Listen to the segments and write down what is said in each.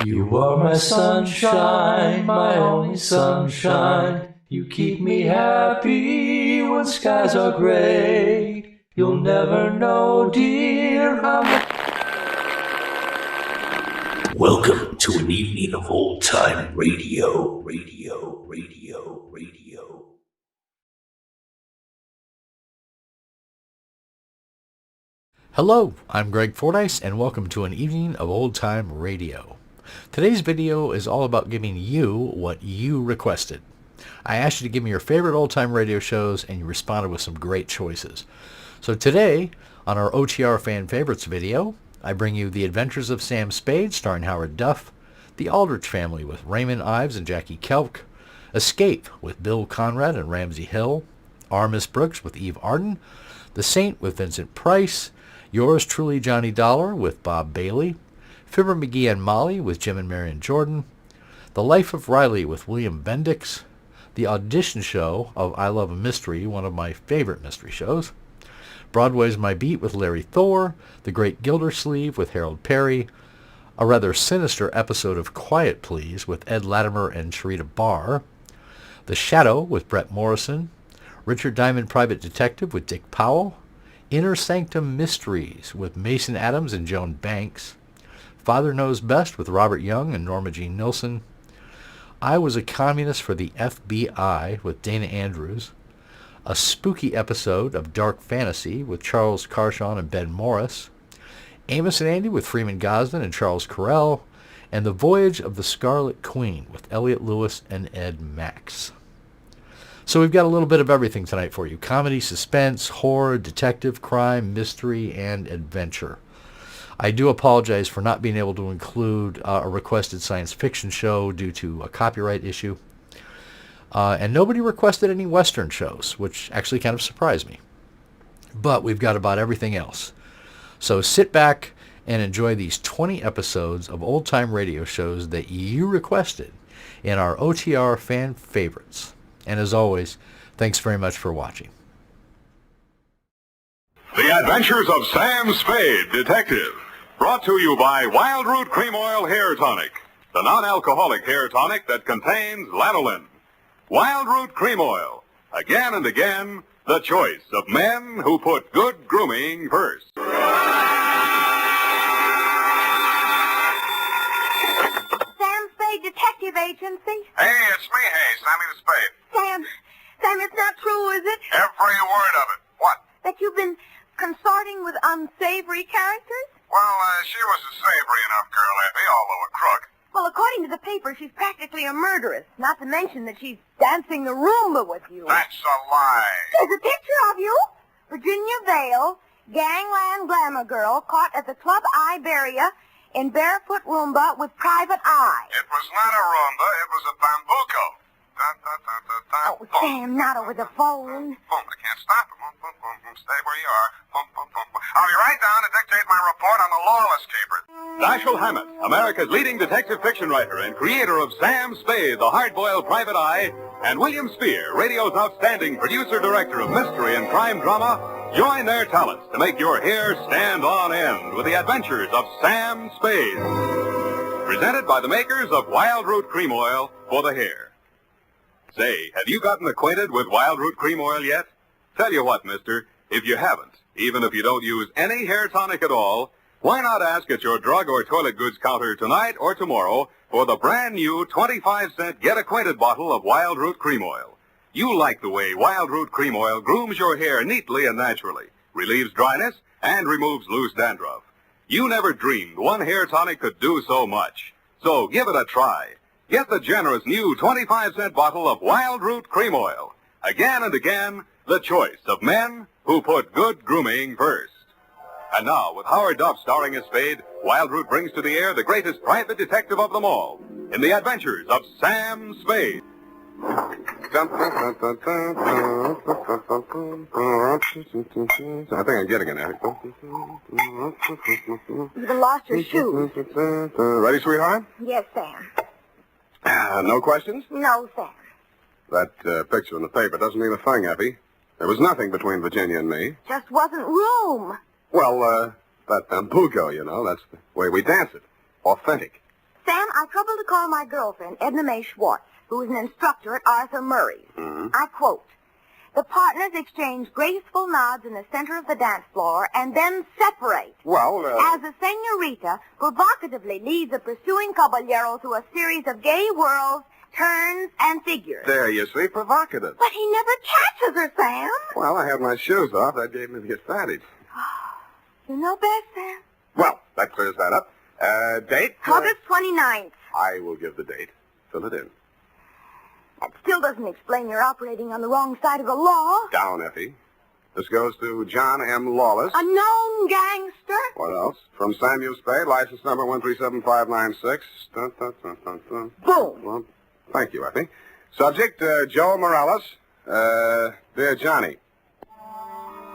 You are my sunshine, my only sunshine. You keep me happy when skies are gray. You'll never know, dear, how much... Welcome to an evening of old-time radio. Hello, I'm Greg Fordyce, and welcome to an evening of old-time radio. Today's video is all about giving you what you requested. I asked you to give me your favorite old-time radio shows, and you responded with some great choices. So today, on our OTR Fan Favorites video, I bring you The Adventures of Sam Spade, starring Howard Duff, The Aldrich Family with Raymond Ives and Jackie Kelk, Escape with Bill Conrad and Ramsey Hill, Our Miss Brooks with Eve Arden, The Saint with Vincent Price, Yours Truly Johnny Dollar with Bob Bailey, Fibber, McGee and Molly with Jim and Marion Jordan, The Life of Riley with William Bendix, The Audition Show of I Love a Mystery, one of my favorite mystery shows, Broadway's My Beat with Larry Thor, The Great Gildersleeve with Harold Perry, a rather sinister episode of Quiet Please with Ed Latimer and Sharita Barr, The Shadow with Brett Morrison, Richard Diamond Private Detective with Dick Powell, Inner Sanctum Mysteries with Mason Adams and Joan Banks, Father Knows Best with Robert Young and Norma Jean Nilsson, I Was a Communist for the FBI with Dana Andrews, a spooky episode of Dark Fantasy with Charles Carshawn and Ben Morris, Amos and Andy with Freeman Gosden and Charles Carell, and The Voyage of the Scarlet Queen with Elliot Lewis and Ed Max. So we've got a little bit of everything tonight for you. Comedy, suspense, horror, detective, crime, mystery, and adventure. I do apologize for not being able to include a requested science fiction show due to a copyright issue. And nobody requested any Western shows, which actually kind of surprised me. But we've got about everything else. So sit back and enjoy these 20 episodes of old-time radio shows that you requested in our OTR Fan Favorites. And as always, thanks very much for watching. The Adventures of Sam Spade, Detective. Brought to you by Wild Root Cream Oil Hair Tonic, the non-alcoholic hair tonic that contains lanolin. Wild Root Cream Oil. Again and again, the choice of men who put good grooming first. Sam Spade Detective Agency? Hey, it's me, Sammy the Spade. Sam, it's not true, is it? Every word of it. What? That you've been consorting with unsavory characters? Well, she was a savory enough girl, Effie, although a crook. Well, according to the paper, she's practically a murderess. Not to mention that she's dancing the Roomba with you. That's a lie. There's a picture of you. Virginia Vale, gangland glamour girl, caught at the Club Iberia in barefoot Roomba with private eye. It was not a Roomba, it was a bambuco. Oh, Sam, not over the phone. I can't stop it. Stay where you are. I'll be right down to dictate my report on the Lawless capers. Dashiell Hammett, America's leading detective fiction writer and creator of Sam Spade, the hard-boiled private eye, and William Spear, radio's outstanding producer-director of mystery and crime drama, join their talents to make your hair stand on end with the adventures of Sam Spade. Presented by the makers of Wild Root Cream Oil for the hair. Say, have you gotten acquainted with Wild Root Cream Oil yet? Tell you what, mister, if you haven't, even if you don't use any hair tonic at all, why not ask at your drug or toilet goods counter tonight or tomorrow for the brand new 25-cent Get Acquainted bottle of Wild Root Cream Oil. You like the way Wild Root Cream Oil grooms your hair neatly and naturally, relieves dryness, and removes loose dandruff. You never dreamed one hair tonic could do so much. So give it a try. Get the generous new 25-cent bottle of Wild Root Cream Oil. Again and again, the choice of men who put good grooming first. And now, with Howard Duff starring as Spade, Wild Root brings to the air the greatest private detective of them all, in the adventures of Sam Spade. I think I'm getting it. You've lost your shoes. Ready, sweetheart? Yes, Sam. No questions? No, Sam. That picture in the paper doesn't mean a thing, Effie. There was nothing between Virginia and me. Just wasn't room. Well, that bambuco, you know, that's the way we dance it. Authentic. Sam, I trouble to call my girlfriend, Edna Mae Schwartz, who is an instructor at Arthur Murray's. Mm-hmm. I quote, "The partners exchange graceful nods in the center of the dance floor and then separate. Well, As the senorita provocatively leads a pursuing caballero through a series of gay whirls, turns, and figures." there you see, provocative. But he never catches her, Sam. Well, I had my shoes off. That gave me the advantage. You know best, Sam. Well, that clears that up. Date? August 29th. I will give the date. Fill it in. That still doesn't explain your operating on the wrong side of the law. Down, Effie. This goes to John M. Lawless. A known gangster. What else? From Samuel Spade, license number 137596. Dun, dun, dun, dun, dun. Boom. Well, thank you, Effie. Subject, Joe Morales. Dear Johnny,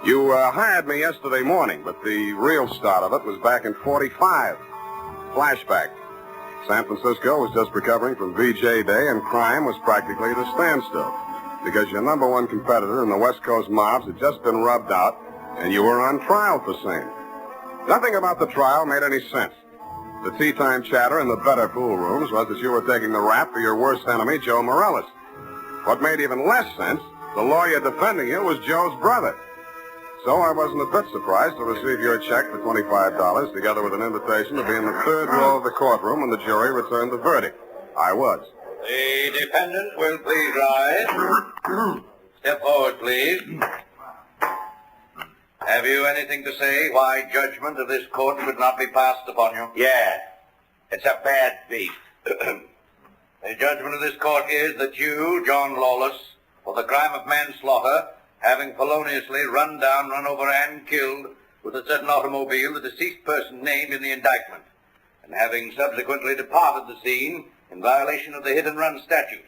you hired me yesterday morning, but the real start of it was back in 45. Flashback. San Francisco was just recovering from VJ Day, and crime was practically at a standstill because your number one competitor in the West Coast mobs had just been rubbed out, and you were on trial for same. Nothing about the trial made any sense. The tea-time chatter in the better pool rooms was that you were taking the rap for your worst enemy, Joe Morales. What made even less sense, the lawyer defending you was Joe's brother. So I wasn't a bit surprised to receive your check for $25, together with an invitation to be in the third row of the courtroom when the jury returned the verdict. I was. The defendant will please rise. Step forward, please. Have you anything to say why judgment of this court should not be passed upon you? Yeah, it's a bad beef. The judgment of this court is that you, John Lawless, for the crime of manslaughter, having feloniously run down, run over, and killed with a certain automobile the deceased person named in the indictment, and having subsequently departed the scene in violation of the hit-and-run statute,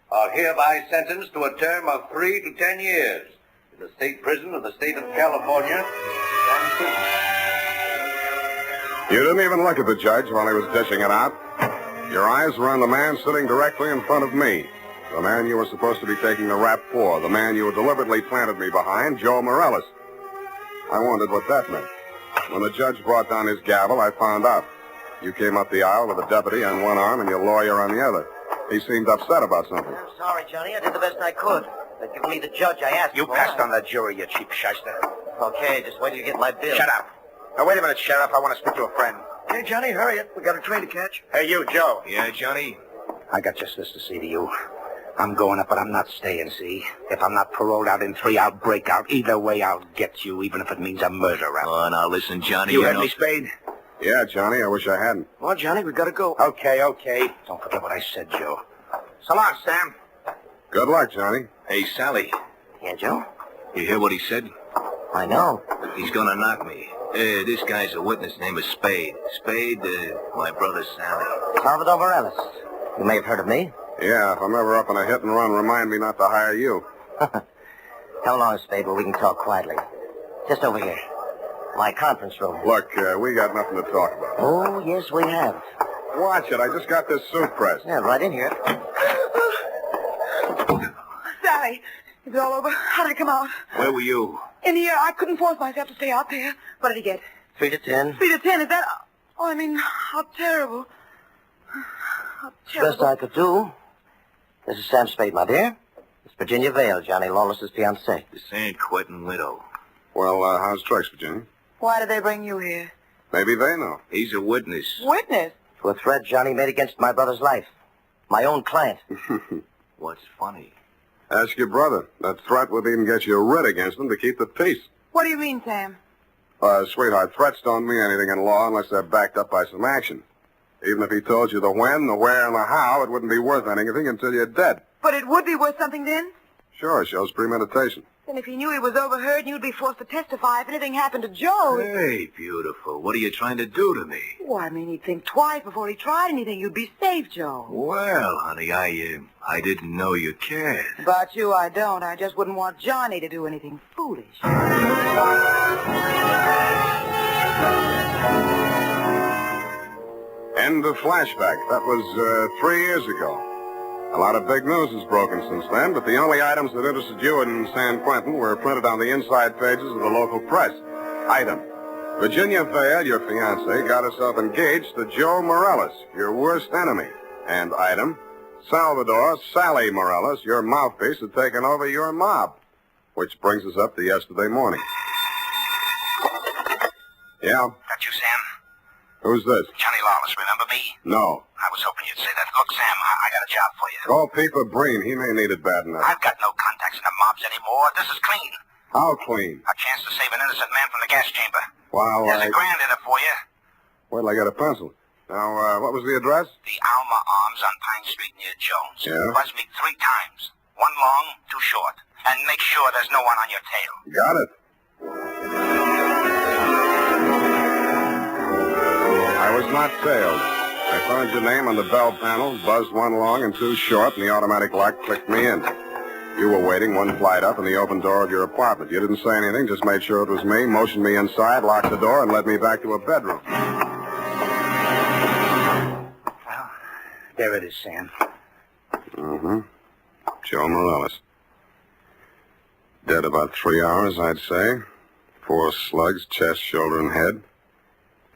are hereby sentenced to a term of 3 to 10 years in the state prison of the state of California. You didn't even look at the judge while he was dishing it out. Your eyes were on the man sitting directly in front of me. The man you were supposed to be taking the rap for. The man you deliberately planted me behind, Joe Morales. I wondered what that meant. When the judge brought down his gavel, I found out. You came up the aisle with a deputy on one arm and your lawyer on the other. He seemed upset about something. I'm sorry, Johnny. I did the best I could. They give me the judge I asked You for. passed on that jury, you cheap shyster. Okay, just wait till you get my bill. Shut up. Now, wait a minute, Sheriff. I want to speak to a friend. Hey, Johnny, hurry up. We got a train to catch. Hey, you, Joe. Yeah, Johnny? I got just this to say to you. I'm going up, but I'm not staying, see? If I'm not paroled out in 3, I'll break out. Either way, I'll get you, even if it means a murder rap. Oh, now listen, Johnny. You heard me, Spade? Yeah, Johnny, I wish I hadn't. Well, Johnny, we gotta go. Okay. Don't forget what I said, Joe. So long, Sam. Good luck, Johnny. Hey, Sally. Yeah, Joe? You hear what he said? I know. He's gonna knock me. This guy's a witness named Spade. Spade, my brother Sally. Salvador Morales. You may have heard of me. Yeah, if I'm ever up in a hit and run, remind me not to hire you. Come along, Spade, where we can talk quietly. Just over here. My conference room. Look, we got nothing to talk about. Oh, yes, we have. Watch it. I just got this suit pressed. Yeah, right in here. Sally, is it all over? How did it come out? Where were you? In here, I couldn't force myself to stay out there. What did he get? 3 to 10. 3 to 10, is that... Oh, I mean, how terrible. How terrible. Best I could do. This is Sam Spade, my dear. It's Virginia Vale, Johnny Lawless's fiancée. The San Quentin widow. Well, how's tricks, Virginia? Why did they bring you here? Maybe they know. He's a witness. Witness? To a threat Johnny made against my brother's life. My own client. What's funny? Ask your brother. That threat would even get you writ against him to keep the peace. What do you mean, Sam? Sweetheart, threats don't mean anything in law unless they're backed up by some action. Even if he told you the when, the where, and the how, it wouldn't be worth anything until you're dead. But it would be worth something then? Sure, it shows premeditation. Then if he knew he was overheard and you'd be forced to testify if anything happened to Joe... Hey, beautiful. What are you trying to do to me? Well, I mean, he'd think twice before he tried anything. You'd be safe, Joe. Well, honey, I didn't know you cared. About you, I don't. I just wouldn't want Johnny to do anything foolish. End of flashback. That was 3 years ago. A lot of big news has broken since then, but the only items that interested you in San Quentin were printed on the inside pages of the local press. Item: Virginia Vale, your fiancée, got herself engaged to Joe Morales, your worst enemy. And item, Salvador Sally Morales, your mouthpiece, had taken over your mob. Which brings us up to yesterday morning. Yeah? That you, Sam? Who's this? Johnny Lawless, remember me? No. I was hoping you'd say that. Look, Sam, I got a job for you. Call Peeper Breen. He may need it bad enough. I've got no contacts in the mobs anymore. This is clean. How clean? A chance to save an innocent man from the gas chamber. Well, There's $1,000 in it for you. Wait till I get a pencil. Now, what was the address? The Alma Arms on Pine Street near Jones. Yeah? Buzz me 3 times. 1 long, 2 short. And make sure there's no one on your tail. Got it. I was not tailed. I found your name on the bell panel, buzzed 1 long and 2 short, and the automatic lock clicked me in. You were waiting 1 flight up in the open door of your apartment. You didn't say anything, just made sure it was me, motioned me inside, locked the door, and led me back to a bedroom. Well, there it is, Sam. Mm-hmm. Joe Morales. Dead about 3 hours, I'd say. 4 slugs, chest, shoulder, and head.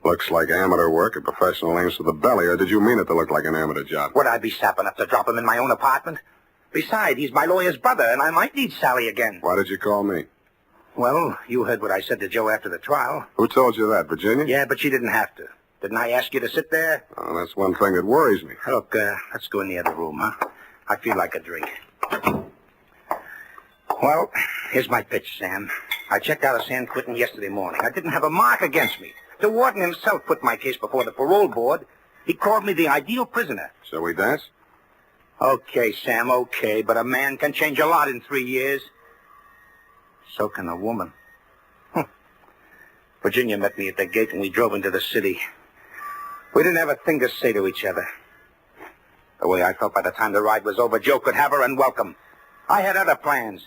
Looks like amateur work at professional aims for the belly, or did you mean it to look like an amateur job? Would I be sap enough to drop him in my own apartment? Besides, he's my lawyer's brother, and I might need Sally again. Why did you call me? Well, you heard what I said to Joe after the trial. Who told you that, Virginia? Yeah, but she didn't have to. Didn't I ask you to sit there? Oh, that's one thing that worries me. Look, let's go in the other room, huh? I feel like a drink. Well, here's my pitch, Sam. I checked out of San Quentin yesterday morning. I didn't have a mark against me. The warden himself put my case before the parole board. He called me the ideal prisoner. Shall we dance? Okay, Sam, okay, but a man can change a lot in 3 years. So can a woman. Virginia met me at the gate and we drove into the city. We didn't have a thing to say to each other. The way I felt by the time the ride was over, Joe could have her and welcome. I had other plans.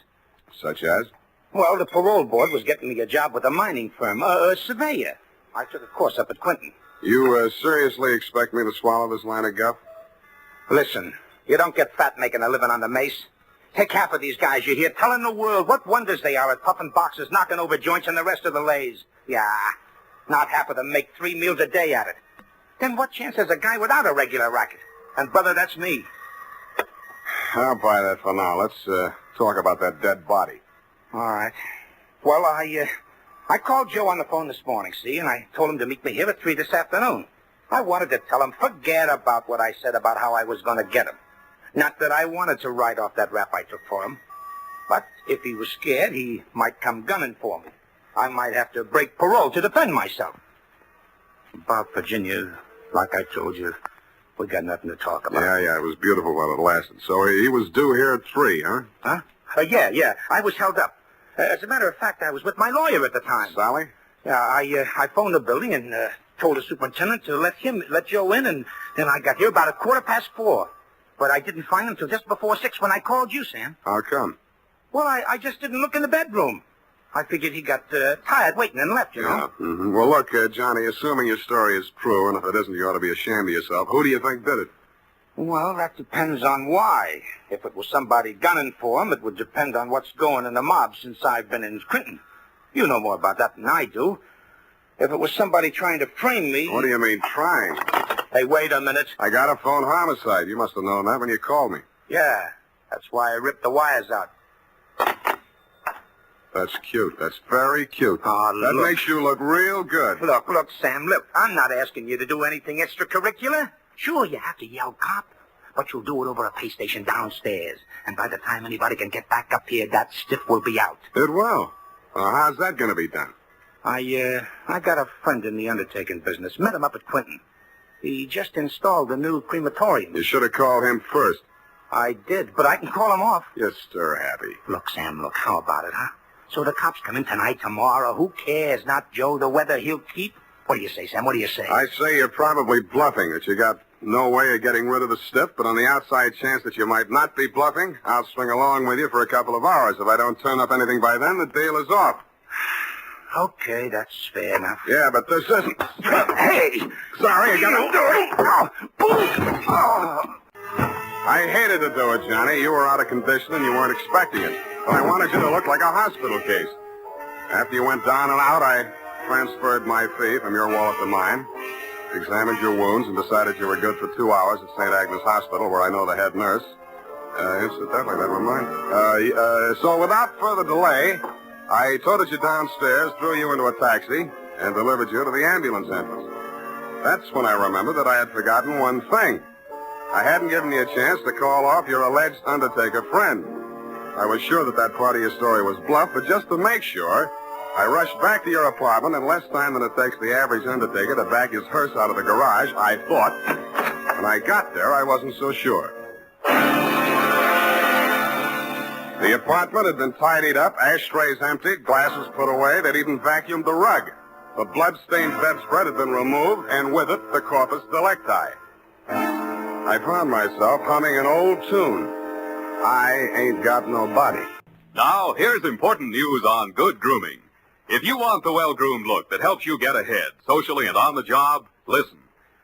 Such as? Well, the parole board was getting me a job with a mining firm, a surveyor. I took a course up at Quentin. You seriously expect me to swallow this line of guff? Listen, you don't get fat making a living on the mace. Take half of these guys you hear telling the world what wonders they are at puffing boxes, knocking over joints, and the rest of the lays. Yeah, not half of them make 3 meals a day at it. Then what chance has a guy without a regular racket? And, brother, that's me. I'll buy that for now. Let's talk about that dead body. All right. Well, I called Joe on the phone this morning, see, and I told him to meet me here at 3 this afternoon. I wanted to tell him, forget about what I said about how I was going to get him. Not that I wanted to write off that rap I took for him. But if he was scared, he might come gunning for me. I might have to break parole to defend myself. About Virginia, like I told you, we got nothing to talk about. Yeah, it was beautiful while it lasted. So he was due here at 3, huh? Huh? Yeah. I was held up. As a matter of fact, I was with my lawyer at the time. Sally? Yeah, I phoned the building and told the superintendent to let Joe in, and then I got here about 4:15. But I didn't find him till just before 6 when I called you, Sam. How come? Well, I just didn't look in the bedroom. I figured he got tired waiting and left, you know. Yeah. Mm-hmm. Well, look, Johnny, assuming your story is true, and if it isn't, you ought to be ashamed of yourself. Who do you think did it? Well, that depends on why. If it was somebody gunning for him, it would depend on what's going in the mob since I've been in Clinton. You know more about that than I do. If it was somebody trying to frame me... What do you mean, trying? Hey, wait a minute. I got a phone homicide. You must have known that when you called me. Yeah, that's why I ripped the wires out. That's cute. That's very cute. Oh, that look. makes you look real good. Look, Sam, look. I'm not asking you to do anything extracurricular. Sure, you have to yell cop, but you'll do it over a pay station downstairs. And by the time anybody can get back up here, that stiff will be out. It will. How's that going to be done? I got a friend in the undertaking business. Met him up at Quentin. He just installed a new crematorium. You should have called him first. I did, but I can call him off. You're stir-happy. Look, Sam, how about it, huh? So the cops come in tonight, tomorrow. Who cares? Not Joe, the weather he'll keep. What do you say, Sam? What do you say? I say you're probably bluffing, that you got no way of getting rid of the stiff, but on the outside chance that you might not be bluffing, I'll swing along with you for a couple of hours. If I don't turn up anything by then, the deal is off. Okay, that's fair enough. Yeah, but this isn't... Hey! Sorry, I gotta do it. I hated to do it, Johnny. You were out of condition and you weren't expecting it. But I wanted you to look like a hospital case. After you went down and out, I transferred my fee from your wallet to mine, examined your wounds, and decided you were good for 2 hours at St. Agnes Hospital, where I know the head nurse. Incidentally, never mind. So without further delay, I toted you downstairs, threw you into a taxi, and delivered you to the ambulance entrance. That's when I remembered that I had forgotten one thing. I hadn't given you a chance to call off your alleged undertaker friend. I was sure that part of your story was bluff, but just to make sure, I rushed back to your apartment in less time than it takes the average undertaker to back his hearse out of the garage, I thought. When I got there, I wasn't so sure. The apartment had been tidied up, ashtrays emptied, glasses put away. They'd even vacuumed the rug. The blood-stained bedspread had been removed, and with it, the corpus delicti. I found myself humming an old tune. I ain't got no body. Now, here's important news on good grooming. If you want the well-groomed look that helps you get ahead, socially and on the job, listen.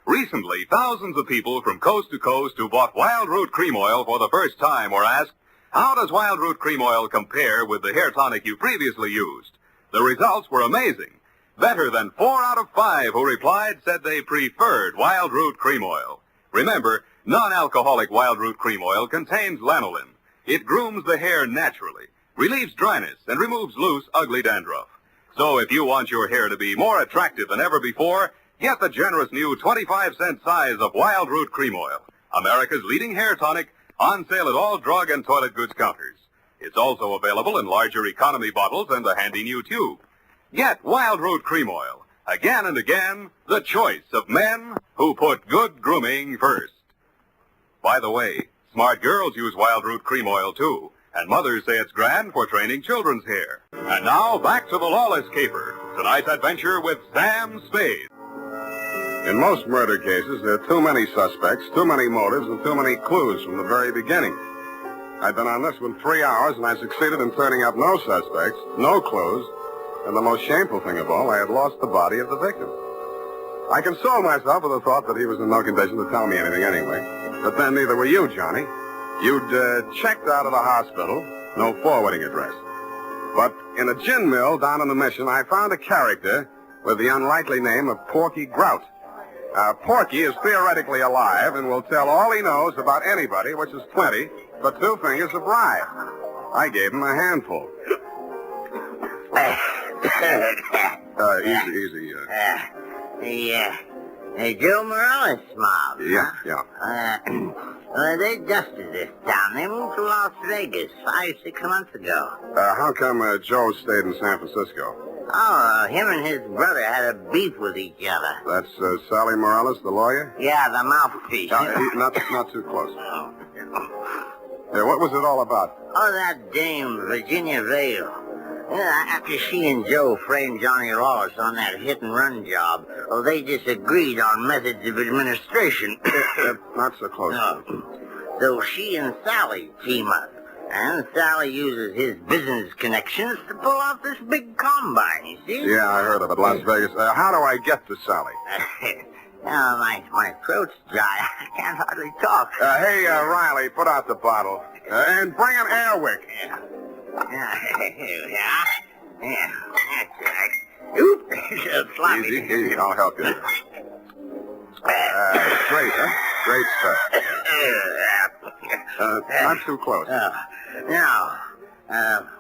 Recently, thousands of people from coast to coast who bought Wild Root Cream Oil for the first time were asked, how does Wild Root Cream Oil compare with the hair tonic you previously used? The results were amazing. Better than 4 out of 5 who replied said they preferred Wild Root Cream Oil. Remember, non-alcoholic Wild Root Cream Oil contains lanolin. It grooms the hair naturally, relieves dryness, and removes loose, ugly dandruff. So if you want your hair to be more attractive than ever before, get the generous new 25-cent size of Wild Root Cream Oil, America's leading hair tonic, on sale at all drug and toilet goods counters. It's also available in larger economy bottles and a handy new tube. Get Wild Root Cream Oil. Again and again, the choice of men who put good grooming first. By the way, smart girls use Wild Root Cream Oil, too. And mothers say it's grand for training children's hair. And now, back to the Lawless caper. Tonight's adventure with Sam Spade. In most murder cases, there are too many suspects, too many motives, and too many clues from the very beginning. I'd been on this one 3 hours, and I succeeded in turning up no suspects, no clues, and the most shameful thing of all, I had lost the body of the victim. I consoled myself with the thought that he was in no condition to tell me anything anyway. But then neither were you, Johnny. You'd checked out of the hospital, no forwarding address. But in a gin mill down in the Mission, I found a character with the unlikely name of Porky Grout. Porky is theoretically alive and will tell all he knows about anybody, which is plenty, for 2 fingers a bribe. I gave him a handful. Easy. The Joe Morales mob. Yeah. They dusted this town. They moved to Las Vegas 5-6 months ago. How come Joe stayed in San Francisco? Him and his brother had a beef with each other. That's Sally Morales, the lawyer? Yeah, the mouthpiece. Not too close. What was it all about? Oh, that dame, Virginia Vale. Yeah, after she and Joe framed Johnny Lawless on that hit-and-run job, they disagreed on methods of administration. Not so close. No. So she and Sally team up, and Sally uses his business connections to pull off this big combine, you see? Yeah, I heard of it, Las Vegas. How do I get to Sally? My throat's dry. I can't hardly talk. Hey, Riley, put out the bottle. And bring an air wick. Yeah, that's right. Oop, it's sloppy. Easy, I'll help you. Great, huh? Great stuff. Not too close. Now,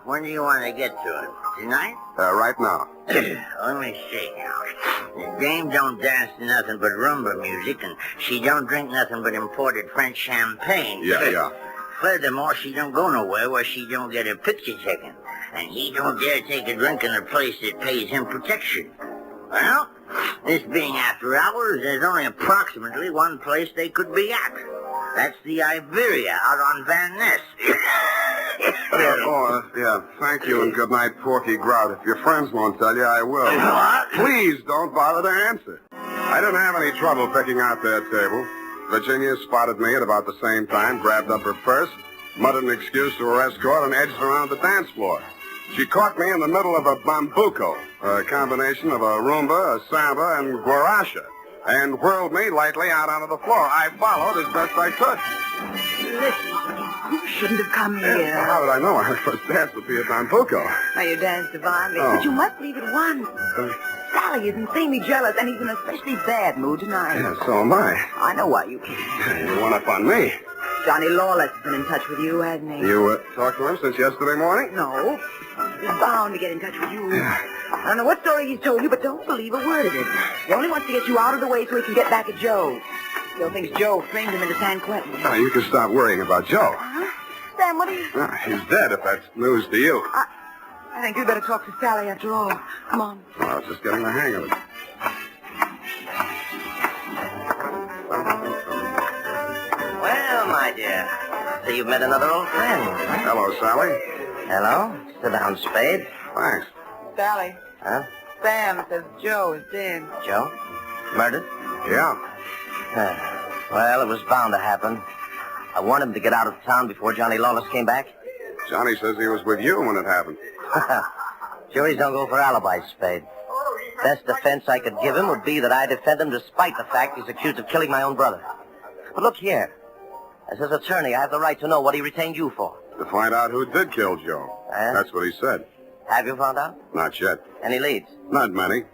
when do you want to get to it? Tonight? Right now. Let me see now. The dame don't dance to nothing but rumba music, and she don't drink nothing but imported French champagne. Yeah. Furthermore, she don't go nowhere where she don't get her picture taken. And he don't dare take a drink in a place that pays him protection. Well, this being after hours, there's only approximately one place they could be at. That's the Iberia out on Van Ness. Thank you and good night, Porky Grout. If your friends won't tell you, I will. What? Please don't bother to answer. I didn't have any trouble picking out their table. Virginia spotted me at about the same time, grabbed up her purse, muttered an excuse to her escort, and edged around the dance floor. She caught me in the middle of a bambuco, a combination of a rumba, a samba, and guaracha, and whirled me lightly out onto the floor. I followed as best I could. Listen, you shouldn't have come here. How did I know our first dance would be a bambuco? Now, you danced divinely, Oh. but you must leave at once. Sally is insanely jealous, and he's in an especially bad mood tonight. Yeah, so am I. I know why you came. You went up on me. Johnny Lawless has been in touch with you, hasn't he? You talked to him since yesterday morning? No. He's bound to get in touch with you. I don't know what story he's told you, but don't believe a word of it. He only wants to get you out of the way so he can get back at Joe. Still thinks Joe framed him into San Quentin. Oh, you can stop worrying about Joe. Huh? Sam, what are you... He's dead, if that's news to you. I think you'd better talk to Sally after all. Come on. Well, I was just getting the hang of it. Well, my dear, so you've met another old friend. Hello, Sally. Hello? Sit down, Spade. Thanks. Sally, Huh? Sam says Joe is dead. Joe? Murdered? Yeah. Well, it was bound to happen. I warned him to get out of town before Johnny Lawless came back. Johnny says he was with you when it happened. Juries don't go for alibis, Spade. Best defense I could give him would be that I defend him despite the fact he's accused of killing my own brother. But look here. As his attorney, I have the right to know what he retained you for. To find out who did kill Joe. That's what he said. Have you found out? Not yet. Any leads? Not many.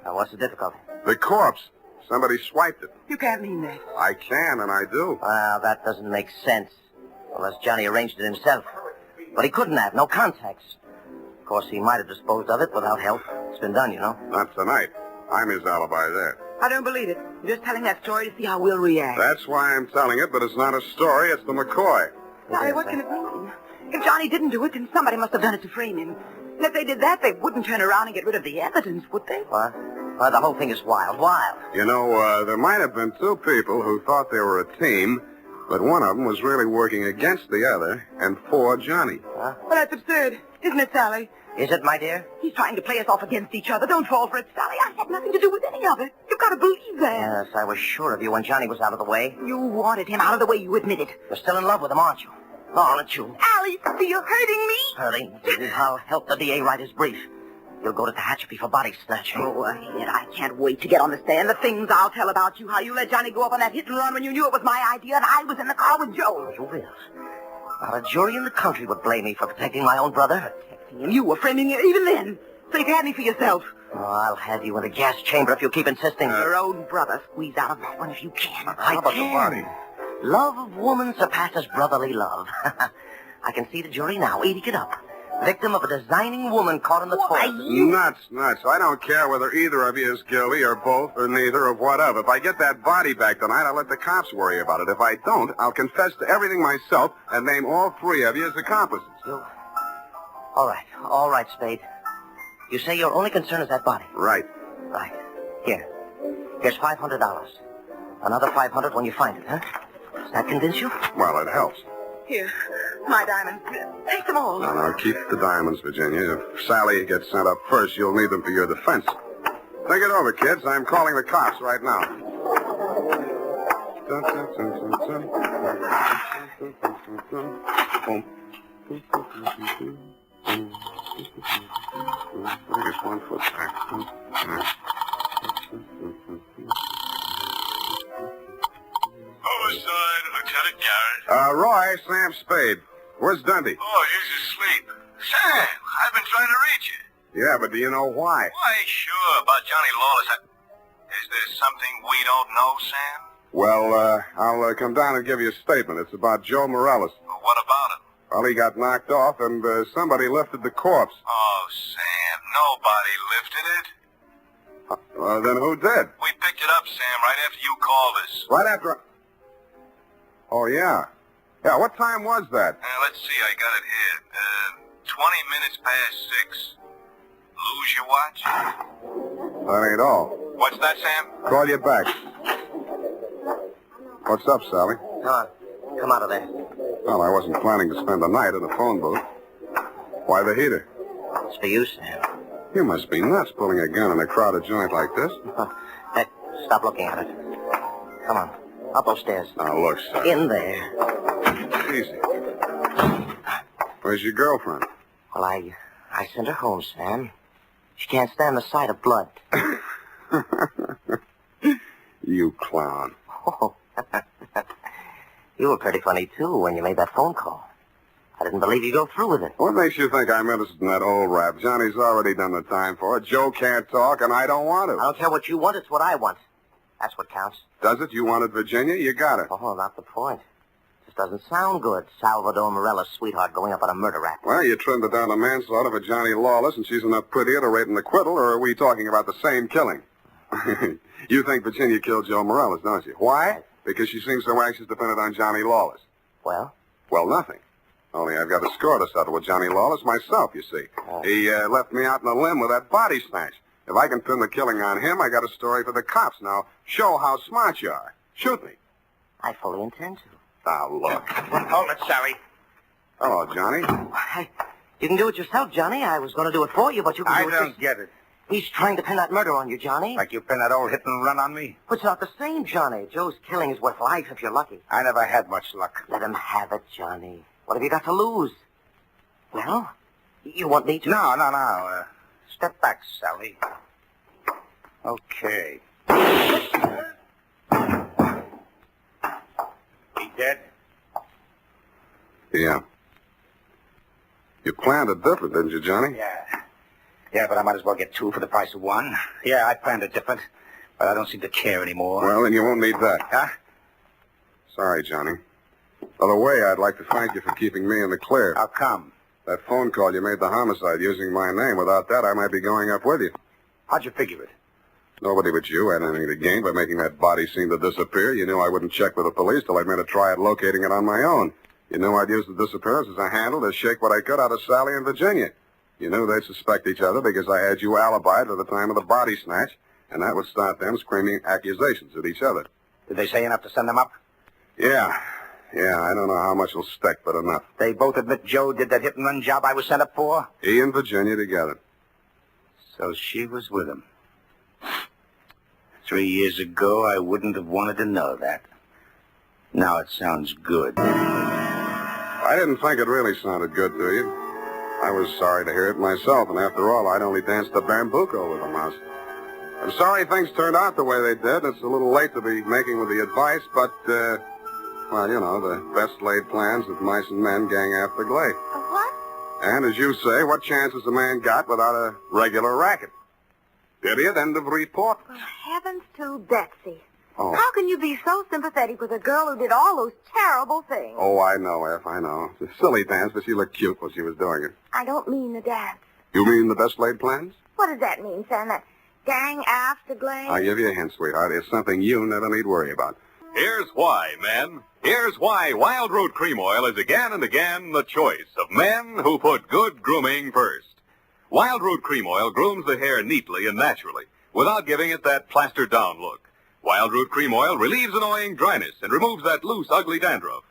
Now, what's the difficulty? The corpse. Somebody swiped it. You can't mean that. I can, and I do. Well, that doesn't make sense. Unless Johnny arranged it himself. But he couldn't have. No contacts. Of course, he might have disposed of it without help. It's been done, you know. Not tonight. I'm his alibi there. I don't believe it. I'm just telling that story to see how we'll react. That's why I'm telling it, but it's not a story. It's the McCoy. Sally, what can it mean? If Johnny didn't do it, then somebody must have done it to frame him. And if they did that, they wouldn't turn around and get rid of the evidence, would they? What? Well, the whole thing is wild. You know, there might have been two people who thought they were a team, but one of them was really working against the other and for Johnny. Huh? Well, that's absurd, isn't it, Sally? Is it, my dear? He's trying to play us off against each other. Don't fall for it, Sally. I had nothing to do with any of it. You've got to believe that. Yes, I was sure of you when Johnny was out of the way. You wanted him out of the way, you admitted. You're still in love with him, aren't you? Aren't you? Alice, you're hurting me. Hurting? I'll help the DA write his brief. You'll go to Tehachapi for body snatching. Go ahead. I can't wait to get on the stand. The things I'll tell about you, how you let Johnny go up on that hit and run when you knew it was my idea and I was in the car with Joe. You will. Not a jury in the country would blame me for protecting my own brother. Protecting him? You were framing him even then. So you had me for yourself. Oh, I'll have you in a gas chamber if you keep insisting. Your own brother. Squeeze out of that one if you can. How about the body? Love of woman surpasses brotherly love. I can see the jury now, eating it up. Victim of a designing woman caught in the court. Nuts. I don't care whether either of you is guilty or both or neither or whatever. If I get that body back tonight, I'll let the cops worry about it. If I don't, I'll confess to everything myself and name all three of you as accomplices. All right, Spade. You say your only concern is that body? Right. Right. Here's $500. Another $500 when you find it, huh? Does that convince you? Well, it helps. Here, my diamonds. Take them all. No, keep the diamonds, Virginia. If Sally gets sent up first, you'll need them for your defense. Think it over, kids. I'm calling the cops right now. I think it's 1 foot back. Homicide, Lieutenant Garrett. Roy, Sam Spade. Where's Dundee? Oh, he's asleep. Sam, I've been trying to reach you. Yeah, but do you know why? Why, sure, about Johnny Lawless. Is there something we don't know, Sam? Well, I'll come down and give you a statement. It's about Joe Morales. Well, what about him? Well, he got knocked off, and somebody lifted the corpse. Oh, Sam, nobody lifted it. Then who did? We picked it up, Sam, right after you called us. Right after... Oh, yeah. Yeah, what time was that? Let's see, I got it here. 20 minutes past 6. Lose your watch? That ain't all. What's that, Sam? Call you back. What's up, Sally? Come on. Come out of there. Well, I wasn't planning to spend the night in a phone booth. Why the heater? It's for you, Sam. You must be nuts pulling a gun in a crowded joint like this. Hey, stop looking at it. Come on. Up those stairs. Now, look, son. In there. Easy. Where's your girlfriend? Well, I sent her home, Sam. She can't stand the sight of blood. You clown. Oh. You were pretty funny, too, when you made that phone call. I didn't believe you'd go through with it. What makes you think I'm interested in that old rap? Johnny's already done the time for it. Joe can't talk, and I don't want to. I don't care what you want. It's what I want. That's what counts. Does it? You wanted Virginia? You got it. Oh, not the point. Just doesn't sound good. Salvador Morella's sweetheart going up on a murder rap. Well, you trimmed it down to manslaughter for Johnny Lawless, and she's enough prettier to rate an acquittal, or are we talking about the same killing? You think Virginia killed Joe Morales, don't you? Why? Because she seems so anxious to pin it on Johnny Lawless. Well? Well, nothing. Only I've got a score to settle with Johnny Lawless myself, you see. Oh. He left me out in a limb with that body snatch. If I can pin the killing on him, I got a story for the cops. Now, show how smart you are. Shoot me. I fully intend to. Now, look. Hold it, Sally. Hello, Johnny. You can do it yourself, Johnny. I was going to do it for you, but you can do it I don't get it. He's trying to pin that murder on you, Johnny. Like you pin that old hit and run on me? It's not the same, Johnny. Joe's killing is worth life if you're lucky. I never had much luck. Let him have it, Johnny. What have you got to lose? Well, you want me to? No. Step back, Sally. Okay. He dead? Yeah. You planned it different, didn't you, Johnny? Yeah, but I might as well get two for the price of one. Yeah, I planned it different, but I don't seem to care anymore. Well, then you won't need that. Huh? Sorry, Johnny. By the way, I'd like to thank you for keeping me in the clear. How come? That phone call you made the homicide using my name. Without that, I might be going up with you. How'd you figure it? Nobody but you had anything to gain by making that body seem to disappear. You knew I wouldn't check with the police till I'd made a try at locating it on my own. You knew I'd use the disappearance as a handle to shake what I could out of Sally and Virginia. You knew they'd suspect each other because I had you alibied at the time of the body snatch, and that would start them screaming accusations at each other. Did they say enough to send them up? Yeah, I don't know how much will stick, but enough. They both admit Joe did that hit-and-run job I was sent up for? He and Virginia together. So she was with him. 3 years ago, I wouldn't have wanted to know that. Now it sounds good. I didn't think it really sounded good to you. I was sorry to hear it myself, and after all, I'd only danced the bambuco with a mouse. I'm sorry things turned out the way they did. It's a little late to be making with the advice, but, well, you know, the best laid plans of mice and men gang after glade. What? And as you say, what chance has a man got without a regular racket? Period. End of report. Well, heavens to Betsy. Oh. How can you be so sympathetic with a girl who did all those terrible things? Oh, I know, F, I know. It's a silly dance, but she looked cute while she was doing it. I don't mean the dance. You mean the best laid plans? What does that mean, Sam? That gang after glade? I'll give you a hint, sweetheart. It's something you never need worry about. Here's why, men. Here's why Wild Root Cream Oil is again and again the choice of men who put good grooming first. Wild Root Cream Oil grooms the hair neatly and naturally without giving it that plastered-down look. Wild Root Cream Oil relieves annoying dryness and removes that loose, ugly dandruff.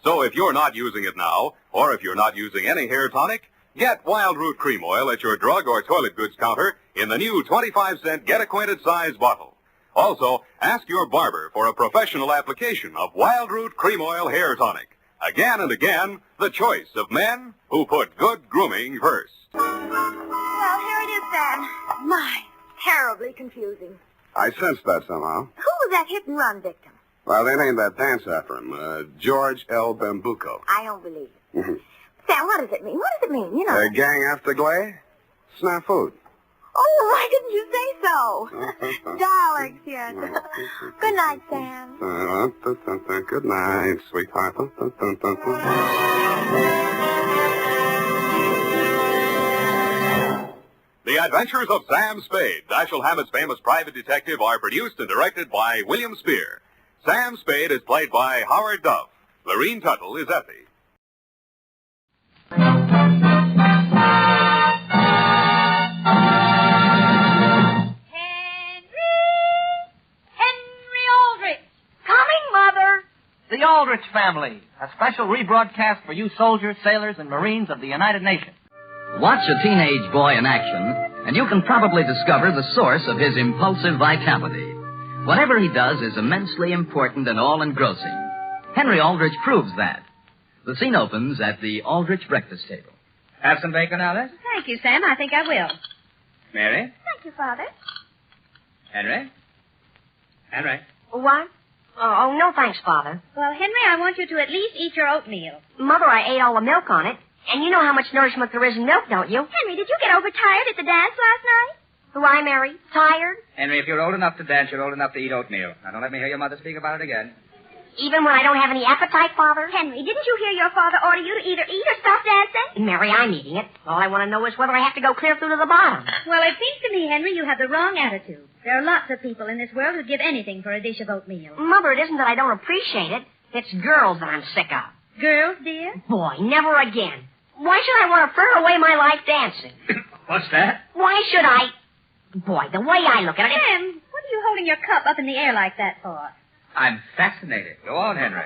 So if you're not using it now, or if you're not using any hair tonic, get Wild Root Cream Oil at your drug or toilet goods counter in the new 25-cent get-acquainted size bottle. Also, ask your barber for a professional application of Wild Root Cream Oil Hair Tonic. Again and again, the choice of men who put good grooming first. Well, here it is, Sam. My, terribly confusing. I sensed that somehow. Who was that hit-and-run victim? Well, they named that dance after him, George L. Bambuco. I don't believe it. Sam, what does it mean? What does it mean? You know. Gang after glade? Snafu. Oh, why didn't you say so? Darlings, yes. Good night, Sam. Good night, sweetheart. The Adventures of Sam Spade, Dashiell Hammett's famous private detective, are produced and directed by William Spear. Sam Spade is played by Howard Duff. Lorene Tuttle is Effie. Henry Aldrich. Coming, Mother. The Aldrich family, a special rebroadcast for you soldiers, sailors, and Marines of the United Nations. Watch a teenage boy in action, and you can probably discover the source of his impulsive vitality. Whatever he does is immensely important and all-engrossing. Henry Aldrich proves that. The scene opens at the Aldrich breakfast table. Have some bacon, Alice? Thank you, Sam. I think I will. Mary? Thank you, Father. Henry? Henry? What? Oh, no thanks, Father. Well, Henry, I want you to at least eat your oatmeal. Mother, I ate all the milk on it. And you know how much nourishment there is in milk, don't you? Henry, did you get overtired at the dance last night? Who I married? Tired? Henry, if you're old enough to dance, you're old enough to eat oatmeal. Now, don't let me hear your mother speak about it again. Even when I don't have any appetite, Father? Henry, didn't you hear your father order you to either eat or stop dancing? Mary, I'm eating it. All I want to know is whether I have to go clear through to the bottom. Well, it seems to me, Henry, you have the wrong attitude. There are lots of people in this world who'd give anything for a dish of oatmeal. Mother, it isn't that I don't appreciate it. It's girls that I'm sick of. Girls, dear? Boy, never again. Why should I want to fritter away my life dancing? What's that? Why should I? Boy, the way I look at it... Sam, what are you holding your cup up in the air like that for? I'm fascinated. Go on, Henry.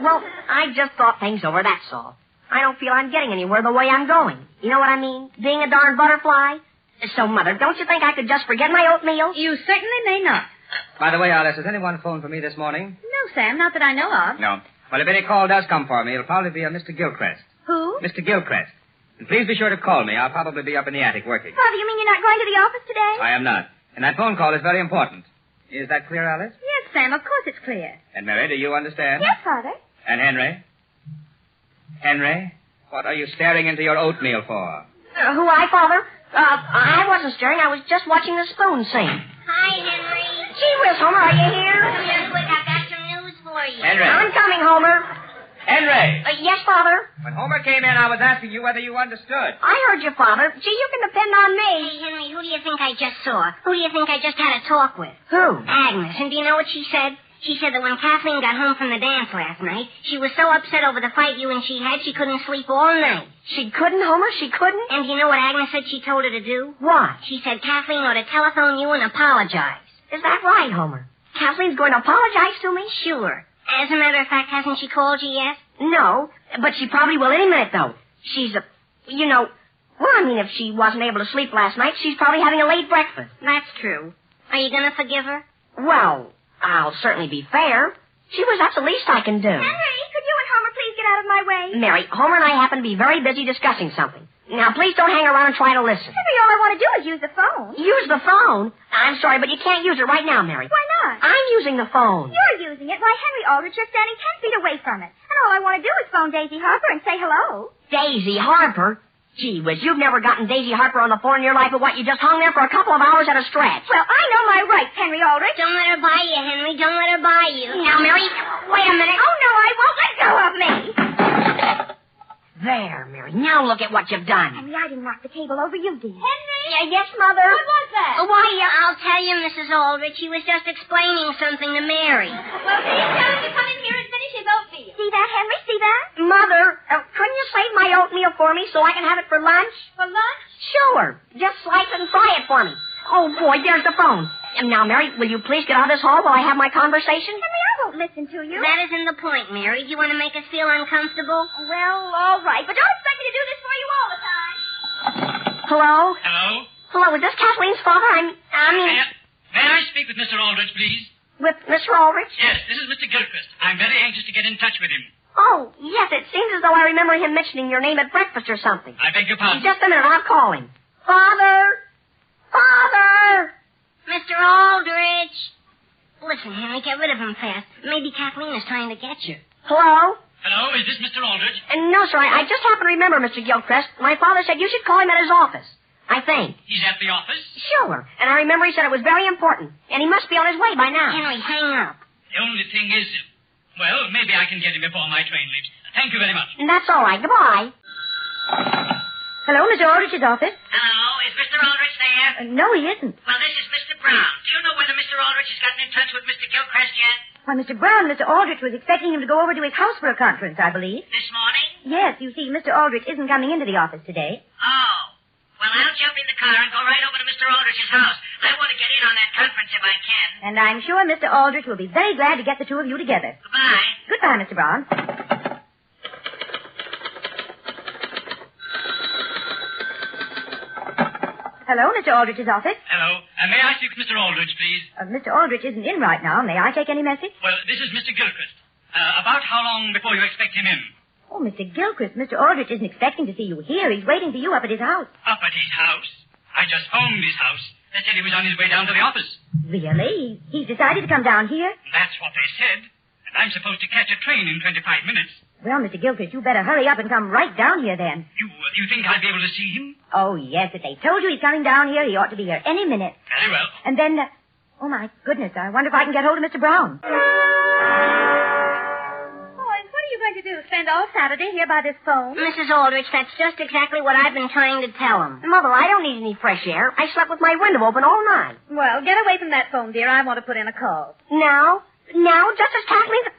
Well, I just thought things over, that's all. I don't feel I'm getting anywhere the way I'm going. You know what I mean? Being a darn butterfly. So, Mother, don't you think I could just forget my oatmeal? You certainly may not. By the way, Alice, has anyone phoned for me this morning? No, Sam, not that I know of. No. Well, if any call does come for me, it'll probably be a Mr. Gilchrist. Who? Mr. Gilchrist. And please be sure to call me. I'll probably be up in the attic working. Father, you mean you're not going to the office today? I am not. And that phone call is very important. Is that clear, Alice? Yes, Sam, of course it's clear. And Mary, do you understand? Yes, Father. And Henry? Henry, what are you staring into your oatmeal for? Who I, Father? I wasn't staring. I was just watching the spoon sing. Hi, Henry. Gee whiz, Homer, are you here? Come here quick. I've got some news for you. Henry. I'm coming, Homer. Henry! Yes, Father? When Homer came in, I was asking you whether you understood. I heard you, Father. Gee, you can depend on me. Hey, Henry, who do you think I just saw? Who do you think I just had a talk with? Who? Agnes. And do you know what she said? She said that when Kathleen got home from the dance last night, she was so upset over the fight you and she had, she couldn't sleep all night. She couldn't, Homer? She couldn't? And do you know what Agnes said she told her to do? What? She said Kathleen ought to telephone you and apologize. Is that right, Homer? Kathleen's going to apologize to me? Sure. As a matter of fact, hasn't she called you yet? No, but she probably will any minute, though. She's if she wasn't able to sleep last night, she's probably having a late breakfast. That's true. Are you going to forgive her? Well, I'll certainly be fair. That's the least I can do. Henry, could you and Homer please get out of my way? Mary, Homer and I happen to be very busy discussing something. Now, please don't hang around and try to listen. Henry, all I want to do is use the phone. Use the phone? I'm sorry, but you can't use it right now, Mary. Why not? I'm using the phone. You're using it. Why, Henry Aldrich, you're standing 10 feet away from it. And all I want to do is phone Daisy Harper and say hello. Daisy Harper? Gee whiz, you've never gotten Daisy Harper on the phone in your life, but what, you just hung there for a couple of hours at a stretch. Well, I know my rights, Henry Aldrich. Don't let her buy you, Henry. Don't let her buy you. Now, Mary, wait a minute. Oh, no, I won't. Let go of me. There, Mary. Now look at what you've done. Henry, I didn't knock the table over. You did. Henry? Yes, Mother? What was that? Why, I'll tell you, Mrs. Aldrich. He was just explaining something to Mary. Well, please tell him to come in here and finish his oatmeal. See that, Henry? See that? Mother, couldn't you save my oatmeal for me so I can have it for lunch? For lunch? Sure. Just slice it and fry it for me. Oh, boy, there's the phone. And now, Mary, will you please get out of this hall while I have my conversation? Henry, I won't listen to you. That isn't the point, Mary. Do you want to make us feel uncomfortable? Well, all right. But don't expect me to do this for you all the time. Hello? Hello? Hello, is this Kathleen's father? May I speak with Mr. Aldrich, please? With Mr. Aldrich? Yes, this is Mr. Gilchrist. I'm very anxious to get in touch with him. Oh, yes, it seems as though I remember him mentioning your name at breakfast or something. I beg your pardon. Just a minute, I'll call him. Father! Father! Mr. Aldrich! Listen, Henry, get rid of him fast. Maybe Kathleen is trying to get you. Hello? Hello, is this Mr. Aldrich? No, sir, I just happen to remember Mr. Gilchrist. My father said you should call him at his office. I think. He's at the office? Sure. And I remember he said it was very important. And he must be on his way by now. Henry, hang up. The only thing is, well, maybe I can get him before my train leaves. Thank you very much. That's all right. Goodbye. Hello, Mr. Aldrich's office. Hello, is Mr. Aldrich there? No, he isn't. Well, this is Mr. Brown. Do you know whether Mr. Aldrich has gotten in touch with Mr. Gilchrist yet? Why, Mr. Brown, Mr. Aldrich was expecting him to go over to his house for a conference, I believe. This morning? Yes, you see, Mr. Aldrich isn't coming into the office today. Oh. Well, I'll jump in the car and go right over to Mr. Aldrich's house. I want to get in on that conference if I can. And I'm sure Mr. Aldrich will be very glad to get the two of you together. Goodbye. Goodbye, Mr. Brown. Hello, Mr. Aldrich's office. Hello. May I speak with Mr. Aldrich, please? Mr. Aldrich isn't in right now. May I take any message? Well, this is Mr. Gilchrist. About how long before you expect him in? Oh, Mr. Gilchrist, Mr. Aldrich isn't expecting to see you here. He's waiting for you up at his house. Up at his house? I just phoned his house. They said he was on his way down to the office. Really? He's decided to come down here? That's what they said. And I'm supposed to catch a train in 25 minutes. Well, Mr. Gilchrist, you better hurry up and come right down here then. You think I'll be able to see him? Oh, yes. If they told you he's coming down here, he ought to be here any minute. Very well. And then, oh, my goodness, I wonder if I can get hold of Mr. Brown. Boys, what are you going to do? Spend all Saturday here by this phone? Mrs. Aldrich, that's just exactly what I've been trying to tell him. Mother, I don't need any fresh air. I slept with my window open all night. Well, get away from that phone, dear. I want to put in a call. Now, just as Kathleen...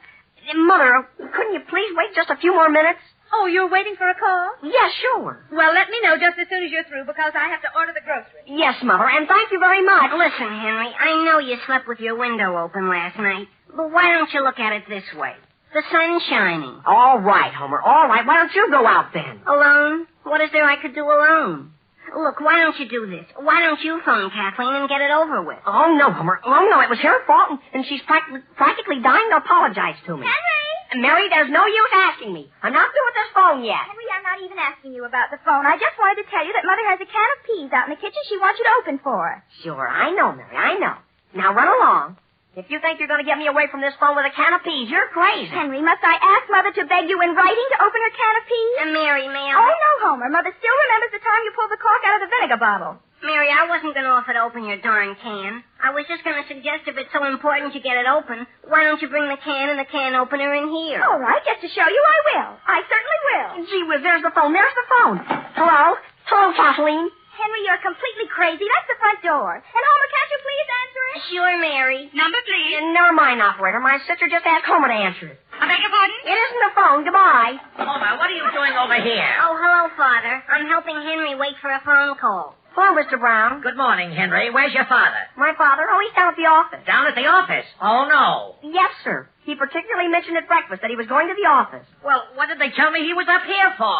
Mother, couldn't you please wait just a few more minutes? Oh, you're waiting for a call? Yes, sure. Well, let me know just as soon as you're through, because I have to order the groceries. Yes, Mother, and thank you very much. Listen, Henry, I know you slept with your window open last night, but why don't you look at it this way? The sun's shining. All right, Homer, all right. Why don't you go out then? Alone? What is there I could do alone? Look, why don't you do this? Why don't you phone Kathleen and get it over with? Oh, no, Homer. Oh, no, it was her fault, and she's practically dying to apologize to me. Henry! Mary, there's no use asking me. I'm not through with this phone yet. Henry, I'm not even asking you about the phone. I just wanted to tell you that Mother has a can of peas out in the kitchen she wants you to open for her. Sure, I know, Mary, I know. Now run along. If you think you're going to get me away from this phone with a can of peas, you're crazy. Henry, must I ask Mother to beg you in writing to open her can of peas? Mary, ma'am. Oh, no, Homer. Mother still remembers the time you pulled the cork out of the vinegar bottle. Mary, I wasn't going to offer to open your darn can. I was just going to suggest if it's so important you get it open, why don't you bring the can and the can opener in here? All right, just to show you I will. I certainly will. Gee whiz, there's the phone. There's the phone. Hello? Hello, Kathleen. Henry, you're completely crazy. That's the front door. And Homer, can't you please answer it? Sure, Mary. Number, please. Never mind, operator. My sister just asked Homer to answer it. I beg your pardon? It isn't the phone. Goodbye. Homer, what are you doing over here? Oh, hello, Father. I'm helping Henry wait for a phone call. Hello, Mr. Brown. Good morning, Henry. Where's your father? My father? Oh, he's down at the office. Down at the office? Oh, no. Yes, sir. He particularly mentioned at breakfast that he was going to the office. Well, what did they tell me he was up here for?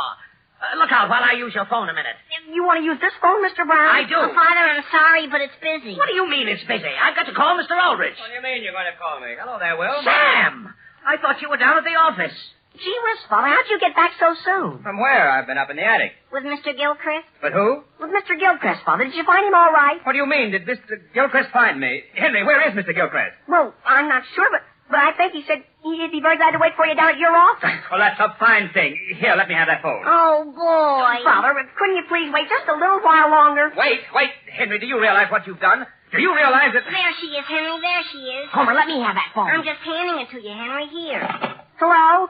Look out while I use your phone a minute. You want to use this phone, Mr. Brown? I do. Oh, Father, I'm sorry, but it's busy. What do you mean it's busy? I've got to call Mr. Aldrich. What do you mean you're going to call me? Hello there, Will. Sam! I thought you were down at the office. Gee whiz, Father, how'd you get back so soon? From where? I've been up in the attic. With Mr. Gilchrist? But who? With Mr. Gilchrist, Father. Did you find him all right? What do you mean? Did Mr. Gilchrist find me? Henry, where is Mr. Gilchrist? Well, I'm not sure, but I think he said he'd be very glad to wait for you down at your office. Well, that's a fine thing. Here, let me have that phone. Oh, boy. Father, couldn't you please wait just a little while longer? Wait. Henry, do you realize what you've done? Do you realize that... There she is, Henry. There she is. Homer, let me have that phone. I'm just handing it to you, Henry. Here. Hello?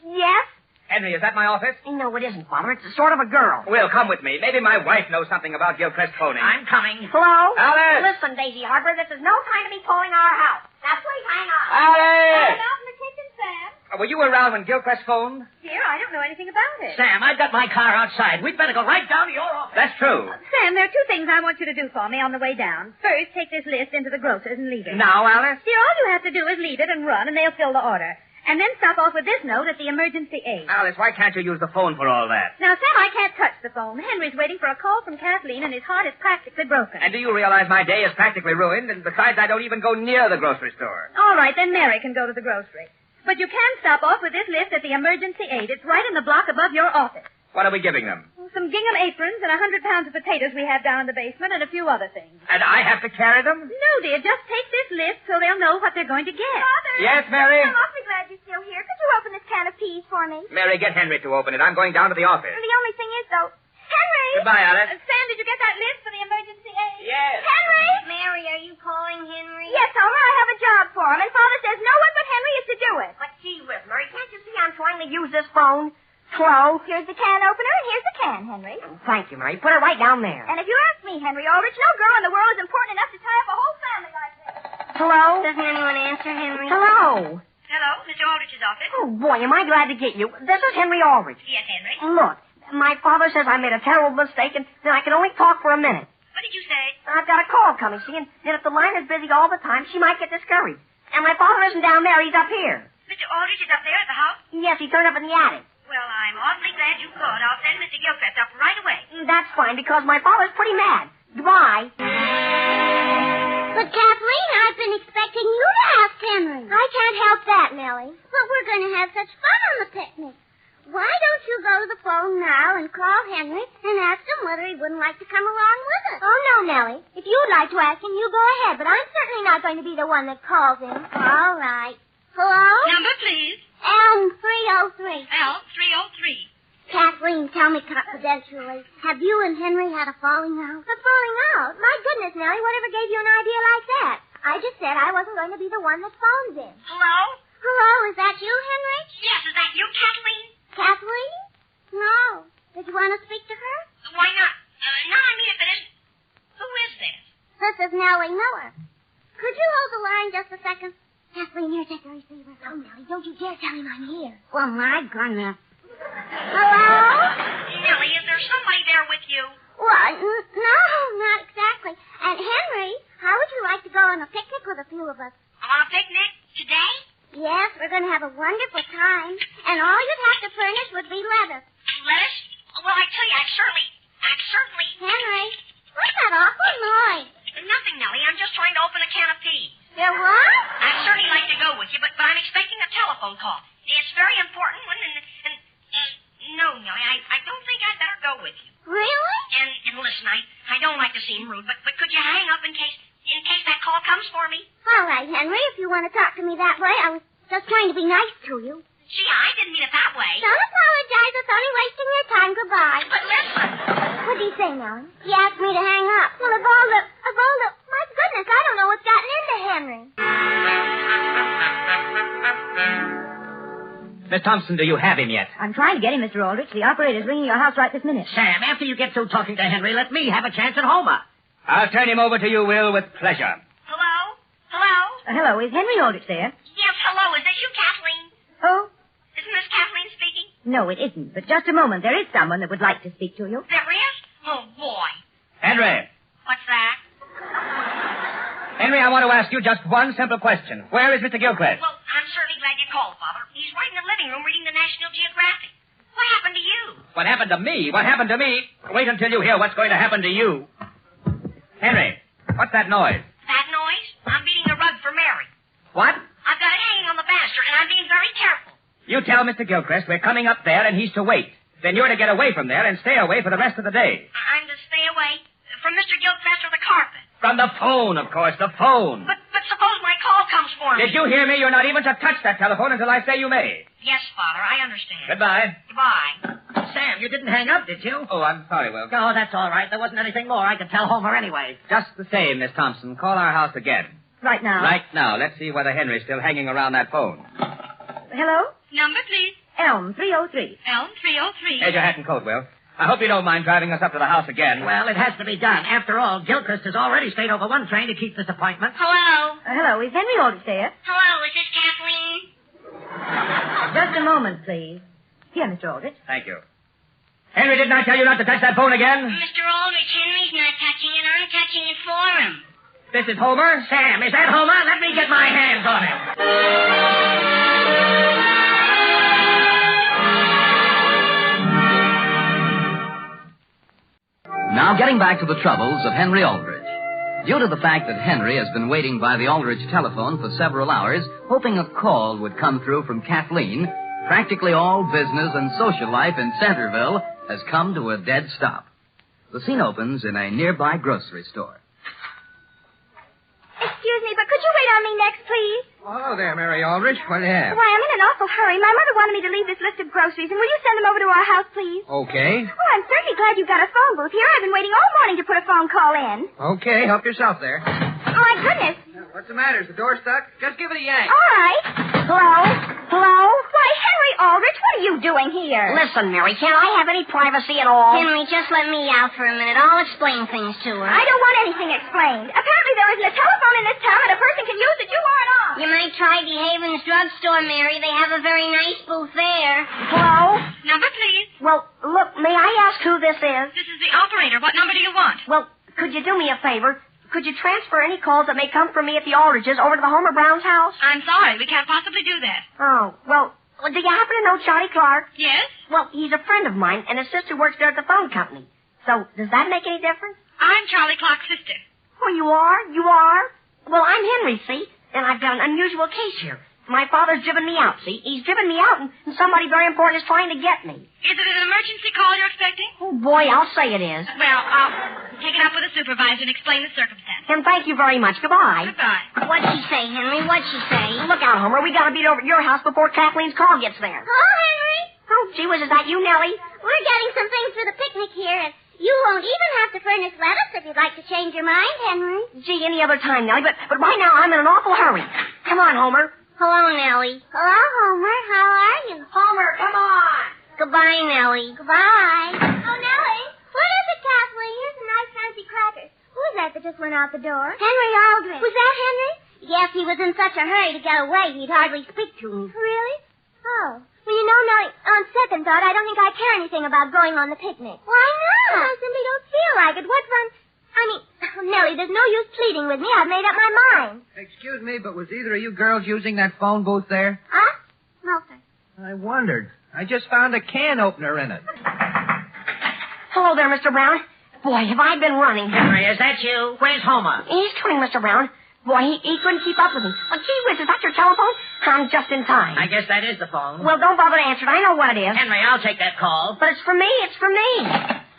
Yes? Henry, is that my office? No, it isn't, Father. It's a sort of a girl. Will, come with me. Maybe my wife knows something about Gilchrist phoning. I'm coming. Hello? Alice! Listen, Daisy Harper, this is no time to be calling our house. Now, please hang on. Alice! I'm out in the kitchen, Sam. Were you around when Gilchrist phoned? Dear, I don't know anything about it. Sam, I've got my car outside. We'd better go right down to your office. That's true. Sam, there are two things I want you to do for me on the way down. First, take this list into the grocer's and leave it. Now, Alice? Dear, all you have to do is leave it and run, and they'll fill the order. And then stop off with this note at the emergency aid. Alice, why can't you use the phone for all that? Now, Sam, I can't touch the phone. Henry's waiting for a call from Kathleen, and his heart is practically broken. And do you realize my day is practically ruined? And besides, I don't even go near the grocery store. All right, then Mary can go to the grocery. But you can stop off with this list at the emergency aid. It's right in the block above your office. What are we giving them? Some gingham aprons and 100 pounds of potatoes we have down in the basement and a few other things. And I have to carry them? No, dear, just take this list so they'll know what they're going to get. Father! Yes, Mary? I'm awfully glad you're still here. Could you open this can of peas for me? Mary, get Henry to open it. I'm going down to the office. The only thing is, though... Henry! Goodbye, Alice. Sam, did you get that list for the emergency aid? Yes. Henry! Mary, are you calling Henry? Yes, Homer, I have a job for him, and Father says no one but Henry is to do it. But gee whiz, Mary, can't you see I'm trying to use this phone? Hello? Here's the can opener, and here's the can, Henry. Thank you, Mary. Put it right down there. And if you ask me, Henry Aldrich, no girl in the world is important enough to tie up a whole family like this. Hello? Doesn't anyone answer, Henry? Hello? Hello, Mr. Aldrich's office. Oh, boy, am I glad to get you. This is Henry Aldrich. Yes, Henry. Look, my father says I made a terrible mistake, and that I can only talk for a minute. What did you say? I've got a call coming, see, and if the line is busy all the time, she might get discouraged. And my father isn't down there, he's up here. Mr. Aldrich is up there at the house? Yes, he turned up in the attic. Well, I'm awfully glad you called. I'll send Mr. Gilchrist up right away. That's fine, because my father's pretty mad. Goodbye. But, Kathleen, I've been expecting you to ask Henry. I can't help that, Nellie. But we're going to have such fun on the picnic. Why don't you go to the phone now and call Henry and ask him whether he wouldn't like to come along with us? Oh, no, Nellie. If you'd like to ask him, you go ahead, but I'm certainly not going to be the one that calls him. All right. Hello? Number, please. Elm 303. L303. Kathleen, tell me confidentially, have you and Henry had a falling out? A falling out? My goodness, Nellie, whatever gave you an idea like that? I just said I wasn't going to be the one that phones him. Hello? Hello, is that you, Henry? Yes, is that you, Kathleen? Kathleen? No. Did you want to speak to her? Why not? No, I mean, if it isn't... Who is this? This is Nellie Miller. Could you hold the line just a second? Kathleen, here, take the receiver. Oh, Nellie, don't you dare tell him I'm here. Well, my goodness. Hello? Nellie, is there somebody there with you? Well, no, not exactly. And Henry, how would you like to go on a picnic with a few of us? On a picnic? Today? Yes, we're going to have a wonderful time. And all you'd have to furnish would be lettuce. Lettuce? Well, I tell you, I certainly... Henry, what's that awful noise? Nothing, Nellie. I'm just trying to open a can of peas. There what? I'd certainly like to go with you, but I'm expecting a telephone call. It's a very important one, and no, Nellie, I don't think I'd better go with you. Really? And listen, I don't like to seem rude, but could you hang up in case that call comes for me? All right, Henry, if you want to talk to me that way, I was just trying to be nice to you. Gee, I didn't mean it that way. Don't apologize. It's only wasting your time. Goodbye. But listen. What did he say, Nellie? He asked me to hang up. Well, of all the... My goodness, I don't know what's gotten into Henry. Miss Thompson, do you have him yet? I'm trying to get him, Mr. Aldrich. The operator's ringing your house right this minute. Sam, after you get through talking to Henry, let me have a chance at Homer. I'll turn him over to you, Will, with pleasure. Hello? Hello? Hello, is Henry Aldrich there? Yes, hello. Is this you, Kathleen? Oh? Isn't this Kathleen speaking? No, it isn't. But just a moment. There is someone that would like to speak to you. There is? Oh, boy. Henry. What's that? Henry, I want to ask you just one simple question. Where is Mr. Gilchrist? Well, I'm certainly glad you called, Father. He's right in the living room reading the National Geographic. What happened to you? What happened to me? What happened to me? Wait until you hear what's going to happen to you. Henry, what's that noise? That noise? I'm beating a rug for Mary. What? I've got it hanging on the banister, and I'm being very careful. You tell Mr. Gilchrist we're coming up there and he's to wait. Then you're to get away from there and stay away for the rest of the day. I'm to stay away from Mr. Gilchrist or the carpet. From the phone, of course, the phone. But suppose my call comes for me. Did you hear me? You're not even to touch that telephone until I say you may. Yes, Father, I understand. Goodbye. Goodbye. Sam, you didn't hang up, did you? Oh, I'm sorry, Will. Oh, that's all right. There wasn't anything more I could tell Homer anyway. Just the same, Miss Thompson. Call our house again. Right now. Right now. Let's see whether Henry's still hanging around that phone. Hello? Number, please. Elm 303. Elm 303. Here's your hat and coat, Will. I hope you don't mind driving us up to the house again. Well, it has to be done. After all, Gilchrist has already stayed over one train to keep this appointment. Hello? Hello, is Henry Aldrich there? Hello, is this Kathleen? Just a moment, please. Here, Mr. Aldrich. Thank you. Henry, didn't I tell you not to touch that phone again? Mr. Aldrich, Henry's not touching it. I'm touching it for him. This is Homer? Sam, is that Homer? Let me get my hands on him. Now getting back to the troubles of Henry Aldrich. Due to the fact that Henry has been waiting by the Aldrich telephone for several hours, hoping a call would come through from Kathleen, practically all business and social life in Centerville has come to a dead stop. The scene opens in a nearby grocery store. Excuse me, but could you wait on me next, please? Oh, there, Mary Aldrich. What do you have? Why, I'm in an awful hurry. My mother wanted me to leave this list of groceries, and will you send them over to our house, please? Okay. Oh, I'm certainly glad you've got a phone booth here. I've been waiting all morning to put a phone call in. Okay, help yourself there. Oh, my goodness. What's the matter? Is the door stuck? Just give it a yank. All right. Hello? Hello? Why, Henry Aldrich, what are you doing here? Listen, Mary, can't I have any privacy at all? Henry, just let me out for a minute. I'll explain things to her. I don't want anything explained. Apparently there isn't a telephone in this town that a person can use that you aren't on. You might try DeHaven's drugstore, Mary. They have a very nice booth there. Hello? Number, please. Well, look, may I ask who this is? This is the operator. What number do you want? Well, could you do me a favor? Could you transfer any calls that may come from me at the Aldriches over to the Homer Brown's house? I'm sorry. We can't possibly do that. Oh, well, do you happen to know Charlie Clark? Yes? Well, he's a friend of mine, and his sister works there at the phone company. So, does that make any difference? I'm Charlie Clark's sister. Oh, you are? You are? Well, I'm Henry, see? And I've got an unusual case here. My father's driven me out, see? He's driven me out, and somebody very important is trying to get me. Is it an emergency call you're expecting? Oh, boy, I'll say it is. Well, I'll take it up with the supervisor and explain the circumstances. And thank you very much. Goodbye. Goodbye. What'd she say, Henry? What'd she say? Look out, Homer. We gotta be over at your house before Kathleen's call gets there. Hello, Henry? Oh, gee whiz, is that you, Nellie? We're getting some things for the picnic here, and you won't even have to furnish lettuce if you'd like to change your mind, Henry. Gee, any other time, Nellie, but right now I'm in an awful hurry. Come on, Homer. Hello, Nellie. Hello, Homer. How are you? Homer, come on. Goodbye, Nellie. Goodbye. Oh, Nellie. What is it, Kathleen? Here's some nice fancy crackers. Who's that just went out the door? Henry Aldrich. Was that Henry? Yes, he was in such a hurry to get away, he'd hardly speak to me. Really? Oh. Well, you know, Nellie, on second thought, I don't think I care anything about going on the picnic. Why not? I simply don't feel like it. What fun... Nellie, there's no use pleading with me. I've made up my mind. Excuse me, but was either of you girls using that phone booth there? Huh? No, sir. I wondered. I just found a can opener in it. Hello there, Mr. Brown. Boy, have I been running. Henry, is that you? Where's Homer? He's coming, Mr. Brown. Boy, he couldn't keep up with me. Oh, gee whiz, is that your telephone? I'm just in time. I guess that is the phone. Well, don't bother to answer it. I know what it is. Henry, I'll take that call. But it's for me. It's for me.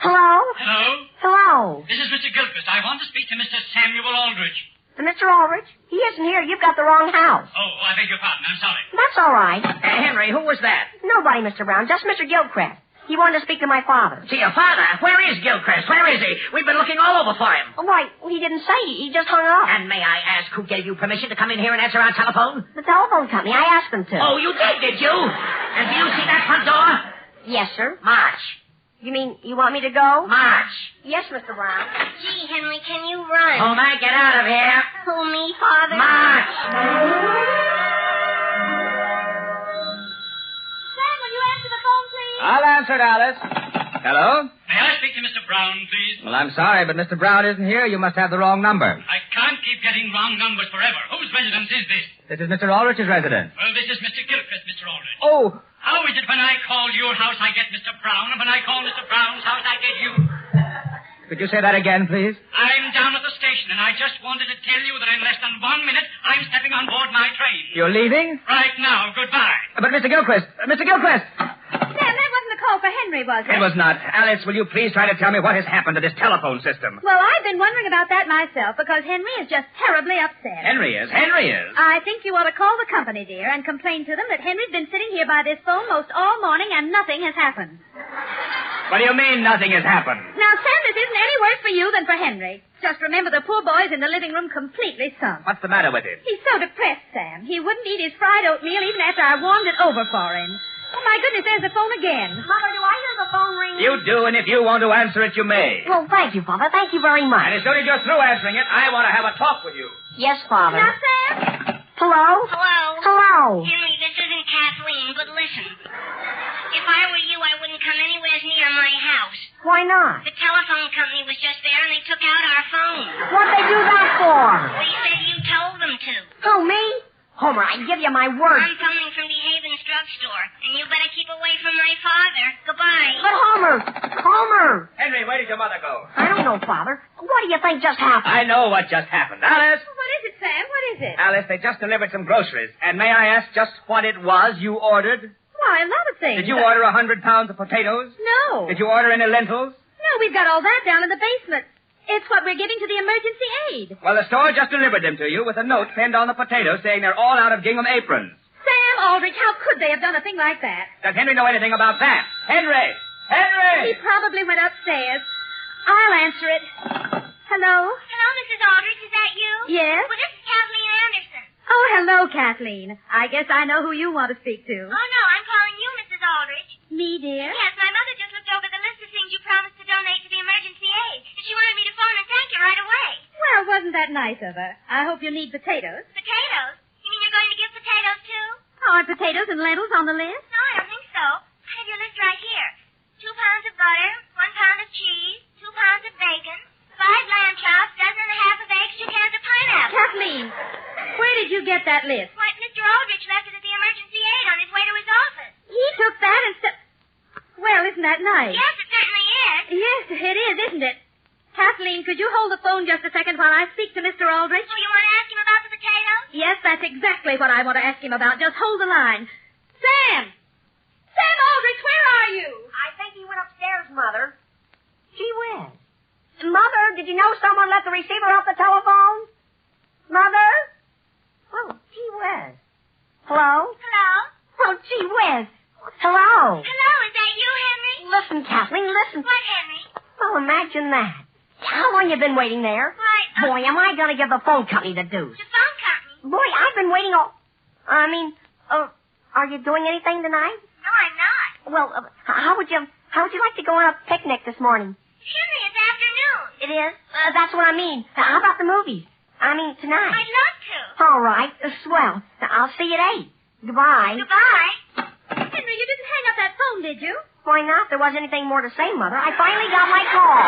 Hello? Hello? Hello? This is Mr. Gilchrist. I want to speak to Mr. Samuel Aldrich. Mr. Aldrich? He isn't here. You've got the wrong house. Oh, I beg your pardon. I'm sorry. That's all right. Henry, who was that? Nobody, Mr. Brown. Just Mr. Gilchrist. He wanted to speak to my father. To your father? Where is Gilchrist? Where is he? We've been looking all over for him. Oh, why, he didn't say. He just hung up. And may I ask who gave you permission to come in here and answer our telephone? The telephone company. I asked them to. Oh, you did you? And do you see that front door? Yes, sir. March. You mean you want me to go? March. Yes, Mr. Brown. Gee, Henry, can you run? Homer, get out of here. Who, me, Father? March. Sam, will you answer the phone, please? I'll answer it, Alice. Hello? May I speak to Mr. Brown, please? Well, I'm sorry, but Mr. Brown isn't here. You must have the wrong number. I can't keep getting wrong numbers forever. Whose residence is this? This is Mr. Aldrich's residence. Well, this is Mr. Gilchrist, Mr. Aldrich. Oh! How is it when I call your house, I get Mr. Brown, and when I call Mr. Brown's house, I get you? Could you say that again, please? I'm down at the station, and I just wanted to tell you that in less than 1 minute, I'm stepping on board my train. You're leaving? Right now. Goodbye. But Mr. Gilchrist! Mr. Gilchrist! Sam, that wasn't a call for Henry, was it? It was not. Alice, will you please try to tell me what has happened to this telephone system? Well, I've been wondering about that myself because Henry is just terribly upset. Henry is. Henry is. I think you ought to call the company, dear, and complain to them that Henry's been sitting here by this phone most all morning and nothing has happened. What do you mean nothing has happened? Now, Sam, this isn't any worse for you than for Henry. Just remember the poor boy's in the living room completely sunk. What's the matter with him? He's so depressed, Sam. He wouldn't eat his fried oatmeal even after I warmed it over for him. Oh, my goodness, there's the phone again. Mother, do I hear the phone ringing? You do, and if you want to answer it, you may. Well, thank you, Father. Thank you very much. And as soon as you're through answering it, I want to have a talk with you. Yes, Father. Now, Sam? Hello? Hello? Hello? Henry, this isn't Kathleen, but listen. If I were you, I wouldn't come anywhere near my house. Why not? The telephone company was just there, and they took out our phone. What'd they do that for? They said you told them to. Who, me? Homer, I give you my word. I'm coming from the Havens drugstore, and you better keep away from my father. Goodbye. But Homer! Henry, where did your mother go? I don't know, Father. What do you think just happened? I know what just happened. Alice! What is it, Sam? What is it? Alice, they just delivered some groceries. And may I ask just what it was you ordered? Why, a lot of things. Did you order 100 pounds of potatoes? No. Did you order any lentils? No, we've got all that down in the basement. It's what we're giving to the emergency aid. Well, the store just delivered them to you with a note pinned on the potatoes saying they're all out of gingham aprons. Sam Aldrich, how could they have done a thing like that? Does Henry know anything about that? Henry! Henry! He probably went upstairs. I'll answer it. Hello? Hello, Mrs. Aldrich. Is that you? Yes? Well, this is Kathleen Anderson. Oh, hello, Kathleen. I guess I know who you want to speak to. Oh, no, I'm calling you, Mrs. Aldrich. Me, dear? Yes, my mother just looked over the list of things you promised to donate to the emergency aid, and she wanted me to phone and thank you right away. Well, wasn't that nice of her? I hope you need potatoes. Potatoes? You mean you're going to give potatoes, too? Aren't potatoes and lentils on the list? No, I don't think so. I have your list right here. 2 pounds of butter, 1 pound of cheese, 2 pounds of bacon, 5 lamb chops, dozen and a half of eggs, 2 cans of pineapple. Kathleen, where did you get that list? Why, Mr. Aldrich left it at the emergency aid on his way to his office. He took that and Well, isn't that nice? Yes, it certainly is. Yes, it is, isn't it? Kathleen, could you hold the phone just a second while I speak to Mr. Aldrich? Oh, you want to ask him about the potatoes? Yes, that's That's exactly what I want to ask him about. Just hold the line. Sam! Sam Aldrich, where are you? I think he went upstairs, Mother. Gee whiz. Mother, did you know someone left the receiver off the telephone? Mother? Oh, gee whiz. Hello? Hello? Oh, gee whiz. Hello? Hello, is that you, Henry? Listen, Kathleen, listen. What, Henry? Oh, imagine that. How long you been waiting there? Why, Boy, am I going to give the phone company the deuce. the phone company. Boy, I've been waiting all... are you doing anything tonight? No, I'm not. Well, how would you like to go on a picnic this morning? Henry, it's afternoon. It is? That's what I mean. How about the movies? Tonight. I'd love to. All right, swell. I'll see you at 8. Goodbye. Goodbye. Henry, you didn't hang up that phone, did you? Why not? There wasn't anything more to say, Mother. I finally got my call.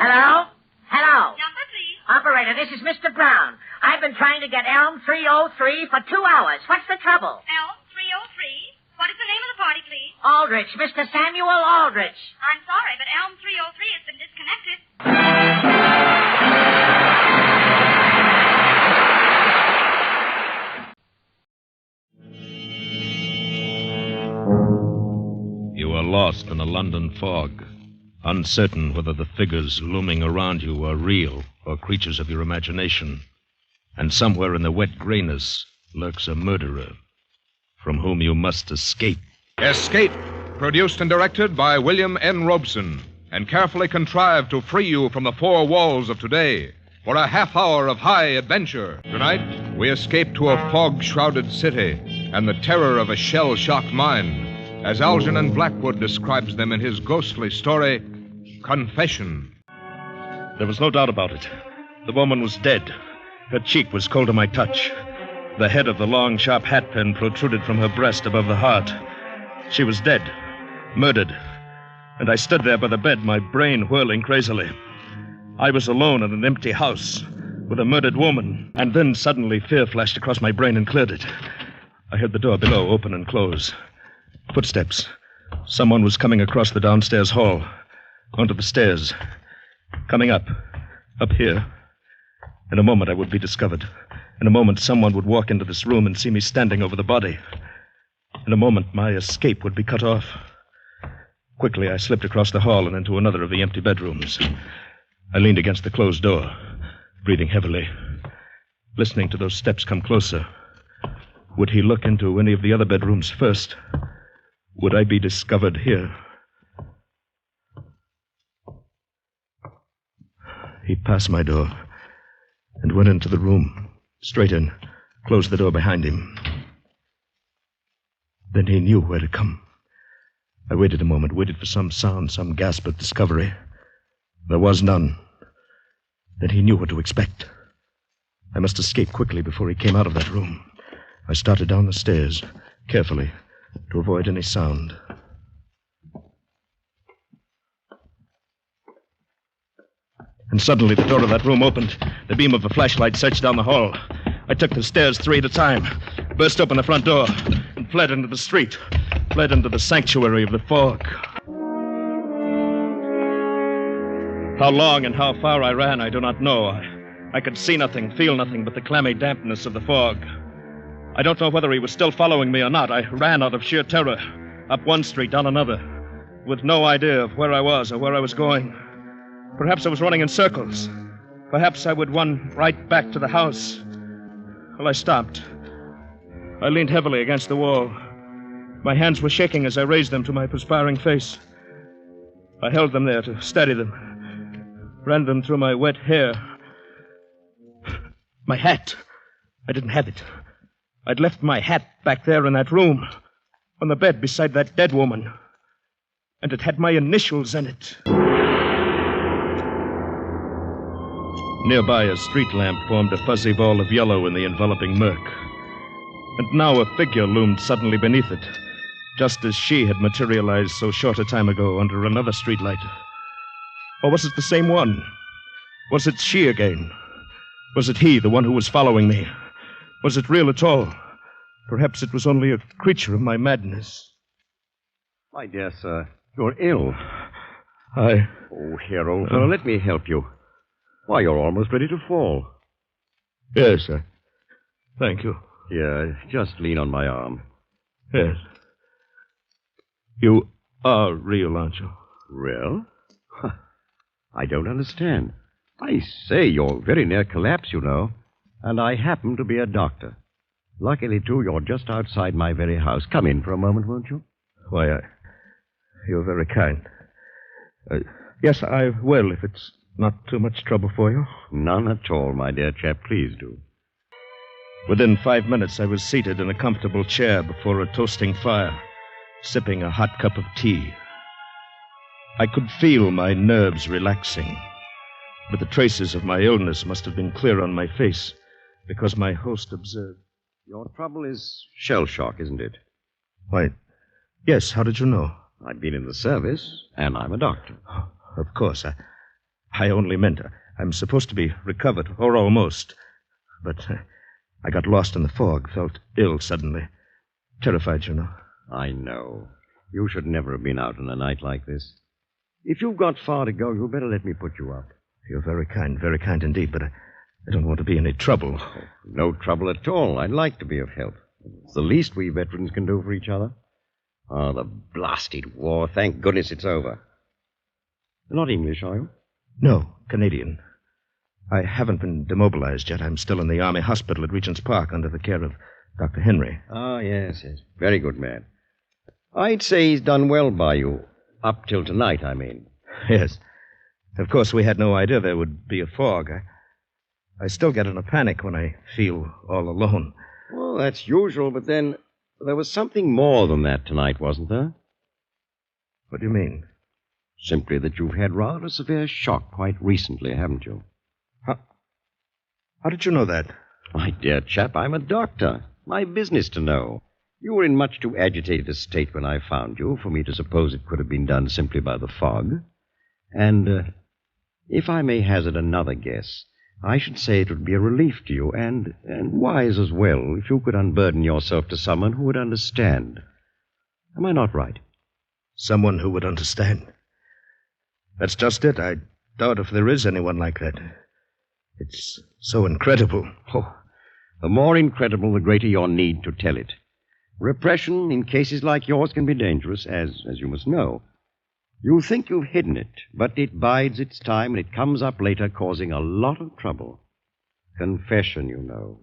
Hello? Hello? Number, please. Operator, this is Mr. Brown. I've been trying to get Elm 303 for 2 hours. What's the trouble? Elm 303. What is the name of the party, please? Aldrich, Mr. Samuel Aldrich. I'm sorry, but Elm 303 has been disconnected. You are lost in a London fog, uncertain whether the figures looming around you are real or creatures of your imagination. And somewhere in the wet grayness lurks a murderer from whom you must escape. Escape, produced and directed by William N. Robeson, and carefully contrived to free you from the four walls of today for a half hour of high adventure. Tonight, we escape to a fog-shrouded city and the terror of a shell-shocked mind, as Algernon Blackwood describes them in his ghostly story, Confession. There was no doubt about it. The woman was dead. Her cheek was cold to my touch. The head of the long, sharp hatpin protruded from her breast above the heart. She was dead, murdered, and I stood there by the bed, my brain whirling crazily. I was alone in an empty house with a murdered woman, and then suddenly fear flashed across my brain and cleared it. I heard the door below open and close. Footsteps. Someone was coming across the downstairs hall, onto the stairs, coming up here. In a moment I would be discovered. In a moment someone would walk into this room and see me standing over the body. In a moment my escape would be cut off. Quickly I slipped across the hall and into another of the empty bedrooms. I leaned against the closed door, breathing heavily, listening to those steps come closer. Would he look into any of the other bedrooms first? Would I be discovered here? He passed my door and went into the room, straight in, closed the door behind him. Then he knew where to come. I waited a moment, waited for some sound, some gasp of discovery. There was none. Then he knew what to expect. I must escape quickly before he came out of that room. I started down the stairs, carefully, to avoid any sound. And suddenly the door of that room opened. The beam of a flashlight searched down the hall. I took the stairs 3 at a time, burst open the front door, and fled into the street, fled into the sanctuary of the fog. How long and how far I ran, I do not know. I could see nothing, feel nothing but the clammy dampness of the fog. I don't know whether he was still following me or not. I ran out of sheer terror, up one street, down another, with no idea of where I was or where I was going. Perhaps I was running in circles. Perhaps I would run right back to the house. Well, I stopped. I leaned heavily against the wall. My hands were shaking as I raised them to my perspiring face. I held them there to steady them, ran them through my wet hair. My hat. I didn't have it. I'd left my hat back there in that room, on the bed beside that dead woman. And it had my initials in it. Nearby, a street lamp formed a fuzzy ball of yellow in the enveloping murk. And now a figure loomed suddenly beneath it, just as she had materialized so short a time ago under another streetlight. Or was it the same one? Was it she again? Was it he, the one who was following me? Was it real at all? Perhaps it was only a creature of my madness. My dear sir, you're ill. I... Oh, here, old fellow, let me help you. Why, you're almost ready to fall. Yes, sir. Thank you. Here, just lean on my arm. Yes. You are real, aren't you? Real? I don't understand. I say, you're very near collapse, you know. And I happen to be a doctor. Luckily, too, you're just outside my very house. Come in for a moment, won't you? Why, you're very kind. Yes, I will, if it's not too much trouble for you. None at all, my dear chap. Please do. Within 5 minutes, I was seated in a comfortable chair before a toasting fire, sipping a hot cup of tea. I could feel my nerves relaxing, but the traces of my illness must have been clear on my face, because my host observed. Your trouble is shell shock, isn't it? Why, yes. How did you know? I've been in the service, and I'm a doctor. Of course. I only meant I'm supposed to be recovered, or almost. But I got lost in the fog, felt ill suddenly. Terrified, you know. I know. You should never have been out on a night like this. If you've got far to go, you'd better let me put you up. You're very kind indeed, but I don't want to be any trouble. Oh, no trouble at all. I'd like to be of help. It's the least we veterans can do for each other. Oh, the blasted war. Thank goodness it's over. You're not English, are you? No, Canadian. I haven't been demobilized yet. I'm still in the Army hospital at Regent's Park under the care of Dr. Henry. Ah, yes. Very good man. I'd say he's done well by you. Up till tonight, I mean. Yes. Of course, we had no idea there would be a fog. I still get in a panic when I feel all alone. Well, that's usual, but then there was something more than that tonight, wasn't there? What do you mean? Simply that you've had rather a severe shock quite recently, haven't you? How did you know that? My dear chap, I'm a doctor. My business to know. You were in much too agitated a state when I found you for me to suppose it could have been done simply by the fog. And, if I may hazard another guess, I should say it would be a relief to you, and wise as well, if you could unburden yourself to someone who would understand. Am I not right? Someone who would understand. That's just it. I doubt if there is anyone like that. It's so incredible. Oh, the more incredible, the greater your need to tell it. Repression in cases like yours can be dangerous, as you must know. You think you've hidden it, but it bides its time and it comes up later causing a lot of trouble. Confession, you know.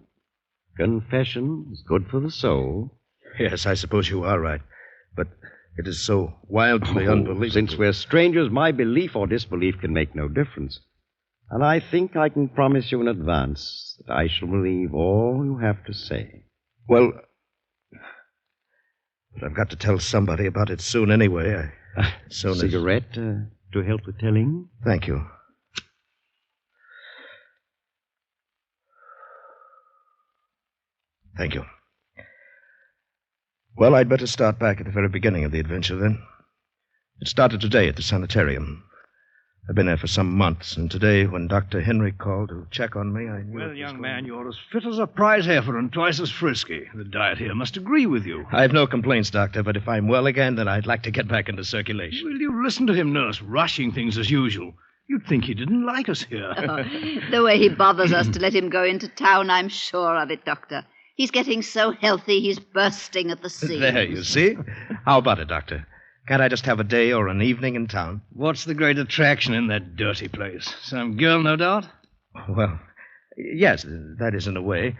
Confession is good for the soul. Yes, I suppose you are right. But it is so wildly unbelievable. Since we're strangers, my belief or disbelief can make no difference. And I think I can promise you in advance that I shall believe all you have to say. Well, but I've got to tell somebody about it soon anyway. Cigarette to help with telling? Thank you. Thank you. Well, I'd better start back at the very beginning of the adventure, then. It started today at the sanitarium. I've been there for some months, and today, when Dr. Henry called to check on me, I knew... Well, young man, you're as fit as a prize heifer and twice as frisky. The diet here must agree with you. I've no complaints, Doctor, but if I'm well again, then I'd like to get back into circulation. Will you listen to him, nurse, rushing things as usual? You'd think he didn't like us here. The way he bothers us to let him go into town, I'm sure of it, Doctor. He's getting so healthy, he's bursting at the seams. There, you see? How about it, Doctor? Can't I just have a day or an evening in town? What's the great attraction in that dirty place? Some girl, no doubt? Well, yes, that is in a way.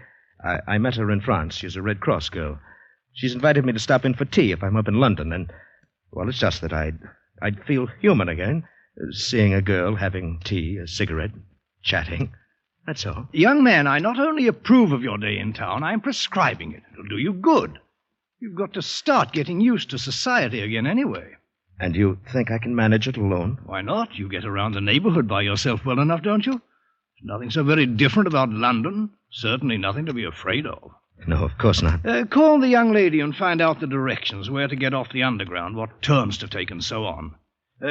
I met her in France. She's a Red Cross girl. She's invited me to stop in for tea if I'm up in London, and, well, it's just that I'd feel human again, seeing a girl having tea, a cigarette, chatting. That's all. Young man, I not only approve of your day in town, I'm prescribing it. It'll do you good. You've got to start getting used to society again anyway. And you think I can manage it alone? Why not? You get around the neighborhood by yourself well enough, don't you? There's nothing so very different about London. Certainly nothing to be afraid of. No, of course not. Call the young lady and find out the directions, where to get off the underground, what turns to take, and so on.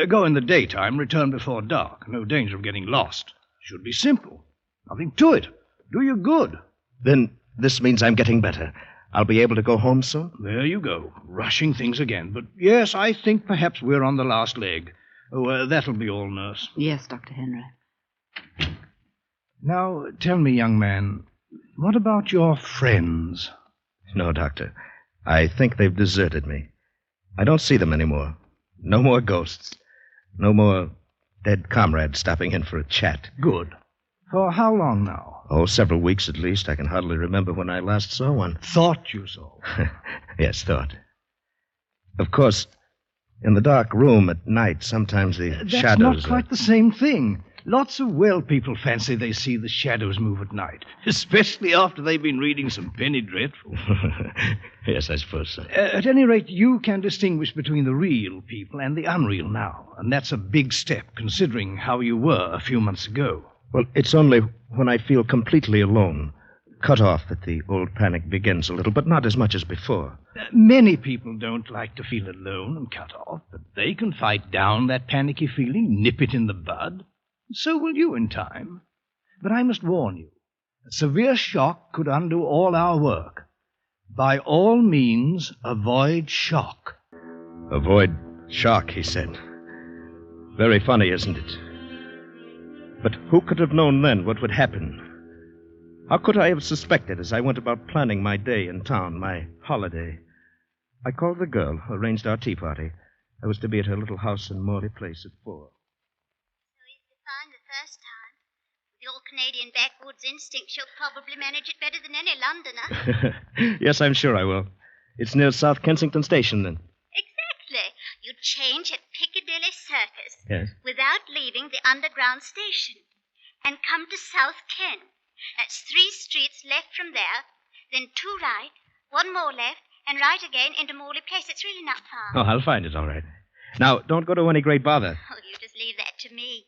Go in the daytime, return before dark. No danger of getting lost. Should be simple. Nothing to it. Do you good. Then this means I'm getting better. I'll be able to go home soon? There you go. Rushing things again. But yes, I think perhaps we're on the last leg. Oh, that'll be all, nurse. Yes, Dr. Henry. Now, tell me, young man, what about your friends? No, Doctor. I think they've deserted me. I don't see them anymore. No more ghosts. No more dead comrades stopping in for a chat. Good. For how long now? Oh, several weeks at least. I can hardly remember when I last saw one. Thought you saw. Yes, thought. Of course, in the dark room at night, sometimes the That's shadows... not quite the same thing. Lots of well people fancy they see the shadows move at night, especially after they've been reading some penny dreadful. Yes, I suppose so. At any rate, you can distinguish between the real people and the unreal now, and that's a big step, considering how you were a few months ago. Well, it's only when I feel completely alone, cut off, that the old panic begins a little, but not as much as before. Many people don't like to feel alone and cut off, but they can fight down that panicky feeling, nip it in the bud. So will you in time. But I must warn you, a severe shock could undo all our work. By all means, avoid shock. Avoid shock, he said. Very funny, isn't it? But who could have known then what would happen? How could I have suspected as I went about planning my day in town, my holiday? I called the girl who arranged our tea party. I was to be at her little house in Morley Place at 4. First time. With your Canadian backwoods instinct, she'll probably manage it better than any Londoner. Yes, I'm sure I will. It's near South Kensington Station, then. Exactly. You change at Piccadilly Circus. Yes. Without leaving the underground station. And come to South Ken. That's 3 streets left from there, then 2 right, 1 more left, and right again into Morley Place. It's really not far. Oh, I'll find it, all right. Now, don't go to any great bother. Oh, you just leave that to me.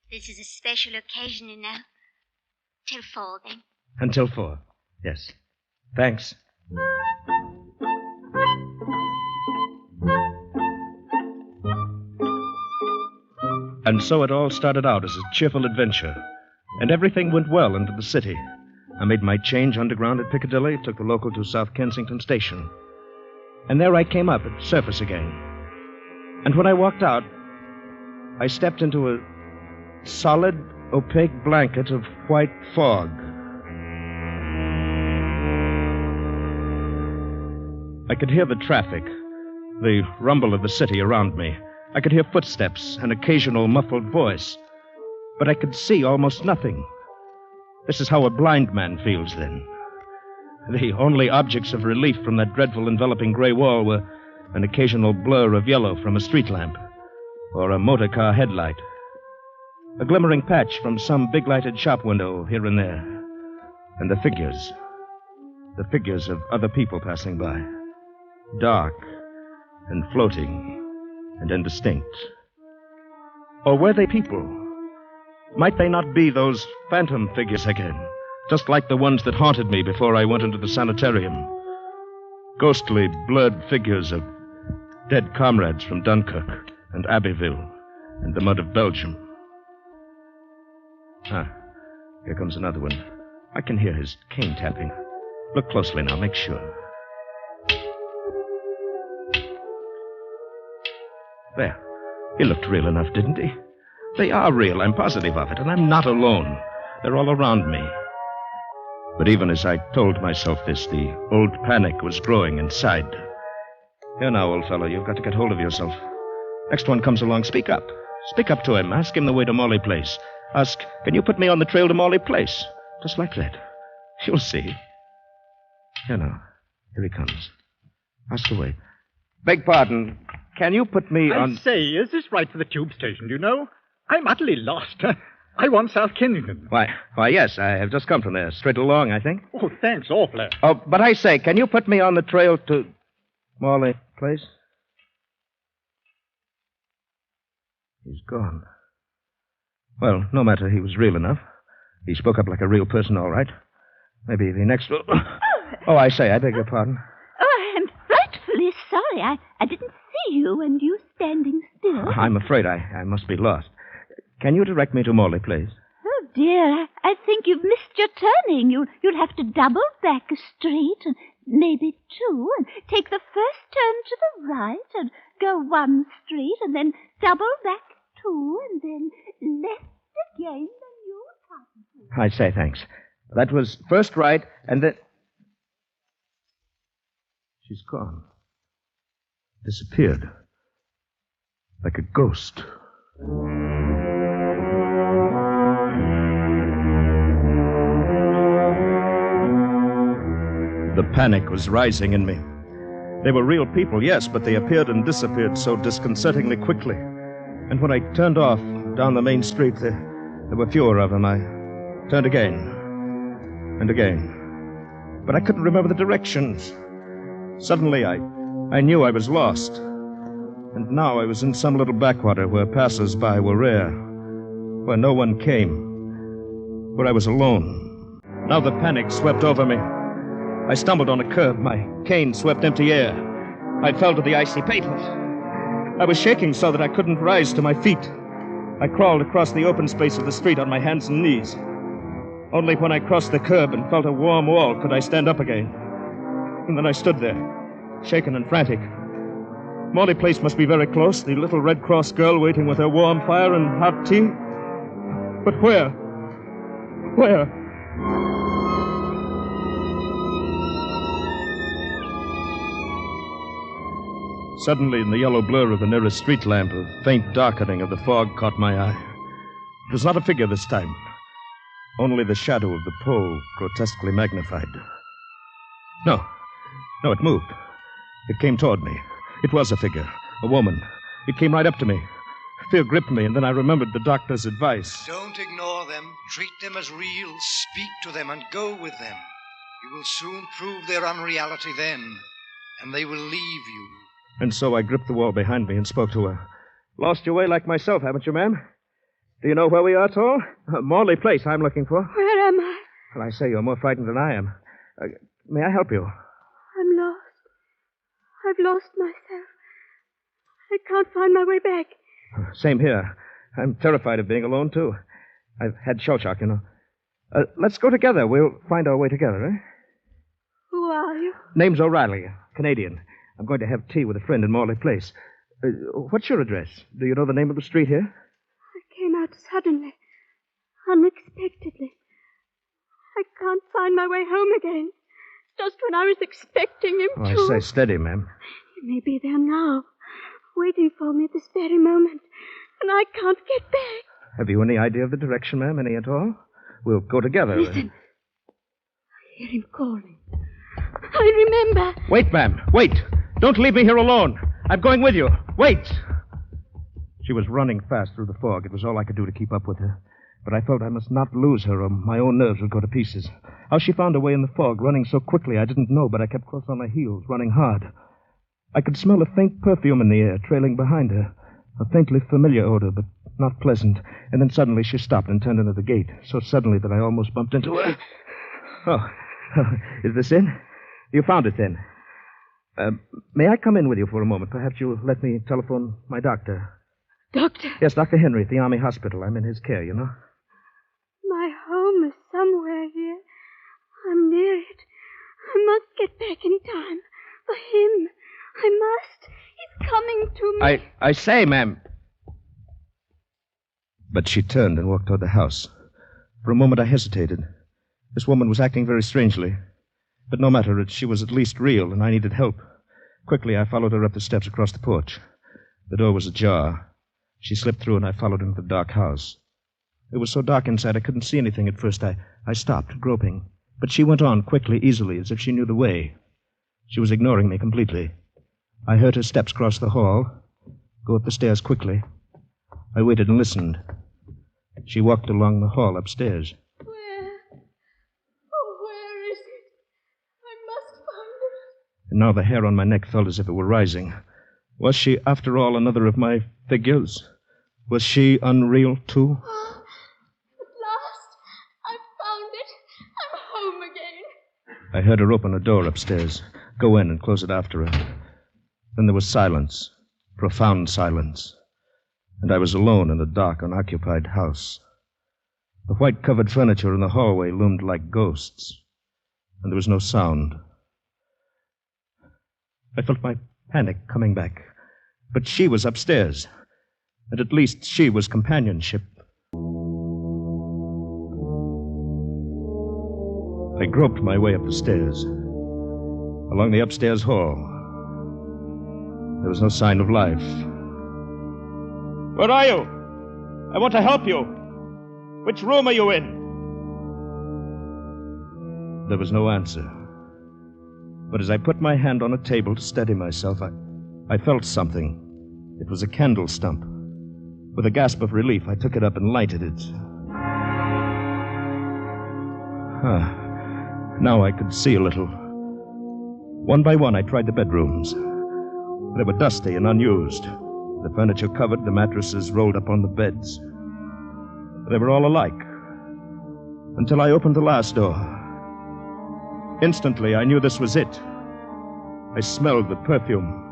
This is a special occasion, you know. Till 4, then. Until 4. Yes. Thanks. And so it all started out as a cheerful adventure. And everything went well into the city. I made my change underground at Piccadilly, took the local to South Kensington Station. And there I came up at surface again. And when I walked out, I stepped into a solid, opaque blanket of white fog. I could hear the traffic, the rumble of the city around me. I could hear footsteps, an occasional muffled voice. But I could see almost nothing. This is how a blind man feels then. The only objects of relief from that dreadful enveloping gray wall were an occasional blur of yellow from a street lamp or a motor car headlight. A glimmering patch from some big lighted shop window here and there. And the figures of other people passing by. Dark and floating and indistinct. Or were they people? Might they not be those phantom figures again, just like the ones that haunted me before I went into the sanitarium? Ghostly, blurred figures of dead comrades from Dunkirk and Abbeville and the mud of Belgium. Ah, here comes another one. I can hear his cane tapping. Look closely now, make sure. There. He looked real enough, didn't he? They are real, I'm positive of it, and I'm not alone. They're all around me. But even as I told myself this, the old panic was growing inside. Here now, old fellow, you've got to get hold of yourself. Next one comes along, speak up. Speak up to him. Ask him the way to Morley Place. Ask, can you put me on the trail to Morley Place? Just like that. You'll see. Here now. Here he comes. Ask the way. Beg pardon. Can you put me on... I say, is this right for the tube station, do you know? I'm utterly lost. I want South Kensington. Why, yes, I have just come from there. Straight along, I think. Oh, thanks awfully. Oh, but I say, can you put me on the trail to Morley Place? He's gone. Well, no matter, he was real enough. He spoke up like a real person, all right. Maybe the next... Oh, I say, I beg your pardon. Oh, I'm frightfully sorry. I didn't see you and you standing still. I'm afraid I must be lost. Can you direct me to Morley Place? Oh, dear, I think you've missed your turning. You'll have to double back a street, and maybe 2, and take the first turn to the right, and go 1 street, and then double back 2, and then left again, then you'll come. I say thanks. That was first right, and then... She's gone. Disappeared. Like a ghost. The panic was rising in me. They were real people, yes, but they appeared and disappeared so disconcertingly quickly. And when I turned off down the main street, there were fewer of them. I turned again and again. But I couldn't remember the directions. Suddenly, I knew I was lost. And now I was in some little backwater where passers-by were rare, where no one came, where I was alone. Now the panic swept over me. I stumbled on a curb. My cane swept empty air. I fell to the icy pavement. I was shaking so that I couldn't rise to my feet. I crawled across the open space of the street on my hands and knees. Only when I crossed the curb and felt a warm wall could I stand up again. And then I stood there, shaken and frantic. Morley Place must be very close, the little Red Cross girl waiting with her warm fire and hot tea. But where? Where? Suddenly, in the yellow blur of the nearest street lamp, a faint darkening of the fog caught my eye. It was not a figure this time, only the shadow of the pole grotesquely magnified. No, it moved. It came toward me. It was a figure, a woman. It came right up to me. Fear gripped me, and then I remembered the doctor's advice. Don't ignore them. Treat them as real. Speak to them and go with them. You will soon prove their unreality then, and they will leave you. And so I gripped the wall behind me and spoke to her. Lost your way like myself, haven't you, ma'am? Do you know where we are, at all? Morley Place I'm looking for. Where am I? Well, I say you're more frightened than I am. May I help you? I'm lost. I've lost myself. I can't find my way back. Same here. I'm terrified of being alone, too. I've had shell shock, you know. Let's go together. We'll find our way together, eh? Who are you? Name's O'Reilly, Canadian. I'm going to have tea with a friend in Morley Place. What's your address? Do you know the name of the street here? I came out suddenly, unexpectedly. I can't find my way home again. Just when I was expecting him to. I say steady, ma'am. He may be there now, waiting for me this very moment, and I can't get back. Have you any idea of the direction, ma'am? Any at all? We'll go together. Listen. I hear him calling. I remember. Wait, ma'am. Wait. Don't leave me here alone. I'm going with you. Wait. She was running fast through the fog. It was all I could do to keep up with her. But I felt I must not lose her or my own nerves would go to pieces. How she found her way in the fog, running so quickly, I didn't know, but I kept close on my heels, running hard. I could smell a faint perfume in the air, trailing behind her. A faintly familiar odor, but not pleasant. And then suddenly she stopped and turned into the gate, so suddenly that I almost bumped into her. Oh, is this in? You found it then. May I come in with you for a moment? Perhaps you'll let me telephone my doctor. Doctor? Yes, Dr. Henry at the Army Hospital. I'm in his care, you know. My home is somewhere here. I'm near it. I must get back in time. For him. I must. He's coming to me. I say, ma'am. But she turned and walked toward the house. For a moment I hesitated. This woman was acting very strangely. But no matter, she was at least real, and I needed help. Quickly, I followed her up the steps across the porch. The door was ajar. She slipped through, and I followed into the dark house. It was so dark inside I couldn't see anything at first. I stopped, groping. But she went on quickly, easily, as if she knew the way. She was ignoring me completely. I heard her steps cross the hall, go up the stairs quickly. I waited and listened. She walked along the hall upstairs. And now the hair on my neck felt as if it were rising. Was she, after all, another of my figures? Was she unreal, too? Oh, at last, I found it. I'm home again. I heard her open a door upstairs, go in and close it after her. Then there was silence, profound silence. And I was alone in a dark, unoccupied house. The white-covered furniture in the hallway loomed like ghosts. And there was no sound. I felt my panic coming back. But she was upstairs. And at least she was companionship. I groped my way up the stairs. Along the upstairs hall. There was no sign of life. Where are you? I want to help you. Which room are you in? There was no answer. But as I put my hand on a table to steady myself, I felt something. It was a candle stump. With a gasp of relief, I took it up and lighted it. Now I could see a little. One by one, I tried the bedrooms. They were dusty and unused. The furniture covered, the mattresses rolled up on the beds. They were all alike. Until I opened the last door. Instantly, I knew this was it. I smelled the perfume.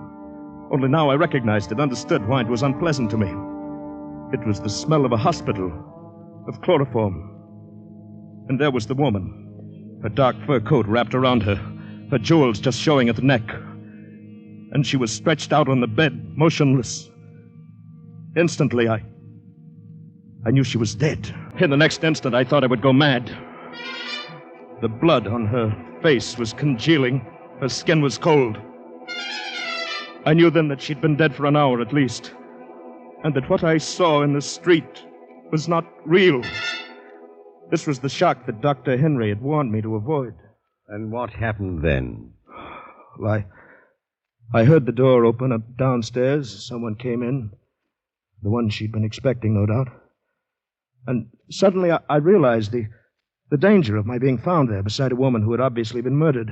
Only now I recognized it, understood why it was unpleasant to me. It was the smell of a hospital, of chloroform. And there was the woman, her dark fur coat wrapped around her, her jewels just showing at the neck. And she was stretched out on the bed, motionless. Instantly, I knew she was dead. In the next instant, I thought I would go mad. The blood on her face was congealing. Her skin was cold. I knew then that she'd been dead for an hour at least, and that what I saw in the street was not real. This was the shock that Dr. Henry had warned me to avoid. And what happened then? Well, I heard the door open up downstairs. Someone came in. The one she'd been expecting, no doubt. And suddenly I realized the danger of my being found there beside a woman who had obviously been murdered.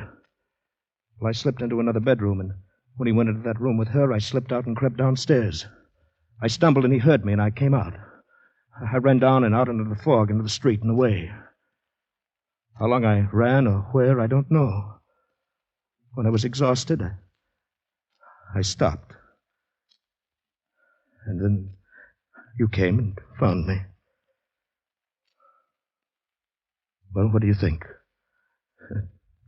Well, I slipped into another bedroom, and when he went into that room with her, I slipped out and crept downstairs. I stumbled and he heard me, and I came out. I ran down and out into the fog, into the street and away. How long I ran or where, I don't know. When I was exhausted, I stopped. And then you came and found me. Well, what do you think?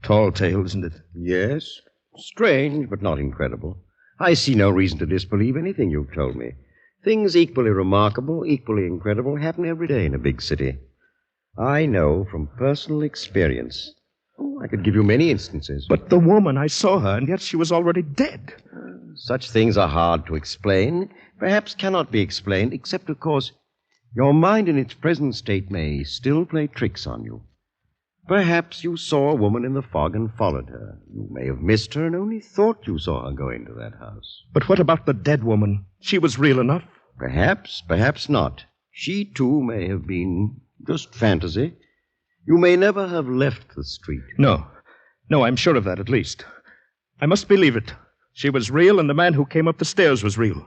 Tall tale, isn't it? Yes. Strange, but not incredible. I see no reason to disbelieve anything you've told me. Things equally remarkable, equally incredible, happen every day in a big city. I know from personal experience. Oh, I could give you many instances. But the woman, I saw her, and yet she was already dead. Such things are hard to explain, perhaps cannot be explained, except, of course, your mind in its present state may still play tricks on you. Perhaps you saw a woman in the fog and followed her. You may have missed her and only thought you saw her go into that house. But what about the dead woman? She was real enough. Perhaps, perhaps not. She, too, may have been just fantasy. You may never have left the street. No, I'm sure of that, at least. I must believe it. She was real, and the man who came up the stairs was real.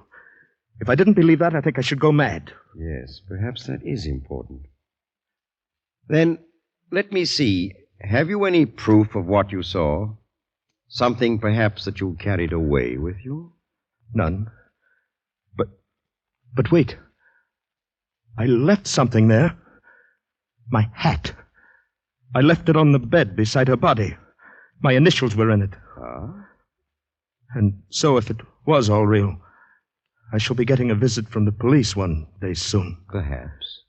If I didn't believe that, I think I should go mad. Yes, perhaps that is important. Then, let me see. Have you any proof of what you saw? Something, perhaps, that you carried away with you? None. But wait. I left something there. My hat. I left it on the bed beside her body. My initials were in it. Ah? And so if it was all real, I shall be getting a visit from the police one day soon. Perhaps.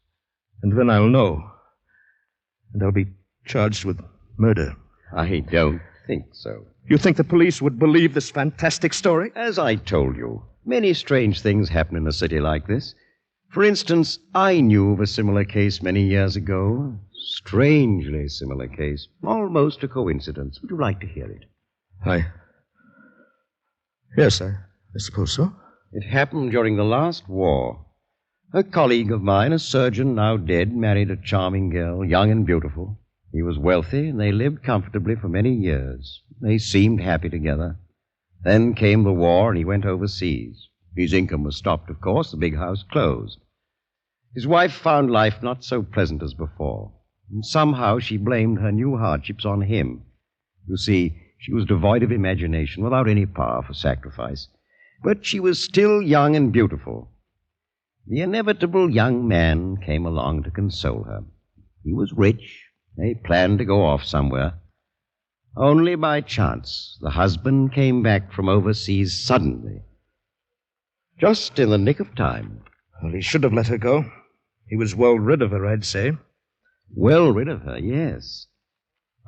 And then I'll know. And I'll be charged with murder. I don't think so. You think the police would believe this fantastic story? As I told you, many strange things happen in a city like this. For instance, I knew of a similar case many years ago. Strangely similar case. Almost a coincidence. Would you like to hear it? Yes, I suppose so. It happened during the last war. A colleague of mine, a surgeon now dead, married a charming girl, young and beautiful. He was wealthy, and they lived comfortably for many years. They seemed happy together. Then came the war, and he went overseas. His income was stopped, of course. The big house closed. His wife found life not so pleasant as before. And somehow she blamed her new hardships on him. You see, she was devoid of imagination, without any power for sacrifice. But she was still young and beautiful. The inevitable young man came along to console her. He was rich. They planned to go off somewhere. Only by chance, the husband came back from overseas suddenly. Just in the nick of time. Well, he should have let her go. He was well rid of her, I'd say. Well rid of her, yes.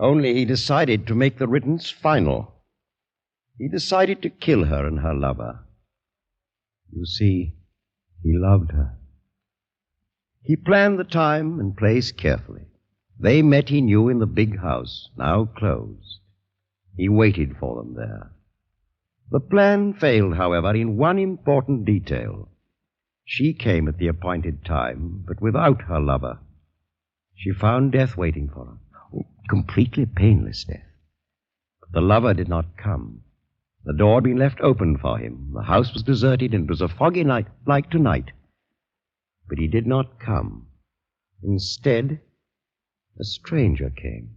Only he decided to make the riddance final. He decided to kill her and her lover. You see, he loved her. He planned the time and place carefully. They met, he knew, in the big house, now closed. He waited for them there. The plan failed, however, in one important detail. She came at the appointed time, but without her lover. She found death waiting for her. Oh, completely painless death. But the lover did not come. The door had been left open for him. The house was deserted, and it was a foggy night, like tonight. But he did not come. Instead, a stranger came.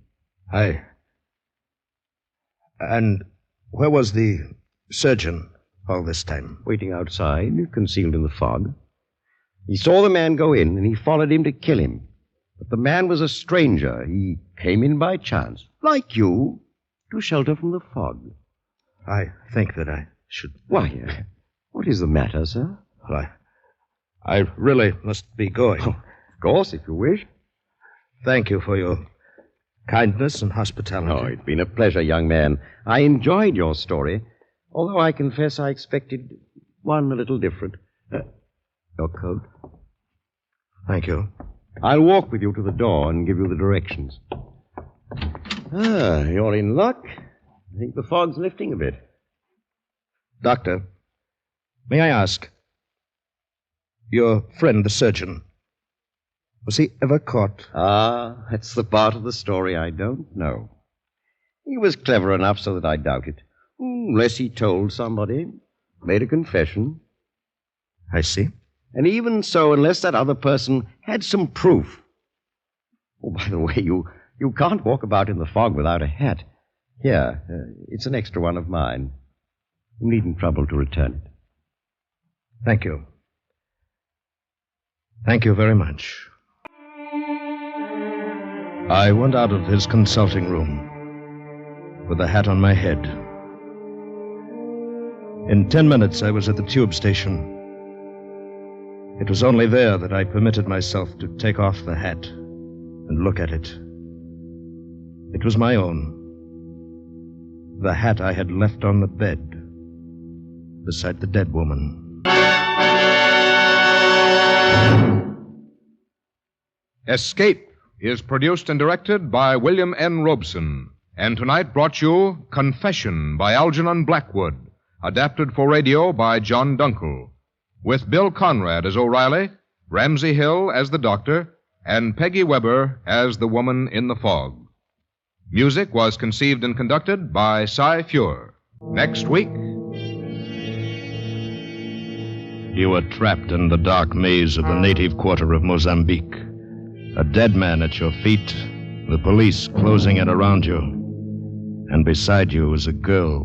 And where was the surgeon all this time? Waiting outside, concealed in the fog. He saw the man go in, and he followed him to kill him. But the man was a stranger. He came in by chance, like you, to shelter from the fog. I think that I should... Why, what is the matter, sir? Well, I really must be going. Oh, of course, if you wish. Thank you for your kindness and hospitality. Oh, it's been a pleasure, young man. I enjoyed your story, although I confess I expected one a little different. Your coat. Thank you. I'll walk with you to the door and give you the directions. You're in luck. I think the fog's lifting a bit. Doctor, may I ask, your friend, the surgeon, was he ever caught? That's the part of the story I don't know. He was clever enough so that I doubt it. Unless he told somebody, made a confession. I see. And even so, unless that other person had some proof. Oh, by the way, you can't walk about in the fog without a hat. Here, it's an extra one of mine. You needn't trouble to return it. Thank you. Thank you very much. I went out of his consulting room with the hat on my head. In 10 minutes, I was at the tube station. It was only there that I permitted myself to take off the hat and look at it. It was my own. The hat I had left on the bed beside the dead woman. Escape is produced and directed by William N. Robeson, and tonight brought you Confession by Algernon Blackwood, adapted for radio by John Dunkel, with Bill Conrad as O'Reilly, Ramsey Hill as the doctor, and Peggy Weber as the woman in the fog. Music was conceived and conducted by Cy Feuer. Next week... You were trapped in the dark maze of the native quarter of Mozambique. A dead man at your feet, the police closing in around you. And beside you is a girl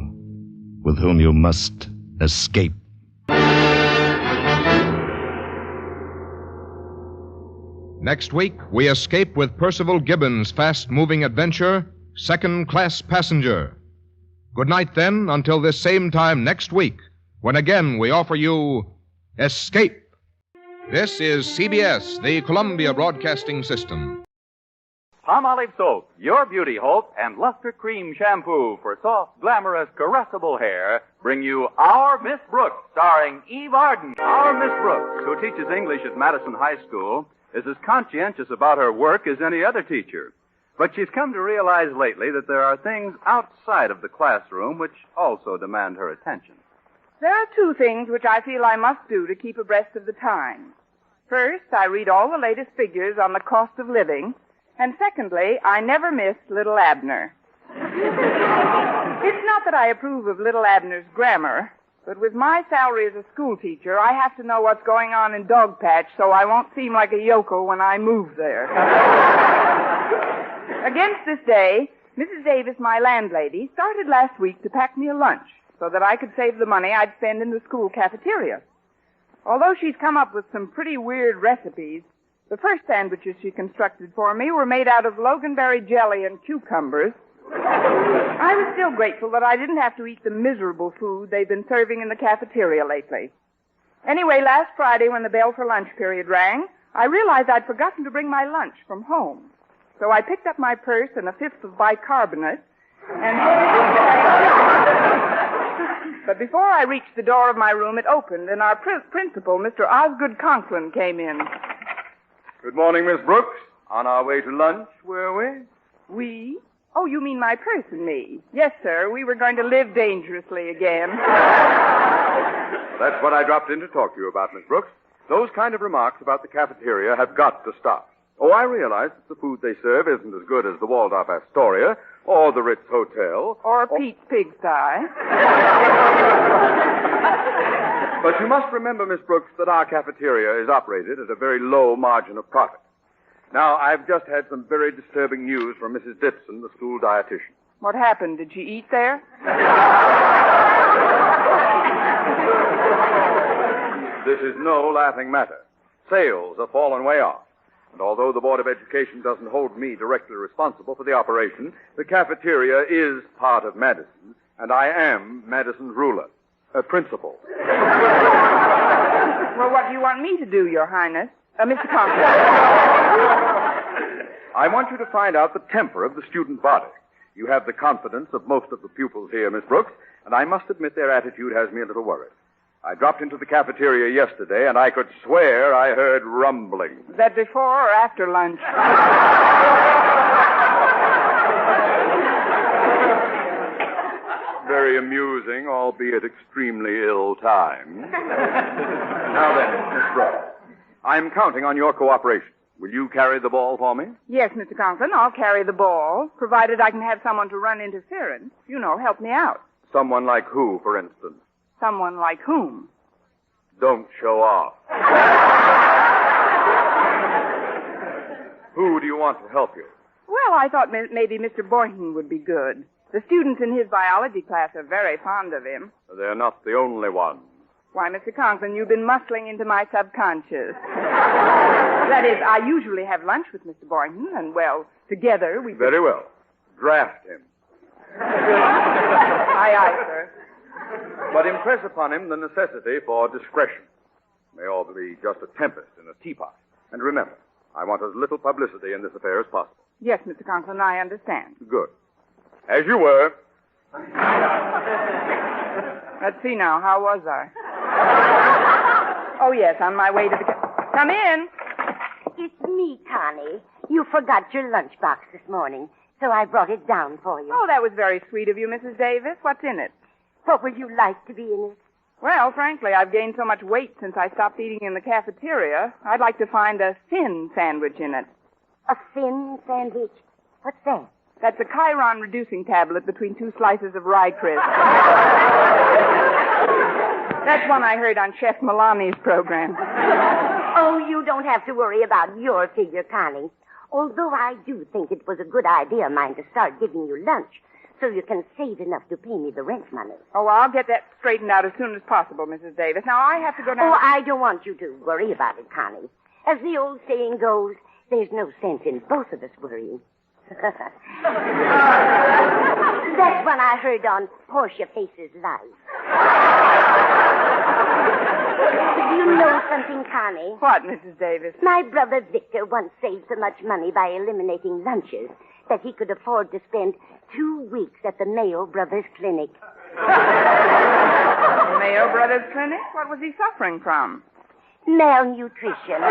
with whom you must escape. Next week, we escape with Percival Gibbons' fast-moving adventure, Second Class Passenger. Good night, then, until this same time next week, when again we offer you Escape. This is CBS, the Columbia Broadcasting System. Palmolive Soap, your beauty hope, and Luster Cream Shampoo for soft, glamorous, caressable hair bring you Our Miss Brooks, starring Eve Arden. Our Miss Brooks, who teaches English at Madison High School, is as conscientious about her work as any other teacher. But she's come to realize lately that there are things outside of the classroom which also demand her attention. There are two things which I feel I must do to keep abreast of the times. First, I read all the latest figures on the cost of living. And secondly, I never miss Little Abner. It's not that I approve of Little Abner's grammar, but with my salary as a school teacher, I have to know what's going on in Dogpatch so I won't seem like a yokel when I move there. Against this day, Mrs. Davis, my landlady, started last week to pack me a lunch so that I could save the money I'd spend in the school cafeteria. Although she's come up with some pretty weird recipes, the first sandwiches she constructed for me were made out of loganberry jelly and cucumbers. I was still grateful that I didn't have to eat the miserable food they've been serving in the cafeteria lately. Anyway, last Friday when the bell for lunch period rang, I realized I'd forgotten to bring my lunch from home. So I picked up my purse and a fifth of bicarbonate and... But before I reached the door of my room, it opened, and our principal, Mr. Osgood Conklin, came in. Good morning, Miss Brooks. On our way to lunch, were we? We? Oh, you mean my purse and me? Yes, sir. We were going to live dangerously again. That's what I dropped in to talk to you about, Miss Brooks. Those kind of remarks about the cafeteria have got to stop. Oh, I realize that the food they serve isn't as good as the Waldorf Astoria or the Ritz Hotel. Or Pete's Pigsty. But you must remember, Miss Brooks, that our cafeteria is operated at a very low margin of profit. Now, I've just had some very disturbing news from Mrs. Dipson, the school dietitian. What happened? Did she eat there? This is no laughing matter. Sales have fallen way off. And although the Board of Education doesn't hold me directly responsible for the operation, the cafeteria is part of Madison, and I am Madison's ruler, principal. Well, what do you want me to do, Your Highness? Mr. Conklin. I want you to find out the temper of the student body. You have the confidence of most of the pupils here, Miss Brooks, and I must admit their attitude has me a little worried. I dropped into the cafeteria yesterday, and I could swear I heard rumbling. Is that before or after lunch? Very amusing, albeit extremely ill-timed. Now then, Miss Brooks, I'm counting on your cooperation. Will you carry the ball for me? Yes, Mr. Conklin, I'll carry the ball, provided I can have someone to run interference. You know, help me out. Someone like who, for instance? Someone like whom? Don't show off. Who do you want to help you? Well, I thought maybe Mr. Boynton would be good. The students in his biology class are very fond of him. They're not the only ones. Why, Mr. Conklin, you've been muscling into my subconscious. That is, I usually have lunch with Mr. Boynton, and, well, together we... Very well. Draft him. Aye, aye, sir. But impress upon him the necessity for discretion. May all be just a tempest in a teapot. And remember, I want as little publicity in this affair as possible. Yes, Mr. Conklin, I understand. Good. As you were. Let's see now, how was I? Oh, yes, on my way to the... Come in. It's me, Connie. You forgot your lunchbox this morning, so I brought it down for you. Oh, that was very sweet of you, Mrs. Davis. What's in it? What would you like to be in it? Well, frankly, I've gained so much weight since I stopped eating in the cafeteria. I'd like to find a thin sandwich in it. A thin sandwich? What's that? That's a Chiron reducing tablet between 2 slices of rye crisp. That's one I heard on Chef Milani's program. Oh, you don't have to worry about your figure, Connie. Although I do think it was a good idea of mine to start giving you lunch, so you can save enough to pay me the rent money. Oh, I'll get that straightened out as soon as possible, Mrs. Davis. Now, I have to go down... Oh, I don't want you to worry about it, Connie. As the old saying goes, there's no sense in both of us worrying. That's one I heard on Portia Faces Live. You know something, Connie? What, Mrs. Davis? My brother Victor once saved so much money by eliminating lunches that he could afford to spend 2 weeks at the Mayo Brothers Clinic. Mayo Brothers Clinic? What was he suffering from? Malnutrition.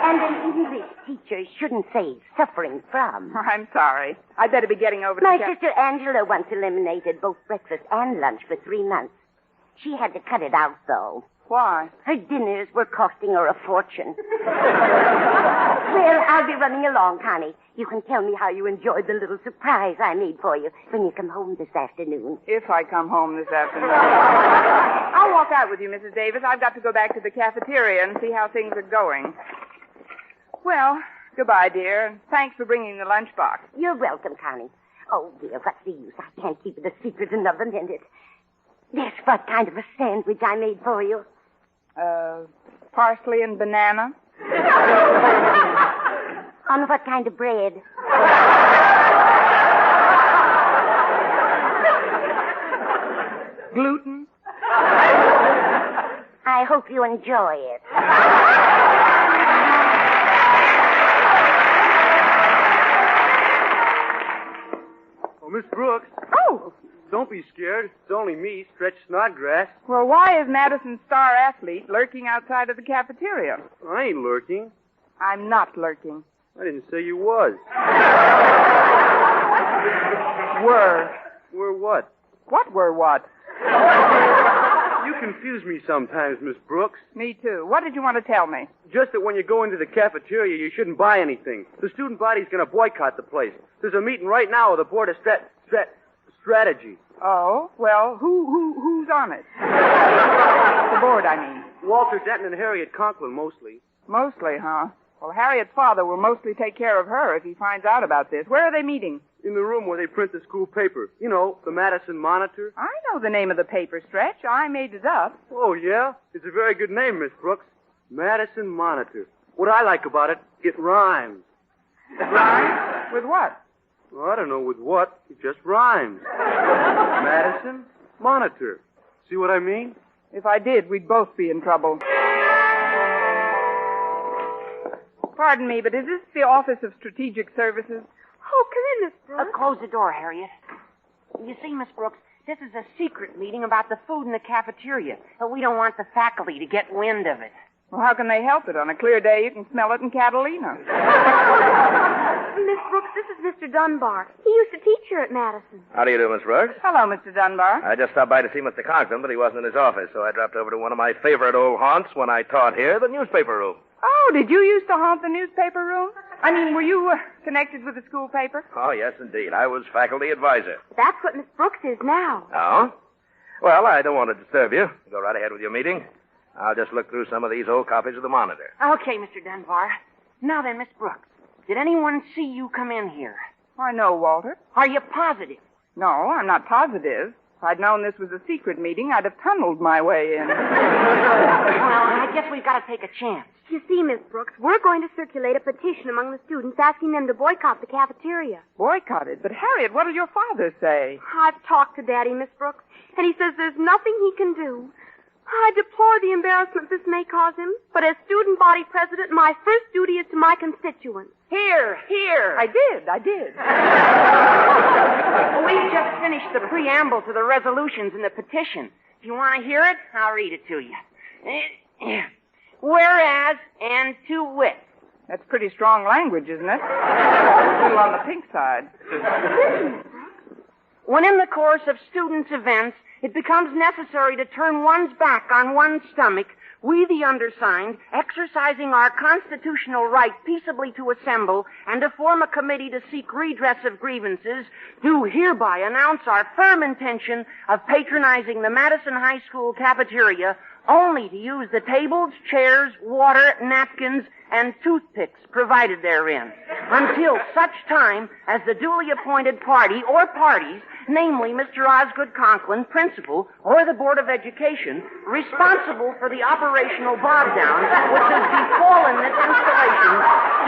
And an English teacher shouldn't say suffering from. I'm sorry. I'd better be getting over to... My sister Angela once eliminated both breakfast and lunch for 3 months. She had to cut it out, though. Why? Her dinners were costing her a fortune. Well, I'll be running along, Connie. You can tell me how you enjoyed the little surprise I made for you when you come home this afternoon. If I come home this afternoon. I'll walk out with you, Mrs. Davis. I've got to go back to the cafeteria and see how things are going. Well, goodbye, dear. And thanks for bringing the lunchbox. You're welcome, Connie. Oh, dear, what's the use? I can't keep it a secret another minute. Guess what kind of a sandwich I made for you? Parsley and banana. On what kind of bread? Gluten. I hope you enjoy it. Don't be scared. It's only me, Stretch Snodgrass. Well, why is Madison's star athlete lurking outside of the cafeteria? I ain't lurking. I'm not lurking. I didn't say you was. Were. Were what? What were what? You confuse me sometimes, Miss Brooks. Me too. What did you want to tell me? Just that when you go into the cafeteria, you shouldn't buy anything. The student body's going to boycott the place. There's a meeting right now with the Board of Strategy. Oh? Well, who's on it? The board, I mean. Walter Denton and Harriet Conklin, mostly. Mostly, huh? Well, Harriet's father will mostly take care of her if he finds out about this. Where are they meeting? In the room where they print the school paper. You know, the Madison Monitor. I know the name of the paper, Stretch. I made it up. Oh, yeah? It's a very good name, Miss Brooks. Madison Monitor. What I like about it, it rhymes. It rhymes? With what? Well, I don't know with what. It just rhymes. Madison Monitor. See what I mean? If I did, we'd both be in trouble. Pardon me, but is this the Office of Strategic Services? Oh, come in, Miss Brooks. Close the door, Harriet. You see, Miss Brooks, this is a secret meeting about the food in the cafeteria. We don't want the faculty to get wind of it. Well, how can they help it? On a clear day, you can smell it in Catalina. Miss Brooks, this is Mr. Dunbar. He used to teach here at Madison. How do you do, Miss Brooks? Hello, Mr. Dunbar. I just stopped by to see Mr. Conklin, but he wasn't in his office, so I dropped over to one of my favorite old haunts when I taught here, the newspaper room. Oh, did you used to haunt the newspaper room? I mean, were you connected with the school paper? Oh, yes, indeed. I was faculty advisor. That's what Miss Brooks is now. Oh? Well, I don't want to disturb you. Go right ahead with your meeting. I'll just look through some of these old copies of the Monitor. Okay, Mr. Dunbar. Now then, Miss Brooks, did anyone see you come in here? I know, Walter. Are you positive? No, I'm not positive. If I'd known this was a secret meeting, I'd have tunneled my way in. Well, I guess we've got to take a chance. You see, Miss Brooks, we're going to circulate a petition among the students asking them to boycott the cafeteria. Boycott it? But, Harriet, what will your father say? I've talked to Daddy, Miss Brooks, and he says there's nothing he can do. I deplore the embarrassment this may cause him, but as student body president, my first duty is to my constituents. Here. I did. We've just finished the preamble to the resolutions in the petition. If you want to hear it, I'll read it to you. Whereas, and to wit. That's pretty strong language, isn't it? A little on the pink side. When in the course of students' events, it becomes necessary to turn one's back on one's stomach, we, the undersigned, exercising our constitutional right peaceably to assemble and to form a committee to seek redress of grievances, do hereby announce our firm intention of patronizing the Madison High School cafeteria only to use the tables, chairs, water, napkins, and toothpicks provided therein, until such time as the duly appointed party or parties, namely Mr. Osgood Conklin, principal, or the Board of Education, responsible for the operational bog-down which has befallen this installation,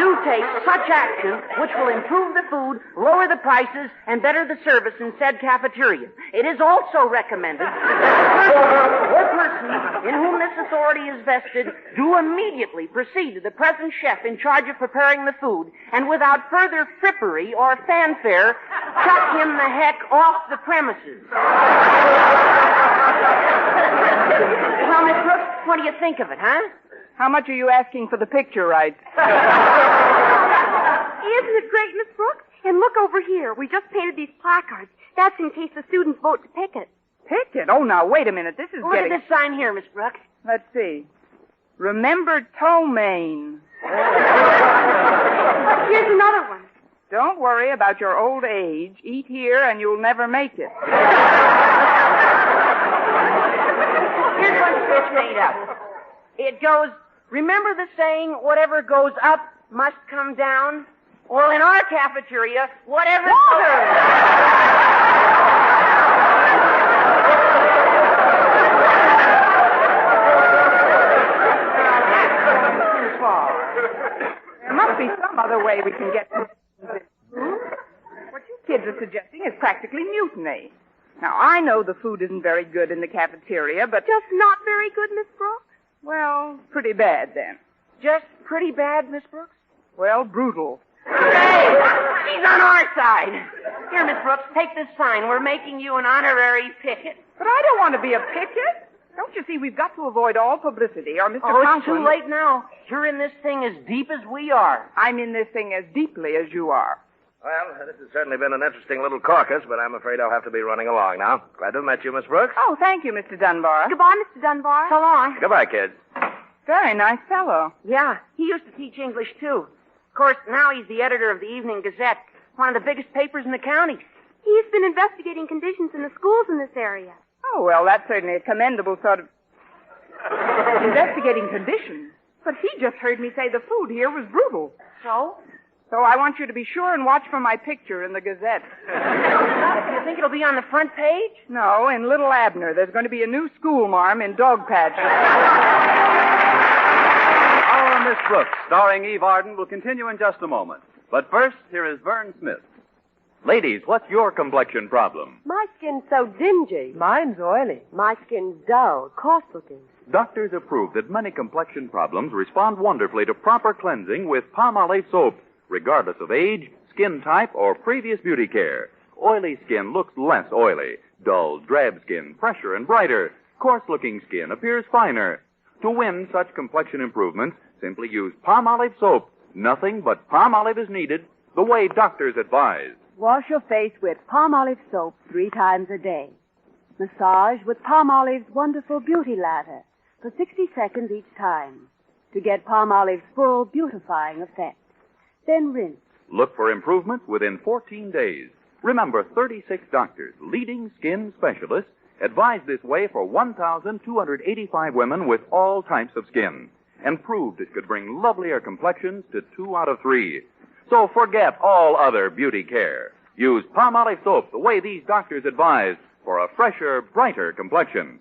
do take such action which will improve the food, lower the prices, and better the service in said cafeteria. It is also recommended that the person in whom this authority is vested do immediately proceed to the present chef in charge of preparing the food, and without further frippery or fanfare, chuck him the heck off the premises. Well, Miss Brooks, what do you think of it, huh? How much are you asking for the picture rights? Isn't it great, Miss Brooks? And look over here. We just painted these placards. That's in case the students vote to picket. Picket? Oh, now, wait a minute. This is Look getting... at this sign here, Miss Brooks. Let's see. Remember Ptomaine. Here's another one. Don't worry about your old age. Eat here and you'll never make it. Here's what Stretch made up. It goes, remember the saying, whatever goes up must come down? Well, in our cafeteria, whatever... There must be some other way we can get... What you kids are suggesting is practically mutiny. Now, I know the food isn't very good in the cafeteria, but... Just not very good, Miss Brooks? Well, pretty bad, then. Just pretty bad, Miss Brooks? Well, brutal. Hey, she's on our side. Here, Miss Brooks, take this sign. We're making you an honorary picket. But I don't want to be a picket. Don't you see, we've got to avoid all publicity, or Mr. Oh, Conklin... it's too late now. You're in this thing as deep as we are. I'm in this thing as deeply as you are. Well, this has certainly been an interesting little caucus, but I'm afraid I'll have to be running along now. Glad to have met you, Miss Brooks. Oh, thank you, Mr. Dunbar. Goodbye, Mr. Dunbar. So long. Goodbye, kids. Very nice fellow. Yeah, he used to teach English, too. Of course, now he's the editor of the Evening Gazette, one of the biggest papers in the county. He's been investigating conditions in the schools in this area. Oh, well, that's certainly a commendable sort of... investigating conditions. But he just heard me say the food here was brutal. So? So I want you to be sure and watch for my picture in the Gazette. Do you think it'll be on the front page? No, in Little Abner. There's going to be a new schoolmarm in dog patches. Our Miss Brooks, starring Eve Arden, will continue in just a moment. But first, here is Vern Smith. Ladies, what's your complexion problem? My skin's so dingy. Mine's oily. My skin's dull, coarse-looking. Doctors have proved that many complexion problems respond wonderfully to proper cleansing with Palmolive soap, regardless of age, skin type, or previous beauty care. Oily skin looks less oily. Dull, drab skin, fresher and brighter. Coarse-looking skin appears finer. To win such complexion improvements, simply use Palmolive soap. Nothing but Palmolive is needed, the way doctors advise. Wash your face with Palmolive soap 3 times a day. Massage with Palmolive's wonderful beauty lather for 60 seconds each time to get Palmolive's full beautifying effect. Then rinse. Look for improvement within 14 days. Remember, 36 doctors, leading skin specialists, advise this way for 1,285 women with all types of skin, and proved it could bring lovelier complexions to 2 out of 3. So forget all other beauty care. Use Palmolive soap the way these doctors advise for a fresher, brighter complexion.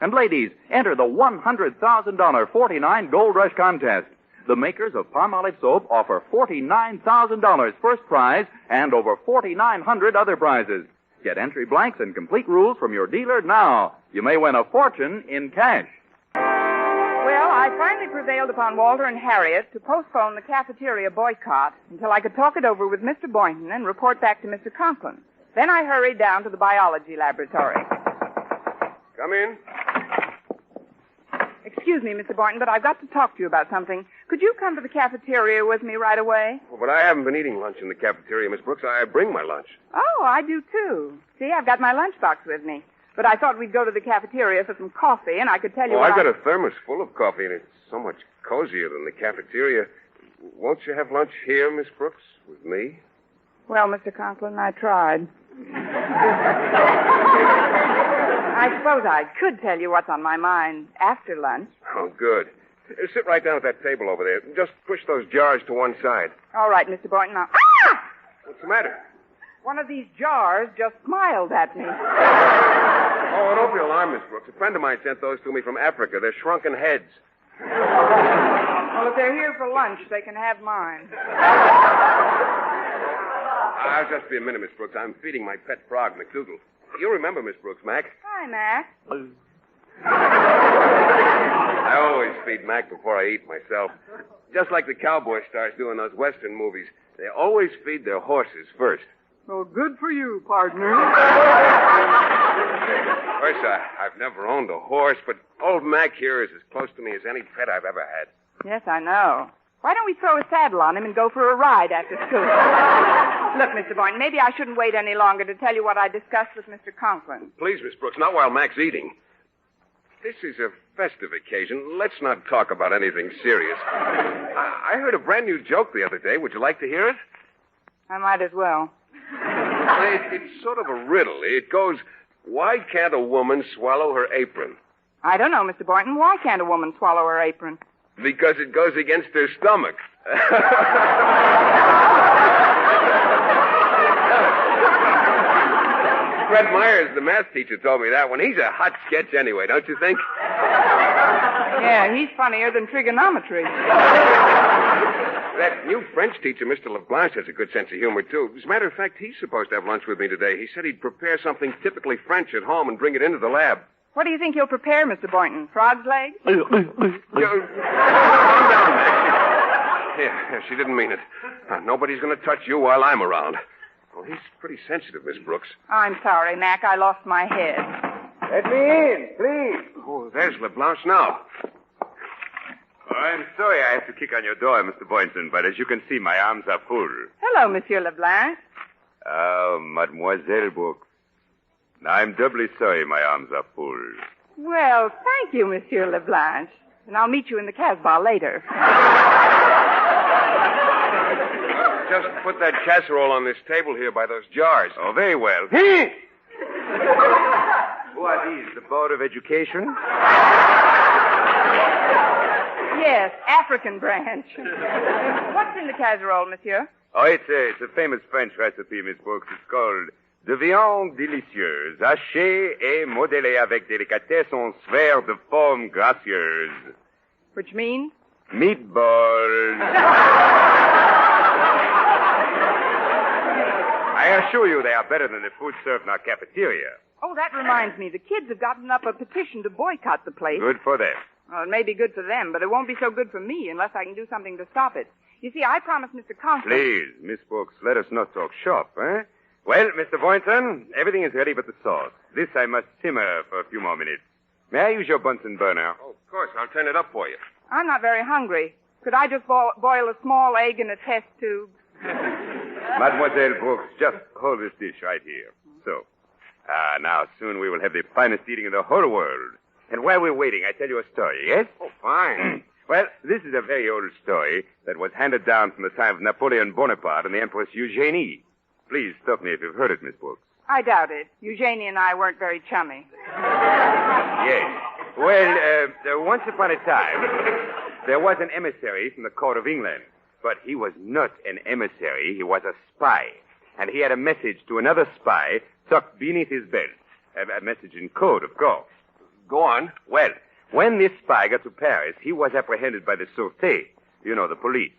And ladies, enter the $100,000 49 Gold Rush contest. The makers of Palmolive soap offer $49,000 first prize and over 4,900 other prizes. Get entry blanks and complete rules from your dealer now. You may win a fortune in cash. Well, I finally prevailed upon Walter and Harriet to postpone the cafeteria boycott until I could talk it over with Mr. Boynton and report back to Mr. Conklin. Then I hurried down to the biology laboratory. Come in. Excuse me, Mr. Boynton, but I've got to talk to you about something. Could you come to the cafeteria with me right away? Well, but I haven't been eating lunch in the cafeteria, Miss Brooks. I bring my lunch. Oh, I do too. See, I've got my lunchbox with me. But I thought we'd go to the cafeteria for some coffee, and I could tell you I've got a thermos full of coffee, and it's so much cozier than the cafeteria. Won't you have lunch here, Miss Brooks, with me? Well, Mr. Conklin, I tried. I suppose I could tell you what's on my mind after lunch. Oh, good. Sit right down at that table over there. Just push those jars to one side. All right, Mr. Boynton. Now... What's the matter? One of these jars just smiled at me. Oh, don't be alarmed, Miss Brooks. A friend of mine sent those to me from Africa. They're shrunken heads. Well, if they're here for lunch, they can have mine. I'll just be a minute, Miss Brooks. I'm feeding my pet frog, McDougal. You remember Miss Brooks, Mac? Hi, Mac. I always feed Mac before I eat myself. Just like the cowboy stars do in those Western movies. They always feed their horses first. Well, good for you, partner. Of course, I've never owned a horse, but old Mac here is as close to me as any pet I've ever had. Yes, I know. Why don't we throw a saddle on him and go for a ride after school? Look, Mr. Boynton, maybe I shouldn't wait any longer to tell you what I discussed with Mr. Conklin. Please, Miss Brooks, not while Mac's eating. This is a festive occasion. Let's not talk about anything serious. I heard a brand new joke the other day. Would you like to hear it? I might as well. It's sort of a riddle. It goes, why can't a woman swallow her apron? I don't know, Mr. Boynton. Why can't a woman swallow her apron? Because it goes against her stomach. Fred Myers, the math teacher, told me that one. He's a hot sketch anyway, don't you think? Yeah, he's funnier than trigonometry. That new French teacher, Mr. Leblanc, has a good sense of humor, too. As a matter of fact, he's supposed to have lunch with me today. He said he'd prepare something typically French at home and bring it into the lab. What do you think he'll prepare, Mr. Boynton? Frog's legs? Calm down, Max. Yeah, she didn't mean it. Nobody's going to touch you while I'm around. Well, he's pretty sensitive, Miss Brooks. I'm sorry, Mac. I lost my head. Let me in, please. Oh, there's LeBlanche now. I'm sorry I have to kick on your door, Mr. Boynton, but as you can see, my arms are full. Hello, Monsieur Leblanc. Oh, Mademoiselle Brooks. I'm doubly sorry my arms are full. Well, thank you, Monsieur Leblanc. And I'll meet you in the Casbah later. Just put that casserole on this table here by those jars. Oh, very well. Who are these? The Board of Education? Yes, African branch. What's in the casserole, monsieur? Oh, it's a famous French recipe, Miss Brooks. It's called de viande délicieuse, hachée et modelée avec délicatesse en sphères de forme gracieuse. Which means? Meatballs. I assure you they are better than the food served in our cafeteria. Oh, that reminds me. The kids have gotten up a petition to boycott the place. Good for them. Well, it may be good for them, but it won't be so good for me unless I can do something to stop it. You see, I promised Mr. Conklin... Please, Miss Brooks, let us not talk shop, eh? Well, Mr. Boynton, everything is ready but the sauce. This I must simmer for a few more minutes. May I use your Bunsen burner? Oh, of course. I'll turn it up for you. I'm not very hungry. Could I just boil a small egg in a test tube? Mademoiselle Brooks, just hold this dish right here. So. Now soon we will have the finest eating in the whole world. And while we're waiting, I tell you a story, yes? Oh, fine. Well, this is a very old story that was handed down from the time of Napoleon Bonaparte and the Empress Eugenie. Please stop me if you've heard it, Miss Brooks. I doubt it. Eugenie and I weren't very chummy. Yes. Well, once upon a time, there was an emissary from the court of England. But he was not an emissary. He was a spy. And he had a message to another spy tucked beneath his belt. A message in code, of course. Go on. Well, when this spy got to Paris, he was apprehended by the Sûreté, the police.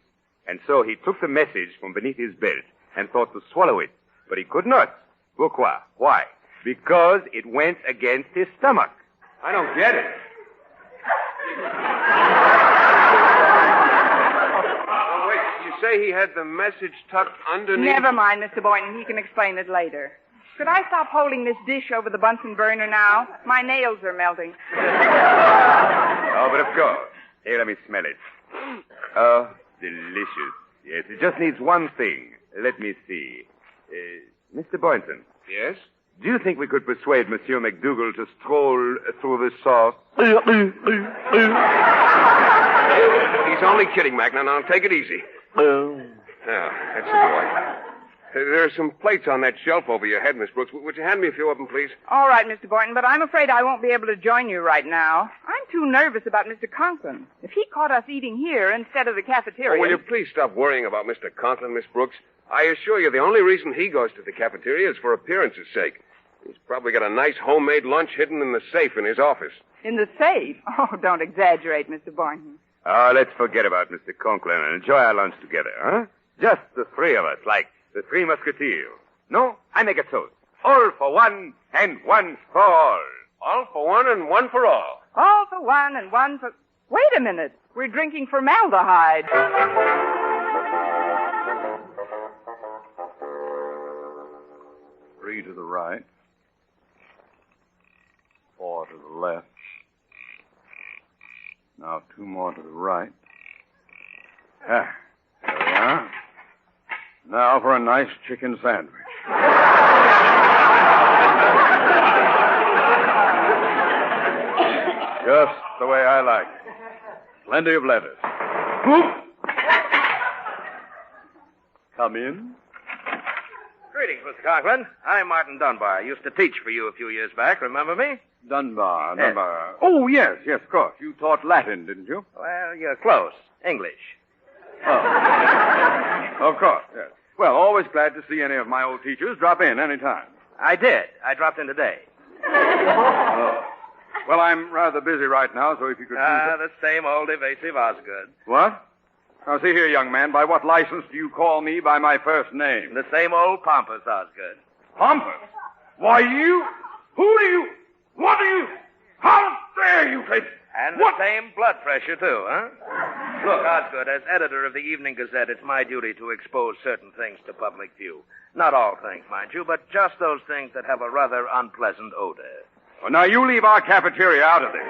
And so he took the message from beneath his belt and thought to swallow it. But he could not. Pourquoi? Why? Because it went against his stomach. I don't get it. Oh, wait. You say he had the message tucked underneath? Never mind, Mr. Boynton. He can explain it later. Could I stop holding this dish over the Bunsen burner now? My nails are melting. Oh, but of course. Here, let me smell it. Oh, delicious. Yes, it just needs one thing. Let me see. Mr. Boynton. Yes? Do you think we could persuade Monsieur McDougal to stroll through the sauce? He's only kidding, Mac. Now, take it easy. Now, that's the boy. There are some plates on that shelf over your head, Miss Brooks. Would you hand me a few of them, please? All right, Mr. Boynton, but I'm afraid I won't be able to join you right now. I'm too nervous about Mr. Conklin. If he caught us eating here instead of the cafeteria... Oh, will you please stop worrying about Mr. Conklin, Miss Brooks? I assure you the only reason he goes to the cafeteria is for appearance's sake. He's probably got a nice homemade lunch hidden in the safe in his office. In the safe? Oh, don't exaggerate, Mr. Boynton. Oh, let's forget about Mr. Conklin and enjoy our lunch together, huh? Just the three of us, like the Three Musketeers. No, I make a toast. All for one and one for all. All for one and one for all. All for one and one for... Wait a minute. We're drinking formaldehyde. 3 to the right. 4 to the left. Now 2 more to the right. There we are. Now for a nice chicken sandwich. Just the way I like it. Plenty of lettuce. Come in. Greetings, Mr. Conklin. I'm Martin Dunbar. I used to teach for you a few years back. Remember me? Dunbar. Yes. Oh, yes, of course. You taught Latin, didn't you? Well, you're close. English. Oh. Of course, yes. Well, always glad to see any of my old teachers. Drop in any time. I did. I dropped in today. Well, I'm rather busy right now, so if you could... The same old evasive Osgood. What? Now, see here, young man. By what license do you call me by my first name? The same old pompous Osgood. Pompous? Why, you... Who do you... What do you... How dare you... And the same blood pressure, too, huh? Look, Osgood, as editor of the Evening Gazette, it's my duty to expose certain things to public view. Not all things, mind you, but just those things that have a rather unpleasant odor. Well, now, you leave our cafeteria out of this.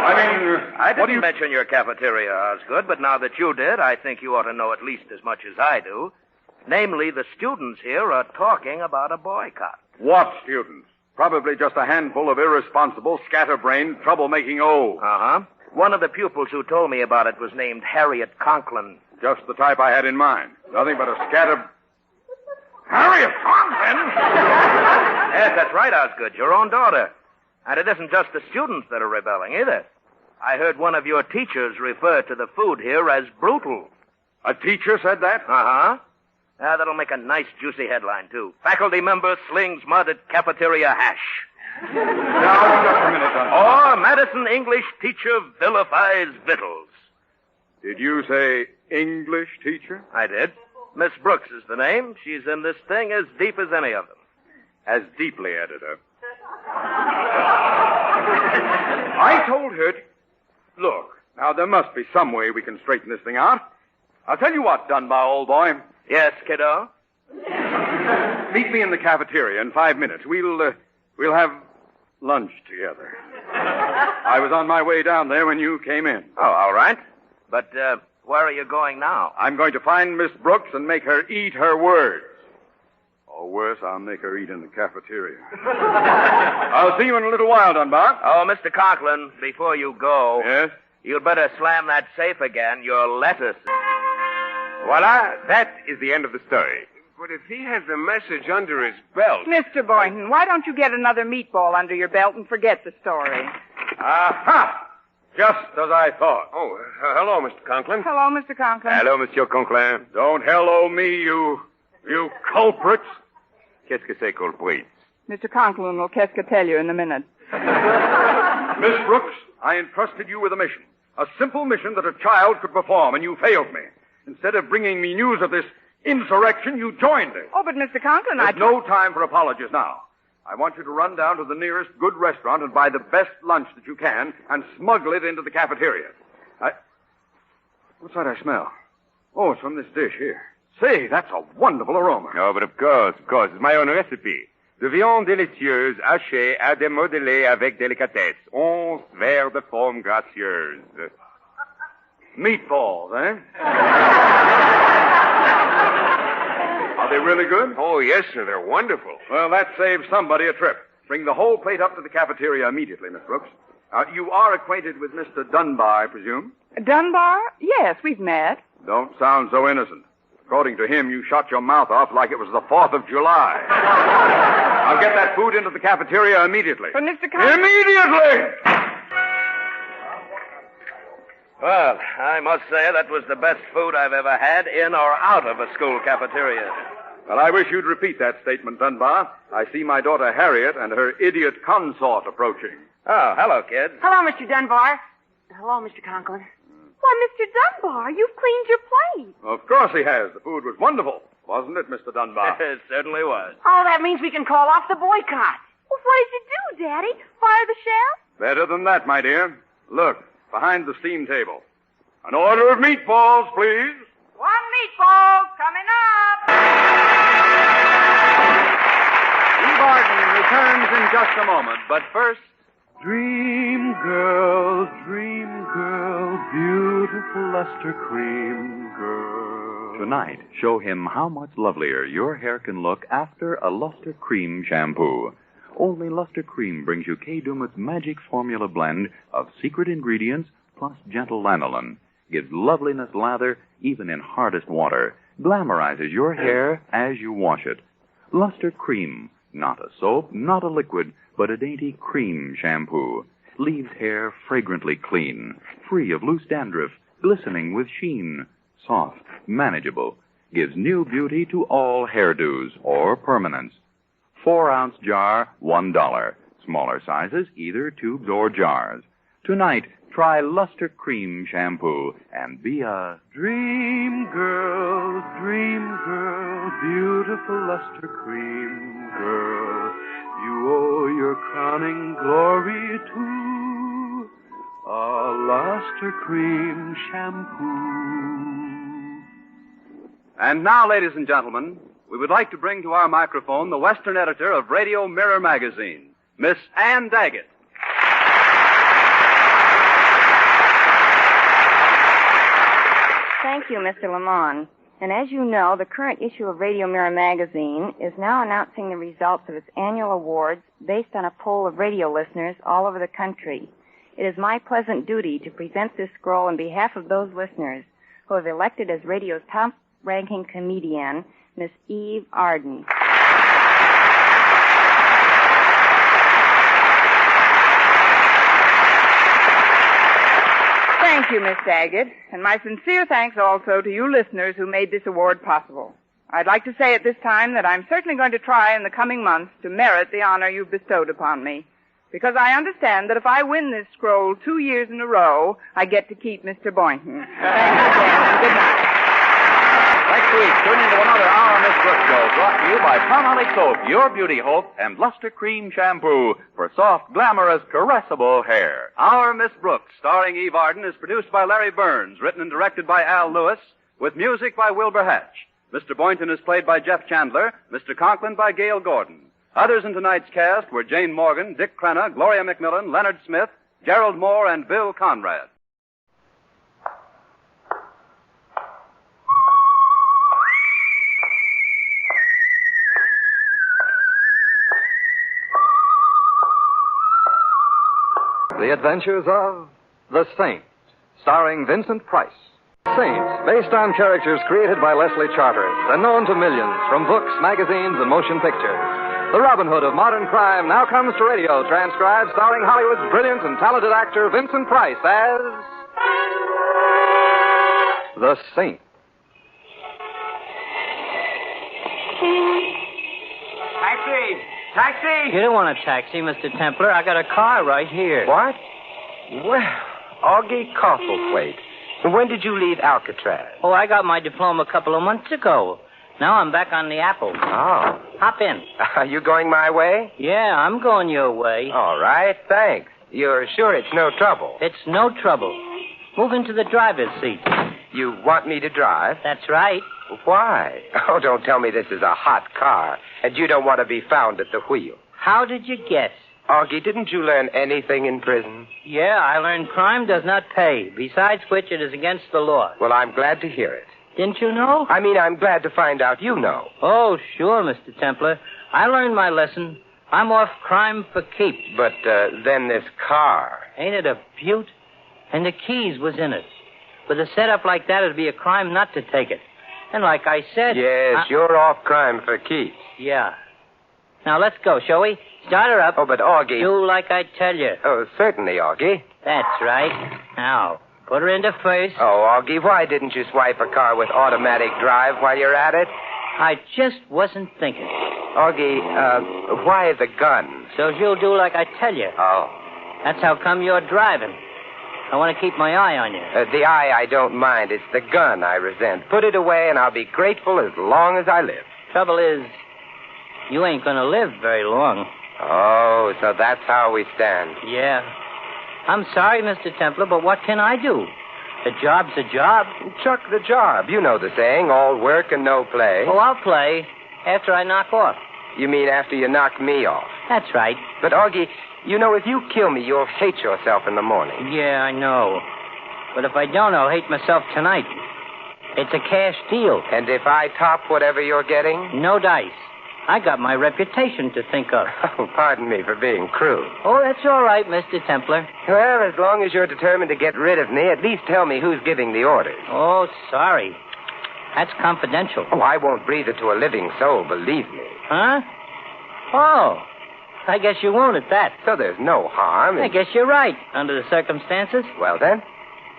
I didn't mention your cafeteria, Osgood, but now that you did, I think you ought to know at least as much as I do. Namely, the students here are talking about a boycott. What students? Probably just a handful of irresponsible, scatterbrained, troublemaking old. Uh-huh. One of the pupils who told me about it was named Harriet Conklin. Just the type I had in mind. Nothing but a Harriet Conklin? Yes, that's right, Osgood. Your own daughter. And it isn't just the students that are rebelling, either. I heard one of your teachers refer to the food here as brutal. A teacher said that? Uh-huh. That'll make a nice, juicy headline, too. Faculty member slings mud at cafeteria hash. Now, just a minute, Or Madison English teacher vilifies victuals. Did you say English teacher? I did. Miss Brooks is the name. She's in this thing as deep as any of them. As deeply, editor. I told her to... Look, now there must be some way we can straighten this thing out. I'll tell you what, Dunbar, old boy. Yes, kiddo? Meet me in the cafeteria in 5 minutes. We'll have lunch together. I was on my way down there when you came in. Oh, all right. But, where are you going now? I'm going to find Miss Brooks and make her eat her words. Or worse, I'll make her eat in the cafeteria. I'll see you in a little while, Dunbar. Oh, Mr. Conklin, before you go... Yes? You'd better slam that safe again. Your lettuce... Voila, that is the end of the story. But if he has the message under his belt... Mr. Boynton, why don't you get another meatball under your belt and forget the story? Aha! Just as I thought. Oh, hello, Mr. Conklin. Hello, Mr. Conklin. Hello, Monsieur Conklin. Don't hello me, you culprits. Qu'est-ce que c'est, culprits? Mr. Conklin will qu'est-ce tell you in a minute. Miss Brooks, I entrusted you with a mission. A simple mission that a child could perform, and you failed me. Instead of bringing me news of this insurrection, you joined it. Oh, but Mr. Conklin, There's no time for apologies now. I want you to run down to the nearest good restaurant and buy the best lunch that you can and smuggle it into the cafeteria. What's that I smell? Oh, it's from this dish here. Say, that's a wonderful aroma. Oh, but of course. It's my own recipe. De viande délicieuse hachée à démodeler avec délicatesse. 11 verres de forme gracieuse. Meatballs, eh? Are they really good? Oh, yes, sir. They're wonderful. Well, that saves somebody a trip. Bring the whole plate up to the cafeteria immediately, Miss Brooks. You are acquainted with Mr. Dunbar, I presume? Dunbar? Yes, we've met. Don't sound so innocent. According to him, you shot your mouth off like it was the 4th of July. I'll get that food into the cafeteria immediately. But Mr. Conklin... Immediately! Well, I must say that was the best food I've ever had in or out of a school cafeteria. Well, I wish you'd repeat that statement, Dunbar. I see my daughter Harriet and her idiot consort approaching. Oh, hello, kids. Hello, Mr. Dunbar. Hello, Mr. Conklin. Why, Mr. Dunbar, you've cleaned your plate. Of course he has. The food was wonderful, wasn't it, Mr. Dunbar? It certainly was. Oh, that means we can call off the boycott. Well, what did you do, Daddy? Fire the chef? Better than that, my dear. Look, behind the steam table. An order of meatballs, please. 1 meatball coming up. Eve Arden returns in just a moment, but first... Dream girl, beautiful luster cream girl. Tonight, show him how much lovelier your hair can look after a Luster Cream shampoo. Only Luster Cream brings you Kay Daumit's magic formula blend of secret ingredients plus gentle lanolin. Gives loveliness lather even in hardest water. Glamorizes your hair as you wash it. Luster Cream. Not a soap, not a liquid, but a dainty cream shampoo. Leaves hair fragrantly clean, free of loose dandruff, glistening with sheen. Soft, manageable. Gives new beauty to all hairdos or permanents. 4-ounce jar, $1. Smaller sizes, either tubes or jars. Tonight, try Luster Cream shampoo and be a dream girl, beautiful luster cream girl. You owe your crowning glory to a Luster Cream Shampoo. And now, ladies and gentlemen, we would like to bring to our microphone the Western editor of Radio Mirror magazine, Miss Ann Daggett. Thank you, Mr. Lamont. And as you know, the current issue of Radio Mirror magazine is now announcing the results of its annual awards based on a poll of radio listeners all over the country. It is my pleasant duty to present this scroll on behalf of those listeners who have elected as radio's top-ranking comedian, Miss Eve Arden. Thank you, Miss Daggett, and my sincere thanks also to you listeners who made this award possible. I'd like to say at this time that I'm certainly going to try in the coming months to merit the honor you've bestowed upon me, because I understand that if I win this scroll 2 years in a row, I get to keep Mr. Boynton. Thanks again, and good night. Next week, tune into another Our Miss Brooks show brought to you by Palmolive Soap, Your Beauty Hope, and Luster Cream Shampoo for soft, glamorous, caressable hair. Our Miss Brooks, starring Eve Arden, is produced by Larry Burns, written and directed by Al Lewis, with music by Wilbur Hatch. Mr. Boynton is played by Jeff Chandler, Mr. Conklin by Gail Gordon. Others in tonight's cast were Jane Morgan, Dick Crenna, Gloria McMillan, Leonard Smith, Gerald Moore, and Bill Conrad. The Adventures of The Saint, starring Vincent Price. Saint, based on characters created by Leslie Charteris and known to millions from books, magazines, and motion pictures. The Robin Hood of modern crime now comes to radio, transcribed, starring Hollywood's brilliant and talented actor Vincent Price as The Saint. Taxi! You don't want a taxi, Mr. Templar. I got a car right here. What? Well, Augie Coffleplate. When did you leave Alcatraz? Oh, I got my diploma a couple of months ago. Now I'm back on the Apple. Oh. Hop in. Are you going my way? Yeah, I'm going your way. All right, thanks. You're sure it's no trouble? It's no trouble. Move into the driver's seat. You want me to drive? That's right. Why? Oh, don't tell me this is a hot car, and you don't want to be found at the wheel. How did you guess? Augie, didn't you learn anything in prison? Yeah, I learned crime does not pay, besides which it is against the law. Well, I'm glad to hear it. Didn't you know? I mean, I'm glad to find out you know. Oh, sure, Mr. Templar. I learned my lesson. I'm off crime for keeps. But, then this car. Ain't it a beaut? And the keys was in it. With a setup like that, it'd be a crime not to take it. And like I said... Yes, you're off crime for keeps. Yeah. Now, let's go, shall we? Start her up. Oh, but Augie... Do like I tell you. Oh, certainly, Augie. That's right. Now, put her into first. Oh, Augie, why didn't you swipe a car with automatic drive while you're at it? I just wasn't thinking. Augie, why the gun? So you'll do like I tell you. Oh. That's how come you're driving. I want to keep my eye on you. The eye I don't mind. It's the gun I resent. Put it away and I'll be grateful as long as I live. Trouble is, you ain't going to live very long. Oh, so that's how we stand. Yeah. I'm sorry, Mr. Templar, but what can I do? The job's a job. Chuck the job. You know the saying, all work and no play. Oh, I'll play after I knock off. You mean after you knock me off? That's right. But, Augie, you know, if you kill me, you'll hate yourself in the morning. Yeah, I know. But if I don't, I'll hate myself tonight. It's a cash deal. And if I top whatever you're getting? No dice. I got my reputation to think of. Oh, pardon me for being crude. Oh, that's all right, Mr. Templar. Well, as long as you're determined to get rid of me, at least tell me who's giving the orders. Oh, sorry. That's confidential. Oh, I won't breathe it to a living soul, believe me. Huh? Oh, I guess you won't at that. So there's no harm in... I guess you're right, under the circumstances. Well, then?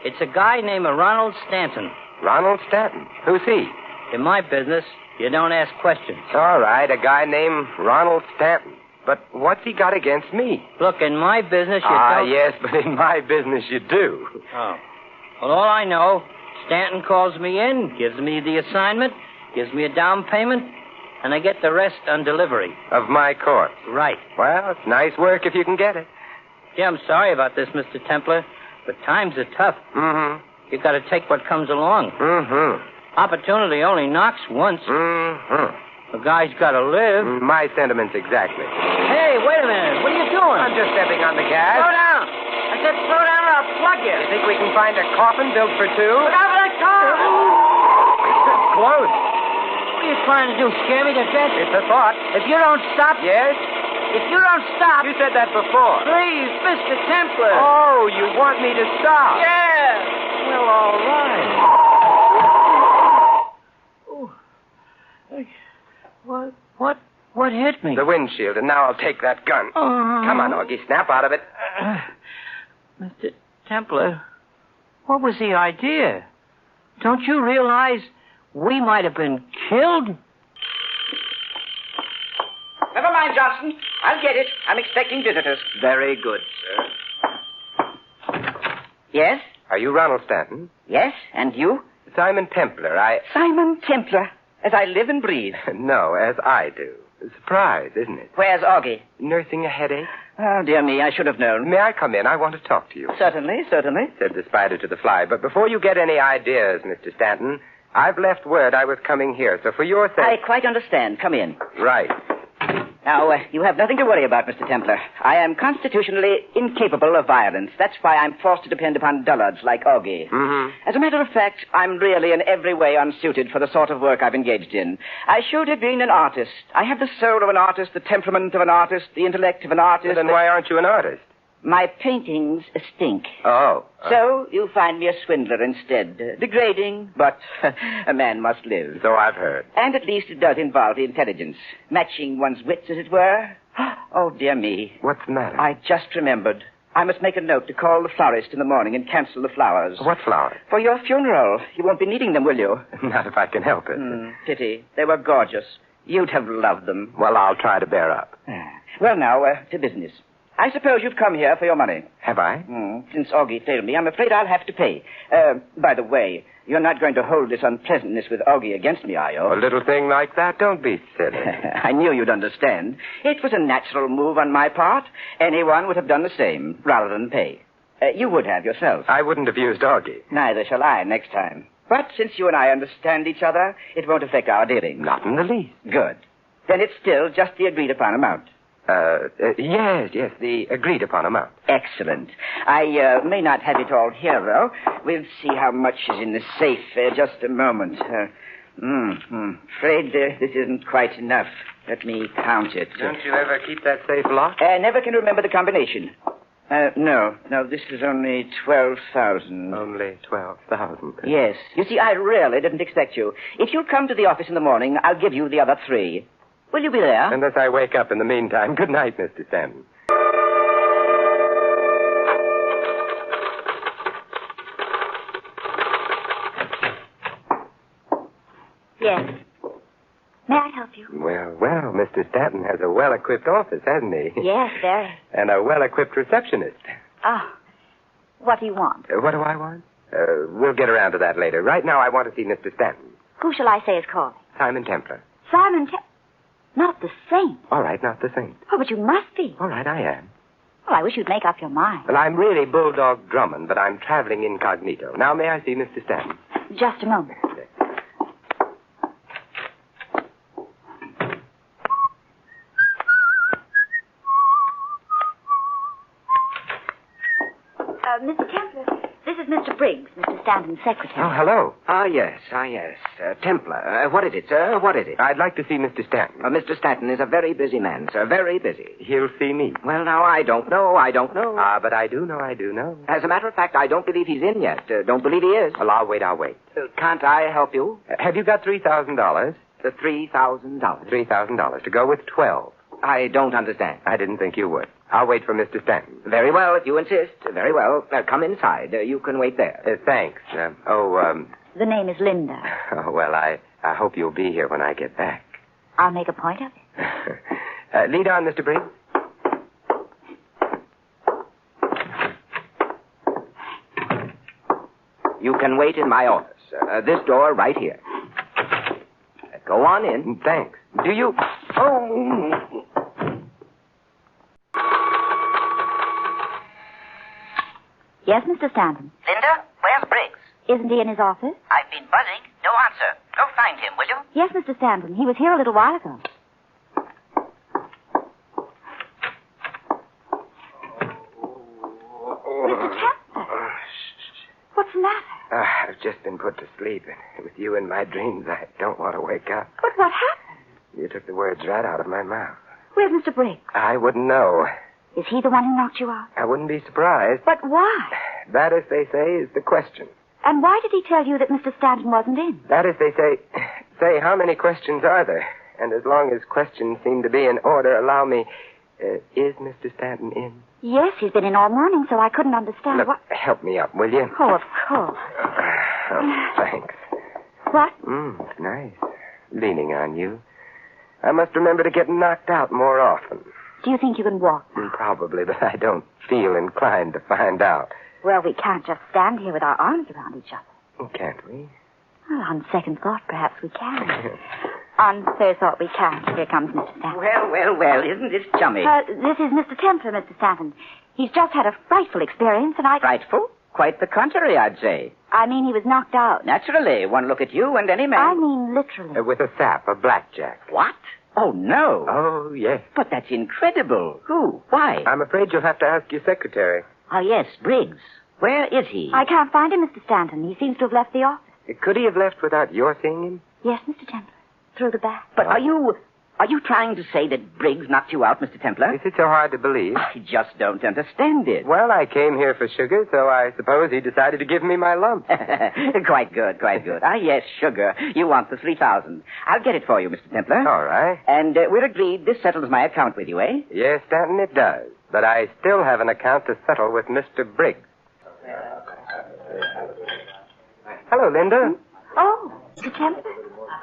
It's a guy named Ronald Stanton. Ronald Stanton? Who's he? In my business, you don't ask questions. All right, a guy named Ronald Stanton. But what's he got against me? Look, in my business, you don't... yes, but in my business you do. Oh. Well, all I know, Stanton calls me in, gives me the assignment, gives me a down payment, and I get the rest on delivery. Of my corpse? Right. Well, it's nice work if you can get it. Yeah, I'm sorry about this, Mr. Templar. but times are tough. Mm-hmm. You got to take what comes along. Mm-hmm. Opportunity only knocks once. Mm-hmm. A guy's got to live. My sentiments exactly. Hey, wait a minute. What are you doing? I'm just stepping on the gas. Slow down. I said slow down or I'll plug you. You think we can find a coffin built for two? Look out for that car. It's close. What are you trying to do, scare me to death? It's a thought. If you don't stop... Yes? If you don't stop... You said that before. Please, Mr. Templar. Oh, you want me to stop? Yeah. Well, all right. What hit me? The windshield, and now I'll take that gun. Come on, Augie, snap out of it. Mr. Templar, what was the idea? Don't you realize we might have been killed? Never mind, Johnson. I'll get it. I'm expecting visitors. Very good, sir. Yes? Are you Ronald Stanton? Yes, and you? Simon Templar. Simon Templar, as I live and breathe. No, as I do. Surprise, isn't it? Where's Augie? Nursing a headache. Oh, dear me, I should have known. May I come in? I want to talk to you. Certainly, certainly. Said the spider to the fly. But before you get any ideas, Mr. Stanton, I've left word I was coming here. So for your sake... I quite understand. Come in. Right. Now, you have nothing to worry about, Mr. Templar. I am constitutionally incapable of violence. That's why I'm forced to depend upon dullards like Augie. Mm-hmm. As a matter of fact, I'm really in every way unsuited for the sort of work I've engaged in. I should have been an artist. I have the soul of an artist, the temperament of an artist, the intellect of an artist. Then why aren't you an artist? My paintings stink. Oh. So you find me a swindler instead. Degrading, but a man must live. So I've heard. And at least it does involve the intelligence. Matching one's wits, as it were. Oh, dear me. What's the matter? I just remembered. I must make a note to call the florist in the morning and cancel the flowers. What flowers? For your funeral. You won't be needing them, will you? Not if I can help it. Pity. They were gorgeous. You'd have loved them. Well, I'll try to bear up. Well, now, to business. I suppose you've come here for your money. Have I? Since Augie failed me, I'm afraid I'll have to pay. By the way, you're not going to hold this unpleasantness with Augie against me, are you? A little thing like that? Don't be silly. I knew you'd understand. It was a natural move on my part. Anyone would have done the same, rather than pay. You would have yourself. I wouldn't have used Augie. Neither shall I next time. But since you and I understand each other, it won't affect our dealings. Not in the least. Good. Then it's still just the agreed-upon amount. Yes, the agreed-upon amount. Excellent. I may not have it all here, though. We'll see how much is in the safe. Just a moment. Afraid this isn't quite enough. Let me count it. Don't you ever keep that safe locked? I never can remember the combination. No, this is only 12,000. Only 12,000. Yes. You see, I really didn't expect you. If you'll come to the office in the morning, I'll give you the other 3. Will you be there? Unless I wake up in the meantime. Good night, Mr. Stanton. Yes. May I help you? Well, Mr. Stanton has a well-equipped office, hasn't he? Yes, very. And a well-equipped receptionist. Oh. What do you want? What do I want? We'll get around to that later. Right now, I want to see Mr. Stanton. Who shall I say is calling? Simon Templar. Simon Not the saint. All right, not the saint. Oh, but you must be. All right, I am. Well, I wish you'd make up your mind. Well, I'm really Bulldog Drummond, but I'm traveling incognito. Now, may I see Mr. Stanton? Just a moment. Mr. Templar, this is Mr. Briggs, Mr. Stanton's secretary. Oh, hello. Yes. Templar, what is it, sir? What is it? I'd like to see Mr. Stanton. Mr. Stanton is a very busy man, sir. Very busy. He'll see me. Well, now, I don't know. But I do know. As a matter of fact, I don't believe he's in yet. Don't believe he is. Well, I'll wait. Can't I help you? Have you got $3,000? The $3,000. $3,000 to go with 12. I don't understand. I didn't think you would. I'll wait for Mr. Stanton. Very well, if you insist. Very well. Come inside. You can wait there. Thanks. The name is Linda. Oh, well, I hope you'll be here when I get back. I'll make a point of it. Lead on, Mr. Briggs. You can wait in my office. This door right here. Go on in. Thanks. Do you... Oh... Yes, Mr. Stanton. Linda, where's Briggs? Isn't he in his office? I've been buzzing. No answer. Go find him, will you? Yes, Mr. Stanton. He was here a little while ago. Mr. Templer. What's the matter? I've just been put to sleep, and with you in my dreams, I don't want to wake up. But what happened? You took the words right out of my mouth. Where's Mr. Briggs? I wouldn't know. Is he the one who knocked you out? I wouldn't be surprised. But why? That, as they say, is the question. And why did he tell you that Mr. Stanton wasn't in? That, as they say, how many questions are there? And as long as questions seem to be in order, allow me, is Mr. Stanton in? Yes, he's been in all morning, so I couldn't understand Look, what... help me up, will you? Oh, of course. Oh, thanks. What? It's nice. Leaning on you. I must remember to get knocked out more often. Do you think you can walk? Probably, but I don't feel inclined to find out. Well, we can't just stand here with our arms around each other. Can't we? Well, on second thought, perhaps we can. On third thought, we can't. Here comes Mr. Stanton. Well, isn't this chummy? This is Mr. Templer, Mr. Stanton. He's just had a frightful experience, and I... Frightful? Quite the contrary, I'd say. I mean, he was knocked out. Naturally. One look at you and any man... I mean, literally. With a sap, a blackjack. What? Oh, no. Oh, yes. But that's incredible. Who? Why? I'm afraid you'll have to ask your secretary. Oh, yes, Briggs. Where is he? I can't find him, Mr. Stanton. He seems to have left the office. Could he have left without your seeing him? Yes, Mr. Templer. Through the back. But are you trying to say that Briggs knocked you out, Mr. Templer? Is it so hard to believe? I just don't understand it. Well, I came here for sugar, so I suppose he decided to give me my lump. Quite good. Ah, yes, sugar. You want the 3,000. I'll get it for you, Mr. Templer. All right. And we're agreed this settles my account with you, eh? Yes, Stanton, it does. But I still have an account to settle with Mr. Briggs. Hello, Linda. Oh, Mr. Templer.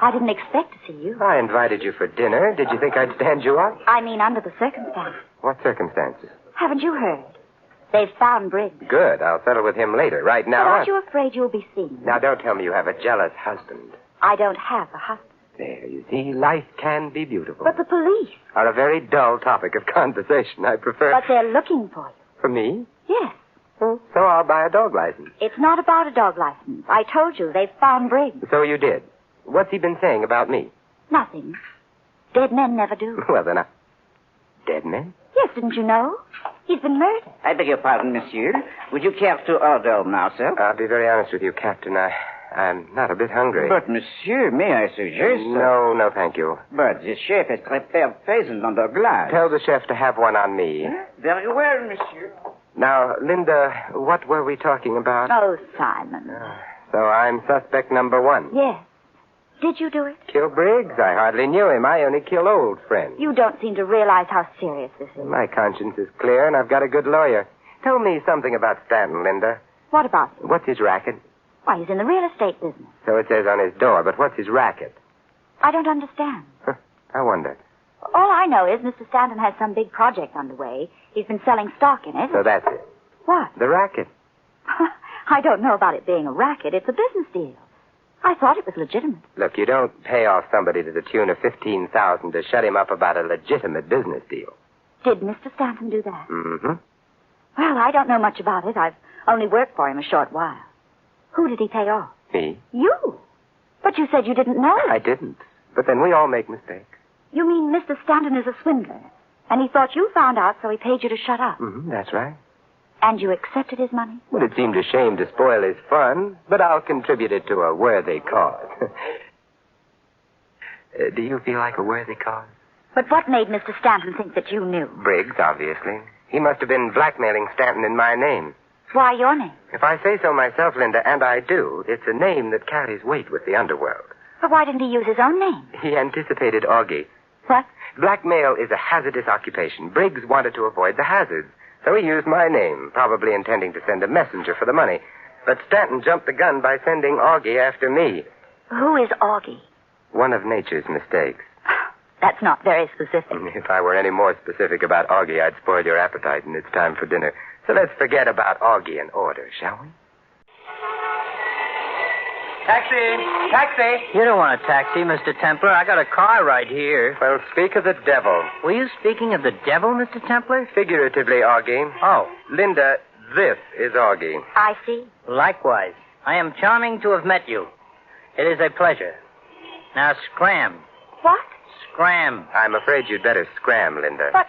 I didn't expect to see you. I invited you for dinner. Did you think I'd stand you up? I mean, under the circumstances. What circumstances? Haven't you heard? They've found Briggs. Good. I'll settle with him later. Right now... But aren't you afraid you'll be seen? Now, don't tell me you have a jealous husband. I don't have a husband. There, you see, life can be beautiful. But the police... are a very dull topic of conversation. I prefer... But they're looking for you. For me? Yes. So I'll buy a dog license. It's not about a dog license. I told you, they've found Briggs. So you did. What's he been saying about me? Nothing. Dead men never do. Well, then Dead men? Yes, didn't you know? He's been murdered. I beg your pardon, monsieur. Would you care to order now, sir? I'll be very honest with you, Captain. I'm not a bit hungry. But, monsieur, may I suggest... No, thank you. But the chef has prepared pheasant under glass. Tell the chef to have one on me. Very well, monsieur. Now, Linda, what were we talking about? Oh, Simon. So I'm suspect number one. Yes. Did you do it? Kill Briggs? I hardly knew him. I only kill old friends. You don't seem to realize how serious this is. My conscience is clear, and I've got a good lawyer. Tell me something about Stanton, Linda. What about him? What's his racket? Why, he's in the real estate business. So it says on his door, but what's his racket? I don't understand. I wonder. All I know is Mr. Stanton has some big project underway. He's been selling stock in it. So that's it. What? The racket. I don't know about it being a racket. It's a business deal. I thought it was legitimate. Look, you don't pay off somebody to the tune of $15,000 to shut him up about a legitimate business deal. Did Mr. Stanton do that? Mm-hmm. Well, I don't know much about it. I've only worked for him a short while. Who did he pay off? Me. You? But you said you didn't know. I didn't. But then we all make mistakes. You mean Mr. Stanton is a swindler, and he thought you found out, so he paid you to shut up? Mm-hmm, that's right. And you accepted his money? Well, it seemed a shame to spoil his fun, but I'll contribute it to a worthy cause. Do you feel like a worthy cause? But what made Mr. Stanton think that you knew? Briggs, obviously. He must have been blackmailing Stanton in my name. Why your name? If I say so myself, Linda, and I do, it's a name that carries weight with the underworld. But why didn't he use his own name? He anticipated Augie. What? Blackmail is a hazardous occupation. Briggs wanted to avoid the hazards. So he used my name, probably intending to send a messenger for the money. But Stanton jumped the gun by sending Augie after me. Who is Augie? One of nature's mistakes. That's not very specific. If I were any more specific about Augie, I'd spoil your appetite, and it's time for dinner. So let's forget about Augie and order, shall we? Taxi! You don't want a taxi, Mr. Templer. I got a car right here. Well, speak of the devil. Were you speaking of the devil, Mr. Templer? Figuratively, Augie. Oh. Linda, This is Augie. I see. Likewise. I am charming to have met you. It is a pleasure. Now scram. What? Scram. I'm afraid you'd better scram, Linda. But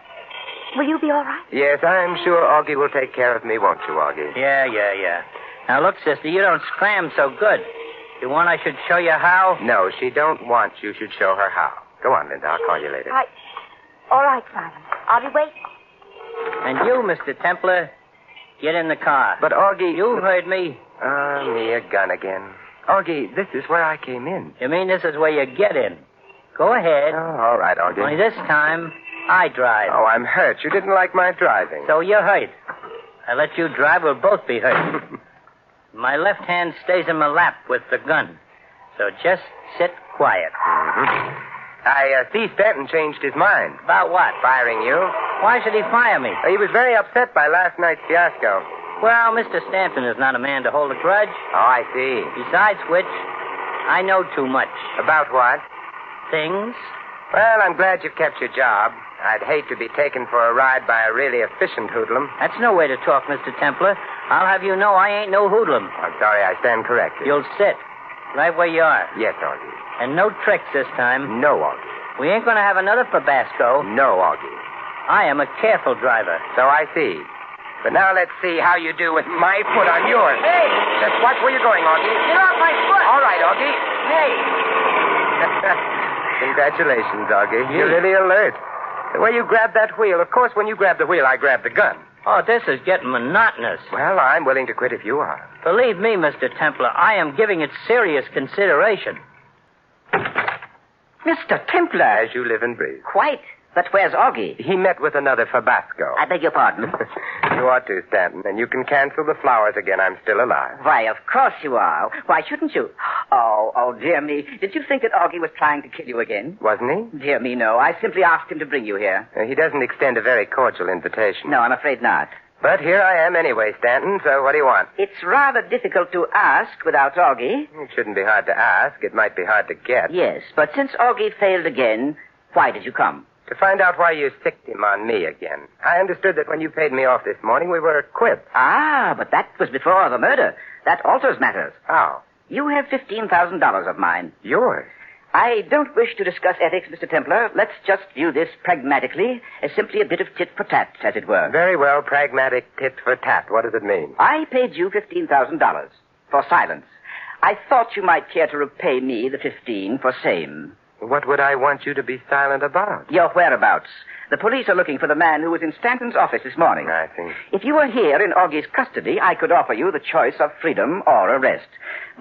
will you be all right? Yes, I'm sure Augie will take care of me, won't you, Augie? Yeah. Now look, sister, you don't scram so good. You want I should show you how? No, she don't want you should show her how. Go on, Linda. I'll call you later. All right, Simon. I'll be waiting. And you, Mr. Templar, get in the car. But, Augie... You heard me. Me a gun again. Augie, this is where I came in. You mean this is where you get in? Go ahead. Oh, all right, Augie. Only this time, I drive. Oh, I'm hurt. You didn't like my driving. So you're hurt. I let you drive, we'll both be hurt. My left hand stays in my lap with the gun. So just sit quiet. Mm-hmm. I see Stanton changed his mind. About what? Firing you. Why should he fire me? He was very upset by last night's fiasco. Well, Mr. Stanton is not a man to hold a grudge. Oh, I see. Besides which, I know too much. About what? Things. Well, I'm glad you've kept your job. I'd hate to be taken for a ride by a really efficient hoodlum. That's no way to talk, Mr. Templar. I'll have you know I ain't no hoodlum. I'm sorry, I stand corrected. You'll sit. Right where you are. Yes, Augie. And no tricks this time. No, Augie. We ain't gonna have another Fabasco. No, Augie. I am a careful driver. So I see. But now let's see how you do with my foot on yours. Hey! Just watch where you're going, Augie. Get off my foot! All right, Augie. Hey! Congratulations, Augie. You're really alert. The way you grabbed that wheel, of course, when you grab the wheel, I grab the gun. Oh, this is getting monotonous. Well, I'm willing to quit if you are. Believe me, Mr. Templar, I am giving it serious consideration. Mr. Templar. As you live and breathe. Quite. But where's Augie? He met with another Fabasco. I beg your pardon? You ought to, Stanton, and you can cancel the flowers again. I'm still alive. Why, of course you are. Why shouldn't you? Oh, dear me. Did you think that Augie was trying to kill you again? Wasn't he? Dear me, no. I simply asked him to bring you here. He doesn't extend a very cordial invitation. No, I'm afraid not. But here I am anyway, Stanton, so what do you want? It's rather difficult to ask without Augie. It shouldn't be hard to ask. It might be hard to get. Yes, but since Augie failed again, why did you come? To find out why you sicked him on me again. I understood that when you paid me off this morning, we were quits. Ah, but that was before the murder. That alters matters. How? You have $15,000 of mine. Yours? I don't wish to discuss ethics, Mr. Templar. Let's just view this pragmatically as simply a bit of tit for tat, as it were. Very well, pragmatic tit for tat. What does it mean? I paid you $15,000 for silence. I thought you might care to repay me the 15 for same. What would I want you to be silent about? Your whereabouts. The police are looking for the man who was in Stanton's office this morning. I see. If you were here in Augie's custody, I could offer you the choice of freedom or arrest.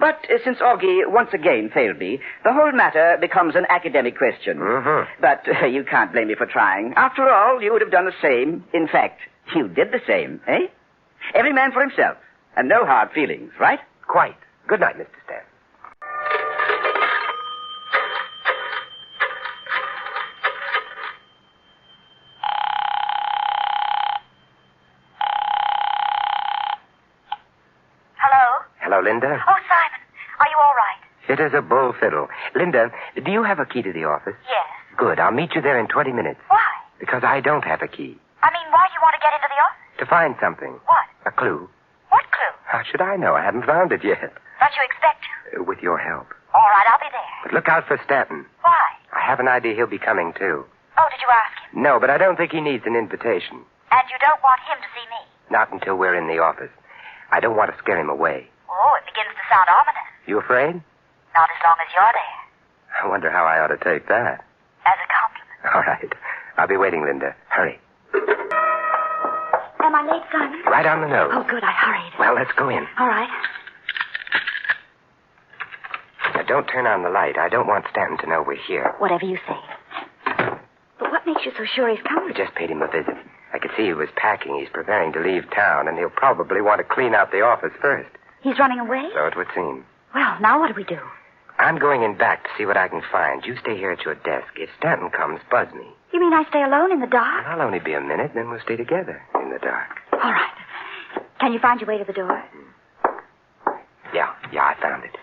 But since Augie once again failed me, the whole matter becomes an academic question. Mm-hmm. But you can't blame me for trying. After all, you would have done the same. In fact, you did the same, eh? Every man for himself. And no hard feelings, right? Quite. Good night, Mr. Stanton. Hello, Linda. Oh, Simon, are you all right? It is a bull fiddle. Linda, do you have a key to the office? Yes. Good. I'll meet you there in 20 minutes. Why? Because I don't have a key. I mean, why do you want to get into the office? To find something. What? A clue. What clue? How should I know? I haven't found it yet. Don't you expect to? With your help. All right, I'll be there. But look out for Stanton. Why? I have an idea he'll be coming, too. Oh, did you ask him? No, but I don't think he needs an invitation. And you don't want him to see me? Not until we're in the office. I don't want to scare him away. Oh, it begins to sound ominous. You afraid? Not as long as you're there. I wonder how I ought to take that. As a compliment. All right. I'll be waiting, Linda. Hurry. Am I late, Simon? Right on the nose. Oh, good. I hurried. Well, let's go in. All right. Now, don't turn on the light. I don't want Stanton to know we're here. Whatever you say. But what makes you so sure he's coming? I just paid him a visit. I could see he was packing. He's preparing to leave town, and he'll probably want to clean out the office first. He's running away? So it would seem. Well, now what do we do? I'm going in back to see what I can find. You stay here at your desk. If Stanton comes, buzz me. You mean I stay alone in the dark? I'll only be a minute, then we'll stay together in the dark. All right. Can you find your way to the door? Yeah, I found it.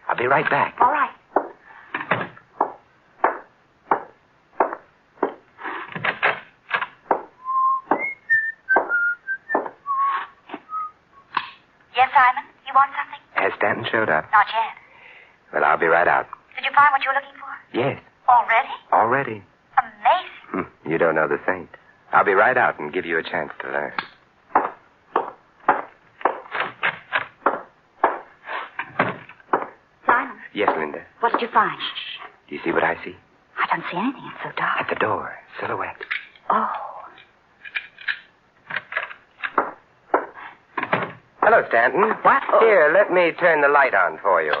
I'll be right back. All right. Simon? You want something? Has Stanton showed up? Not yet. Well, I'll be right out. Did you find what you were looking for? Yes, Already? already. Amazing. You don't know the saint. I'll be right out and give you a chance to learn. Simon, Yes, Linda. what did you find? Do you see what I see? I don't see anything. It's so dark. At the door. Silhouette. Oh. Hello, Stanton. What? Oh. Here, let me turn the light on for you.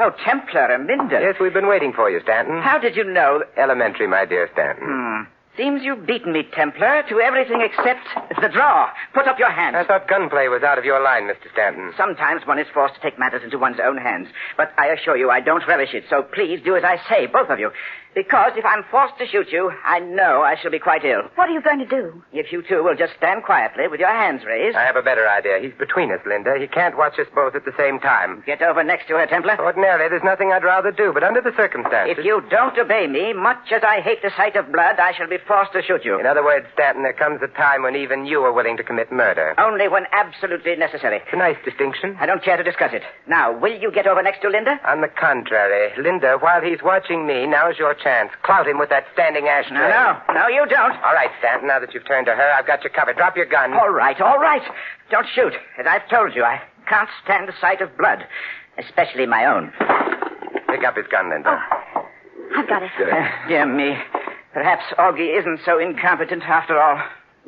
Oh, Templar and Linda. Yes, we've been waiting for you, Stanton. How did you know? Elementary, my dear Stanton. Seems you've beaten me, Templar, to everything except the draw. Put up your hands. I thought gunplay was out of your line, Mr. Stanton. Sometimes one is forced to take matters into one's own hands. But I assure you I don't relish it, so please do as I say, both of you. Because if I'm forced to shoot you, I know I shall be quite ill. What are you going to do? If you two will just stand quietly with your hands raised. I have a better idea. He's between us, Linda. He can't watch us both at the same time. Get over next to her, Templar. Ordinarily, there's nothing I'd rather do, but under the circumstances... If you don't obey me, much as I hate the sight of blood, I shall be forced to shoot you. In other words, Stanton, there comes a time when even you are willing to commit murder. Only when absolutely necessary. It's a nice distinction. I don't care to discuss it. Now, will you get over next to Linda? On the contrary. Linda, while he's watching me, now's your chance. Clout him with that standing ashtray. No, you don't. All right, Stanton, now that you've turned to her, I've got you covered. Drop your gun. All right. Don't shoot. As I've told you, I can't stand the sight of blood, especially my own. Pick up his gun, Linda. Oh, I've got it. Good. Dear me. Perhaps Augie isn't so incompetent after all.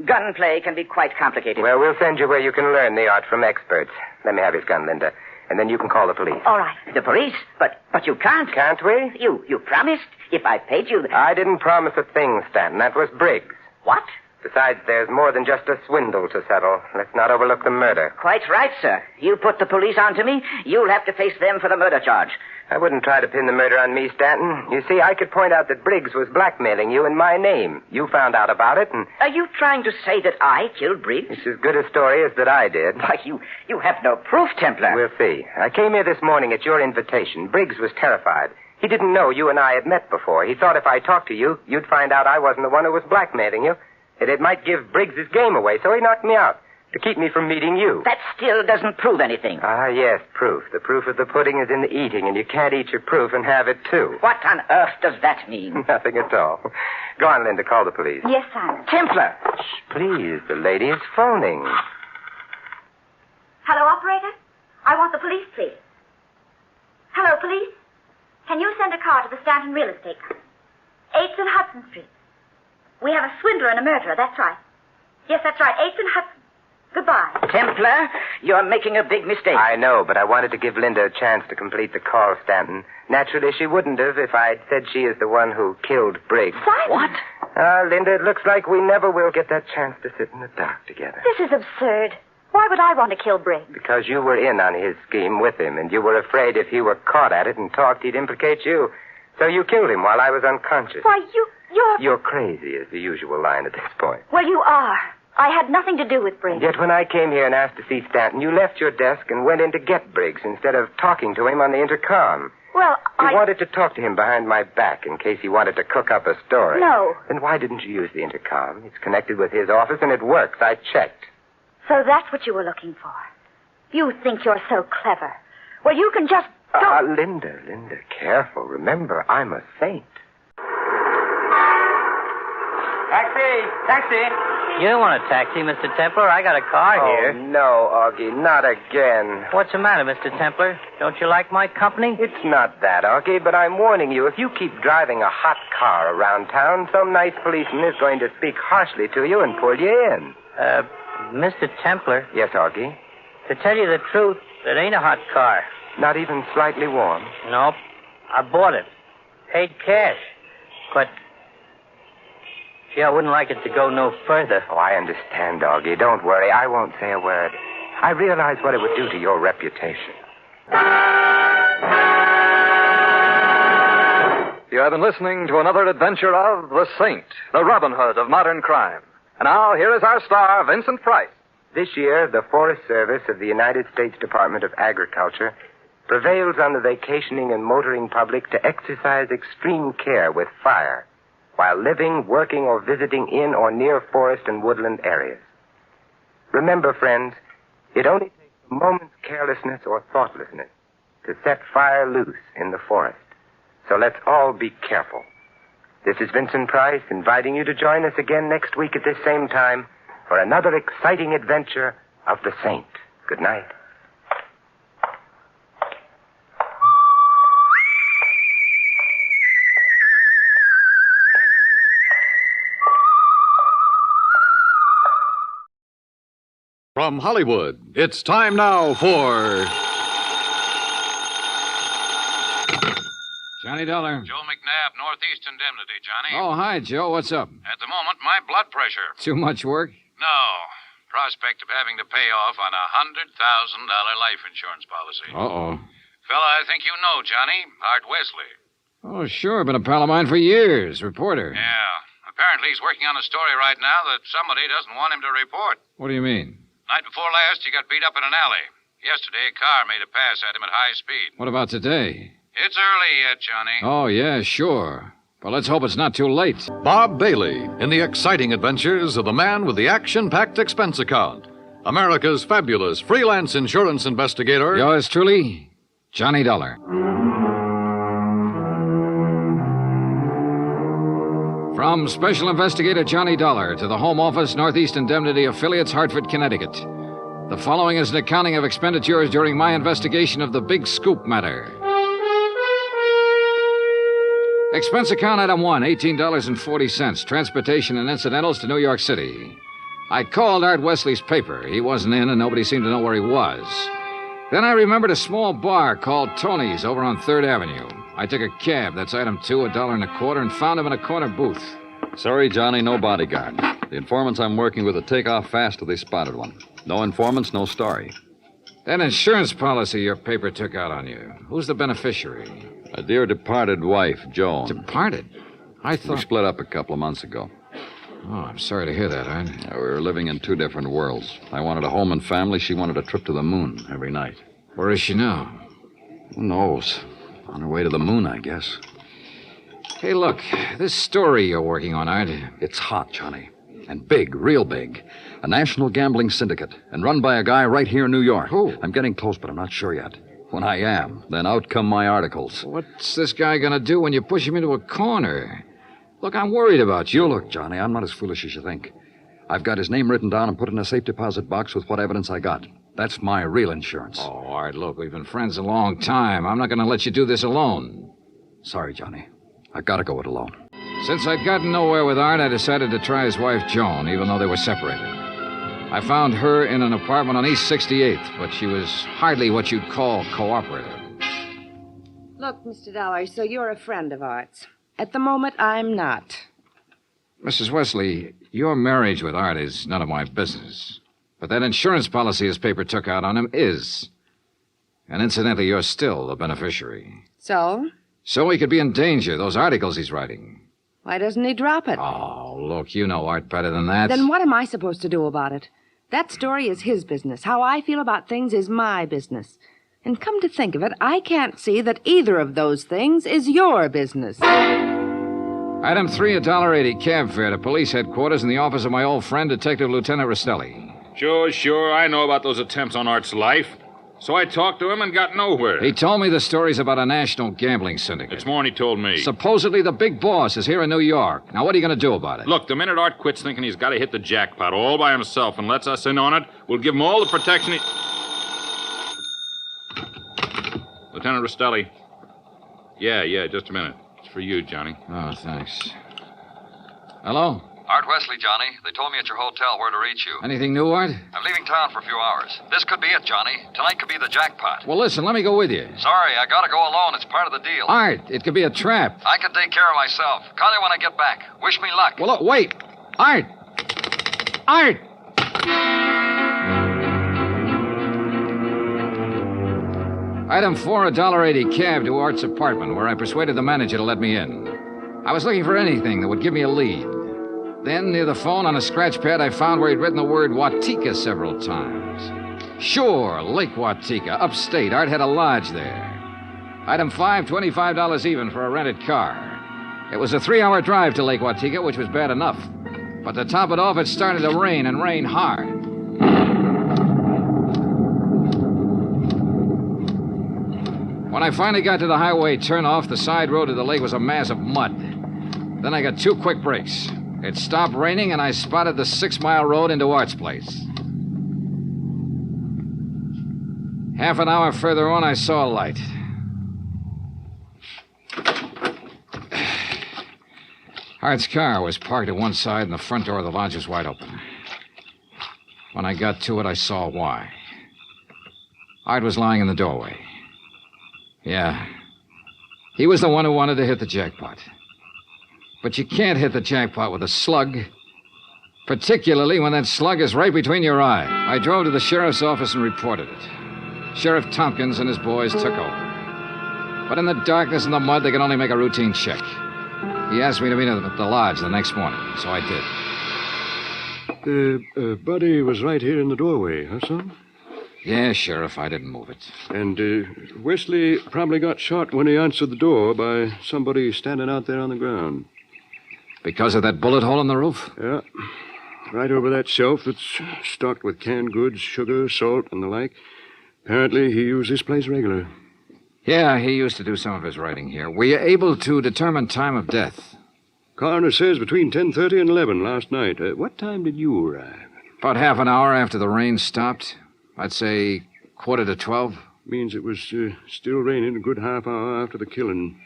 Gunplay can be quite complicated. Well, we'll send you where you can learn the art from experts. Let me have his gun, Linda. And then you can call the police. All right. The police? But you can't. Can't we? You promised. If I paid you... I didn't promise a thing, Stanton. That was Briggs. What? Besides, there's more than just a swindle to settle. Let's not overlook the murder. Quite right, sir. You put the police onto me, you'll have to face them for the murder charge. I wouldn't try to pin the murder on me, Stanton. You see, I could point out that Briggs was blackmailing you in my name. You found out about it, and... Are you trying to say that I killed Briggs? It's as good a story as that I did. Why, you have no proof, Templar. We'll see. I came here this morning at your invitation. Briggs was terrified. He didn't know you and I had met before. He thought if I talked to you, you'd find out I wasn't the one who was blackmailing you. It might give Briggs his game away, so he knocked me out to keep me from meeting you. That still doesn't prove anything. Ah, yes, proof. The proof of the pudding is in the eating, and you can't eat your proof and have it, too. What on earth does that mean? Nothing at all. Go on, Linda, call the police. Yes, Simon. Templar! Shh, please, the lady is phoning. Hello, operator? I want the police, please. Hello, police? Can you send a car to the Stanton Real Estate? 8th and Hudson Street. We have a swindler and a murderer, that's right. Yes, that's right, 8th and Hudson. Goodbye. Templar, you're making a big mistake. I know, but I wanted to give Linda a chance to complete the call, Stanton. Naturally, she wouldn't have if I'd said she is the one who killed Briggs. Simon! What? Linda, it looks like we never will get that chance to sit in the dark together. This is absurd. Why would I want to kill Briggs? Because you were in on his scheme with him, and you were afraid if he were caught at it and talked, he'd implicate you. So you killed him while I was unconscious. Why, You're crazy, is the usual line at this point. Well, you are. I had nothing to do with Briggs. Yet when I came here and asked to see Stanton, you left your desk and went in to get Briggs instead of talking to him on the intercom. Well, You wanted to talk to him behind my back in case he wanted to cook up a story. No. Then why didn't you use the intercom? It's connected with his office and it works. I checked. So that's what you were looking for. You think you're so clever. Well, you can just... Linda, careful. Remember, I'm a saint. Taxi! You don't want a taxi, Mr. Templar. I got a car here. Oh, no, Augie, not again. What's the matter, Mr. Templar? Don't you like my company? It's not that, Augie, but I'm warning you, if you keep driving a hot car around town, some nice policeman is going to speak harshly to you and pull you in. Mr. Templar? Yes, Augie? To tell you the truth, it ain't a hot car. Not even slightly warm? Nope. I bought it. Paid cash. But... gee, I wouldn't like it to go no further. Oh, I understand, Augie. Don't worry. I won't say a word. I realize what it would do to your reputation. You have been listening to another adventure of the Saint, the Robin Hood of modern crime. And now, here is our star, Vincent Price. This year, the Forest Service of the United States Department of Agriculture prevails on the vacationing and motoring public to exercise extreme care with fire while living, working, or visiting in or near forest and woodland areas. Remember, friends, it only takes a moment's carelessness or thoughtlessness to set fire loose in the forest. So let's all be careful. This is Vincent Price inviting you to join us again next week at this same time for another exciting adventure of the Saint. Good night. From Hollywood, it's time now for... Johnny Dollar. Joe McNabb, Northeast Indemnity, Johnny. Oh, hi, Joe. What's up? At the moment, my blood pressure. Too much work? No. Prospect of having to pay off on a $100,000 life insurance policy. Uh-oh. Fella I think you know, Johnny. Art Wesley. Oh, sure. Been a pal of mine for years. Reporter. Yeah. Apparently he's working on a story right now that somebody doesn't want him to report. What do you mean? Night before last, he got beat up in an alley. Yesterday, a car made a pass at him at high speed. What about today? It's early yet, Johnny. Oh, yeah, sure. But let's hope it's not too late. Bob Bailey in the exciting adventures of the man with the action-packed expense account. America's fabulous freelance insurance investigator. Yours truly, Johnny Dollar. From Special Investigator Johnny Dollar to the Home Office, Northeast Indemnity Affiliates, Hartford, Connecticut. The following is an accounting of expenditures during my investigation of the Big Scoop matter. Expense account item 1, $18.40. Transportation and incidentals to New York City. I called Art Wesley's paper. He wasn't in, and nobody seemed to know where he was. Then I remembered a small bar called Tony's over on 3rd Avenue. I took a cab, that's item 2, $1.25, and found him in a corner booth. Sorry, Johnny, no bodyguard. The informants I'm working with will take off fast till they spotted one. No informants, no story. That insurance policy your paper took out on you, who's the beneficiary? A dear departed wife, Joan. Departed? I thought... We split up a couple of months ago. Oh, I'm sorry to hear that, Art. We were living in 2 different worlds. I wanted a home and family. She wanted a trip to the moon every night. Where is she now? Who knows? On her way to the moon, I guess. Hey, look, this story you're working on, Art. It's hot, Johnny. And big, real big. A national gambling syndicate. And run by a guy right here in New York. Who? I'm getting close, but I'm not sure yet. When I am, then out come my articles. What's this guy gonna do when you push him into a corner? Look, I'm worried about you. You look, Johnny, I'm not as foolish as you think. I've got his name written down and put in a safe deposit box with what evidence I got. That's my real insurance. Oh, Art, look, we've been friends a long time. I'm not gonna let you do this alone. Sorry, Johnny. I've got to go it alone. Since I'd gotten nowhere with Art, I decided to try his wife, Joan, even though they were separated. I found her in an apartment on East 68th, but she was hardly what you'd call cooperative. Look, Mr. Dollar, so you're a friend of Art's. At the moment, I'm not. Mrs. Wesley, your marriage with Art is none of my business. But that insurance policy his paper took out on him is. And incidentally, you're still the beneficiary. So? So he could be in danger, those articles he's writing. Why doesn't he drop it? Oh, look, you know Art better than that. Then what am I supposed to do about it? That story is his business. How I feel about things is my business. And come to think of it, I can't see that either of those things is your business. Item 3, $1.80 cab fare to police headquarters in the office of my old friend, Detective Lieutenant Rostelli. Sure. I know about those attempts on Art's life. So I talked to him and got nowhere. He told me the stories about a national gambling syndicate. It's more than he told me. Supposedly the big boss is here in New York. Now, what are you going to do about it? Look, the minute Art quits thinking he's got to hit the jackpot all by himself and lets us in on it, we'll give him all the protection he... Lieutenant Rostelli. Yeah, just a minute. It's for you, Johnny. Oh, thanks. Hello? Art Wesley, Johnny. They told me at your hotel where to reach you. Anything new, Art? I'm leaving town for a few hours. This could be it, Johnny. Tonight could be the jackpot. Well, listen, let me go with you. Sorry, I gotta go alone. It's part of the deal. Art, it could be a trap. I can take care of myself. Call you when I get back. Wish me luck. Well, look, wait. Art! Art! Item 4, $1.80 cab to Art's apartment, where I persuaded the manager to let me in. I was looking for anything that would give me a lead. Then, near the phone on a scratch pad, I found where he'd written the word Watika several times. Sure, Lake Watika, upstate. Art had a lodge there. Item 5, $25 even for a rented car. It was a 3-hour drive to Lake Watika, which was bad enough. But to top it off, it started to rain, and rain hard. When I finally got to the highway turnoff, the side road to the lake was a mass of mud. Then I got 2 quick breaks. It stopped raining, and I spotted the 6-mile road into Art's place. Half an hour further on, I saw a light. Art's car was parked at one side, and the front door of the lodge was wide open. When I got to it, I saw why. Art was lying in the doorway. Yeah. He was the one who wanted to hit the jackpot. But you can't hit the jackpot with a slug, particularly when that slug is right between your eye. I drove to the sheriff's office and reported it. Sheriff Tompkins and his boys took over. But in the darkness and the mud, they could only make a routine check. He asked me to meet him at the lodge the next morning, so I did. Buddy was right here in the doorway, huh, son? Yeah, Sheriff, I didn't move it. And Wesley probably got shot when he answered the door by somebody standing out there on the ground. Because of that bullet hole in the roof? Yeah. Right over that shelf that's stocked with canned goods, sugar, salt, and the like. Apparently, he used this place regular. Yeah, he used to do some of his writing here. Were you able to determine time of death? Coroner says between 10:30 and 11 last night. What time did you arrive? About half an hour after the rain stopped. I'd say 11:45. Means it was still raining a good half hour after the killing.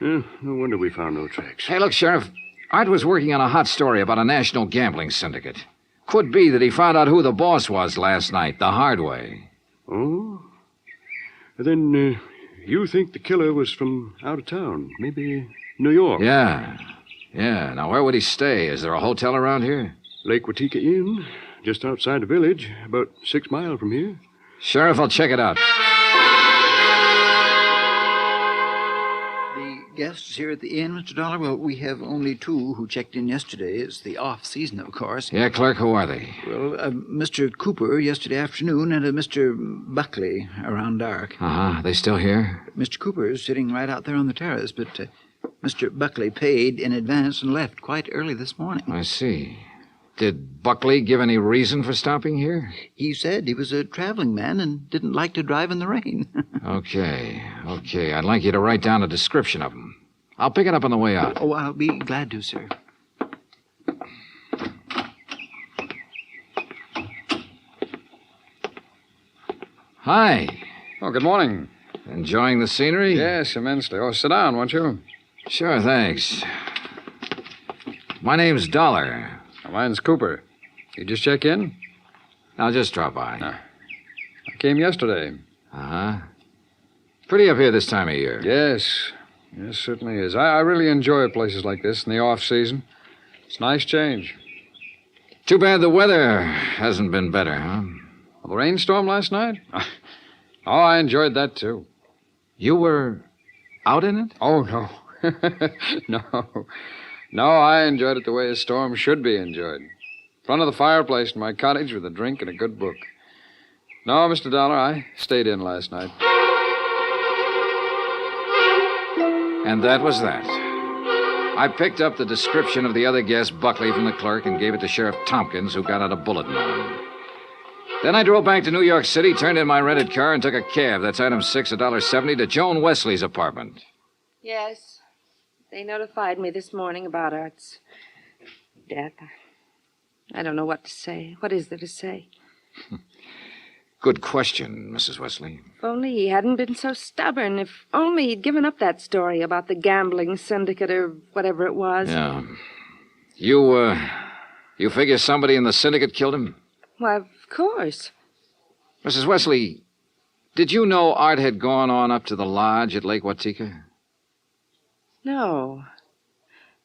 No wonder we found no tracks. Hey, look, Sheriff. Art was working on a hot story about a national gambling syndicate. Could be that he found out who the boss was last night, the hard way. Oh? Then you think the killer was from out of town? Maybe New York? Yeah. Now, where would he stay? Is there a hotel around here? Lake Watika Inn, just outside the village, about 6 miles from here. Sheriff, I'll check it out. Guests here at the inn, Mr. Dollar? Well, we have only 2 who checked in yesterday. It's the off-season, of course. Yeah, clerk, who are they? Well, Mr. Cooper yesterday afternoon and Mr. Buckley around dark. Uh-huh. They still here? Mr. Cooper is sitting right out there on the terrace, but Mr. Buckley paid in advance and left quite early this morning. I see. Did Buckley give any reason for stopping here? He said he was a traveling man and didn't like to drive in the rain. Okay. I'd like you to write down a description of him. I'll pick it up on the way out. Oh, I'll be glad to, sir. Hi. Oh, good morning. Enjoying the scenery? Yes, immensely. Oh, sit down, won't you? Sure, thanks. My name's Dollar. Mine's Cooper. You just check in? I'll just drop by. I came yesterday. Uh-huh. Pretty up here this time of year. Yes, certainly is. I really enjoy places like this in the off-season. It's a nice change. Too bad the weather hasn't been better, huh? Well, the rainstorm last night? Oh, I enjoyed that, too. You were out in it? Oh, no. No, I enjoyed it the way a storm should be enjoyed. In front of the fireplace in my cottage with a drink and a good book. No, Mr. Dollar, I stayed in last night. And that was that. I picked up the description of the other guest, Buckley, from the clerk and gave it to Sheriff Tompkins, who got out a bulletin on him. Then I drove back to New York City, turned in my rented car, and took a cab. That's item 6, $1.70, to Joan Wesley's apartment. Yes. They notified me this morning about Art's death. I don't know what to say. What is there to say? Good question, Mrs. Wesley. If only he hadn't been so stubborn. If only he'd given up that story about the gambling syndicate or whatever it was. Yeah. You figure somebody in the syndicate killed him? Why, of course. Mrs. Wesley, did you know Art had gone on up to the lodge at Lake Watika? No.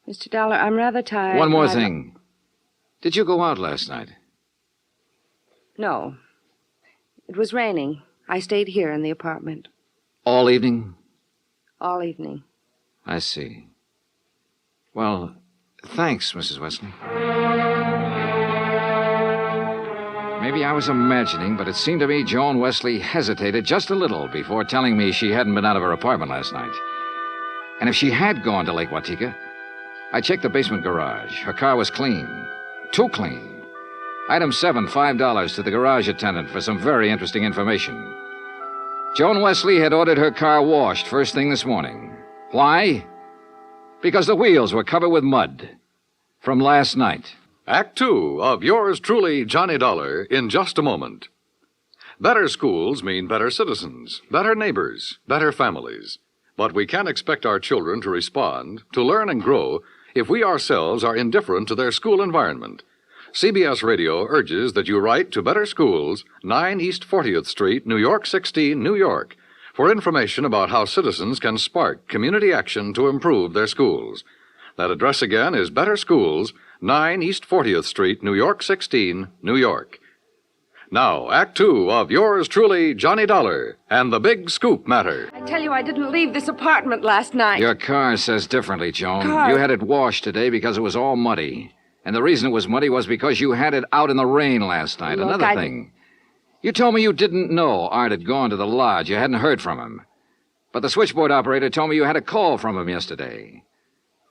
Mr. Dollar, I'm rather tired. One more thing. Did you go out last night? No. It was raining. I stayed here in the apartment. All evening? All evening. I see. Well, thanks, Mrs. Wesley. Maybe I was imagining, but it seemed to me Joan Wesley hesitated just a little before telling me she hadn't been out of her apartment last night. And if she had gone to Lake Watika, I checked the basement garage. Her car was clean. Too clean. Item 7, $5 to the garage attendant for some very interesting information. Joan Wesley had ordered her car washed first thing this morning. Why? Because the wheels were covered with mud from last night. Act 2 of yours truly, Johnny Dollar, in just a moment. Better schools mean better citizens, better neighbors, better families. But we can't expect our children to respond, to learn and grow, if we ourselves are indifferent to their school environment. CBS Radio urges that you write to Better Schools, 9 East 40th Street, New York 16, New York, for information about how citizens can spark community action to improve their schools. That address again is Better Schools, 9 East 40th Street, New York 16, New York. Now, Act 2 of yours truly, Johnny Dollar, and the Big Scoop Matter. I tell you, I didn't leave this apartment last night. Your car says differently, Joan. Car? You had it washed today because it was all muddy. And the reason it was muddy was because you had it out in the rain last night. Look, Another thing. You told me you didn't know Art had gone to the lodge. You hadn't heard from him. But the switchboard operator told me you had a call from him yesterday.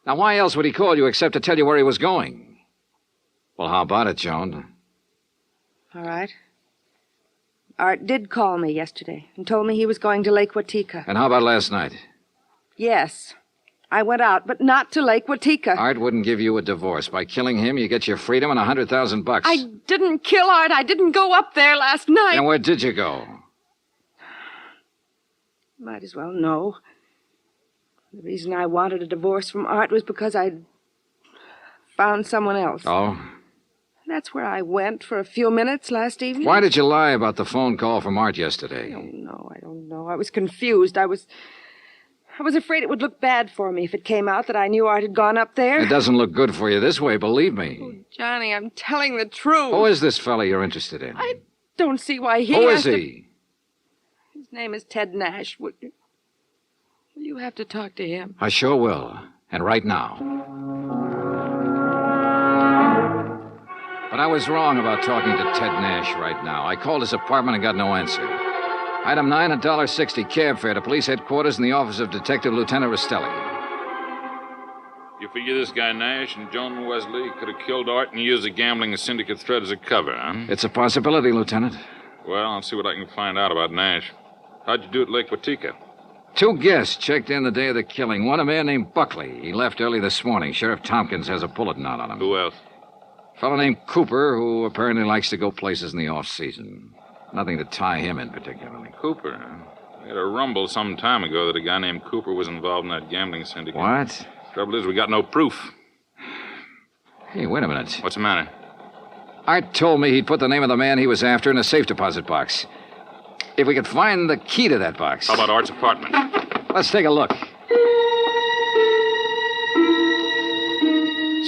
Now, why else would he call you except to tell you where he was going? Well, how about it, Joan? All right. Art did call me yesterday and told me he was going to Lake Watika. And how about last night? Yes. I went out, but not to Lake Watika. Art wouldn't give you a divorce. By killing him, you get your freedom and $100,000. I didn't kill Art. I didn't go up there last night. And where did you go? Might as well know. The reason I wanted a divorce from Art was because I'd found someone else. Oh? That's where I went for a few minutes last evening. Why did you lie about the phone call from Art yesterday? I don't know. I was confused. I was afraid it would look bad for me if it came out that I knew Art had gone up there. It doesn't look good for you this way, believe me. Oh, Johnny, I'm telling the truth. Who is this fella you're interested in? I don't see why he Who has is to... he? His name is Ted Nash. Will you have to talk to him? I sure will. And right now. But I was wrong about talking to Ted Nash right now. I called his apartment and got no answer. Item 9, $1.60 cab fare to police headquarters in the office of Detective Lieutenant Rastelli. You figure this guy Nash and Joan Wesley could have killed Art and used the gambling syndicate threat as a cover, huh? It's a possibility, Lieutenant. Well, I'll see what I can find out about Nash. How'd you do at Lake Watika? 2 guests checked in the day of the killing. One a man named Buckley. He left early this morning. Sheriff Tompkins has a bulletin out on him. Who else? A fellow named Cooper, who apparently likes to go places in the off-season. Nothing to tie him in particularly. Cooper, huh? We had a rumble some time ago that a guy named Cooper was involved in that gambling syndicate. What? Trouble is, we got no proof. Hey, wait a minute. What's the matter? Art told me he'd put the name of the man he was after in a safe deposit box. If we could find the key to that box. How about Art's apartment? Let's take a look.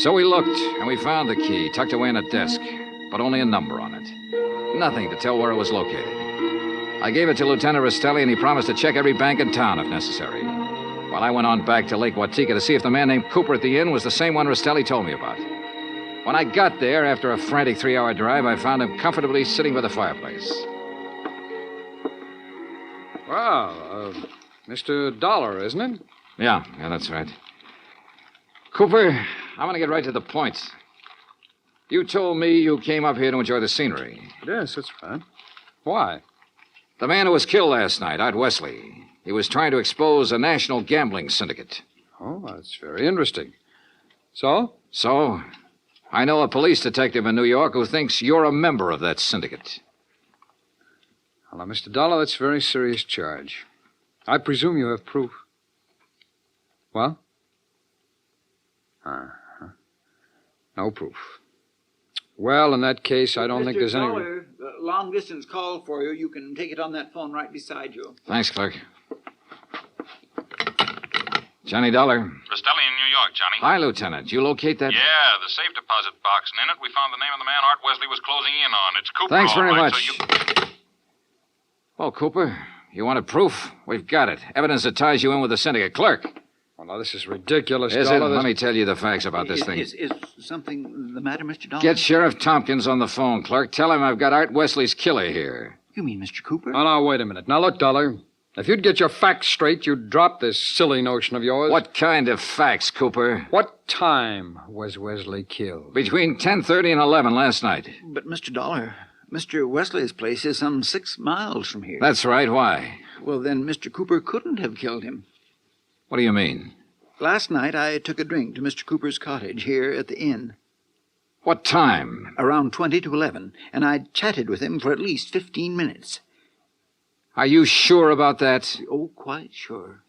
So we looked, and we found the key tucked away in a desk, but only a number on it. Nothing to tell where it was located. I gave it to Lieutenant Rastelli, and he promised to check every bank in town if necessary. While I went on back to Lake Watika to see if the man named Cooper at the inn was the same one Rastelli told me about. When I got there, after a frantic 3-hour drive, I found him comfortably sitting by the fireplace. Well, Mr. Dollar, isn't it? Yeah, that's right. Cooper, I want to get right to the point. You told me you came up here to enjoy the scenery. Yes, that's right. Why? The man who was killed last night, Art Wesley. He was trying to expose a national gambling syndicate. Oh, that's very interesting. So? So, I know a police detective in New York who thinks you're a member of that syndicate. Well, now, Mr. Dollar, that's a very serious charge. I presume you have proof. Well? No proof. Well, in that case, I don't think there's any... Mr. Dollar, long-distance call for you. You can take it on that phone right beside you. Thanks, clerk. Johnny Dollar. Rastelli in New York, Johnny. Hi, Lieutenant. You locate that? Yeah, the safe deposit box, and in it we found the name of the man Art Wesley was closing in on. It's Cooper. Thanks very all right, much. So you... Well, Cooper, you wanted proof? We've got it. Evidence that ties you in with the syndicate. Clerk. Well, now, this is ridiculous, Is it? Dollar. Let me tell you the facts about this thing. Is something the matter, Mr. Dollar? Get Sheriff Tompkins on the phone, clerk. Tell him I've got Art Wesley's killer here. You mean Mr. Cooper? Oh, now, wait a minute. Now, look, Dollar. If you'd get your facts straight, you'd drop this silly notion of yours. What kind of facts, Cooper? What time was Wesley killed? Between 10:30 and 11 last night. But, Mr. Dollar, Mr. Wesley's place is some 6 miles from here. That's right. Why? Well, then Mr. Cooper couldn't have killed him. What do you mean? Last night I took a drink to Mr. Cooper's cottage here at the inn. What time? Around 20 to 11, and I chatted with him for at least 15 minutes. Are you sure about that? Oh, quite sure.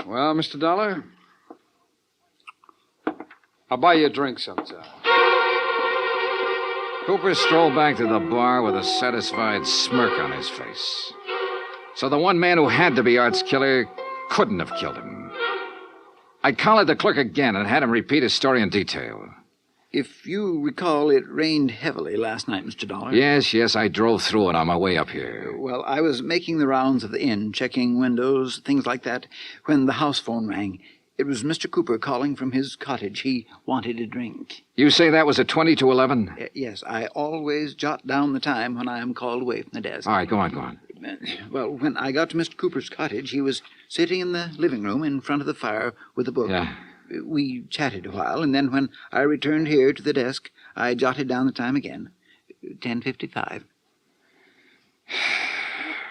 Well, Mr. Dollar, I'll buy you a drink sometime. Cooper strolled back to the bar with a satisfied smirk on his face. So the one man who had to be Art's killer couldn't have killed him. I collared the clerk again and had him repeat his story in detail. If you recall, it rained heavily last night, Mr. Dollar. Yes, I drove through it on my way up here. Well, I was making the rounds of the inn, checking windows, things like that, when the house phone rang. It was Mr. Cooper calling from his cottage. He wanted a drink. You say that was at 20 to 11? Yes, I always jot down the time when I am called away from the desk. All right, go on. Well, when I got to Mr. Cooper's cottage, he was sitting in the living room in front of the fire with a book. Yeah. We chatted a while, and then when I returned here to the desk, I jotted down the time again. 10:55.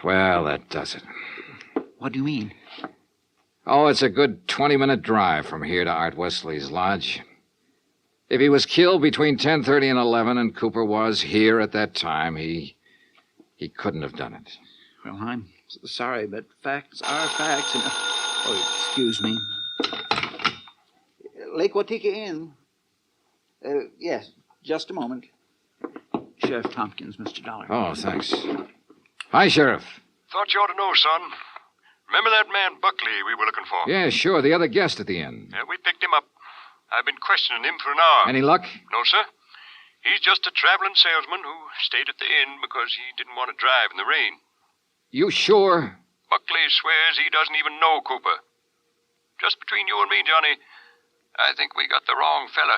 Well, that does it. What do you mean? Oh, it's a good 20-minute drive from here to Art Wesley's lodge. If he was killed between 10:30 and 11 and Cooper was here at that time, he couldn't have done it. Well, I'm sorry, but facts are facts. And... Oh, excuse me. Lake Watika Inn. Yes, just a moment. Sheriff Tompkins, Mr. Dollar. Oh, thanks. Hi, Sheriff. Thought you ought to know, son. Remember that man Buckley we were looking for? Yeah, sure, the other guest at the inn. Yeah, we picked him up. I've been questioning him for an hour. Any luck? No, sir. He's just a traveling salesman who stayed at the inn because he didn't want to drive in the rain. You sure? Buckley swears he doesn't even know Cooper. Just between you and me, Johnny, I think we got the wrong fella.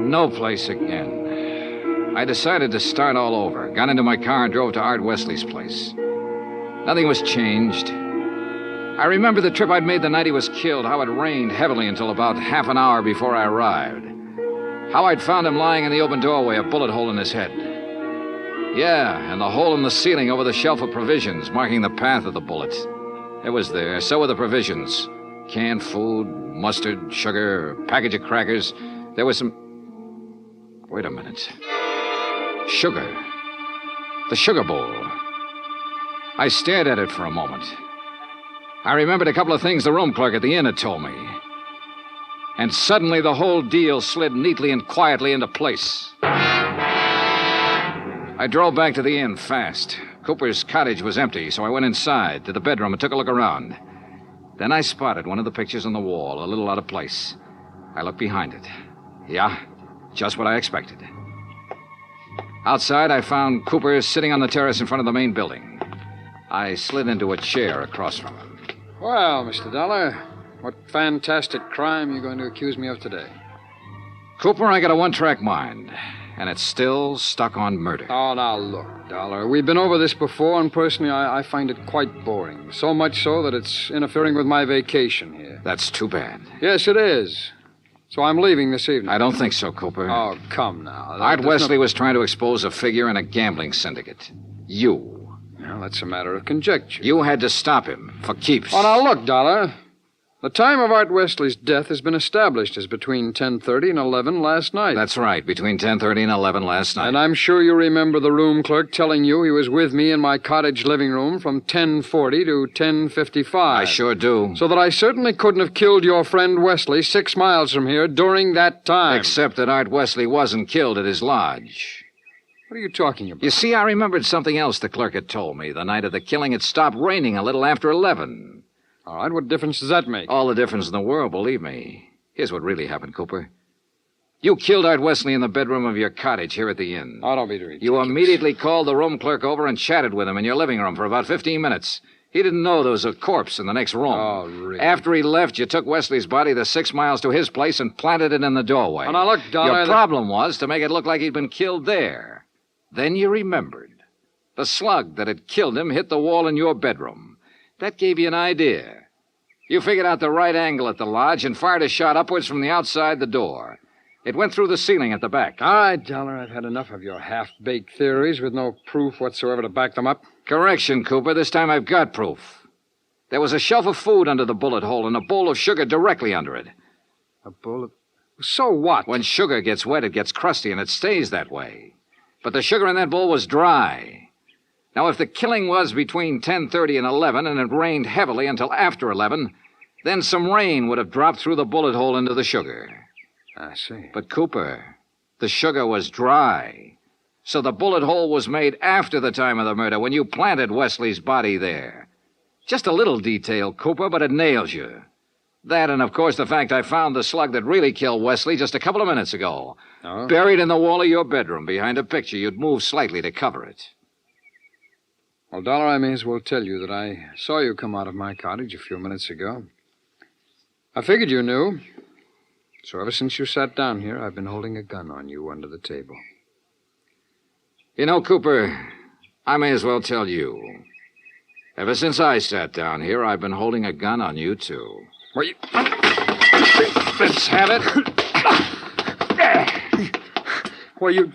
No place again. I decided to start all over. Got into my car and drove to Art Wesley's place. Nothing was changed. I remember the trip I'd made the night he was killed, how it rained heavily until about half an hour before I arrived. How I'd found him lying in the open doorway, a bullet hole in his head. Yeah, and the hole in the ceiling over the shelf of provisions, marking the path of the bullet. It was there. So were the provisions. Canned food, mustard, sugar, a package of crackers. There was some... Wait a minute. Sugar. The sugar bowl. I stared at it for a moment. I remembered a couple of things the room clerk at the inn had told me. And suddenly the whole deal slid neatly and quietly into place. I drove back to the inn fast. Cooper's cottage was empty, so I went inside to the bedroom and took a look around. Then I spotted one of the pictures on the wall, a little out of place. I looked behind it. Yeah, just what I expected. Outside, I found Cooper sitting on the terrace in front of the main building. I slid into a chair across from him. Well, Mr. Dollar, what fantastic crime are you going to accuse me of today? Cooper, I got a one-track mind, and it's still stuck on murder. Oh, now look, Dollar. We've been over this before, and personally, I find it quite boring. So much so that it's interfering with my vacation here. That's too bad. Yes, it is. So I'm leaving this evening. I don't think so, Cooper. Oh, come now. Art Wesley was trying to expose a figure in a gambling syndicate. You. Well, that's a matter of conjecture. You had to stop him, for keeps. Oh, now look, Dollar. The time of Art Wesley's death has been established as between 10:30 and 11 last night. That's right, between 10:30 and 11 last night. And I'm sure you remember the room clerk telling you he was with me in my cottage living room from 10:40 to 10:55. I sure do. So that I certainly couldn't have killed your friend Wesley 6 miles from here during that time. Except that Art Wesley wasn't killed at his lodge. What are you talking about? You see, I remembered something else the clerk had told me. The night of the killing, it stopped raining a little after 11. All right, what difference does that make? All the difference in the world, believe me. Here's what really happened, Cooper. You killed Art Wesley in the bedroom of your cottage here at the inn. Oh, don't be ridiculous. You immediately called the room clerk over and chatted with him in your living room for about 15 minutes. He didn't know there was a corpse in the next room. Oh, really? After he left, you took Wesley's body the 6 miles to his place and planted it in the doorway. Oh, now look, Dollar... Your problem was to make it look like he'd been killed there. Then you remembered. The slug that had killed him hit the wall in your bedroom. That gave you an idea. You figured out the right angle at the lodge and fired a shot upwards from the outside the door. It went through the ceiling at the back. All right, Dollar, I've had enough of your half-baked theories with no proof whatsoever to back them up. Correction, Cooper. This time I've got proof. There was a shelf of food under the bullet hole and a bowl of sugar directly under it. A bowl of... So what? When sugar gets wet, it gets crusty, and it stays that way. But the sugar in that bowl was dry. Now, if the killing was between 10:30 and 11, and it rained heavily until after 11, then some rain would have dropped through the bullet hole into the sugar. I see. But, Cooper, the sugar was dry. So the bullet hole was made after the time of the murder, when you planted Wesley's body there. Just a little detail, Cooper, but it nails you. That, and of course the fact I found the slug that really killed Wesley just a couple of minutes ago. Oh? Buried in the wall of your bedroom behind a picture you'd moved slightly to cover it. Well, Dollar, I may as well tell you that I saw you come out of my cottage a few minutes ago. I figured you knew. So ever since you sat down here, I've been holding a gun on you under the table. You know, Cooper, I may as well tell you. Ever since I sat down here, I've been holding a gun on you, too. Well, you... Let's have it. Well, you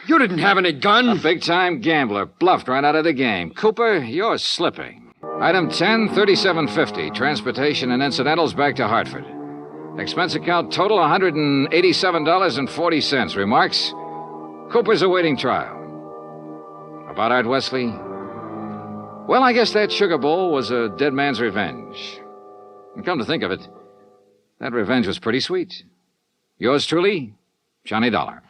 didn't have any gun. A big-time gambler bluffed right out of the game. Cooper, you're slipping. Item 10, $37.50. Transportation and incidentals back to Hartford. Expense account total, $187.40. Remarks? Cooper's awaiting trial. About Art Wesley? Well, I guess that sugar bowl was a dead man's revenge. And come to think of it, that revenge was pretty sweet. Yours truly, Johnny Dollar.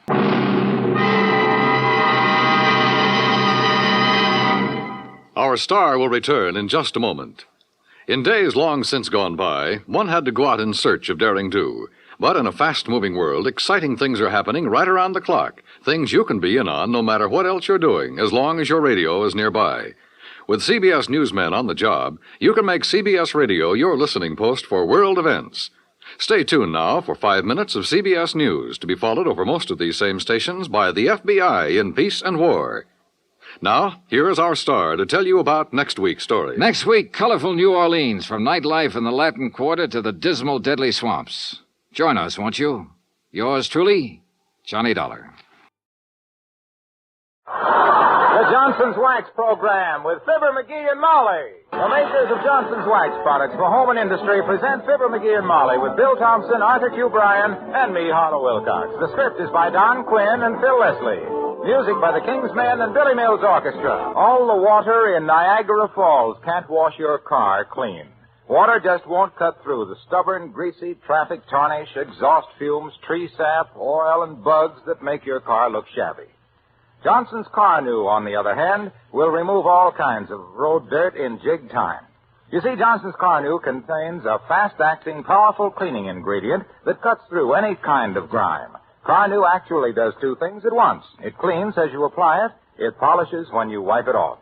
Our star will return in just a moment. In days long since gone by, one had to go out in search of daring do. But in a fast-moving world, exciting things are happening right around the clock. Things you can be in on no matter what else you're doing, as long as your radio is nearby. With CBS newsmen on the job, you can make CBS Radio your listening post for world events. Stay tuned now for 5 minutes of CBS News, to be followed over most of these same stations by the FBI in peace and war. Now, here is our star to tell you about next week's story. Next week, colorful New Orleans, from nightlife in the Latin Quarter to the dismal, deadly swamps. Join us, won't you? Yours truly, Johnny Dollar. The Johnson's Wax Program with Fibber, McGee, and Molly. The makers of Johnson's Wax products for home and industry present Fibber, McGee, and Molly with Bill Thompson, Arthur Q. Bryan, and me, Harlow Wilcox. The script is by Don Quinn and Phil Leslie. Music by the King's Men and Billy Mills Orchestra. All the water in Niagara Falls can't wash your car clean. Water just won't cut through the stubborn, greasy traffic tarnish, exhaust fumes, tree sap, oil, and bugs that make your car look shabby. Johnson's Car New, on the other hand, will remove all kinds of road dirt in jig time. You see, Johnson's Car New contains a fast-acting, powerful cleaning ingredient that cuts through any kind of grime. Car New actually does two things at once. It cleans as you apply it. It polishes when you wipe it off.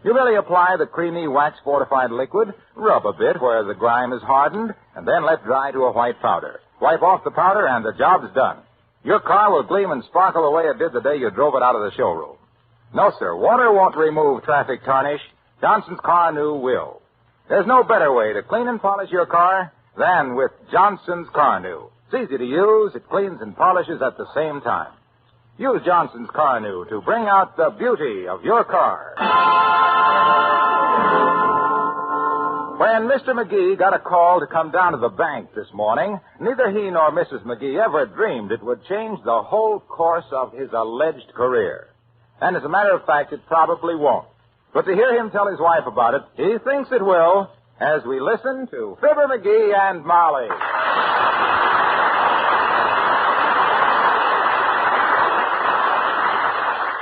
You merely apply the creamy wax-fortified liquid, rub a bit where the grime is hardened, and then let dry to a white powder. Wipe off the powder, and the job's done. Your car will gleam and sparkle the way it did the day you drove it out of the showroom. No, sir, water won't remove traffic tarnish. Johnson's Car New will. There's no better way to clean and polish your car than with Johnson's Car New. It's easy to use. It cleans and polishes at the same time. Use Johnson's Car New to bring out the beauty of your car. When Mr. McGee got a call to come down to the bank this morning, neither he nor Mrs. McGee ever dreamed it would change the whole course of his alleged career. And as a matter of fact, it probably won't. But to hear him tell his wife about it, he thinks it will, as we listen to Fibber, McGee, and Molly.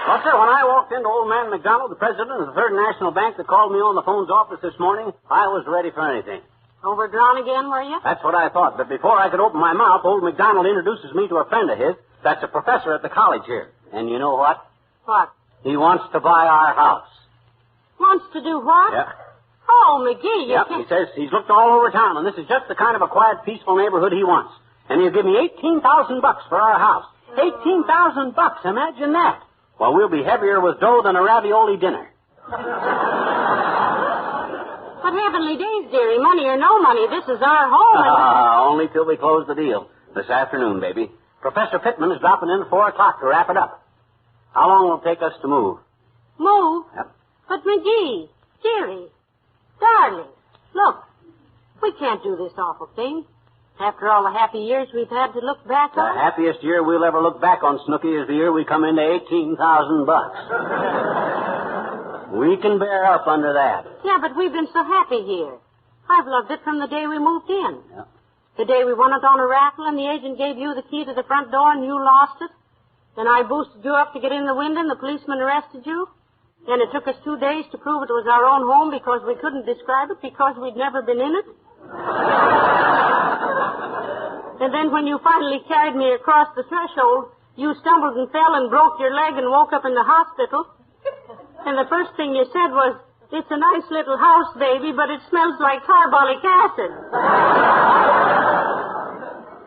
Well, sir, when I walked into old man McDonald, the president of the Third National Bank, that called me on the phone's office this morning, I was ready for anything. Overdrawn again, were you? That's what I thought. But before I could open my mouth, old McDonald introduces me to a friend of his that's a professor at the college here. And you know what? What? He wants to buy our house. Wants to do what? Yeah. Oh, McGee, you Yep, he says he's looked all over town, and this is just the kind of a quiet, peaceful neighborhood he wants. And he'll give me $18,000 for our house. $18,000, imagine that. Well, we'll be heavier with dough than a ravioli dinner. What heavenly days, dearie. Money or no money, this is our home. Only till we close the deal. This afternoon, baby. Professor Pittman is dropping in at 4 o'clock to wrap it up. How long will it take us to move? Move? Yep. But McGee, dearie, darling, look, we can't do this awful thing. After all the happy years we've had to look back The on. happiest year we'll ever look back on, Snooky, is the year we come into $18,000. We can bear up under that. Yeah, but we've been so happy here. I've loved it from the day we moved in. Yeah. The day we won it on a raffle and the agent gave you the key to the front door and you lost it. Then I boosted you up to get in the window and the policeman arrested you. Then it took us 2 days to prove it was our own home because we couldn't describe it because we'd never been in it. And then when you finally carried me across the threshold, you stumbled and fell and broke your leg and woke up in the hospital. And the first thing you said was, "It's a nice little house, baby, but it smells like carbolic acid."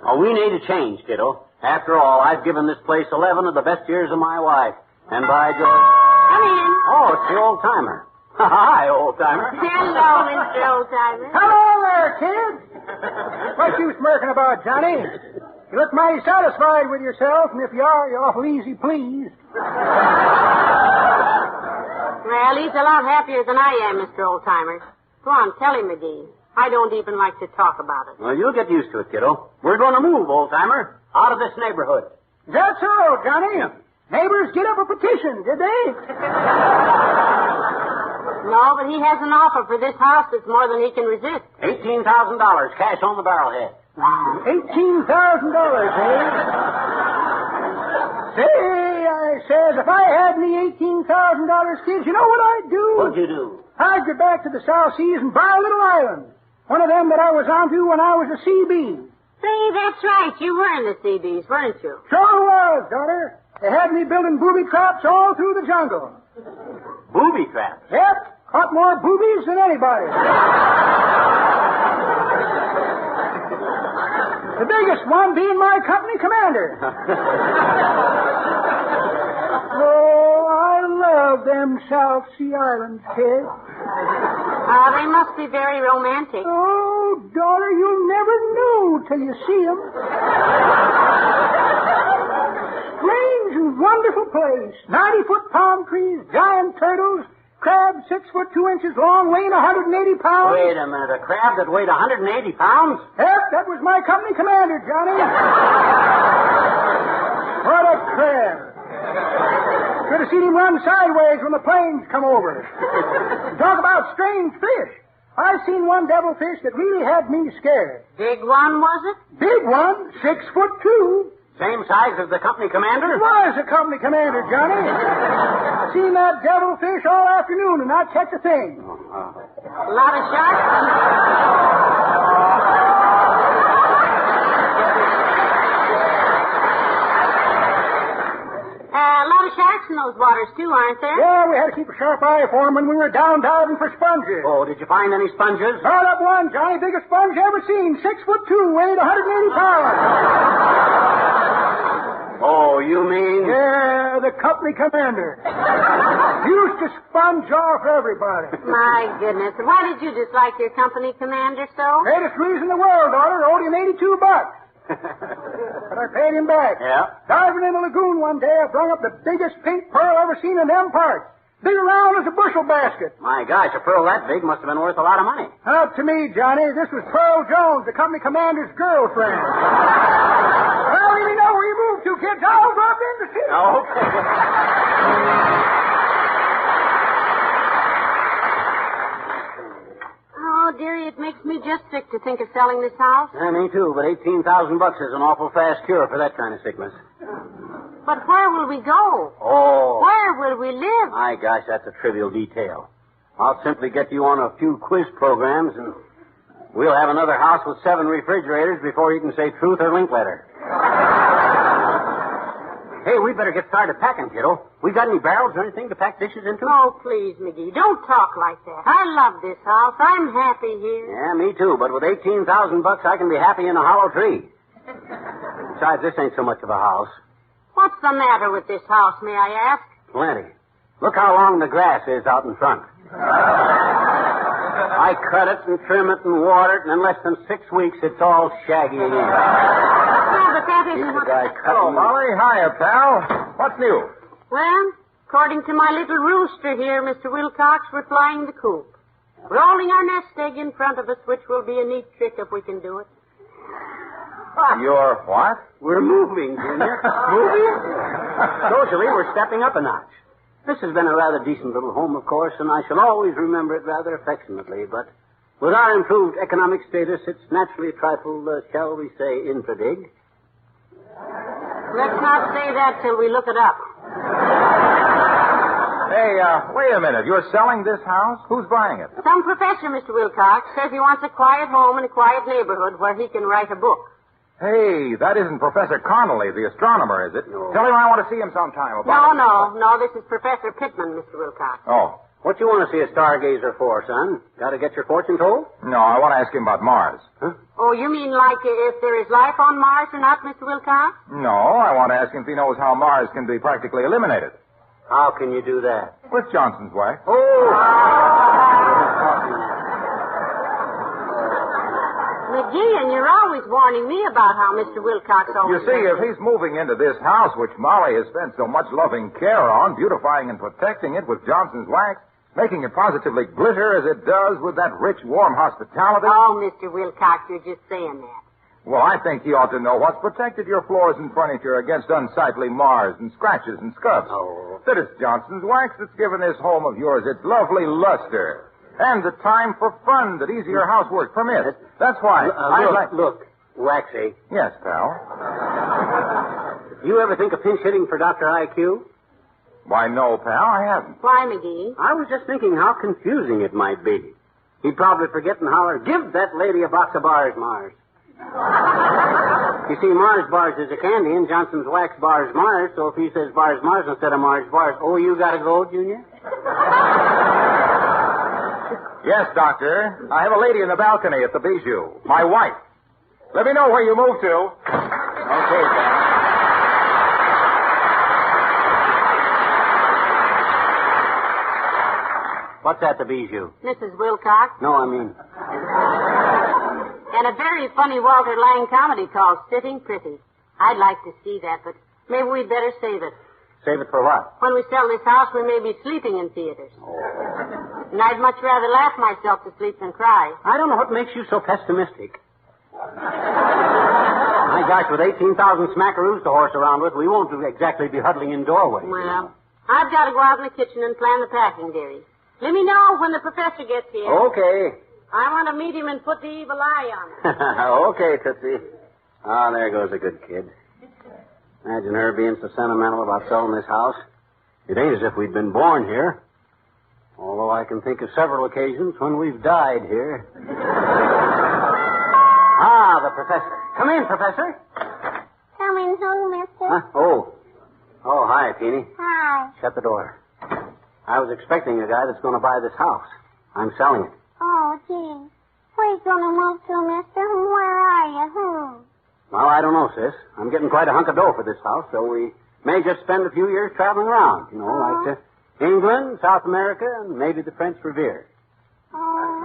Oh, we need a change, kiddo. After all, I've given this place 11 of the best years of my life. And by George... Come in. Oh, it's the old-timer. Hi, old-timer. Hello, Mr. Oldtimer. Hello there, kids. What you smirking about, Johnny? You look mighty satisfied with yourself, and if you are, you're awful easy pleased. Well, he's a lot happier than I am, Mr. Oldtimer. Go on, tell him, McGee. I don't even like to talk about it. Well, you'll get used to it, kiddo. We're going to move, old-timer, out of this neighborhood. Is that so, Johnny? Neighbors get up a petition, did they? No, but he has an offer for this house that's more than he can resist. $18,000, cash on the barrelhead. $18,000, eh? Say, I says, if I had me $18,000, kids, you know what I'd do? What'd you do? I'd get back to the South Seas and buy a little island. One of them that I was onto when I was a CB. Say, that's right. You were in the CBs, weren't you? Sure was, daughter. They had me building booby traps all through the jungle. Booby traps? Yep. Caught more boobies than anybody. The biggest one being my company commander. Oh, I love them South Sea Islands, kid. They must be very romantic. Oh, daughter, you'll never know till you see them. Strange and wonderful place. 90-foot palm trees, giant turtles, crabs 6 foot 2 inches long, weighing 180 pounds. Wait a minute, a crab that weighed 180 pounds? Yep, that was my company commander, Johnny. What a crab. Should have seen him run sideways when the planes come over. Talk about strange fish. I've seen one devilfish that really had me scared. Big one, was it? Big one, 6 foot 2. Same size as the company commander? It was the company commander, Johnny. I seen that devilfish all afternoon and not catch a thing. A lot of sharks? A lot of sharks in those waters, too, aren't there? Yeah, we had to keep a sharp eye for them when we were down diving for sponges. Oh, did you find any sponges? Brought up one, Johnny. Biggest sponge you ever seen. 6 foot 2, weighed 180 pounds. Oh, you mean? Yeah, the company commander. Used to sponge off everybody. My goodness. Why did you dislike your company commander so? Greatest reason in the world, daughter. Owed him $82. But I paid him back. Yeah? Diving in the lagoon one day, I brung up the biggest pink pearl I ever seen in them parts. Big around as a bushel basket. My gosh, a pearl that big must have been worth a lot of money. Not to me, Johnny. This was Pearl Jones, the company commander's girlfriend. Well, let me know where you moved to, kids. I'll drop in to see you. Okay. Oh, dearie, it makes me just sick to think of selling this house. Yeah, me too, but $18,000 is an awful fast cure for that kind of sickness. But where will we go? Oh. Where will we live? My gosh, that's a trivial detail. I'll simply get you on a few quiz programs, and we'll have another house with 7 refrigerators before you can say truth or Linkletter. Hey, we better get started packing, kiddo. We got any barrels or anything to pack dishes into? Oh, please, McGee, don't talk like that. I love this house. I'm happy here. Yeah, me too, but with $18,000, I can be happy in a hollow tree. Besides, this ain't so much of a house. What's the matter with this house, may I ask? Plenty. Look how long the grass is out in front. I cut it and trim it and water it, and in less than 6 weeks, it's all shaggy again. Now, that isn't what... Hello, Molly. Hiya, pal. What's new? Well, according to my little rooster here, Mr. Wilcox, we're flying the coop. Rolling our nest egg in front of us, which will be a neat trick if we can do it. You're what? We're moving, Junior. Moving? Socially, we're stepping up a notch. This has been a rather decent little home, of course, and I shall always remember it rather affectionately, but with our improved economic status, it's naturally a trifle, shall we say, infradig. Let's not say that till we look it up. Hey, wait a minute. You're selling this house? Who's buying it? Some professor, Mr. Wilcox, says he wants a quiet home in a quiet neighborhood where he can write a book. Hey, that isn't Professor Connolly, the astronomer, is it? No. Tell him I want to see him sometime about it. No, this is Professor Pittman, Mr. Wilcox. Oh. What you want to see a stargazer for, son? Got to get your fortune told? No, I want to ask him about Mars. Huh? Oh, you mean like if there is life on Mars or not, Mr. Wilcox? No, I want to ask him if he knows how Mars can be practically eliminated. How can you do that? With Johnson's wax. McGee, and you're always warning me about how Mr. Wilcox always... You see, if he's moving into this house, which Molly has spent so much loving care on, beautifying and protecting it with Johnson's wax, making it positively glitter as it does with that rich, warm hospitality... Oh, Mr. Wilcox, you're just saying that. Well, I think he ought to know what's protected your floors and furniture against unsightly mars and scratches and scuffs. Oh. That it's Johnson's wax that's given this home of yours its lovely luster. And the time for fun that easier housework permits. That's why Look, Waxy. Yes, pal? You ever think of pinch hitting for Dr. IQ? Why, no, pal, I haven't. Why, McGee? I was just thinking how confusing it might be. He'd probably forget and holler, give that lady a box of bars, Mars. You see, Mars bars is a candy, and Johnson's wax bars Mars, so if he says bars Mars instead of Mars bars, oh, you gotta go, Junior? Yes, Doctor. I have a lady in the balcony at the Bijou. My wife. Let me know where you move to. Okay, pal. What's at the Bijou? Mrs. Wilcox. No, I mean... And a very funny Walter Lang comedy called Sitting Pretty. I'd like to see that, but maybe we'd better save it. Save it for what? When we sell this house, we may be sleeping in theaters. And I'd much rather laugh myself to sleep than cry. I don't know what makes you so pessimistic. My gosh, with 18,000 smackaroos to horse around with, we won't exactly be huddling in doorways. Well, I've got to go out in the kitchen and plan the packing, dearie. Let me know when the professor gets here. Okay. I want to meet him and put the evil eye on him. Okay, Tootsie. Ah, there goes a good kid. Imagine her being so sentimental about selling this house. It ain't as if we'd been born here. Although I can think of several occasions when we've died here. Ah, the professor. Come in, Professor. Come in who, mister? Huh? Oh, hi, Teeny. Hi. Shut the door. I was expecting a guy that's going to buy this house. I'm selling it. Oh, gee. Where you going to move to, mister? Where are you? Well, I don't know, sis. I'm getting quite a hunk of dough for this house, so we may just spend a few years traveling around. You know, like England, South America, and maybe the French Riviera. Oh.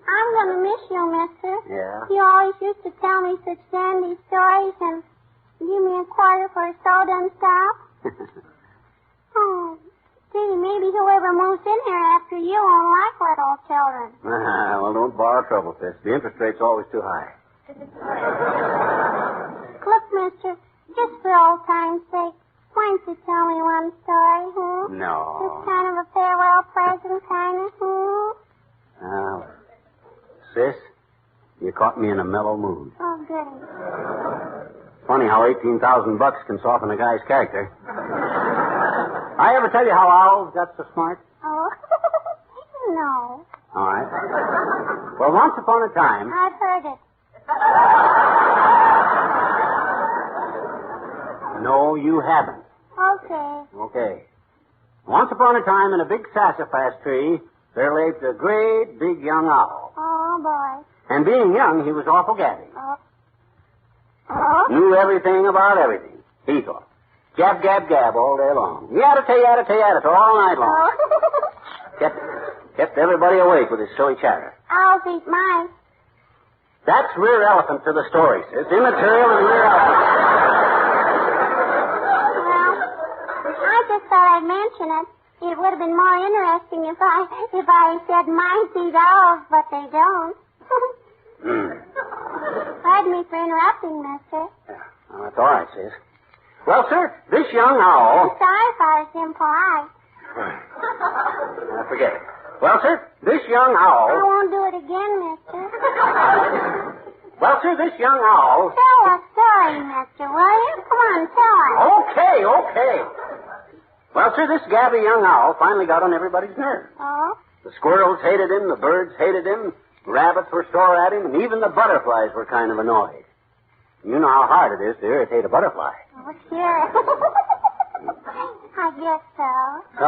I'm going to miss you, mister. Yeah? You always used to tell me such dandy stories and give me a quarter for a soda and stuff. Oh, gee, maybe whoever moves in here after you won't like little children. Well, don't borrow trouble, sis. The interest rate's always too high. Look, mister, just for old time's sake, why don't you tell me one story, No. Just kind of a farewell present, kind of, Well, sis, you caught me in a mellow mood. Oh, goody. Funny how $18,000 can soften a guy's character. I ever tell you how owls got so smart? Oh, no. All right. Well, once upon a time... I've heard it. No, you haven't. Okay. Once upon a time, in a big sassafras tree, there lived a great big young owl. Oh, boy. And being young, he was awful gabby. Oh. Knew everything about everything, he thought. Gab, gab, gab all day long. Yatta, yatta, yatta, all night long. Kept everybody awake with his silly chatter. Owls eat mice. That's rear elephant to the story, sis. Immaterial and rear elephant. Well, I just thought I'd mention it. It would have been more interesting if I said mice eat owls, but they don't. Pardon me for interrupting, mister. Well, that's all right, sis. Well, sir, this young owl... I'm sorry if I was impolite. Forget it. Well, sir, this young owl... I won't do it again, mister. Well, sir, this young owl... Tell a story, mister, will you? Come on, tell us. Okay. Well, sir, this gabby young owl finally got on everybody's nerves. Oh? The squirrels hated him, the birds hated him, rabbits were sore at him, and even the butterflies were kind of annoyed. You know how hard it is to irritate a butterfly. Oh, sure. I guess so. So,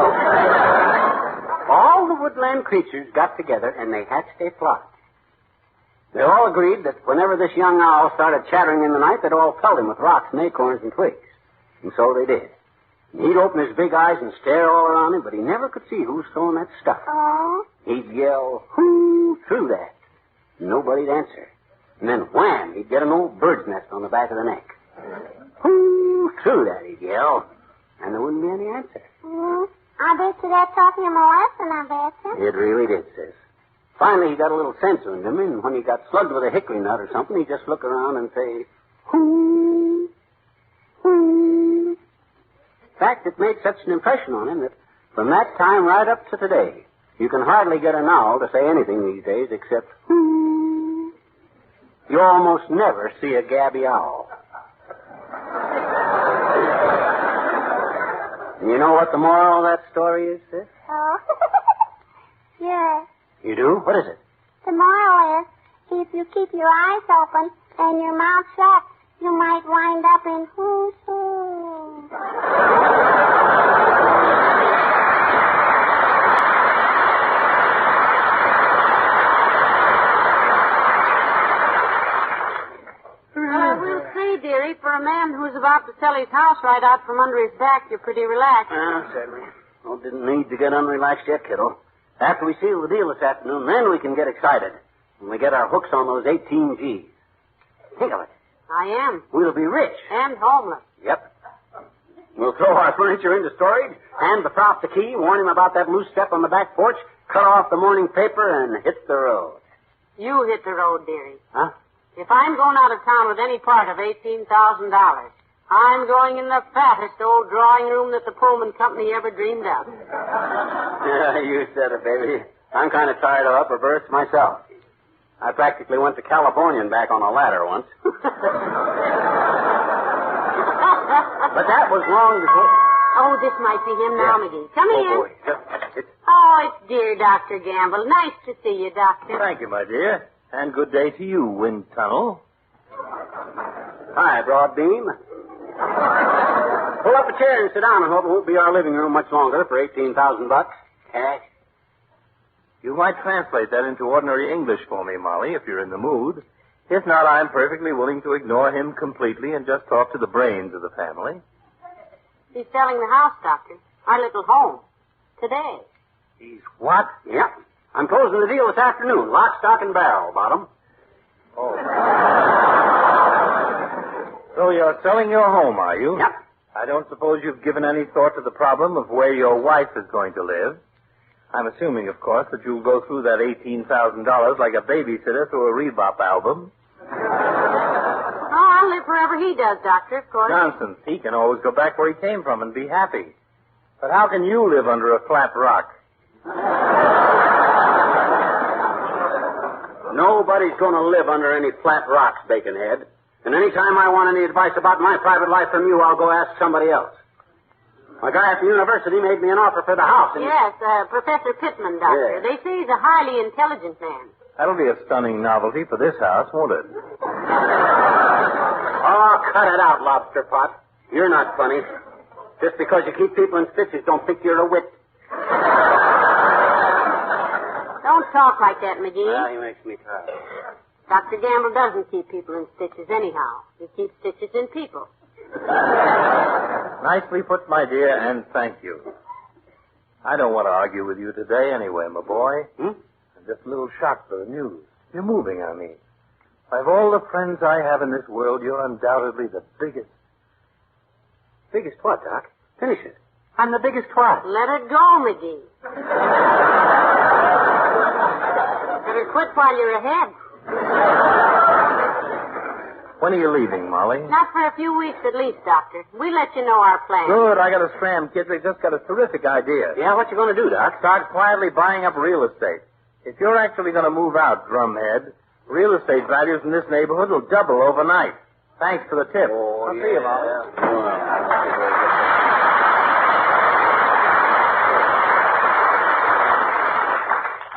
all the woodland creatures got together and they hatched a plot. They all agreed that whenever this young owl started chattering in the night, they'd all pelt him with rocks and acorns and twigs. And so they did. And he'd open his big eyes and stare all around him, but he never could see who was throwing that stuff. Oh? He'd yell, "Who threw that?" And nobody'd answer. And then wham, he'd get an old bird's nest on the back of the neck. "Who threw that?" he'd yell. And there wouldn't be any answer. I bet you that taught him a lesson, I bet you. It really did, sis. Finally, he got a little sense in him, and when he got slugged with a hickory nut or something, he'd just look around and say, "Who? Who?" In fact, it made such an impression on him that from that time right up to today, you can hardly get an owl to say anything these days except, "Who?" You almost never see a gabby owl. You know what the moral of that story is, sis? Oh? Yes. You do? What is it? The moral is, if you keep your eyes open and your mouth shut, you might wind up in who's who. Well, I will say, dearie, for a man who's about to sell his house right out from under his back, you're pretty relaxed. Certainly. Well, didn't need to get unrelaxed yet, kiddo. After we seal the deal this afternoon, then we can get excited. When we get our hooks on those 18 G's. Think of it. I am. We'll be rich. And homeless. Yep. We'll throw our furniture into storage, hand the Croft the key, warn him about that loose step on the back porch, cut off the morning paper, and hit the road. You hit the road, dearie. Huh? If I'm going out of town with any part of $18,000, I'm going in the fattest old drawing room that the Pullman Company ever dreamed of. Yeah, you said it, baby. I'm kind of tired of upper berths myself. I practically went to California and back on a ladder once. But that was long before... Oh, this might be him now, McGee. Come in. Boy. Oh, it's dear Dr. Gamble. Nice to see you, Doctor. Thank you, my dear. And good day to you, Wind Tunnel. Hi, Broadbeam. Pull up a chair and sit down. I hope it won't be our living room much longer for $18,000. Cash. You might translate that into ordinary English for me, Molly, if you're in the mood. If not, I'm perfectly willing to ignore him completely and just talk to the brains of the family. He's selling the house, Doctor. Our little home. Today. He's what? Yep. I'm closing the deal this afternoon. Lock, stock, and barrel, Bottom. Oh. So you're selling your home, are you? Yep. I don't suppose you've given any thought to the problem of where your wife is going to live. I'm assuming, of course, that you'll go through that $18,000 like a babysitter through a Rebop album. Oh, I'll live wherever he does, Doctor, of course. Nonsense. He can always go back where he came from and be happy. But how can you live under a flat rock? Nobody's going to live under any flat rocks, Baconhead. And any time I want any advice about my private life from you, I'll go ask somebody else. A guy at the university made me an offer for the house. And Yes, Professor Pittman, Doctor. Yes. They say he's a highly intelligent man. That'll be a stunning novelty for this house, won't it? Oh, cut it out, lobster pot. You're not funny. Just because you keep people in stitches don't think you're a wit. Don't talk like that, McGee. Well, he makes me tired. Dr. Gamble doesn't keep people in stitches anyhow. He keeps stitches in people. Nicely put, my dear, and thank you. I don't want to argue with you today anyway, my boy. And just a little shocked by the news. You're moving, I mean. Of all the friends I have in this world, you're undoubtedly the biggest. Biggest what, Doc? Finish it. I'm the biggest what? Let it go, McGee. Better quit while you're ahead. When are you leaving, Molly? Not for a few weeks at least, Doctor. We'll let you know our plans. Good. I got a scram, kids. I just got a terrific idea. Yeah, what you going to do, Doc? Start quietly buying up real estate. If you're actually going to move out, Drumhead, real estate values in this neighborhood will double overnight. Thanks for the tip. Oh, I'll see you, Molly.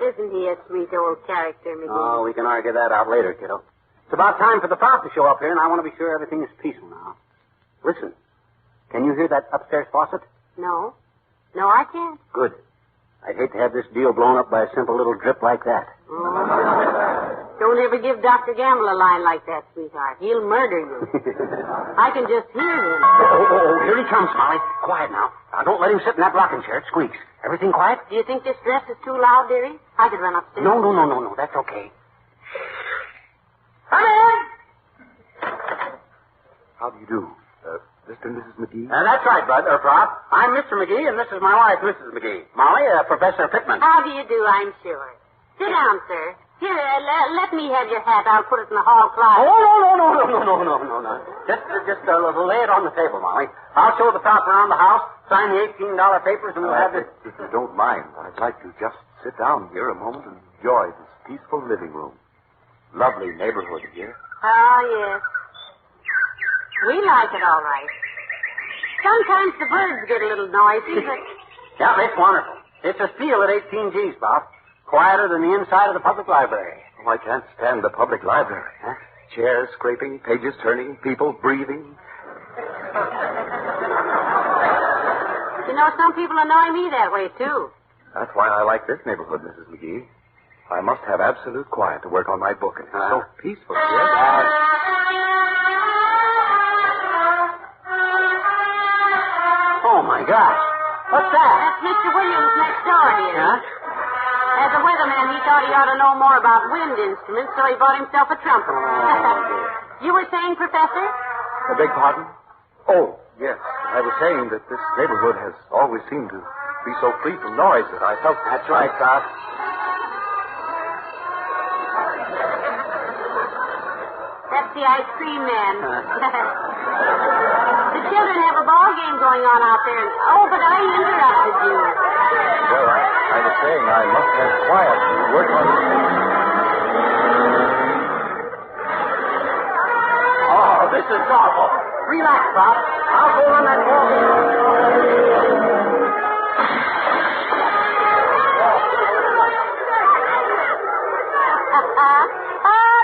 Isn't he a sweet old character, McGee? Oh, we can argue that out later, kiddo. It's about time for the Prof to show up here, and I want to be sure everything is peaceful now. Listen, can you hear that upstairs faucet? No. No, I can't. Good. I'd hate to have this deal blown up by a simple little drip like that. Oh. Don't ever give Dr. Gamble a line like that, sweetheart. He'll murder you. I can just hear him. Oh, here he comes, Molly. Quiet now. Now, don't let him sit in that rocking chair. It squeaks. Everything quiet? Do you think this dress is too loud, dearie? I could run upstairs. No. That's okay. Come in! How do you do? Mr. and Mrs. McGee? That's right, Prof. I'm Mr. McGee, and this is my wife, Mrs. McGee. Molly, Professor Pittman. How do you do, I'm sure. Sit down, sir. Here, let me have your hat. I'll put it in the hall closet. No. Just lay it on the table, Molly. I'll show the Prof around the house, sign the $18 papers, and we'll have this... If you don't mind, I'd like to just sit down here a moment and enjoy this peaceful living room. Lovely neighborhood here. Oh, yes. We like it all right. Sometimes the birds get a little noisy, but... Yeah, it's wonderful. It's a steal at 18 G's, Prof. Quieter than the inside of the public library. Oh, I can't stand the public library. Huh? Chairs scraping, pages turning, people breathing. You know, some people annoy me that way, too. That's why I like this neighborhood, Mrs. McGee. I must have absolute quiet to work on my book. It's so peaceful here. Oh, my gosh. What's that? That's Mr. Williams next door, dear. Huh? As a weatherman, he thought he ought to know more about wind instruments, so he bought himself a trumpet. You were saying, Professor? I beg pardon? Oh, yes. I was saying that this neighborhood has always seemed to be so free from noise that I felt... That's right, Prof. That's the ice cream man. The children have a ball game going on out there. But I interrupted you. Well, I was saying I must have quiet to work on it. Oh, this is awful. Relax, Prof. I'll go on that wall.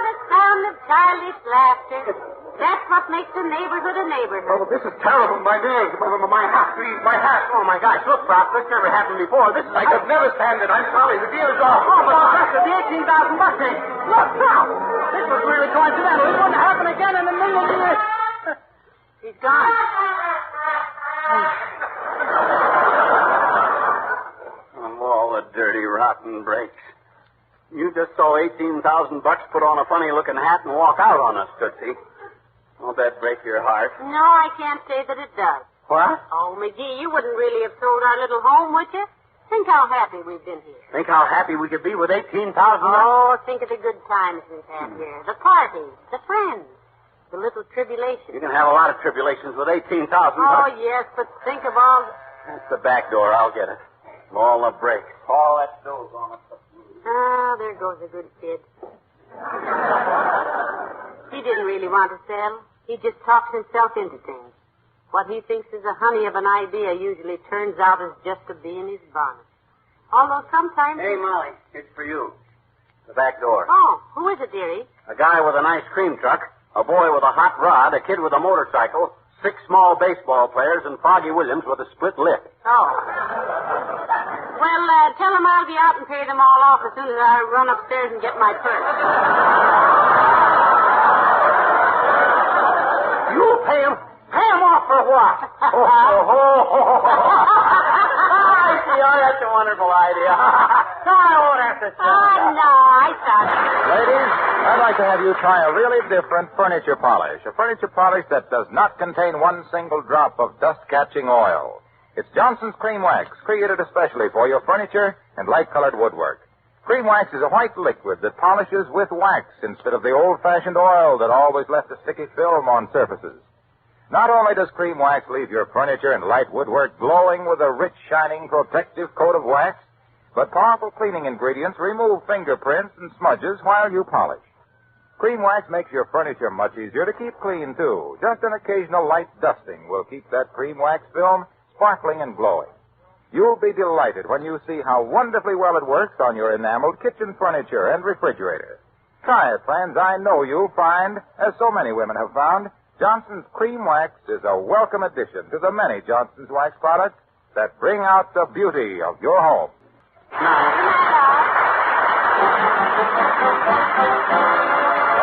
The sound of childish laughter. That's what makes a neighborhood a neighborhood. Oh, this is terrible. My nerves, my hat, please, my hat. Oh, my gosh. Look, Prof, this never happened before. This is... I could never stand it. I'm sorry. The deal is off. Oh, but Professor, the $18,000 thing. Look, Prof. This was really coincidental. It wouldn't happen again in a million years. He's gone. Of all the dirty, rotten breaks. You just saw $18,000 put on a funny-looking hat and walk out on us, Tootsie. Won't that break your heart? No, I can't say that it does. What? Oh, McGee, you wouldn't really have sold our little home, would you? Think how happy we've been here. Think how happy we could be with $18,000? Oh, think of the good times we've had here. The parties, the friends, the little tribulations. You can have a lot of tribulations with $18,000. Oh, yes, but think of all... That's the back door. I'll get it. All the brakes. All that dough on it. Ah, there goes a good kid. He didn't really want to sell. He just talks himself into things. What he thinks is a honey of an idea usually turns out as just a bee in his bonnet. Although sometimes... Hey, Molly, it's for you. The back door. Oh, who is it, dearie? A guy with an ice cream truck, a boy with a hot rod, a kid with a motorcycle, 6 small baseball players, and Foggy Williams with a split lip. Oh. Well, tell them I'll be out and pay them all off as soon as I run upstairs and get my purse. You pay him? Pay him off for what? I see. Oh, that's a wonderful idea. So I won't have to sell. Oh, no, I thought. Ladies, I'd like to have you try a really different furniture polish. A furniture polish that does not contain one single drop of dust-catching oil. It's Johnson's Cream Wax, created especially for your furniture and light-colored woodwork. Cream Wax is a white liquid that polishes with wax instead of the old-fashioned oil that always left a sticky film on surfaces. Not only does Cream Wax leave your furniture and light woodwork glowing with a rich, shining, protective coat of wax, but powerful cleaning ingredients remove fingerprints and smudges while you polish. Cream Wax makes your furniture much easier to keep clean, too. Just an occasional light dusting will keep that Cream Wax film sparkling and glowing. You'll be delighted when you see how wonderfully well it works on your enameled kitchen furniture and refrigerator. Try it, friends. I know you'll find, as so many women have found, Johnson's Cream Wax is a welcome addition to the many Johnson's Wax products that bring out the beauty of your home.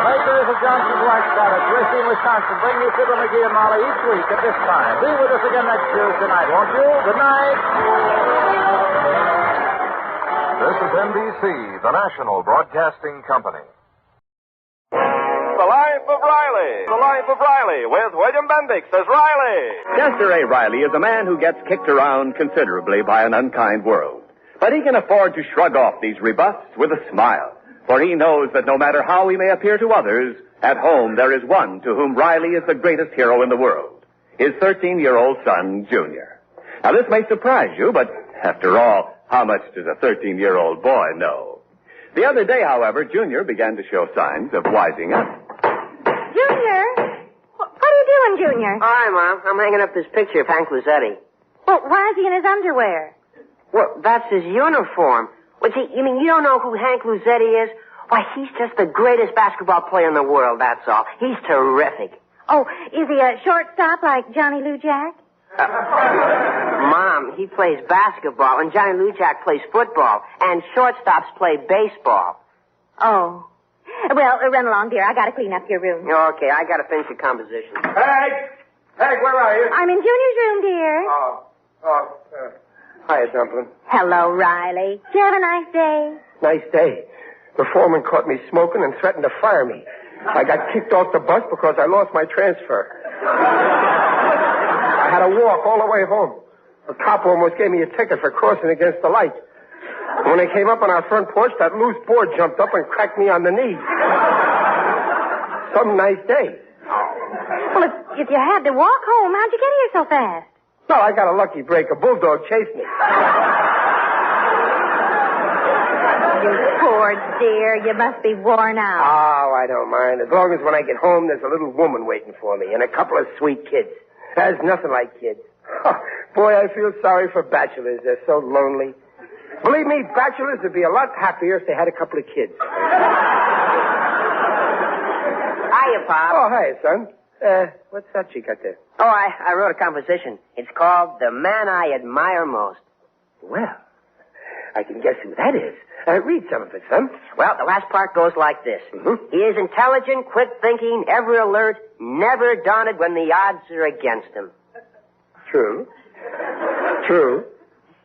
Makers of Johnson's Wax products, Racine, Wisconsin, bring you Fibber, McGee, and Molly each week at this time. Be with us again next Tuesday night, won't you? Good night. This is NBC, the National Broadcasting Company. The Life of Riley. The Life of Riley with William Bendix as Riley. Chester A. Riley is a man who gets kicked around considerably by an unkind world. But he can afford to shrug off these rebuffs with a smile. For he knows that no matter how he may appear to others, at home there is one to whom Riley is the greatest hero in the world. His 13-year-old son, Junior. Now this may surprise you, but after all, how much does a 13-year-old boy know? The other day, however, Junior began to show signs of wising up. Junior? What are you doing, Junior? Hi, Mom. I'm hanging up this picture of Hank Luzetti. Well, why is he in his underwear? Well, that's his uniform. You mean you don't know who Hank Luzetti is? Why, he's just the greatest basketball player in the world, that's all. He's terrific. Oh, is he a shortstop like Johnny Lou Jack? Mom, he plays basketball, and Johnny Lou Jack plays football, and shortstops play baseball. Oh. Well, run along, dear. I got to clean up your room. Okay, I got to finish the composition. Hank, where are you? I'm in Junior's room, dear. Hiya, Dumpling. Hello, Riley. Did you have a nice day? Nice day. The foreman caught me smoking and threatened to fire me. I got kicked off the bus because I lost my transfer. I had to walk all the way home. A cop almost gave me a ticket for crossing against the light. When I came up on our front porch, that loose board jumped up and cracked me on the knee. Some nice day. Well, if you had to walk home, how'd you get here so fast? No, I got a lucky break. A bulldog chased me. You poor dear. You must be worn out. Oh, I don't mind. As long as when I get home, there's a little woman waiting for me and a couple of sweet kids. There's nothing like kids. Oh, boy, I feel sorry for bachelors. They're so lonely. Believe me, bachelors would be a lot happier if they had a couple of kids. Hiya, Pop. Oh, hi, son. What's that you got there? Oh, I wrote a composition. It's called The Man I Admire Most. Well, I can guess who that is. Read some of it, son. Well, the last part goes like this. Mm-hmm. He is intelligent, quick-thinking, ever alert, never daunted when the odds are against him. True. True.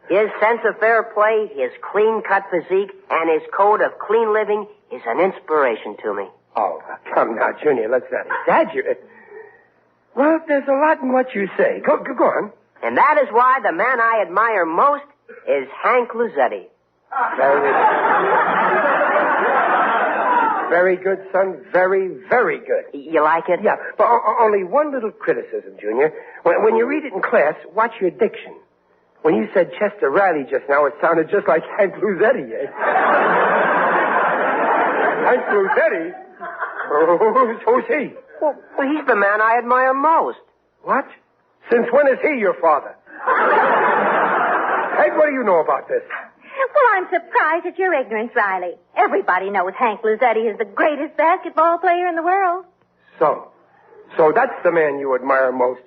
His sense of fair play, his clean-cut physique, and his code of clean living is an inspiration to me. Oh, come now, Junior, let's not exaggerate. Well, there's a lot in what you say. Go on. And that is why the man I admire most is Hank Luzetti. Very good, son. Very, very good. You like it? Yeah, but only one little criticism, Junior. When you read it in class, watch your diction. When you said Chester Riley just now, it sounded just like Hank Luzetti. Hank Luzetti? Who's he? Well, he's the man I admire most. What? Since when is he your father? Hank, what do you know about this? Well, I'm surprised at your ignorance, Riley. Everybody knows Hank Luzetti is the greatest basketball player in the world. So that's the man you admire most.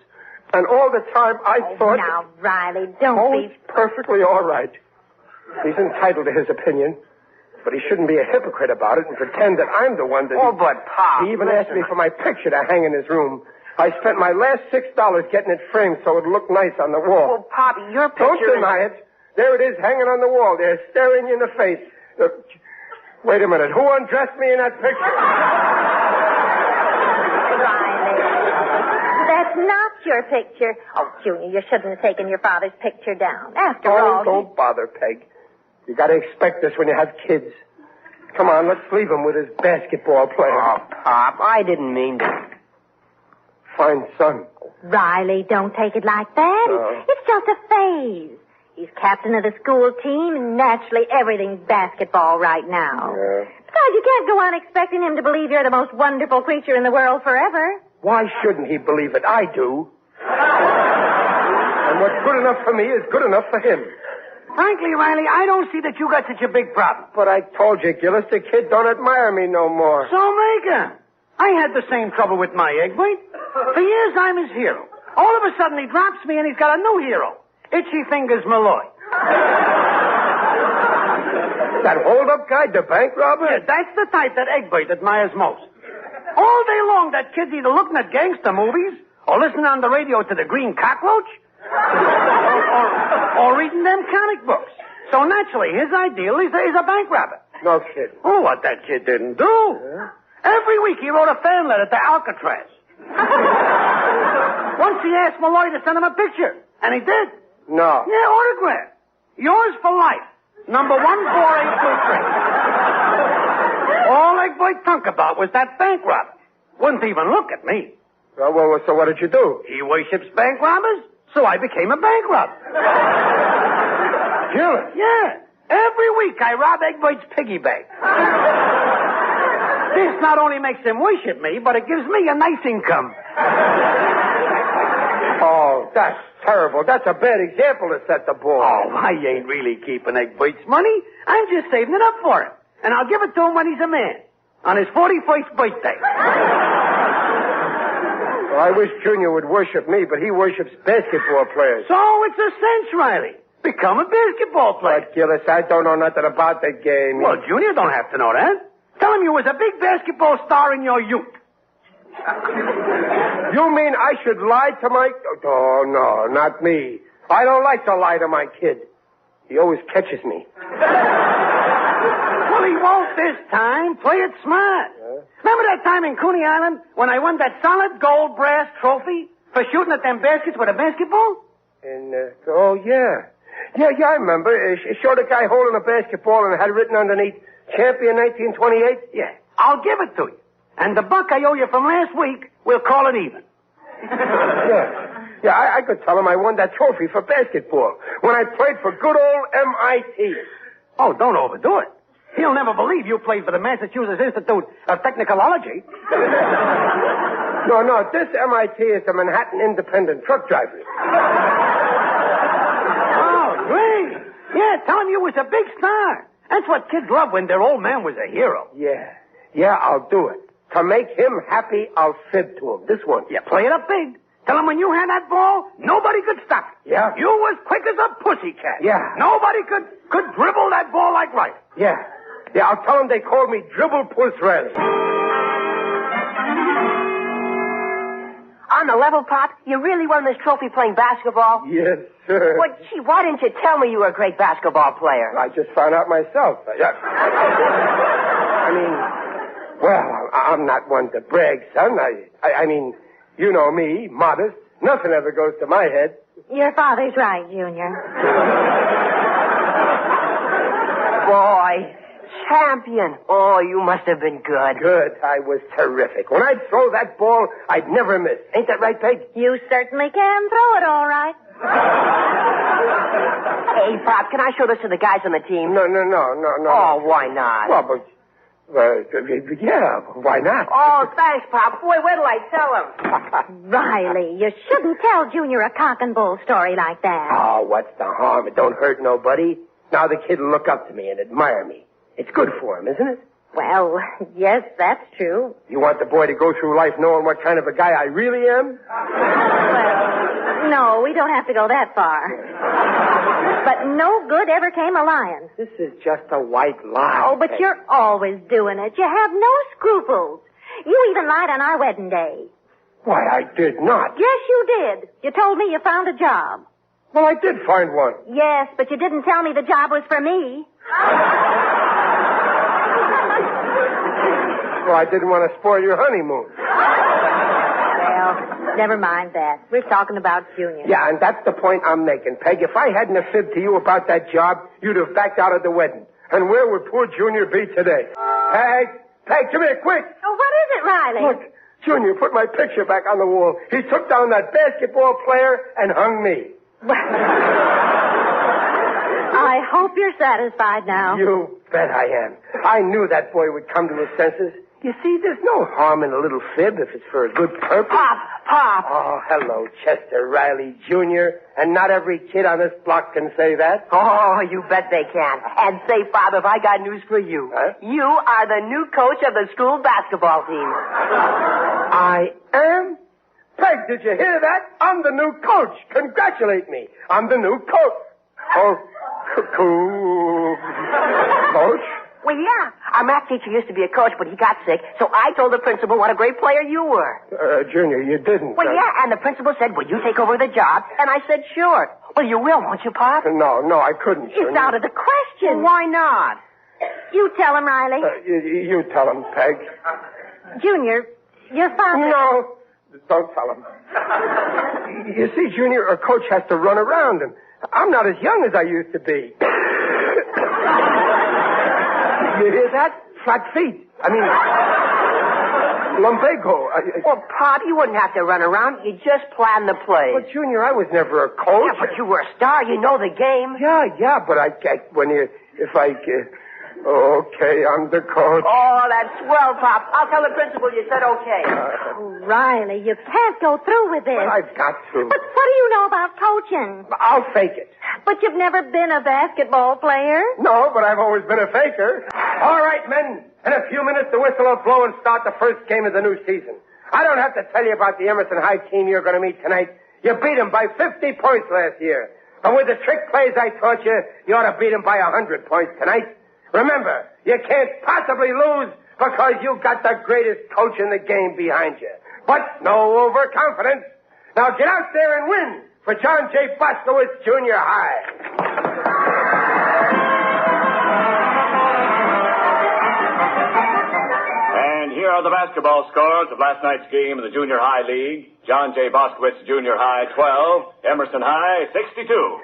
And all the time I thought... Now, Riley, don't be... It's perfectly all right. He's entitled to his opinion. But he shouldn't be a hypocrite about it and pretend that I'm the one that... Oh, but, Pop... He even asked me for my picture to hang in his room. I spent my last $6 getting it framed so it would look nice on the wall. Well, Pop, your picture... Don't deny it. There it is, hanging on the wall there, staring you in the face. Wait a minute. Who undressed me in that picture? Riley, that's not your picture. Oh, Junior, you shouldn't have taken your father's picture down. After all... Don't bother, Peg. You gotta expect this when you have kids. Come on, let's leave him with his basketball player. Oh, Pop, I didn't mean to. Fine son. Riley, don't take it like that. It's just a phase. He's captain of the school team, and naturally everything's basketball right now. Yeah. Besides, you can't go on expecting him to believe you're the most wonderful creature in the world forever. Why shouldn't he believe it? I do. And what's good enough for me is good enough for him. Frankly, Riley, I don't see that you got such a big problem. But I told you, Gillis, the kid don't admire me no more. So make him. I had the same trouble with my egg white. For years, I'm his hero. All of a sudden, he drops me, and he's got a new hero. Itchy Fingers Malloy. That hold-up guy, the bank robber? Yeah, that's the type that Egbert admires most. All day long, that kid's either looking at gangster movies, or listening on the radio to the Green Cockroach, or reading them comic books. So naturally, his ideal is a bank robber. No kidding. Oh, what that kid didn't do. Yeah. Every week he wrote a fan letter to Alcatraz. Once he asked Malloy to send him a picture, and he did. No. Yeah, autograph. Yours for life. Number 14823. All Egbert thunk about was that bank robber. Wouldn't even look at me. Well, so what did you do? He worships bank robbers, so I became a bank robber. Gillis? Yeah. Every week I rob Egbert's piggy bank. This not only makes him worship me, but it gives me a nice income. Oh, that's terrible. That's a bad example to set the boy. Oh, I ain't really keeping Egbert's money. I'm just saving it up for him. And I'll give it to him when he's a man. On his 41st birthday. Well, I wish Junior would worship me, but he worships basketball players. So it's a cinch, Riley. Become a basketball player. But, Gillis, I don't know nothing about the game. Well, Junior don't have to know that. Tell him you was a big basketball star in your youth. You mean I should lie to my... Oh, no, not me. I don't like to lie to my kid. He always catches me. Well, he won't this time. Play it smart. Remember that time in Coney Island when I won that solid gold brass trophy for shooting at them baskets with a basketball? Oh, yeah. Yeah, I remember. It showed a guy holding a basketball and it had written underneath, Champion 1928. Yeah, I'll give it to you. And the buck I owe you from last week, we'll call it even. Yeah, I could tell him I won that trophy for basketball when I played for good old MIT. Oh, don't overdo it. He'll never believe you played for the Massachusetts Institute of Technicology. No, this MIT is the Manhattan Independent Truck Drivers. Oh, great. Yeah, tell him you was a big star. That's what kids love when their old man was a hero. Yeah, I'll do it. To make him happy, I'll fib to him. This one. Yeah, play it up big. Tell him when you had that ball, nobody could stop it. Yeah? You was quick as a pussycat. Yeah. Nobody could dribble that ball like light. Yeah, I'll tell him they called me Dribble Puss Riley. On the level, Pop, you really won this trophy playing basketball? Yes, sir. Well, gee, why didn't you tell me you were a great basketball player? I just found out myself. I mean, well, I'm not one to brag, son. I mean, you know me, modest. Nothing ever goes to my head. Your father's right, Junior. Boy, champion. Oh, you must have been good. Good. I was terrific. When I'd throw that ball, I'd never miss. Ain't that right, Peg? You certainly can throw it all right. Hey, Pop, can I show this to the guys on the team? No. Oh, why not? Well, but... yeah, why not? Oh, thanks, Pop. Boy, wait till I tell him. Riley, you shouldn't tell Junior a cock and bull story like that. Oh, what's the harm? It don't hurt nobody. Now the kid will look up to me and admire me. It's good for him, isn't it? Well, yes, that's true. You want the boy to go through life knowing what kind of a guy I really am? Well, no, we don't have to go that far. But no good ever came a lying. This is just a white lie. Oh, but you're always doing it. You have no scruples. You even lied on our wedding day. Why, I did not. Yes, you did. You told me you found a job. Well, I did find one. Yes, but you didn't tell me the job was for me. Well, I didn't want to spoil your honeymoon. Well, never mind that. We're talking about Junior. Yeah, and that's the point I'm making, Peg. If I hadn't have fibbed to you about that job, you'd have backed out of the wedding. And where would poor Junior be today? Peg, come here, quick. Oh, what is it, Riley? Look, Junior put my picture back on the wall. He took down that basketball player and hung me. I hope you're satisfied now. You bet I am. I knew that boy would come to his senses. You see, there's no harm in a little fib if it's for a good purpose. Pop! Oh, hello, Chester Riley Jr. And not every kid on this block can say that. Oh, you bet they can. And say, Bob, if I got news for you. Huh? You are the new coach of the school basketball team. I am? Peg, did you hear that? I'm the new coach. Congratulate me. I'm the new coach. Oh, coach? Well, yeah. Our math teacher used to be a coach, but he got sick, so I told the principal what a great player you were. Junior, you didn't. Well, yeah, and the principal said, will you take over the job? And I said, sure. Well, you will, won't you, Pop? No, I couldn't, Junior. It's out of the question. Well, why not? You tell him, Riley. You tell him, Peg. Junior, your father... No, don't tell him. You see, Junior, a coach has to run around, and I'm not as young as I used to be. You hear that? Flat feet. I mean, lumbago. Well, Pop, you wouldn't have to run around. You just plan the play. But, Junior, I was never a coach. Yeah, but you were a star. You know the game. Yeah, but okay, I'm the coach. Oh, that's swell, Pop. I'll tell the principal you said okay. Riley, you can't go through with this. But I've got to. But what do you know about coaching? I'll fake it. But you've never been a basketball player. No, but I've always been a faker. All right, men. In a few minutes, the whistle will blow and start the first game of the new season. I don't have to tell you about the Emerson High team you're going to meet tonight. You beat them by 50 points last year. And with the trick plays I taught you, you ought to beat them by 100 points tonight. Remember, you can't possibly lose because you've got the greatest coach in the game behind you. But no overconfidence. Now get out there and win for John J. Boskowitz Junior High. And here are the basketball scores of last night's game in the Junior High League. John J. Boskowitz Junior High 12, Emerson High 62.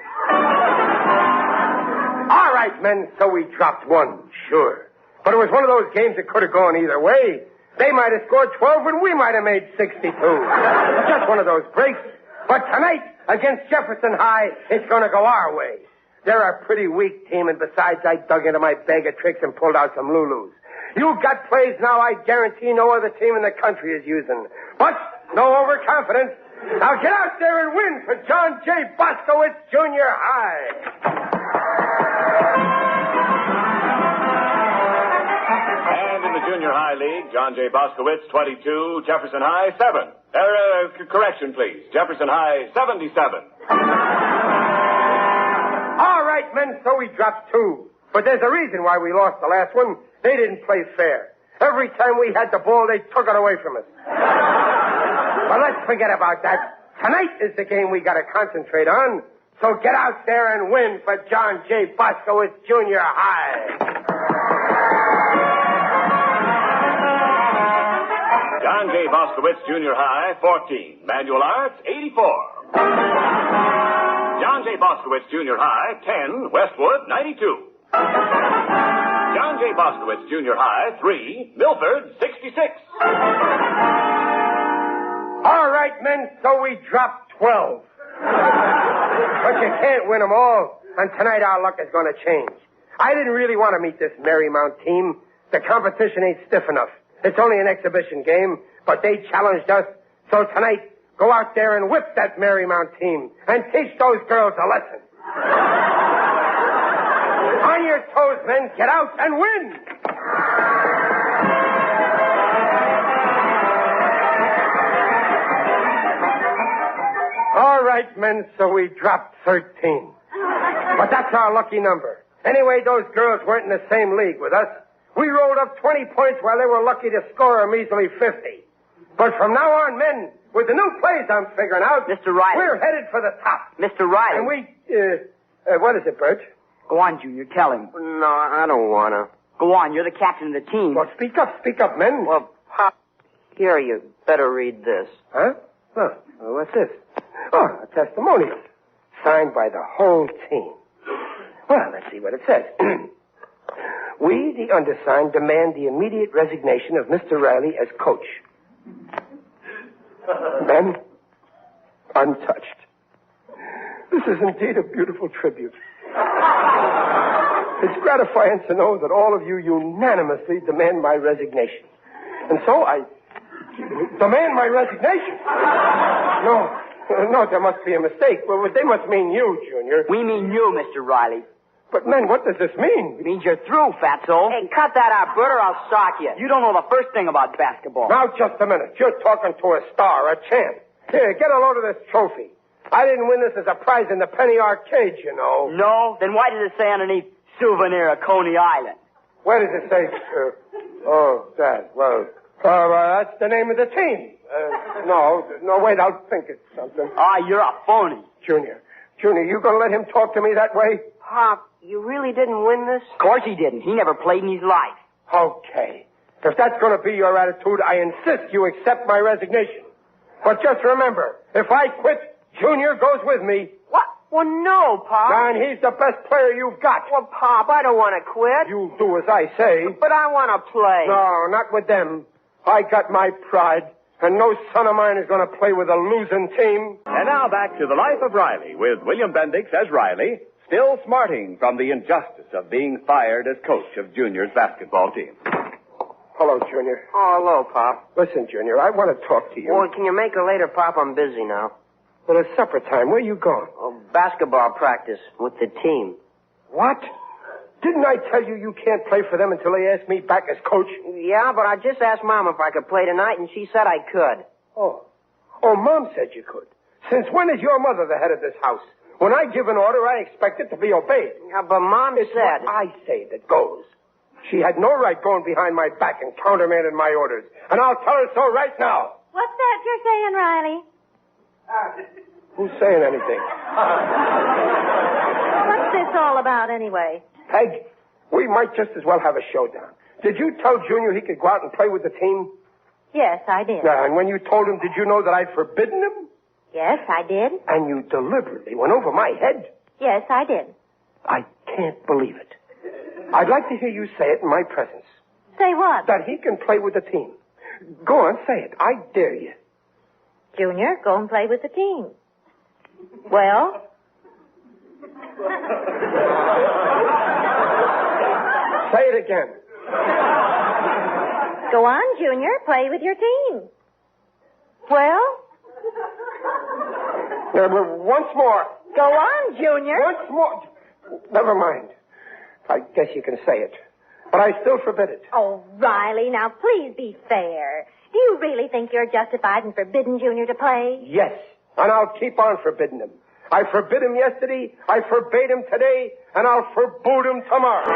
All right, men, so we dropped one, sure. But it was one of those games that could have gone either way. They might have scored 12 and we might have made 62. Just one of those breaks. But tonight, against Jefferson High, it's going to go our way. They're a pretty weak team, and besides, I dug into my bag of tricks and pulled out some Lulus. You've got plays now I guarantee no other team in the country is using. But no overconfidence. Now get out there and win for John J. Boskowitz Junior High. And in the Junior High League, John J. Boskowitz 22, Jefferson High 7. Correction, please. Jefferson High 77. All right, men, so we dropped 2. But there's a reason why we lost the last one. They didn't play fair. Every time we had the ball, they took it away from us. But let's forget about that. Tonight is the game we got to concentrate on. So get out there and win for John J. Boskowitz Junior High. John J. Boskowitz Junior High 14, Manual Arts 84. John J. Boskowitz Junior High 10, Westwood 92. John J. Boskowitz Junior High 3, Milford 66. All right, men, so we dropped 12. But you can't win them all. And tonight our luck is going to change. I didn't really want to meet this Marymount team. The competition ain't stiff enough. It's only an exhibition game, but they challenged us. So tonight, go out there and whip that Marymount team and teach those girls a lesson. On your toes, men. Get out and win. All right, men, so we dropped 13. But that's our lucky number. Anyway, those girls weren't in the same league with us. We rolled up 20 points while they were lucky to score a measly 50. But from now on, men, With the new plays I'm figuring out, Mr. Riley. we're headed for the top. Mr. Riley. And we, what is it, Birch? Go on, Junior, tell him. No, I don't want to. Go on, you're the captain of the team. Well, speak up, men. Well, Pop, here, you better read this. Huh? Huh. What's this? Oh, a testimonial. Signed by the whole team. Well, let's see what it says. We, the undersigned, demand the immediate resignation of Mr. Riley as coach. Men, untouched. This is indeed a beautiful tribute. It's gratifying to know that all of you unanimously demand my resignation. And so I demand my resignation. No, there must be a mistake. Well, they must mean you, Junior. We mean you, Mr. Riley. But, men, what does this mean? It means you're through, fatso. Hey, cut that out, Bert, or I'll sock you. You don't know the first thing about basketball. Now, just a minute. You're talking to a star, a champ. Here, get a load of this trophy. I didn't win this as a prize in the penny arcade, you know. No? Then why does it say underneath souvenir of Coney Island? Where does it say? That. Well, that's the name of the team. No, wait, I'll think it's something. You're a phony. Junior, you gonna let him talk to me that way? Pop, you really didn't win this? Of course he didn't. He never played in his life. Okay. If that's gonna be your attitude, I insist you accept my resignation. But just remember, if I quit, Junior goes with me. What? Well, no, Pop. And he's the best player you've got. Well, Pop, I don't want to quit. You'll do as I say. But I want to play. No, not with them. I got my pride, and no son of mine is going to play with a losing team. And now back to the life of Riley, with William Bendix as Riley, still smarting from the injustice of being fired as coach of Junior's basketball team. Hello, Junior. Oh, hello, Pop. Listen, Junior, I want to talk to you. Well, can you make it later, Pop? I'm busy now. Well, it's supper time. Where you going? Oh, basketball practice with the team. What? Didn't I tell you you can't play for them until they ask me back as coach? Yeah, but I just asked Mom if I could play tonight, and she said I could. Oh, Mom said you could. Since when is your mother the head of this house? When I give an order, I expect it to be obeyed. Yeah, but Mom it's said... what I say that goes. She had no right going behind my back and countermanding my orders. And I'll tell her so right now. What's that you're saying, Riley? Who's saying anything? What's this all about, anyway? Peg, we might just as well have a showdown. Did you tell Junior he could go out and play with the team? Yes, I did. And when you told him, did you know that I'd forbidden him? Yes, I did. And you deliberately went over my head? Yes, I did. I can't believe it. I'd like to hear you say it in my presence. Say what? That he can play with the team. Go on, say it. I dare you. Junior, go and play with the team. Well? Say it again. Go on, Junior, play with your team. Well? Once more. Go on, Junior. Once more. Never mind. I guess you can say it. But I still forbid it. Oh, Riley, now please be fair. Do you really think you're justified in forbidding Junior to play? Yes, and I'll keep on forbidding him. I forbid him yesterday, I forbade him today, and I'll forbode him tomorrow.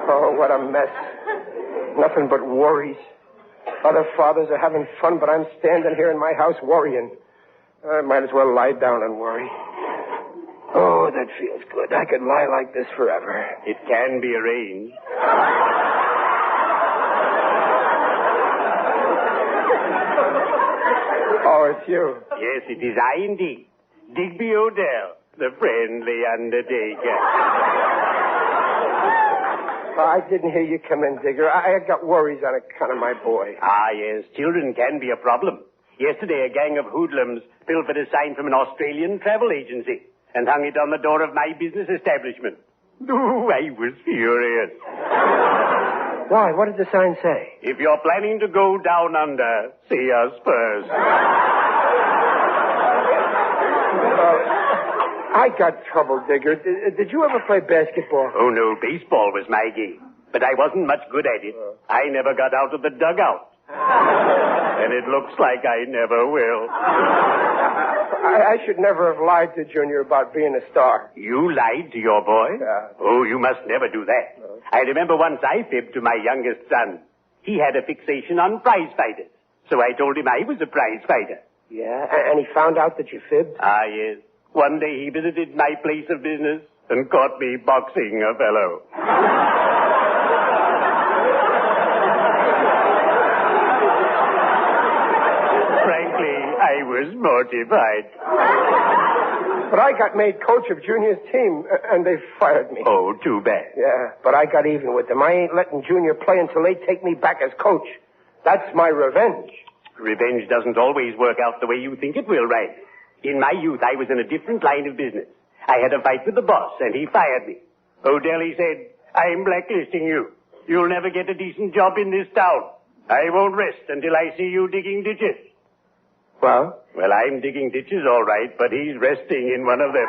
Oh, what a mess. Nothing but worries. Other fathers are having fun, but I'm standing here in my house worrying. I might as well lie down and worry. Oh, that feels good. I could lie like this forever. It can be arranged. Oh, it's you. Yes, it is I indeed. Digby Odell, the friendly undertaker. I didn't hear you come in, Digger. I got worries on account of my boy. Ah, yes, children can be a problem. Yesterday, a gang of hoodlums pilfered a sign from an Australian travel agency and hung it on the door of my business establishment. Oh, I was furious. Why? What did the sign say? If you're planning to go down under, see us first. I got trouble, Digger. Did you ever play basketball? Oh, no, baseball was my game. But I wasn't much good at it. I never got out of the dugout. And it looks like I never will. I should never have lied to Junior about being a star. You lied to your boy? Yeah. Oh, you must never do that. I remember once I fibbed to my youngest son. He had a fixation on prize fighters. So I told him I was a prize fighter. Yeah, and he found out that you fibbed? Ah, yes. One day he visited my place of business and caught me boxing a fellow. Frankly, I was mortified. But I got made coach of Junior's team, and they fired me. Oh, too bad. Yeah, but I got even with them. I ain't letting Junior play until they take me back as coach. That's my revenge. Revenge doesn't always work out the way you think it will, Riley. In my youth, I was in a different line of business. I had a fight with the boss, and he fired me. Odell, he said, I'm blacklisting you. You'll never get a decent job in this town. I won't rest until I see you digging ditches. Well? Well, I'm digging ditches, all right, but he's resting in one of them.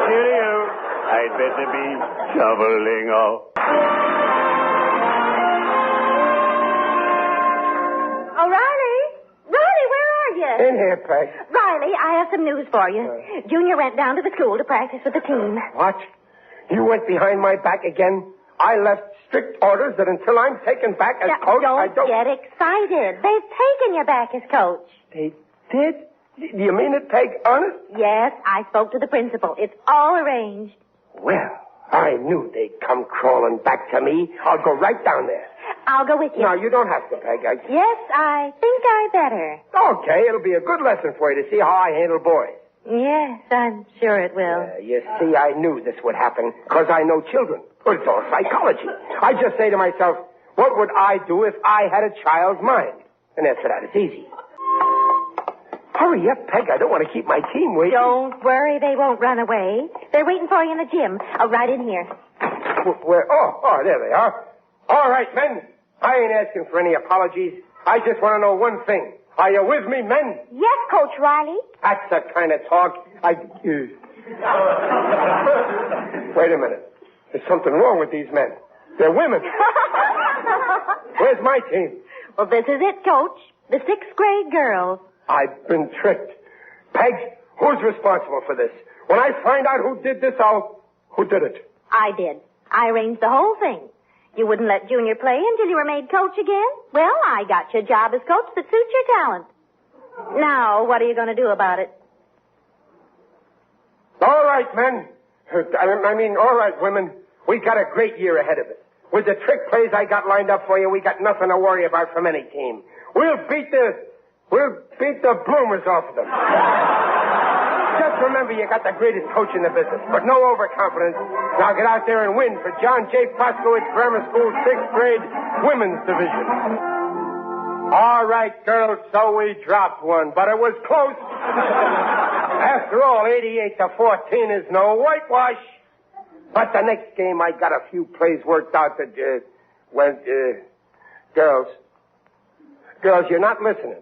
Cheerio. I'd better be shoveling off. Oh, Riley, where are you? In here, Peg. Riley, I have some news for you. Junior went down to the school to practice with the team. What? You went behind my back again? I left strict orders that until I'm taken back as coach, I don't... Get excited. They've taken you back as coach. They did? Do you mean it, Peg? Honest? Yes, I spoke to the principal. It's all arranged. Well, I knew they'd come crawling back to me. I'll go right down there. I'll go with you. No, you don't have to, Peg. Yes, I think I better. Okay, it'll be a good lesson for you to see how I handle boys. Yes, I'm sure it will. You see, I knew this would happen, because I know children. Well, it's all psychology. I just say to myself, what would I do if I had a child's mind? And after that, it's easy. Hurry up, Peg. I don't want to keep my team waiting. Don't worry, they won't run away. They're waiting for you in the gym. Right in here. Where? Oh, there they are. All right, men. I ain't asking for any apologies. I just want to know one thing. Are you with me, men? Yes, Coach Riley. That's the kind of talk Wait a minute. There's something wrong with these men. They're women. Where's my team? Well, this is it, Coach. The 6th grade girls. I've been tricked. Peg, who's responsible for this? When I find out who did this, Who did it? I did. I arranged the whole thing. You wouldn't let Junior play until you were made coach again? Well, I got you a job as coach that suits your talent. Now, what are you going to do about it? All right, men. All right, women. We got a great year ahead of us. With the trick plays I got lined up for you, we got nothing to worry about from any team. We'll beat the bloomers off of them. Just remember you got the greatest coach in the business, but no overconfidence. Now get out there and win for John J. Poskowitz Grammar School 6th grade women's division. All right, girls, so we dropped one, but it was close. After all, 88-14 is no whitewash. But the next game, I got a few plays worked out that girls, you're not listening.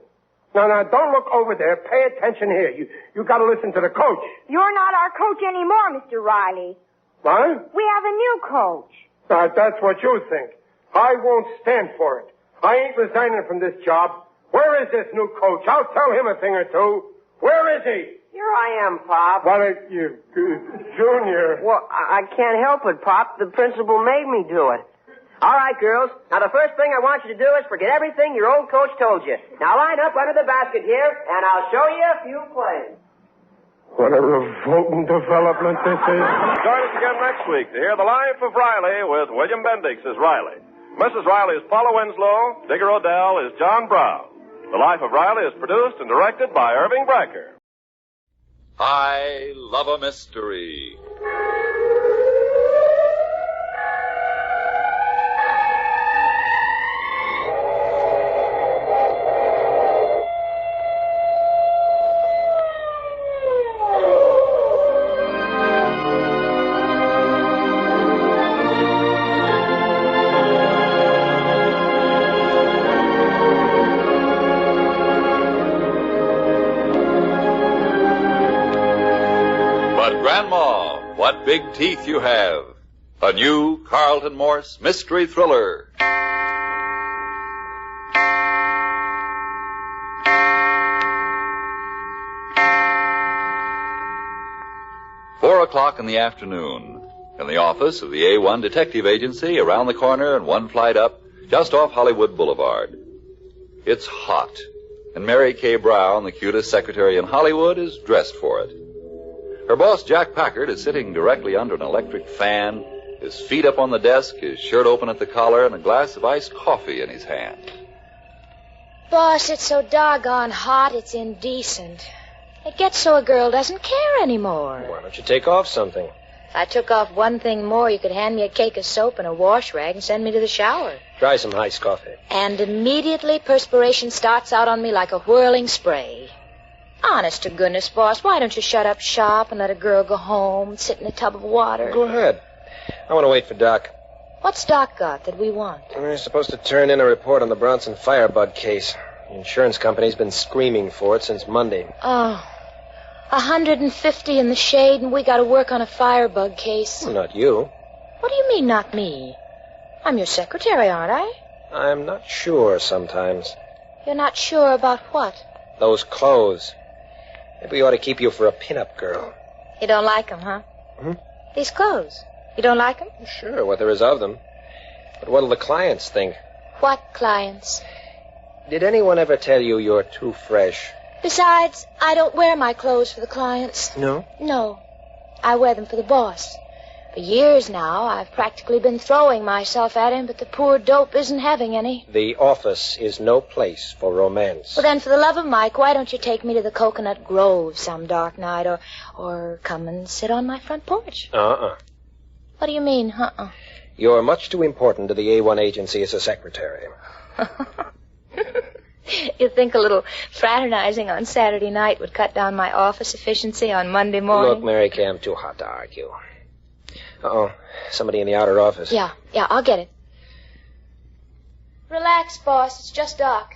No, don't look over there. Pay attention here. You got to listen to the coach. You're not our coach anymore, Mr. Riley. What? We have a new coach. That's what you think. I won't stand for it. I ain't resigning from this job. Where is this new coach? I'll tell him a thing or two. Where is he? Here I am, Pop. Junior. Well, I can't help it, Pop. The principal made me do it. All right, girls. Now, the first thing I want you to do is forget everything your old coach told you. Now, line up under the basket here, and I'll show you a few plays. What a revolting development this is. Join us again next week to hear The Life of Riley with William Bendix as Riley. Mrs. Riley is Paula Winslow. Digger Odell is John Brown. The Life of Riley is produced and directed by Irving Brecker. I love a mystery. Grandma, what big teeth you have. A new Carlton Morse mystery thriller. 4 o'clock in the afternoon. In the office of the A1 Detective Agency, around the corner and one flight up, just off Hollywood Boulevard. It's hot, and Mary Kay Brown, the cutest secretary in Hollywood, is dressed for it. Her boss, Jack Packard, is sitting directly under an electric fan, his feet up on the desk, his shirt open at the collar, and a glass of iced coffee in his hand. Boss, it's so doggone hot, it's indecent. It gets so a girl doesn't care anymore. Why don't you take off something? If I took off one thing more, you could hand me a cake of soap and a wash rag and send me to the shower. Try some iced coffee. And immediately perspiration starts out on me like a whirling spray. Honest to goodness, boss, why don't you shut up shop and let a girl go home and sit in a tub of water? Go ahead. I want to wait for Doc. What's Doc got that we want? We're supposed to turn in a report on the Bronson firebug case. The insurance company's been screaming for it since Monday. Oh, 150 in the shade, and we got to work on a firebug case. Well, not you. What do you mean, not me? I'm your secretary, aren't I? I'm not sure sometimes. You're not sure about what? Those clothes. Maybe we ought to keep you for a pin-up girl. You don't like them, huh? These clothes. You don't like them? Sure, what there is of them. But what'll the clients think? What clients? Did anyone ever tell you you're too fresh? Besides, I don't wear my clothes for the clients. No? No. I wear them for the boss. For years now, I've practically been throwing myself at him, but the poor dope isn't having any. The office is no place for romance. Well, then, for the love of Mike, why don't you take me to the Coconut Grove some dark night, or come and sit on my front porch? What do you mean, You're much too important to the A1 agency as a secretary. You think a little fraternizing on Saturday night would cut down my office efficiency on Monday morning? Look, Mary Kay, I'm too hot to argue. Somebody in the outer office. Yeah, I'll get it. Relax, boss. It's just Doc.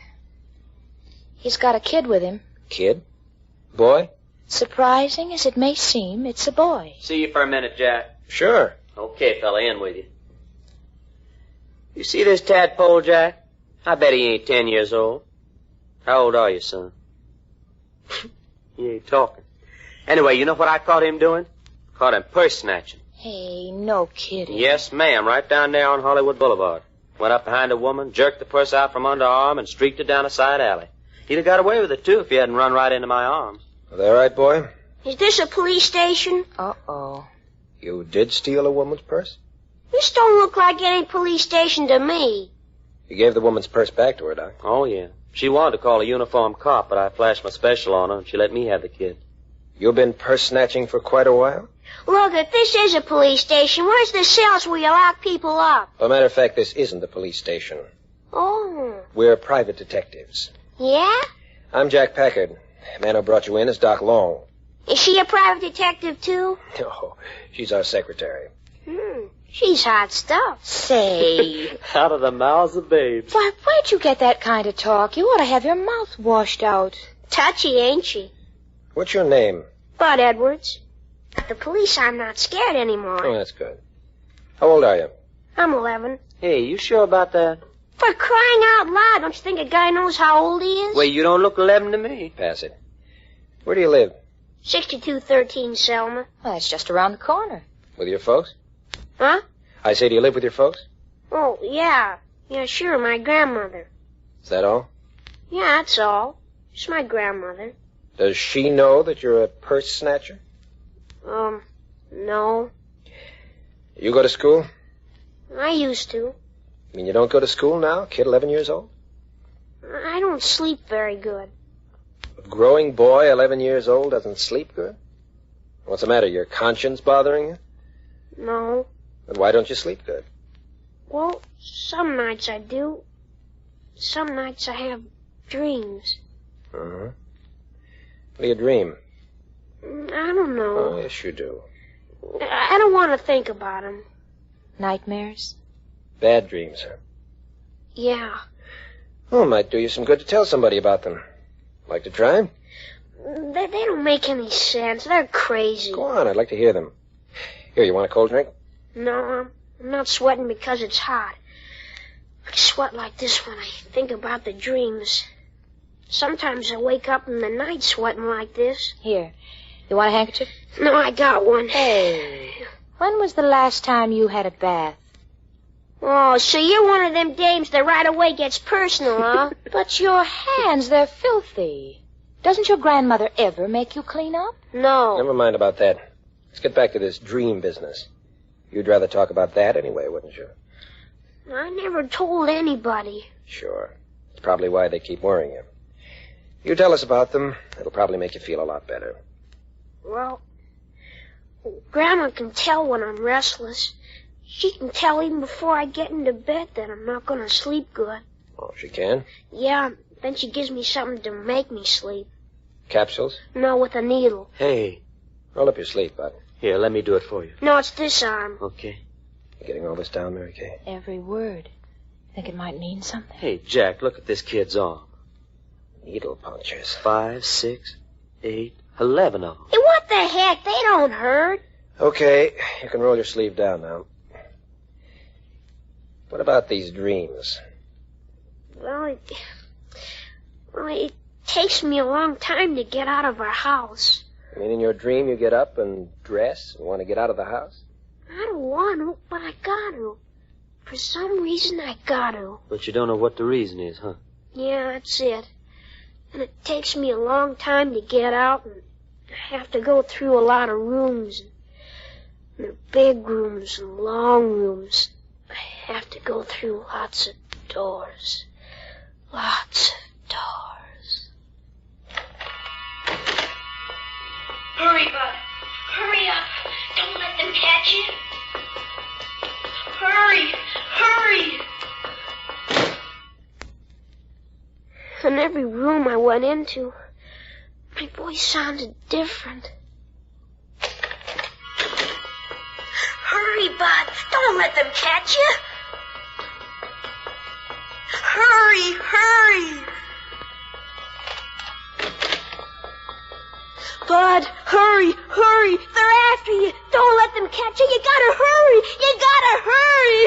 He's got a kid with him. Kid? Boy? Surprising as it may seem, it's a boy. See you for a minute, Jack. Sure. Okay, fella, in with you. You see this tadpole, Jack? I bet he ain't 10 years old. How old are you, son? You ain't talking. Anyway, you know what I caught him doing? Caught him purse snatching. Hey, no kidding. Yes, ma'am, right down there on Hollywood Boulevard. Went up behind a woman, jerked the purse out from under her arm, and streaked it down a side alley. He'd have got away with it, too, if he hadn't run right into my arms. Are they all right, boy? Is this a police station? Uh-oh. You did steal a woman's purse? This don't look like any police station to me. You gave the woman's purse back to her, Doc. Oh, yeah. She wanted to call a uniformed cop, but I flashed my special on her, and she let me have the kid. You've been purse snatching for quite a while? Look, if this is a police station, where's the cells where you lock people up? As a matter of fact, this isn't the police station. Oh. We're private detectives. Yeah? I'm Jack Packard. The man who brought you in is Doc Long. Is she a private detective, too? No, she's our secretary. She's hot stuff. Say. Out of the mouths of babes. Why, where'd you get that kind of talk? You ought to have your mouth washed out. Touchy, ain't she? What's your name? Bud Edwards. At the police, I'm not scared anymore. Oh, that's good. How old are you? I'm 11. Hey, you sure about that? For crying out loud, don't you think a guy knows how old he is? Well, you don't look 11 to me. Pass it. Where do you live? 6213 Selma. Well, that's just around the corner. With your folks? Huh? I say, do you live with your folks? Oh, yeah. Yeah, sure, my grandmother. Is that all? Yeah, that's all. Just my grandmother. Does she know that you're a purse snatcher? No. You go to school? I used to. You mean you don't go to school now? Kid 11 years old? I don't sleep very good. A growing boy 11 years old doesn't sleep good? What's the matter? Your conscience bothering you? No. Then why don't you sleep good? Well, some nights I do. Some nights I have dreams. Uh-huh. What do you dream? I don't know. Oh, yes, you do. I don't want to think about them. Nightmares? Bad dreams, huh? Yeah. Oh, it might do you some good to tell somebody about them. Like to try? They don't make any sense. They're crazy. Go on, I'd like to hear them. Here, you want a cold drink? No, I'm not sweating because it's hot. I sweat like this when I think about the dreams. Sometimes I wake up in the night sweating like this. Here. You want a handkerchief? No, I got one. Hey. When was the last time you had a bath? Oh, so you're one of them dames that right away gets personal, huh? But your hands, they're filthy. Doesn't your grandmother ever make you clean up? No. Never mind about that. Let's get back to this dream business. You'd rather talk about that anyway, wouldn't you? I never told anybody. Sure. It's probably why they keep worrying you. You tell us about them. It'll probably make you feel a lot better. Well, Grandma can tell when I'm restless. She can tell even before I get into bed that I'm not going to sleep good. Oh, she can? Yeah, then she gives me something to make me sleep. Capsules? No, with a needle. Hey. Roll up your sleeve, bud. Here, let me do it for you. No, it's this arm. Okay. You getting all this down, Mary Kay? Every word. Think it might mean something? Hey, Jack, look at this kid's arm. Needle punches. 5, 6, 8, 11 of them. Hey, what the heck? They don't hurt. Okay, you can roll your sleeve down now. What about these dreams? Well, it takes me a long time to get out of our house. I mean, in your dream you get up and dress and want to get out of the house? I don't want to, but I got to. For some reason, I got to. But you don't know what the reason is, huh? Yeah, that's it. And it takes me a long time to get out, and I have to go through a lot of rooms. And they're big rooms and long rooms. I have to go through lots of doors. Lots of doors. Hurry, Bud. Hurry up. Don't let them catch you. Hurry. Hurry. In every room I went into, my voice sounded different. Hurry, Bud. Don't let them catch you. Hurry, hurry. Bud, hurry, hurry. They're after you. Don't let them catch you. You gotta hurry. You gotta hurry.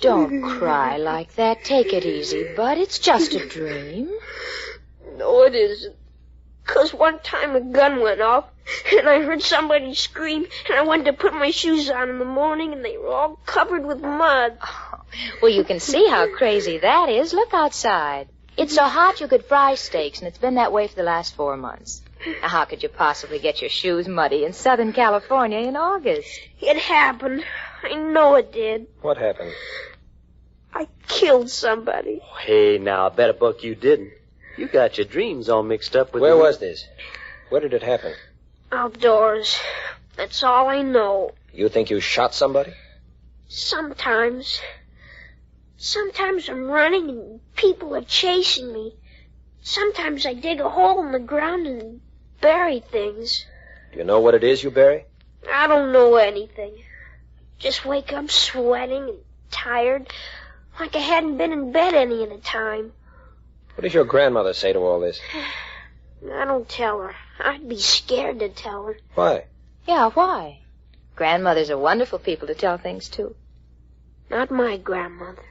Don't cry like that. Take it easy, Bud. It's just a dream. No, it isn't. 'Cause one time a gun went off, and I heard somebody scream, and I went to put my shoes on in the morning, and they were all covered with mud. Oh, well, you can see how crazy that is. Look outside. It's so hot you could fry steaks, and it's been that way for the last 4 months. Now, how could you possibly get your shoes muddy in Southern California in August? It happened. I know it did. What happened? I killed somebody. Hey, now, I bet a buck you didn't. You got your dreams all mixed up with... Where was this? Where did it happen? Outdoors. That's all I know. You think you shot somebody? Sometimes. Sometimes I'm running and people are chasing me. Sometimes I dig a hole in the ground and bury things. Do you know what it is you bury? I don't know anything. Just wake up sweating and tired, like I hadn't been in bed any of the time. What does your grandmother say to all this? I don't tell her. I'd be scared to tell her. Why? Yeah, why? Grandmothers are wonderful people to tell things to. Not my grandmother.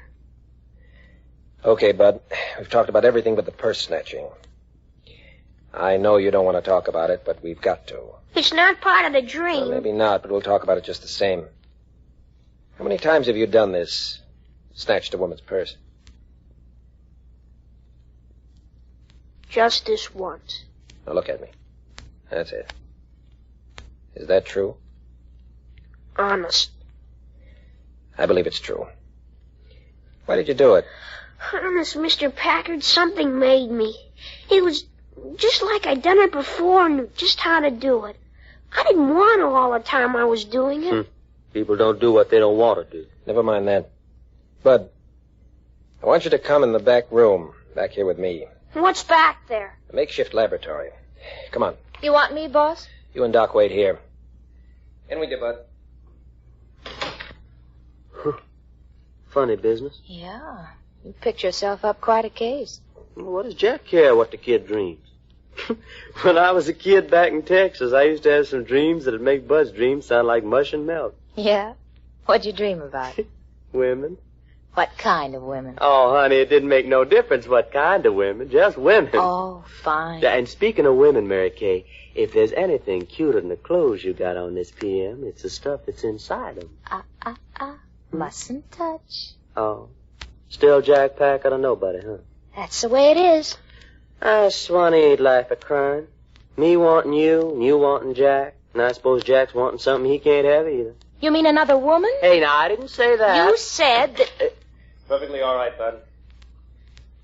Okay, Bud. We've talked about everything but the purse snatching. I know you don't want to talk about it, but we've got to. It's not part of the dream. Well, maybe not, but we'll talk about it just the same. How many times have you done this? Snatched a woman's purse? Just this once. Now look at me. That's it. Is that true? Honest. I believe it's true. Why did you do it? Honest, Mr. Packard, something made me. It was just like I'd done it before and knew just how to do it. I didn't want to all the time I was doing it. People don't do what they don't want to do. Never mind that. Bud, I want you to come in the back room, back here with me. What's back there? A makeshift laboratory. Come on. You want me, boss? You and Doc wait here. In with you, Bud. Funny business. Yeah. You picked yourself up quite a case. What does Jack care what the kid dreams? When I was a kid back in Texas, I used to have some dreams that'd make Bud's dreams sound like mush and milk. Yeah? What'd you dream about? Women. What kind of women? Oh, honey, it didn't make no difference what kind of women. Just women. Oh, fine. Yeah, and speaking of women, Mary Kay, if there's anything cuter than the clothes you got on this PM, it's the stuff that's inside them. Mustn't touch. Oh. Still Jack Packard or nobody, huh? That's the way it is. Swanee ain't life a crime. Me wanting you, and you wanting Jack, and I suppose Jack's wanting something he can't have either. You mean another woman? Hey, now, I didn't say that. You said that... Perfectly all right, Bud.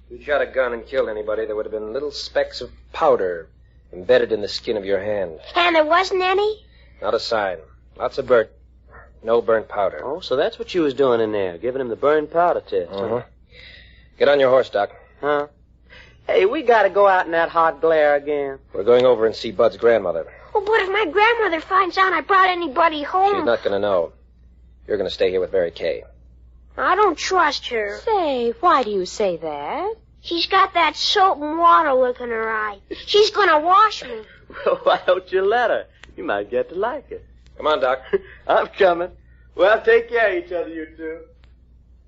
If you shot a gun and killed anybody, there would have been little specks of powder embedded in the skin of your hand. And there wasn't any? Not a sign. Lots of burnt. No burnt powder. Oh, so that's what you was doing in there, giving him the burned powder test. Uh-huh. Get on your horse, Doc. Huh? Hey, we gotta go out in that hot glare again. We're going over and see Bud's grandmother. Well, what if my grandmother finds out I brought anybody home? She's not going to know. You're going to stay here with Mary Kay. I don't trust her. Say, why do you say that? She's got that soap and water look in her eye. She's gonna wash me. Well, why don't you let her? You might get to like her. Come on, Doc. I'm coming. Well, take care of each other, you two.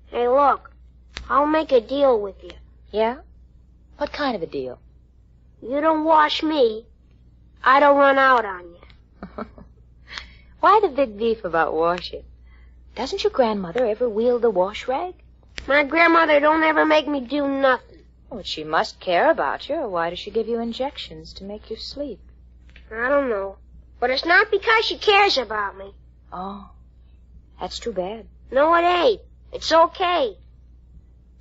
Hey, look. I'll make a deal with you. Yeah? What kind of a deal? You don't wash me, I don't run out on you. Why the big beef about washing? Doesn't your grandmother ever wield the wash rag? My grandmother don't ever make me do nothing. Well, she must care about you, or why does she give you injections to make you sleep? I don't know. But it's not because she cares about me. Oh, that's too bad. No, it ain't. It's okay.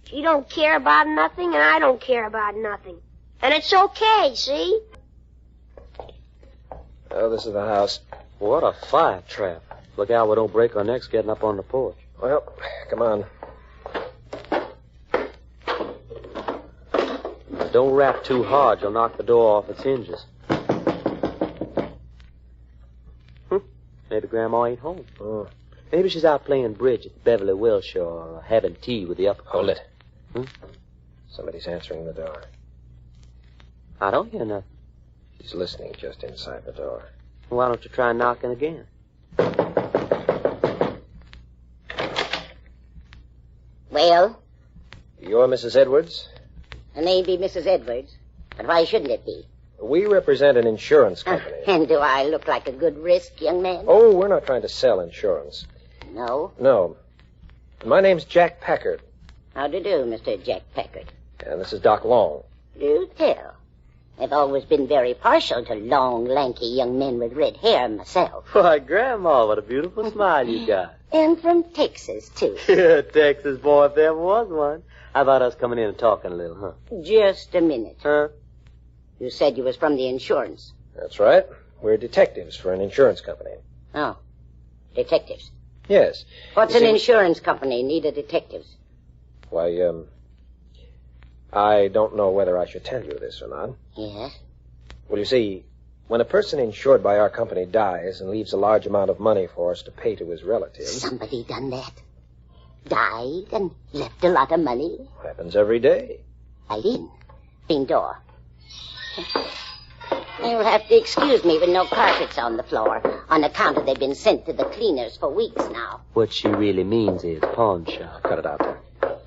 She don't care about nothing, and I don't care about nothing. And it's okay, see? Oh, this is the house. What a fire trap. Look out we don't break our necks getting up on the porch. Well, come on. Now, don't rap too hard. You'll knock the door off its hinges. Maybe Grandma ain't home. Oh. Maybe she's out playing bridge at Beverly Wilshire or having tea with the upper. Hold it. Hmm? Somebody's answering the door. I don't hear nothing. He's listening just inside the door. Why don't you try knocking again? Well? You're Mrs. Edwards? The name be Mrs. Edwards. But why shouldn't it be? We represent an insurance company. And do I look like a good risk, young man? Oh, we're not trying to sell insurance. No? No. My name's Jack Packard. How do you do, Mr. Jack Packard? And this is Doc Long. Do tell. I've always been very partial to long, lanky young men with red hair myself. Why, Grandma, what a beautiful smile you got. And from Texas, too. Texas boy, if there ever was one. How about us coming in and talking a little, huh? Just a minute. Huh? You said you was from the insurance. That's right. We're detectives for an insurance company. Oh. Detectives. Yes. What's an insurance company need of detectives? Why, I don't know whether I should tell you this or not. Yes? Well, you see, when a person insured by our company dies and leaves a large amount of money for us to pay to his relatives... Somebody done that? Died and left a lot of money? Happens every day. Right in. Clean door. You'll have to excuse me with no carpets on the floor, on account of they've been sent to the cleaners for weeks now. What she really means is pawn shop. Cut it out there.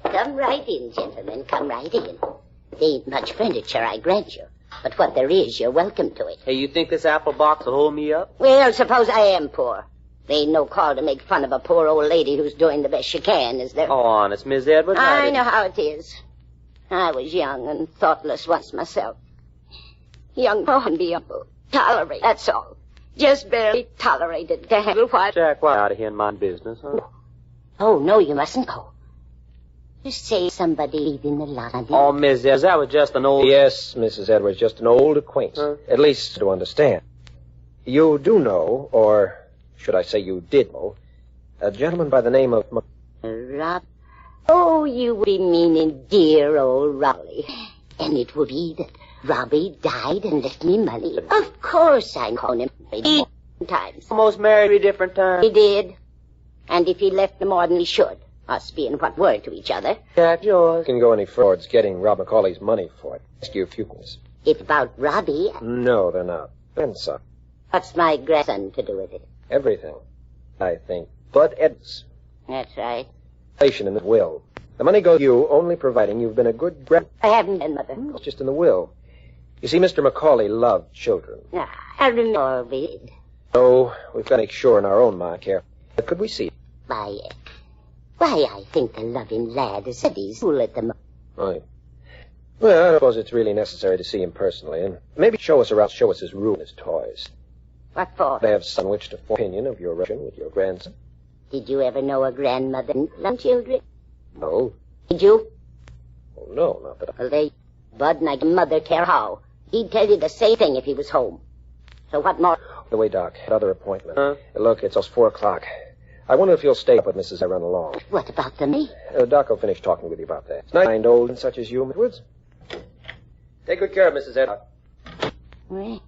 Come right in, gentlemen. Come right in. There ain't much furniture, I grant you. But what there is, you're welcome to it. Hey, you think this apple box will hold me up? Well, suppose I am poor. There ain't no call to make fun of a poor old lady who's doing the best she can, is there? Oh, honest, Miss Edwards. I know how it is. I was young and thoughtless once myself. Young and be able to tolerate, that's all. Just barely tolerated to handle what... Jack, why out of here in my business, huh? Oh, no, you mustn't go. You say somebody leaving the lobby. Oh, Miss Edwards, that was just an old... Yes, Mrs. Edwards, just an old acquaintance. Huh? At least to understand. You do know, or should I say you did know, a gentleman by the name of... Rob? Oh, you would be meaning dear old Raleigh. And it would be that Robbie died and left me money. Of course I know him 8 times. Almost married 3 different times. He did. And if he left no more than he should, us being what were to each other. Jack, yours. Can go any further towards getting Rob McCauley's money for it. Ask you a few questions. If about Robbie... No, they're not. Grandson. What's my grandson to do with it? Everything. I think. Bud Edwards. That's right. Relation in the will. The money goes to you only providing you've been a good I haven't been, Mother. It's just in the will. You see, Mr. Macaulay loved children. I remember it. So we've got to make sure in our own mind care. But could we see it? Why, I think the loving lad is at his school at the moment. Right. Well, I suppose it's really necessary to see him personally, and maybe show us his room and his toys. What for? They have some which to form opinion of your relation with your grandson. Did you ever know a grandmother and children? No. Did you? Oh, no, not that Well, Bud and I mother care how. He'd tell you the same thing if he was home. So what more? The way, Doc. Another appointment. Look, it's almost 4 o'clock. I wonder if you'll stay up with Mrs. I run along. What about the me? Doc will finish talking with you about that. It's nice to find old and such as you, Miss Woods. Take good care of Mrs. Ed. Well,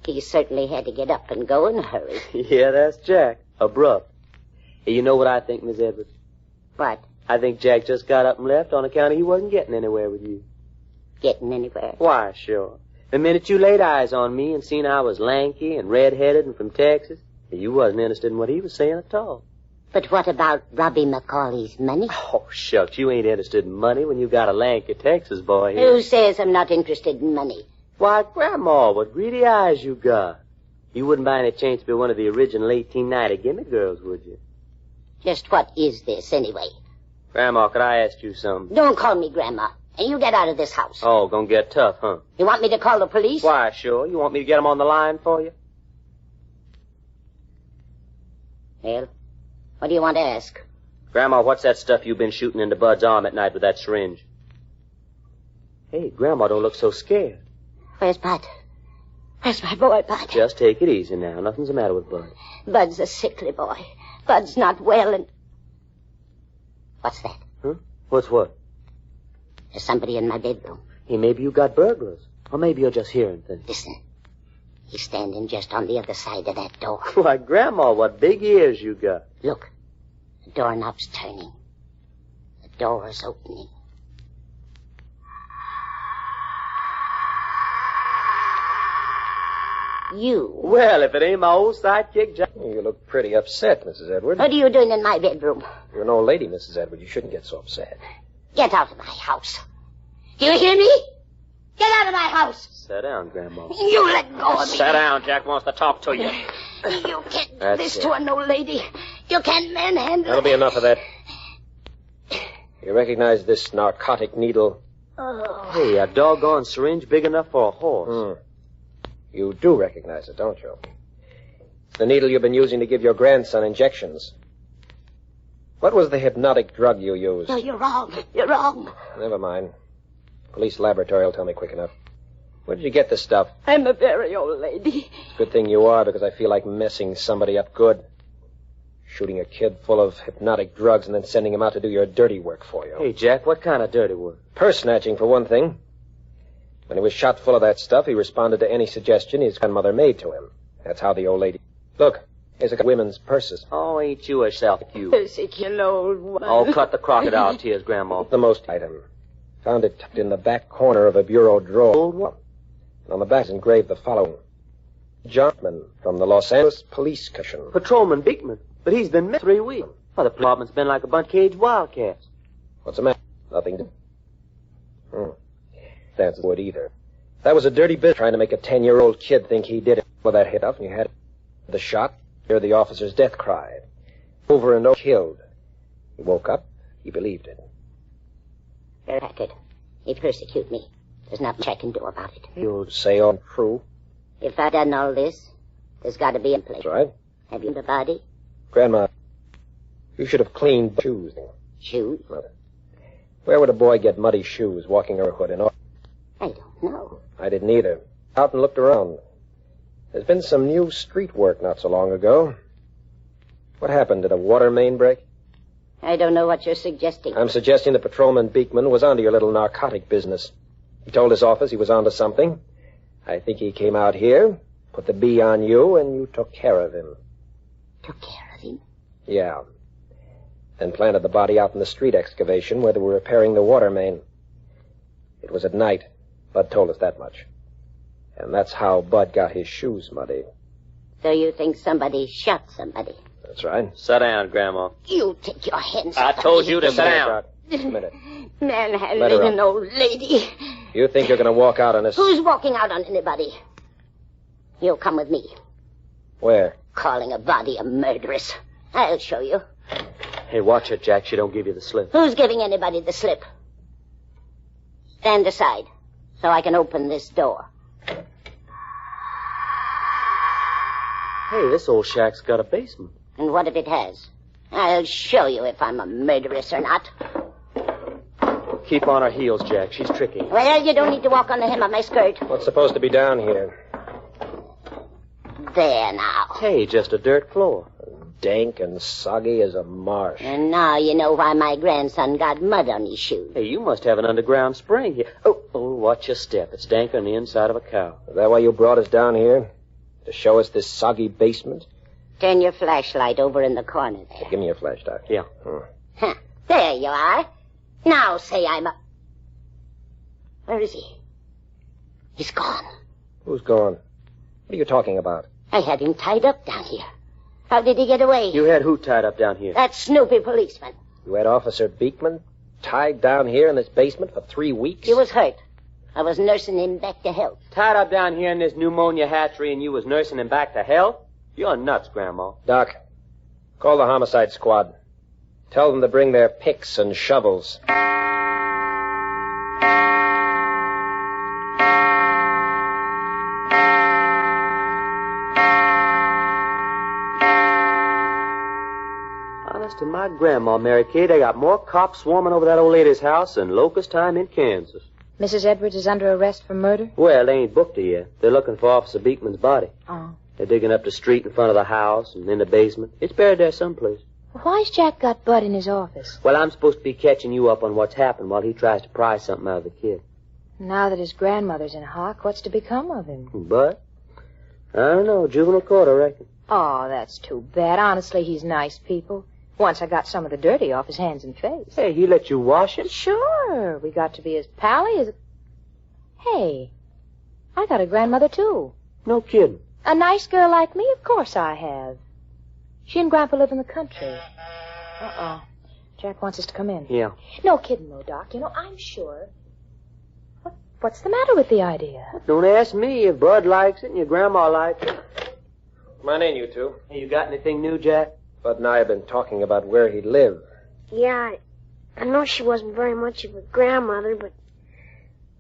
he certainly had to get up and go in a hurry. Yeah, that's Jack. Abrupt. Hey, you know what I think, Miss Edwards? What? I think Jack just got up and left on account of he wasn't getting anywhere with you. Getting anywhere? Why, sure. The minute you laid eyes on me and seen I was lanky and red-headed and from Texas, you wasn't interested in what he was saying at all. But what about Robbie Macaulay's money? Oh, shucks, you ain't interested in money when you got a lanky Texas boy here. Who says I'm not interested in money? Why, Grandma, what greedy eyes you got. You wouldn't by any chance be one of the original 1890 gimme girls, would you? Just what is this, anyway? Grandma, could I ask you something? Don't call me Grandma. And you get out of this house. Oh, gonna get tough, huh? You want me to call the police? Why, sure. You want me to get them on the line for you? Well, what do you want to ask? Grandma, what's that stuff you've been shooting into Bud's arm at night with that syringe? Hey, Grandma, don't look so scared. Where's Bud? Where's my boy, Bud? Just take it easy now. Nothing's the matter with Bud. Bud's a sickly boy. Bud's not well and... What's that? Huh? What's what? There's somebody in my bedroom. Hey, maybe you got burglars. Or maybe you're just hearing things. Listen. He's standing just on the other side of that door. Why, Grandma, what big ears you got. Look. The doorknob's turning. The door's opening. You. Well, if it ain't my old sidekick, Jack. You look pretty upset, Mrs. Edwards. What are you doing in my bedroom? You're an old lady, Mrs. Edwards. You shouldn't get so upset. Get out of my house. Do you hear me? Get out of my house. Sit down, Grandma. You let go of me. Sit down. Jack wants to talk to you. You can't do That's this it. to an old lady. You can't manhandle. That'll be enough of that. You recognize this narcotic needle? Oh. Hey, a doggone syringe big enough for a horse. You do recognize it, don't you? It's the needle you've been using to give your grandson injections. What was the hypnotic drug you used? No, you're wrong. You're wrong. Never mind. Police laboratory will tell me quick enough. Where did you get this stuff? I'm a very old lady. It's a good thing you are, because I feel like messing somebody up good. Shooting a kid full of hypnotic drugs and then sending him out to do your dirty work for you. Hey, Jack, what kind of dirty work? Purse snatching, for one thing. When he was shot full of that stuff, he responded to any suggestion his grandmother made to him. That's how the old lady... Look, here's a women's purses. Oh, ain't you a self-accused? Persecuted old woman. Oh, cut the crocodile tears, Grandma. The most item. Found it tucked in the back corner of a bureau drawer. Old one. On the back is engraved the following. Jumpman from the Los Angeles Police Commission. Patrolman Beekman. But he's been missing 3 weeks. Well, the department's been like a bunch of caged wildcats. What's the matter? Nothing to... That's wood either. That was a dirty bit trying to make a 10-year-old kid think he did it. Well, that hit up and you had the shot. Hear the officer's death cry. Over and over, killed. He woke up. He believed it. Record. He persecute me. There's not much I can do about it. You'll say all true. If I'd done all this, there's got to be a place. That's right. Have you the body? Grandma, you should have cleaned shoes. Shoes? Mother. Where would a boy get muddy shoes walking around hood and all? I don't know. I didn't either. Out and looked around. There's been some new street work not so long ago. What happened? Did a water main break? I don't know what you're suggesting. I'm suggesting that Patrolman Beekman was onto your little narcotic business. He told his office he was onto something. I think he came out here, put the bee on you, and you took care of him. Took care of him? Yeah. Then planted the body out in the street excavation where they were repairing the water main. It was at night. Bud told us that much. And that's how Bud got his shoes muddy. So you think somebody shot somebody? That's right. Sit down, Grandma. You take your hands I off told of you me. to sit down. Just a minute. Manhandling an old lady. You think you're going to walk out on us? Who's walking out on anybody? You'll come with me. Where? Calling a body a murderess. I'll show you. Hey, watch her, Jack. She don't give you the slip. Who's giving anybody the slip? Stand aside so I can open this door. Hey, this old shack's got a basement. And what if it has? I'll show you if I'm a murderess or not. Keep on her heels, Jack. She's tricky. Well, you don't need to walk on the hem of my skirt. What's supposed to be down here? There now. Hey, just a dirt floor. Dank and soggy as a marsh. And now you know why my grandson got mud on his shoes. Hey, you must have an underground spring here. Oh, watch your step. It's danker than the inside of a cow. Is that why you brought us down here? To show us this soggy basement? Turn your flashlight over in the corner there. Give me your flashlight. Yeah. Huh. There you are. Now say I'm a... Where is he? He's gone. Who's gone? What are you talking about? I had him tied up down here. How did he get away? You had who tied up down here? That snoopy policeman. You had Officer Beekman tied down here in this basement for 3 weeks? He was hurt. I was nursing him back to health. Tied up down here in this pneumonia hatchery and you was nursing him back to health? You're nuts, Grandma. Doc, call the homicide squad. Tell them to bring their picks and shovels. Honest to my grandma, Mary Kay, they got more cops swarming over that old lady's house than locust time in Kansas. Mrs. Edwards is under arrest for murder? Well, they ain't booked her yet. They're looking for Officer Beekman's body. Oh. They're digging up the street in front of the house and in the basement. It's buried there someplace. Why's Jack got Bud in his office? Well, I'm supposed to be catching you up on what's happened while he tries to pry something out of the kid. Now that his grandmother's in hock, what's to become of him? But, I don't know, juvenile court, I reckon. Oh, that's too bad. Honestly, he's nice people. Once I got some of the dirty off his hands and face. Hey, he let you wash him? Sure. We got to be as pally as... Hey, I got a grandmother, too. No kidding. A nice girl like me? Of course I have. She and Grandpa live in the country. Uh-oh. Jack wants us to come in. Yeah. No kidding, though, Doc. You know, I'm sure. What's the matter with the idea? Don't ask me. If Bud likes it and your grandma likes it. Come on in, you two. Hey, you got anything new, Jack? Bud and I have been talking about where he'd live. Yeah, I know she wasn't very much of a grandmother, but,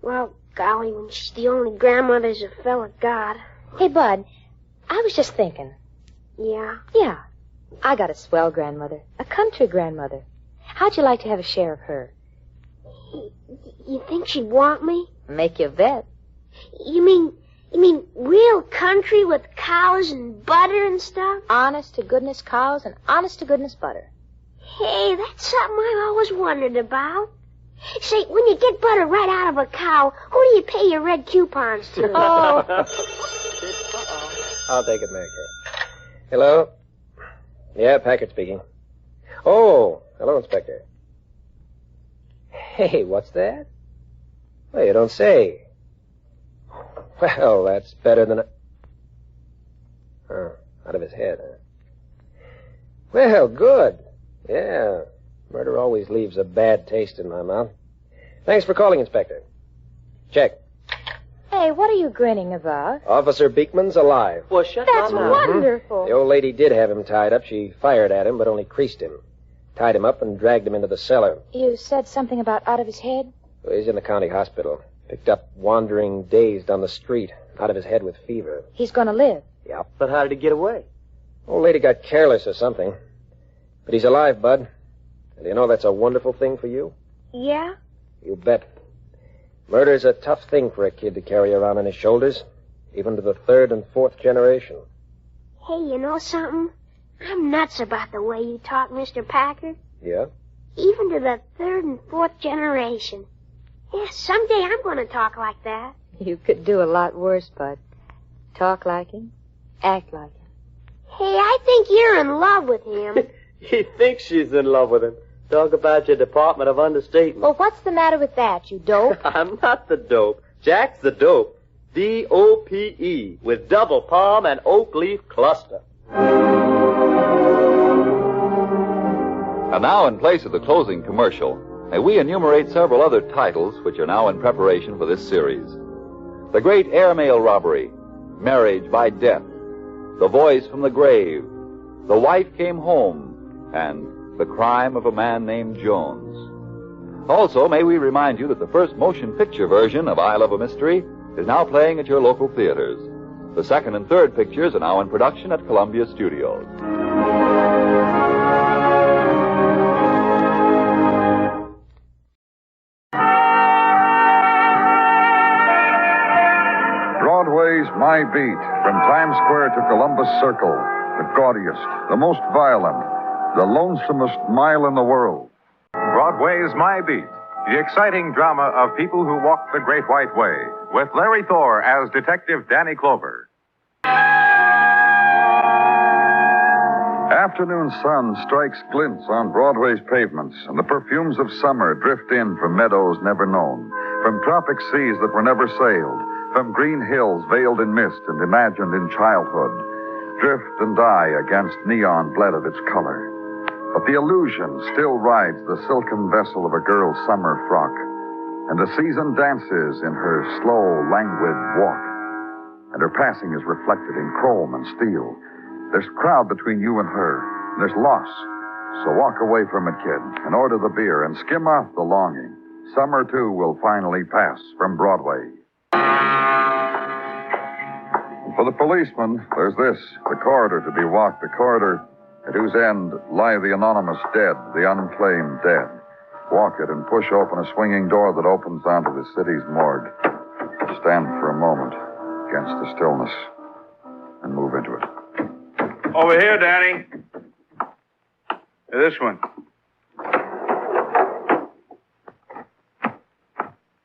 well, golly, when she's the only grandmother as a fella got. Hey, Bud, I was just thinking. Yeah? Yeah. I got a swell grandmother, a country grandmother. How'd you like to have a share of her? You think she'd want me? Make you bet. You mean real country with cows and butter and stuff? Honest to goodness cows and honest to goodness butter. Hey, that's something I've always wondered about. Say, when you get butter right out of a cow, who do you pay your red coupons to? Oh. I'll take it, Mary Kay. Hello? Yeah, Packard speaking. Oh, hello, Inspector. Hey, what's that? Well, you don't say. Well, that's better than Oh, out of his head, huh? Well, good. Yeah, murder always leaves a bad taste in my mouth. Thanks for calling, Inspector. Check. Hey, what are you grinning about? Officer Beekman's alive. Well, shut That's wonderful. The old lady did have him tied up. She fired at him, but only creased him. Tied him up and dragged him into the cellar. You said something about out of his head? Well, he's in the county hospital. Picked up wandering dazed on the street, out of his head with fever. He's gonna live. Yep. But how did he get away? Old lady got careless or something. But he's alive, Bud. And you know that's a wonderful thing for you? Yeah? You bet. Murder's a tough thing for a kid to carry around on his shoulders, even to the 3rd and 4th generation. Hey, you know something? I'm nuts about the way you talk, Mr. Packard. Yeah? Even to the 3rd and 4th generation. Yeah, someday I'm going to talk like that. You could do a lot worse, Bud. Talk like him, act like him. Hey, I think you're in love with him. He thinks she's in love with him. Talk about your Department of Understatement. Well, what's the matter with that, you dope? I'm not the dope. Jack's the dope. D-O-P-E, with double palm and oak leaf cluster. And now, in place of the closing commercial, may we enumerate several other titles which are now in preparation for this series. The Great Airmail Robbery, Marriage by Death, The Voice from the Grave, The Wife Came Home, and The Crime of a Man Named Jones. Also, may we remind you that the first motion picture version of I Love a Mystery is now playing at your local theaters. The second and third pictures are now in production at Columbia Studios. Broadway's My Beat, from Times Square to Columbus Circle, the gaudiest, the most violent, the lonesomest mile in the world. Broadway's My Beat, the exciting drama of people who walk the Great White Way, with Larry Thor as Detective Danny Clover. Afternoon sun strikes glints on Broadway's pavements, and the perfumes of summer drift in from meadows never known, from tropic seas that were never sailed, from green hills veiled in mist and imagined in childhood, drift and die against neon bled of its color. But the illusion still rides the silken vessel of a girl's summer frock, and the season dances in her slow, languid walk, and her passing is reflected in chrome and steel. There's crowd between you and her, and there's loss. So walk away from it, kid, and order the beer, and skim off the longing. Summer, too, will finally pass from Broadway. For the policeman, there's this, the corridor to be walked, the corridor at whose end lie the anonymous dead, the unclaimed dead. Walk it and push open a swinging door that opens onto the city's morgue. Stand for a moment against the stillness and move into it. Over here, Danny. This one.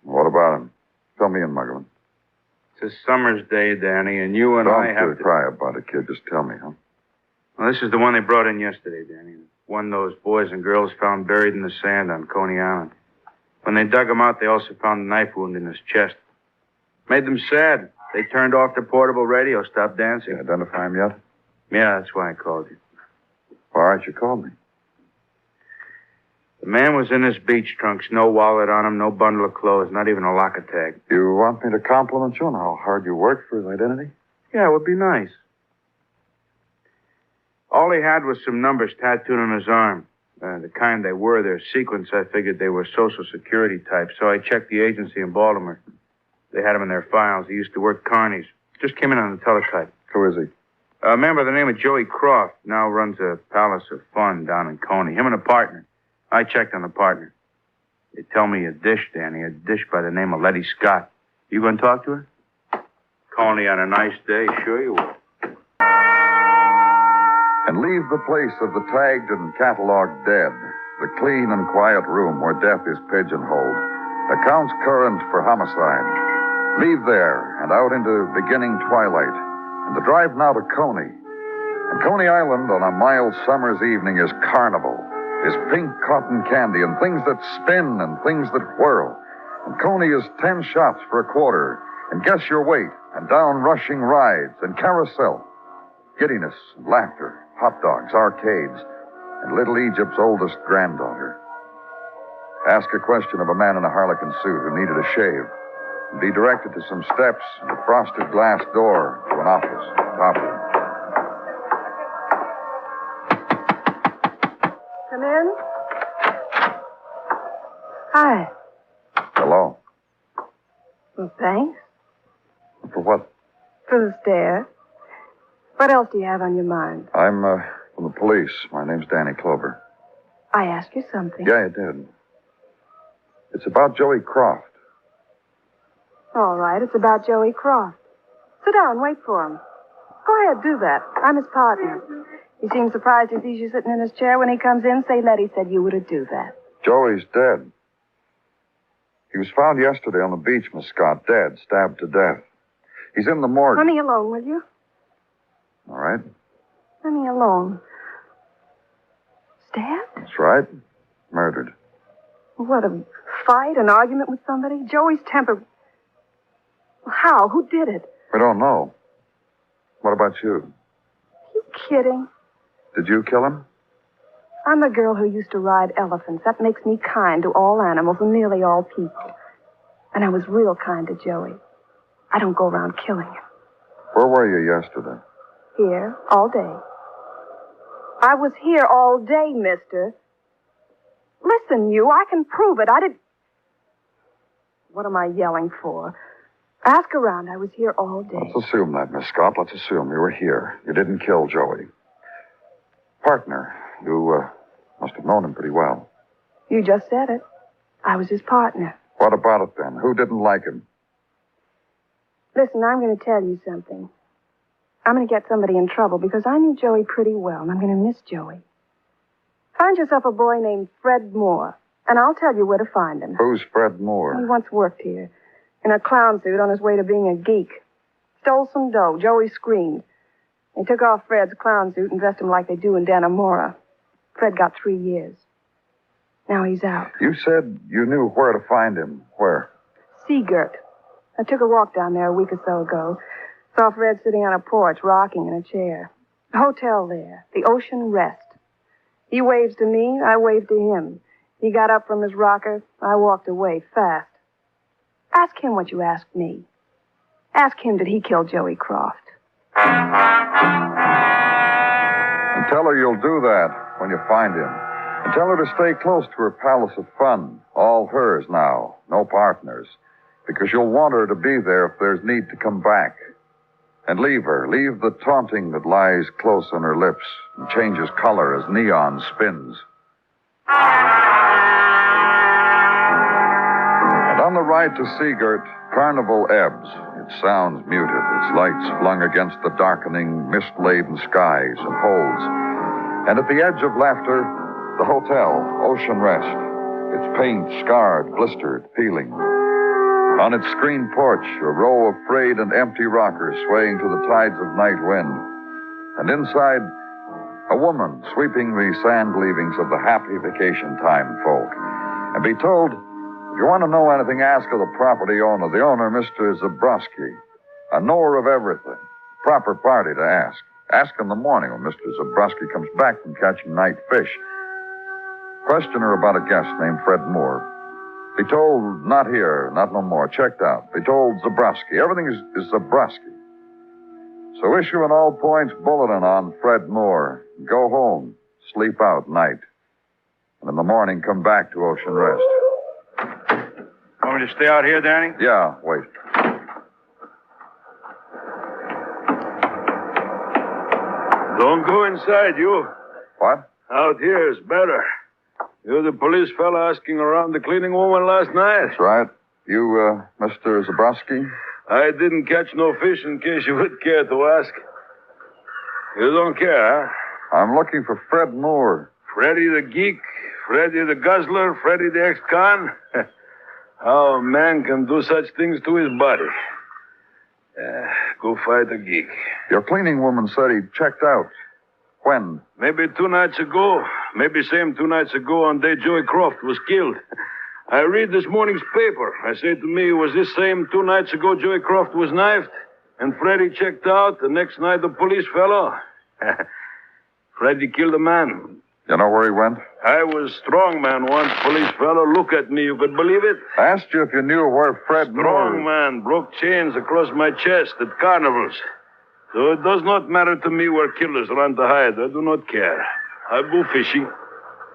What about him? Fill me in, Mugglin. It's a summer's day, Danny, and you and I have to... Don't cry about it, kid. Just tell me, huh? Well, this is the one they brought in yesterday, Danny. One those boys and girls found buried in the sand on Coney Island. When they dug him out, they also found a knife wound in his chest. Made them sad. They turned off the portable radio, stopped dancing. You identify him yet? Yeah, that's why I called you. All right, you called me. The man was in his beach trunks, no wallet on him, no bundle of clothes, not even a locker tag. You want me to compliment you on how hard you worked for his identity? Yeah, it would be nice. All he had was some numbers tattooed on his arm. The kind they were, their sequence, I figured they were Social Security types, so I checked the agency in Baltimore. They had him in their files. He used to work Carney's. Just came in on the teletype. Who is he? A man by the name of Joey Croft. Now runs a Palace of Fun down in Coney. Him and a partner. I checked on the partner. They tell me a dish, Danny. A dish by the name of Letty Scott. You going to talk to her? Coney on a nice day? Sure you will. And leave the place of the tagged and catalogued dead, the clean and quiet room where death is pigeonholed, accounts current for homicide. Leave there and out into beginning twilight, and the drive now to Coney. And Coney Island on a mild summer's evening is carnival, is pink cotton candy and things that spin and things that whirl. And Coney is 10 shots for a quarter, and guess your weight, and down rushing rides and carousel. Giddiness and laughter, hot dogs, arcades, and Little Egypt's oldest granddaughter. Ask a question of a man in a harlequin suit who needed a shave, and be directed to some steps and a frosted glass door to an office, top room. Come in. Hi. Hello. Well, thanks. For what? For the stare. What else do you have on your mind? I'm from the police. My name's Danny Clover. I asked you something. Yeah, you did. It's about Joey Croft. All right, it's about Joey Croft. Sit down, wait for him. Go ahead, do that. I'm his partner. He seems surprised he sees you sitting in his chair when he comes in. Say Letty said you were to do that. Joey's dead. He was found yesterday on the beach, Miss Scott, dead, stabbed to death. He's in the morgue. Let me alone, will you? All right. Let me alone. Stabbed? That's right. Murdered. What, a fight, an argument with somebody? Joey's temper... How? Who did it? We don't know. What about you? You kidding? Did you kill him? I'm a girl who used to ride elephants. That makes me kind to all animals and nearly all people. And I was real kind to Joey. I don't go around killing him. Where were you yesterday? Here, all day. I was here all day, mister. Listen, you, I can prove it. I did... What am I yelling for? Ask around. I was here all day. Let's assume that, Miss Scott. Let's assume you were here. You didn't kill Joey. Partner, you must have known him pretty well. You just said it. I was his partner. What about it, then? Who didn't like him? Listen, I'm going to tell you something. I'm going to get somebody in trouble because I knew Joey pretty well, and I'm going to miss Joey. Find yourself a boy named Fred Moore, and I'll tell you where to find him. Who's Fred Moore? He once worked here in a clown suit on his way to being a geek. Stole some dough. Joey screamed. They took off Fred's clown suit and dressed him like they do in Dannemora. Fred got 3 years. Now he's out. You said you knew where to find him. Where? Seagirt. I took a walk down there a week or so ago. Saw Fred sitting on a porch, rocking in a chair. A hotel there, the Ocean Rest. He waves to me, I wave to him. He got up from his rocker, I walked away, fast. Ask him what you asked me. Ask him, did he kill Joey Croft? And tell her you'll do that when you find him. And tell her to stay close to her palace of fun. All hers now, no partners. Because you'll want her to be there if there's need to come back. And leave her. Leave the taunting that lies close on her lips and changes color as neon spins. And on the ride to Seagirt, Carnival ebbs. It sounds muted, its lights flung against the darkening, mist-laden skies and holds. And at the edge of laughter, the hotel, Ocean Rest. Its paint scarred, blistered, peeling. On its screened porch, a row of frayed and empty rockers swaying to the tides of night wind. And inside, a woman sweeping the sand leavings of the happy vacation time folk. And be told, if you want to know anything, ask of the property owner. The owner, Mr. Zabrowski, a knower of everything. Proper party to ask. Ask in the morning when Mr. Zabrowski comes back from catching night fish. Question her about a guest named Fred Moore. Be told, not here, not no more, checked out. Be told Zabrowski. Everything is Zabrowski. So issue an all-points bulletin on Fred Moore. Go home, sleep out night. And in the morning, come back to Ocean Rest. Want me to stay out here, Danny? Yeah, wait. Don't go inside, you. What? Out here is better. You're the police fella asking around the cleaning woman last night? That's right. You, Mr. Zabrowski? I didn't catch no fish in case you would care to ask. You don't care, huh? I'm looking for Fred Moore. Freddy the geek, Freddy the guzzler, Freddy the ex-con? How a man can do such things to his body. Go fight a geek. Your cleaning woman said he checked out. When? Maybe 2 nights ago. Maybe same 2 nights ago on day Joey Croft was killed. I read this morning's paper. I say to me, was this same 2 nights ago Joey Croft was knifed? And Freddy checked out the next night the police fellow? Freddy killed a man. You know where he went? I was strong man once, police fellow. Look at me, you could believe it? I asked you if you knew where Fred Moore... Strong man, broke chains across my chest at carnivals. So it does not matter to me where killers run to hide. I do not care. I go fishing.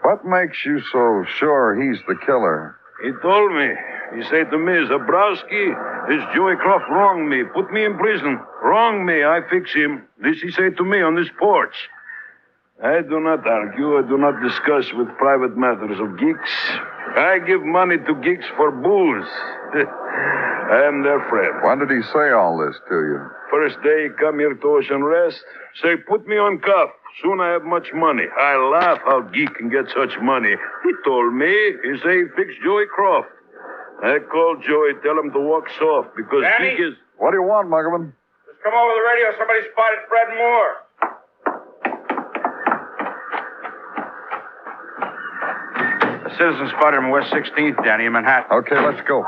What makes you so sure he's the killer? He told me. He said to me, Zabrowski, this Joey Croft wronged me. Put me in prison. Wronged me. I fix him. This he said to me on this porch. I do not argue. I do not discuss with private matters of geeks. I give money to geeks for booze. I am their friend. When did he say all this to you? First day he come here to Ocean Rest. Say, put me on cuff. Soon I have much money. I laugh how geek can get such money. He told me. He say he fixed Joey Croft. I called Joey, tell him to walk soft because Danny? geek is... What do you want, Muggerman? Just come over the radio. Somebody spotted Fred Moore. A citizen spotted him West 16th, Danny, in Manhattan. Okay, let's go.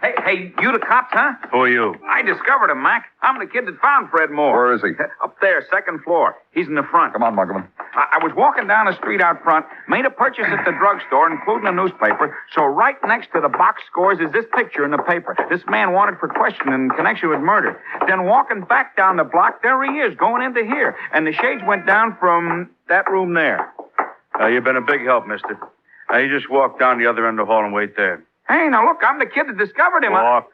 Hey, Hey, you the cops, huh? Who are you? I discovered him, Mac. I'm the kid that found Fred Moore. Where is he? Up there, second floor. He's in the front. Come on, Muggerman. I was walking down the street out front, made a purchase at the drugstore, including a newspaper. So right next to the box scores is this picture in the paper. This man wanted for questioning in connection with murder. Then walking back down the block, there he is, going into here. And the shades went down from that room there. You've been a big help, mister. You just walk down the other end of the hall and wait there. Hey, now look, I'm the kid that discovered him. Walk.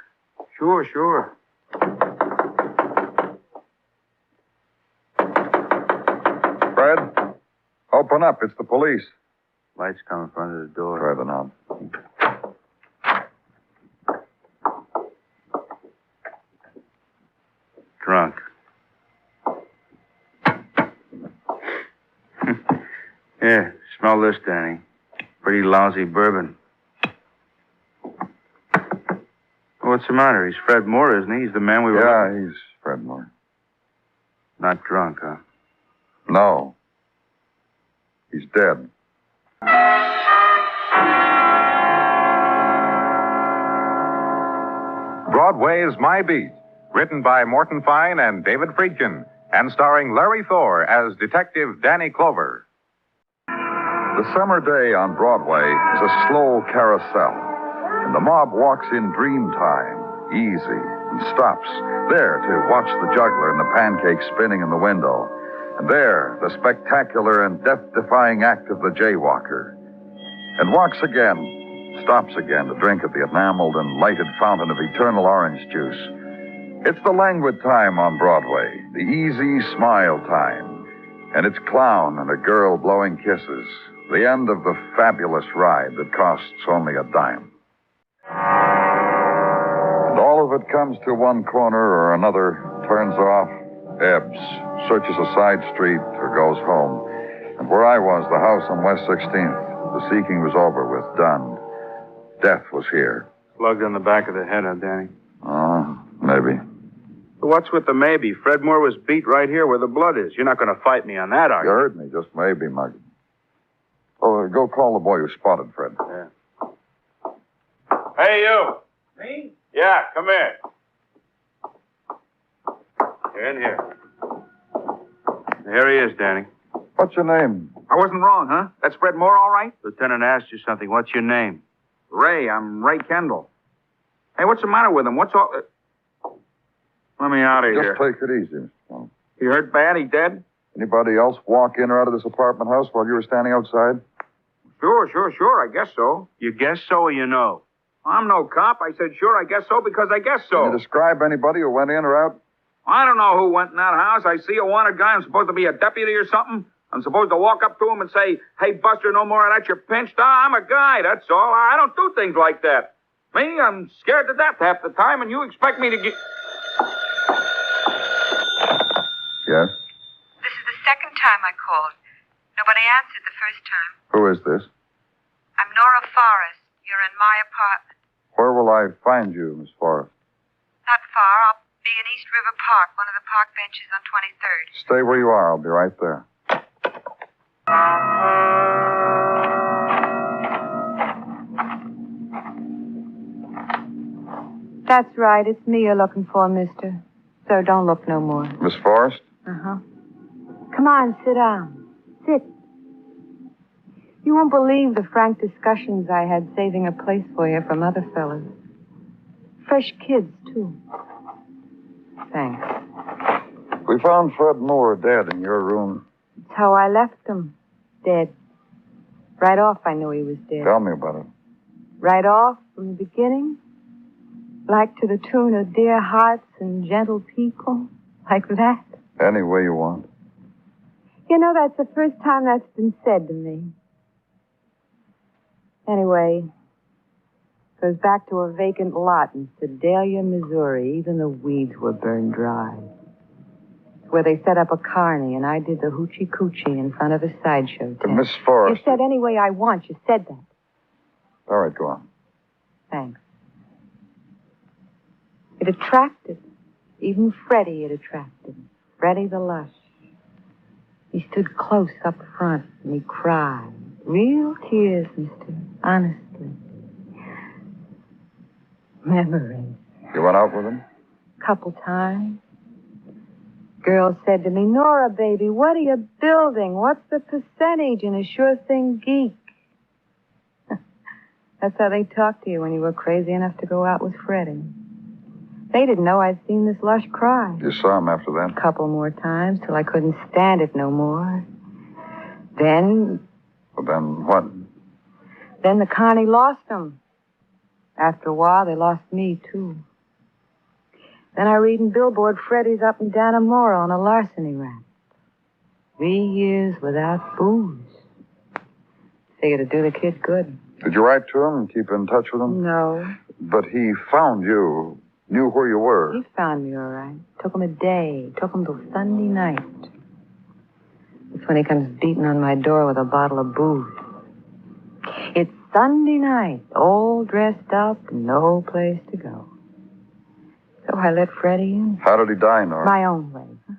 Sure. Fred, open up. It's the police. Lights come in front of the door. Try the knob. Drunk. Yeah, smell this, Danny. Pretty lousy bourbon. What's the matter? He's Fred Moore, isn't he? He's the man we were... Yeah, he's Fred Moore. Not drunk, huh? No. He's dead. Broadway's My Beat, written by Morton Fine and David Friedkin, and starring Larry Thor as Detective Danny Clover. The summer day on Broadway is a slow carousel, and the mob walks in dream time, easy, and stops there to watch the juggler and the pancakes spinning in the window, and there the spectacular and death-defying act of the jaywalker, and walks again, stops again to drink at the enameled and lighted fountain of eternal orange juice. It's the languid time on Broadway, the easy smile time, and it's clown and a girl blowing kisses, the end of the fabulous ride that costs only a dime. And all of it comes to one corner or another, turns off, ebbs, searches a side street, or goes home. And where I was, the house on West 16th, the seeking was over with, done. Death was here. Slugged on the back of the head, huh, Danny? Maybe. But what's with the maybe? Fred Moore was beat right here where the blood is. You're not going to fight me on that, are You heard me, just maybe, Muggy. Oh, go call the boy who spotted Fred. Yeah. Hey, you. Me? Yeah, come here. You're in here. Here he is, Danny. What's your name? I wasn't wrong, huh? That's Fred Moore, all right? Lieutenant asked you something. What's your name? Ray, I'm Ray Kendall. Hey, what's the matter with him? What's all... Let me out of here. Just take it easy, Mr. Stone. He hurt bad? He dead? Anybody else walk in or out of this apartment house while you were standing outside? Sure. I guess so. You guess so or you know? I'm no cop. I said, sure, I guess so, because I guess so. Can you describe anybody who went in or out? I don't know who went in that house. I see a wanted guy. I'm supposed to be a deputy or something. I'm supposed to walk up to him and say, hey, Buster, no more of that. You're pinched. I'm a guy, that's all. I don't do things like that. Me, I'm scared to death half the time, and you expect me to get... Yes? This is the second time I called. Nobody answered the first time. Who is this? I'm Nora Forrest. You're in my apartment. Where will I find you, Miss Forrest? Not far. I'll be in East River Park, one of the park benches on 23rd. Stay where you are. I'll be right there. That's right. It's me you're looking for, mister. So don't look no more. Miss Forrest? Uh-huh. Come on, sit down. Sit. You won't believe the frank discussions I had saving a place for you from other fellas. Fresh kids, too. Thanks. We found Fred Moore dead in your room. It's how I left him. Dead. Right off, I knew he was dead. Tell me about it. Right off, from the beginning? Like to the tune of Dear Hearts and Gentle People? Like that? Any way you want. You know, that's the first time that's been said to me. Anyway, goes back to a vacant lot in Sedalia, Missouri. Even the weeds were burned dry. It's where they set up a carny, and I did the hoochie coochie in front of a sideshow tent. Miss Forrest. You said any way I want. You said that. All right, go on. Thanks. It attracted. Even Freddie it attracted. Freddie the Lush. He stood close up front, and he cried. Real tears, mister. Honestly. Memories. You went out with him? Couple times. Girl said to me, Nora, baby, what are you building? What's the percentage in a sure thing geek? That's how they talked to you when you were crazy enough to go out with Freddie. They didn't know I'd seen this lush cry. You saw him after that? A couple more times till I couldn't stand it no more. Then... Well, then what? Then the Connie lost him. After a while, they lost me, too. Then I read in Billboard Freddie's up in Dannemora on a larceny rap. 3 years without booze. Figured to do the kid good. Did you write to him and keep in touch with him? No. But he found you, knew where you were. He found me all right. Took him a day. Took him till Sunday night. That's when he comes beating on my door with a bottle of booze. It's Sunday night, all dressed up, no place to go. So I let Freddie in. How did he die, Nora? My own way. Huh?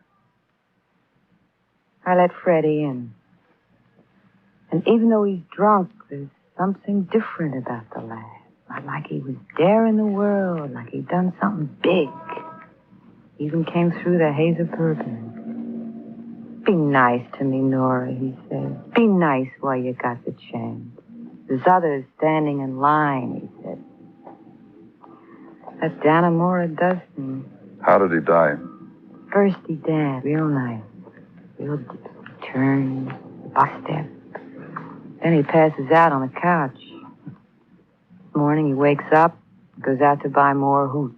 I let Freddie in. And even though he's drunk, there's something different about the lad. Not like he was daring the world, like he'd done something big. Even came through the haze of bourbon. Be nice to me, Nora, he said. Be nice while you got the chance. There's others standing in line, he said. That Dannemora does things. How did he die? First he danced, real nice. Real deep. Turns, box step. Then he passes out on the couch. This morning he wakes up, goes out to buy more hooch.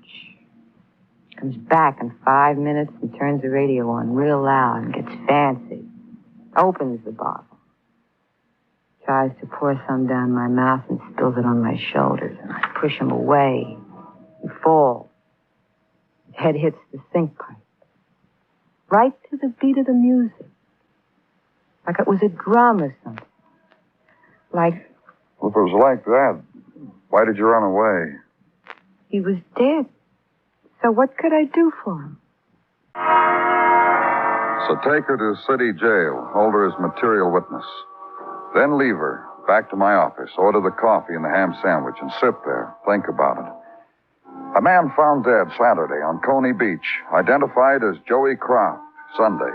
Comes back in 5 minutes and turns the radio on real loud and gets fancy. Opens the bottle. Tries to pour some down my mouth and spills it on my shoulders. And I push him away. He falls. His head hits the sink pipe. Right to the beat of the music. Like it was a drum or something. Like... Well, if it was like that, why did you run away? He was dead. So what could I do for him? So take her to city jail, hold her as material witness. Then leave her, back to my office, order the coffee and the ham sandwich, and sit there, think about it. A man found dead Saturday on Coney Beach, identified as Joey Croft, Sunday.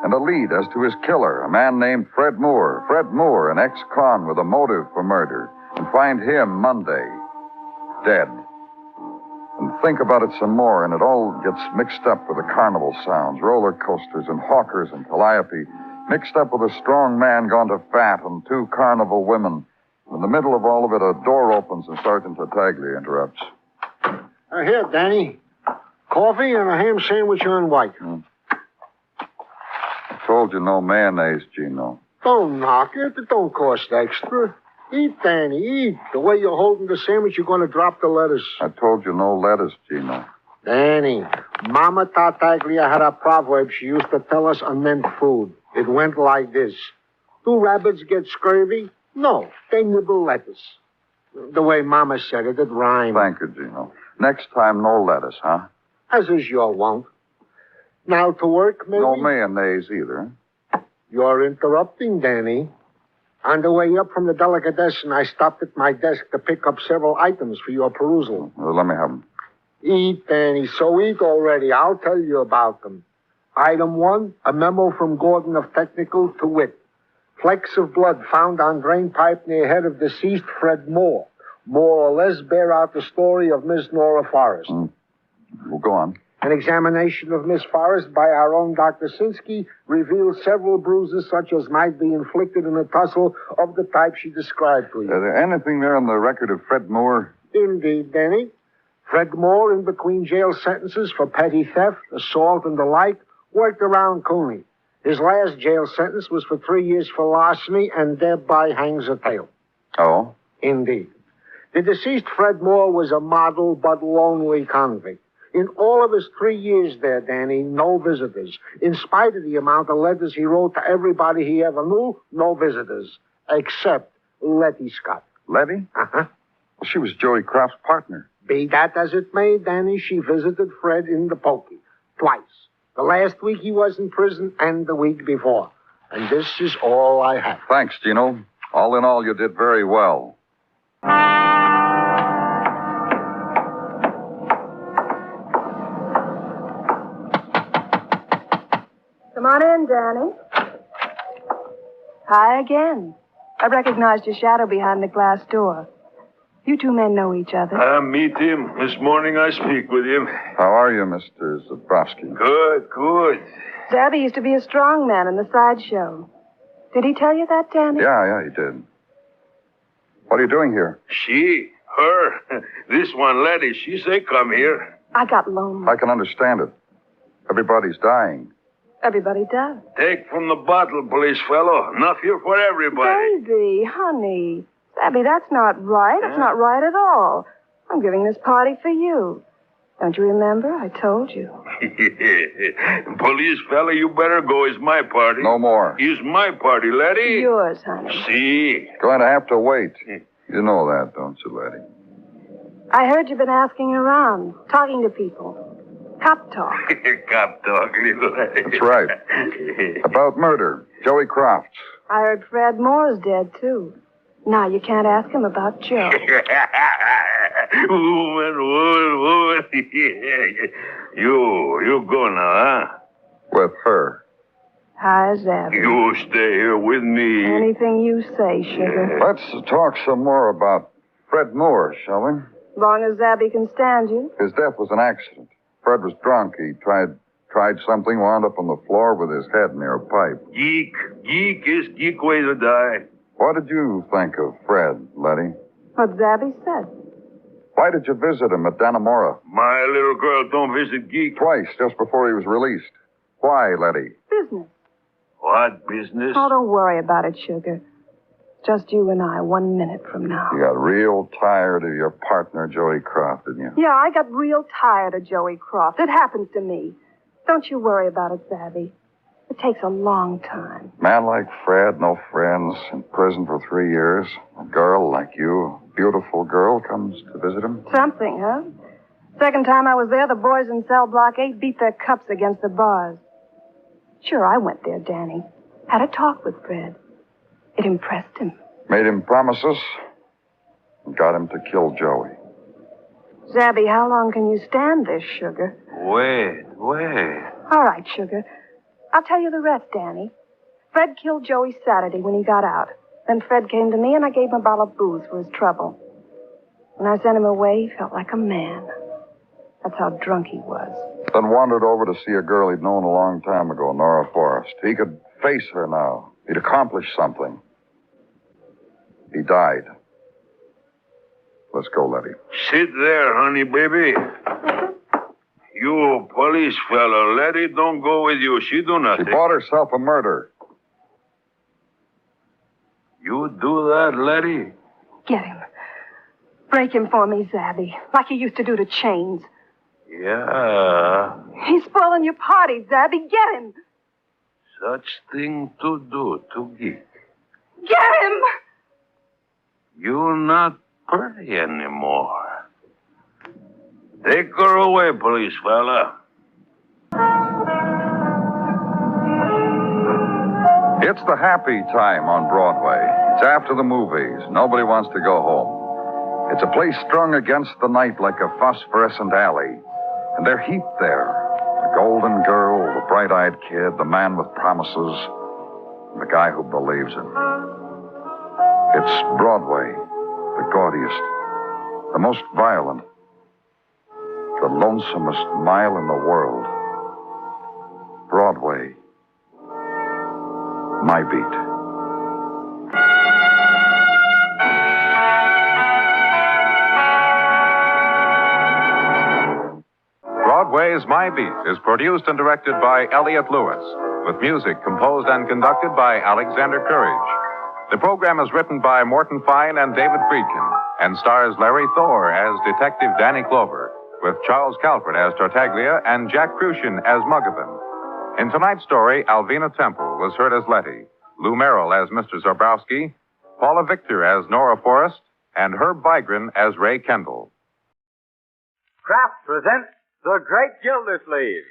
And a lead as to his killer, a man named Fred Moore. Fred Moore, an ex-con with a motive for murder. And find him Monday, dead. And think about it some more, and it all gets mixed up with the carnival sounds, roller coasters and hawkers and calliope, mixed up with a strong man gone to fat and 2 carnival women. In the middle of all of it, a door opens and Sergeant Tartaglia interrupts. Here, Danny. Coffee and a ham sandwich on white. I told you no mayonnaise, Gino. Don't knock it. It don't cost extra. Eat, Danny, eat. The way you're holding the sandwich, you're going to drop the lettuce. I told you no lettuce, Gino. Danny, Mama Tartaglia had a proverb she used to tell us anent food. It went like this. Do rabbits get scurvy? No, they nibble lettuce. The way Mama said it, it rhymed. Thank you, Gino. Next time, no lettuce, huh? As is your wont. Now to work, maybe? No mayonnaise either. You're interrupting, Danny. On the way up from the delicatessen, I stopped at my desk to pick up several items for your perusal. Well, let me have them. Eat, Danny, so eat already. I'll tell you about them. Item 1, a memo from Gordon of Technical to wit. Flecks of blood found on drain pipe near head of deceased Fred Moore. More or less bear out the story of Miss Nora Forrest. Well, go on. An examination of Miss Forrest by our own Dr. Sinsky reveals several bruises such as might be inflicted in a tussle of the type she described to you. Is there anything there on the record of Fred Moore? Indeed, Danny. Fred Moore, in between jail sentences for petty theft, assault, and the like, worked around Cooney. His last jail sentence was for 3 years for larceny and thereby hangs a tail. Oh? Indeed. The deceased Fred Moore was a model but lonely convict. In all of his 3 years there, Danny, no visitors. In spite of the amount of letters he wrote to everybody he ever knew, no visitors. Except Letty Scott. Letty? Uh-huh. Well, she was Joey Croft's partner. Be that as it may, Danny, she visited Fred in the pokey. Twice. The last week he was in prison and the week before. And this is all I have. Thanks, Gino. All in all, you did very well. on in, Danny. Hi again. I recognized your shadow behind the glass door. You two men know each other. I meet him. This morning I speak with him. How are you, Mr. Zabrowski? Good. Zabby used to be a strong man in the sideshow. Did he tell you that, Danny? Yeah, he did. What are you doing here? Her, this one lady, she say come here. I got lonely. I can understand it. Everybody's dying. Everybody does. Take from the bottle, police fellow. Enough here for everybody. Baby, honey. Zabby, that's not right. That's not right at all. I'm giving this party for you. Don't you remember? I told you. Police fella, you better go. It's my party. No more. It's my party, laddie. Yours, honey. See? Going to have to wait. You know that, don't you, laddie? I heard you've been asking around, talking to people. Cop talk. Cop talk, little lady. That's right. About murder. Joey Croft. I heard Fred Moore's dead, too. Now, you can't ask him about Joe. Woman. You go now, huh? With her. Hi, Zabby. You stay here with me. Anything you say, sugar. Let's talk some more about Fred Moore, shall we? As long as Zabby can stand you. His death was an accident. Fred was drunk. He tried something, wound up on the floor with his head near a pipe. Geek way to die. What did you think of Fred, Letty? What Zabby said. Why did you visit him at Dannemora? My little girl don't visit Geek. Twice, just before he was released. Why, Letty? Business. What business? Oh, don't worry about it, sugar. Just you and I 1 minute from now. You got real tired of your partner, Joey Croft, didn't you? Yeah, I got real tired of Joey Croft. It happens to me. Don't you worry about it, Zabby. It takes a long time. Man like Fred, no friends, in prison for 3 years. A girl like you, a beautiful girl, comes to visit him. Something, huh? Second time I was there, the boys in cell block 8 beat their cups against the bars. Sure, I went there, Danny. Had a talk with Fred. It impressed him. Made him promises and got him to kill Joey. Zabby, how long can you stand this, sugar? Wait. All right, sugar. I'll tell you the rest, Danny. Fred killed Joey Saturday when he got out. Then Fred came to me and I gave him a bottle of booze for his trouble. When I sent him away, he felt like a man. That's how drunk he was. Then wandered over to see a girl he'd known a long time ago, Nora Forrest. He could face her now. He'd accomplished something. He died. Let's go, Letty. Sit there, honey, baby. You police fellow, Letty don't go with you. She do nothing. She bought herself a murder. You do that, Letty? Get him. Break him for me, Zabby, like you used to do to Chains. Yeah. He's spoiling your party, Zabby. Get him. Such thing to do to Geek. Get him! You're not pretty anymore. Take her away, police fella. It's the happy time on Broadway. It's after the movies. Nobody wants to go home. It's a place strung against the night like a phosphorescent alley. And they're heaped there. The golden girl, the bright-eyed kid, the man with promises, and the guy who believes in. It's Broadway, the gaudiest, the most violent, the lonesomest mile in the world. Broadway, my beat. Broadway's My Beat is produced and directed by Elliott Lewis, with music composed and conducted by Alexander Courage. The program is written by Morton Fine and David Friedkin, and stars Larry Thor as Detective Danny Clover, with Charles Calvert as Tartaglia and Jack Crucian as Muggavan. In tonight's story, Alvina Temple was heard as Letty, Lou Merrill as Mr. Zabrowski, Paula Victor as Nora Forrest, and Herb Vigran as Ray Kendall. Kraft presents The Great Gildersleeve.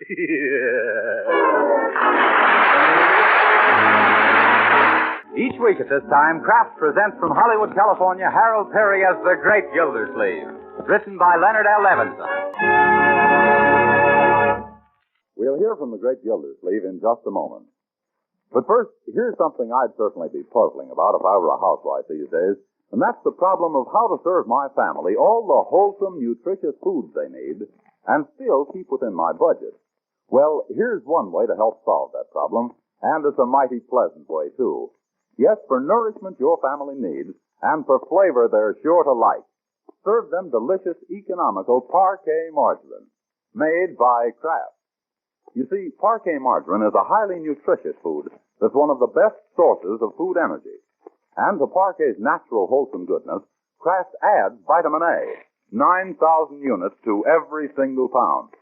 Each week at this time, Kraft presents from Hollywood, California, Harold Perry as The Great Gildersleeve, written by Leonard L. Levinson. We'll hear from the great Gildersleeve in just a moment. But first, here's something I'd certainly be puzzling about if I were a housewife these days, and that's the problem of how to serve my family all the wholesome, nutritious foods they need and still keep within my budget. Well, here's one way to help solve that problem, and it's a mighty pleasant way, too. Yes, for nourishment your family needs, and for flavor they're sure to like. Serve them delicious, economical parquet margarine, made by Kraft. You see, parquet margarine is a highly nutritious food that's one of the best sources of food energy. And to parquet's natural wholesome goodness, Kraft adds vitamin A, 9,000 units to every single pound.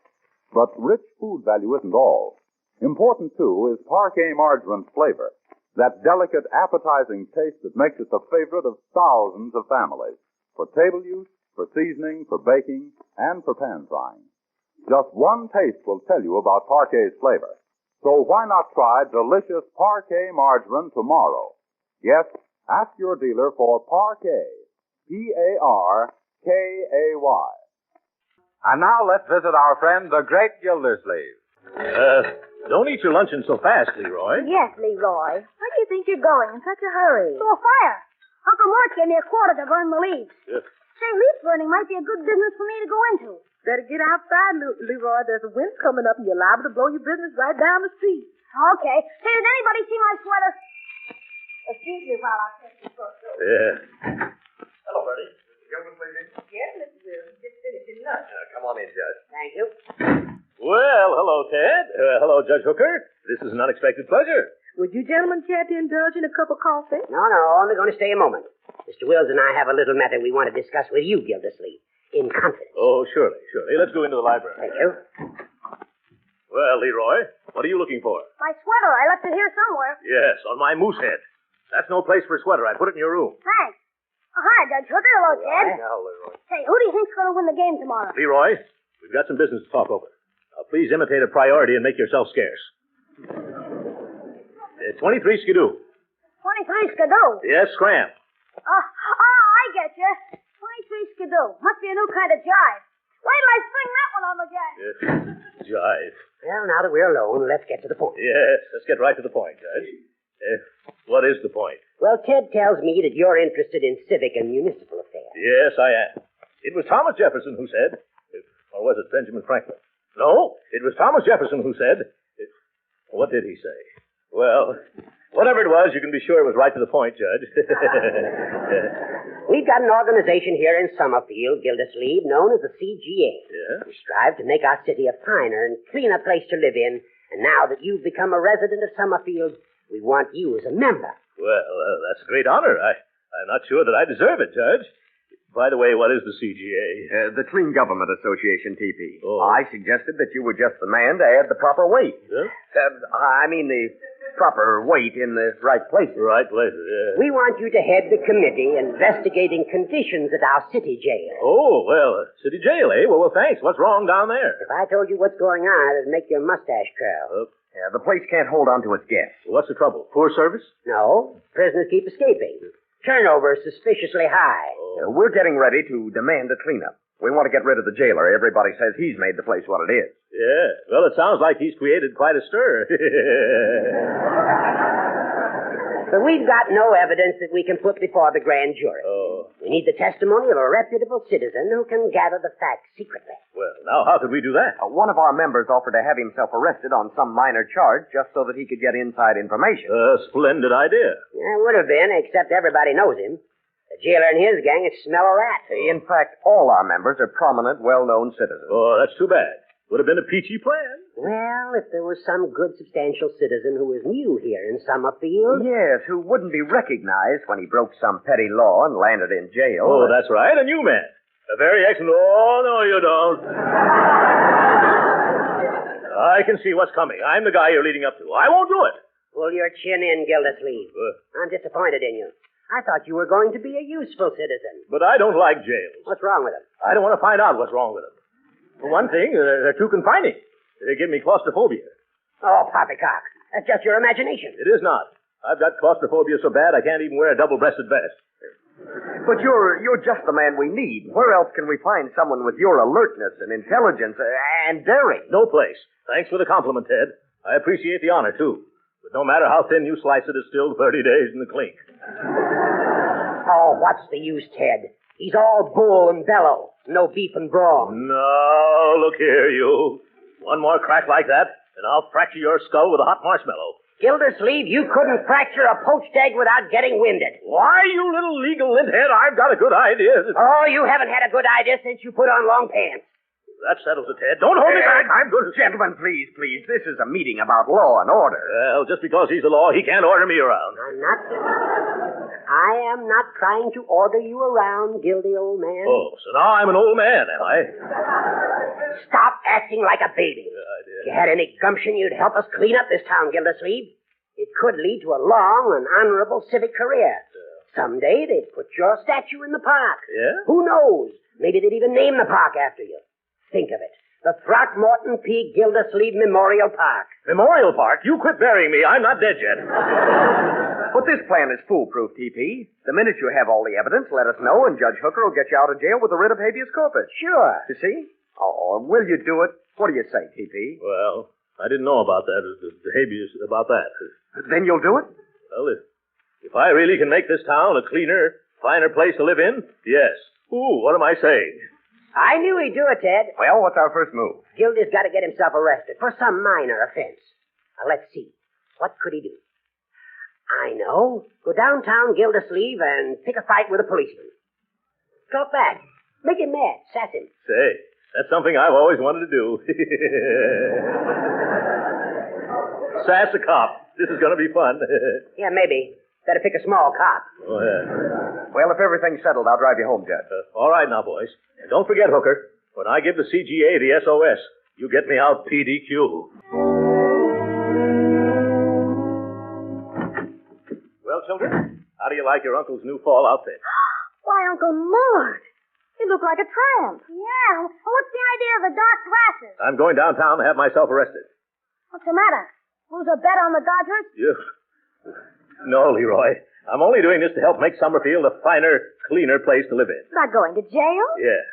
But rich food value isn't all. Important, too, is parquet margarine's flavor, that delicate, appetizing taste that makes it the favorite of thousands of families, for table use, for seasoning, for baking, and for pan frying. Just one taste will tell you about parquet's flavor. So why not try delicious parquet margarine tomorrow? Yes, ask your dealer for parquet, P-A-R-K-A-Y. And now let's visit our friend, the great Gildersleeve. Don't eat your luncheon so fast, Leroy. Yes, Leroy. Where do you think you're going in such a hurry? To a fire. Uncle Mort gave me a quarter to burn the leaves. Yes. Say, leaf burning might be a good business for me to go into. Better get outside, Leroy. There's a wind coming up, and you're liable to blow your business right down the street. Okay. Hey, does anybody see my sweater? Excuse me while I take this book. Yeah. Hello, Bertie. Mr. Gildersleeve in? Yes, Mr. Will. Just finishing lunch. Come on in, Judge. Thank you. Well, hello, Ted. Hello, Judge Hooker. This is an unexpected pleasure. Would you gentlemen care to indulge in a cup of coffee? No, only going to stay a moment. Mr. Wills and I have a little matter we want to discuss with you, Gildersleeve, in confidence. Oh, surely. Let's go into the library. Thank you. Well, Leroy, what are you looking for? My sweater. I left it here somewhere. Yes, on my moose head. That's no place for a sweater. I put it in your room. Thanks. Oh, hi, Judge Hooker. Hello, Ted. Now, Leroy. Say, who do you think's going to win the game tomorrow? Leroy, we've got some business to talk over. Now, please imitate a priority and make yourself scarce. 23 skidoo. 23 skidoo? Yes, scram. I get you. 23 skidoo. Must be a new kind of jive. Wait till I spring that one on the guy. Yes, jive. Well, now that we're alone, let's get to the point. Yes, let's get right to the point, Judge. What is the point? Well, Ted tells me that you're interested in civic and municipal affairs. Yes, I am. It was Thomas Jefferson who said, or was it Benjamin Franklin? No, it was Thomas Jefferson who said, what did he say? Well, whatever it was, you can be sure it was right to the point, Judge. We've got an organization here in Summerfield, Gildersleeve, known as the CGA. Yeah? We strive to make our city a finer and cleaner place to live in, and now that you've become a resident of Summerfield, we want you as a member. Well, that's a great honor. I'm not sure that I deserve it, Judge. By the way, what is the CGA? The Clean Government Association, TP. Oh. I suggested that you were just the man to add the proper weight. Huh? The proper weight in the right places. Right places, yeah. We want you to head the committee investigating conditions at our city jail. Oh, well, city jail, eh? Well, thanks. What's wrong down there? If I told you what's going on, it'd make your mustache curl. Yeah, the place can't hold on to its guests. What's the trouble? Poor service? No. Prisoners keep escaping. Turnover is suspiciously high. We're getting ready to demand a cleanup. We want to get rid of the jailer. Everybody says he's made the place what it is. Yeah. Well, it sounds like he's created quite a stir. But we've got no evidence that we can put before the grand jury. Oh. We need the testimony of a reputable citizen who can gather the facts secretly. Well, now, how could we do that? One of our members offered to have himself arrested on some minor charge just so that he could get inside information. Splendid idea. Yeah, it would have been, except everybody knows him. The jailer and his gang would smell a rat. In fact, all our members are prominent, well-known citizens. Oh, that's too bad. Would have been a peachy plan. Well, if there was some good, substantial citizen who was new here in Summerfield. Yes, who wouldn't be recognized when he broke some petty law and landed in jail. Oh, that's right, a new man. A very excellent... Oh, no, you don't. I can see what's coming. I'm the guy you're leading up to. I won't do it. Pull your chin in, Gildersleeve. I'm disappointed in you. I thought you were going to be a useful citizen. But I don't like jails. What's wrong with them? I don't want to find out what's wrong with them. For one thing, they're too confining. They give me claustrophobia. Oh, poppycock. That's just your imagination. It is not. I've got claustrophobia so bad I can't even wear a double-breasted vest. But you're just the man we need. Where else can we find someone with your alertness and intelligence and daring? No place. Thanks for the compliment, Ted. I appreciate the honor, too. But no matter how thin you slice it, it's still 30 days in the clink. Oh, what's the use, Ted? He's all bull and bellow. No beef and brawn. No, look here, you. One more crack like that, and I'll fracture your skull with a hot marshmallow. Gildersleeve, you couldn't fracture a poached egg without getting winded. Why, you little legal linthead, I've got a good idea. Oh, you haven't had a good idea since you put on long pants. That settles it, Ted. Don't hold me back. I'm good. Gentlemen, please. This is a meeting about law and order. Well, just because he's the law, he can't order me around. I am not trying to order you around, guilty old man. Oh, so now I'm an old man, am I? Stop acting like a baby. If you had any gumption, you'd help us clean up this town, Gildersleeve. It could lead to a long and honorable civic career. Someday they'd put your statue in the park. Yeah? Who knows? Maybe they'd even name the park after you. Think of it. The Throckmorton P. Gildersleeve Memorial Park. Memorial Park? You quit burying me. I'm not dead yet. But this plan is foolproof, TP. The minute you have all the evidence, let us know, and Judge Hooker will get you out of jail with a writ of habeas corpus. Sure. You see? Oh, will you do it? What do you say, TP? Well, I didn't know about that, the habeas, about that. Then you'll do it? Well, if I really can make this town a cleaner, finer place to live in, yes. Ooh, what am I saying? I knew he'd do it, Ted. Well, what's our first move? Gildy's got to get himself arrested for some minor offense. Now, let's see. What could he do? I know. Go downtown Gildersleeve and pick a fight with a policeman. Talk back. Make him mad. Sass him. Say, that's something I've always wanted to do. Sass a cop. This is going to be fun. Yeah, maybe. Better pick a small cop. Oh, yeah. Well, if everything's settled, I'll drive you home, Judge. All right now, boys. And don't forget, Hooker, when I give the CGA the SOS, you get me out PDQ. Well, children, how do you like your uncle's new fall outfit? Why, Uncle Mort, you look like a tramp. Yeah, what's the idea of the dark glasses? I'm going downtown to have myself arrested. What's the matter? Lose a bet on the Dodgers? No, Leroy. I'm only doing this to help make Summerfield a finer, cleaner place to live in. Not going to jail? Yes.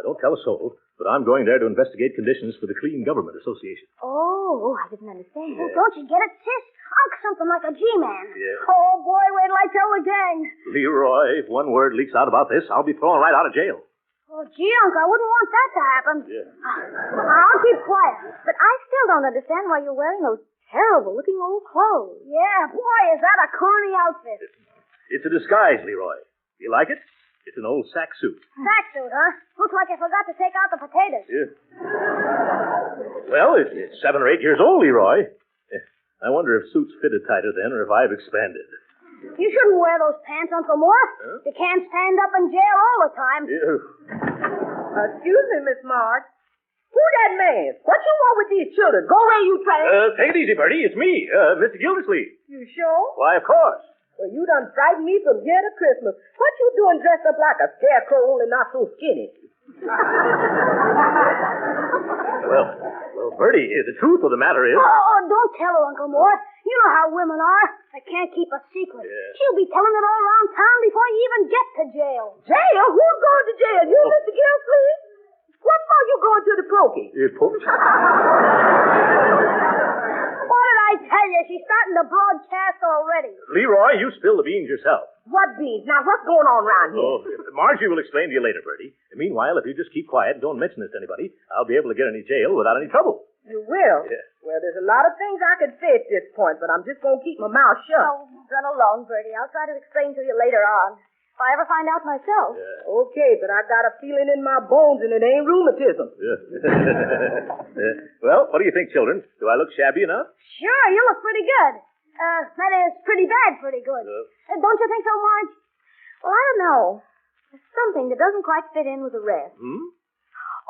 Don't tell a soul, but I'm going there to investigate conditions for the Clean Government Association. Oh, I didn't understand. Yeah. Well, don't you get it, sis? Unk something like a G-man. Yeah. Oh, boy, wait till I tell the gang. Leroy, if one word leaks out about this, I'll be thrown right out of jail. Oh, gee, Unc, I wouldn't want that to happen. Yeah. I'll keep quiet. But I still don't understand why you're wearing those terrible-looking old clothes. Yeah, boy, is that a corny outfit. It's a disguise, Leroy. You like it? It's an old sack suit. Sack suit, huh? Looks like you forgot to take out the potatoes. Yeah. Well, it's 7 or 8 years old, Leroy. I wonder if suits fitted tighter then or if I've expanded. You shouldn't wear those pants, Uncle Mort. Huh? You can't stand up in jail all the time. Yeah. Excuse me, Miss Marge. Who that man? What you want with these children? Go where you train. Take it easy, Bertie. It's me, Mr. Gildersleeve. You sure? Why, of course. Well, you done frightened me from here to Christmas. What you doing dressed up like a scarecrow, only not so skinny? Well, Bertie, the truth of the matter is... Oh, don't tell her, Uncle Mort. You know how women are. They can't keep a secret. Yeah. She'll be telling it all around town before you even get to jail. Jail? Who's going to jail? You, Mr. Gildersleeve? What for you going to the pokey? What did I tell you? She's starting to broadcast already. Leroy, you spill the beans yourself. What beans? Now, what's going on around here? Oh, Margie will explain to you later, Bertie. And meanwhile, if you just keep quiet and don't mention this to anybody, I'll be able to get any jail without any trouble. You will? Yeah. Well, there's a lot of things I could say at this point, but I'm just going to keep my mouth shut. Oh, run along, Bertie. I'll try to explain to you later on. If I ever find out myself. Yeah. Okay, but I got a feeling in my bones and it ain't rheumatism. Yeah. Well, what do you think, children? Do I look shabby enough? Sure, you look pretty good. That is pretty bad pretty good. Don't you think so, Marge? Well, I don't know. There's something that doesn't quite fit in with the rest.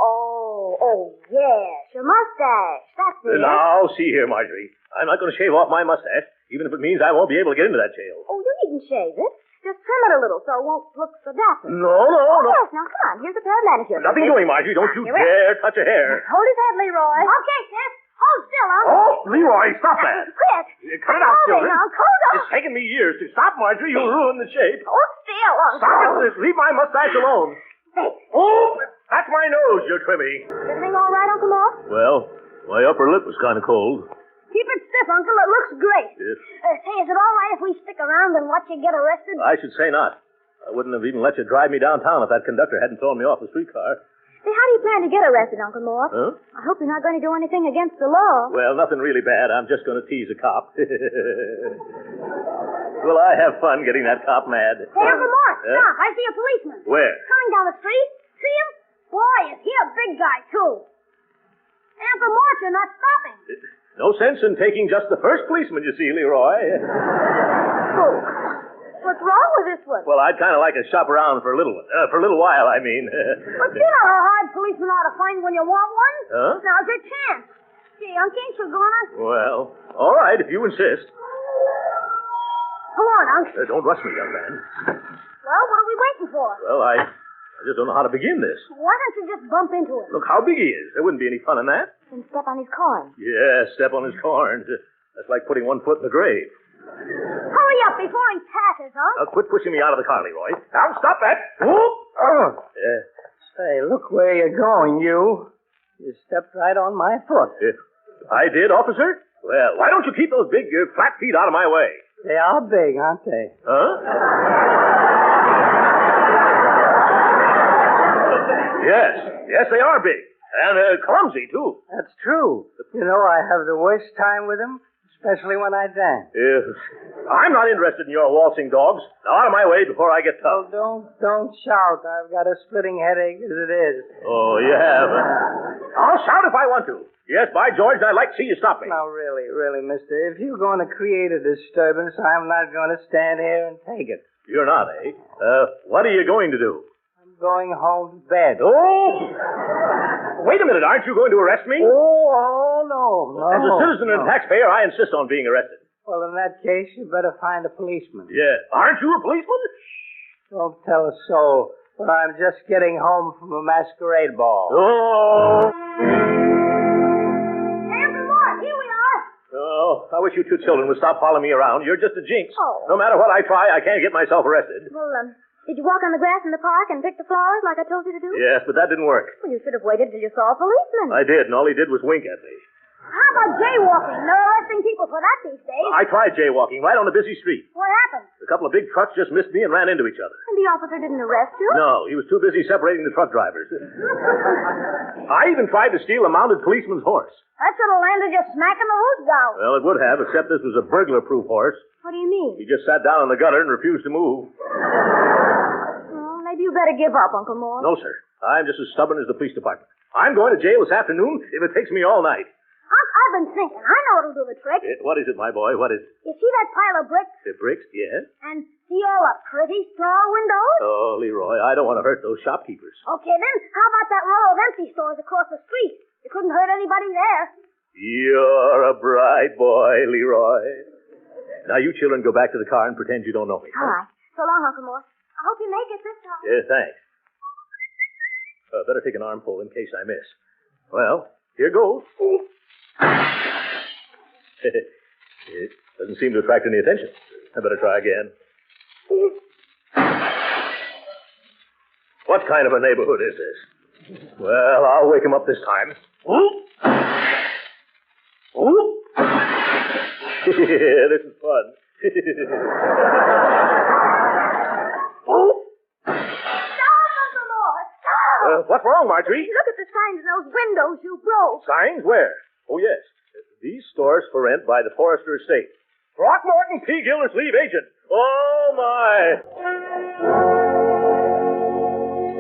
Oh, yes, your mustache. That's it. Now, see here, Marjorie. I'm not going to shave off my mustache, even if it means I won't be able to get into that jail. Oh, you needn't shave it. Just trim it a little so it won't look so dapper. No. Yes, now come on. Here's a pair of manicure. Nothing doing, Marjorie. Don't you dare touch a hair. Hold his head, Leroy. Okay, sis. Hold still, Uncle. Oh, Leroy, stop that. Quit. Cut it out, children. Uncle. Hold on. It's taken me years to stop, Marjorie. You'll ruin the shape. Hold still. hell, Uncle. Stop it! Leave my mustache alone. Hey. Oh, that's my nose you're trimming. Everything all right, Uncle Mort? Well, my upper lip was kind of cold. Keep it stiff, Uncle. It looks great. Yes. Say, is it all right if we stick around and watch you get arrested? I should say not. I wouldn't have even let you drive me downtown if that conductor hadn't thrown me off the streetcar. Say, how do you plan to get arrested, Uncle Mort? Huh? I hope you're not going to do anything against the law. Well, nothing really bad. I'm just going to tease a cop. Will I have fun getting that cop mad? Hey, Uncle Mort, stop. I see a policeman. Where? Coming down the street. See him? Boy, is he a big guy, too. Hey, Uncle Mort, you're not stopping. No sense in taking just the first policeman you see, Leroy. What's wrong with this one? Well, I'd kind of like to shop around for a little while, I mean. But you know how hard policemen ought to find when you want one. Huh? Now's your chance. Gee, Unc, ain't you gonna? Well, all right, if you insist. Come on, Unc. Don't rush me, young man. Well, what are we waiting for? Well, I just don't know how to begin this. Why don't you just bump into him? Look how big he is. There wouldn't be any fun in that. And step on his corn. Yeah, step on his corns. That's like putting one foot in the grave. Hurry up before he passes, Unc. Now, quit pushing me out of the car, Leroy. Now, stop that. Whoop. Oh. Hey, look where you're going, you. You stepped right on my foot. I did, officer? Well, why don't you keep those big, flat feet out of my way? They are big, aren't they? Huh? Yes, they are big. And clumsy, too. That's true. You know, I have the worst time with them, especially when I dance. I'm not interested in your waltzing dogs. Now, out of my way before I get tough. Oh, don't shout. I've got a splitting headache as it is. Oh, you have? I'll shout if I want to. Yes, by George, I'd like to see you stop me. Now, really, mister, if you're going to create a disturbance, I'm not going to stand here and take it. You're not, eh? What are you going to do? I'm going home to bed. Oh! Wait a minute, aren't you going to arrest me? Oh, no. As a citizen and taxpayer, I insist on being arrested. Well, in that case, you better find a policeman. Yeah. Aren't you a policeman? Don't tell a soul, but I'm just getting home from a masquerade ball. Oh! Hey, Uncle Mort, here we are. Oh, I wish you two children would stop following me around. You're just a jinx. Oh. No matter what I try, I can't get myself arrested. Well, did you walk on the grass in the park and pick the flowers like I told you to do? Yes, but that didn't work. Well, you should have waited till you saw a policeman. I did, and all he did was wink at me. How about jaywalking? They're arresting people for that these days. I tried jaywalking right on a busy street. What happened? A couple of big trucks just missed me and ran into each other. And the officer didn't arrest you? No, he was too busy separating the truck drivers. I even tried to steal a mounted policeman's horse. That should have landed you smack in the hoot gout. Well, it would have, except this was a burglar-proof horse. What do you mean? He just sat down in the gutter and refused to move. Well, maybe you better give up, Uncle Mort. No, sir. I'm just as stubborn as the police department. I'm going to jail this afternoon if it takes me all night. Unc, I've been thinking. I know what'll do the trick. What is it, my boy? What is it? You see that pile of bricks? The bricks? Yes. And see all the pretty straw windows? Oh, Leroy, I don't want to hurt those shopkeepers. Okay, then, how about that row of empty stores across the street? You couldn't hurt anybody there. You're a bright boy, Leroy. Now, you children go back to the car and pretend you don't know me. All right. So long, Uncle Mort. I hope you make it this time. Yeah, thanks. Better take an armful in case I miss. Well, here goes. It doesn't seem to attract any attention. I better try again. What kind of a neighborhood is this? Well, I'll wake him up this time. Whoop! Whoop! This is fun. Whoop! What's wrong, Marjorie? Look at the signs in those windows you broke. Signs? Where? Oh, yes. These stores for rent by the Forrester Estate. Throckmorton P. Gildersleeve, agent. Oh, my.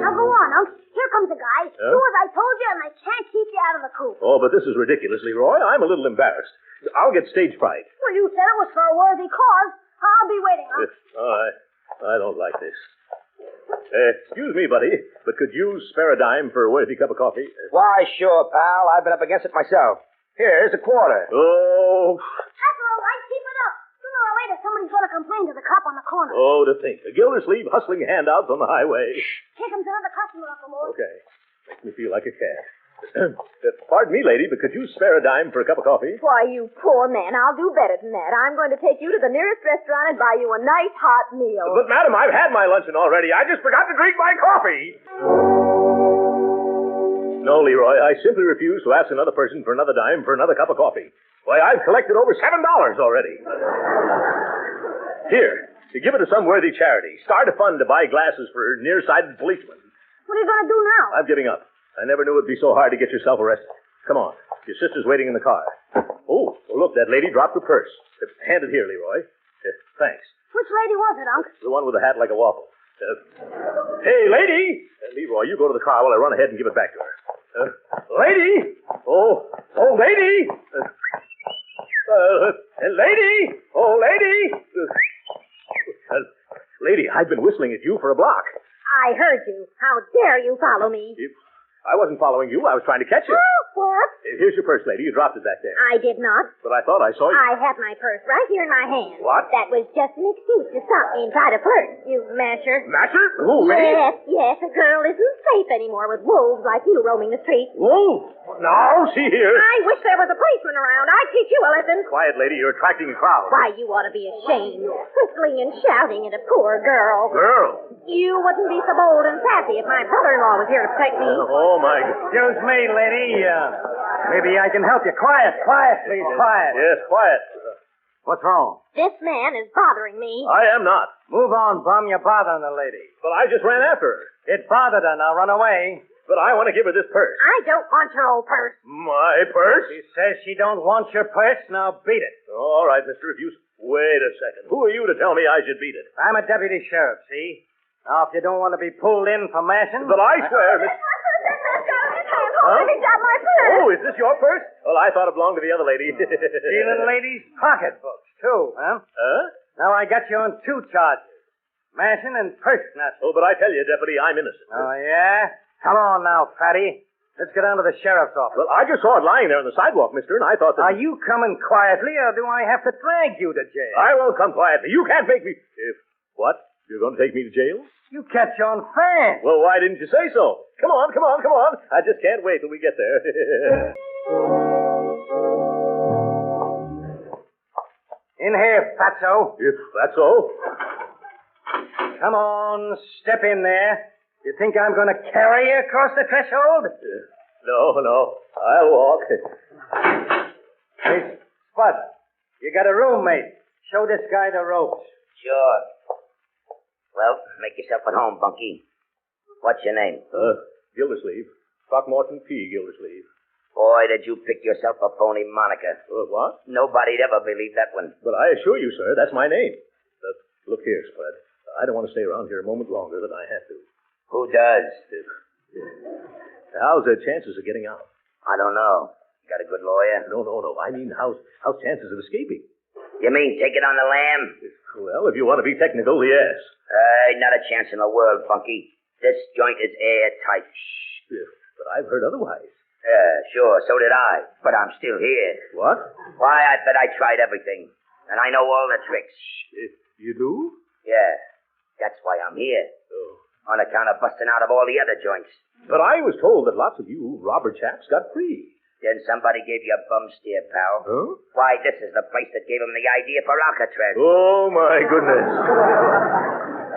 Now go on, Unc. Here comes a guy. Huh? Do as I told you, and they can't keep you out of the coop. Oh, but this is ridiculous, Leroy. I'm a little embarrassed. I'll get stage fright. Well, you said it was for a worthy cause. I'll be waiting, Unc. I don't like this. Excuse me, buddy, but could you spare a dime for a worthy cup of coffee? Why, sure, pal. I've been up against it myself. Here's a quarter. Oh. That's all right. Keep it up. Sooner or later, somebody's going to complain to the cop on the corner. Oh, to think. A Gildersleeve hustling handouts on the highway. Here comes another customer, Uncle Mort. Okay. Makes me feel like a cat. Pardon me, lady, but could you spare a dime for a cup of coffee? Why, you poor man, I'll do better than that. I'm going to take you to the nearest restaurant and buy you a nice hot meal. But, madam, I've had my luncheon already. I just forgot to drink my coffee. No, Leroy, I simply refuse to ask another person for another dime for another cup of coffee. Why, I've collected over $7 already. Here, to give it to some worthy charity. Start a fund to buy glasses for nearsighted policemen. What are you going to do now? I'm giving up. I never knew it'd be so hard to get yourself arrested. Come on. Your sister's waiting in the car. Oh, look, that lady dropped her purse. Hand it here, Leroy. Thanks. Which lady was it, Unc? The one with the hat like a waffle. Hey, lady! Leroy, you go to the car while I run ahead and give it back to her. Lady! Oh, lady! Lady! Oh, lady! Lady, I've been whistling at you for a block. I heard you. How dare you follow me? I wasn't following you. I was trying to catch you. Oh, what? Here's your purse, lady. You dropped it back there. I did not. But I thought I saw you. I have my purse right here in my hand. What? That was just an excuse to stop me and try to flirt, you masher. Masher? Who, me? Yes. A girl isn't safe anymore with wolves like you roaming the streets. Wolves? Now, see here. I wish there was a policeman around. I'd teach you a lesson. Quiet, lady. You're attracting a crowd. Why, you ought to be ashamed. Whistling and shouting at a poor girl. Girl? You wouldn't be so bold and sassy if my brother-in-law was here to protect me. Oh, my God. Excuse me, lady. Maybe I can help you. Quiet, please, quiet. Yes, quiet. What's wrong? This man is bothering me. I am not. Move on, bum. You're bothering the lady. But I just ran after her. It bothered her. Now run away. But I want to give her this purse. I don't want your old purse. My purse? She says she don't want your purse. Now beat it. All right, mister. If you... Wait a second. Who are you to tell me I should beat it? I'm a deputy sheriff, see? Now, if you don't want to be pulled in for mashing... But I swear, Miss... Huh? Got my purse. Oh, is this your purse? Well, I thought it belonged to the other lady. Stealing ladies' pocketbooks, too, huh? Huh? Now I got you on 2 charges. Mashing and purse snatching. Oh, but I tell you, Deputy, I'm innocent. Oh, yeah? Come on now, fatty. Let's get down to the sheriff's office. Well, I just saw it lying there on the sidewalk, mister, and I thought that... Are you coming quietly, or do I have to drag you to jail? I won't come quietly. You can't make me... What? You're going to take me to jail? You catch on fast. Well, why didn't you say so? Come on. I just can't wait till we get there. In here, fatso. If that's so. Come on, step in there. You think I'm going to carry you across the threshold? No. I'll walk. Hey, Spud, you got a roommate. Show this guy the ropes. Sure. Well, make yourself at home, Bunky. What's your name? Gildersleeve. Throckmorton P. Gildersleeve. Boy, did you pick yourself a phony moniker. What? Nobody'd ever believe that one. But I assure you, sir, that's my name. Look here, Spud. I don't want to stay around here a moment longer than I have to. Who does? How's the chances of getting out? I don't know. Got a good lawyer? No. I mean, how's chances of escaping? You mean take it on the lam? Well, if you want to be technical, yes. Not a chance in the world, Bunky. This joint is airtight. But I've heard otherwise. Sure, so did I. But I'm still here. What? Why, I bet I tried everything. And I know all the tricks. You do? Yeah. That's why I'm here. Oh. On account of busting out of all the other joints. But I was told that lots of you robber chaps got free. Then somebody gave you a bum steer, pal. Huh? Why, this is the place that gave him the idea for Alcatraz. Oh, my goodness.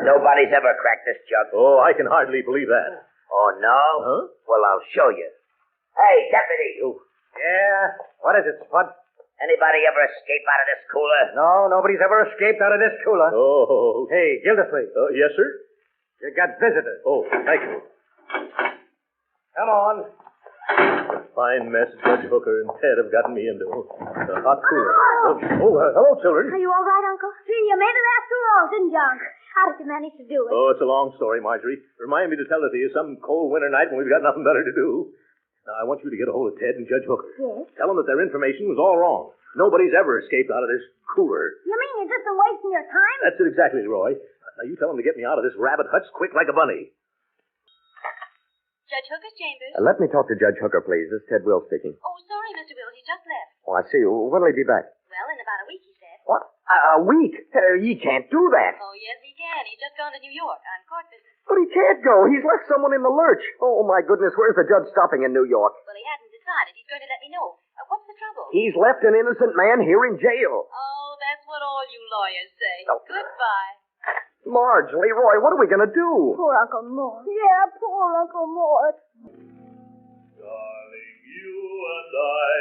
Nobody's ever cracked this jug. Oh, I can hardly believe that. Oh, no? Huh? Well, I'll show you. Hey, deputy. Oh. Yeah? What is it, Spud? Anybody ever escape out of this cooler? No, nobody's ever escaped out of this cooler. Oh. Hey, Gildersleeve. Yes, sir? You got visitors. Oh, thank you. Come on. Fine mess Judge Hooker and Ted have gotten me into. The hot cooler. Hello, children. Are you all right, Uncle? Gee, you made it after all, didn't you, Uncle? How did you manage to do it? Oh, it's a long story, Marjorie. Remind me to tell it to you some cold winter night when we've got nothing better to do. Now, I want you to get a hold of Ted and Judge Hooker. Yes? Tell them that their information was all wrong. Nobody's ever escaped out of this cooler. You mean you're just wasting your time? That's it exactly, Roy. Now, you tell them to get me out of this rabbit hutch quick like a bunny. Judge Hooker's chambers. Let me talk to Judge Hooker, please. This is Ted Will speaking. Oh, sorry, Mr. Will. He just left. Oh, I see. When'll he be back? Well, in about a week, he said. What? A week? He can't do that. Oh, yes, he can. He's just gone to New York on court business. But he can't go. He's left someone in the lurch. Oh, my goodness. Where's the judge stopping in New York? Well, he hadn't decided decided. He's going to let me know. What's the trouble? He's left an innocent man here in jail. Oh, that's what all you lawyers say. Oh. Goodbye. Marge, Leroy, what are we going to do? Poor Uncle Mort. Yeah, poor Uncle Mort. Darling, you and I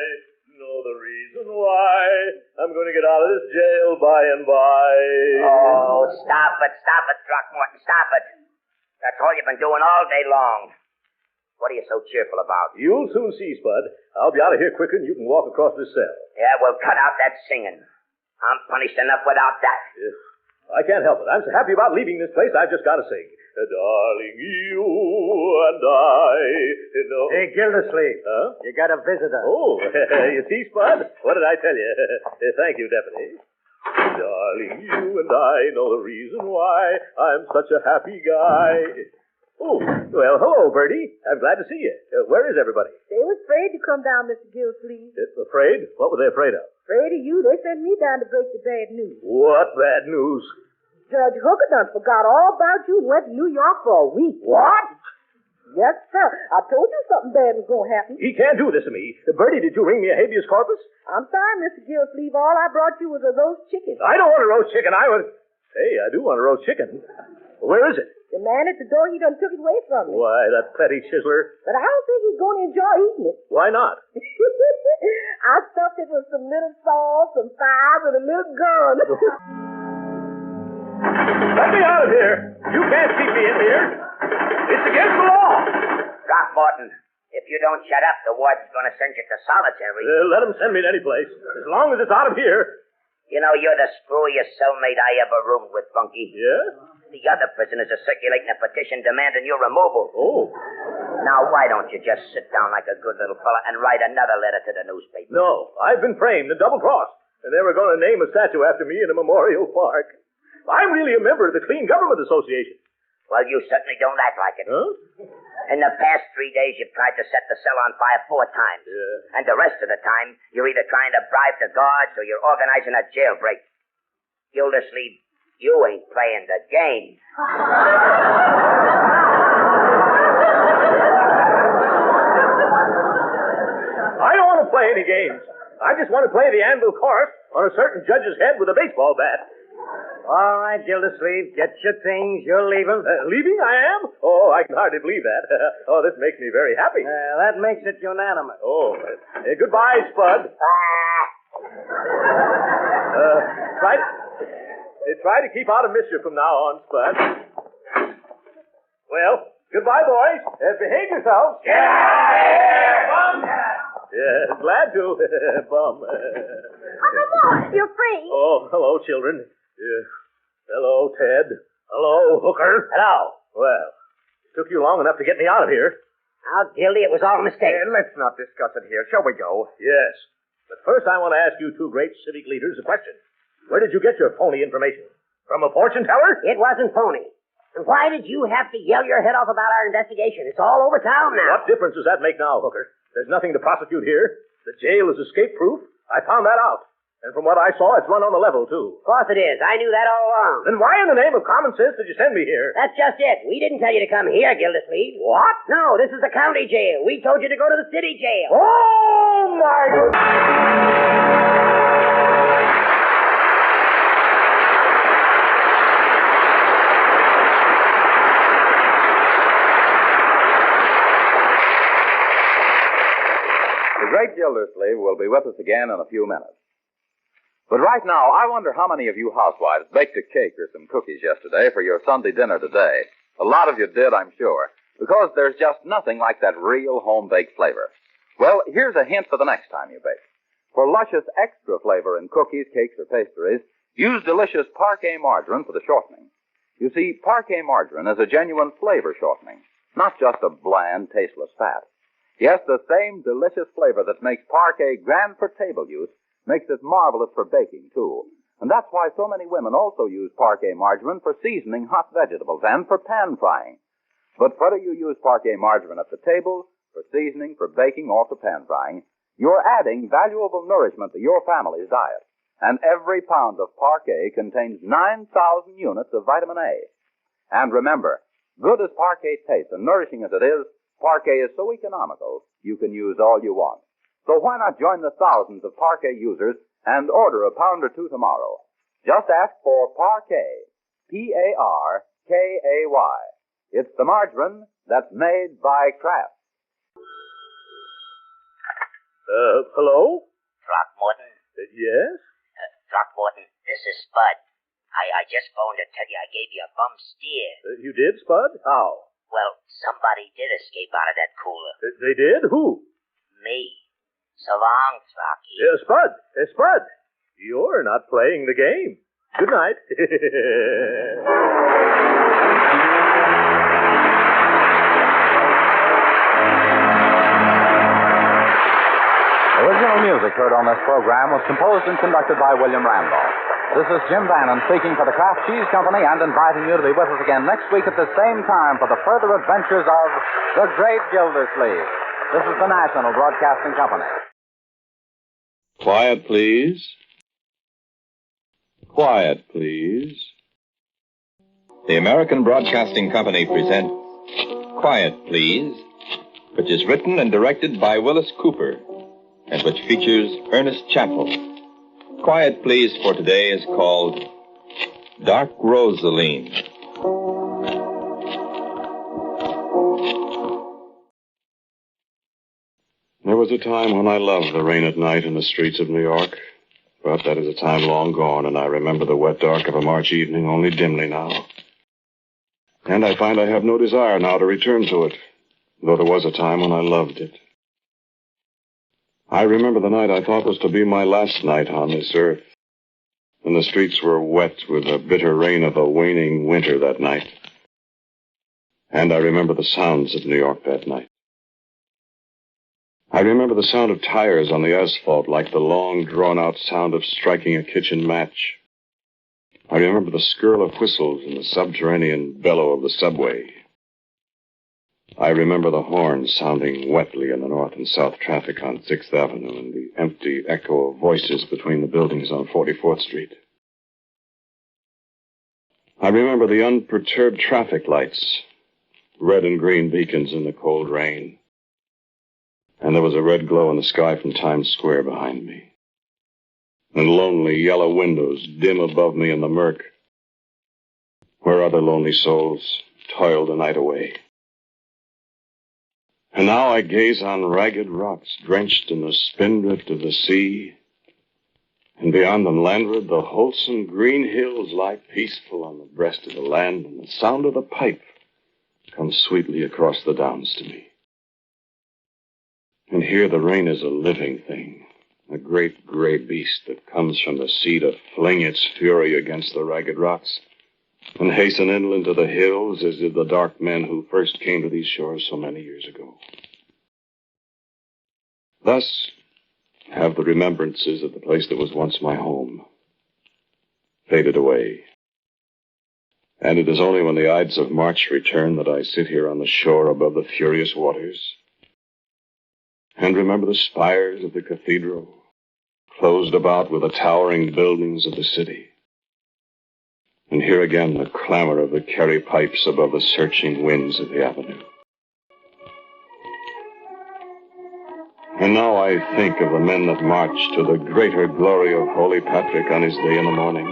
know the reason why I'm going to get out of this jail by and by. Oh, stop it, Throckmorton, stop it. That's all you've been doing all day long. What are you so cheerful about? You'll soon see, Spud. I'll be out of here quicker than you can walk across this cell. Yeah, well, cut out that singing. I'm punished enough without that. I can't help it. I'm so happy about leaving this place, I've just got to sing. Darling, you and I know... Hey, Gildersleeve. Huh? You got a visitor. Oh, you see, Spud? What did I tell you? Thank you, Deputy. Darling, you and I know the reason why I'm such a happy guy. Oh, well, hello, Bertie. I'm glad to see you. Where is everybody? They was afraid to come down, Mr. Gildersleeve. Afraid? What were they afraid of? Afraid of you. They sent me down to break the bad news. What bad news? Judge Hooker done forgot all about you and went to New York for a week. What? Yes, sir. I told you something bad was going to happen. He can't do this to me. Bertie, did you ring me a habeas corpus? I'm sorry, Mr. Gildersleeve. All I brought you was a roast chicken. I don't want a roast chicken. Hey, I do want a roast chicken. Where is it? The man at the door, he done took it away from me. Why, that petty chiseler. But I don't think he's going to enjoy eating it. Why not? I stuffed it with some little salt, some fire, and a little gun. Let me out of here. You can't keep me in here. It's against the law. Throckmorton, if you don't shut up, the warden's going to send you to solitary. Let him send me to any place, as long as it's out of here. You know, you're the screwiest cellmate I ever roomed with, Bunky. Yeah? The other prisoners are circulating a petition demanding your removal. Oh. Now, why don't you just sit down like a good little fella and write another letter to the newspaper? No, I've been framed and double-crossed, and they were going to name a statue after me in a memorial park. I'm really a member of the Clean Government Association. Well, you certainly don't act like it. Huh? In the past 3 days, you've tried to set the cell on fire 4 times. Yeah. And the rest of the time, you're either trying to bribe the guards or you're organizing a jailbreak. Gildersleeve, you ain't playing the game. I don't want to play any games. I just want to play the anvil chorus on a certain judge's head with a baseball bat. All right, Gildersleeve, get your things. You're leaving. Leaving? I am? Oh, I can hardly believe that. Oh, this makes me very happy. That makes it unanimous. Oh, goodbye, Spud. Try to keep out of mischief from now on, Spud. Well, goodbye, boys. Behave yourselves. Get out of here, bum! Yeah, glad to, bum. Uncle Mort, you're free. Oh, hello, children. Hello, Ted. Hello, Hooker. Hello. Well, it took you long enough to get me out of here. Now, Gildy, it was all a mistake. Let's not discuss it here. Shall we go? Yes. But first I want to ask you two great civic leaders a question. Where did you get your phony information? From a fortune teller? It wasn't phony. And why did you have to yell your head off about our investigation? It's all over town now. What difference does that make now, Hooker? There's nothing to prosecute here. The jail is escape-proof. I found that out. And from what I saw, it's run on the level, too. Of course it is. I knew that all along. Then why in the name of common sense did you send me here? That's just it. We didn't tell you to come here, Gildersleeve. What? No, this is the county jail. We told you to go to the city jail. Oh, my God! The great Gildersleeve will be with us again in a few minutes. But right now, I wonder how many of you housewives baked a cake or some cookies yesterday for your Sunday dinner today. A lot of you did, I'm sure, because there's just nothing like that real home-baked flavor. Well, here's a hint for the next time you bake. For luscious extra flavor in cookies, cakes, or pastries, use delicious Parquet margarine for the shortening. You see, Parquet margarine is a genuine flavor shortening, not just a bland, tasteless fat. Yes, the same delicious flavor that makes Parquet grand for table use makes it marvelous for baking, too. And that's why so many women also use Parquet margarine for seasoning hot vegetables and for pan frying. But whether you use Parquet margarine at the table, for seasoning, for baking, or for pan frying, you're adding valuable nourishment to your family's diet. And every pound of Parquet contains 9,000 units of vitamin A. And remember, good as Parquet tastes and nourishing as it is, Parquet is so economical, you can use all you want. So why not join the thousands of Parquet users and order a pound or two tomorrow? Just ask for Parquet. Parkay. It's the margarine that's made by Kraft. Hello? Throckmorton? Yes? Throckmorton, this is Spud. I just phoned to tell you I gave you a bum steer. You did, Spud? How? Well, somebody did escape out of that cooler. They did? Who? Me. So long, Throcky. Spud! Spud! You're not playing the game. Good night. Original music heard on this program was composed and conducted by William Randolph. This is Jim Bannon speaking for the Kraft Cheese Company and inviting you to be with us again next week at the same time for the further adventures of the Great Gildersleeve. This is the National Broadcasting Company. Quiet, please. Quiet, please. The American Broadcasting Company presents Quiet, Please, which is written and directed by Willis Cooper, and which features Ernest Chappell. Quiet, Please, for today is called Dark Rosaleen. There was a time when I loved the rain at night in the streets of New York, but that is a time long gone, and I remember the wet dark of a March evening only dimly now. And I find I have no desire now to return to it, though there was a time when I loved it. I remember the night I thought was to be my last night on this earth, and the streets were wet with the bitter rain of a waning winter that night. And I remember the sounds of New York that night. I remember the sound of tires on the asphalt like the long, drawn-out sound of striking a kitchen match. I remember the skirl of whistles and the subterranean bellow of the subway. I remember the horns sounding wetly in the north and south traffic on 6th Avenue and the empty echo of voices between the buildings on 44th Street. I remember the unperturbed traffic lights, red and green beacons in the cold rain. And there was a red glow in the sky from Times Square behind me. And lonely yellow windows dim above me in the murk, where other lonely souls toiled the night away. And now I gaze on ragged rocks drenched in the spindrift of the sea, and beyond them landward the wholesome green hills lie peaceful on the breast of the land, and the sound of the pipe comes sweetly across the downs to me. And here the rain is a living thing, a great gray beast that comes from the sea to fling its fury against the ragged rocks and hasten inland to the hills as did the dark men who first came to these shores so many years ago. Thus have the remembrances of the place that was once my home faded away. And it is only when the Ides of March return that I sit here on the shore above the furious waters and remember the spires of the cathedral, closed about with the towering buildings of the city. And hear again the clamor of the Kerry pipes above the searching winds of the avenue. And now I think of the men that marched to the greater glory of Holy Patrick on his day in the morning.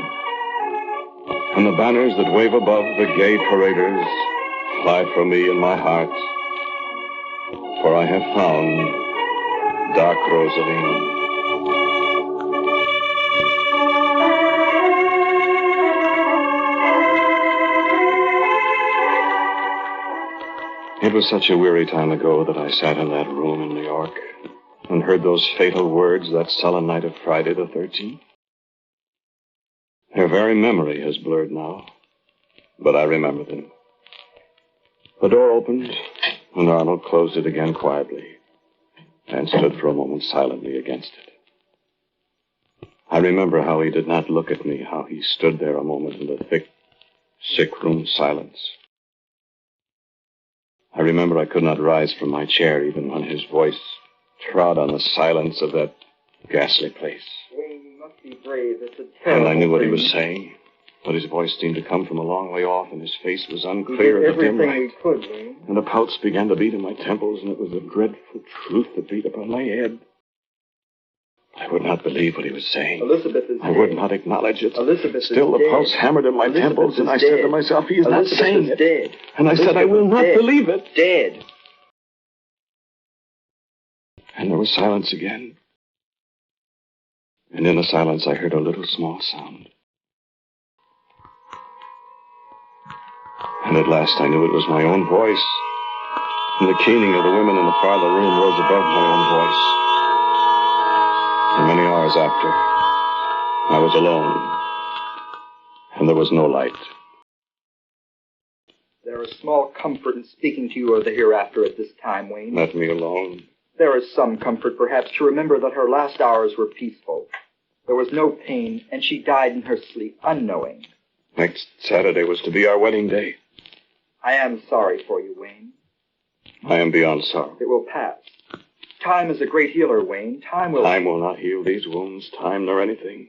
And the banners that wave above the gay paraders fly for me in my heart. For I have found Dark Rosaleen. It was such a weary time ago that I sat in that room in New York and heard those fatal words that sullen night of Friday the 13th. Their very memory has blurred now, but I remember them. The door opened, and Arnold closed it again quietly and stood for a moment silently against it. I remember how he did not look at me, how he stood there a moment in the thick, sick-room silence. I remember I could not rise from my chair even when his voice trod on the silence of that ghastly place. We must be brave. It's a And terrible I knew what he thing. was saying. But his voice seemed to come from a long way off, and his face was unclear in the dim light. We could, Wayne. And the pulse began to beat in my temples, and it was a dreadful truth that beat upon my head. I would not believe what he was saying. Elizabeth is I would not acknowledge it. Elizabeth Still, the is pulse dead. hammered in my Elizabeth temples, and I is said to dead. myself, he is Elizabeth not saying is it. Dead. And I said, I will not dead. believe it. Dead. And there was silence again. And in the silence, I heard a little small sound. And at last, I knew it was my own voice. And the keening of the women in the farther room rose above my own voice. And many hours after, I was alone. And there was no light. There is small comfort in speaking to you of the hereafter at this time, Wayne. Let me alone. There is some comfort, perhaps, to remember that her last hours were peaceful. There was no pain, and she died in her sleep, unknowing. Next Saturday was to be our wedding day. I am sorry for you, Wayne. I am beyond sorrow. It will pass. Time is a great healer, Wayne. Time will not heal these wounds, time nor anything.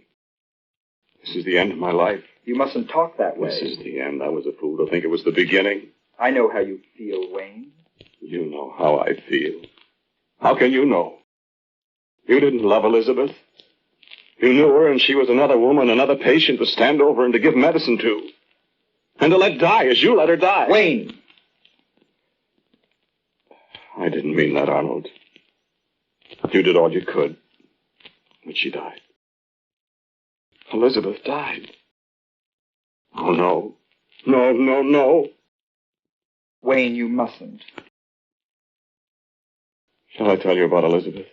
This is the end of my life. You mustn't talk that way. This is the end. I was a fool to think it was the beginning. I know how you feel, Wayne. You know how I feel. How can you know? You didn't love Elizabeth. You knew her, and she was another woman, another patient to stand over and to give medicine to. And to let die as you let her die. Wayne! I didn't mean that, Arnold. You did all you could. But she died. Elizabeth died. Oh, no. No, no, no. Wayne, you mustn't. Shall I tell you about Elizabeth?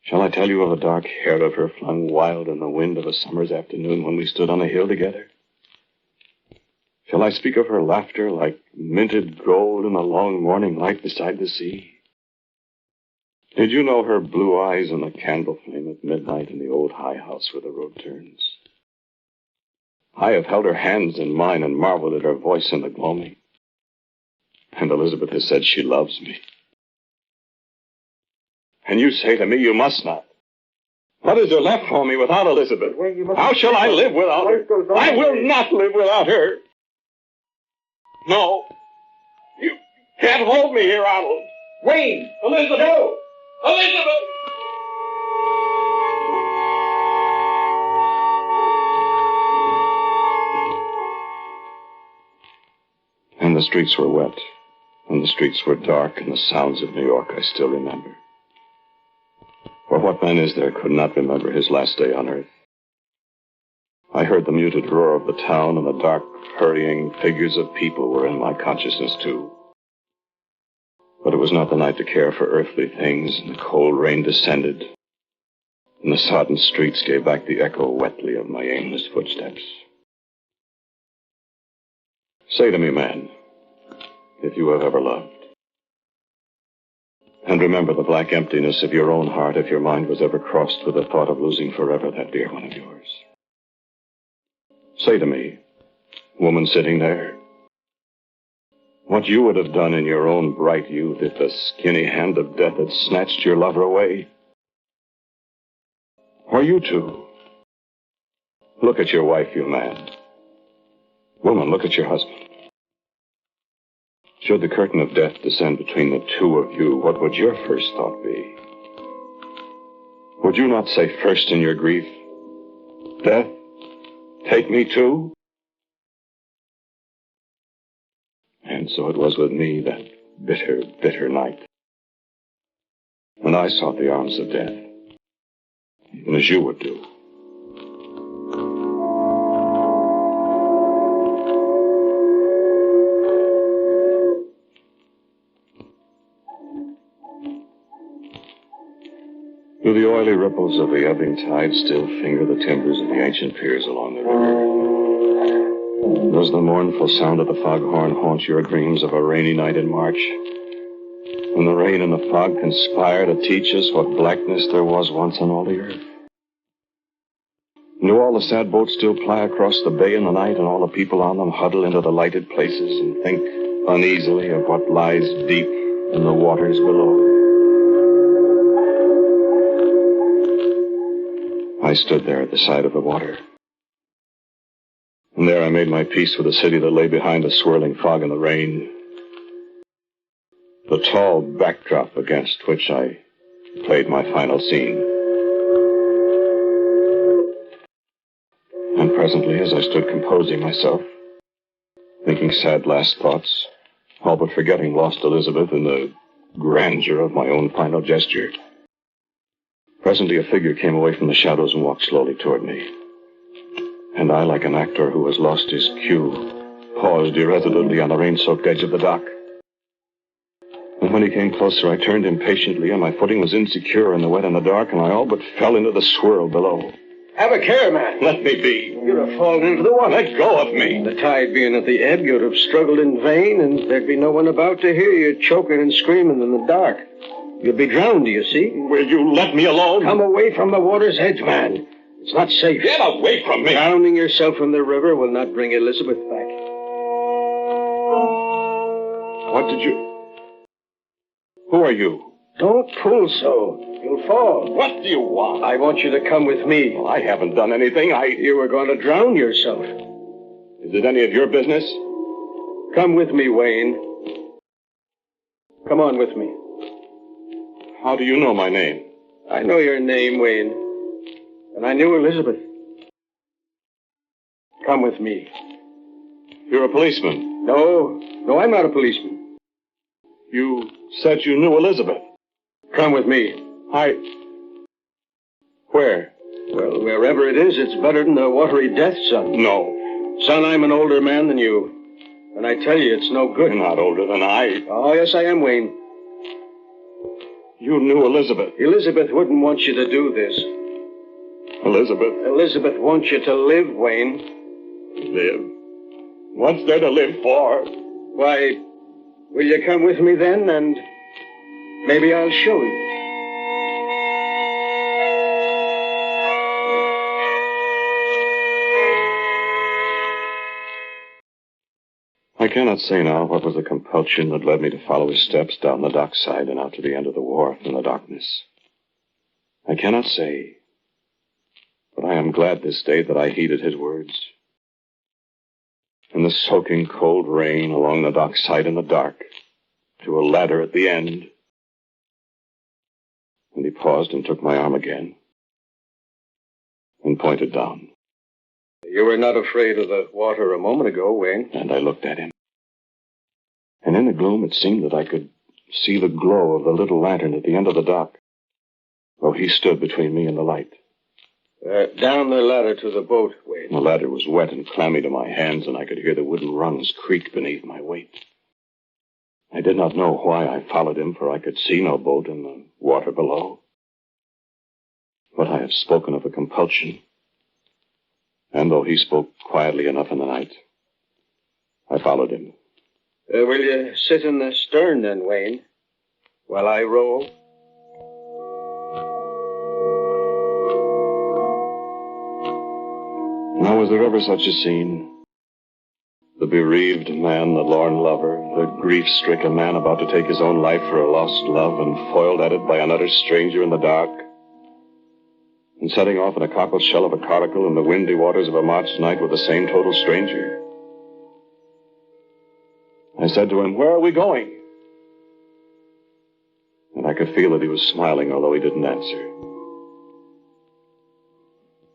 Shall I tell you of the dark hair of her flung wild in the wind of a summer's afternoon when we stood on a hill together? Shall I speak of her laughter like minted gold in the long morning light beside the sea? Did you know her blue eyes in the candle flame at midnight in the old high house where the road turns? I have held her hands in mine and marveled at her voice in the gloaming. And Elizabeth has said she loves me. And you say to me you must not. What is there left for me without Elizabeth? How shall I live without her? I will not live without her. No. You can't hold me here, Arnold. Wayne! Elizabeth! No! Elizabeth! And the streets were wet, and the streets were dark, and the sounds of New York I still remember. For what man is there could not remember his last day on earth? I heard the muted roar of the town, and the dark, hurrying figures of people were in my consciousness, too. But it was not the night to care for earthly things, and the cold rain descended, and the sodden streets gave back the echo wetly of my aimless footsteps. Say to me, man, if you have ever loved. And remember the black emptiness of your own heart if your mind was ever crossed with the thought of losing forever that dear one of yours. Say to me, woman sitting there, what you would have done in your own bright youth if the skinny hand of death had snatched your lover away. Or you too. Look at your wife, you man. Woman, look at your husband. Should the curtain of death descend between the two of you, what would your first thought be? Would you not say first in your grief, Death, take me too? And so it was with me that bitter, bitter night, when I sought the arms of death, even as you would do. Do the oily ripples of the ebbing tide still finger the timbers of the ancient piers along the river? Does the mournful sound of the foghorn haunt your dreams of a rainy night in March, when the rain and the fog conspire to teach us what blackness there was once on all the earth? Do all the sad boats still ply across the bay in the night, and all the people on them huddle into the lighted places and think uneasily of what lies deep in the waters below? I stood there at the side of the water, And there I made my peace with the city that lay behind the swirling fog and the rain. The tall backdrop against which I played my final scene. And presently, as I stood composing myself, thinking sad last thoughts, all but forgetting lost Elizabeth in the grandeur of my own final gesture, presently a figure came away from the shadows and walked slowly toward me. And I, like an actor who has lost his cue, paused irresolutely on the rain-soaked edge of the dock. And when he came closer, I turned impatiently, and my footing was insecure in the wet and the dark, and I all but fell into the swirl below. Have a care, man. Let me be. You'd have fallen into the water. Let go of me. The tide being at the ebb, you'd have struggled in vain, and there'd be no one about to hear you choking and screaming in the dark. You'd be drowned, do you see? Will you let me alone? Come away from the water's edge, man. It's not safe. Get away from me. Drowning yourself in the river will not bring Elizabeth back. What did you... Who are you? Don't pull so. You'll fall. What do you want? I want you to come with me. Well, I haven't done anything. You were going to drown yourself. Is it any of your business? Come with me, Wayne. Come on with me. How do you know my name? I know your name, Wayne. And I knew Elizabeth. Come with me. You're a policeman? No, I'm not a policeman. You said you knew Elizabeth. Come with me. Where? Well, wherever it is, it's better than the watery death, son. No. Son, I'm an older man than you. And I tell you, it's no good. You're not older than I. Oh, yes, I am, Wayne. You knew Elizabeth. Elizabeth wouldn't want you to do this. Elizabeth wants you to live, Wayne. Live? What's there to live for? Why, will you come with me then, and maybe I'll show you. I cannot say now what was the compulsion that led me to follow his steps down the dockside and out to the end of the wharf in the darkness. I cannot say, but I am glad this day that I heeded his words. In the soaking cold rain along the dockside in the dark, to a ladder at the end. And he paused and took my arm again and pointed down. You were not afraid of the water a moment ago, Wayne. And I looked at him. And in the gloom it seemed that I could see the glow of the little lantern at the end of the dock, though he stood between me and the light. Down the ladder to the boat, Wayne. The ladder was wet and clammy to my hands, and I could hear the wooden rungs creak beneath my weight. I did not know why I followed him, for I could see no boat in the water below. But I have spoken of a compulsion. And though he spoke quietly enough in the night, I followed him. Will you sit in the stern then, Wayne, while I row? Now, was there ever such a scene? The bereaved man, the lorn lover, the grief-stricken man about to take his own life for a lost love and foiled at it by an utter stranger in the dark, and setting off in a cockle shell of a coracle in the windy waters of a March night with the same total stranger. I said to him, "Where are we going?" And I could feel that he was smiling, although he didn't answer.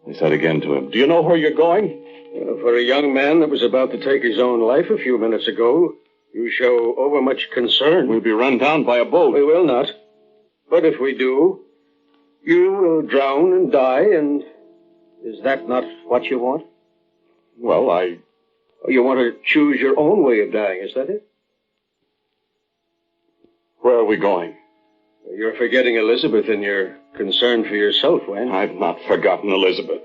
I said again to him, "Do you know where you're going?" For a young man that was about to take his own life a few minutes ago, you show overmuch concern. We'll be run down by a boat. We will not. But if we do, you will drown and die, and is that not what you want? Well, You want to choose your own way of dying, is that it? Where are we going? You're forgetting Elizabeth in your concern for yourself, Wayne. I've not forgotten Elizabeth.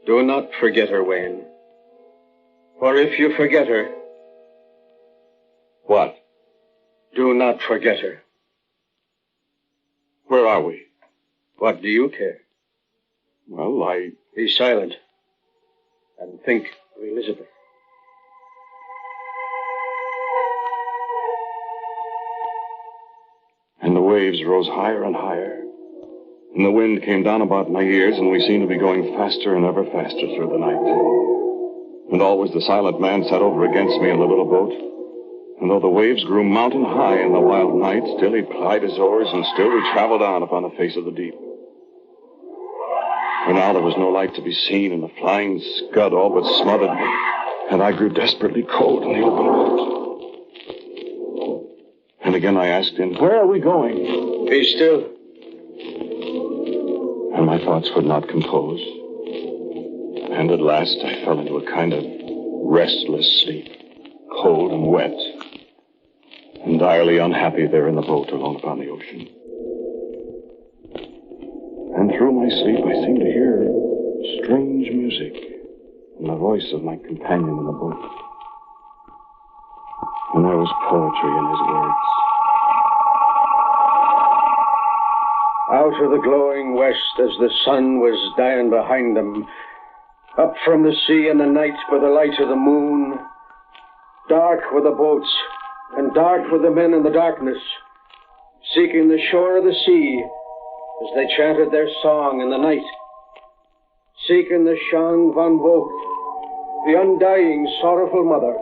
Do not forget her, Wayne. For if you forget her... What? Do not forget her. Where are we? What do you care? Well, Be silent. And think of Elizabeth. And the waves rose higher and higher. And the wind came down about my ears, and we seemed to be going faster and ever faster through the night. And always the silent man sat over against me in the little boat. And though the waves grew mountain high in the wild night, still he plied his oars, and still we traveled on upon the face of the deep. For now there was no light to be seen, and the flying scud all but smothered me, and I grew desperately cold in the open boat. And again I asked him, "Where are we going?" "Be still." And my thoughts would not compose. And at last I fell into a kind of restless sleep, cold and wet, and direly unhappy there in the boat alone upon the ocean. And through my sleep I seemed to hear strange music and the voice of my companion in the boat. And there was poetry in his words. Out of the glowing west as the sun was dying behind them, up from the sea in the night by the light of the moon, dark were the boats, and dark were the men in the darkness, seeking the shore of the sea as they chanted their song in the night, seeking the Shan van Vogt, the undying, sorrowful mother,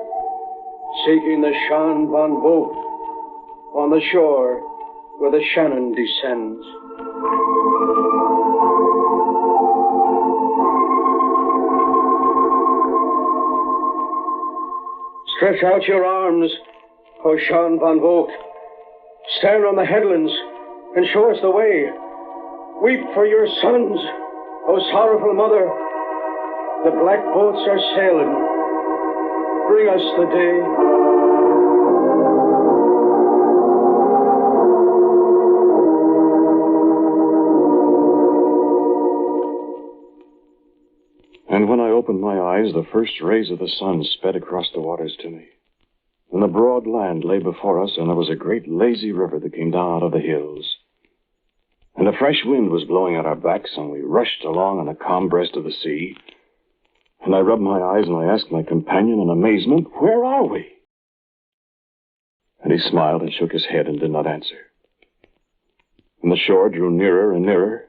seeking the Shan van Vogt on the shore where the Shannon descends. Stretch out your arms, O Shan van Vogt. Stand on the headlands and show us the way. Weep for your sons, O sorrowful mother. The black boats are sailing. Bring us the day. And when I opened my eyes, the first rays of the sun sped across the waters to me. And the broad land lay before us, and there was a great lazy river that came down out of the hills. And a fresh wind was blowing at our backs, and we rushed along on the calm breast of the sea. And I rubbed my eyes, and I asked my companion in amazement, "Where are we?" And he smiled and shook his head and did not answer. And the shore drew nearer and nearer.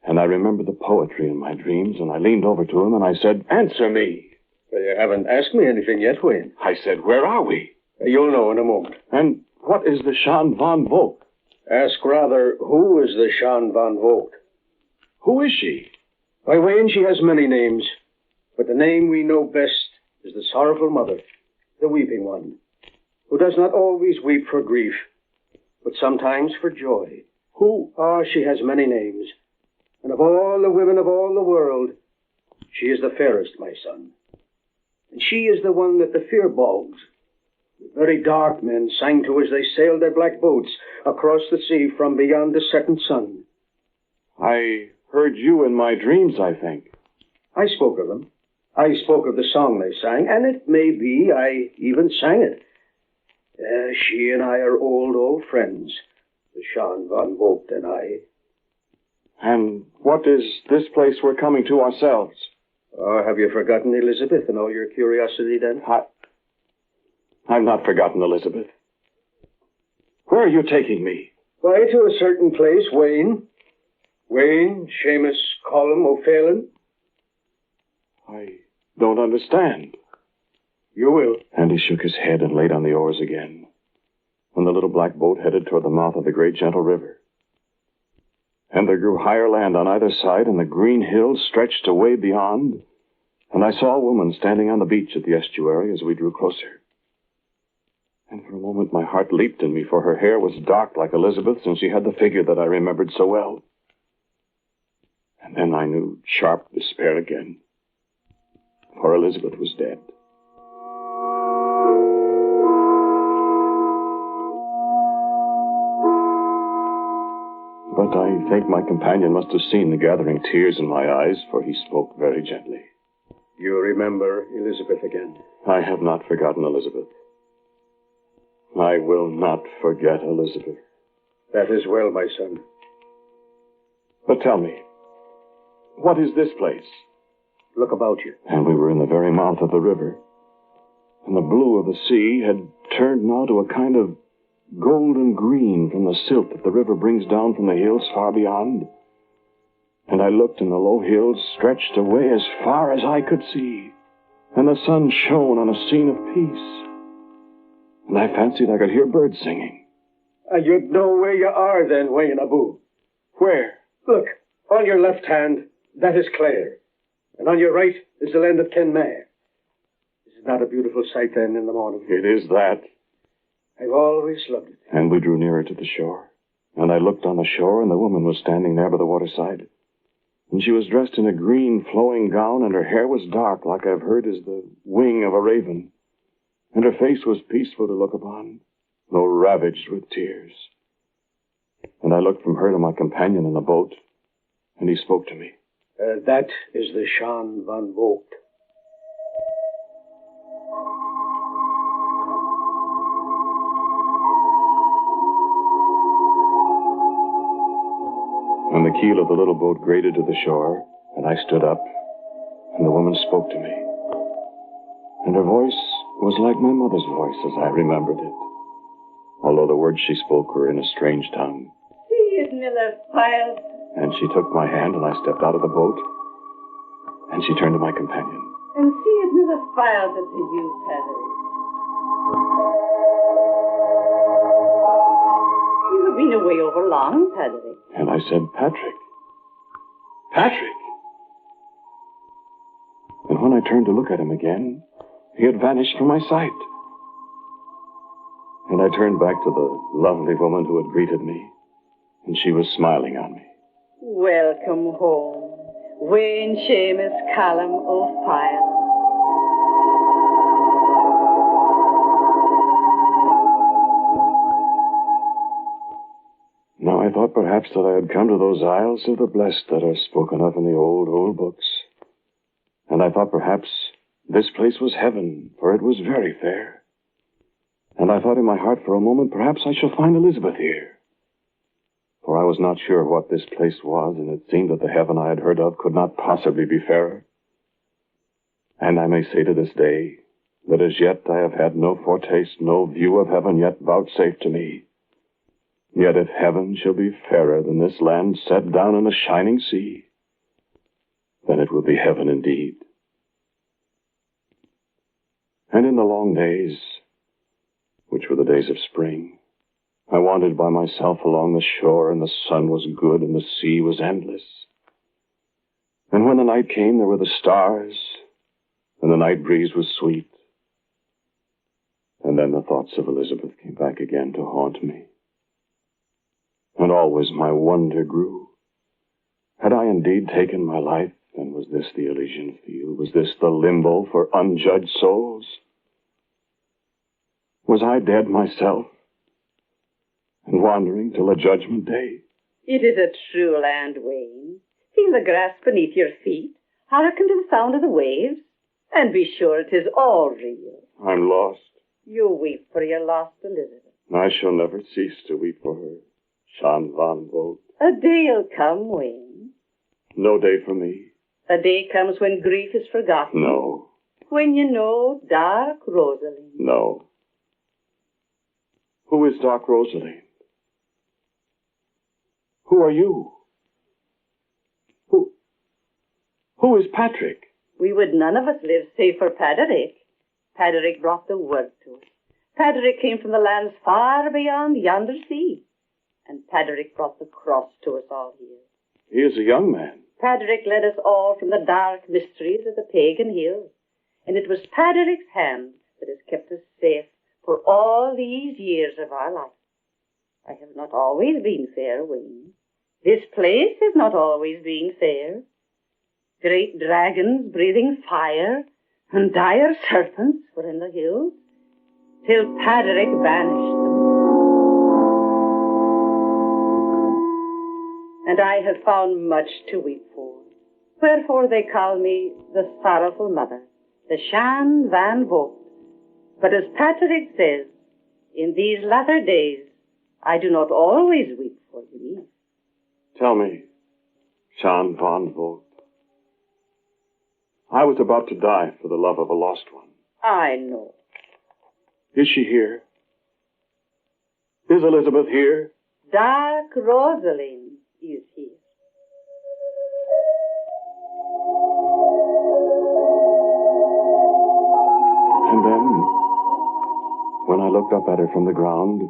And I remembered the poetry in my dreams, and I leaned over to him, and I said, "Answer me." Well, you haven't asked me anything yet, Wayne. I said, "Where are we?" You'll know in a moment. And what is the Shan van Vogt? Ask rather, who is the Shan van Vogt? Who is she? Why, Wayne, she has many names. But the name we know best is the sorrowful mother, the weeping one, who does not always weep for grief, but sometimes for joy. Who? Ah, she has many names. And of all the women of all the world, she is the fairest, my son. And she is the one that the Firbolgs, the very dark men, sang to as they sailed their black boats across the sea from beyond the setting sun. I heard you in my dreams, I think. I spoke of them. I spoke of the song they sang, and it may be I even sang it. She and I are old friends, the Shan van Vogt and I. And what is this place we're coming to ourselves? Oh, have you forgotten Elizabeth and all your curiosity, then? I've not forgotten Elizabeth. Where are you taking me? Why, to a certain place, Wayne. Wayne, Seamus, Colum, O'Phelan. I don't understand. You will. And he shook his head and laid on the oars again. And the little black boat headed toward the mouth of the great gentle river. And there grew higher land on either side, and the green hills stretched away beyond. And I saw a woman standing on the beach at the estuary as we drew closer. And for a moment my heart leaped in me, for her hair was dark like Elizabeth's, and she had the figure that I remembered so well. And then I knew sharp despair again, for Elizabeth was dead. But I think my companion must have seen the gathering tears in my eyes, for he spoke very gently. You remember Elizabeth again? I have not forgotten Elizabeth. I will not forget Elizabeth. That is well, my son. But tell me, what is this place? Look about you. And we were in the very mouth of the river. And the blue of the sea had turned now to a kind of golden green from the silt that the river brings down from the hills far beyond. And I looked, and the low hills stretched away as far as I could see. and the sun shone on a scene of peace. And I fancied I could hear birds singing. You'd know where you are then, Wayne Abu. Where? Look, on your left hand, that is Clare. And on your right is the land of Kenmare. Is it not a beautiful sight then in the morning? It is that. I've always loved it. And we drew nearer to the shore. And I looked on the shore, and the woman was standing there by the waterside. And she was dressed in a green flowing gown, and her hair was dark, like I've heard is the wing of a raven. And her face was peaceful to look upon, though ravaged with tears. And I looked from her to my companion in the boat, and he spoke to me. That is the Shan van Vogt. And the keel of the little boat grated to the shore, and I stood up, and the woman spoke to me. And her voice was like my mother's voice as I remembered it, although the words she spoke were in a strange tongue. See it, Miller, Piles. And she took my hand, and I stepped out of the boat, and she turned to my companion. And see it, Miller, Piles, to you, Paddy. You have been away over long, Paddy. And I said, Patrick. Patrick! And when I turned to look at him again, he had vanished from my sight. And I turned back to the lovely woman who had greeted me, and she was smiling on me. Welcome home, Wayne Seamus Callum O'Fire. Now I thought perhaps that I had come to those Isles of the Blessed that are spoken of in the old books. And I thought perhaps this place was heaven, for it was very fair. And I thought in my heart for a moment, perhaps I shall find Elizabeth here. For I was not sure what this place was, and it seemed that the heaven I had heard of could not possibly be fairer. And I may say to this day that as yet I have had no foretaste, no view of heaven yet vouchsafed to me. Yet if heaven shall be fairer than this land set down in a shining sea, then it will be heaven indeed. And in the long days, which were the days of spring, I wandered by myself along the shore, and the sun was good, and the sea was endless. And when the night came, there were the stars, and the night breeze was sweet. And then the thoughts of Elizabeth came back again to haunt me. And always my wonder grew. Had I indeed taken my life, and was this the Elysian field? Was this the limbo for unjudged souls? Was I dead myself, and wandering till a judgment day? It is a true land, Wayne. Feel the grass beneath your feet, hearken to the sound of the waves, and be sure it is all real. I'm lost. You weep for your lost Elizabeth. I shall never cease to weep for her. Shan van Vogt. A day'll come, Wayne. No day for me. A day comes when grief is forgotten. No. When you know dark Rosaleen. No. Who is dark Rosaleen? Who are you? Who is Patrick? We would none of us live save for Patrick. Patrick brought the word to us. Patrick came from the lands far beyond yonder sea. And Patrick brought the cross to us all here. He is a young man. Patrick led us all from the dark mysteries of the pagan hills. And it was Patrick's hand that has kept us safe for all these years of our life. I have not always been fair, Wayne. This place has not always been fair. Great dragons breathing fire and dire serpents were in the hills, till Patrick banished them. And I have found much to weep for. Wherefore they call me the sorrowful mother, the Shan van Vogt. But as Patrick says, in these latter days, I do not always weep for you. Tell me, Shan van Vogt. I was about to die for the love of a lost one. I know. Is she here? Is Elizabeth here? Dark Rosaleen is here. looked up at her from the ground,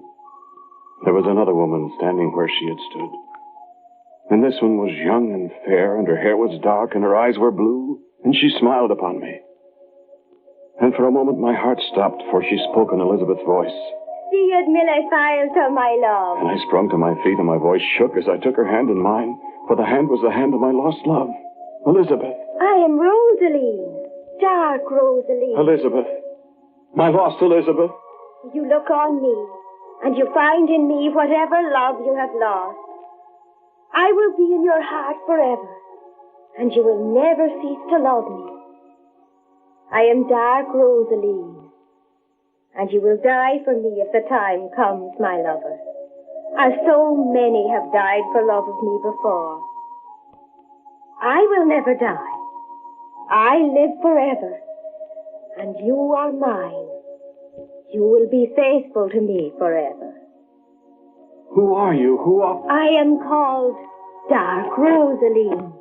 there was another woman standing where she had stood. And this one was young and fair, and her hair was dark, and her eyes were blue, and she smiled upon me. And for a moment my heart stopped, for she spoke in Elizabeth's voice. Siad mille failta, my love. And I sprung to my feet, and my voice shook as I took her hand in mine, for the hand was the hand of my lost love, Elizabeth. I am Rosaleen, dark Rosaleen. Elizabeth. My lost Elizabeth. You look on me, and you find in me whatever love you have lost. I will be in your heart forever, and you will never cease to love me. I am dark Rosaleen, and you will die for me if the time comes, my lover, as so many have died for love of me before. I will never die. I live forever, and you are mine. You will be faithful to me forever. Who are you? I am called Dark Rosaleen.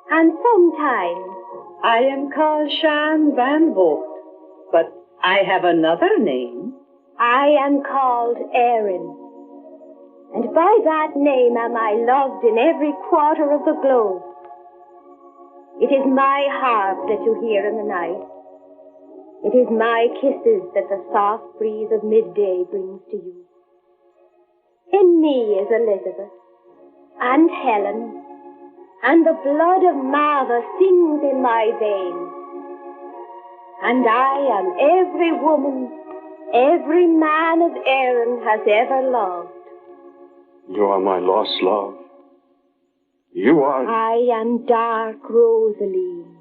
And sometimes I am called Shan Van Vogt, but I have another name. I am called Erin. And by that name am I loved in every quarter of the globe. It is my harp that you hear in the night. It is my kisses that the soft breeze of midday brings to you. In me is Elizabeth, and Helen, and the blood of Martha sings in my veins. And I am every woman, every man of Erin has ever loved. You are my lost love. You are... I am dark Rosaleen.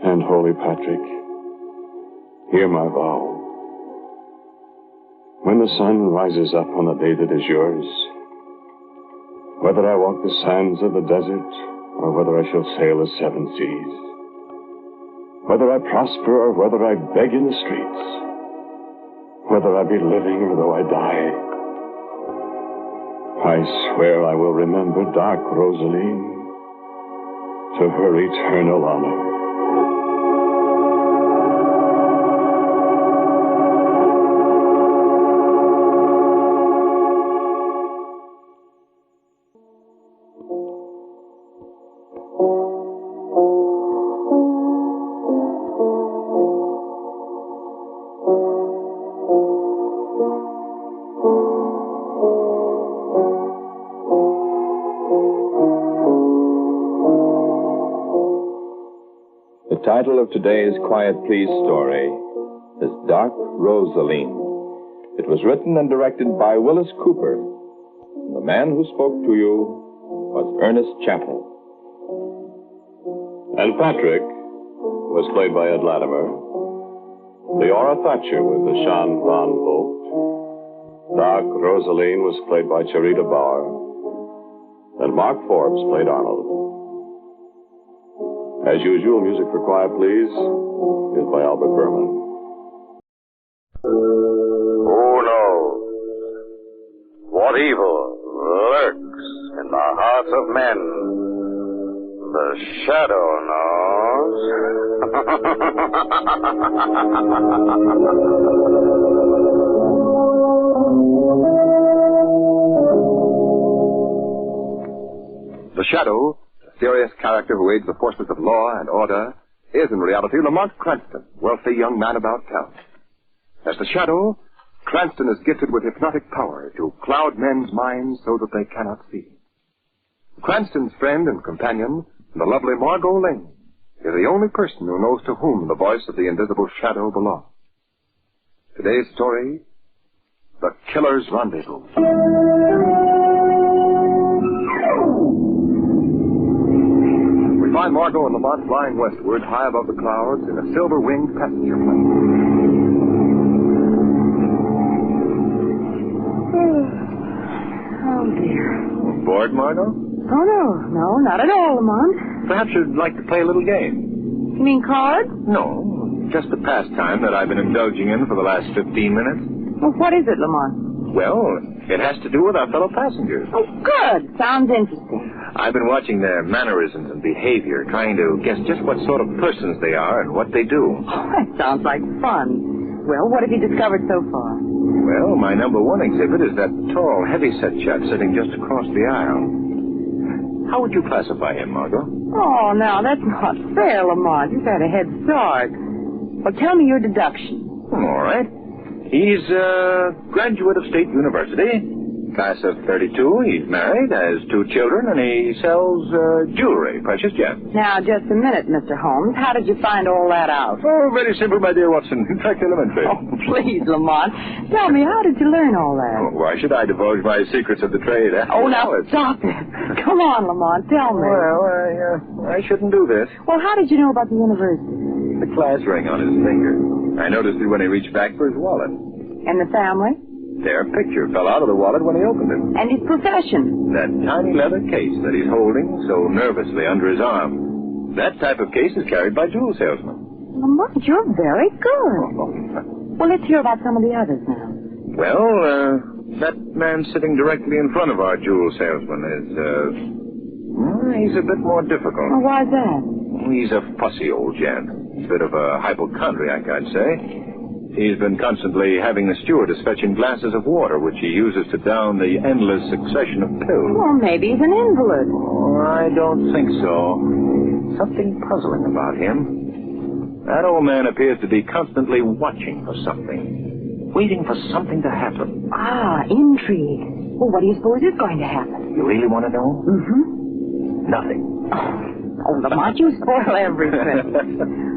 And Holy Patrick, hear my vow. When the sun rises up on the day that is yours, whether I walk the sands of the desert, or whether I shall sail the seven seas, whether I prosper or whether I beg in the streets, whether I be living or though I die, I swear I will remember dark Rosaleen to her eternal honor. The title of today's Quiet Please story is Dark Rosaleen. It was written and directed by Willis Cooper. And the man who spoke to you was Ernest Chappell. And Patrick was played by Ed Latimer. Leora Thatcher was the Shan Van Vogt. Dark Rosaleen was played by Charita Bauer. And Mark Forbes played Arnold. As usual, music for Quiet Please is by Albert Berman. Who knows what evil lurks in the hearts of men? The shadow knows. The Shadow, a serious character who aids the forces of law and order, is in reality Lamont Cranston, wealthy young man about town. As the Shadow, Cranston is gifted with hypnotic power to cloud men's minds so that they cannot see. Cranston's friend and companion, the lovely Margot Lane, is the only person who knows to whom the voice of the invisible Shadow belongs. Today's story, The Killer's Rendezvous. We find Margot and Lamont flying westward, high above the clouds, in a silver-winged passenger plane. Oh, dear. Bored, Margot? Oh, no, not at all, Lamont. Perhaps you'd like to play a little game. You mean cards? No, just a pastime that I've been indulging in for the last 15 minutes. Well, what is it, Lamont? Well, it has to do with our fellow passengers. Oh, good. Sounds interesting. I've been watching their mannerisms and behavior, trying to guess just what sort of persons they are and what they do. Oh, that sounds like fun. Well, what have you discovered so far? Well, my number one exhibit is that tall, heavy-set chap sitting just across the aisle. How would you classify him, Margot? Oh, now, that's not fair, Lamont. You've had a head start. Well, tell me your deduction. All right. He's a graduate of State University. Class of 32, he's married, has 2 children, and he sells jewelry, precious gems. Now, just a minute, Mr. Holmes. How did you find all that out? Oh, very simple, my dear Watson. In fact, elementary. Oh, please, Lamont. Tell me, how did you learn all that? Oh, why should I divulge my secrets of the trade? Oh, now, stop it. Come on, Lamont, tell me. Well, I shouldn't do this. Well, how did you know about the university? The class ring on his finger. I noticed it when he reached back for his wallet. And the family? Their picture fell out of the wallet when he opened it. And his profession? That tiny leather case that he's holding so nervously under his arm. That type of case is carried by jewel salesmen. Lamont, you're very good. Well, let's hear about some of the others now. Well, that man sitting directly in front of our jewel salesman is, he's a bit more difficult. Well, why's that? He's a fussy old gent. A bit of a hypochondriac, I'd say. He's been constantly having the stewardess fetch him glasses of water, which he uses to down the endless succession of pills. Well, maybe he's an invalid. Oh, I don't think so. Something puzzling about him. That old man appears to be constantly watching for something. Waiting for something to happen. Ah, intrigue. Well, what do you suppose is going to happen? You really want to know? Mm-hmm. Nothing. Oh, Lamont, you spoil everything.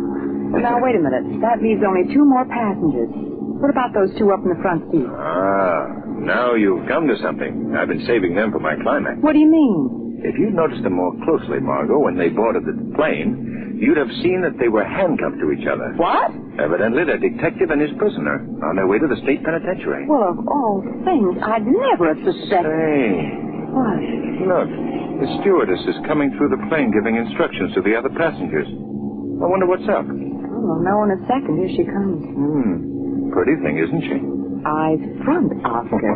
Well, now, wait a minute. That leaves only 2 more passengers. What about those 2 up in the front seat? Ah, now you've come to something. I've been saving them for my climax. What do you mean? If you'd noticed them more closely, Margot, when they boarded the plane, you'd have seen that they were handcuffed to each other. What? Evidently, the detective and his prisoner on their way to the state penitentiary. Well, of all things, I'd never have suspected. Say. What? Look, the stewardess is coming through the plane giving instructions to the other passengers. I wonder what's up. We'll know in a second. Here she comes. Pretty thing, isn't she? Eyes front, Oscar.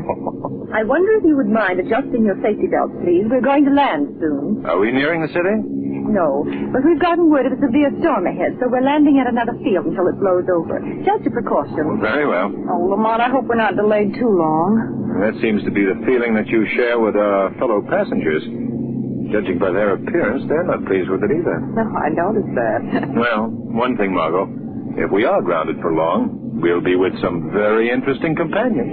I wonder if you would mind adjusting your safety belts, please. We're going to land soon. Are we nearing the city? No, but we've gotten word of a severe storm ahead, so we're landing at another field until it blows over. Just a precaution. Very well. Oh, Lamont, I hope we're not delayed too long. That seems to be the feeling that you share with our fellow passengers. Judging by their appearance, they're not pleased with it either. No, I noticed that. Well, one thing, Margot. If we are grounded for long, we'll be with some very interesting companions.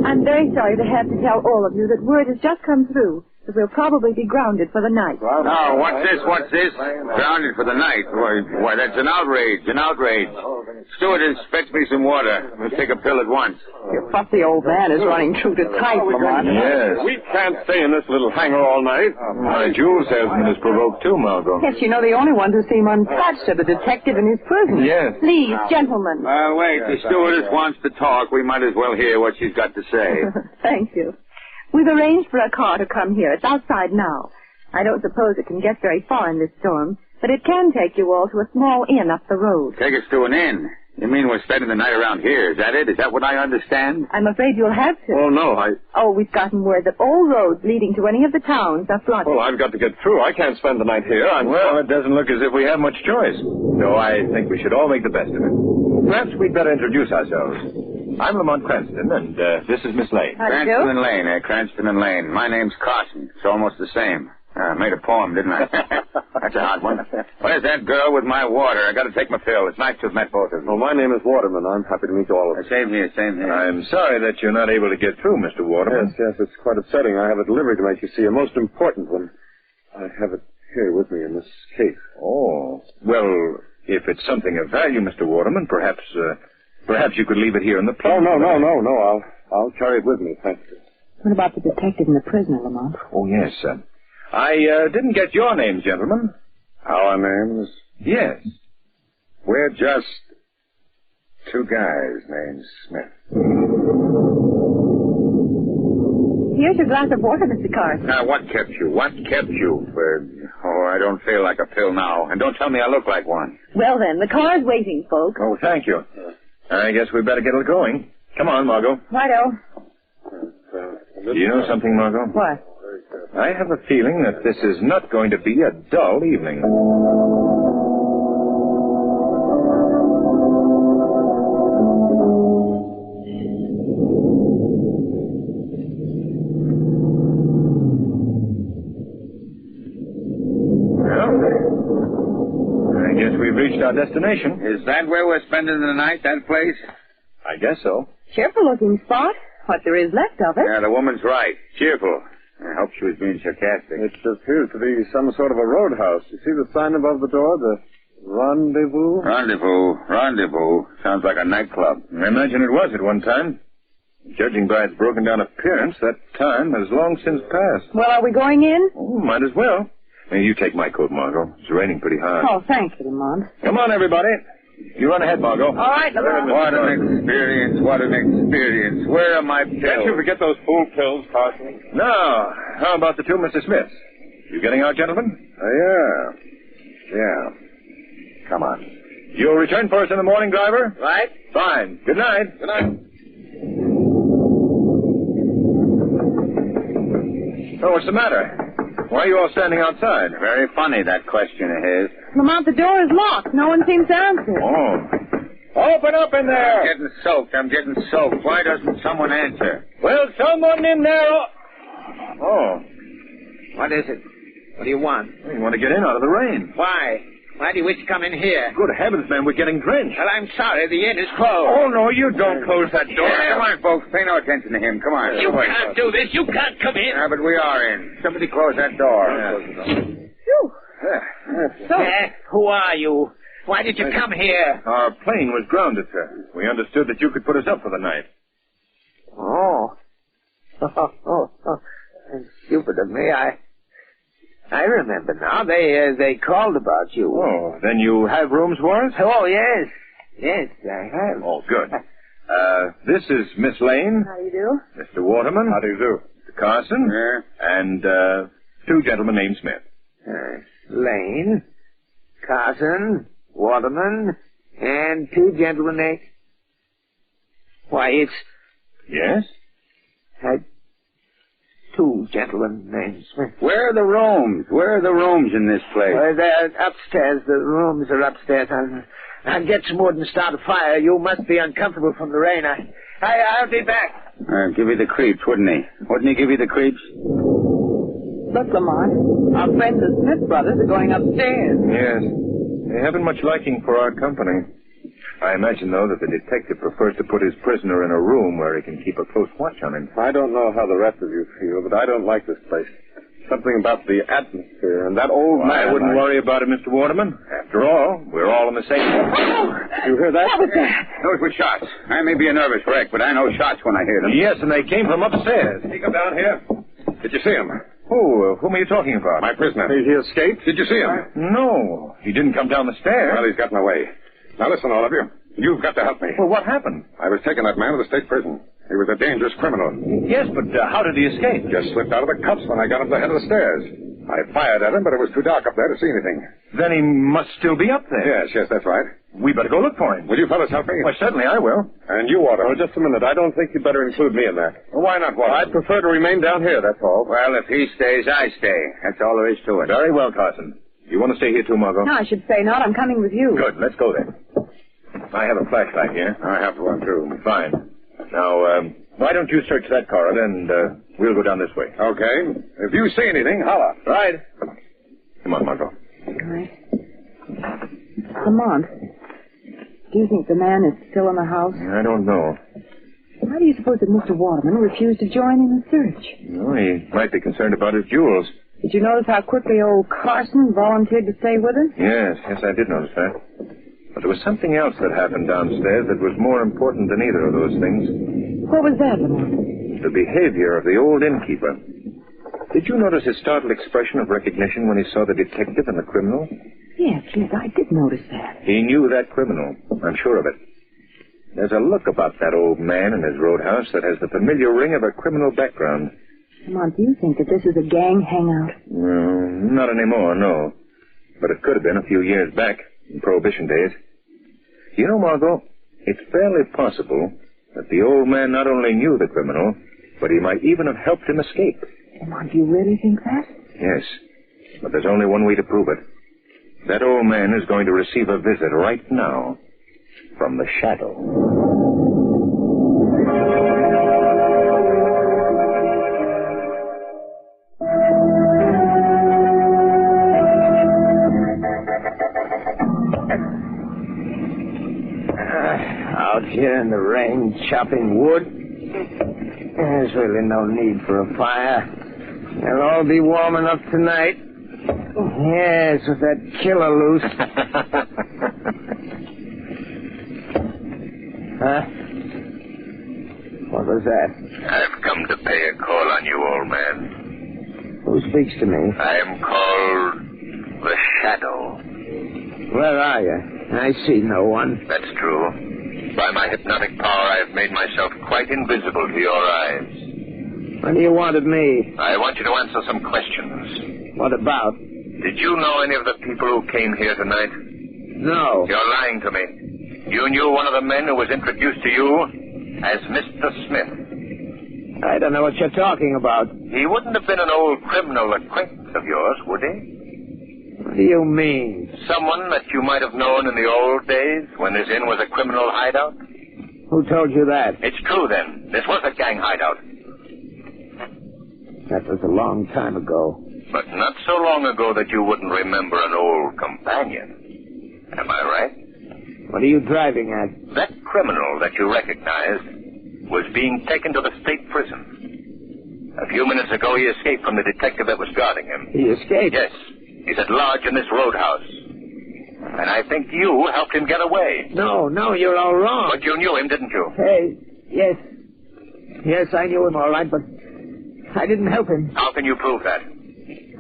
I'm very sorry to have to tell all of you that word has just come through that we'll probably be grounded for the night. Oh, what's this? Grounded for the night? Why, that's an outrage, Stewardess, fetch me some water. We'll take a pill at once. Your fussy old man is running true to type, Lamont. Yes. We can't stay in this little hangar all night. My jewel salesman is provoked too, Margot. Yes, you know, the only ones who seem untouched are the detective and his prisoner. Yes. Please, gentlemen. Wait, the stewardess wants to talk. We might as well hear what she's got to say. Thank you. We've arranged for a car to come here. It's outside now. I don't suppose it can get very far in this storm, but it can take you all to a small inn up the road. Take us to an inn? You mean we're spending the night around here? Is that it? Is that what I understand? I'm afraid you'll have to. Oh, no, Oh, we've gotten word that all roads leading to any of the towns are flooded. Well, I've got to get through. I can't spend the night here. Well, it doesn't look as if we have much choice. So I think we should all make the best of it. Perhaps we'd better introduce ourselves. I'm Lamont Cranston, and this is Miss Lane. Cranston and Lane, Cranston and Lane. My name's Carson. It's almost the same. I made a poem, didn't I? That's a hot one. Where's that girl with my water? I got to take my fill. It's nice to have met both of you. Well, my name is Waterman. I'm happy to meet all of you. Same here. I'm sorry that you're not able to get through, Mr. Waterman. Yes, it's quite upsetting. I have a delivery to make, you see, a most important one. I have it here with me in this case. Oh. Well, if it's something of value, Mr. Waterman, perhaps you could leave it here in the plane. Oh, no. I'll carry it with me, thank you. What about the detective and the prisoner, Lamont? Oh, yes, I didn't get your names, gentlemen. Our names? Yes. We're just 2 guys named Smith. Here's your glass of water, Mr. Carson. Now, what kept you? What kept you? I don't feel like a pill now. And don't tell me I look like one. Well, then, the car's waiting, folks. Oh, thank you. I guess we better get it going. Come on, Margot. Righto. Do you know something, Margot? What? I have a feeling that this is not going to be a dull evening. I guess we've reached our destination. Is that where we're spending the night, that place? I guess so. Cheerful-looking spot. What there is left of it. Yeah, the woman's right. Cheerful. I hope she was being sarcastic. It appears to be some sort of a roadhouse. You see the sign above the door? The Rendezvous? Rendezvous. Sounds like a nightclub. I imagine it was at one time. Judging by its broken down appearance, that time has long since passed. Well, are we going in? Oh, might as well. Hey, you take my coat, Margot. It's raining pretty hard. Oh, thank you, Lamont. Come on, everybody. You run ahead, Margot. All right, Lamont. What an experience. What an experience. Where are my pills? Can't you forget those fool pills, Carson? No. How about the two Mr. Smiths? You getting out, gentlemen? Yeah. Come on. You'll return for us in the morning, driver? Right. Fine. Good night. Good night. Oh, what's the matter? Why are you all standing outside? Very funny, that question of his. Lamont, the door is locked. No one seems to answer. Oh. Open up in there. I'm getting soaked. Why doesn't someone answer? Well, someone in there. Oh. What is it? What do you want? You want to get in out of the rain. Why? Why do you wish to come in here? Good heavens, man, we're getting drenched. Well, I'm sorry. The inn is closed. Oh, no, you don't close that door. Yeah. Come on, folks. Pay no attention to him. Come on. You can't do this. You can't come in. Yeah, but we are in. Somebody close that door. Phew. Who are you? Why did you come here? Our plane was grounded, sir. We understood that you could put us up for the night. Oh. Stupid of me. I remember now. They called about you. Oh, then you have rooms for us? Oh, yes. Yes, I have. Oh, good. This is Miss Lane. How do you do? Mr. Waterman. How do you do? Mr. Carson. Yeah. And, two gentlemen named Smith. Lane, Carson, Waterman, and two gentlemen named... Why, it's... Yes? Two gentlemen named Smith. Where are the rooms? Where are the rooms in this place? They're upstairs. The rooms are upstairs. I'll get some wood and start a fire. You must be uncomfortable from the rain. I'll be back. Give you the creeps, wouldn't he? Wouldn't he give you the creeps? Look, Lamont, our friends the Smith brothers are going upstairs. Yes. They haven't much liking for our company. I imagine, though, that the detective prefers to put his prisoner in a room where he can keep a close watch on him. I don't know how the rest of you feel, but I don't like this place. Something about the atmosphere and that old man. I wouldn't worry about it, Mr. Waterman. After all, we're all in the same... You hear that? What was that? Those were shots. I may be a nervous wreck, but I know shots when I hear them. Yes, and they came from upstairs. Did he come down here? Did you see him? Whom are you talking about? My prisoner. He escaped? Did you see him? No. He didn't come down the stairs. Well, he's gotten away. Now listen, all of you. You've got to help me. Well, what happened? I was taking that man to the state prison. He was a dangerous criminal. Yes, but how did he escape? Just slipped out of the cuffs when I got him to the head of the stairs. I fired at him, but it was too dark up there to see anything. Then he must still be up there. Yes, that's right. We better go look for him. Will you fellas help me? Well, certainly I will. And you, Walter. Oh, just a minute. I don't think you'd better include me in that. Well, why not, Walter? I'd prefer to remain down here, that's all. Well, if he stays, I stay. That's all there is to it. Very well, Carson. You want to stay here too, Margot? No, I should say not. I'm coming with you. Good. Let's go then. I have a flashlight here. I have one, too. Fine. Now, why don't you search that corridor, and we'll go down this way. Okay. If you see anything, holler. Right. Come on, Margot. All right. Lamont, do you think the man is still in the house? I don't know. Why do you suppose that Mr. Waterman refused to join in the search? Well, he might be concerned about his jewels. Did you notice how quickly old Carson volunteered to stay with us? Yes, I did notice that. But there was something else that happened downstairs that was more important than either of those things. What was that, Lamont? The behavior of the old innkeeper. Did you notice his startled expression of recognition when he saw the detective and the criminal? Yes, I did notice that. He knew that criminal. I'm sure of it. There's a look about that old man in his roadhouse that has the familiar ring of a criminal background. Lamont, do you think that this is a gang hangout? No, not anymore, no. But it could have been a few years back, in Prohibition days. You know, Margot, it's fairly possible that the old man not only knew the criminal, but he might even have helped him escape. Lamont, do you really think that? Yes, but there's only one way to prove it. That old man is going to receive a visit right now from the Shadow. Out here in the rain chopping wood. There's really no need for a fire. They'll all be warm enough tonight. Yes, with that killer loose. Huh? What was that? I've come to pay a call on you, old man. Who speaks to me? I am called the Shadow. Where are you? I see no one. That's true. By my hypnotic power, I have made myself quite invisible to your eyes. What do you want of me? I want you to answer some questions. What about? Did you know any of the people who came here tonight? No. You're lying to me. You knew one of the men who was introduced to you as Mr. Smith. I don't know what you're talking about. He wouldn't have been an old criminal acquaintance of yours, would he? What do you mean? Someone that you might have known in the old days when this inn was a criminal hideout? Who told you that? It's true, then. This was a gang hideout. That was a long time ago. But not so long ago that you wouldn't remember an old companion. Am I right? What are you driving at? That criminal that you recognized was being taken to the state prison. A few minutes ago, he escaped from the detective that was guarding him. He escaped? Yes. He's at large in this roadhouse. And I think you helped him get away. No, you're all wrong. But you knew him, didn't you? Hey, yes. Yes, I knew him all right, but I didn't help him. How can you prove that?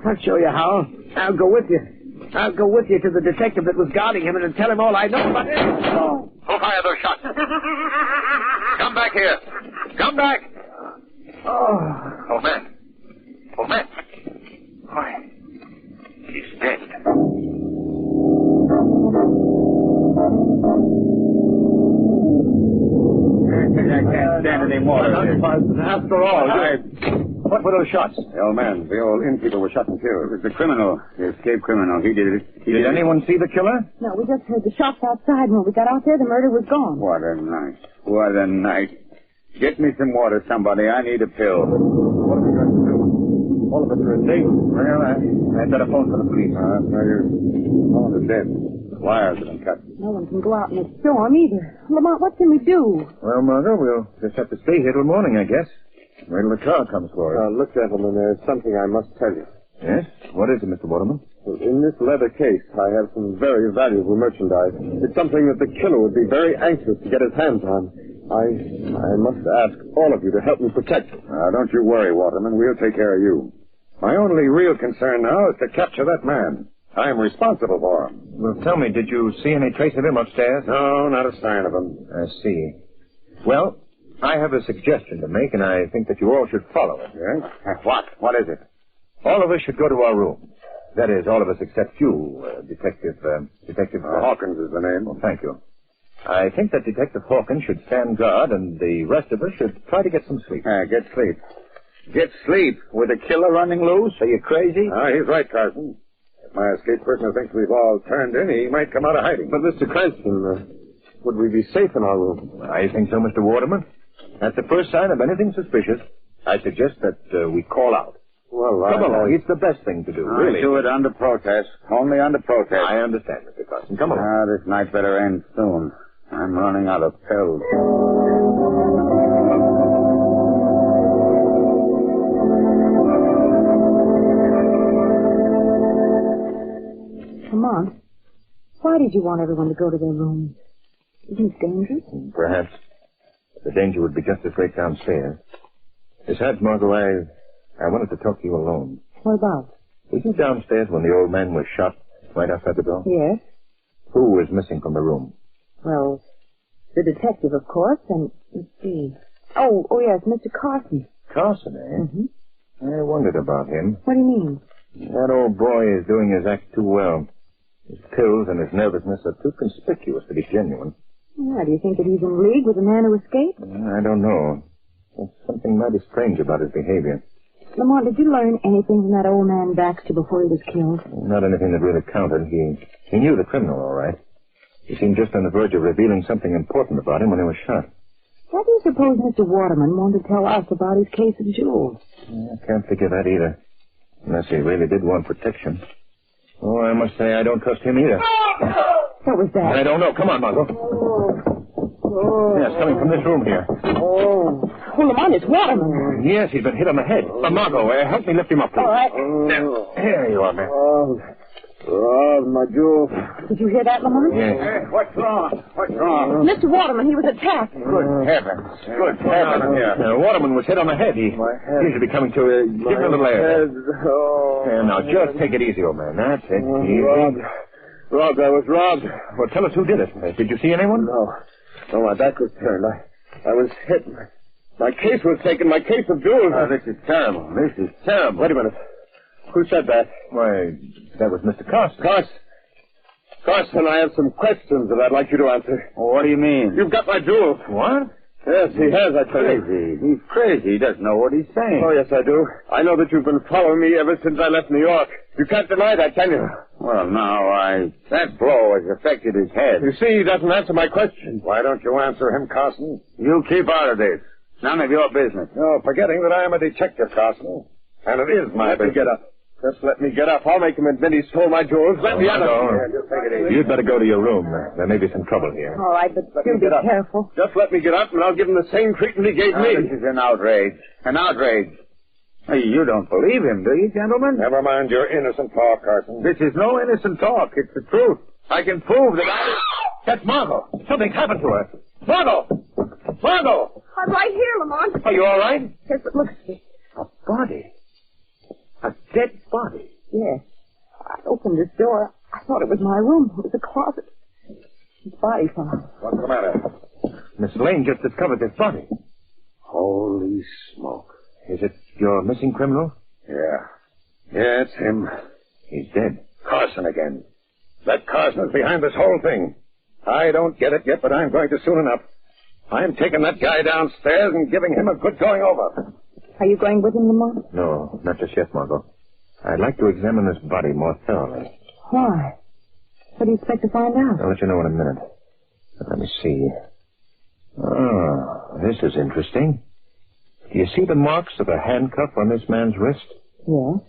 I'll show you how. I'll go with you. I'll go with you to the detective that was guarding him and tell him all I know about it. Oh. Who fired those shots? Come back here. Come back. Oh. Oh, man. Oh, man. Why? He's dead. I can't stand any more. After all, what were those shots? The old man, the old innkeeper was shot and killed. It was the criminal, the escaped criminal. He did it. Did anyone see the killer? No, we just heard the shots outside, and when we got out there, the murder was gone. What a night. What a night. Get me some water, somebody. I need a pill. What are we going to do? All of us are in danger. Well, I'd better phone for the police. All of us dead. The wires have been cut. No one can go out in the storm either. Lamont, what can we do? Well, Margot, we'll just have to stay here till morning, I guess. Wait till the car comes for us. Look, gentlemen, there's something I must tell you. Yes? What is it, Mr. Waterman? In this leather case, I have some very valuable merchandise. It's something that the killer would be very anxious to get his hands on. I must ask all of you to help me protect it. Don't you worry, Waterman. We'll take care of you. My only real concern now is to capture that man. I'm responsible for him. Well, tell me, did you see any trace of him upstairs? No, not a sign of him. I see. Well, I have a suggestion to make, and I think that you all should follow it. Yes? What? What is it? All of us should go to our rooms. That is, all of us except you, Detective... Hawkins is the name. Well, thank you. I think that Detective Hawkins should stand guard, and the rest of us should try to get some sleep. Get sleep. Get sleep with a killer running loose? Are you crazy? He's right, Carson. If my escape prisoner thinks we've all turned in, he might come out of hiding. But, Mr. Cranston, would we be safe in our room? I think so, Mr. Waterman. At the first sign of anything suspicious, I suggest that we call out. Well, come along. It's the best thing to do, really. Do it under protest. Only under protest. I understand, Mr. Carson. Come along. This night better end soon. I'm running out of pills. Lamont, why did you want everyone to go to their rooms? Isn't it dangerous? Perhaps. The danger would be just as great downstairs. Besides, Margot, I wanted to talk to you alone. What about? Were you downstairs when the old man was shot right outside the door? Yes. Who was missing from the room? Well, the detective, of course, and let's see. Oh, yes, Mr. Carson. Carson, eh? Mm-hmm. I wondered about him. What do you mean? That old boy is doing his act too well. His pills and his nervousness are too conspicuous to be genuine. Why, do you think that he's in league with the man who escaped? I don't know. There's something mighty strange about his behavior. Lamont, did you learn anything from that old man Baxter before he was killed? Not anything that really counted. He knew the criminal, all right. He seemed just on the verge of revealing something important about him when he was shot. Why do you suppose Mr. Waterman wanted to tell us about his case of jewels? I can't figure that either. Unless he really did want protection. Oh, I must say I don't trust him either. What was that? I don't know. Come on, Margot. Yes, coming from this room here. Oh, Lamont, it's Waterman. Yes, he's been hit on the head. Margot, help me lift him up, please. All right. There you are, man. Rob, my jewel. Did you hear that, Lamont? Yes. What's wrong? What's wrong? Mr. Waterman, he was attacked. Good heavens. Good heavens. Waterman was hit on the head. He should be coming to give him a little air. Now, just take it easy, old man. That's it. Robbed. I was robbed. Well, tell us who did it. Did you see anyone? No, my back was turned. I was hit. My case was taken. My case of jewels. This is terrible. This is terrible. Wait a minute. Who said that? Why, that was Mr. Carson. Carson, I have some questions that I'd like you to answer. What do you mean? You've got my jewels. What? Yes, he has, I tell you. Crazy. He's crazy. He doesn't know what he's saying. Oh, yes, I do. I know that you've been following me ever since I left New York. You can't deny that, can you? Well, now, that blow has affected his head. You see, he doesn't answer my question. Why don't you answer him, Carson? You keep out of this. None of your business. No, forgetting that I am a detective, Carson. And it is my business. Get up. Just let me get up. I'll make him admit he stole my jewels. Let me out of here. Just take it easy. You'd better go to your room. There may be some trouble here. All right, but do be careful. Just let me get up, and I'll give him the same treatment he gave me. This is an outrage. An outrage. Hey, you don't believe him, do you, gentlemen? Never mind your innocent talk, Carson. This is no innocent talk. It's the truth. I can prove that That's Margot. Something's happened to her. Margot! Margot! I'm right here, Lamont. Are you all right? Yes, but look. A body. A dead body. Yes. I opened this door. I thought it was my room. It was a closet. His body found. What's the matter? Miss Lane just discovered this body. Holy smoke. Is it your missing criminal? Yeah, it's him. He's dead. Carson again. That Carson is behind this whole thing. I don't get it yet, but I'm going to soon enough. I'm taking that guy downstairs and giving him a good going over. Are you going with him, Lamont? No, not just yet, Margot. I'd like to examine this body more thoroughly. Why? What do you expect to find out? I'll let you know in a minute. But let me see. Oh, this is interesting. Do you see the marks of a handcuff on this man's wrist? Yes.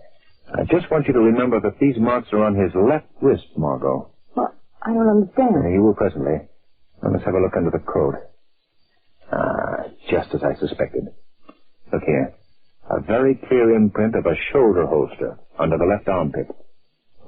I just want you to remember that these marks are on his left wrist, Margot. What? I don't understand. You will presently. Now let's have a look under the coat. Just as I suspected. Look here. A very clear imprint of a shoulder holster under the left armpit.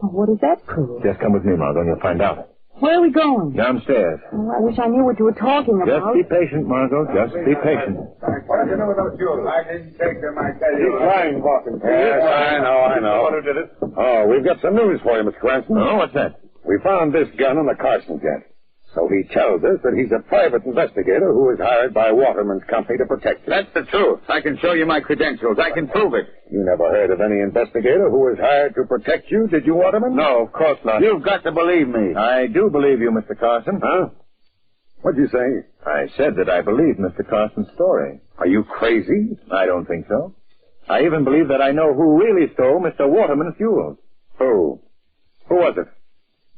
Well, what does that prove? Just come with me, Margot, and you'll find out. Where are we going? Downstairs. Oh, I wish I knew what you were talking about. Just be patient, Margot. Just be patient. What did you know with those jewels? I didn't take them, I tell you. He's lying, Hawkins. Yes, I know. Who did it? Oh, we've got some news for you, Mr. Cranston. Oh, what's that? We found this gun in the Carson jet. So he tells us that he's a private investigator who was hired by Waterman's company to protect you. That's the truth. I can show you my credentials. I can prove it. You never heard of any investigator who was hired to protect you, did you, Waterman? No, of course not. You've got to believe me. I do believe you, Mr. Carson. Huh? What'd you say? I said that I believe Mr. Carson's story. Are you crazy? I don't think so. I even believe that I know who really stole Mr. Waterman's jewels. Who? Who was it?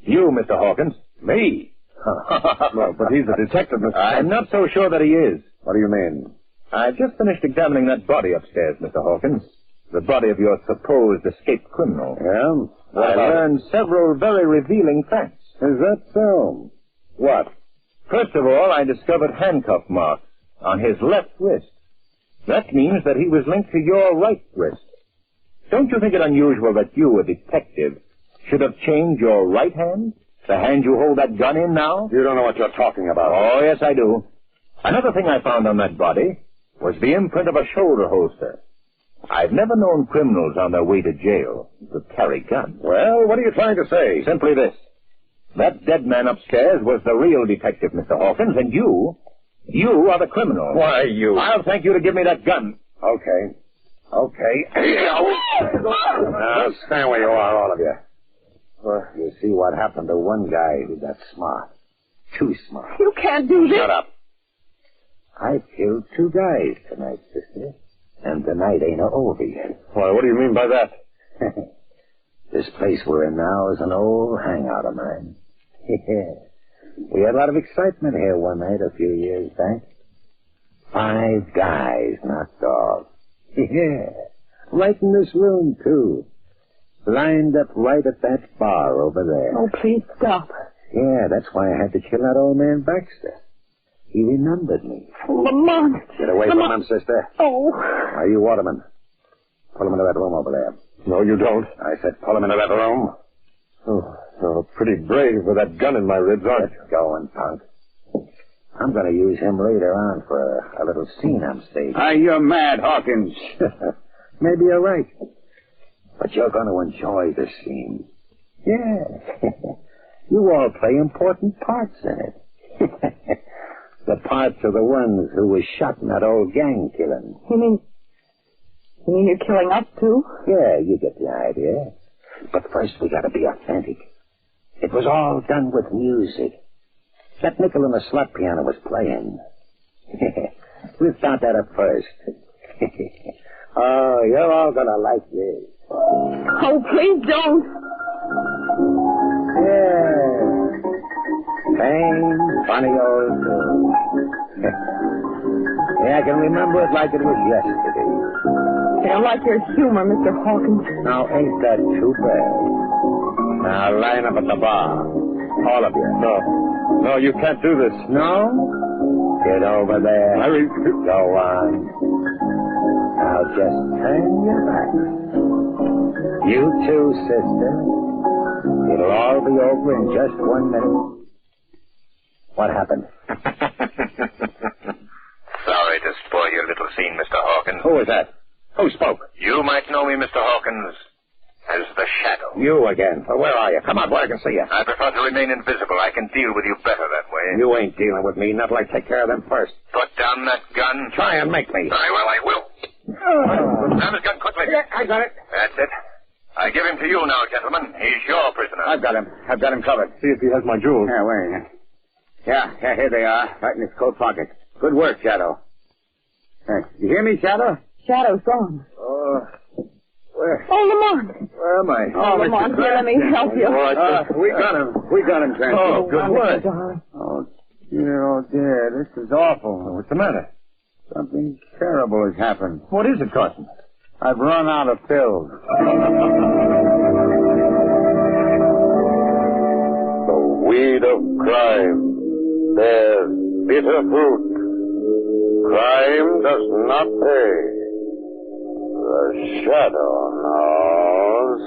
You, Mr. Hawkins. Me? Well, but he's a detective, Mr. I'm not so sure that he is. What do you mean? I've just finished examining that body upstairs, Mr. Hawkins. The body of your supposed escaped criminal. Yeah? I learned several very revealing facts. Is that so? What? First of all, I discovered handcuff marks on his left wrist. That means that he was linked to your right wrist. Don't you think it unusual that you, a detective, should have changed your right hand? The hand you hold that gun in now? You don't know what you're talking about. Oh, yes, I do. Another thing I found on that body was the imprint of a shoulder holster. I've never known criminals on their way to jail to carry guns. Well, what are you trying to say? Simply this. That dead man upstairs was the real detective, Mr. Hawkins, and you are the criminal. Why, you... I'll thank you to give me that gun. Okay. Okay. Now, stand where you are, all of you. Well, you see what happened to one guy who got smart. Too smart. You can't do this. Shut up. I've killed 2 guys tonight, sister. And the night ain't over yet. Why, what do you mean by that? This place we're in now is an old hangout of mine. We had a lot of excitement here one night a few years back. 5 guys knocked off. Yeah. Right in this room, too. Lined up right at that bar over there. Oh, please stop. Yeah, that's why I had to kill that old man Baxter. He remembered me. Lamont. Get away from him, sister. Oh. Are you Waterman? Pull him into that room over there. No, you don't. I said pull him into that room. Oh, pretty brave with that gun in my ribs, aren't you? Going, punk. I'm going to use him later on for a little scene I'm staging. You're mad, Hawkins. Maybe you're right. But you're going to enjoy this scene. Yeah. You all play important parts in it. The parts of the ones who was shot in that old gang killing. You mean you're killing us, too? Yeah, you get the idea. But first we got to be authentic. It was all done with music. That nickel and the slot piano was playing. We found that at first. Oh, you're all going to like this. Oh, please don't. Yeah. Same funny old tune. Yeah, I can remember it like it was yesterday. I don't like your humor, Mr. Hawkins. Now, ain't that too bad? Now, line up at the bar. All of you. No, you can't do this. No? Get over there. Larry. Go on. Now, just turn your back. You too, sister. It'll all be over in just 1 minute. What happened? Sorry to spoil your little scene, Mr. Hawkins. Who was that? Who spoke? You might know me, Mr. Hawkins, as the Shadow. You again. Well, where are you? Come on, where I can see you. I prefer to remain invisible. I can deal with you better that way. You ain't dealing with me. Not like take care of them first. Put down that gun. Try and make me. Very well, I will. Put down his gun quickly. Yeah, I got it. That's it. I give him to you now, gentlemen. He's your prisoner. I've got him covered. See if he has my jewels. Yeah, where? Yeah, here they are, right in his coat pocket. Good work, Shadow. Hey, you hear me, Shadow? Shadow's gone. Where? Oh, Lamont. Where am I? Oh, Lamont, here, let me help you. We got him. We got him, Clancy. Oh, good work. Oh, dear. This is awful. What's the matter? Something terrible has happened. What is it, Carson? I've run out of pills. The weed of crime bears bitter fruit. Crime does not pay. The Shadow knows.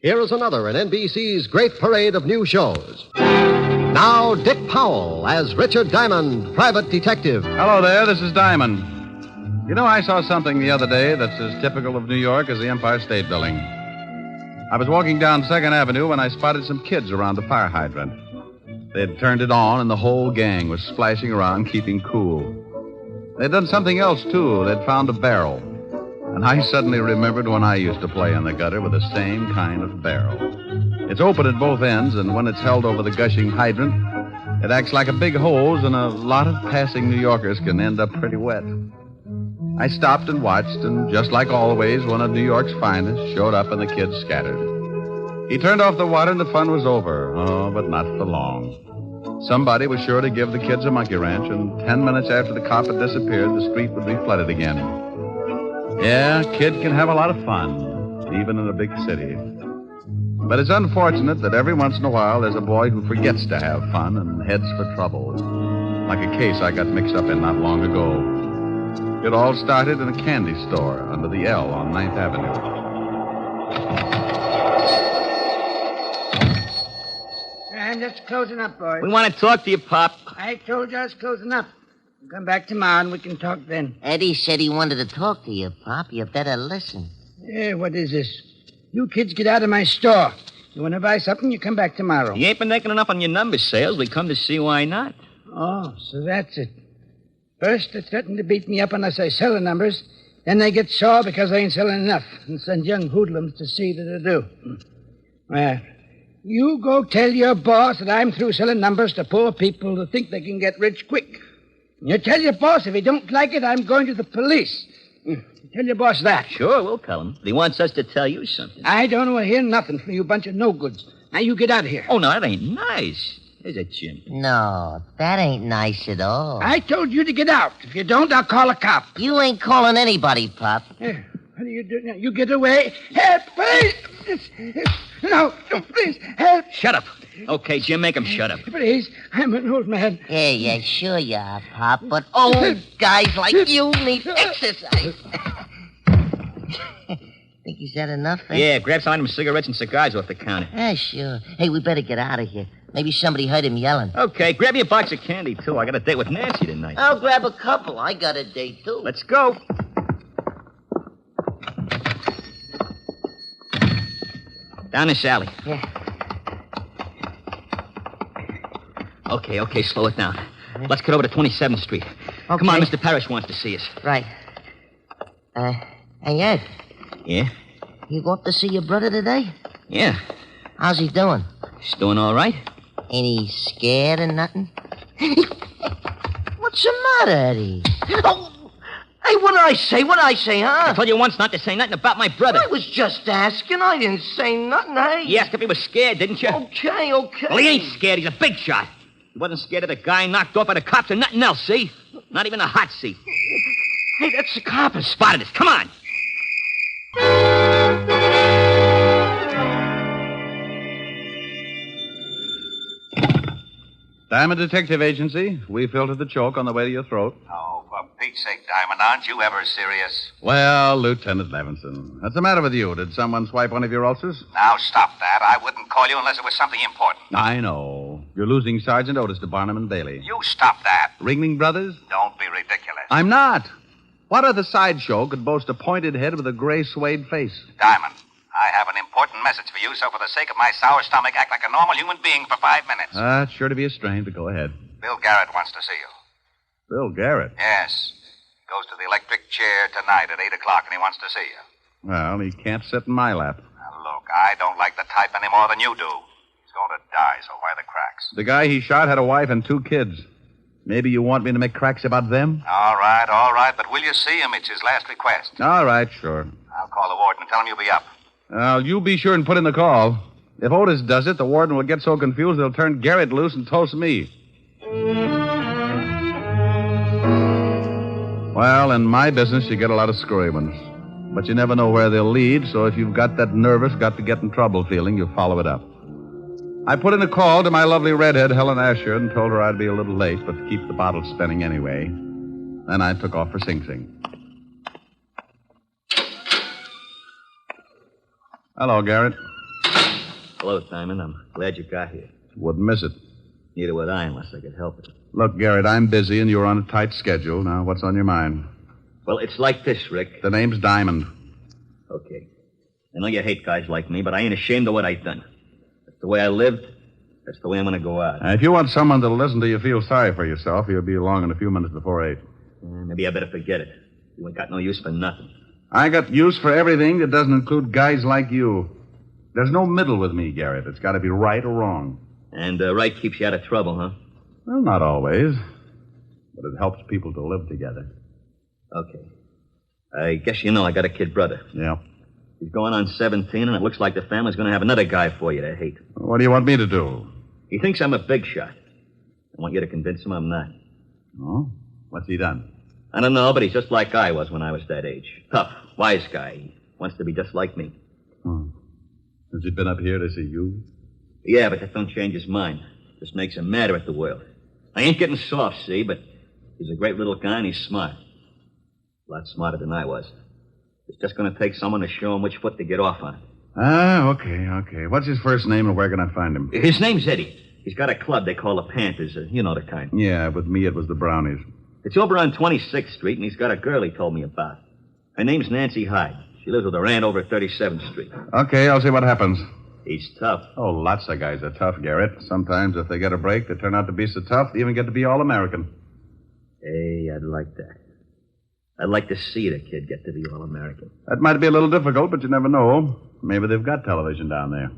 Here is another in NBC's great parade of new shows. Now, Dick Powell as Richard Diamond, private detective. Hello there, this is Diamond. You know, I saw something the other day that's as typical of New York as the Empire State Building. I was walking down 2nd Avenue when I spotted some kids around the fire hydrant. They'd turned it on, and the whole gang was splashing around, keeping cool. They'd done something else, too. They'd found a barrel. And I suddenly remembered when I used to play in the gutter with the same kind of barrel. It's open at both ends, and when it's held over the gushing hydrant, it acts like a big hose, and a lot of passing New Yorkers can end up pretty wet. I stopped and watched, and just like always, one of New York's finest showed up and the kids scattered. He turned off the water and the fun was over. Oh, but not for long. Somebody was sure to give the kids a monkey wrench, and 10 minutes after the cop had disappeared, the street would be flooded again. Yeah, a kid can have a lot of fun, even in a big city. But it's unfortunate that every once in a while there's a boy who forgets to have fun and heads for trouble. Like a case I got mixed up in not long ago. It all started in a candy store under the L on 9th Avenue. I'm just closing up, boys. We want to talk to you, Pop. I told you I was closing up. Come back tomorrow and we can talk then. Eddie said he wanted to talk to you, Pop. You better listen. Yeah, what is this? You kids get out of my store. You want to buy something, you come back tomorrow. You ain't been making enough on your number sales. We come to see why not. Oh, so that's it. First, they threaten to beat me up unless I sell the numbers. Then they get sore because I ain't selling enough and send young hoodlums to see that I do. Well, you go tell your boss that I'm through selling numbers to poor people who think they can get rich quick. You tell your boss if he don't like it, I'm going to the police. Tell your boss that. Sure, we'll tell him. But he wants us to tell you something. I don't want to hear nothing from you bunch of no-goods. Now you get out of here. Oh, no, that ain't nice. There's a chimp. No, that ain't nice at all. I told you to get out. If you don't, I'll call a cop. You ain't calling anybody, Pop. What do you do now? You get away. Help, please. No, please, help. Shut up. Okay, Jim, make him shut up. Please, I'm an old man. Yeah, sure you are, Pop, but old guys like you need exercise. Think he's had enough, eh? Yeah, grab some items, cigarettes and cigars off the counter. Yeah, sure. Hey, we better get out of here. Maybe somebody heard him yelling. Okay, grab me a box of candy, too. I got a date with Nancy tonight. I'll grab a couple. I got a date, too. Let's go. Down this alley. Yeah. Okay, slow it down. Let's get over to 27th Street. Okay. Come on, Mr. Parrish wants to see us. Right. Hey, Ed. Yeah? You going to see your brother today? Yeah. How's he doing? He's doing all right. Ain't he scared or nothing? What's the matter, Eddie? Oh, hey, what'd I say, huh? I told you once not to say nothing about my brother. I was just asking. I didn't say nothing, hey? You asked if he was scared, didn't you? Okay. Well, he ain't scared. He's a big shot. He wasn't scared of the guy knocked off by the cops or nothing else, see? Not even a hot seat. Hey, that's the cops. Spotted us. Come on. Diamond Detective Agency. We filtered the choke on the way to your throat. Oh, for Pete's sake, Diamond, aren't you ever serious? Well, Lieutenant Levinson, what's the matter with you? Did someone swipe one of your ulcers? Now, stop that. I wouldn't call you unless it was something important. I know. You're losing Sergeant Otis to Barnum and Bailey. You stop that. Ringling Brothers? Don't be ridiculous. I'm not. What other sideshow could boast a pointed head with a gray suede face? Diamond, I have an important message for you, so for the sake of my sour stomach, act like a normal human being for 5 minutes. It's sure to be a strain, but go ahead. Bill Garrett wants to see you. Bill Garrett? Yes. He goes to the electric chair tonight at 8 o'clock, and he wants to see you. Well, he can't sit in my lap. Now, look, I don't like the type any more than you do. He's going to die, so why the cracks? The guy he shot had a wife and 2 kids. Maybe you want me to make cracks about them? All right, but will you see him? It's his last request. All right, sure. I'll call the warden and tell him you'll be up. Well, you be sure and put in the call. If Otis does it, the warden will get so confused they'll turn Garrett loose and toast me. Well, in my business, you get a lot of screwy ones. But you never know where they'll lead, so if you've got that nervous, got-to-get-in-trouble feeling, you follow it up. I put in a call to my lovely redhead, Helen Asher, and told her I'd be a little late, but to keep the bottle spinning anyway. Then I took off for Sing Sing. Hello, Garrett. Hello, Simon. I'm glad you got here. Wouldn't miss it. Neither would I unless I could help it. Look, Garrett, I'm busy and you're on a tight schedule. Now, what's on your mind? Well, it's like this, Rick. The name's Diamond. Okay. I know you hate guys like me, but I ain't ashamed of what I've done. That's the way I lived. That's the way I'm going to go out. If you want someone to listen to you feel sorry for yourself, you'll be along in a few minutes before 8. Maybe I better forget it. You ain't got no use for nothing. I got use for everything that doesn't include guys like you. There's no middle with me, Garrett. It's got to be right or wrong. And right keeps you out of trouble, huh? Well, not always. But it helps people to live together. Okay. I guess you know I got a kid brother. Yeah. He's going on 17, and it looks like the family's going to have another guy for you to hate. What do you want me to do? He thinks I'm a big shot. I want you to convince him I'm not. Oh? What's he done? I don't know, but he's just like I was when I was that age. Tough, wise guy. He wants to be just like me. Oh. Has he been up here to see you? Yeah, but that don't change his mind. Just makes him madder at the world. I ain't getting soft, see, but he's a great little guy and he's smart. A lot smarter than I was. It's just going to take someone to show him which foot to get off on. Okay. What's his first name and where can I find him? His name's Eddie. He's got a club they call the Panthers. You know the kind. Yeah, with me it was the Brownies. It's over on 26th Street, and he's got a girl he told me about. Her name's Nancy Hyde. She lives with her aunt over at 37th Street. Okay, I'll see what happens. He's tough. Oh, lots of guys are tough, Garrett. Sometimes if they get a break, they turn out to be so tough they even get to be All-American. Hey, I'd like that. I'd like to see the kid get to be All-American. That might be a little difficult, but you never know. Maybe they've got television down there.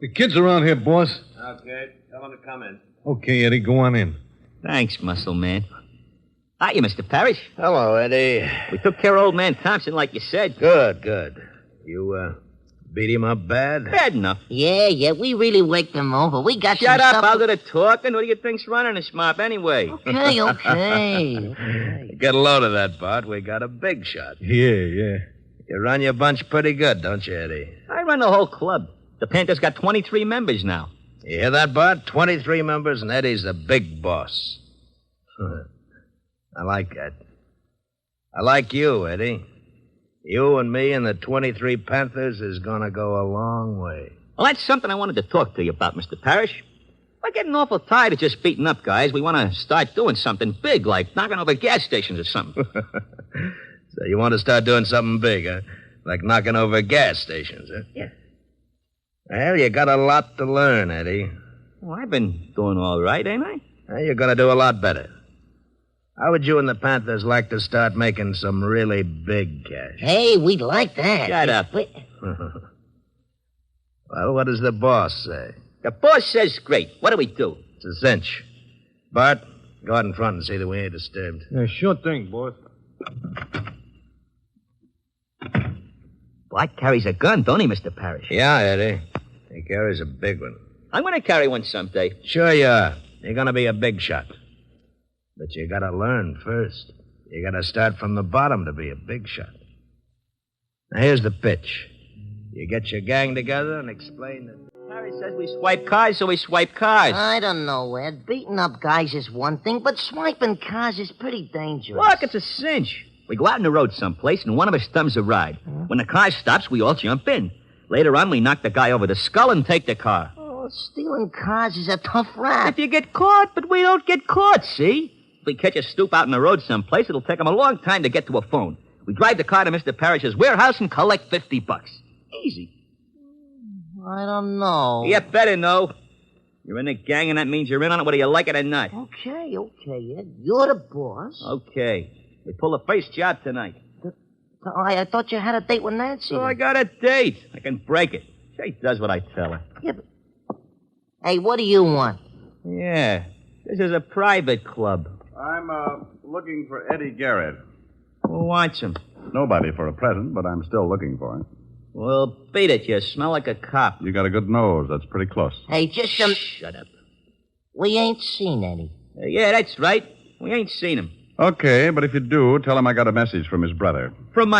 The kid's around here, boss. Okay, tell him to come in. Okay, Eddie, go on in. Thanks, muscle man. Hiya, Mr. Parrish. Hello, Eddie. We took care of old man Thompson like you said. Good. You, beat him up bad? Bad enough. Yeah, we really waked him over. We got Shut some up, stuff... I'll do the talking. What do you think's running this mob anyway? Okay. Get a load of that, Bart. We got a big shot. Yeah. You run your bunch pretty good, don't you, Eddie? I run the whole club. The Panthers got 23 members now. You hear that, Bart? 23 members, and Eddie's the big boss. I like that. I like you, Eddie. You and me and the 23 Panthers is gonna go a long way. Well, that's something I wanted to talk to you about, Mr. Parrish. We're getting awful tired of just beating up guys. We want to start doing something big, like knocking over gas stations or something. So you want to start doing something big, huh? Like knocking over gas stations, huh? Yeah. Well, you got a lot to learn, Eddie. Well, I've been doing all right, ain't I? Well, you're gonna do a lot better. How would you and the Panthers like to start making some really big cash? Hey, we'd like that. Shut up. Well, what does the boss say? The boss says great. What do we do? It's a cinch. Bart, go out in front and see that we ain't disturbed. Yeah, sure thing, boss. Bart carries a gun, don't he, Mr. Parrish? Yeah, Eddie. He carries a big one. I'm going to carry one someday. Sure you are. You're going to be a big shot. But you got to learn first. You got to start from the bottom to be a big shot. Now, here's the pitch. You get your gang together and explain that... Parrish says we swipe cars, so we swipe cars. I don't know, Ed. Beating up guys is one thing, but swiping cars is pretty dangerous. Look, it's a cinch. We go out on the road someplace, and one of us thumbs a ride. When the car stops, we all jump in. Later on, we knock the guy over the skull and take the car. Oh, stealing cars is a tough rap. If you get caught, but we don't get caught, see? If we catch a stoop out on the road someplace, it'll take him a long time to get to a phone. We drive the car to Mr. Parrish's warehouse and collect $50. Easy. I don't know. You better know. You're in the gang, and that means you're in on it whether you like it or not. Okay, Ed. You're the boss. Okay. We pull the first job tonight. I thought you had a date with Nancy. Oh, I got a date. I can break it. She does what I tell her. Yeah, but... Hey, what do you want? Yeah. This is a private club. I'm, looking for Eddie Garrett. Who wants him? Nobody for a present, but I'm still looking for him. Well, beat it. You smell like a cop. You got a good nose. That's pretty close. Hey, just some... Shut up. We ain't seen any. Yeah, that's right. We ain't seen him. Okay, but if you do, tell him I got a message from his brother. From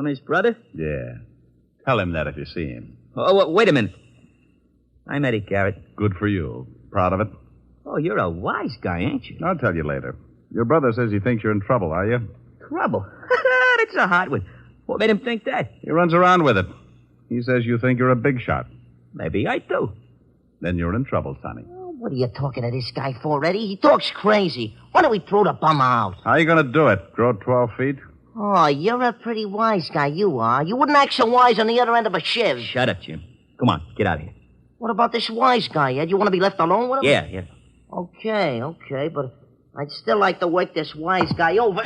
his brother? Yeah. Tell him that if you see him. Oh, wait a minute. I'm Eddie Garrett. Good for you. Proud of it? Oh, you're a wise guy, ain't you? I'll tell you later. Your brother says he thinks you're in trouble, are you? Trouble? That's a hot one. What made him think that? He runs around with it. He says you think you're a big shot. Maybe I do. Then you're in trouble, Sonny. What are you talking to this guy for, Eddie? He talks crazy. Why don't we throw the bum out? How are you going to do it? Grow 12 feet? Oh, you're a pretty wise guy, you are. You wouldn't act so wise on the other end of a shiv. Shut up, Jim. Come on, get out of here. What about this wise guy, Ed? You want to be left alone with him? Yeah. Okay, but I'd still like to work this wise guy over.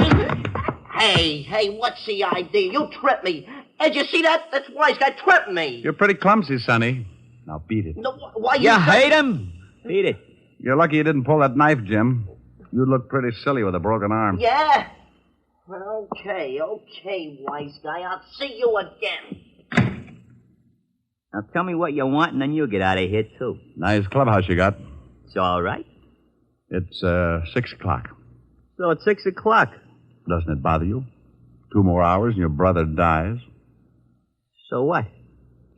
Hey, what's the idea? You tripped me. Ed, you see that? That wise guy tripped me. You're pretty clumsy, Sonny. Now beat it. No, why you hate him? Beat it. You're lucky you didn't pull that knife, Jim. You'd look pretty silly with a broken arm. Yeah? Okay, wise guy. I'll see you again. Now tell me what you want, and then you get out of here, too. Nice clubhouse you got. It's all right. It's 6 o'clock. So it's 6 o'clock. Doesn't it bother you? 2 more hours and your brother dies. So what?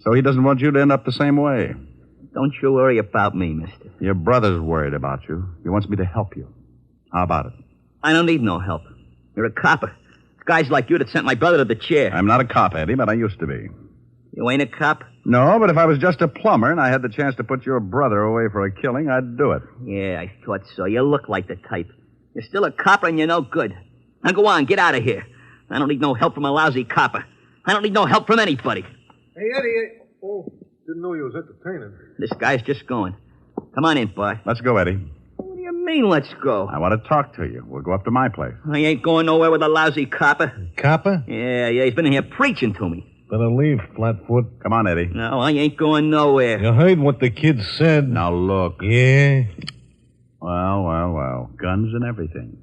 So he doesn't want you to end up the same way. Don't you worry about me, mister. Your brother's worried about you. He wants me to help you. How about it? I don't need no help. You're a copper. It's guys like you that sent my brother to the chair. I'm not a cop, Eddie, but I used to be. You ain't a cop? No, but if I was just a plumber and I had the chance to put your brother away for a killing, I'd do it. Yeah, I thought so. You look like the type. You're still a copper and you're no good. Now go on, get out of here. I don't need no help from a lousy copper. I don't need no help from anybody. Hey, Eddie, Oh, didn't know you was entertaining. This guy's just going. Come on in, Bart. Let's go, Eddie. What do you mean, let's go? I want to talk to you. We'll go up to my place. I ain't going nowhere with a lousy copper. Copper? Yeah, he's been in here preaching to me. Better leave, Flatfoot. Come on, Eddie. No, I ain't going nowhere. You heard what the kid said. Now, look. Yeah? Well. Guns and everything.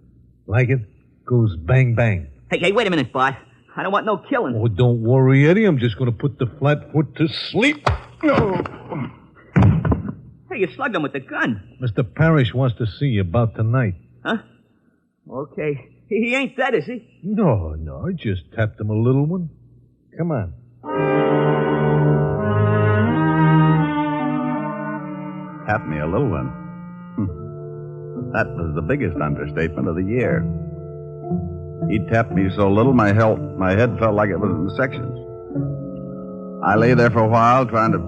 Like it? Goes bang, bang. Hey, wait a minute, Bart. I don't want no killing. Oh, don't worry, Eddie. I'm just going to put the Flatfoot to sleep. No. Hey, you slugged him with the gun. Mr. Parrish wants to see you about tonight. Huh? Okay. He ain't dead, is he? No, I just tapped him a little one. Come on. Tap me a little one. That was the biggest understatement of the year. He tapped me so little my head felt like it was in sections. I lay there for a while trying to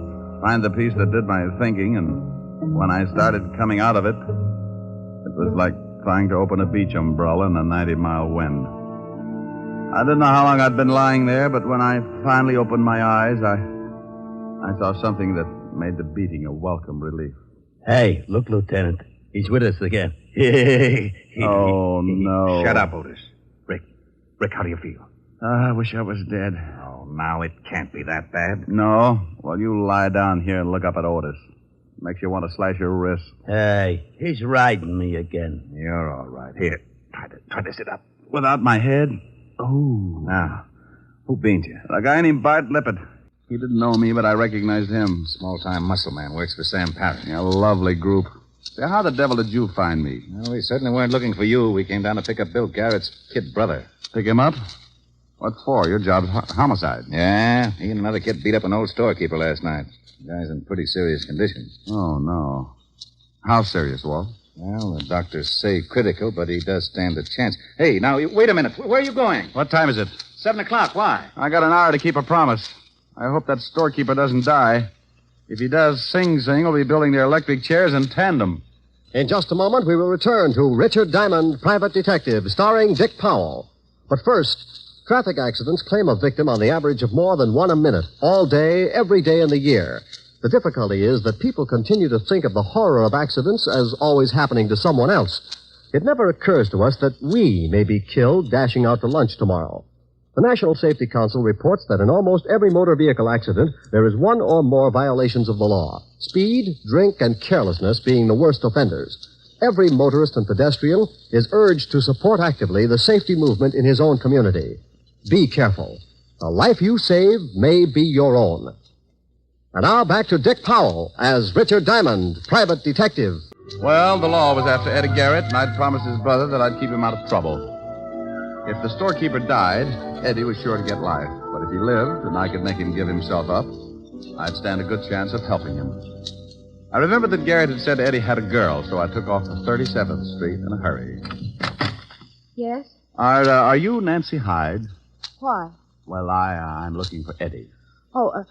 find the piece that did my thinking, and when I started coming out of it, it was like trying to open a beach umbrella in a 90-mile wind. I didn't know how long I'd been lying there, but when I finally opened my eyes, I saw something that made the beating a welcome relief. Hey, look, Lieutenant. He's with us again. Oh, no. Shut up, Otis. Rick, how do you feel? I wish I was dead. Oh, now it can't be that bad. No? Well, you lie down here and look up at Otis. Makes you want to slash your wrist. Hey, he's riding me again. You're all right. Here, try to sit up. Without my head? Oh. Now, who beat you? A guy named Bart Lippett. He didn't know me, but I recognized him. Small-time muscle man. Works for Sam Parrish. A lovely group. Say, how the devil did you find me? Well, we certainly weren't looking for you. We came down to pick up Bill Garrett's kid brother. Pick him up? What for? Your job's homicide. Yeah, he and another kid beat up an old storekeeper last night. The guy's in pretty serious condition. Oh, no. How serious, Walt? Well, the doctors say critical, but he does stand a chance. Hey, now, wait a minute. Where are you going? What time is it? 7 o'clock. Why? I got an hour to keep a promise. I hope that storekeeper doesn't die. If he does, Sing Sing will be building their electric chairs in tandem. In just a moment, we will return to Richard Diamond, Private Detective, starring Dick Powell. But first, traffic accidents claim a victim on the average of more than one a minute, all day, every day in the year. The difficulty is that people continue to think of the horror of accidents as always happening to someone else. It never occurs to us that we may be killed dashing out to lunch tomorrow. The National Safety Council reports that in almost every motor vehicle accident, there is one or more violations of the law. Speed, drink, and carelessness being the worst offenders. Every motorist and pedestrian is urged to support actively the safety movement in his own community. Be careful. The life you save may be your own. And now back to Dick Powell as Richard Diamond, Private Detective. Well, the law was after Eddie Garrett, and I'd promised his brother that I'd keep him out of trouble. If the storekeeper died, Eddie was sure to get life. But if he lived, and I could make him give himself up, I'd stand a good chance of helping him. I remembered that Garrett had said Eddie had a girl, so I took off to 37th Street in a hurry. Yes? Are you Nancy Hyde? Why? Well, I'm looking for Eddie. Oh,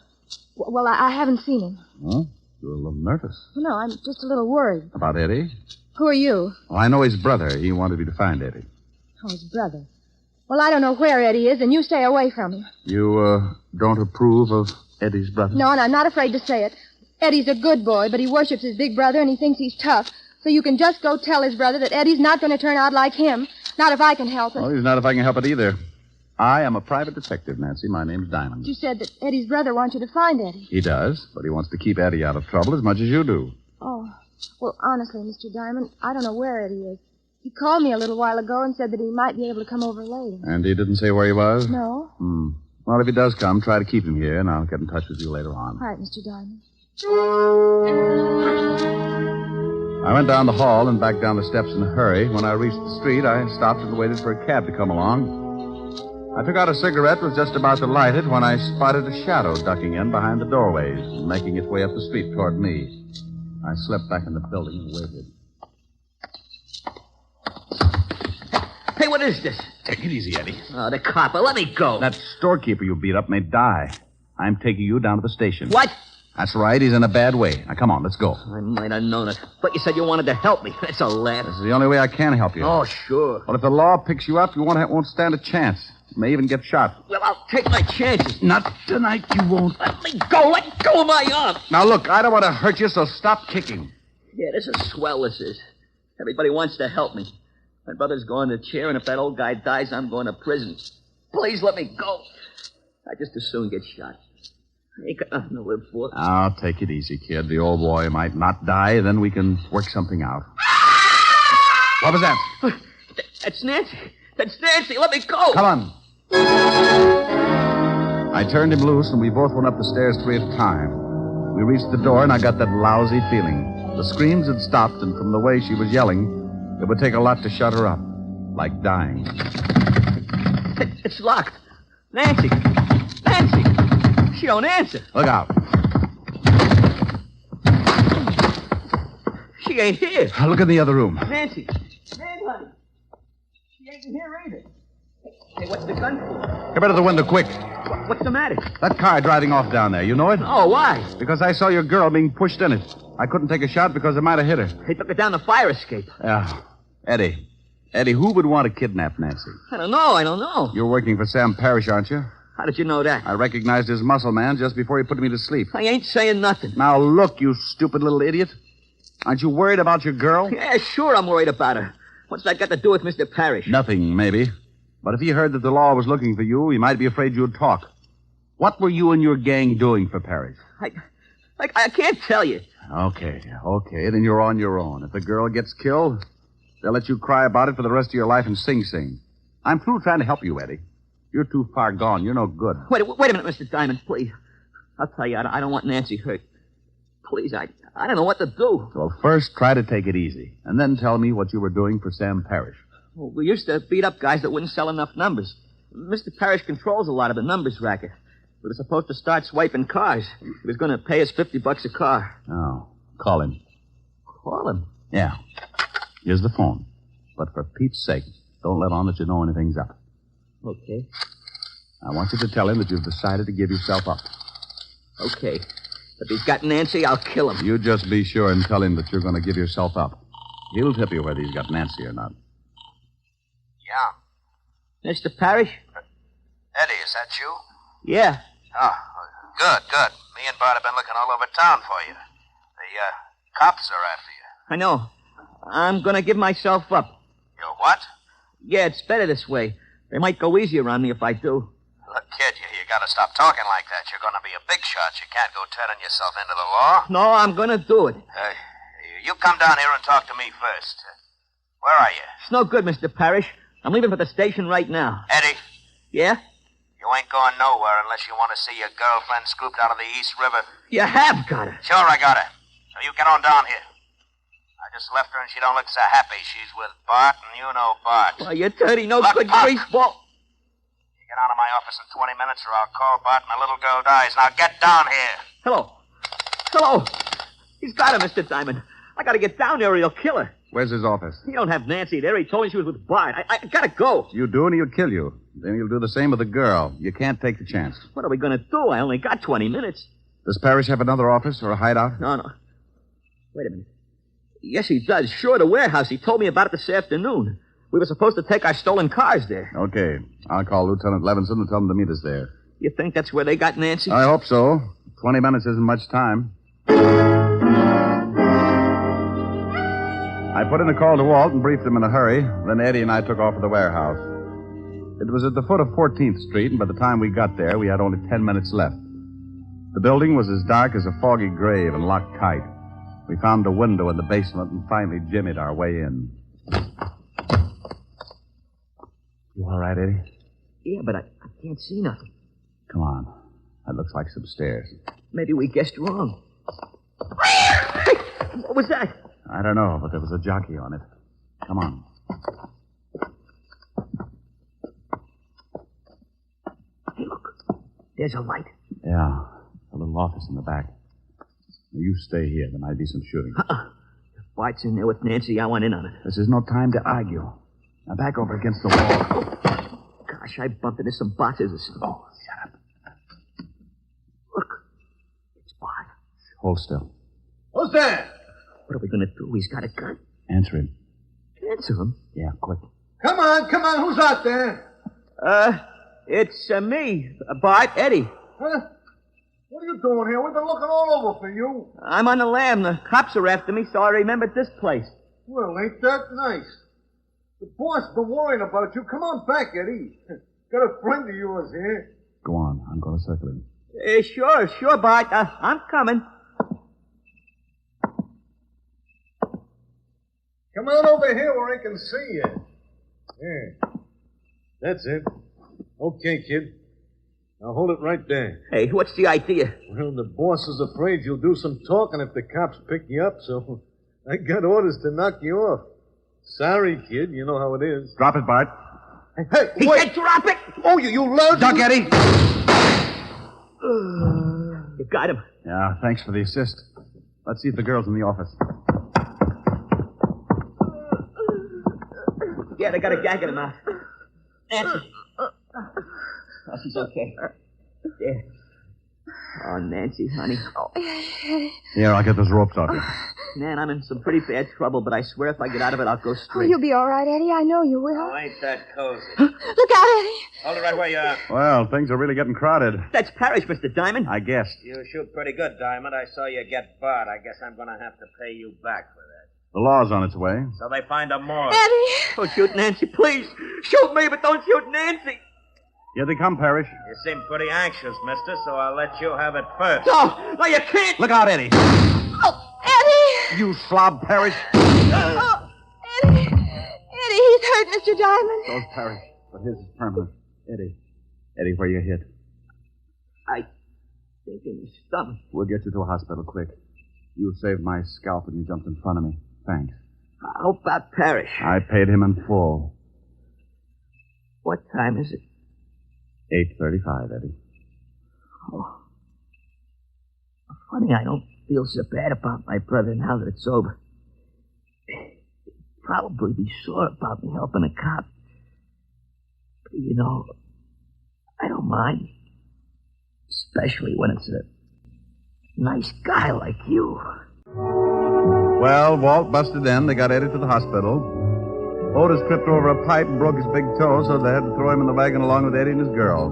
well, I haven't seen him. Huh? You're a little nervous. No, I'm just a little worried. About Eddie? Who are you? Well, I know his brother. He wanted me to find Eddie. Oh, his brother. Well, I don't know where Eddie is, and you stay away from him. You, don't approve of Eddie's brother? No, and I'm not afraid to say it. Eddie's a good boy, but he worships his big brother, and he thinks he's tough. So you can just go tell his brother that Eddie's not going to turn out like him. Not if I can help it. Oh, he's not if I can help it either. I am a private detective, Nancy. My name's Diamond. You said that Eddie's brother wants you to find Eddie. He does, but he wants to keep Eddie out of trouble as much as you do. Oh, well, honestly, Mr. Diamond, I don't know where Eddie is. He called me a little while ago and said that he might be able to come over later. And he didn't say where he was? No. Well, if he does come, try to keep him here, and I'll get in touch with you later on. All right, Mr. Diamond. I went down the hall and back down the steps in a hurry. When I reached the street, I stopped and waited for a cab to come along. I took out a cigarette, was just about to light it when I spotted a shadow ducking in behind the doorways and making its way up the street toward me. I slipped back in the building and waited. Hey, what is this? Take it easy, Eddie. Oh, the copper. Let me go. That storekeeper you beat up may die. I'm taking you down to the station. What? That's right. He's in a bad way. Now, come on, let's go. I might have known it. But you said you wanted to help me. That's a laugh. This is the only way I can help you. Oh, sure. Well, if the law picks you up, you won't stand a chance. May even get shot. Well, I'll take my chances. Not tonight, you won't. Let me go. Let go of my arm. Now, look, I don't want to hurt you, so stop kicking. Yeah, this is swell, this is. Everybody wants to help me. My brother's going to chair, and if that old guy dies, I'm going to prison. Please let me go. I just as soon get shot. I ain't got nothing to live for. Now, take it easy, kid. The old boy might not die, then we can work something out. What was that? That's Nancy. That's Nancy. Let me go. Come on. I turned him loose, and we both went up the stairs 3 at a time. We reached the door, and I got that lousy feeling. The screams had stopped, and from the way she was yelling, it would take a lot to shut her up. Like dying. It's locked. Nancy. Nancy. She don't answer. Look out. She ain't here. Look in the other room. Nancy. Honey. She ain't in here either. Hey, what's the gun for? Come out of the window, quick. What's the matter? That car driving off down there. You know it? Oh, why? Because I saw your girl being pushed in it. I couldn't take a shot because it might have hit her. They took her down the fire escape. Yeah. Eddie, who would want to kidnap Nancy? I don't know. You're working for Sam Parrish, aren't you? How did you know that? I recognized his muscle man just before he put me to sleep. I ain't saying nothing. Now, look, you stupid little idiot. Aren't you worried about your girl? Yeah, sure I'm worried about her. What's that got to do with Mr. Parrish? Nothing, maybe. But if he heard that the law was looking for you, he might be afraid you'd talk. What were you and your gang doing for Parrish? I can't tell you. Okay, then you're on your own. If the girl gets killed, they'll let you cry about it for the rest of your life and sing. I'm through trying to help you, Eddie. You're too far gone. You're no good. Wait a minute, Mr. Diamond, please. I'll tell you, I don't want Nancy hurt. Please, I don't know what to do. Well, first, try to take it easy, and then tell me what you were doing for Sam Parrish. Well, we used to beat up guys that wouldn't sell enough numbers. Mr. Parrish controls a lot of the numbers racket. We were supposed to start swiping cars. He was going to pay us $50 a car. Oh, call him. Call him? Yeah. Here's the phone. But for Pete's sake, don't let on that you know anything's up. Okay. I want you to tell him that you've decided to give yourself up. Okay. If he's got Nancy, I'll kill him. You just be sure and tell him that you're going to give yourself up. He'll tip you whether he's got Nancy or not. Yeah. Mr. Parrish? Eddie, is that you? Yeah. Oh, good. Me and Bart have been looking all over town for you. The cops are after you. I know. I'm going to give myself up. You what? Yeah, it's better this way. They might go easier on me if I do. Look, kid, you got to stop talking like that. You're going to be a big shot. You can't go turning yourself into the law. No, I'm going to do it. You come down here and talk to me first. Where are you? It's no good, Mr. Parrish. I'm leaving for the station right now. Eddie? Yeah? You ain't going nowhere unless you want to see your girlfriend scooped out of the East River. You have got her. Sure, I got her. So you get on down here. I just left her and she don't look so happy. She's with Bart, and you know Bart. Why, you're dirty, no good Buck. greaseball. You get out of my office in 20 minutes or I'll call Bart and the little girl dies. Now get down here. Hello. He's got her, Mr. Diamond. I got to get down there or he'll kill her. Where's his office? He don't have Nancy there. He told me she was with Bart. I got to go. You do, and he'll kill you. Then he'll do the same with the girl. You can't take the chance. What are we going to do? I only got 20 minutes. Does Parrish have another office or a hideout? No. Wait a minute. Yes, he does. Sure, the warehouse. He told me about it this afternoon. We were supposed to take our stolen cars there. Okay. I'll call Lieutenant Levinson and tell him to meet us there. You think that's where they got Nancy? I hope so. 20 minutes isn't much time. I put in a call to Walt and briefed him in a hurry. Then Eddie and I took off for the warehouse. It was at the foot of 14th Street, and by the time we got there, we had only 10 minutes left. The building was as dark as a foggy grave and locked tight. We found a window in the basement and finally jimmied our way in. You all right, Eddie? Yeah, but I can't see nothing. Come on. That looks like some stairs. Maybe we guessed wrong. Hey, what was that? I don't know, but there was a jockey on it. Come on. Hey, look. There's a light. Yeah. A little office in the back. Now, you stay here. There might be some shooting. If Bart's in there with Nancy, I want in on it. This is no time to argue. Now, back over against the wall. Gosh, I bumped into some boxes or something. Oh, shut up. Look. It's Bart. Hold still. Who's there? What are we going to do? He's got a gun. Answer him. Answer him? Yeah, quick. Come on. Who's out there? It's me, Bart, Eddie. Huh? What are you doing here? We've been looking all over for you. I'm on the lam. The cops are after me, so I remembered this place. Well, ain't that nice? The boss been worrying about you. Come on back, Eddie. Got a friend of yours here. Go on. I'm going to circle him. Sure, Bart. I'm coming. Come on over here where I can see you. Yeah. That's it. Okay, kid. Now hold it right there. Hey, what's the idea? Well, the boss is afraid you'll do some talking if the cops pick you up, so I got orders to knock you off. Sorry, kid. You know how it is. Drop it, Bart. Hey, he wait. said drop it! Oh, you lousy... Duck, Eddie! You got him. Yeah, thanks for the assist. Let's see if the girl's in the office. Yeah, they got a gag in her mouth. Nancy. Oh, she's okay. There. Oh, Nancy, honey. Oh. Here, I'll get those ropes off you. Man, I'm in some pretty bad trouble, but I swear if I get out of it, I'll go Oh, straight. you'll be all right, Eddie. I know you will. Oh, ain't that cozy? Look out, Eddie. Hold it right where you are. Well, things are really getting crowded. That's Parrish, Mr. Diamond. I guessed. You shoot pretty good, Diamond. I saw you get barred. I guess I'm going to have to pay you back for that. The law's on its way. So they find a more. Eddie! Don't shoot Nancy, please. Shoot me, but don't shoot Nancy. Here they come, Parrish. You seem pretty anxious, mister, so I'll let you have it first. No, you can't. Look out, Eddie. Oh, Eddie! You slob, Parrish. Oh, Eddie. Eddie, he's hurt, Mr. Diamond. So's Parrish, but his is permanent. Eddie, where you hit? I think in the stomach. We'll get you to a hospital quick. You saved my scalp when you jumped in front of me. Thanks. How about Parrish? I paid him in full. What time is it? 8:35, Eddie. Oh. Funny, I don't feel so bad about my brother now that it's over. He'd probably be sore about me helping a cop. But, you know, I don't mind. Especially when it's a nice guy like you. Well, Walt busted in. They got Eddie to the hospital. Otis tripped over a pipe and broke his big toe, so they had to throw him in the wagon along with Eddie and his girl.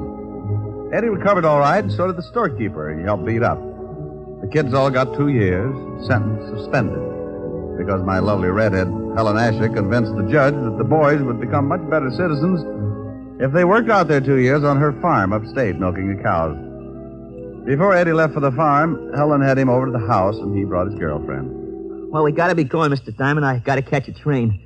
Eddie recovered all right, and so did the storekeeper he helped beat up. The kids all got 2 years, sentence suspended, because my lovely redhead, Helen Asher, convinced the judge that the boys would become much better citizens if they worked out their 2 years on her farm upstate, milking the cows. Before Eddie left for the farm, Helen had him over to the house, and he brought his girlfriend. Well, we gotta be going, Mr. Diamond. I gotta catch a train.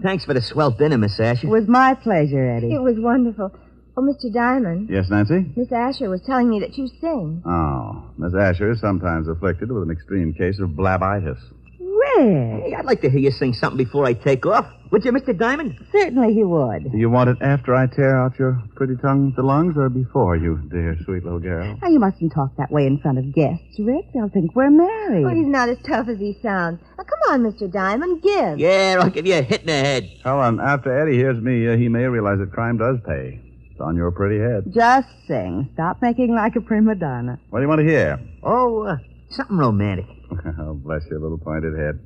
Thanks for the swell dinner, Miss Asher. It was my pleasure, Eddie. It was wonderful. Oh, Mr. Diamond. Yes, Nancy? Miss Asher was telling me that you sing. Oh, Miss Asher is sometimes afflicted with an extreme case of blabitis. Rick. Hey, I'd like to hear you sing something before I take off. Would you, Mr. Diamond? Certainly he would. Do you want it after I tear out your pretty tongue with the lungs, or before, you dear, sweet little girl? Now, you mustn't talk that way in front of guests, Rick. They'll think we're married. Oh, he's not as tough as he sounds. Now, come on, Mr. Diamond, give. Yeah, I'll give you a hit in the head. Helen, after Eddie hears me, he may realize that crime does pay. It's on your pretty head. Just sing. Stop making like a prima donna. What do you want to hear? Oh, something romantic. Oh, bless your little pointed head.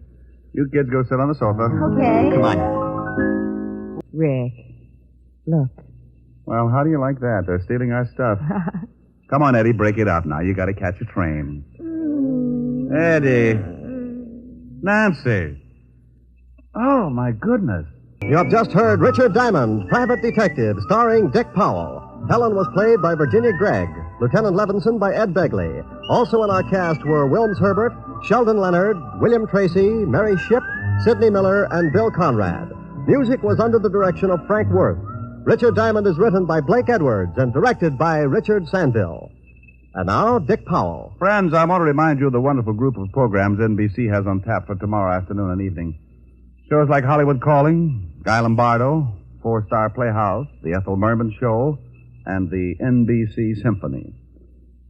You kids go sit on the sofa. Okay. Come on. Rick, look. Well, how do you like that? They're stealing our stuff. Come on, Eddie, break it up now. You got to catch a train. Eddie. Nancy. Oh, my goodness. You have just heard Richard Diamond, Private Detective, starring Dick Powell. Helen was played by Virginia Gregg, Lieutenant Levinson by Ed Begley. Also in our cast were Wilms Herbert, Sheldon Leonard, William Tracy, Mary Shipp, Sidney Miller, and Bill Conrad. Music was under the direction of Frank Worth. Richard Diamond is written by Blake Edwards and directed by Richard Sandville. And now, Dick Powell. Friends, I want to remind you of the wonderful group of programs NBC has on tap for tomorrow afternoon and evening. Shows like Hollywood Calling, Guy Lombardo, Four-Star Playhouse, The Ethel Merman Show, and the NBC Symphony.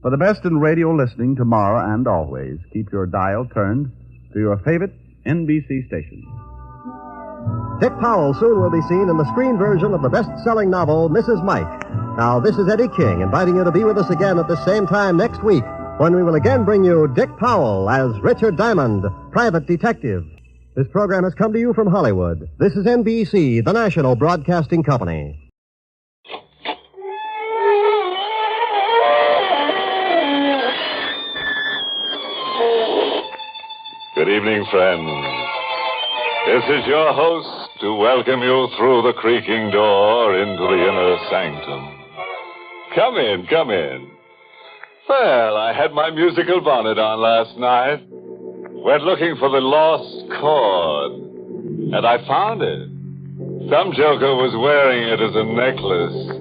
For the best in radio listening tomorrow and always, keep your dial turned to your favorite NBC station. Dick Powell soon will be seen in the screen version of the best-selling novel, Mrs. Mike. Now, this is Eddie King, inviting you to be with us again at the same time next week, when we will again bring you Dick Powell as Richard Diamond, Private Detective. This program has come to you from Hollywood. This is NBC, the national broadcasting company. Good evening, friends. This is your host to welcome you through the creaking door into the inner sanctum. Come in, come in. Well, I had my musical bonnet on last night. Went looking for the lost chord. And I found it. Some joker was wearing it as a necklace.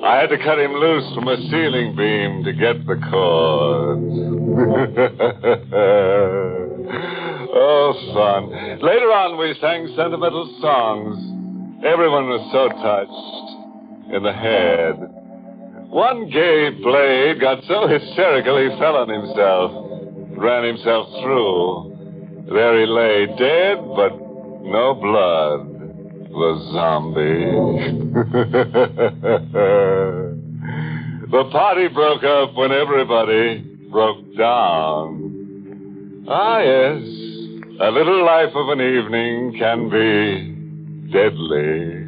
I had to cut him loose from a ceiling beam to get the chord. Oh, fun. Later on, we sang sentimental songs. Everyone was so touched. In the head. One gay blade got so hysterical he fell on himself. Ran himself through. There he lay, dead, but no blood. The zombie. The party broke up when everybody broke down. Ah, yes. A little life of an evening can be deadly.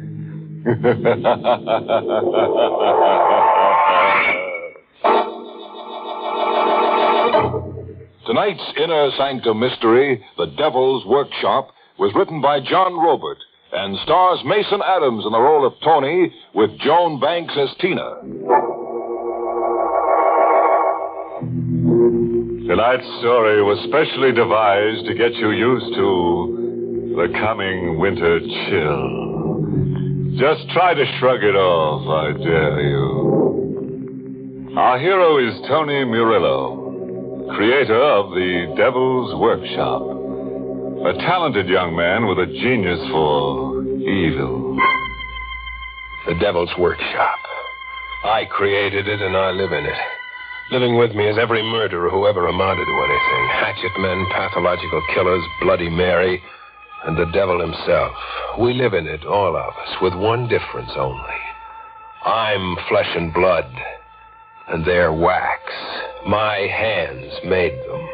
Tonight's Inner Sanctum mystery, The Devil's Workshop, was written by John Robert and stars Mason Adams in the role of Tony with Joan Banks as Tina. Tonight's story was specially devised to get you used to the coming winter chill. Just try to shrug it off, I dare you. Our hero is Tony Murillo, creator of The Devil's Workshop. A talented young man with a genius for evil. The Devil's Workshop. I created it and I live in it. Living with me is every murderer who ever amounted to anything. Hatchet men, pathological killers, Bloody Mary, and the devil himself. We live in it, all of us, with one difference only. I'm flesh and blood, and they're wax. My hands made them.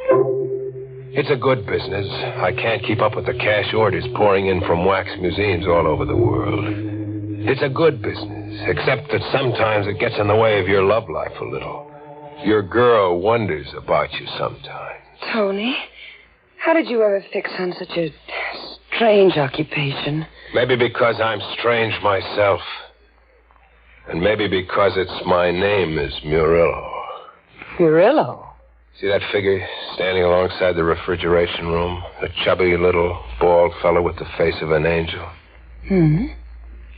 It's a good business. I can't keep up with the cash orders pouring in from wax museums all over the world. It's a good business, except that sometimes it gets in the way of your love life a little. Your girl wonders about you sometimes. Tony, how did you ever fix on such a strange occupation? Maybe because I'm strange myself. And maybe because my name is Murillo. Murillo? See that figure standing alongside the refrigeration room? A chubby little bald fellow with the face of an angel. Hmm?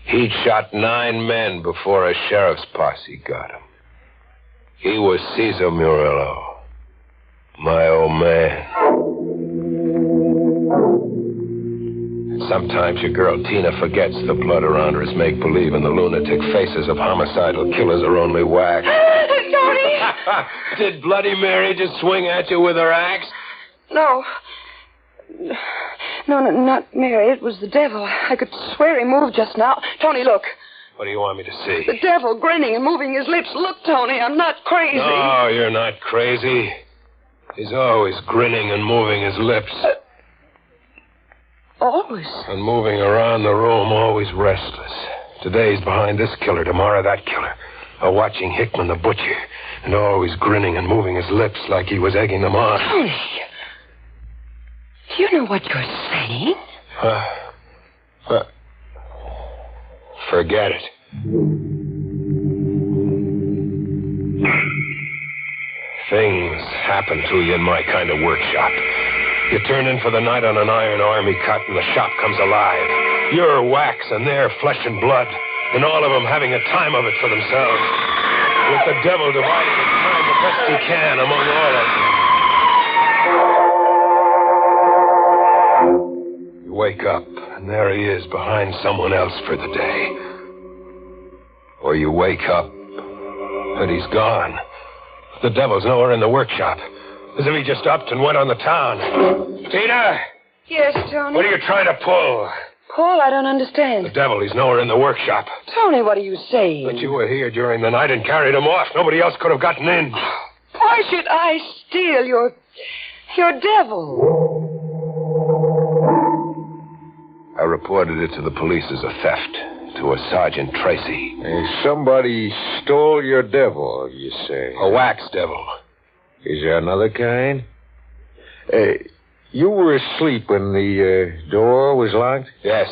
He'd shot 9 men before a sheriff's posse got him. He was Cesar Murillo, my old man. Sometimes your girl Tina forgets the blood around her is make-believe and the lunatic faces of homicidal killers are only wax. Tony! Did Bloody Mary just swing at you with her axe? No. No, not Mary. It was the devil. I could swear he moved just now. Tony, look. What do you want me to see? The devil grinning and moving his lips. Look, Tony, I'm not crazy. No, you're not crazy. He's always grinning and moving his lips. Always? And moving around the room, always restless. Today he's behind this killer, tomorrow that killer. Or watching Hickman the butcher. And always grinning and moving his lips like he was egging them on. Tony, do you know what you're saying? Forget it. Things happen to you in my kind of workshop. You turn in for the night on an iron army cut and the shop comes alive. You're wax and they're flesh and blood. And all of them having a time of it for themselves. With the devil dividing his time the best he can among all of them. You wake up and there he is behind someone else for the day. Or you wake up and he's gone. The devil's nowhere in the workshop. As if he just upped and went on the town. Tina! Yes, Tony? What are you trying to pull? Paul, I don't understand. The devil, he's nowhere in the workshop. Tony, what are you saying? But you were here during the night and carried him off. Nobody else could have gotten in. Why should I steal your devil? I reported it to the police as a theft. To a Sergeant Tracy. Somebody stole your devil, you say? A wax devil. Is there another kind? You were asleep when the door was locked? Yes.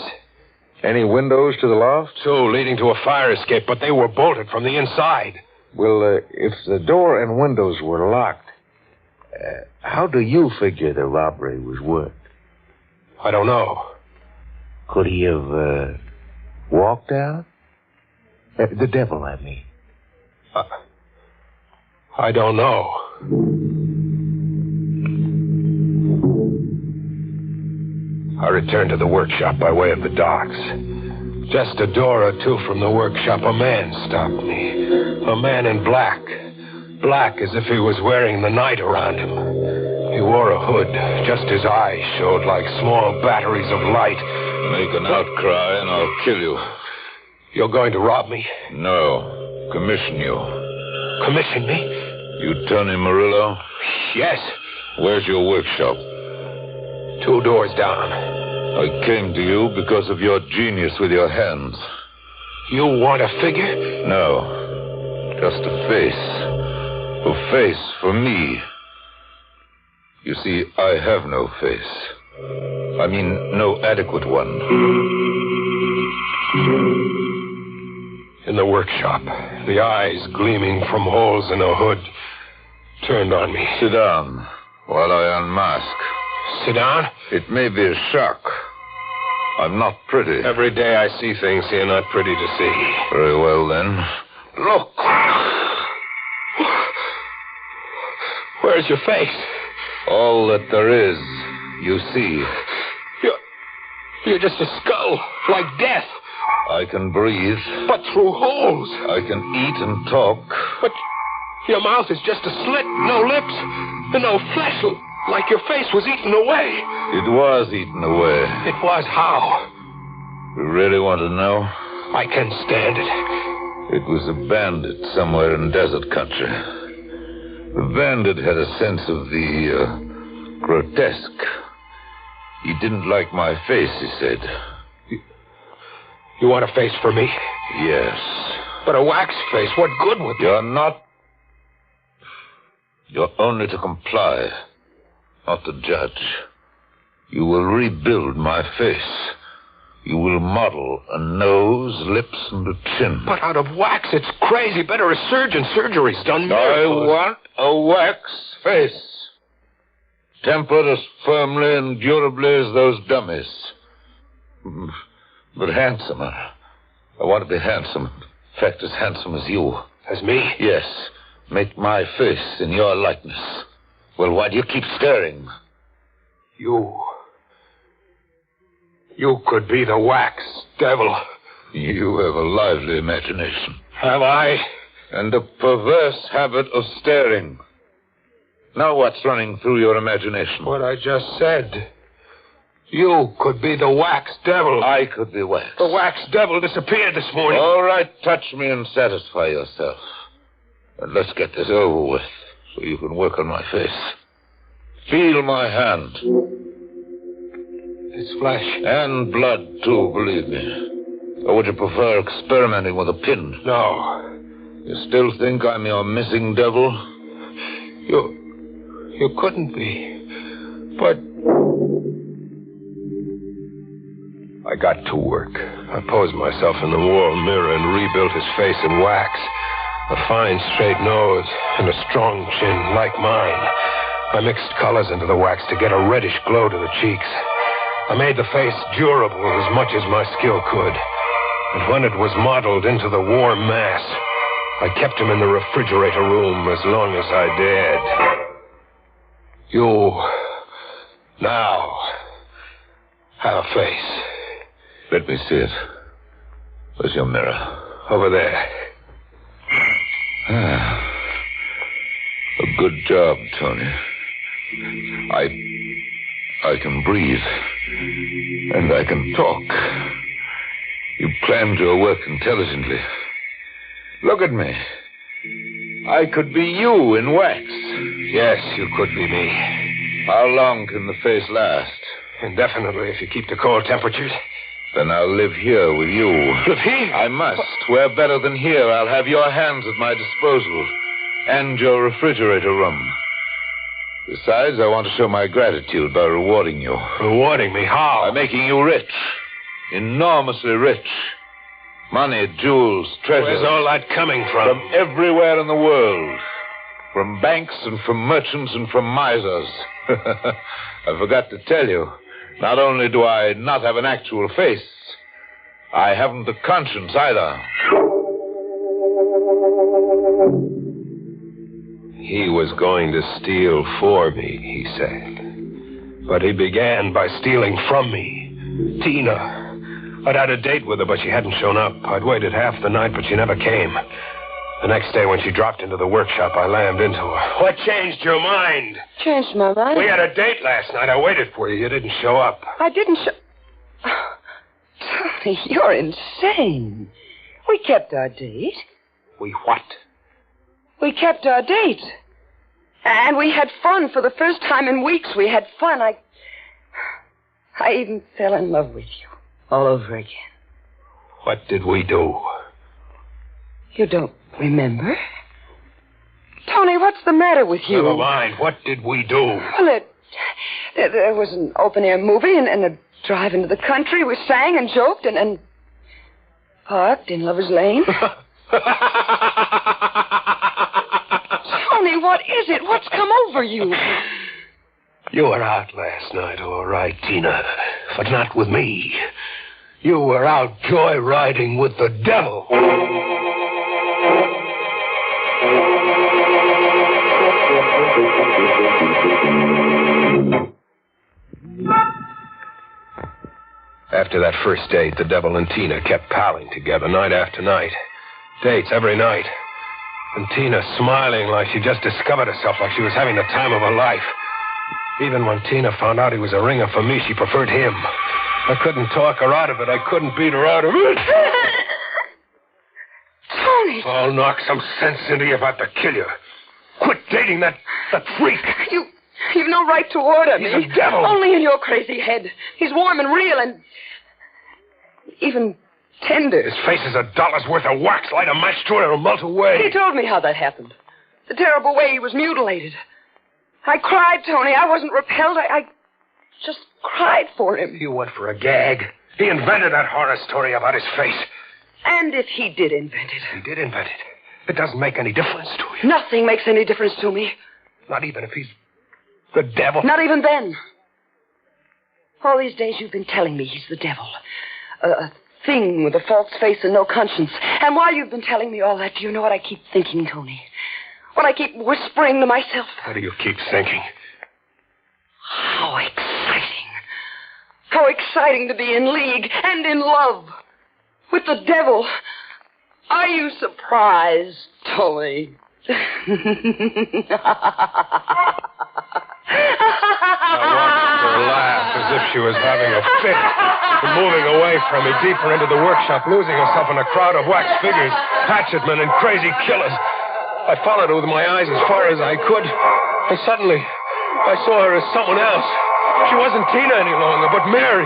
Any windows to the loft? 2 leading to a fire escape, but they were bolted from the inside. Well, if the door and windows were locked, how do you figure the robbery was worked? I don't know. Could he have walked out? The devil, I mean. I don't know. I returned to the workshop by way of the docks. Just a door or 2 from the workshop, a man stopped me. A man in black. Black as if he was wearing the night around him. He wore a hood. Just his eyes showed like small batteries of light. Make an outcry and I'll kill you. You're going to rob me? No. Commission you. Commission me? You Tony Murillo? Yes. Where's your workshop? 2 doors down. I came to you because of your genius with your hands. You want a figure? No. Just a face. A face for me. You see, I have no face. I mean, no adequate one. In the workshop, the eyes gleaming from holes in a hood turned on me. Sit down while I unmask. Sit down? It may be a shock. I'm not pretty. Every day I see things you're not pretty to see. Very well, then. Look! Where's your face? All that there is, you see. You're just a skull, like death. I can breathe. But through holes. I can eat and talk. But your mouth is just a slit, no lips, and no flesh, like your face was eaten away. It was eaten away. It was how? You really want to know? I can stand it. It was a bandit somewhere in desert country. The bandit had a sense of the grotesque. He didn't like my face, he said. You want a face for me? Yes. But a wax face, what good would You're not. You're only to comply, not to judge. You will rebuild my face. You will model a nose, lips, and a chin. But out of wax, it's crazy. Better a surgeon. Surgery's done miracles. I want a wax face. Tempered as firmly and durably as those dummies. But handsomer. I want to be handsome. In fact, as handsome as you. As me? Yes. Make my face in your likeness. Well, why do you keep staring? You could be the wax devil. You have a lively imagination. Have I? And a perverse habit of staring. Now what's running through your imagination? What I just said. You could be the wax devil. I could be wax. The wax devil disappeared this morning. All right, touch me and satisfy yourself. And let's get this over with so you can work on my face. Feel my hand. It's flesh. And blood, too, believe me. Or would you prefer experimenting with a pin? No. You still think I'm your missing devil? You couldn't be. But I got to work. I posed myself in the wall mirror and rebuilt his face in wax. A fine, straight nose and a strong chin like mine. I mixed colors into the wax to get a reddish glow to the cheeks. I made the face durable as much as my skill could. And when it was modeled into the warm mass, I kept him in the refrigerator room as long as I dared. You now have a face. Let me see it. Where's your mirror? Over there. A good job, Tony. I can breathe. And I can talk. You planned your work intelligently. Look at me. I could be you in wax. Yes, you could be me. How long can the face last? Indefinitely, if you keep the cold temperatures. Then I'll live here with you. Live here? I must. Where better than here? I'll have your hands at my disposal. And your refrigerator room. Besides, I want to show my gratitude by rewarding you. Rewarding me? How? By making you rich. Enormously rich. Money, jewels, treasures. Where's all that coming from? From everywhere in the world. From banks and from merchants and from misers. I forgot to tell you. Not only do I not have an actual face, I haven't a conscience either. He was going to steal for me, he said. But he began by stealing from me. Tina. I'd had a date with her, but she hadn't shown up. I'd waited half the night, but she never came. The next day, when she dropped into the workshop, I lammed into her. What changed your mind? Changed my mind? We had a date last night. I waited for you. You didn't show up. I didn't show... Tony, you're insane. We kept our date. We what? We kept our date. And we had fun. For the first time in weeks, we had fun. I even fell in love with you. All over again. What did we do? You don't remember? Tony, what's the matter with you? Never mind. What did we do? Well, there was an open-air movie and a drive into the country. We sang and joked and parked in Lover's Lane. Tony, what is it? What's come over you? You were out last night, all right, Tina. But not with me. You were out joyriding with the devil. After that first date, the devil and Tina kept palling together night after night. Dates every night. And Tina smiling like she just discovered herself, like she was having the time of her life. Even when Tina found out he was a ringer for me, she preferred him. I couldn't talk her out of it. I couldn't beat her out of it. Tony! I'll knock some sense into you about to kill you. Quit dating that freak. You've no right to order me. He's a devil. Only in your crazy head. He's warm and real and even tender. His face is $1 worth of wax. Light a match to it, it'll melt away. He told me how that happened. The terrible way he was mutilated. I cried, Tony. I wasn't repelled. I just cried for him. You went for a gag. He invented that horror story about his face. And if he did invent it. He did invent it. It doesn't make any difference to you. Nothing makes any difference to me. Not even if he's the devil. Not even then. All these days you've been telling me he's the devil. A thing with a false face and no conscience. And while you've been telling me all that, do you know what I keep thinking, Tony? What I keep whispering to myself? What do you keep thinking? How exciting. How exciting to be in league and in love with the devil. Are you surprised, Tony? I watched her laugh as if she was having a fit. And moving away from me, deeper into the workshop, losing herself in a crowd of wax figures, hatchetmen, and crazy killers. I followed her with my eyes as far as I could, and suddenly I saw her as someone else. She wasn't Tina any longer, but Mary.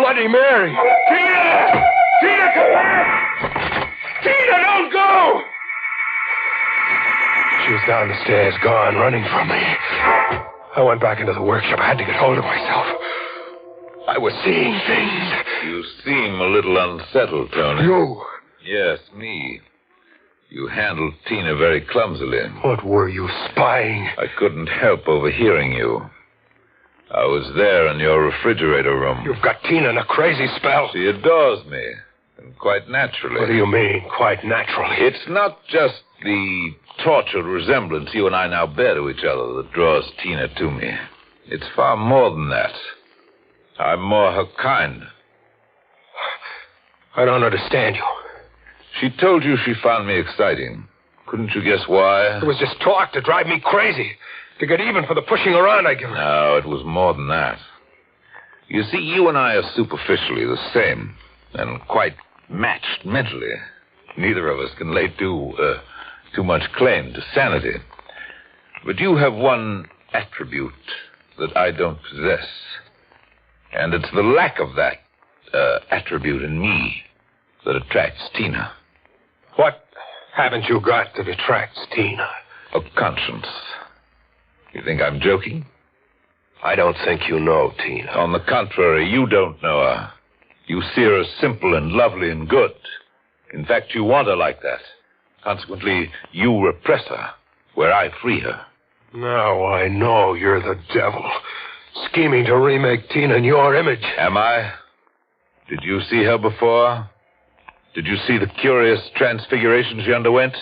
Bloody Mary. Tina! Tina, come back! Tina, don't go! She was down the stairs, gone, running from me. I went back into the workshop. I had to get hold of myself. I was seeing things. You seem a little unsettled, Tony. You? Yes, me. You handled Tina very clumsily. What were you, spying? I couldn't help overhearing you. I was there in your refrigerator room. You've got Tina in a crazy spell. She adores me, and quite naturally. What do you mean, quite naturally? It's not just the tortured resemblance you and I now bear to each other that draws Tina to me. It's far more than that. I'm more her kind. I don't understand you. She told you she found me exciting. Couldn't you guess why? It was just talk to drive me crazy. To get even for the pushing around I give her. No, it was more than that. You see, you and I are superficially the same, and quite matched mentally. Neither of us can lay too much claim to sanity. But you have one attribute that I don't possess. And it's the lack of that attribute in me that attracts Tina. What haven't you got that attracts Tina? A conscience. You think I'm joking? I don't think you know Tina. On the contrary, you don't know her. You see her as simple and lovely and good. In fact, you want her like that. Consequently, you repress her, where I free her. Now I know you're the devil, scheming to remake Tina in your image. Am I? Did you see her before? Did you see the curious transfiguration she underwent?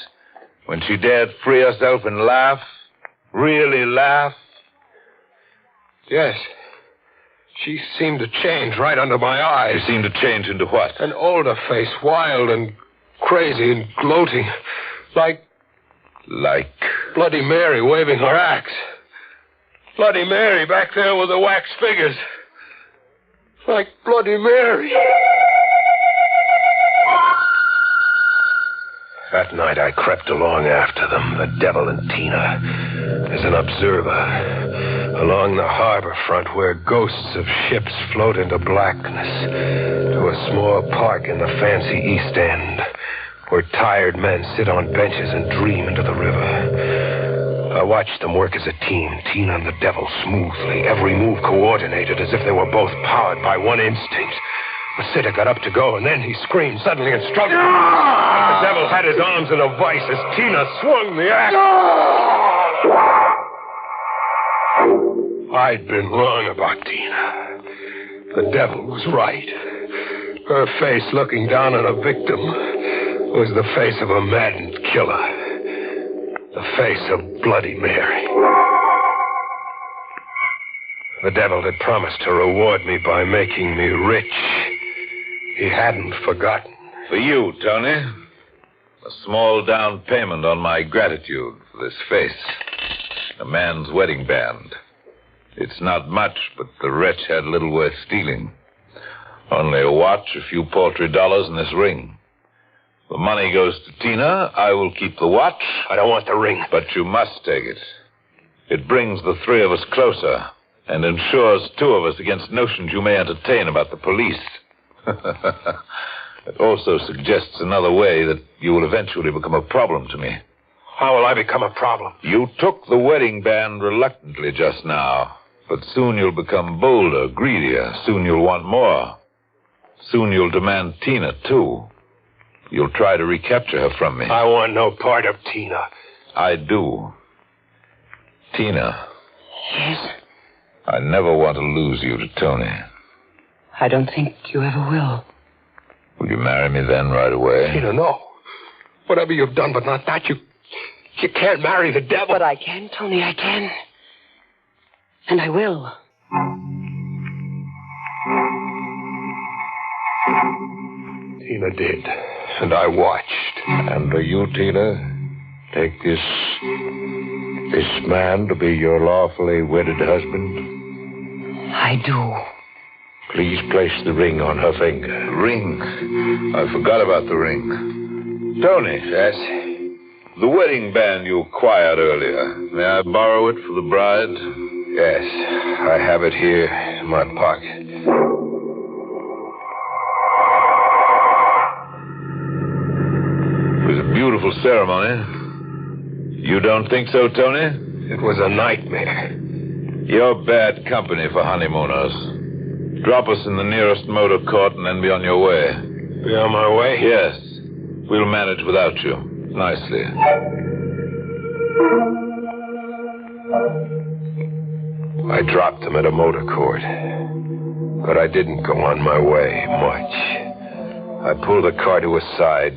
When she dared free herself and laugh? Really laugh? Yes. She seemed to change right under my eyes. She seemed to change into what? An older face, wild and crazy and gloating. Like Bloody Mary waving her axe. Bloody Mary back there with the wax figures. Like Bloody Mary. That night I crept along after them, the devil and Tina, as an observer, along the harbor front where ghosts of ships float into blackness, to a small park in the fancy East End, where tired men sit on benches and dream into the river. I watched them work as a team, Tina and the devil, smoothly, every move coordinated as if they were both powered by one instinct. The sitter got up to go, and then he screamed suddenly and struggled. The devil had his arms in a vice as Tina swung the axe. I'd been wrong about Tina. The devil was right. Her face looking down on a victim was the face of a maddened killer. The face of Bloody Mary. The devil had promised to reward me by making me rich. He hadn't forgotten. For you, Tony. A small down payment on my gratitude for this face. A man's wedding band. It's not much, but the wretch had little worth stealing. Only a watch, a few paltry dollars, and this ring. The money goes to Tina. I will keep the watch. I don't want the ring. But you must take it. It brings the three of us closer and ensures two of us against notions you may entertain about the police. It also suggests another way that you will eventually become a problem to me. How will I become a problem? You took the wedding band reluctantly just now, but soon you'll become bolder, greedier. Soon you'll want more. Soon you'll demand Tina, too. You'll try to recapture her from me. I want no part of Tina. I do. Tina. Yes? I never want to lose you to Tony. I don't think you ever will. Will you marry me then right away? Tina, no. Whatever you've done, but not that. You can't marry the devil. But I can, Tony, I can. And I will. Tina did, and I watched. And do you, Tina, take this man to be your lawfully wedded husband? I do. Please place the ring on her finger. Ring? I forgot about the ring. Tony. Yes? The wedding band you acquired earlier. May I borrow it for the bride? Yes. I have it here in my pocket. It was a beautiful ceremony. You don't think so, Tony? It was a nightmare. You're bad company for honeymooners. Drop us in the nearest motor court and then be on your way. Be on my way? Yes. We'll manage without you. Nicely. I dropped them at a motor court. But I didn't go on my way much. I pulled the car to a side,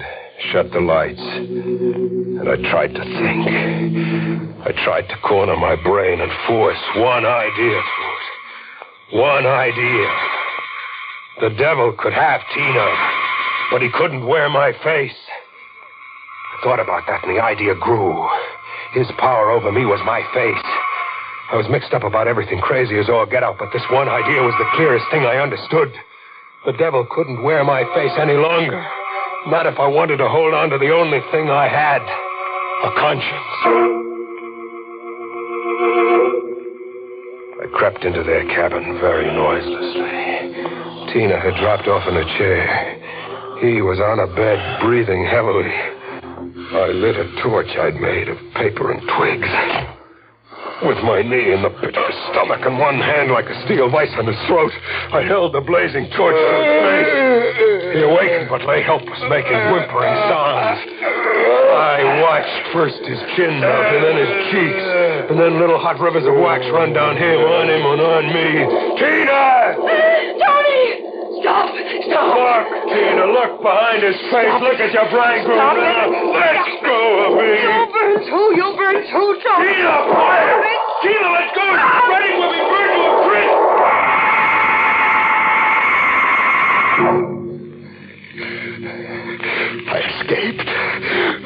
shut the lights, and I tried to think. I tried to corner my brain and force one idea through it. One idea. The devil could have Tina, but he couldn't wear my face. I thought about that, and the idea grew. His power over me was my face. I was mixed up about everything, crazy as all get out, but this one idea was the clearest thing I understood. The devil couldn't wear my face any longer. Not if I wanted to hold on to the only thing I had, a conscience. I crept into their cabin very noiselessly. Tina had dropped off in a chair. He was on a bed, breathing heavily. I lit a torch I'd made of paper and twigs. With my knee in the pit of his stomach and one hand like a steel vice on his throat, I held the blazing torch to his face. He awakened but lay helpless, making whimpering sounds. I watched first his chin melt and then his cheeks, and then little hot rivers of wax run down him, and on me. Tina! Tony! Stop! Stop! Look, Tina, look behind his face. Stop. Look at your bridegroom now. Let go of me. You'll burn too. You'll burn too, Tony. Tina, fire! Tina, let go. It's spreading. We'll be burned to a crisp. I escaped.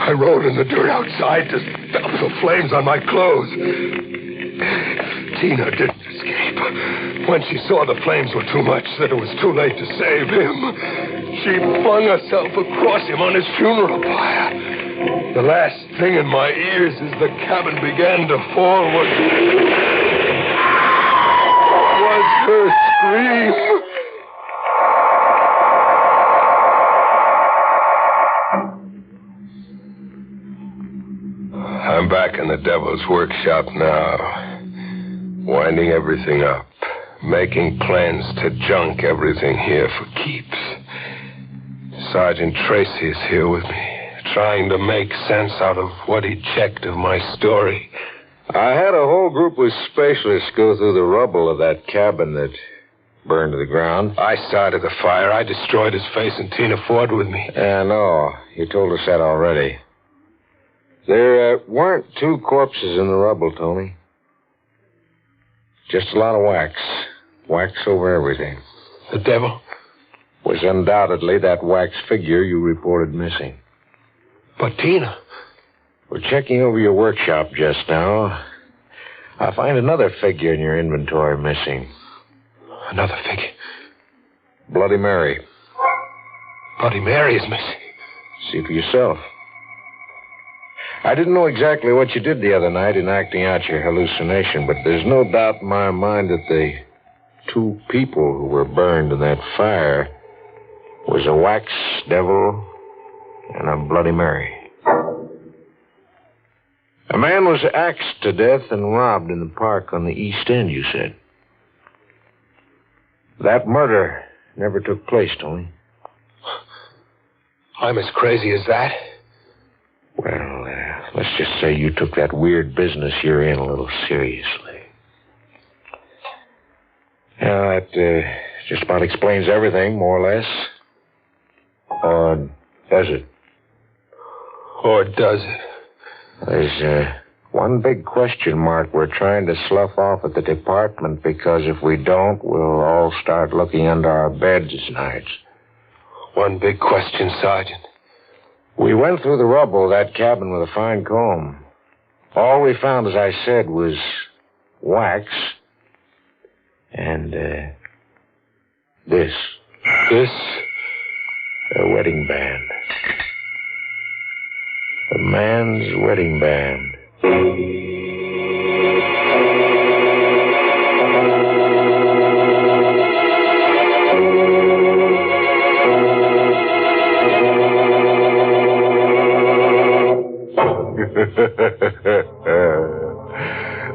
I rolled in the dirt outside to stop the flames on my clothes. Tina didn't escape. When she saw the flames were too much, said it was too late to save him, she flung herself across him on his funeral pyre. The last thing in my ears as the cabin began to fall was her scream. I'm back in the devil's workshop now, winding everything up, making plans to junk everything here for keeps. Sergeant Tracy is here with me, trying to make sense out of what he checked of my story. I had a whole group of specialists go through the rubble of that cabin that burned to the ground. I started the fire. I destroyed his face and Tina Ford with me. Yeah, no. You told us that already. There weren't two corpses in the rubble, Tony. Just a lot of wax. Wax over everything. The devil? Was undoubtedly that wax figure you reported missing. But Tina? We're checking over your workshop just now. I find another figure in your inventory missing. Another figure? Bloody Mary. Bloody Mary is missing. See for yourself. I didn't know exactly what you did the other night in acting out your hallucination, but there's no doubt in my mind that the two people who were burned in that fire was a wax devil and a Bloody Mary. A man was axed to death and robbed in the park on the East End, you said. That murder never took place, Tony. I'm as crazy as that? Well, let's just say you took that weird business you're in a little seriously. Yeah, that just about explains everything, more or less. Or does it? Or does it? There's one big question mark we're trying to slough off at the department, because if we don't, we'll all start looking under our beds nights. One big question, Sergeant. We went through the rubble of that cabin with a fine comb. All we found, as I said, was wax and this. This? A wedding band. A man's wedding band.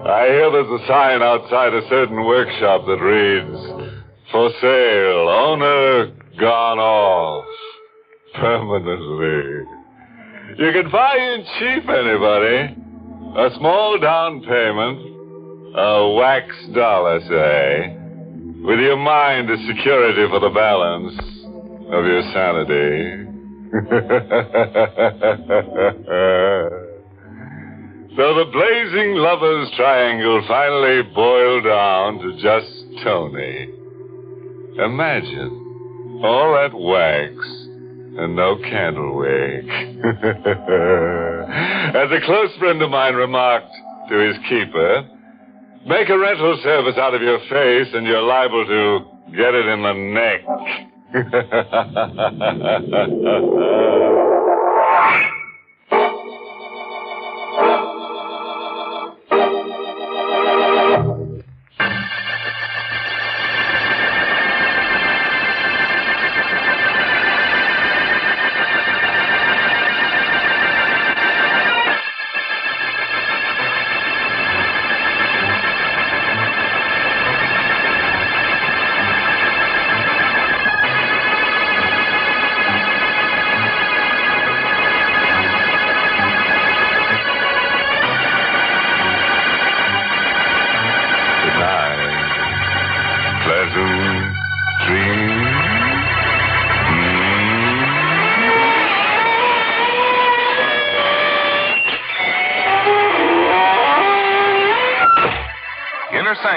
I hear there's a sign outside a certain workshop that reads, "For sale, owner gone off permanently." You can buy in cheap, anybody. A small down payment, a wax dollar, say, with your mind as security for the balance of your sanity. So the blazing lovers' triangle finally boiled down to just Tony. Imagine all that wax and no candle wick. As a close friend of mine remarked to his keeper, make a rental service out of your face and you're liable to get it in the neck.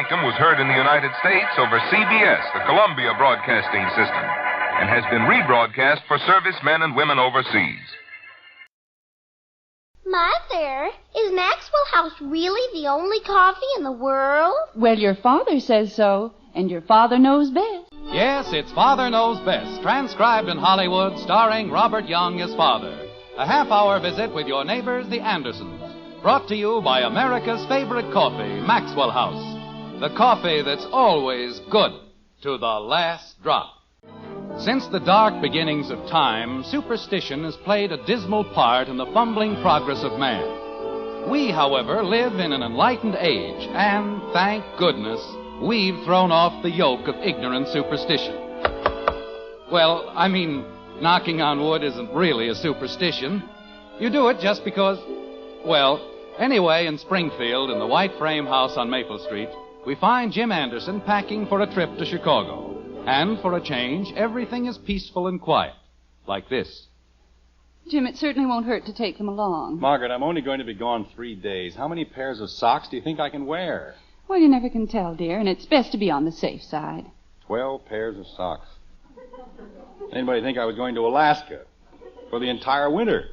Sanctum was heard in the United States over CBS, the Columbia Broadcasting System, and has been rebroadcast for servicemen and women overseas. Mother, is Maxwell House really the only coffee in the world? Well, your father says so, and your father knows best. Yes, it's Father Knows Best, transcribed in Hollywood, starring Robert Young as father. A half-hour visit with your neighbors, the Andersons. Brought to you by America's favorite coffee, Maxwell House. The coffee that's always good to the last drop. Since the dark beginnings of time, superstition has played a dismal part in the fumbling progress of man. We, however, live in an enlightened age, and, thank goodness, we've thrown off the yoke of ignorant superstition. Well, I mean, knocking on wood isn't really a superstition. You do it just because, well, anyway, in Springfield, in the white frame house on Maple Street, we find Jim Anderson packing for a trip to Chicago. And for a change, everything is peaceful and quiet, like this. Jim, it certainly won't hurt to take them along. Margaret, I'm only going to be gone 3 days. How many pairs of socks do you think I can wear? Well, you never can tell, dear, and it's best to be on the safe side. 12 pairs of socks. Anybody think I was going to Alaska for the entire winter?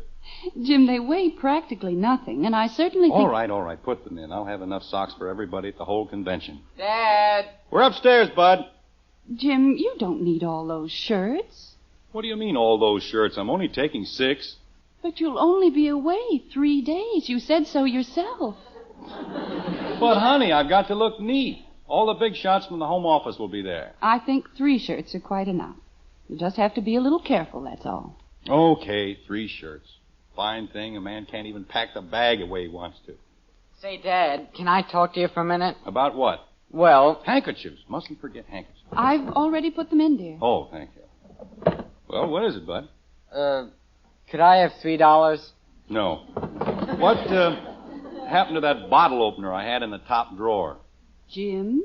Jim, they weigh practically nothing, and I certainly think... All right. Put them in. I'll have enough socks for everybody at the whole convention. Dad! We're upstairs, Bud. Jim, you don't need all those shirts. What do you mean, all those shirts? I'm only taking 6. But you'll only be away 3 days. You said so yourself. But, honey, I've got to look neat. All the big shots from the home office will be there. I think 3 shirts are quite enough. You just have to be a little careful, that's all. Okay, 3 shirts. Fine thing, a man can't even pack the bag the way he wants to. Say, Dad, can I talk to you for a minute? About what? Well... Handkerchiefs. Mustn't forget handkerchiefs. I've already put them in, dear. Oh, thank you. Well, what is it, Bud? Could I have $3? No. What, happened to that bottle opener I had in the top drawer? Jim,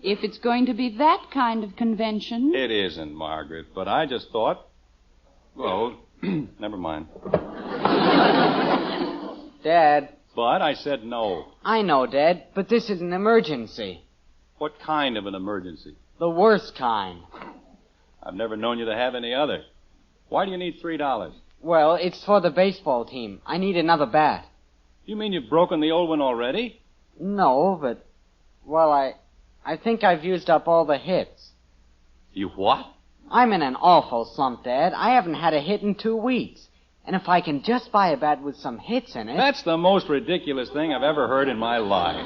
if it's going to be that kind of convention... It isn't, Margaret, but I just thought... Well, never mind. Dad. But I said no. I know, Dad, but this is an emergency. What kind of an emergency? The worst kind. I've never known you to have any other. Why do you need $3? Well, it's for the baseball team. I need another bat. You mean you've broken the old one already? No, but... Well, I think I've used up all the hits. You what? I'm in an awful slump, Dad. I haven't had a hit in 2 weeks. And if I can just buy a bat with some hits in it... That's the most ridiculous thing I've ever heard in my life.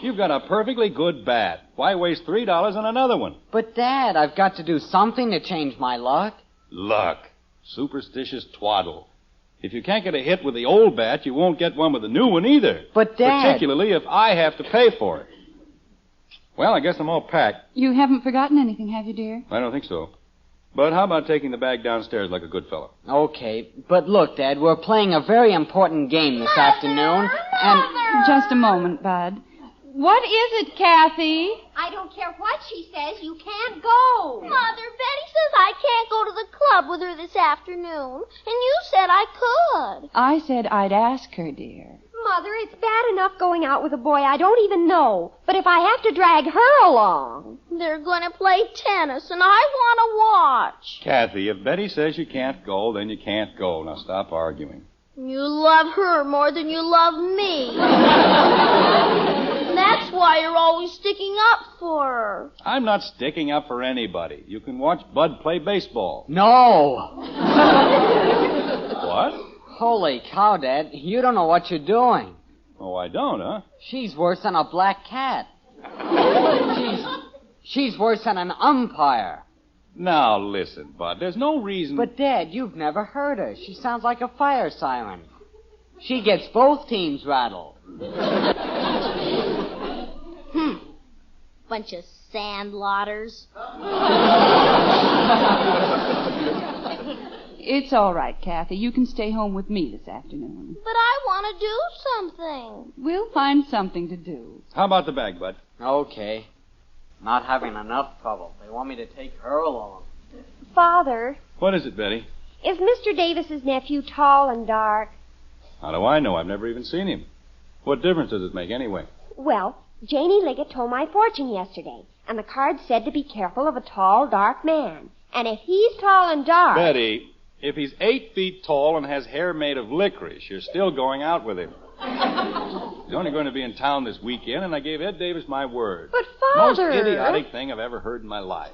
You've got a perfectly good bat. Why waste $3 on another one? But, Dad, I've got to do something to change my luck. Luck. Superstitious twaddle. If you can't get a hit with the old bat, you won't get one with the new one either. But, Dad... Particularly if I have to pay for it. Well, I guess I'm all packed. You haven't forgotten anything, have you, dear? I don't think so. But how about taking the bag downstairs like a good fellow? Okay, but look, Dad, we're playing a very important game this afternoon, and... Just a moment, Bud. What is it, Kathy? I don't care what she says, you can't go. Mother, Betty says I can't go to the club with her this afternoon, and you said I could. I said I'd ask her, dear. Mother, it's bad enough going out with a boy I don't even know. But if I have to drag her along... They're going to play tennis, and I want to watch. Kathy, if Betty says you can't go, then you can't go. Now stop arguing. You love her more than you love me. That's why you're always sticking up for her. I'm not sticking up for anybody. You can watch Bud play baseball. No! What? Holy cow, Dad. You don't know what you're doing. Oh, I don't, huh? She's worse than a black cat. She's worse than an umpire. Now, listen, Bud, there's no reason... But, Dad, you've never heard her. She sounds like a fire siren. She gets both teams rattled. Bunch of sandlotters. It's all right, Kathy. You can stay home with me this afternoon. But I want to do something. We'll find something to do. How about the bag, Bud? Okay. Not having enough trouble. They want me to take her along. Father. What is it, Betty? Is Mr. Davis's nephew tall and dark? How do I know? I've never even seen him. What difference does it make anyway? Well, Janie Liggett told my fortune yesterday, and the card said to be careful of a tall, dark man. And if he's tall and dark... Betty, if he's 8 feet tall and has hair made of licorice, you're still going out with him. He's only going to be in town this weekend, and I gave Ed Davis my word. But, Father... Most idiotic thing I've ever heard in my life.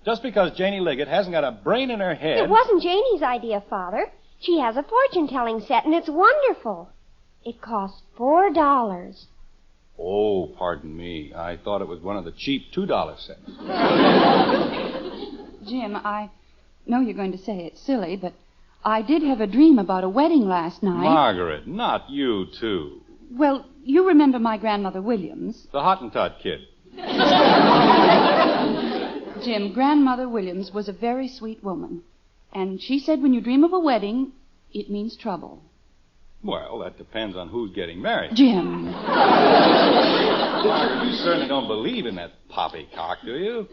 Just because Janie Liggett hasn't got a brain in her head... It wasn't Janie's idea, Father. She has a fortune-telling set, and it's wonderful. It cost $4. Oh, pardon me. I thought it was one of the cheap $2 sets. Jim, I know you're going to say it's silly, but I did have a dream about a wedding last night. Margaret, not you, too. Well, you remember my grandmother Williams. The Hottentot kid. Jim, Grandmother Williams was a very sweet woman. And she said when you dream of a wedding, it means trouble. Well, that depends on who's getting married. Jim. Margaret, you certainly don't believe in that poppycock, do you?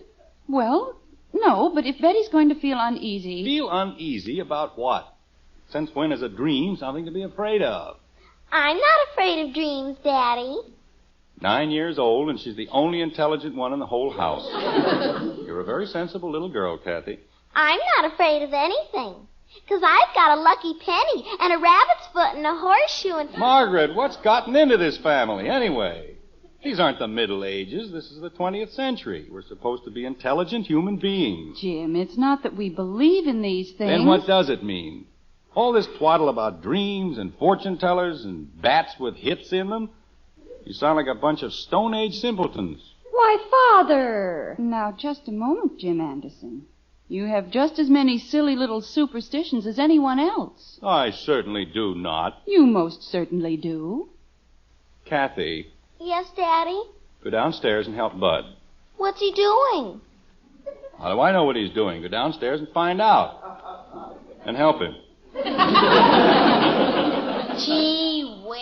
Well, no, but if Betty's going to feel uneasy... Feel uneasy about what? Since when is a dream something to be afraid of? I'm not afraid of dreams, Daddy. 9 years old, and she's the only intelligent one in the whole house. You're a very sensible little girl, Kathy. I'm not afraid of anything. Because I've got a lucky penny and a rabbit's foot and a horseshoe and... Margaret, what's gotten into this family, anyway? These aren't the Middle Ages. This is the 20th century. We're supposed to be intelligent human beings. Jim, it's not that we believe in these things. Then what does it mean? All this twaddle about dreams and fortune tellers and bats with hits in them? You sound like a bunch of Stone Age simpletons. Why, Father! Now, just a moment, Jim Anderson. You have just as many silly little superstitions as anyone else. I certainly do not. You most certainly do. Kathy. Yes, Daddy? Go downstairs and help Bud. What's he doing? How do I know what he's doing? Go downstairs and find out. And help him. Gee whiz.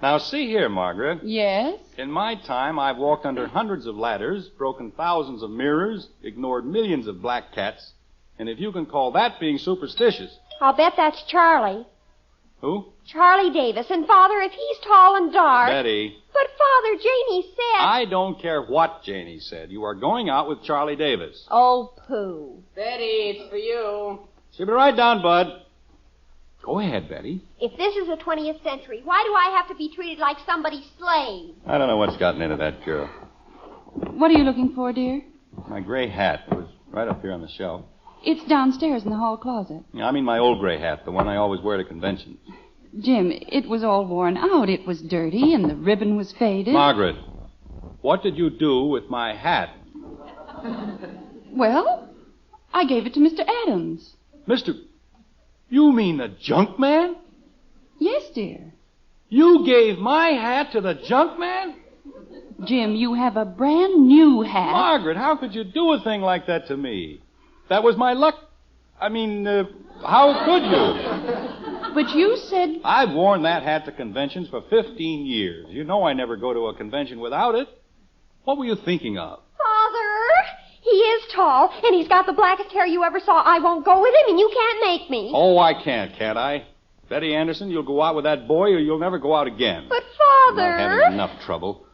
Now, see here, Margaret. Yes? In my time, I've walked under hundreds of ladders, broken thousands of mirrors, ignored millions of black cats. And if you can call that being superstitious... I'll bet that's Charlie. Who? Charlie Davis. And, Father, if he's tall and dark... Betty. But, Father, Janie said... I don't care what Janie said. You are going out with Charlie Davis. Oh, pooh. Betty, it's for you. She'll be right down, Bud. Go ahead, Betty. If this is the 20th century, why do I have to be treated like somebody's slave? I don't know what's gotten into that girl. What are you looking for, dear? My gray hat. It was right up here on the shelf. It's downstairs in the hall closet. I mean my old gray hat, the one I always wear to conventions. Jim, it was all worn out. It was dirty, and the ribbon was faded. Margaret, what did you do with my hat? Well, I gave it to Mr. Adams. Mr. You mean the junk man? Yes, dear. You gave my hat to the junk man? Jim, you have a brand new hat. Margaret, how could you do a thing like that to me? That was my luck. I mean, how could you? But you said... I've worn that hat to conventions for 15 years. You know I never go to a convention without it. What were you thinking of? Father, he is tall, and he's got the blackest hair you ever saw. I won't go with him, and you can't make me. Oh, I can't I? Betty Anderson, you'll go out with that boy, or you'll never go out again. But, Father... You're not having enough trouble.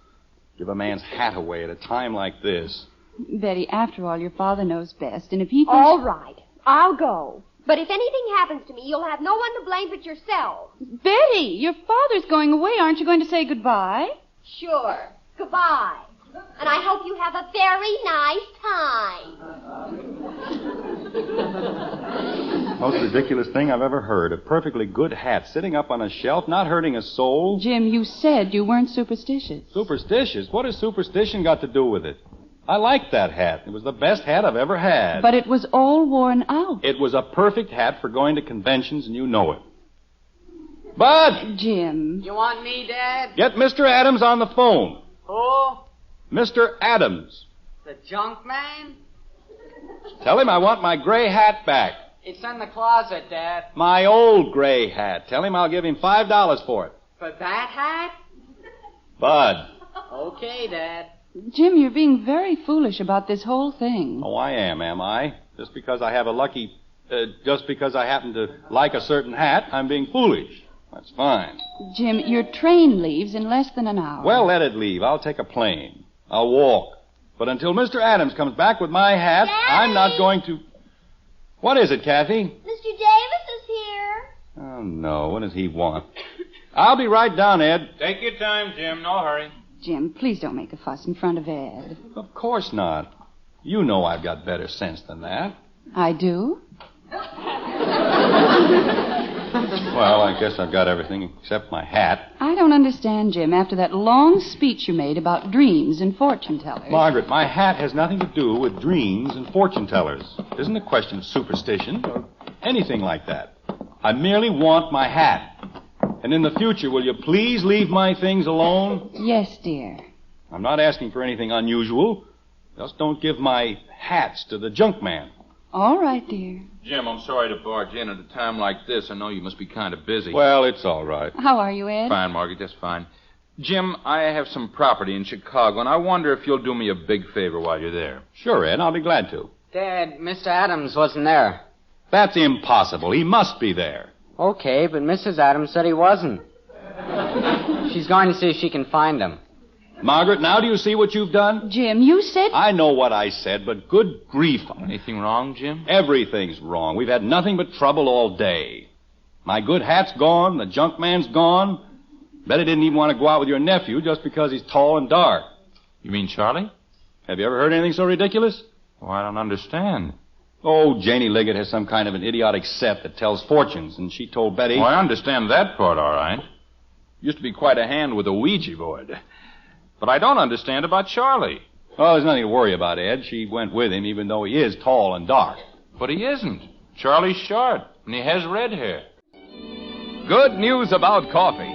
Give a man's hat away at a time like this. Betty, after all, your father knows best, and if he thinks... All right, I'll go. But if anything happens to me, you'll have no one to blame but yourself. Betty, your father's going away. Aren't you going to say goodbye? Sure. Goodbye. And I hope you have a very nice time. Most ridiculous thing I've ever heard. A perfectly good hat sitting up on a shelf, not hurting a soul. Jim, you said you weren't superstitious. Superstitious? What has superstition got to do with it? I liked that hat. It was the best hat I've ever had. But it was all worn out. It was a perfect hat for going to conventions, and you know it. Bud! Jim. You want me, Dad? Get Mr. Adams on the phone. Who? Mr. Adams. The junk man? Tell him I want my gray hat back. It's in the closet, Dad. My old gray hat. Tell him I'll give him $5 for it. For that hat? Bud. Okay, Dad. Jim, you're being very foolish about this whole thing. Oh, I am I? Just because I have a lucky... just because I happen to like a certain hat, I'm being foolish. That's fine. Jim, your train leaves in less than an hour. Well, let it leave. I'll take a plane. I'll walk. But until Mr. Adams comes back with my hat, Daddy! I'm not going to... What is it, Kathy? Mr. Davis is here. Oh, no. What does he want? I'll be right down, Ed. Take your time, Jim. No hurry. Jim, please don't make a fuss in front of Ed. Of course not. You know I've got better sense than that. I do? Well, I guess I've got everything except my hat. I don't understand, Jim, after that long speech you made about dreams and fortune tellers. Margaret, my hat has nothing to do with dreams and fortune tellers. It isn't a question of superstition or anything like that. I merely want my hat. And in the future, will you please leave my things alone? Yes, dear. I'm not asking for anything unusual. Just don't give my hats to the junk man. All right, dear. Jim, I'm sorry to barge in at a time like this. I know you must be kind of busy. Well, it's all right. How are you, Ed? Fine, Margaret, just fine. Jim, I have some property in Chicago, and I wonder if you'll do me a big favor while you're there. Sure, Ed, I'll be glad to. Dad, Mr. Adams wasn't there. That's impossible. He must be there. Okay, but Mrs. Adams said he wasn't. She's going to see if she can find him. Margaret, now do you see what you've done? Jim, you said... I know what I said, but good grief. Anything wrong, Jim? Everything's wrong. We've had nothing but trouble all day. My good hat's gone. The junk man's gone. Betty didn't even want to go out with your nephew just because he's tall and dark. You mean Charlie? Have you ever heard anything so ridiculous? Oh, I don't understand. Oh, Janie Liggett has some kind of an idiotic set that tells fortunes, and she told Betty... Oh, I understand that part, all right. Used to be quite a hand with a Ouija board. But I don't understand about Charlie. Oh, there's nothing to worry about, Ed. She went with him, even though he is tall and dark. But he isn't. Charlie's short, and he has red hair. Good news about coffee.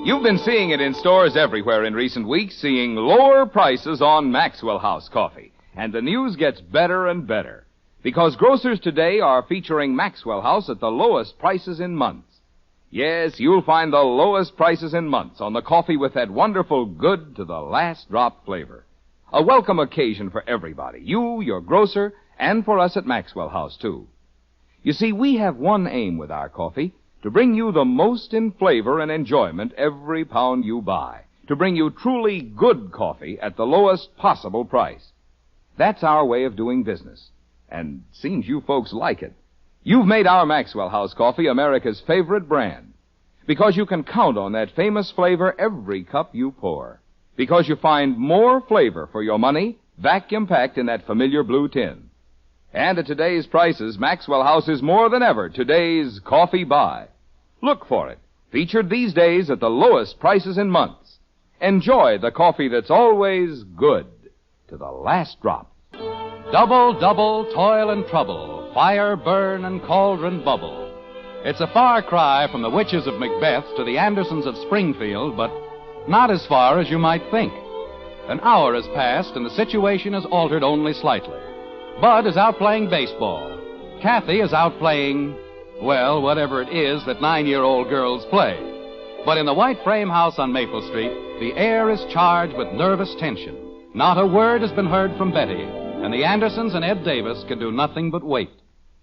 You've been seeing it in stores everywhere in recent weeks, seeing lower prices on Maxwell House coffee. And the news gets better and better. Because grocers today are featuring Maxwell House at the lowest prices in months. Yes, you'll find the lowest prices in months on the coffee with that wonderful good to the last drop flavor. A welcome occasion for everybody, you, your grocer, and for us at Maxwell House, too. You see, we have one aim with our coffee, to bring you the most in flavor and enjoyment every pound you buy. To bring you truly good coffee at the lowest possible price. That's our way of doing business. And seems you folks like it. You've made our Maxwell House coffee America's favorite brand. Because you can count on that famous flavor every cup you pour. Because you find more flavor for your money, vacuum-packed in that familiar blue tin. And at today's prices, Maxwell House is more than ever today's coffee buy. Look for it. Featured these days at the lowest prices in months. Enjoy the coffee that's always good to the last drop. Double, double, toil and trouble, fire, burn, and cauldron bubble. It's a far cry from the witches of Macbeth to the Andersons of Springfield, but not as far as you might think. An hour has passed, and the situation has altered only slightly. Bud is out playing baseball. Kathy is out playing, well, whatever it is that 9-year-old girls play. But in the white frame house on Maple Street, the air is charged with nervous tension. Not a word has been heard from Betty, and the Andersons and Ed Davis can do nothing but wait.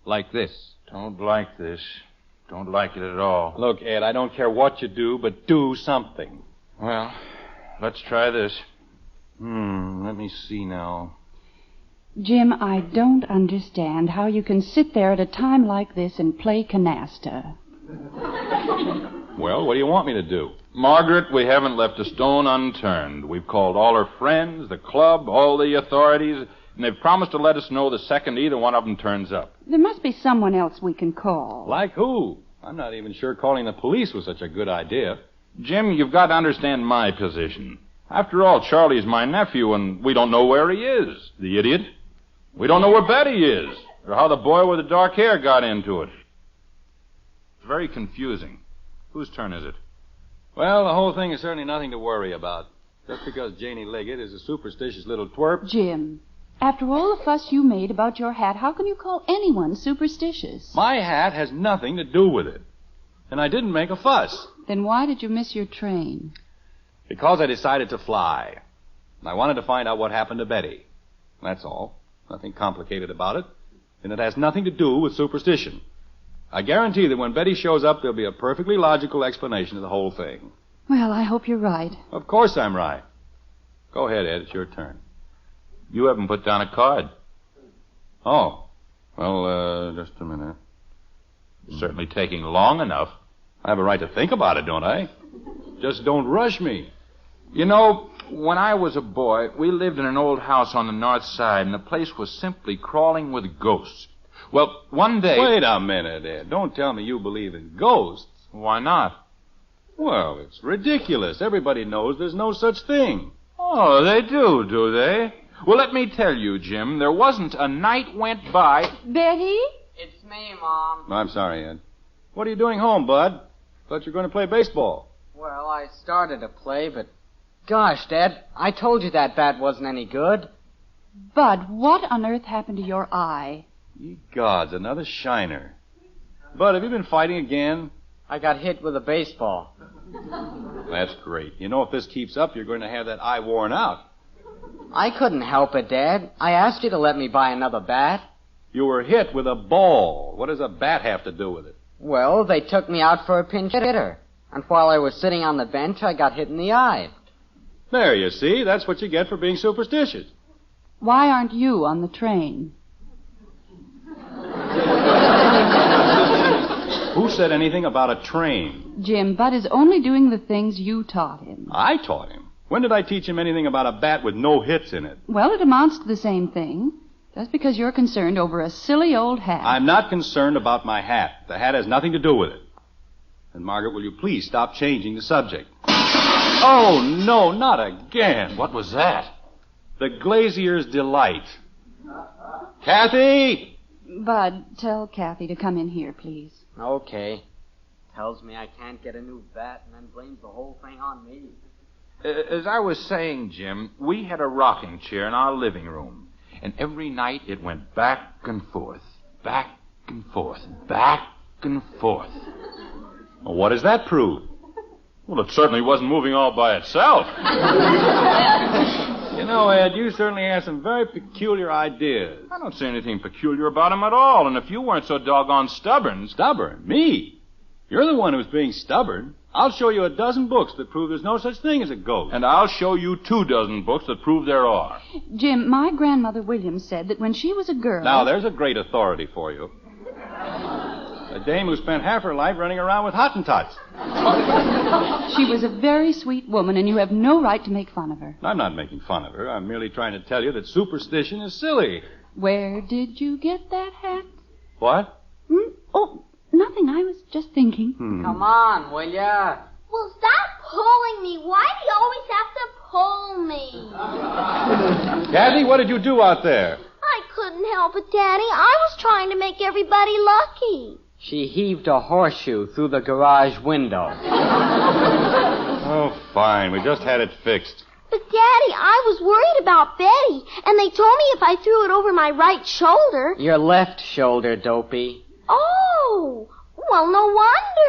Like this. Don't like this. Don't like it at all. Look, Ed, I don't care what you do, but do something. Well, let's try this. Let me see now. Jim, I don't understand how you can sit there at a time like this and play canasta. Well, what do you want me to do? Margaret, we haven't left a stone unturned. We've called all her friends, the club, all the authorities, and they've promised to let us know the second either one of them turns up. There must be someone else we can call. Like who? I'm not even sure calling the police was such a good idea. Jim, you've got to understand my position. After all, Charlie's my nephew, and we don't know where he is, the idiot. We don't know where Betty is, or how the boy with the dark hair got into it. It's very confusing. Whose turn is it? Well, the whole thing is certainly nothing to worry about. Just because Janie Liggett is a superstitious little twerp. Jim, after all the fuss you made about your hat, how can you call anyone superstitious? My hat has nothing to do with it. And I didn't make a fuss. Then why did you miss your train? Because I decided to fly. And I wanted to find out what happened to Betty. That's all. Nothing complicated about it. And it has nothing to do with superstition. I guarantee that when Betty shows up, there'll be a perfectly logical explanation of the whole thing. Well, I hope you're right. Of course I'm right. Go ahead, Ed. It's your turn. You haven't put down a card. Oh. Well, just a minute. It's certainly taking long enough. I have a right to think about it, don't I? Just don't rush me. You know, when I was a boy, we lived in an old house on the north side, and the place was simply crawling with ghosts. Well, one day... Wait a minute, Ed. Don't tell me you believe in ghosts. Why not? Well, it's ridiculous. Everybody knows there's no such thing. Oh, they do they? Well, let me tell you, Jim, there wasn't a night went by... Betty? It's me, Mom. I'm sorry, Ed. What are you doing home, Bud? Thought you were going to play baseball. Well, I started to play, but... Gosh, Dad, I told you that bat wasn't any good. Bud, what on earth happened to your eye? Ye gods, another shiner. Bud, have you been fighting again? I got hit with a baseball. That's great. You know, if this keeps up, you're going to have that eye worn out. I couldn't help it, Dad. I asked you to let me buy another bat. You were hit with a ball. What does a bat have to do with it? Well, they took me out for a pinch hitter. And while I was sitting on the bench, I got hit in the eye. There, you see. That's what you get for being superstitious. Why aren't you on the train? Who said anything about a train? Jim, Bud is only doing the things you taught him. I taught him. When did I teach him anything about a bat with no hits in it? Well, it amounts to the same thing. Just because you're concerned over a silly old hat. I'm not concerned about my hat. The hat has nothing to do with it. And, Margaret, will you please stop changing the subject? Oh, no, not again. What was that? The glazier's delight. Kathy! Bud, tell Kathy to come in here, please. Okay. Tells me I can't get a new bat and then blames the whole thing on me. As I was saying, Jim, we had a rocking chair in our living room. And every night it went back and forth, back and forth, back and forth. Well, what does that prove? Well, it certainly wasn't moving all by itself. You know, Ed, you certainly have some very peculiar ideas. I don't see anything peculiar about him at all, and if you weren't so doggone stubborn... Stubborn? Me? You're the one who's being stubborn. I'll show you a dozen books that prove there's no such thing as a ghost. And I'll show you 24 books that prove there are. Jim, my grandmother Williams said that when she was a girl... Now, there's a great authority for you. A dame who spent half her life running around with Hottentots. She was a very sweet woman, and you have no right to make fun of her. I'm not making fun of her. I'm merely trying to tell you that superstition is silly. Where did you get that hat? What? Oh, nothing. I was just thinking. Come on, will ya? Well, stop pulling me. Why do you always have to pull me? Kathy, what did you do out there? I couldn't help it, Daddy. I was trying to make everybody lucky. She heaved a horseshoe through the garage window. Oh, fine. We just had it fixed. But, Daddy, I was worried about Betty, and they told me if I threw it over my right shoulder... Your left shoulder, dopey. Oh, well, no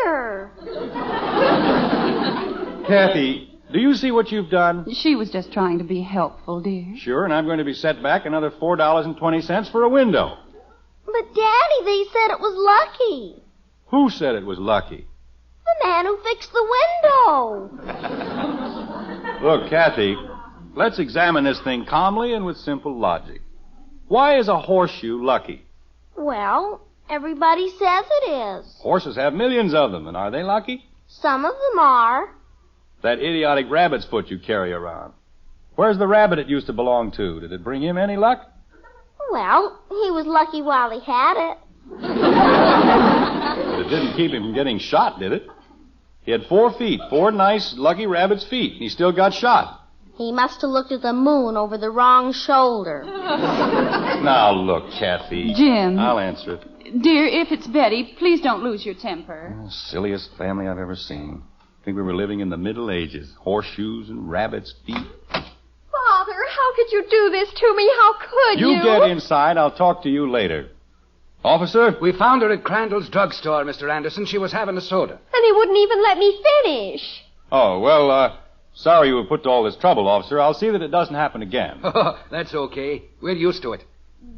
wonder. Kathy, do you see what you've done? She was just trying to be helpful, dear. Sure, and I'm going to be set back another $4.20 for a window. But, Daddy, they said it was lucky. Who said it was lucky? The man who fixed the window. Look, Kathy, let's examine this thing calmly and with simple logic. Why is a horseshoe lucky? Well, everybody says it is. Horses have millions of them, and are they lucky? Some of them are. That idiotic rabbit's foot you carry around. Where's the rabbit it used to belong to? Did it bring him any luck? Well, he was lucky while he had it. But it didn't keep him from getting shot, did it? He had 4 feet, 4 nice, lucky rabbit's feet, and he still got shot. He must have looked at the moon over the wrong shoulder. Now, look, Kathy. Jim. I'll answer it. Dear, if it's Betty, please don't lose your temper. Oh, silliest family I've ever seen. I think we were living in the Middle Ages. Horseshoes and rabbit's feet. Father, how could you do this to me? How could you? You get inside. I'll talk to you later. Officer? We found her at Crandall's drugstore, Mr. Anderson. She was having a soda. And he wouldn't even let me finish. Oh, well, sorry you were put to all this trouble, officer. I'll see that it doesn't happen again. Oh, that's okay. We're used to it.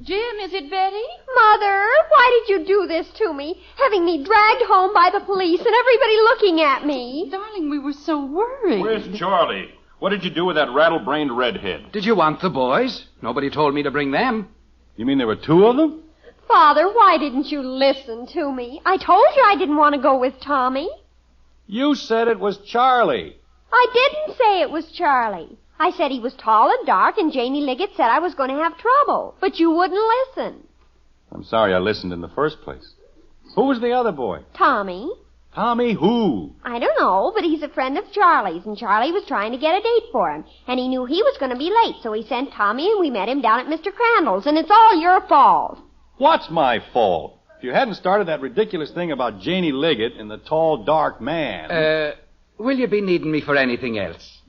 Jim, is it Betty? Mother, why did you do this to me? Having me dragged home by the police and everybody looking at me. Darling, we were so worried. Where's Charlie? What did you do with that rattle-brained redhead? Did you want the boys? Nobody told me to bring them. You mean there were two of them? Father, why didn't you listen to me? I told you I didn't want to go with Tommy. You said it was Charlie. I didn't say it was Charlie. I said he was tall and dark, and Janie Liggett said I was going to have trouble. But you wouldn't listen. I'm sorry I listened in the first place. Who was the other boy? Tommy? Tommy who? I don't know, but he's a friend of Charlie's, and Charlie was trying to get a date for him. And he knew he was going to be late, so he sent Tommy, and we met him down at Mr. Crandall's, and it's all your fault. What's my fault? If you hadn't started that ridiculous thing about Janie Liggett and the tall, dark man... Will you be needing me for anything else?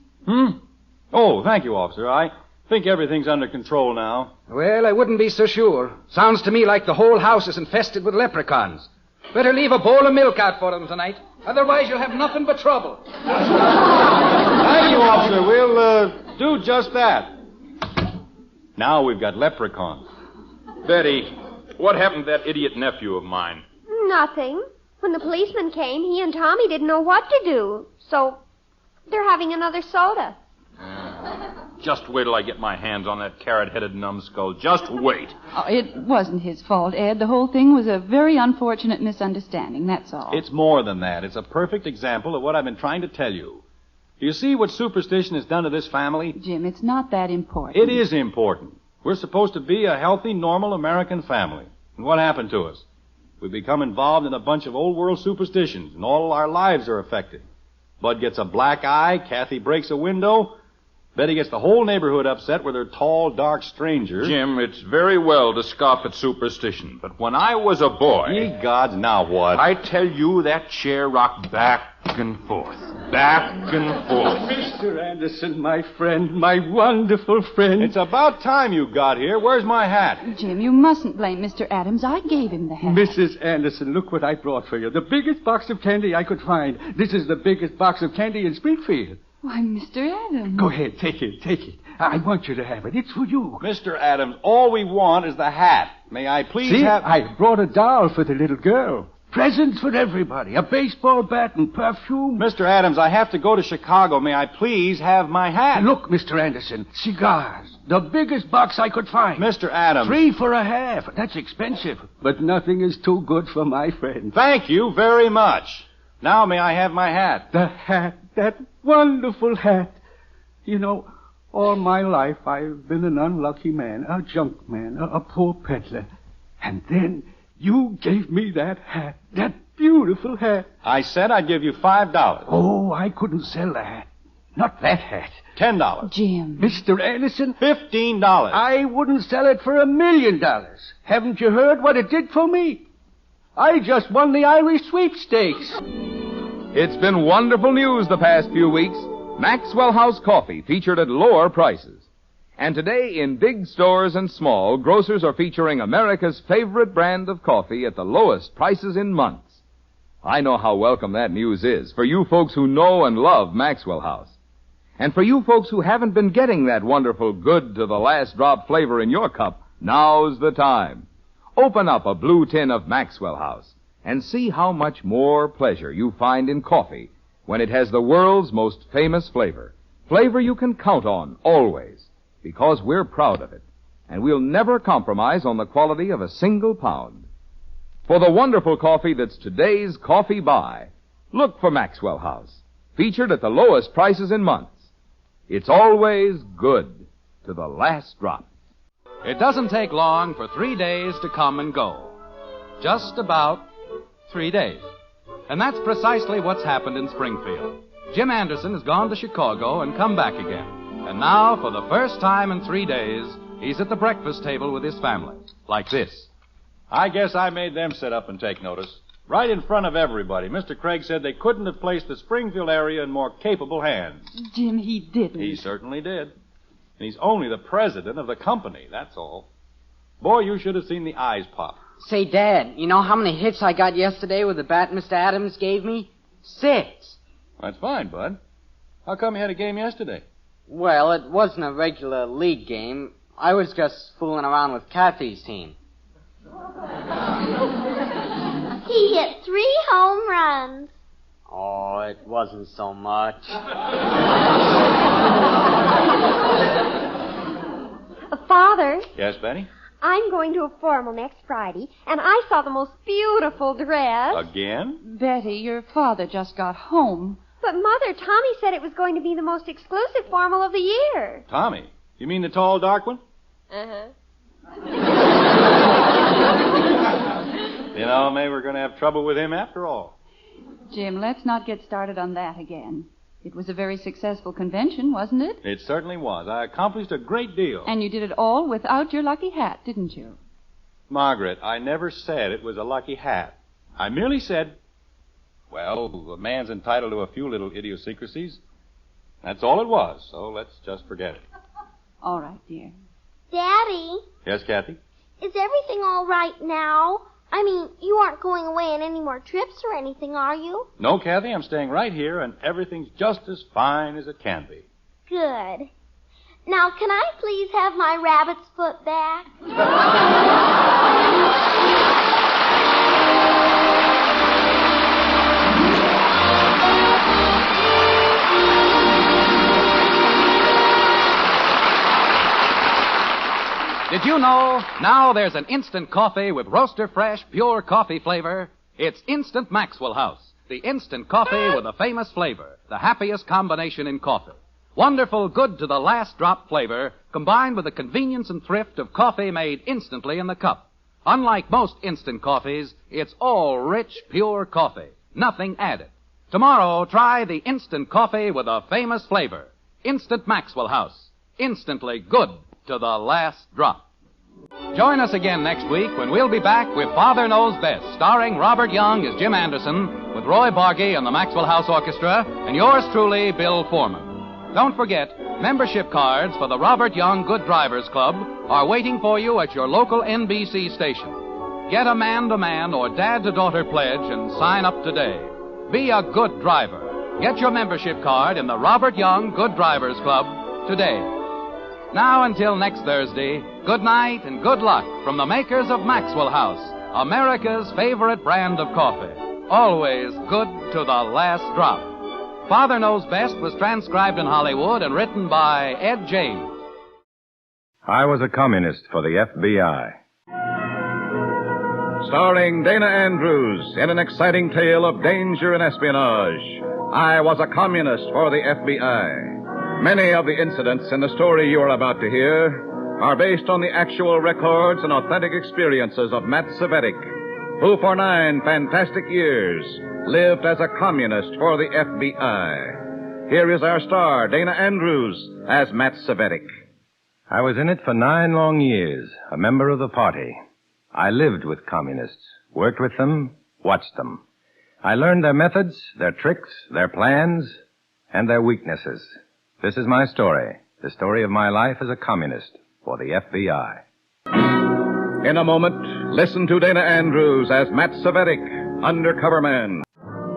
Oh, thank you, officer. I think everything's under control now. Well, I wouldn't be so sure. Sounds to me like the whole house is infested with leprechauns. Better leave a bowl of milk out for them tonight. Otherwise, you'll have nothing but trouble. Thank you, officer. We'll do just that. Now we've got leprechauns. Betty, what happened to that idiot nephew of mine? Nothing. When the policeman came, he and Tommy didn't know what to do. So they're having another soda. Just wait till I get my hands on that carrot-headed numbskull. Just wait. Oh, it wasn't his fault, Ed. The whole thing was a very unfortunate misunderstanding, that's all. It's more than that. It's a perfect example of what I've been trying to tell you. Do you see what superstition has done to this family? Jim, it's not that important. It is important. We're supposed to be a healthy, normal American family. And what happened to us? We become involved in a bunch of old-world superstitions, and all our lives are affected. Bud gets a black eye, Kathy breaks a window, Betty gets the whole neighborhood upset with her tall, dark stranger. Jim, it's very well to scoff at superstition, but when I was a boy... Ye gods, now what? I tell you, that chair rocked back and forth. Back and forth. Mr. Anderson, my friend, my wonderful friend. It's about time you got here. Where's my hat? Jim, you mustn't blame Mr. Adams. I gave him the hat. Mrs. Anderson, look what I brought for you. The biggest box of candy I could find. This is the biggest box of candy in Springfield. Why, Mr. Adams. Go ahead, take it, take it. I want you to have it. It's for you. Mr. Adams, all we want is the hat. May I please See, have... I brought a doll for the little girl. Presents for everybody. A baseball bat and perfume. Mr. Adams, I have to go to Chicago. May I please have my hat? Look, Mr. Anderson, cigars. The biggest box I could find. Mr. Adams. 3 for a half. That's expensive. But nothing is too good for my friend. Thank you very much. Now may I have my hat? The hat. That wonderful hat. You know, all my life I've been an unlucky man, a junk man, a poor peddler. And then you gave me that hat, that beautiful hat. I said I'd give you $5. Oh, I couldn't sell the hat. Not that hat. $10. Jim. Mr. Anderson? $15. I wouldn't sell it for $1 million. Haven't you heard what it did for me? I just won the Irish sweepstakes. It's been wonderful news the past few weeks. Maxwell House Coffee featured at lower prices. And today, in big stores and small, grocers are featuring America's favorite brand of coffee at the lowest prices in months. I know how welcome that news is for you folks who know and love Maxwell House. And for you folks who haven't been getting that wonderful good to the last drop flavor in your cup, now's the time. Open up a blue tin of Maxwell House and see how much more pleasure you find in coffee when it has the world's most famous flavor. Flavor you can count on always, because we're proud of it, and we'll never compromise on the quality of a single pound. For the wonderful coffee that's today's coffee buy, look for Maxwell House, featured at the lowest prices in months. It's always good to the last drop. It doesn't take long for 3 days to come and go. Just about 3 days. And that's precisely what's happened in Springfield. Jim Anderson has gone to Chicago and come back again. And now, for the first time in 3 days, he's at the breakfast table with his family. Like this. I guess I made them sit up and take notice. Right in front of everybody. Mr. Craig said they couldn't have placed the Springfield area in more capable hands. Jim, he didn't. He certainly did. And he's only the president of the company, that's all. Boy, you should have seen the eyes pop. Say, Dad, you know how many hits I got yesterday with the bat Mr. Adams gave me? 6. That's fine, Bud. How come you had a game yesterday? Well, it wasn't a regular league game. I was just fooling around with Kathy's team. He hit 3 home runs. Oh, it wasn't so much. Father, Yes, Betty? I'm going to a formal next Friday, and I saw the most beautiful dress. Again? Betty, your father just got home. But, Mother, Tommy said it was going to be the most exclusive formal of the year. Tommy? You mean the tall, dark one? Uh-huh. You know, maybe we're going to have trouble with him after all. Jim, let's not get started on that again. It was a very successful convention, wasn't it? It certainly was. I accomplished a great deal. And you did it all without your lucky hat, didn't you? Margaret, I never said it was a lucky hat. I merely said, well, a man's entitled to a few little idiosyncrasies. That's all it was, so let's just forget it. All right, dear. Daddy, Yes, Kathy? is everything all right now? I mean, you aren't going away on any more trips or anything, are you? No, Kathy, I'm staying right here, and everything's just as fine as it can be. Good. Now, can I please have my rabbit's foot back? Did you know now there's an instant coffee with roaster fresh, pure coffee flavor? It's Instant Maxwell House, the instant coffee with a famous flavor, the happiest combination in coffee. Wonderful, good to the last drop flavor, combined with the convenience and thrift of coffee made instantly in the cup. Unlike most instant coffees, it's all rich, pure coffee, nothing added. Tomorrow, try the instant coffee with a famous flavor. Instant Maxwell House, instantly good to the last drop. Join us again next week when we'll be back with Father Knows Best, starring Robert Young as Jim Anderson, with Roy Bargy and the Maxwell House Orchestra, and yours truly, Bill Foreman. Don't forget, membership cards for the Robert Young Good Drivers Club are waiting for you at your local NBC station. Get a man-to-man or dad-to-daughter pledge and sign up today. Be a good driver. Get your membership card in the Robert Young Good Drivers Club today. Now, until next Thursday, good night and good luck from the makers of Maxwell House, America's favorite brand of coffee. Always good to the last drop. Father Knows Best was transcribed in Hollywood and written by Ed James. I was a communist for the FBI. Starring Dana Andrews in an exciting tale of danger and espionage. I was a communist for the FBI. Many of the incidents in the story you are about to hear are based on the actual records and authentic experiences of Matt Savetic, who for 9 fantastic years lived as a communist for the FBI. Here is our star, Dana Andrews, as Matt Savetic. I was in it for 9 long years, a member of the party. I lived with communists, worked with them, watched them. I learned their methods, their tricks, their plans, and their weaknesses. This is my story, the story of my life as a communist for the FBI. In a moment, listen to Dana Andrews as Matt Savetic, undercover man.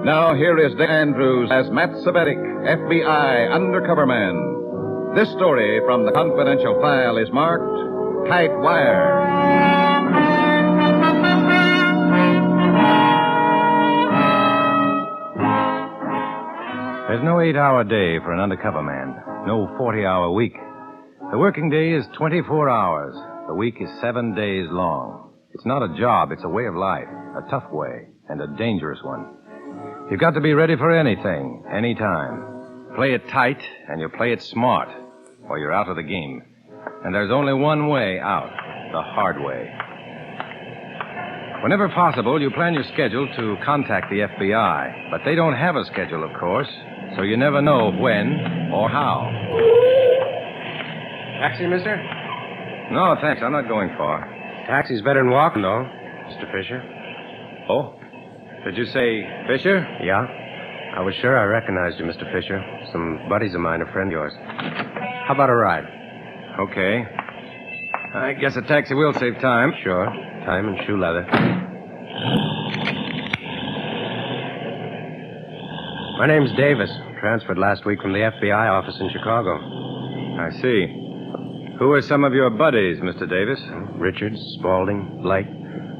Now here is Dana Andrews as Matt Savetic, FBI undercover man. This story from the confidential file is marked Tight Wire. There's no 8-hour day for an undercover man, no 40-hour week. The working day is 24 hours. The week is 7 days long. It's not a job, it's a way of life, a tough way, and a dangerous one. You've got to be ready for anything, anytime. Play it tight, and you play it smart, or you're out of the game. And there's only one way out, the hard way. Whenever possible, you plan your schedule to contact the FBI, but they don't have a schedule, of course, so you never know when or how. Taxi, mister? No, thanks. I'm not going far. Taxi's better than walking, though, Mr. Fisher. Oh? Did you say Fisher? Yeah. I was sure I recognized you, Mr. Fisher. Some buddies of mine are friend of yours. How about a ride? Okay. I guess a taxi will save time. Sure. Time and shoe leather. My name's Davis. Transferred last week from the FBI office in Chicago. I see. Who are some of your buddies, Mr. Davis? Richards, Spaulding, Blake.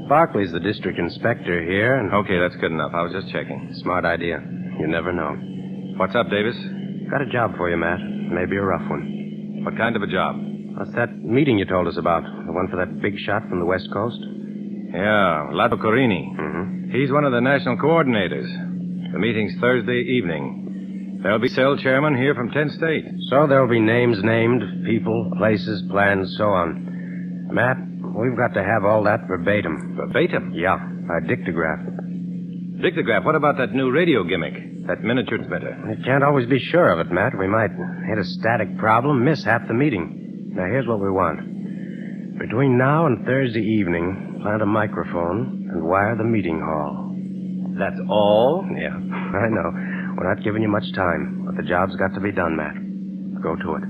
Barkley's the district inspector here, and... Okay, that's good enough. I was just checking. Smart idea. You never know. What's up, Davis? Got a job for you, Matt. Maybe a rough one. What kind of a job? That's that meeting you told us about. The one for that big shot from the West Coast? Yeah, Lato Corini. Mm-hmm. He's one of the national coordinators. The meeting's Thursday evening. There'll be cell chairmen here from 10 states. So there'll be names named, people, places, plans, so on. Matt, we've got to have all that verbatim. Verbatim? Yeah, a dictograph. Dictograph? What about that new radio gimmick? That miniature transmitter? You can't always be sure of it, Matt. We might hit a static problem, miss half the meeting. Now, here's what we want. Between now and Thursday evening, plant a microphone and wire the meeting hall. That's all? Yeah, I know. We're not giving you much time, but the job's got to be done, Matt. Go to it.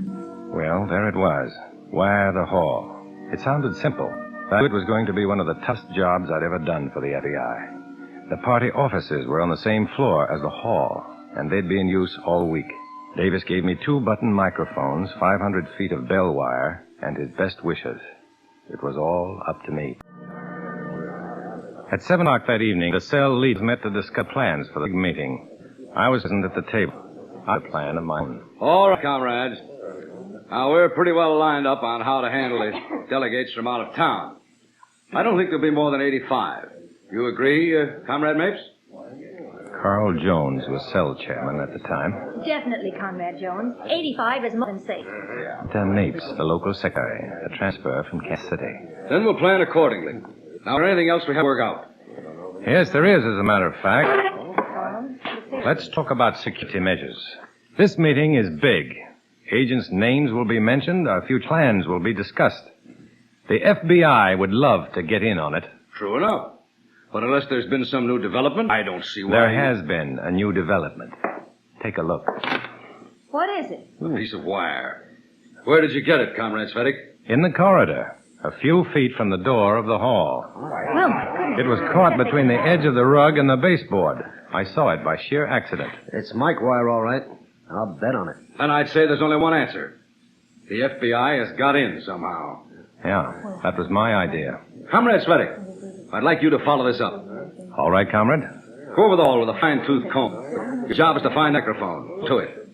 Well, there it was. Wire the hall. It sounded simple. That was going to be one of the toughest jobs I'd ever done for the FBI. The party offices were on the same floor as the hall, and they'd be in use all week. Davis gave me 2 button microphones, 500 feet of bell wire, and his best wishes. It was all up to me. At 7 o'clock that evening, the cell leads met to discuss plans for the meeting. I was present at the table. I had a plan of my own. All right, comrades. Now, we're pretty well lined up on how to handle the delegates from out of town. I don't think there'll be more than 85. You agree, Comrade Mapes? Carl Jones was cell chairman at the time. Definitely, Comrade Jones. 85 is more than safe. Mapes, the local secretary, a transfer from Kansas City. Then we'll plan accordingly. Now, is there anything else we have to work out? Yes, there is, as a matter of fact. Let's talk about security measures. This meeting is big. Agents' names will be mentioned. A few plans will be discussed. The FBI would love to get in on it. True enough. But unless there's been some new development, I don't see why... There has been a new development. Take a look. What is it? A piece of wire. Where did you get it, Comrade Svedik? In the corridor, a few feet from the door of the hall. Well, my goodness. It was caught between the edge of the rug and the baseboard. I saw it by sheer accident. It's mic wire, all right. I'll bet on it. And I'd say there's only one answer. The FBI has got in somehow. Yeah, that was my idea. Comrade Svedik, I'd like you to follow this up. All right, comrade. Go over the hall with a fine-tooth comb. Your job is to find the microphone. To it.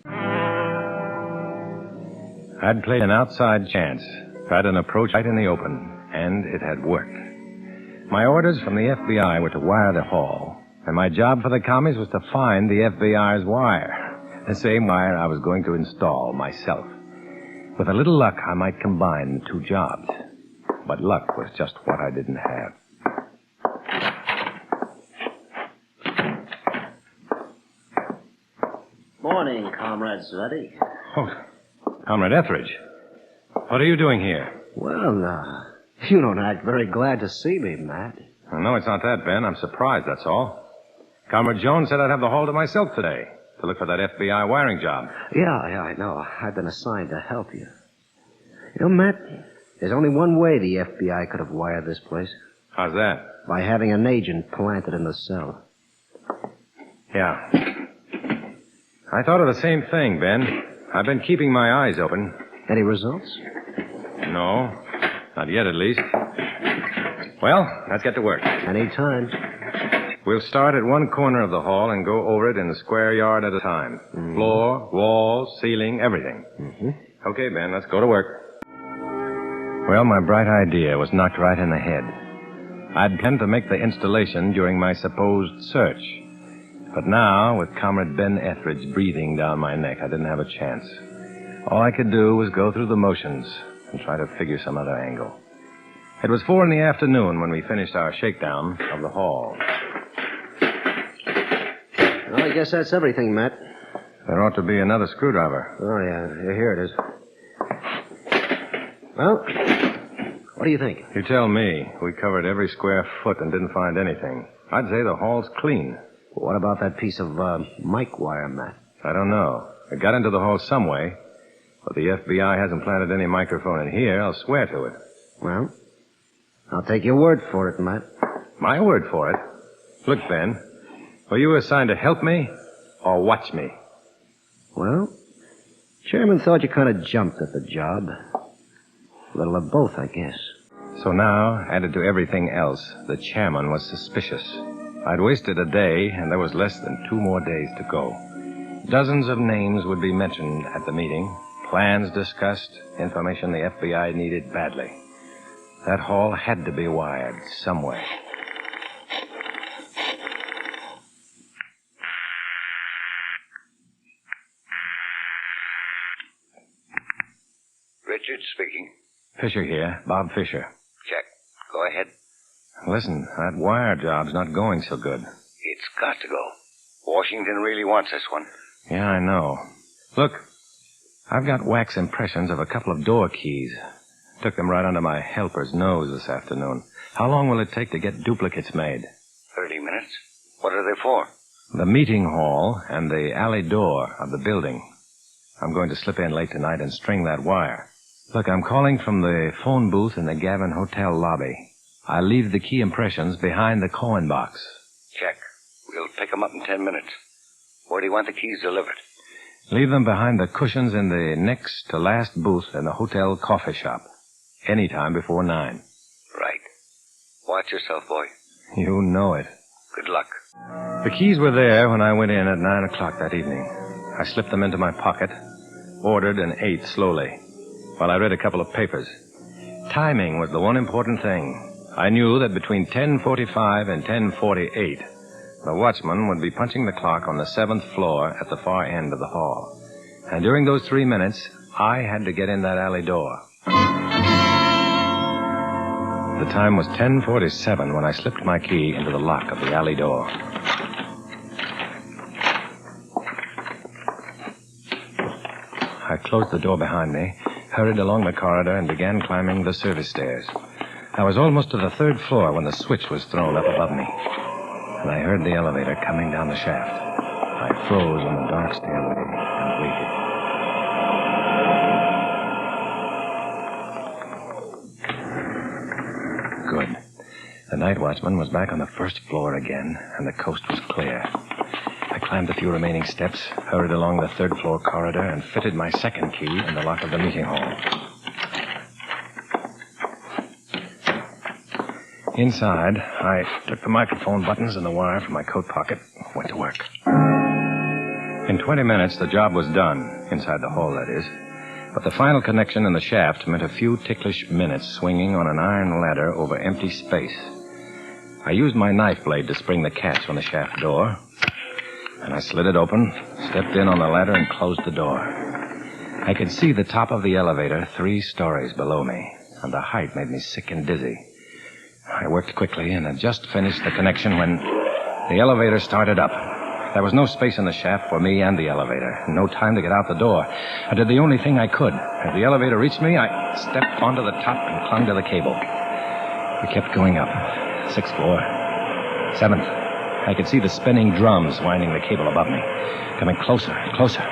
I'd played an outside chance, tried an approach right in the open, and it had worked. My orders from the FBI were to wire the hall, and my job for the commies was to find the FBI's wire, the same wire I was going to install myself. With a little luck, I might combine the 2 jobs. But luck was just what I didn't have. Morning, Comrade Svedik. Oh, Comrade Etheridge. What are you doing here? Well, you don't act very glad to see me, Matt. No, it's not that, Ben. I'm surprised, that's all. Comrade Jones said I'd have the hall to myself today to look for that FBI wiring job. Yeah, I know. I've been assigned to help you. You know, Matt, there's only one way the FBI could have wired this place. How's that? By having an agent planted in the cell. Yeah. I thought of the same thing, Ben. I've been keeping my eyes open. Any results? No. Not yet, at least. Well, let's get to work. Any time. We'll start at one corner of the hall and go over it in the square yard at a time. Mm-hmm. Floor, walls, ceiling, everything. Mm-hmm. Okay, Ben, let's go to work. Well, my bright idea was knocked right in the head. I'd planned to make the installation during my supposed search. But now, with Comrade Ben Etheridge breathing down my neck, I didn't have a chance. All I could do was go through the motions and try to figure some other angle. It was 4 p.m. when we finished our shakedown of the hall. Well, I guess that's everything, Matt. There ought to be another screwdriver. Oh, yeah. Here it is. Well, what do you think? You tell me. We covered every square foot and didn't find anything. I'd say the hall's clean. What about that piece of mic wire, Matt? I don't know. It got into the hall some way. But the FBI hasn't planted any microphone in here. I'll swear to it. Well, I'll take your word for it, Matt. My word for it? Look, Ben. Were you assigned to help me or watch me? Well, Chairman thought you kind of jumped at the job. A little of both, I guess. So now, added to everything else, the chairman was suspicious. I'd wasted a day, and there was less than 2 more days to go. Dozens of names would be mentioned at the meeting, plans discussed, information the FBI needed badly. That hall had to be wired somewhere. Richard speaking. Fisher here, Bob Fisher. Check. Go ahead. Listen, that wire job's not going so good. It's got to go. Washington really wants this one. Yeah, I know. Look, I've got wax impressions of a couple of door keys. Took them right under my helper's nose this afternoon. How long will it take to get duplicates made? 30 minutes. What are they for? The meeting hall and the alley door of the building. I'm going to slip in late tonight and string that wire. Look, I'm calling from the phone booth in the Gavin Hotel lobby. I'll leave the key impressions behind the coin box. Check. We'll pick them up in 10 minutes. Where do you want the keys delivered? Leave them behind the cushions in the next to last booth in the hotel coffee shop. Anytime before 9. Right. Watch yourself, boy. You know it. Good luck. The keys were there when I went in at 9 o'clock that evening. I slipped them into my pocket, ordered and ate slowly, while I read a couple of papers. Timing was the one important thing. I knew that between 10:45 and 10:48, the watchman would be punching the clock on the 7th floor at the far end of the hall. And during those 3 minutes, I had to get in that alley door. The time was 10:47 when I slipped my key into the lock of the alley door. I closed the door behind me, hurried along the corridor, and began climbing the service stairs. I was almost to the 3rd floor when the switch was thrown up above me, and I heard the elevator coming down the shaft. I froze on the dark stairway and waited. Good. The night watchman was back on the 1st floor again, and the coast was clear. I climbed the few remaining steps, hurried along the 3rd floor corridor, and fitted my 2nd key in the lock of the meeting hall. Inside, I took the microphone buttons and the wire from my coat pocket, went to work. In 20 minutes, the job was done, inside the hall, that is. But the final connection in the shaft meant a few ticklish minutes swinging on an iron ladder over empty space. I used my knife blade to spring the catch on the shaft door, and I slid it open, stepped in on the ladder, and closed the door. I could see the top of the elevator 3 stories below me, and the height made me sick and dizzy. I worked quickly and had just finished the connection when the elevator started up. There was no space in the shaft for me and the elevator, and no time to get out the door. I did the only thing I could. As the elevator reached me, I stepped onto the top and clung to the cable. We kept going up. 6th floor. 7th. I could see the spinning drums winding the cable above me. Coming closer, closer.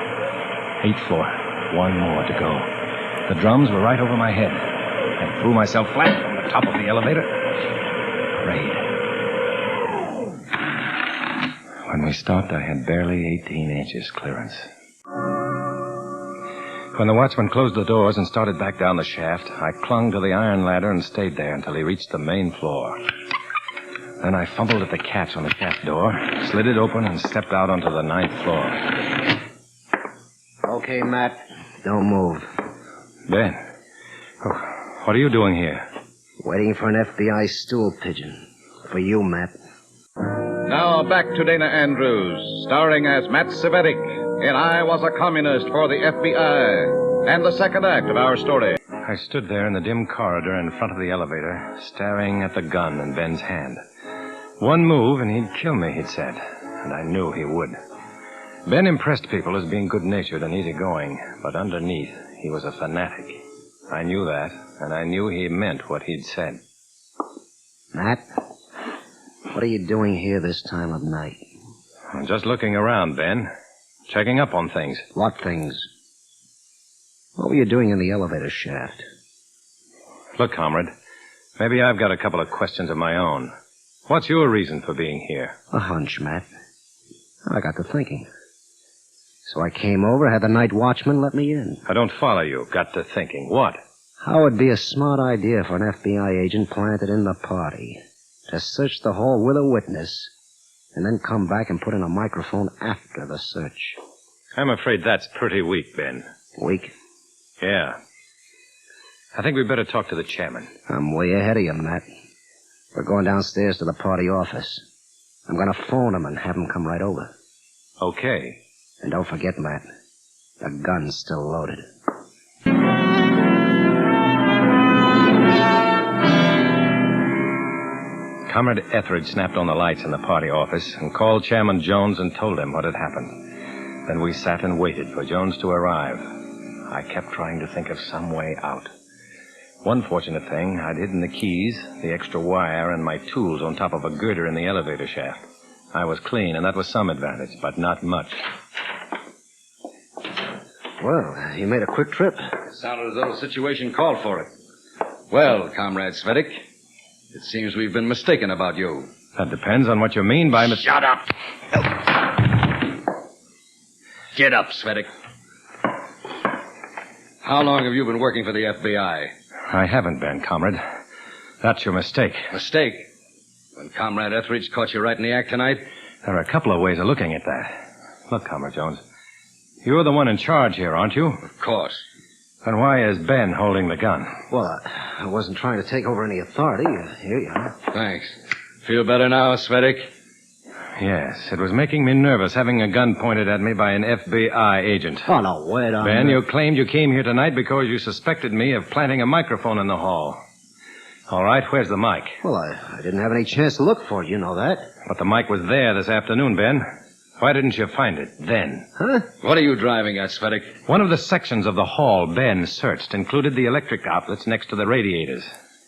8th floor. 1 more to go. The drums were right over my head. I threw myself flat on the top of the elevator. Prayed. When we stopped, I had barely 18 inches clearance. When the watchman closed the doors and started back down the shaft, I clung to the iron ladder and stayed there until he reached the main floor. Then I fumbled at the catch on the shaft door, slid it open, and stepped out onto the 9th floor. Okay, Matt. Don't move. Ben, what are you doing here? Waiting for an FBI stool pigeon. For you, Matt. Now back to Dana Andrews, starring as Matt Cvetic in I Was a Communist for the FBI, and the 2nd act of our story. I stood there in the dim corridor in front of the elevator, staring at the gun in Ben's hand. 1 move and he'd kill me, he'd said, and I knew he would. Ben impressed people as being good-natured and easygoing, but underneath, he was a fanatic. I knew that, and I knew he meant what he'd said. Matt, what are you doing here this time of night? I'm just looking around, Ben. Checking up on things. What things? What were you doing in the elevator shaft? Look, comrade, maybe I've got a couple of questions of my own. What's your reason for being here? A hunch, Matt. I got to thinking. So I came over, had the night watchman let me in. I don't follow you. Got to thinking. What? How would be a smart idea for an FBI agent planted in the party to search the hall with a witness and then come back and put in a microphone after the search? I'm afraid that's pretty weak, Ben. Weak? Yeah. I think we'd better talk to the chairman. I'm way ahead of you, Matt. We're going downstairs to the party office. I'm going to phone him and have him come right over. Okay. And don't forget, Matt, the gun's still loaded. Comrade Etheridge snapped on the lights in the party office and called Chairman Jones and told him what had happened. Then we sat and waited for Jones to arrive. I kept trying to think of some way out. One fortunate thing, I'd hidden the keys, the extra wire, and my tools on top of a girder in the elevator shaft. I was clean, and that was some advantage, but not much. Well, you made a quick trip. Sounded as though the situation called for it. Well, Comrade Svedik, it seems we've been mistaken about you. That depends on what you mean by... Shut up! Get up, Svedik. How long have you been working for the FBI? I haven't been, comrade. That's your mistake. Mistake? When Comrade Etheridge caught you right in the act tonight? There are a couple of ways of looking at that. Look, Comrade Jones, you're the one in charge here, aren't you? Of course. Then why is Ben holding the gun? Well, I wasn't trying to take over any authority. Here you are. Thanks. Feel better now, Svedik? Yes, it was making me nervous having a gun pointed at me by an FBI agent. Oh, no, wait on. Ben, you claimed you came here tonight because you suspected me of planting a microphone in the hall. All right, where's the mic? Well, I didn't have any chance to look for it, you know that. But the mic was there this afternoon, Ben. Why didn't you find it then? Huh? What are you driving at, Svedik? One of the sections of the hall Ben searched included the electric outlets next to the radiators.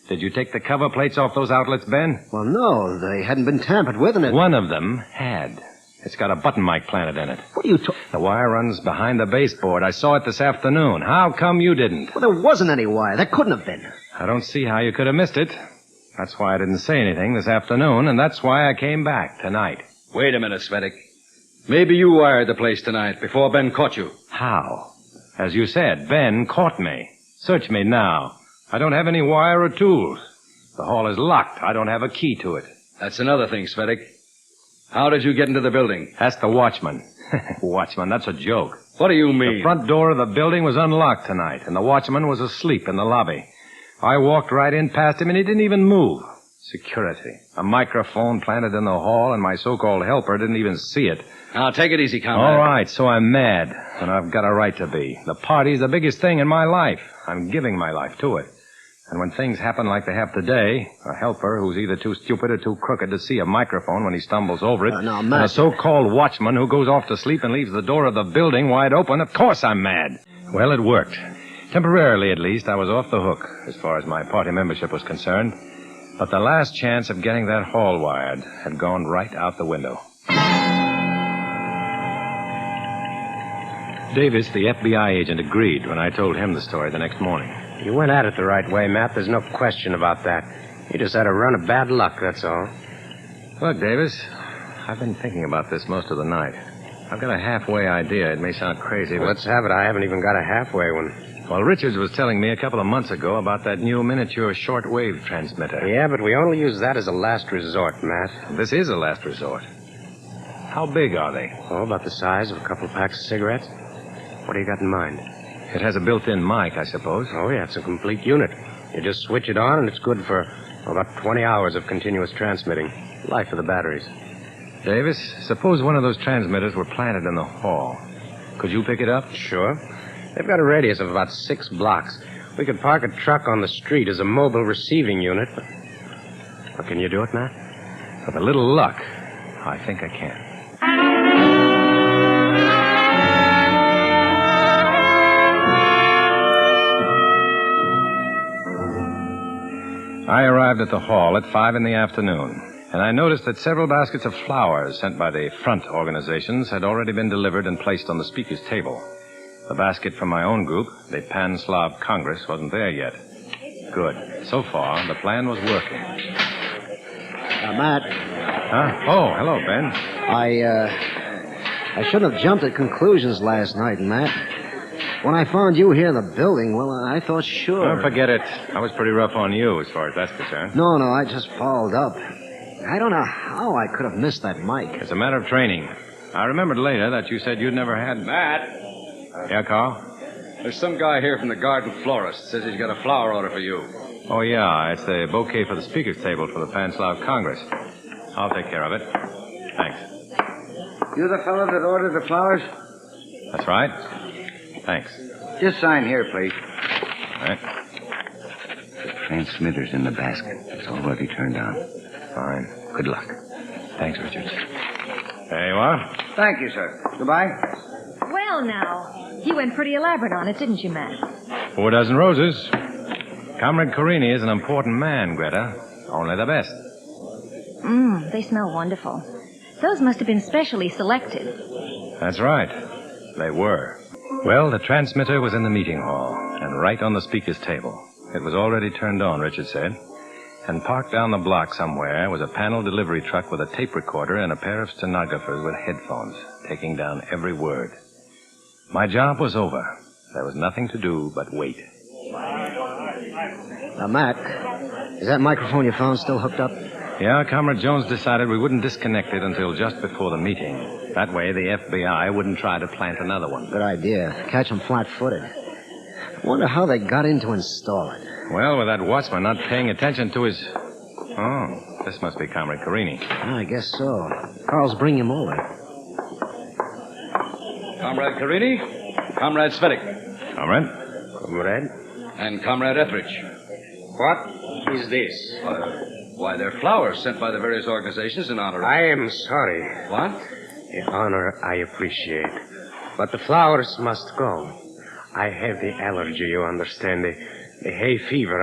Did you take the cover plates off those outlets, Ben? Well, no, they hadn't been tampered with, and it... One of them had. It's got a button mic planted in it. What are you The wire runs behind the baseboard. I saw it this afternoon. How come you didn't? Well, there wasn't any wire. There couldn't have been. I don't see how you could have missed it. That's why I didn't say anything this afternoon, and that's why I came back tonight. Wait a minute, Svedik. Maybe you wired the place tonight before Ben caught you. How? As you said, Ben caught me. Search me now. I don't have any wire or tools. The hall is locked. I don't have a key to it. That's another thing, Svedik. How did you get into the building? Ask the watchman. Watchman, that's a joke. What do you mean? The front door of the building was unlocked tonight, and the watchman was asleep in the lobby. I walked right in past him, and he didn't even move. Security. A microphone planted in the hall, and my so-called helper didn't even see it. Now, take it easy, comrade. All right, so I'm mad, and I've got a right to be. The party's the biggest thing in my life. I'm giving my life to it. And when things happen like they have today, a helper who's either too stupid or too crooked to see a microphone when he stumbles over it, now, and a so-called watchman who goes off to sleep and leaves the door of the building wide open, of course I'm mad. Well, it worked. Temporarily, at least, I was off the hook as far as my party membership was concerned. But the last chance of getting that hall wired had gone right out the window. Davis, the FBI agent, agreed when I told him the story the next morning. You went at it the right way, Matt. There's no question about that. You just had a run of bad luck, that's all. Look, Davis, I've been thinking about this most of the night. I've got a halfway idea. It may sound crazy, but... Let's have it. I haven't even got a halfway one. Well, Richards was telling me a couple of months ago about that new miniature shortwave transmitter. Yeah, but we only use that as a last resort, Matt. This is a last resort. How big are they? Oh, about the size of a couple of packs of cigarettes. What do you got in mind? It has a built-in mic, I suppose. Oh, yeah, it's a complete unit. You just switch it on, and it's good for about 20 hours of continuous transmitting. Life of the batteries. Davis, suppose one of those transmitters were planted in the hall. Could you pick it up? Sure. They've got a radius of about 6 blocks. We could park a truck on the street as a mobile receiving unit. But can you do it, Matt? With a little luck, I think I can. I arrived at the hall at 5 in the afternoon, and I noticed that several baskets of flowers sent by the front organizations had already been delivered and placed on the speaker's table. The basket from my own group, the Pan-Slav Congress, wasn't there yet. Good. So far, the plan was working. Matt. Huh? Oh, hello, Ben. I shouldn't have jumped at conclusions last night, Matt. When I found you here in the building, well, I thought sure. Oh, forget it. I was pretty rough on you as far as that's concerned. No, I just followed up. I don't know how I could have missed that mic. It's a matter of training. I remembered later that you said you'd never had... Matt? Yeah, Carl? There's some guy here from the garden florist. Says he's got a flower order for you. Oh, yeah. It's the bouquet for the speaker's table for the Pan-Slav Congress. I'll take care of it. Thanks. You the fellow that ordered the flowers? That's right. Thanks. Just sign here, please. All right. The transmitter's in the basket. It's already turned on. Fine. Good luck. Thanks, Richard. There you are. Thank you, sir. Goodbye. Well, now, you went pretty elaborate on it, didn't you, Matt? 4 dozen roses. Comrade Carini is an important man, Greta. Only the best. They smell wonderful. Those must have been specially selected. That's right. They were. Well, the transmitter was in the meeting hall and right on the speaker's table. It was already turned on, Richard said. And parked down the block somewhere was a panel delivery truck with a tape recorder and a pair of stenographers with headphones, taking down every word. My job was over. There was nothing to do but wait. Now, Matt, is that microphone you found still hooked up? Yeah, Comrade Jones decided we wouldn't disconnect it until just before the meeting. That way the FBI wouldn't try to plant another one. Good idea. Catch them flat-footed. I wonder how they got in to install it. Well, with that watchman not paying attention to his... Oh, this must be Comrade Carini. I guess so. Carl's bringing him over. Comrade Carini, Comrade Svedik. Comrade? Comrade? And Comrade Etheridge. What is this? Why, they're flowers sent by the various organizations in honor of... I am sorry. What? The honor I appreciate. But the flowers must go. I have the allergy, you understand, the hay fever.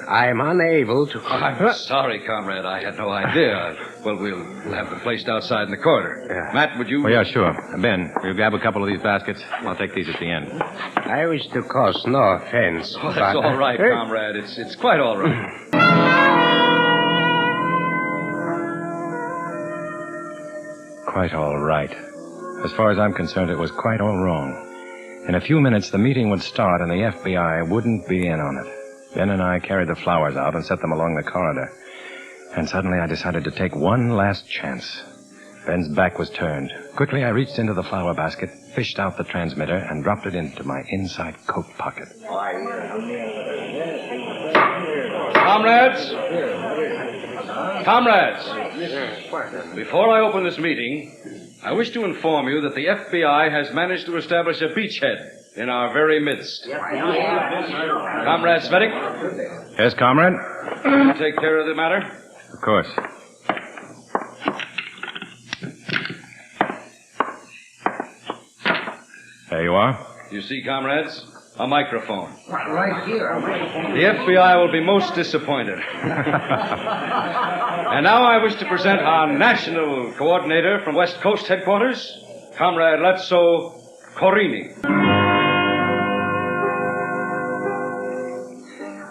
I am unable to... I'm sorry, Comrade. I had no idea. Well, we'll have them placed outside in the corridor. Yeah. Matt, would you... Oh, yeah, sure. Ben, will you grab a couple of these baskets? I'll take these at the end. I wish to cause no offense. Oh, that's all right, Comrade. It's quite all right. Quite all right. As far as I'm concerned, it was quite all wrong. In a few minutes, the meeting would start, and the FBI wouldn't be in on it. Ben and I carried the flowers out and set them along the corridor. And suddenly I decided to take one last chance. Ben's back was turned. Quickly, I reached into the flower basket, fished out the transmitter, and dropped it into my inside coat pocket. Comrades! Before I open this meeting, I wish to inform you that the FBI has managed to establish a beachhead in our very midst. Comrade Svedik? Yes, Comrade? Will you take care of the matter? Of course. There you are. You see, comrades? A microphone. Right here. The FBI will be most disappointed. And now I wish to present our national coordinator from West Coast headquarters, Comrade Letso Carini.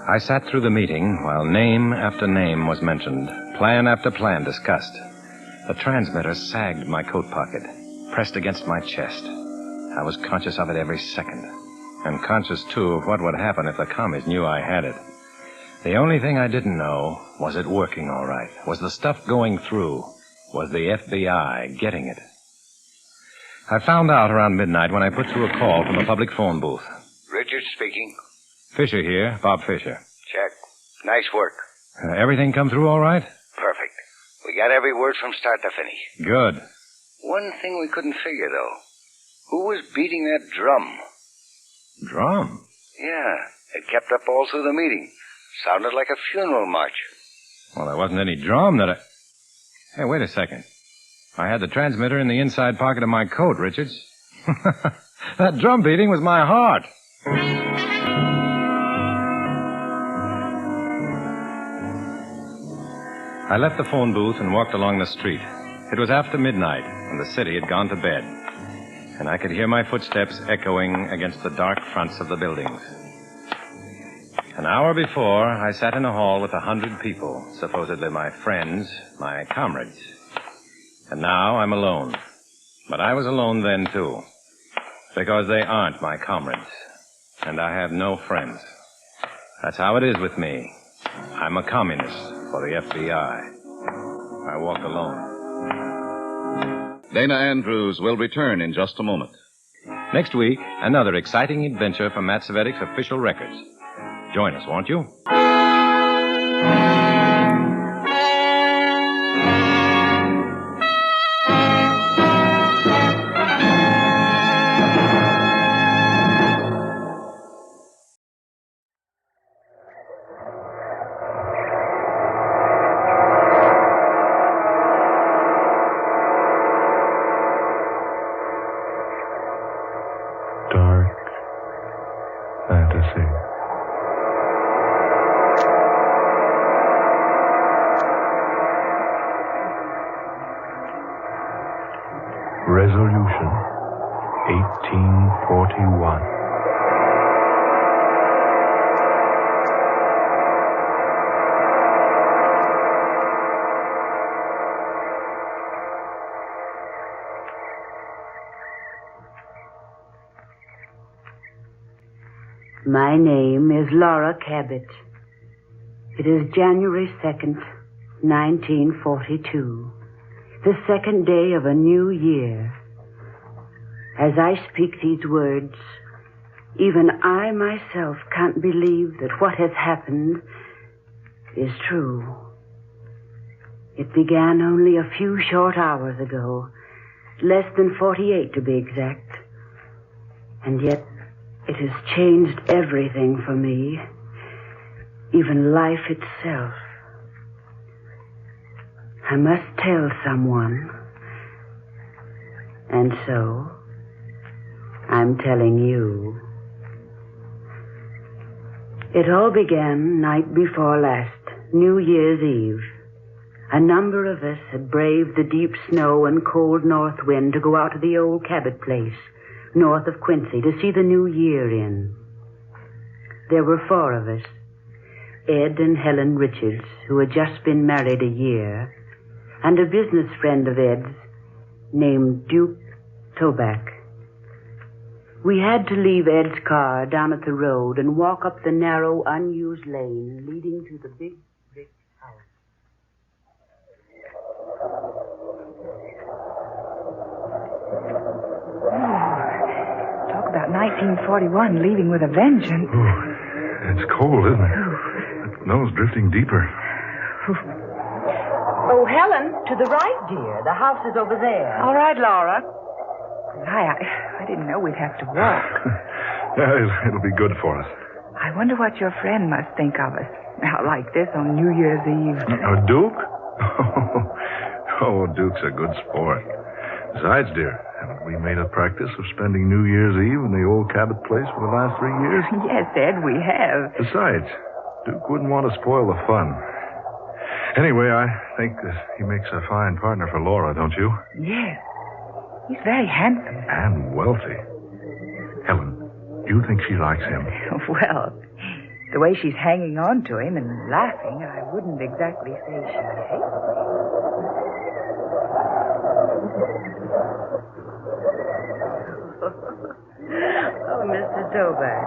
I sat through the meeting while name after name was mentioned, plan after plan discussed. The transmitter sagged my coat pocket, pressed against my chest. I was conscious of it every second, and conscious, too, of what would happen if the commies knew I had it. The only thing I didn't know, was it working all right? Was the stuff going through? Was the FBI getting it? I found out around midnight when I put through a call from a public phone booth. Richard speaking. Fisher here, Bob Fisher. Check. Nice work. Everything come through all right? Perfect. We got every word from start to finish. Good. One thing we couldn't figure, though. Who was beating that drum? Drum? Yeah. It kept up all through the meeting. Sounded like a funeral march. Well, there wasn't any drum that I... Hey, wait a second. I had the transmitter in the inside pocket of my coat, Richards. That drum beating was my heart. I left the phone booth and walked along the street. It was after midnight, and the city had gone to bed. And I could hear my footsteps echoing against the dark fronts of the buildings. An hour before, I sat in a hall with 100 people, supposedly my friends, my comrades. And now I'm alone. But I was alone then, too. Because they aren't my comrades. And I have no friends. That's how it is with me. I'm a communist for the FBI. I walk alone. Dana Andrews will return in just a moment. Next week, another exciting adventure from Matt Svedek's official records. Join us, won't you? Resolution 1841. My name is Laura Cabot. It is January 2nd, 1942. The second day of a new year. As I speak these words, even I myself can't believe that what has happened is true. It began only a few short hours ago, less than 48 to be exact. And yet it has changed everything for me, even life itself. I must tell someone. And so, I'm telling you. It all began night before last, New Year's Eve. A number of us had braved the deep snow and cold north wind to go out to the old Cabot place, north of Quincy, to see the new year in. There were 4 of us. Ed and Helen Richards, who had just been married a year, and a business friend of Ed's named Duke Toback. We had to leave Ed's car down at the road and walk up the narrow, unused lane leading to the big brick house. Talk about 1941 leaving with a vengeance. It's cold, isn't it? The snow's drifting deeper. Oh, Helen, to the right, dear. The house is over there. All right, Laura. I didn't know we'd have to walk. Yeah, it'll be good for us. I wonder what your friend must think of us. Out like this on New Year's Eve. Duke? Oh, Duke's a good sport. Besides, dear, haven't we made a practice of spending New Year's Eve in the old Cabot place for the last 3 years? Yes, Ed, we have. Besides, Duke wouldn't want to spoil the fun. Anyway, I think that he makes a fine partner for Laura, don't you? Yes. He's very handsome. And wealthy. Helen, do you think she likes him? Well, the way she's hanging on to him and laughing, I wouldn't exactly say she hates him. Oh, Mr. Toback,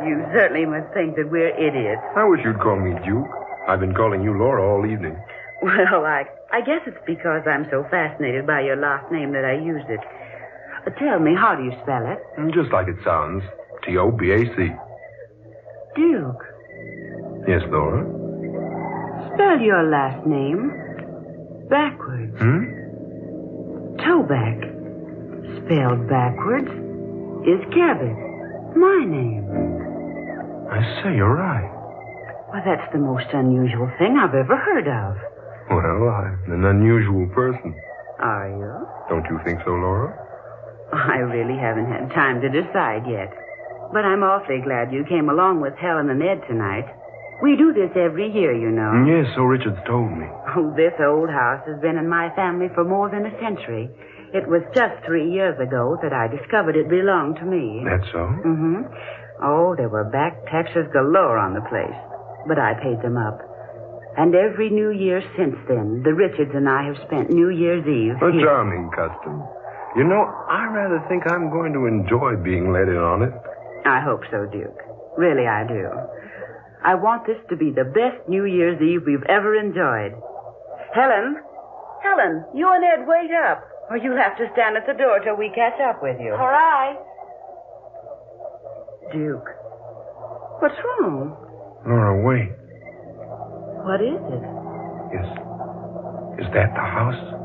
you certainly must think that we're idiots. I wish you'd call me Duke. I've been calling you Laura all evening. Well, I guess it's because I'm so fascinated by your last name that I used it. Tell me, how do you spell it? Just like it sounds. Tobac. Duke. Yes, Laura? Spell your last name backwards. Toback, spelled backwards, is Cabot. My name. I say, you're right. Well, that's the most unusual thing I've ever heard of. Well, I'm an unusual person. Are you? Don't you think so, Laura? I really haven't had time to decide yet. But I'm awfully glad you came along with Helen and Ed tonight. We do this every year, you know. Yes, so Richard's told me. Oh, this old house has been in my family for more than a century. It was just 3 years ago that I discovered it belonged to me. That's so? Mm-hmm. Oh, there were back taxes galore on the place. But I paid them up. And every New Year since then, the Richards and I have spent New Year's Eve A here. charming custom. You know, I rather think I'm going to enjoy being let in on it. I hope so, Duke. Really, I do. I want this to be the best New Year's Eve we've ever enjoyed. Helen, you and Ed wait up, or you'll have to stand at the door till we catch up with you. All right. Duke, what's wrong? Laura, wait. What is it? Is that the house?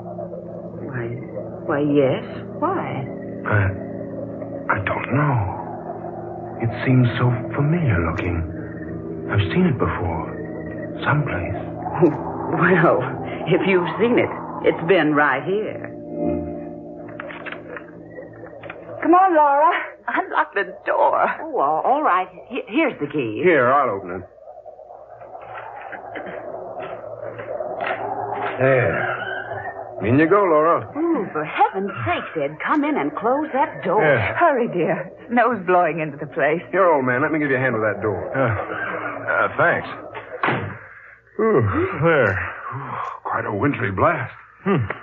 Why, yes. Why? I don't know. It seems so familiar looking. I've seen it before. Someplace. Well, if you've seen it, it's been right here. Come on, Laura. Unlock the door. Oh, all right. Here's the key. Here, I'll open it. There. In you go, Laura. Ooh, for heaven's sake, Ed, come in and close that door. Yeah. Hurry, dear. Snow's blowing into the place. Here, old man, let me give you a hand with that door. Thanks. Ooh, there. Ooh, quite a wintry blast.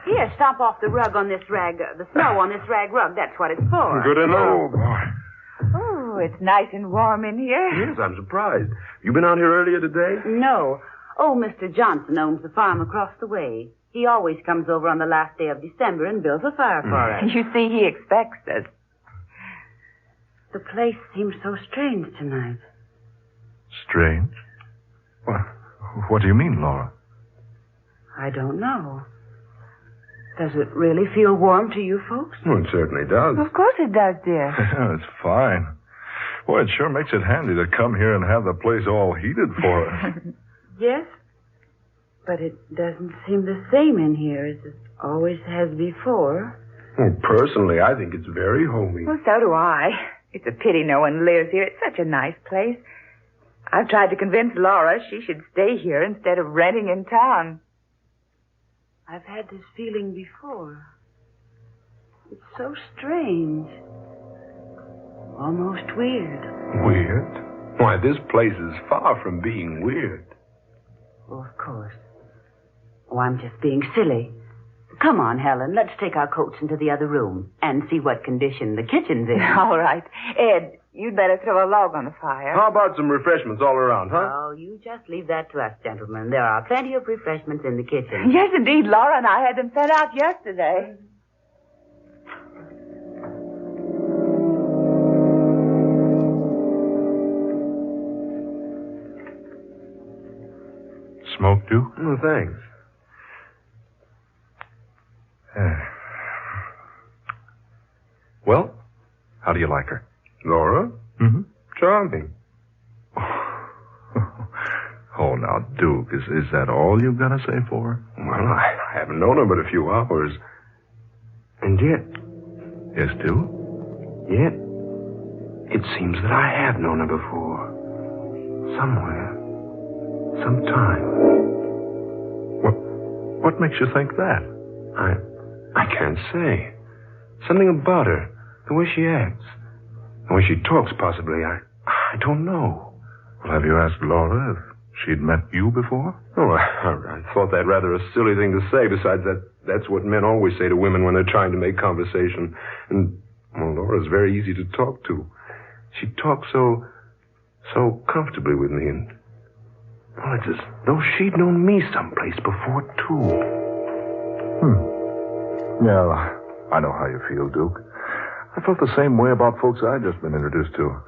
Here, stomp off the rug on this rag, the snow on this rag rug. That's what it's for. Good to know, boy. Oh, it's nice and warm in here. Yes, I'm surprised. You been out here earlier today? No. Oh, Mr. Johnson owns the farm across the way. He always comes over on the last day of December and builds a fire for us. You see, he expects us. The place seems so strange tonight. Strange? What do you mean, Laura? I don't know. Does it really feel warm to you folks? Well, it certainly does. Of course it does, dear. It's fine. Boy, it sure makes it handy to come here and have the place all heated for us. Yes, but it doesn't seem the same in here as it always has before. Well, personally, I think it's very homey. Well, so do I. It's a pity no one lives here. It's such a nice place. I've tried to convince Laura she should stay here instead of renting in town. I've had this feeling before. It's so strange. Almost weird. Weird? Why, this place is far from being weird. Oh, of course. Oh, I'm just being silly. Come on, Helen. Let's take our coats into the other room and see what condition the kitchen's in. All right. Ed, you'd better throw a log on the fire. How about some refreshments all around, huh? Oh, you just leave that to us, gentlemen. There are plenty of refreshments in the kitchen. Yes, indeed. Laura and I had them sent out yesterday. Smoke, Duke? Oh, thanks. Well, how do you like her? Laura? Mm-hmm. Charming. Oh, now, Duke, is that all you've got to say for her? Well, I haven't known her but a few hours. And yet... Yes, Duke? Yet, it seems that I have known her before. Somewhere. Sometime. What makes you think that? I can't say. Something about her. The way she acts. The way she talks, possibly. I don't know. Well, have you asked Laura if she'd met you before? Oh, I thought that rather a silly thing to say. Besides, that's what men always say to women when they're trying to make conversation. And, well, Laura's very easy to talk to. She talks so comfortably with me, and, well, it's as though she'd known me someplace before, too. Yeah, I know how you feel, Duke. I felt the same way about folks I'd just been introduced to.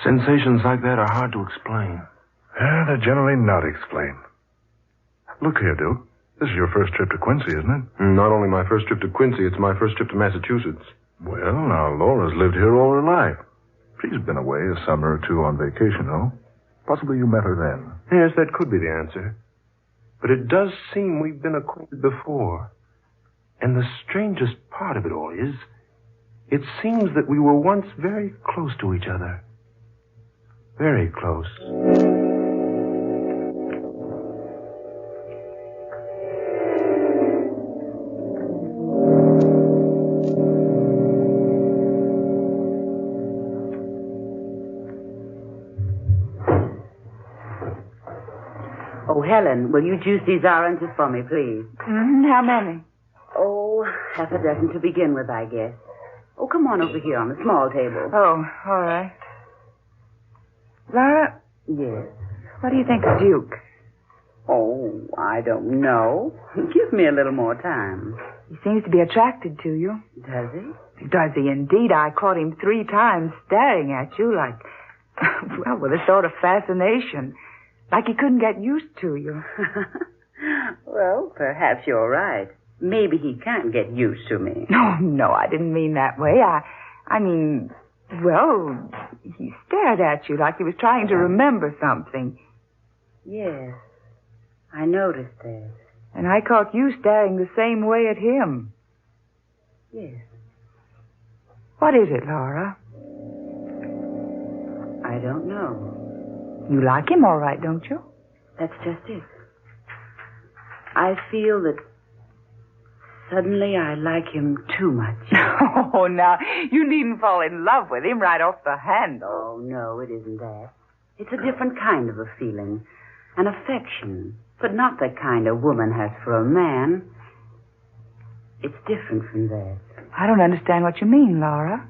Sensations like that are hard to explain. Yeah, they're generally not explained. Look here, Duke. This is your first trip to Quincy, isn't it? Not only my first trip to Quincy, it's my first trip to Massachusetts. Well, now, Laura's lived here all her life. She's been away a summer or two on vacation, though. Possibly you met her then. Yes, that could be the answer. But it does seem we've been acquainted before. And the strangest part of it all is, it seems that we were once very close to each other. Very close. Oh, Helen, will you juice these oranges for me, please? How many? Oh, half a dozen to begin with, I guess. Oh, come on over here on the small table. Oh, all right. Laura? Yes? What do you think of Duke? Oh, I don't know. Give me a little more time. He seems to be attracted to you. Does he? Does he indeed? I caught him 3 times staring at you like, well, with a sort of fascination. Like he couldn't get used to you. Well, perhaps you're right. Maybe he can't get used to me. No, I didn't mean that way. I mean, well, he stared at you like he was trying to remember something. Yes, I noticed that. And I caught you staring the same way at him. Yes. What is it, Laura? I don't know. You like him all right, don't you? That's just it. I feel that suddenly I like him too much. Oh, now, you needn't fall in love with him right off the handle. Oh, no, it isn't that. It's a different kind of a feeling. An affection. But not the kind a woman has for a man. It's different from that. I don't understand what you mean, Laura.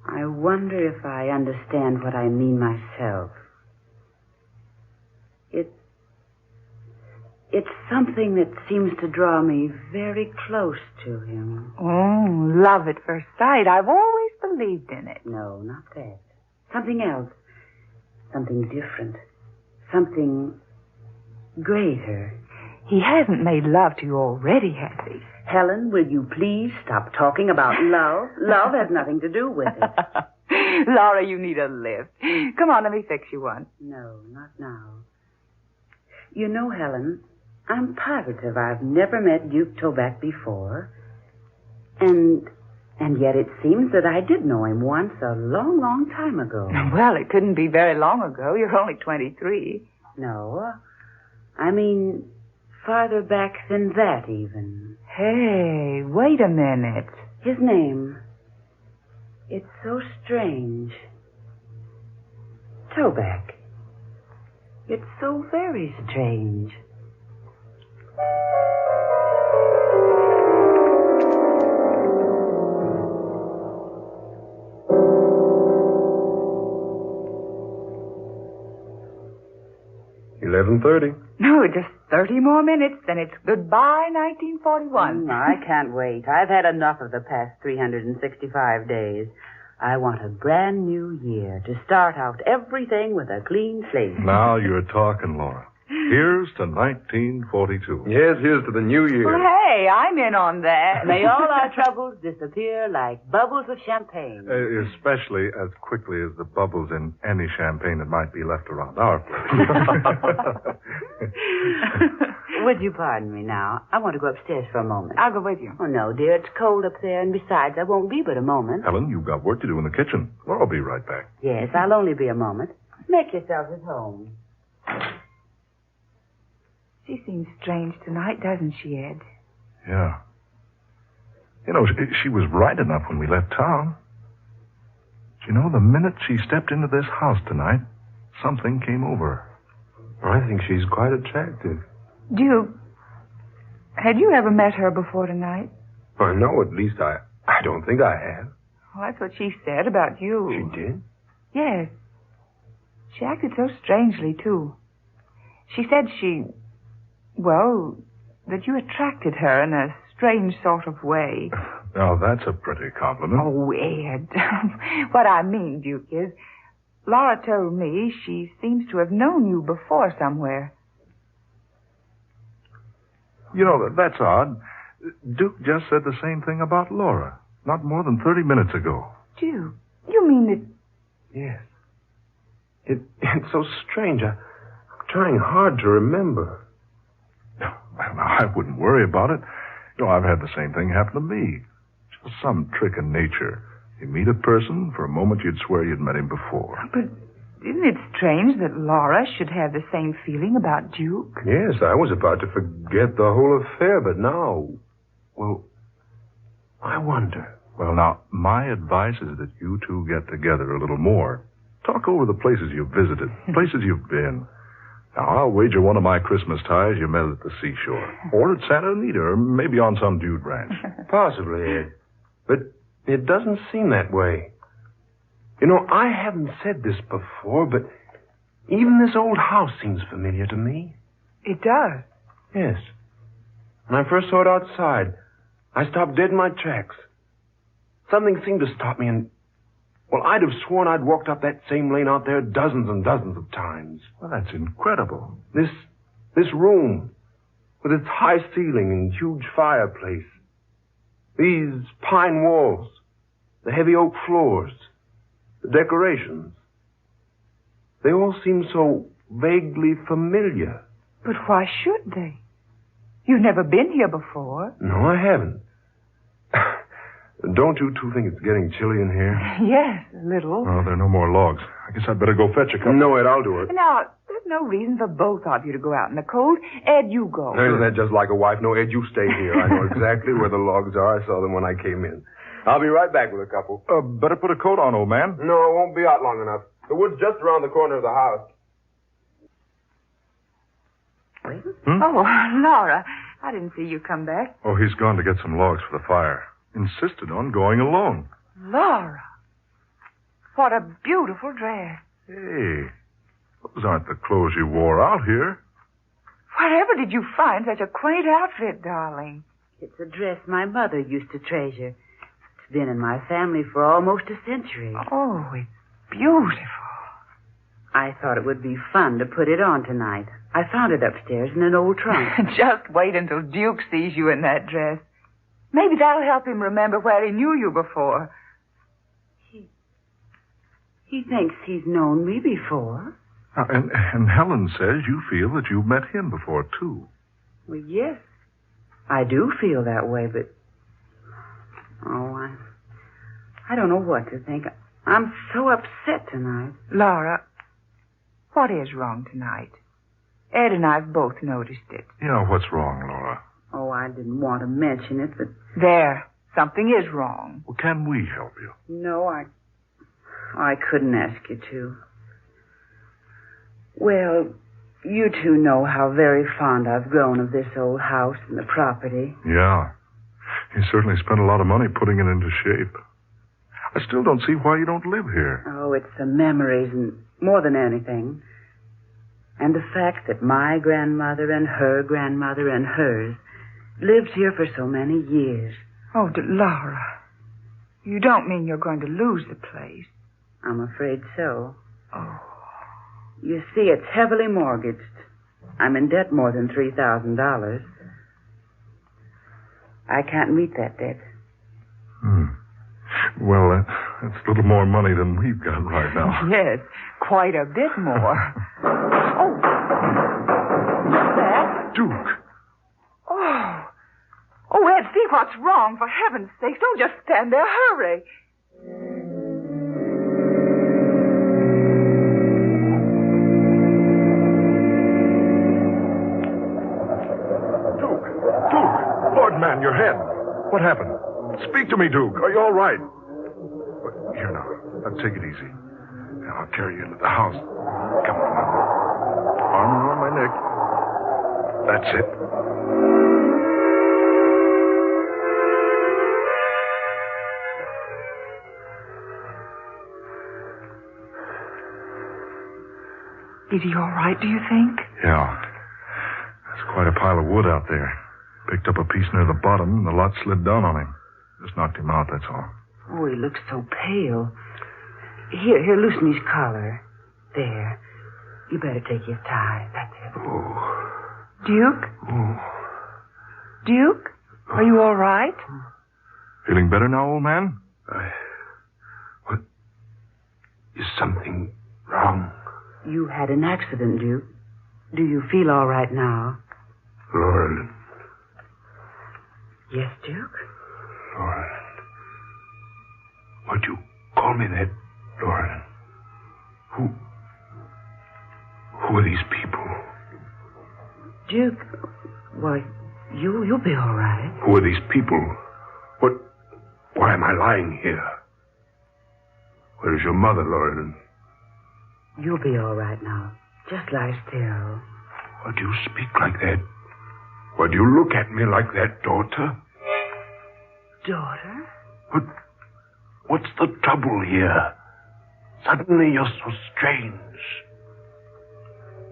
I wonder if I understand what I mean myself. It's something that seems to draw me very close to him. Oh, love at first sight. I've always believed in it. No, not that. Something else. Something different. Something greater. He hasn't made love to you already, has he? Helen, will you please stop talking about love? Love has nothing to do with it. Laura, you need a lift. Come on, let me fix you one. No, not now. You know, Helen, I'm positive I've never met Duke Toback before. And yet it seems that I did know him once a long, long time ago. Well, it couldn't be very long ago. You're only 23. No, I mean farther back than that even. Hey, wait a minute. His name. It's so strange. Toback. It's so very strange. $11:30. No, just 30 more minutes, then it's goodbye 1941. I can't wait. I've had enough of the past 365 days. I want a brand new year to start out everything with a clean slate. Now you're talking, Laura. Here's to 1942. Yes, here's to the new year. Well, hey, I'm in on that. May all our troubles disappear like bubbles of champagne. Especially as quickly as the bubbles in any champagne that might be left around our place. Would you pardon me now? I want to go upstairs for a moment. I'll go with you. Oh, no, dear. It's cold up there, and besides, I won't be but a moment. Helen, you've got work to do in the kitchen. Laura'll be right back. Yes, I'll only be a moment. Make yourselves at home. She seems strange tonight, doesn't she, Ed? Yeah. You know, she was right enough when we left town. You know, the minute she stepped into this house tonight, something came over her. I think she's quite attractive. Duke, had you ever met her before tonight? Well, no, at least I don't think I have. Well, that's what she said about you. She did? Yes. She acted so strangely, too. She said that you attracted her in a strange sort of way. Now, that's a pretty compliment. Oh, Ed. What I mean, Duke, is Laura told me she seems to have known you before somewhere. You know, that's odd. Duke just said the same thing about Laura, not more than 30 minutes ago. Duke, you mean that... Yes. It's so strange. I'm trying hard to remember. Well, now, I wouldn't worry about it. You know, I've had the same thing happen to me. Just some trick in nature. You meet a person, for a moment you'd swear you'd met him before. But isn't it strange that Laura should have the same feeling about Duke? Yes, I was about to forget the whole affair, but now... Well, I wonder. Well, now, my advice is that you two get together a little more. Talk over the places you've visited, places you've been. Now, I'll wager one of my Christmas ties you met at the seashore. Or at Santa Anita, or maybe on some dude ranch. Possibly, Ed. But it doesn't seem that way. You know, I haven't said this before, but even this old house seems familiar to me. It does. Yes. When I first saw it outside, I stopped dead in my tracks. Something seemed to stop me, and, well, I'd have sworn I'd walked up that same lane out there dozens and dozens of times. Well, that's incredible. This room, with its high ceiling and huge fireplace. These pine walls, the heavy oak floors, the decorations. They all seem so vaguely familiar. But why should they? You've never been here before. No, I haven't. Don't you two think it's getting chilly in here? Yes, a little. Oh, there are no more logs. I guess I'd better go fetch a couple. No, Ed, I'll do it. Now, there's no reason for both of you to go out in the cold. Ed, you go. Isn't that just like a wife? No, Ed, you stay here. I know exactly where the logs are. I saw them when I came in. I'll be right back with a couple. Better put a coat on, old man. No, I won't be out long enough. The wood's just around the corner of the house. Oh, Laura, I didn't see you come back. Oh, he's gone to get some logs for the fire. Insisted on going alone. Laura, what a beautiful dress. Hey, those aren't the clothes you wore out here. Wherever did you find such a quaint outfit, darling? It's a dress my mother used to treasure. It's been in my family for almost a century. Oh, it's beautiful. I thought it would be fun to put it on tonight. I found it upstairs in an old trunk. Just wait until Duke sees you in that dress. Maybe that'll help him remember where he knew you before. He thinks he's known me before. And Helen says you feel that you've met him before, too. Well, yes. I do feel that way, but... Oh, I don't know what to think. I'm so upset tonight. Laura, what is wrong tonight? Ed and I've both noticed it. Yeah, what's wrong, Laura? Oh, I didn't want to mention it, but... There. Something is wrong. Well, can we help you? No, I couldn't ask you to. Well, you two know how very fond I've grown of this old house and the property. Yeah. You certainly spent a lot of money putting it into shape. I still don't see why you don't live here. Oh, it's the memories and more than anything. And the fact that my grandmother and her grandmother and hers lived here for so many years. Oh, Laura, you don't mean you're going to lose the place? I'm afraid so. Oh. You see, it's heavily mortgaged. I'm in debt more than $3,000. I can't meet that debt. Well, that's a little more money than we've got right now. Yes, quite a bit more. Oh, what's that? Duke. Oh, Ed, see what's wrong. For heaven's sake, don't just stand there. Hurry. Duke! Lord, man, your head. What happened? Speak to me, Duke. Are you all right? Here now. Take it easy. I'll carry you into the house. Come on now. Arm around my neck. That's it. Is he all right, do you think? Yeah. There's quite a pile of wood out there. Picked up a piece near the bottom, and the lot slid down on him. Just knocked him out, that's all. Oh, he looks so pale. Here, loosen his collar. There. You better take his tie. That's it. Oh. Duke? Oh. Duke? Are you all right? Feeling better now, old man? What? Is something wrong? You had an accident, Duke. Do you feel all right now? Laurel. Yes, Duke? Laurel. Why'd you call me that, Laurel? Who are these people? Duke, why, you'll be all right. Who are these people? Why am I lying here? Where's your mother, Laurel? You'll be all right now. Just lie still. Why do you speak like that? Why do you look at me like that, daughter? Daughter? What's the trouble here? Suddenly you're so strange.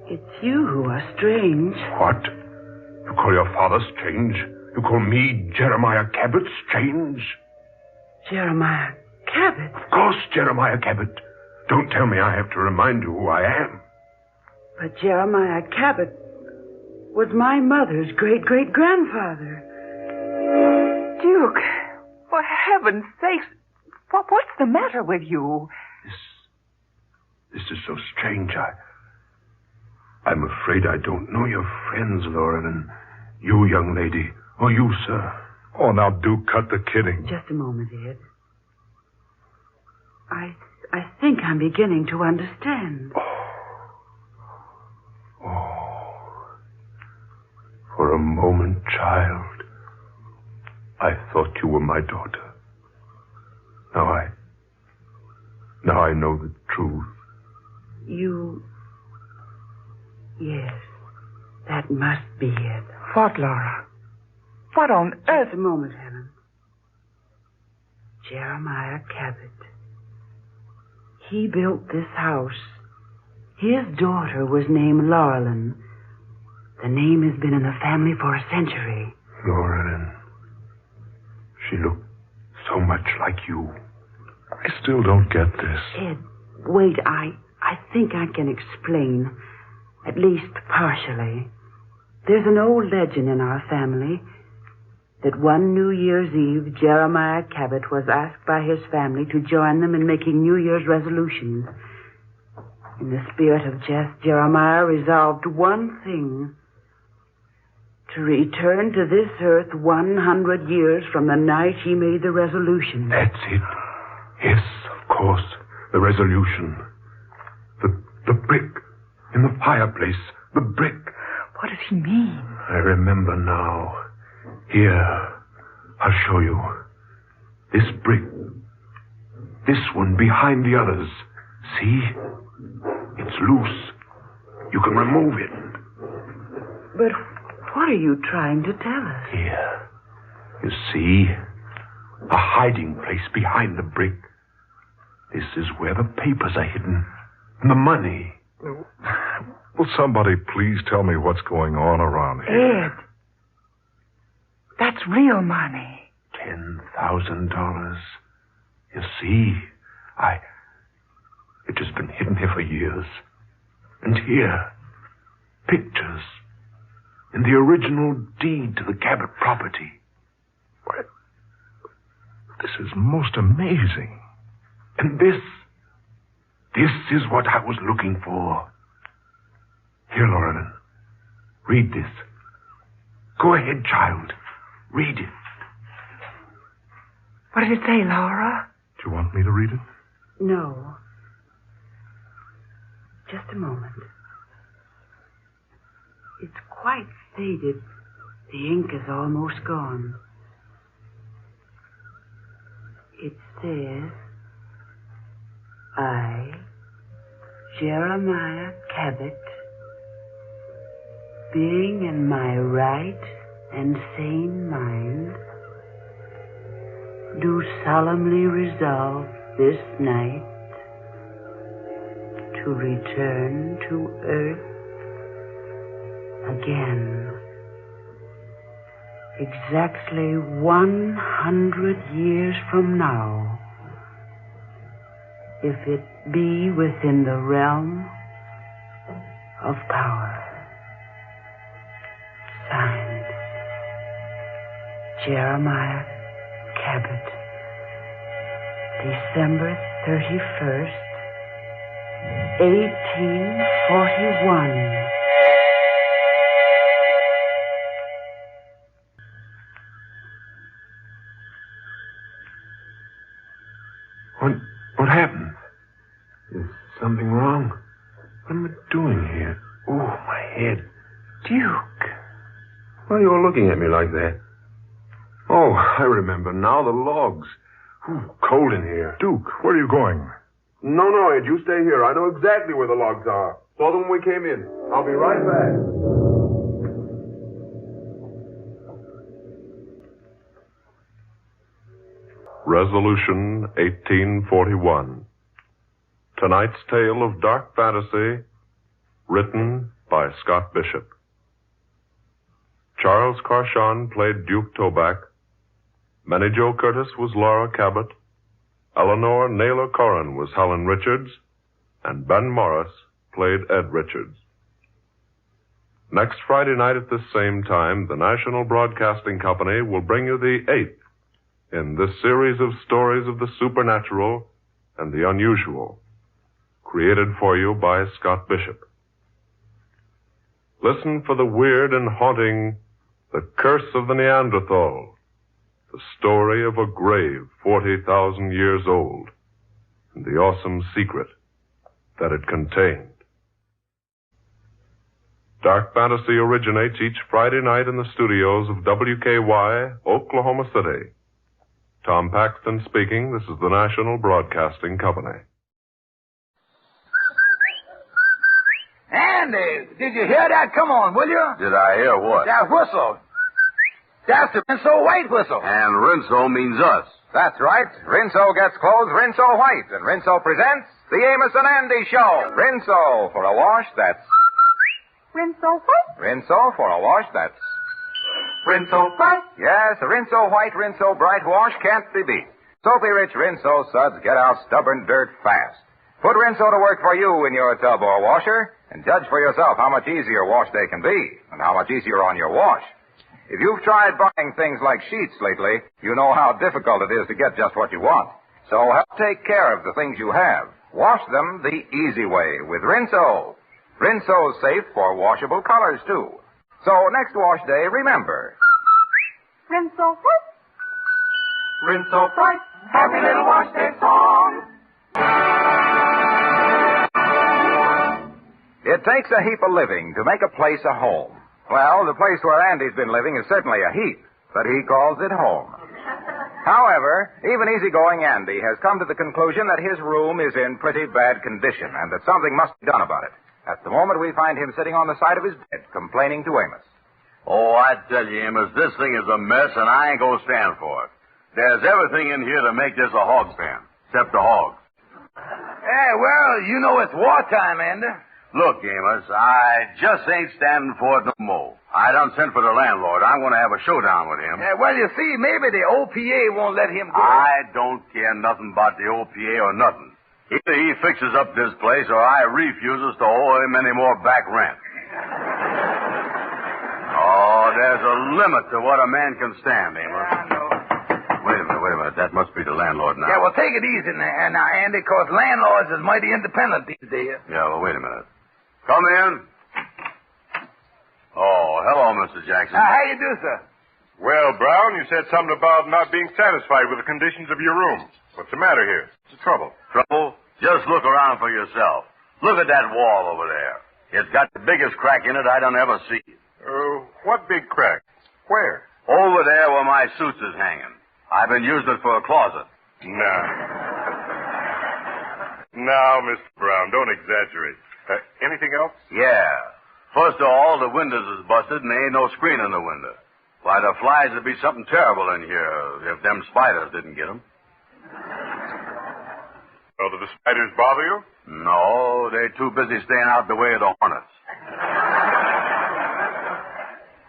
It's you who are strange. What? You call your father strange? You call me, Jeremiah Cabot, strange? Jeremiah Cabot? Of course, Jeremiah Cabot. Don't tell me I have to remind you who I am. But Jeremiah Cabot was my mother's great-great-grandfather. Duke, for heaven's sakes, what's the matter with you? This is so strange. I'm afraid I don't know your friends, Laurelin. You, young lady, or you, sir. Oh, now, Duke, cut the kidding. Just a moment, Ed. I think I'm beginning to understand. For a moment, child, I thought you were my daughter. Now I know the truth. You... Yes, that must be it. What, Laura? What on earth? Just a moment, Helen. Jeremiah Cabot. He built this house. His daughter was named Laurelin. The name has been in the family for a century. Laurelin. She looked so much like you. I still don't get this. Ed, wait, I think I can explain. At least partially. There's an old legend in our family that one New Year's Eve, Jeremiah Cabot was asked by his family to join them in making New Year's resolutions. In the spirit of jest, Jeremiah resolved one thing: to return to this earth 100 years from the night he made the resolution. That's it. Yes, of course, the resolution. The brick in the fireplace, the brick. What does he mean? I remember now. Here, I'll show you. This brick. This one behind the others. See? It's loose. You can remove it. But what are you trying to tell us? Here. You see? A hiding place behind the brick. This is where the papers are hidden. And the money. Will somebody please tell me what's going on around here? Ed. That's real money. $10,000. You see, it has been hidden here for years. And here, pictures in the original deed to the Cabot property. What? This is most amazing. And this is what I was looking for. Here, Laurelin, read this. Go ahead, child. Read it. What did it say, Laura? Do you want me to read it? No. Just a moment. It's quite faded. The ink is almost gone. It says, I, Jeremiah Cabot, being in my right and sane mind, do solemnly resolve this night to return to earth again, exactly 100 years from now, if it be within the realm of power. Signed, Jeremiah Cabot, December 31st, 1841. What happened? Is something wrong? What am I doing here? Oh, my head. Duke. Why are you all looking at me like that? Oh, I remember now, the logs. Ooh, cold in here. Duke, where are you going? No, Ed, you stay here. I know exactly where the logs are. Saw them when we came in. I'll be right back. Resolution 1841. Tonight's tale of dark fantasy, written by Scott Bishop. Charles Carshon played Duke Toback. Manny Jo Curtis was Laura Cabot. Eleanor Naylor Corrin was Helen Richards. And Ben Morris played Ed Richards. Next Friday night at this same time, the National Broadcasting Company will bring you the 8th in this series of stories of the supernatural and the unusual, created for you by Scott Bishop. Listen for the weird and haunting The Curse of the Neanderthal, the story of a grave 40,000 years old, and the awesome secret that it contained. Dark Fantasy originates each Friday night in the studios of WKY, Oklahoma City. Tom Paxton speaking. This is the National Broadcasting Company. Andy, did you hear that? Come on, will you? Did I hear what? That whistle. That's the Rinso White whistle. And Rinso means us. That's right. Rinso gets clothes Rinso White, and Rinso presents the Amos and Andy Show. Rinso for a wash, that's... Rinso White? Rinso for a wash, that's... Rinso White? Yes, a Rinso White, Rinso Bright wash can't be beat. Soapy-rich Rinso suds get out stubborn dirt fast. Put Rinso to work for you in your tub or washer, and judge for yourself how much easier wash day can be, and how much easier on your wash. If you've tried buying things like sheets lately, you know how difficult it is to get just what you want. So help take care of the things you have. Wash them the easy way with Rinso. Rinso's safe for washable colors, too. So next wash day, remember. Rinso White? Rinso White. Happy little wash day song. It takes a heap of living to make a place a home. Well, the place where Andy's been living is certainly a heap, but he calls it home. However, even easygoing Andy has come to the conclusion that his room is in pretty bad condition and that something must be done about it. At the moment, we find him sitting on the side of his bed, complaining to Amos. Oh, I tell you, Amos, this thing is a mess, and I ain't gonna stand for it. There's everything in here to make this a hog pen, except the hogs. Hey, well, you know it's wartime, Andy. Look, Amos, I just ain't standing for it no more. I done sent for the landlord. I'm going to have a showdown with him. Well, you see, maybe the OPA won't let him go. I don't care nothing about the OPA or nothing. Either he fixes up this place or I refuses to owe him any more back rent. Oh, there's a limit to what a man can stand, Amos. I know. Wait a minute. That must be the landlord now. Yeah, well, take it easy now, Andy, because landlords is mighty independent these days. Yeah, well, wait a minute. Come in. Oh, hello, Mr. Jackson. How you do, sir? Well, Brown, you said something about not being satisfied with the conditions of your room. What's the matter here? What's the trouble? Trouble? Just look around for yourself. Look at that wall over there. It's got the biggest crack in it I done ever see. What big crack? Where? Over there where my suits is hanging. I've been using it for a closet. Now, Mr. Brown, don't exaggerate. Anything else? Yeah. First of all, the windows is busted and there ain't no screen in the window. Why, the flies would be something terrible in here if them spiders didn't get them. Well, do the spiders bother you? No, they're too busy staying out the way of the hornets.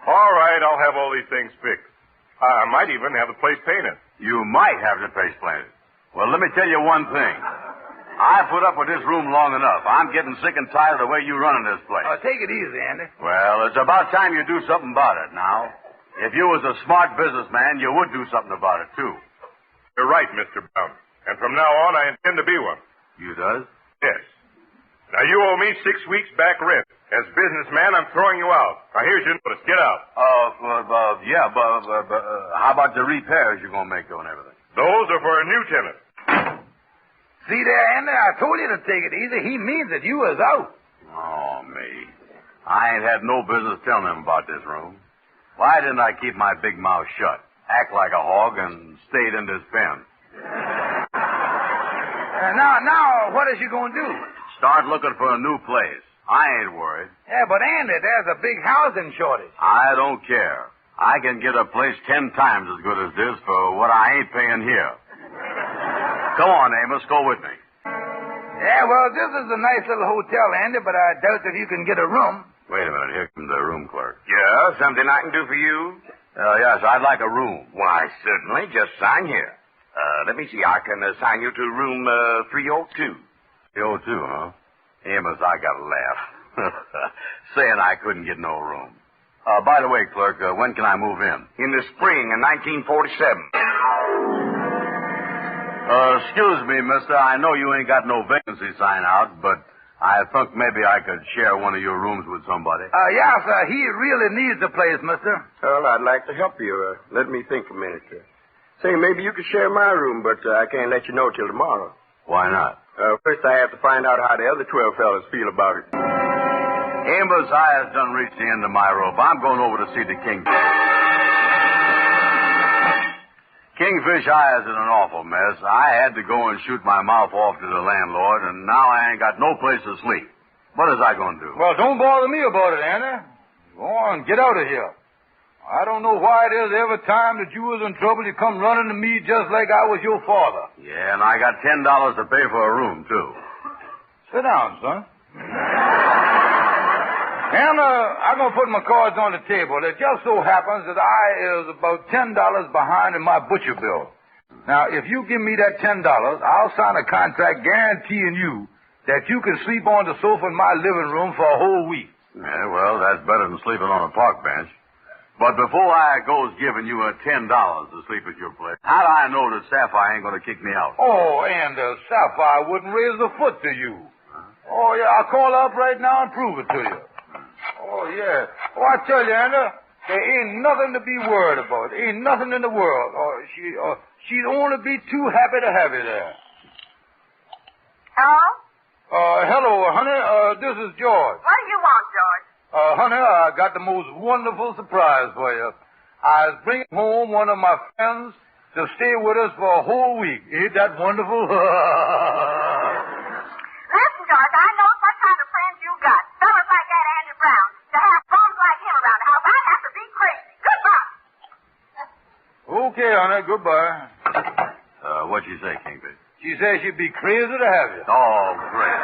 All right, I'll have all these things fixed. I might even have the place painted. You might have the place painted. Well, let me tell you one thing. I put up with this room long enough. I'm getting sick and tired of the way you running this place. Oh, take it easy, Andy. Well, it's about time you do something about it now. If you was a smart businessman, you would do something about it, too. You're right, Mr. Brown. And from now on, I intend to be one. You does? Yes. Now, you owe me 6 weeks back rent. As businessman, I'm throwing you out. Now, here's your notice. Get out. How about the repairs you're going to make on everything? Those are for a new tenant. See there, Andy? I told you to take it easy. He means that you was out. Oh, me. I ain't had no business telling him about this room. Why didn't I keep my big mouth shut, act like a hog, and stayed in this pen? Now, what is you going to do? Start looking for a new place. I ain't worried. Yeah, but Andy, there's a big housing shortage. I don't care. I can get a place 10 times as good as this for what I ain't paying here. Come on, Amos, go with me. Yeah, well, this is a nice little hotel, Andy, but I doubt if you can get a room. Wait a minute. Here comes the room clerk. Yeah, something I can do for you? Yes, I'd like a room. Why, certainly. Just sign here. Let me see. I can assign you to room 302. 302, huh? Amos, I got to laugh. Saying I couldn't get no room. By the way, clerk, when can I move in? In the spring of 1947. Excuse me, mister. I know you ain't got no vacancy sign out, but I think maybe I could share one of your rooms with somebody. Yeah, sir. He really needs the place, mister. Well, I'd like to help you. Let me think a minute. Say, maybe you could share my room, but I can't let you know till tomorrow. Why not? First, I have to find out how the other 12 fellas feel about it. Amos, I has done reached the end of my rope. I'm going over to see the king. Kingfish Eye is in an awful mess. I had to go and shoot my mouth off to the landlord, and now I ain't got no place to sleep. What is I going to do? Well, don't bother me about it, Andy. Go on, get out of here. I don't know why it is every time that you was in trouble, you come running to me just like I was your father. Yeah, and I got $10 to pay for a room, too. Sit down, son. And I'm going to put my cards on the table. It just so happens that I is about $10 behind in my butcher bill. Now, if you give me that $10, I'll sign a contract guaranteeing you that you can sleep on the sofa in my living room for a whole week. Yeah, well, that's better than sleeping on a park bench. But before I goes giving you $10 to sleep at your place, how do I know that Sapphire ain't going to kick me out? Oh, and Sapphire wouldn't raise a foot to you. Oh, yeah, I'll call her up right now and prove it to you. Oh, yeah. Oh, I tell you, Anna, there ain't nothing to be worried about. There ain't nothing in the world. She'd only be too happy to have you there. Hello? Hello, honey. This is George. What do you want, George? Honey, I got the most wonderful surprise for you. I was bringing home one of my friends to stay with us for a whole week. Ain't that wonderful? Listen, George, I know what kind of friends you got. Fellas like that Andy Brown. To have bums like him around the house, I'd have to be crazy. Goodbye. Okay, honey, goodbye. What'd she say, Kingfish? She says she'd be crazy to have you. Oh, great.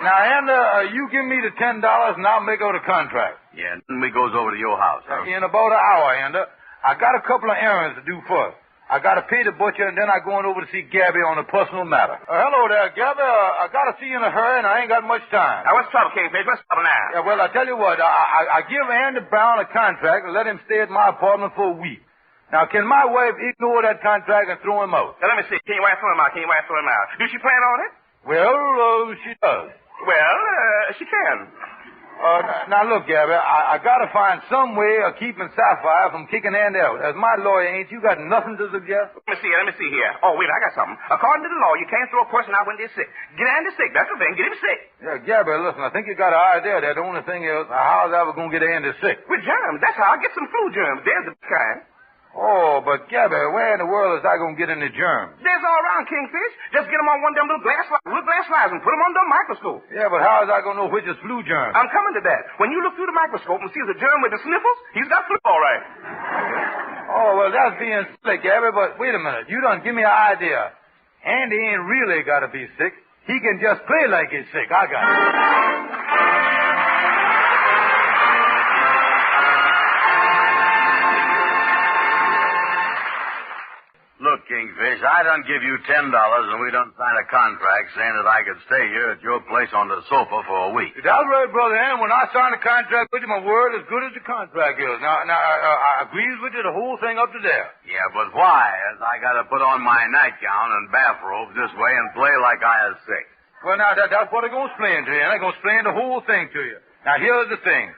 Now, Andy, you give me the $10 and I'll make out a contract. Yeah, and then we goes over to your house, huh? In about an hour, Andy. I got a couple of errands to do first. I got to pay the butcher, and then I'm going over to see Gabby on a personal matter. Hello there, Gabby. I got to see you in a hurry, and I ain't got much time. Now, what's the trouble, Kingfish? What's the trouble now? Yeah, well, I tell you what. I give Andy Brown a contract and let him stay at my apartment for a week. Now, can my wife ignore that contract and throw him out? Now, let me see. Can your wife throw him out? Do she plan on it? Well, she does. Well, she can. Now, look, Gabby, I got to find some way of keeping Sapphire from kicking Andy out. As my lawyer, ain't you got nothing to suggest? Let me see here. Oh, wait, I got something. According to the law, you can't throw a person out when they're sick. Get Andy sick. That's the thing. Get him sick. Yeah, Gabby, listen, I think you got an idea that the only thing is, how's I ever going to get Andy sick? With germs. That's how I get some flu germs. There's the kind. Oh, but Gabby, where in the world is I going to get any germs? There's all around, Kingfish. Just get them on one of them little glass slides and put them under a microscope. Yeah, but how is I going to know which is flu germ? I'm coming to that. When you look through the microscope and see the germ with the sniffles, he's got flu, all right. Oh, well, that's being slick, Gabby, but wait a minute. You done give me an idea. Andy ain't really got to be sick. He can just play like he's sick. I got it. Look, Kingfish, I done give you $10 and we done sign a contract saying that I could stay here at your place on the sofa for a week. That's right, brother. And when I sign a contract with you, my word as good as the contract is. Now, I agrees with you the whole thing up to there. Yeah, but why? As I got to put on my nightgown and bathrobe this way and play like I is sick. Well, now, that's what I'm going to explain to you, and I'm going to explain the whole thing to you. Now, here's the thing.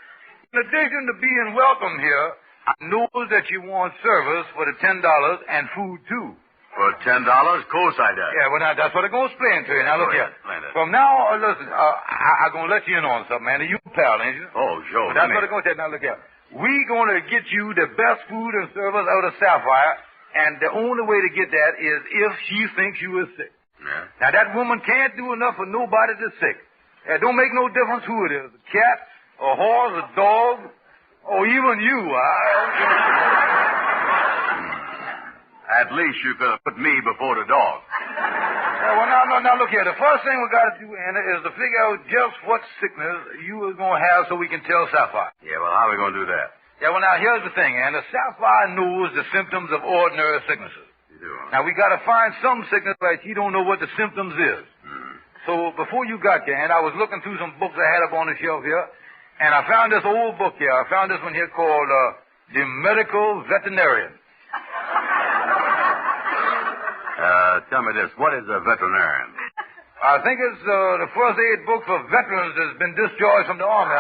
In addition to being welcome here, I know that you want service for the $10 and food, too. For $10? Of course I do. Yeah, well, now, that's what I'm going to explain to you. Now, look here. From now on, listen, I'm going to let you in on something, man. You pal, ain't you? Oh, sure. Well, that's what I'm going to tell you. Now, look here. We're going to get you the best food and service out of Sapphire, and the only way to get that is if she thinks you is sick. Yeah? Now, that woman can't do enough for nobody that's sick. It don't make no difference who it is. A cat, a horse, a dog, or even you. At least you could have put me before the dog. Now, look here. The first thing we got to do, Anna, is to figure out just what sickness you is going to have so we can tell Sapphire. Yeah, well, how are we going to do that? Yeah, well, now, here's the thing, Anna. Sapphire knows the symptoms of ordinary sicknesses. You do, huh? Now, we got to find some sickness like he don't know what the symptoms is. So, before you got there, Anna, I was looking through some books I had up on the shelf here, and I found this old book here. I found this one here called The Medical Veterinarian. Tell me this. What is a veterinarian? I think it's the first aid book for veterans that's been discharged from the Army.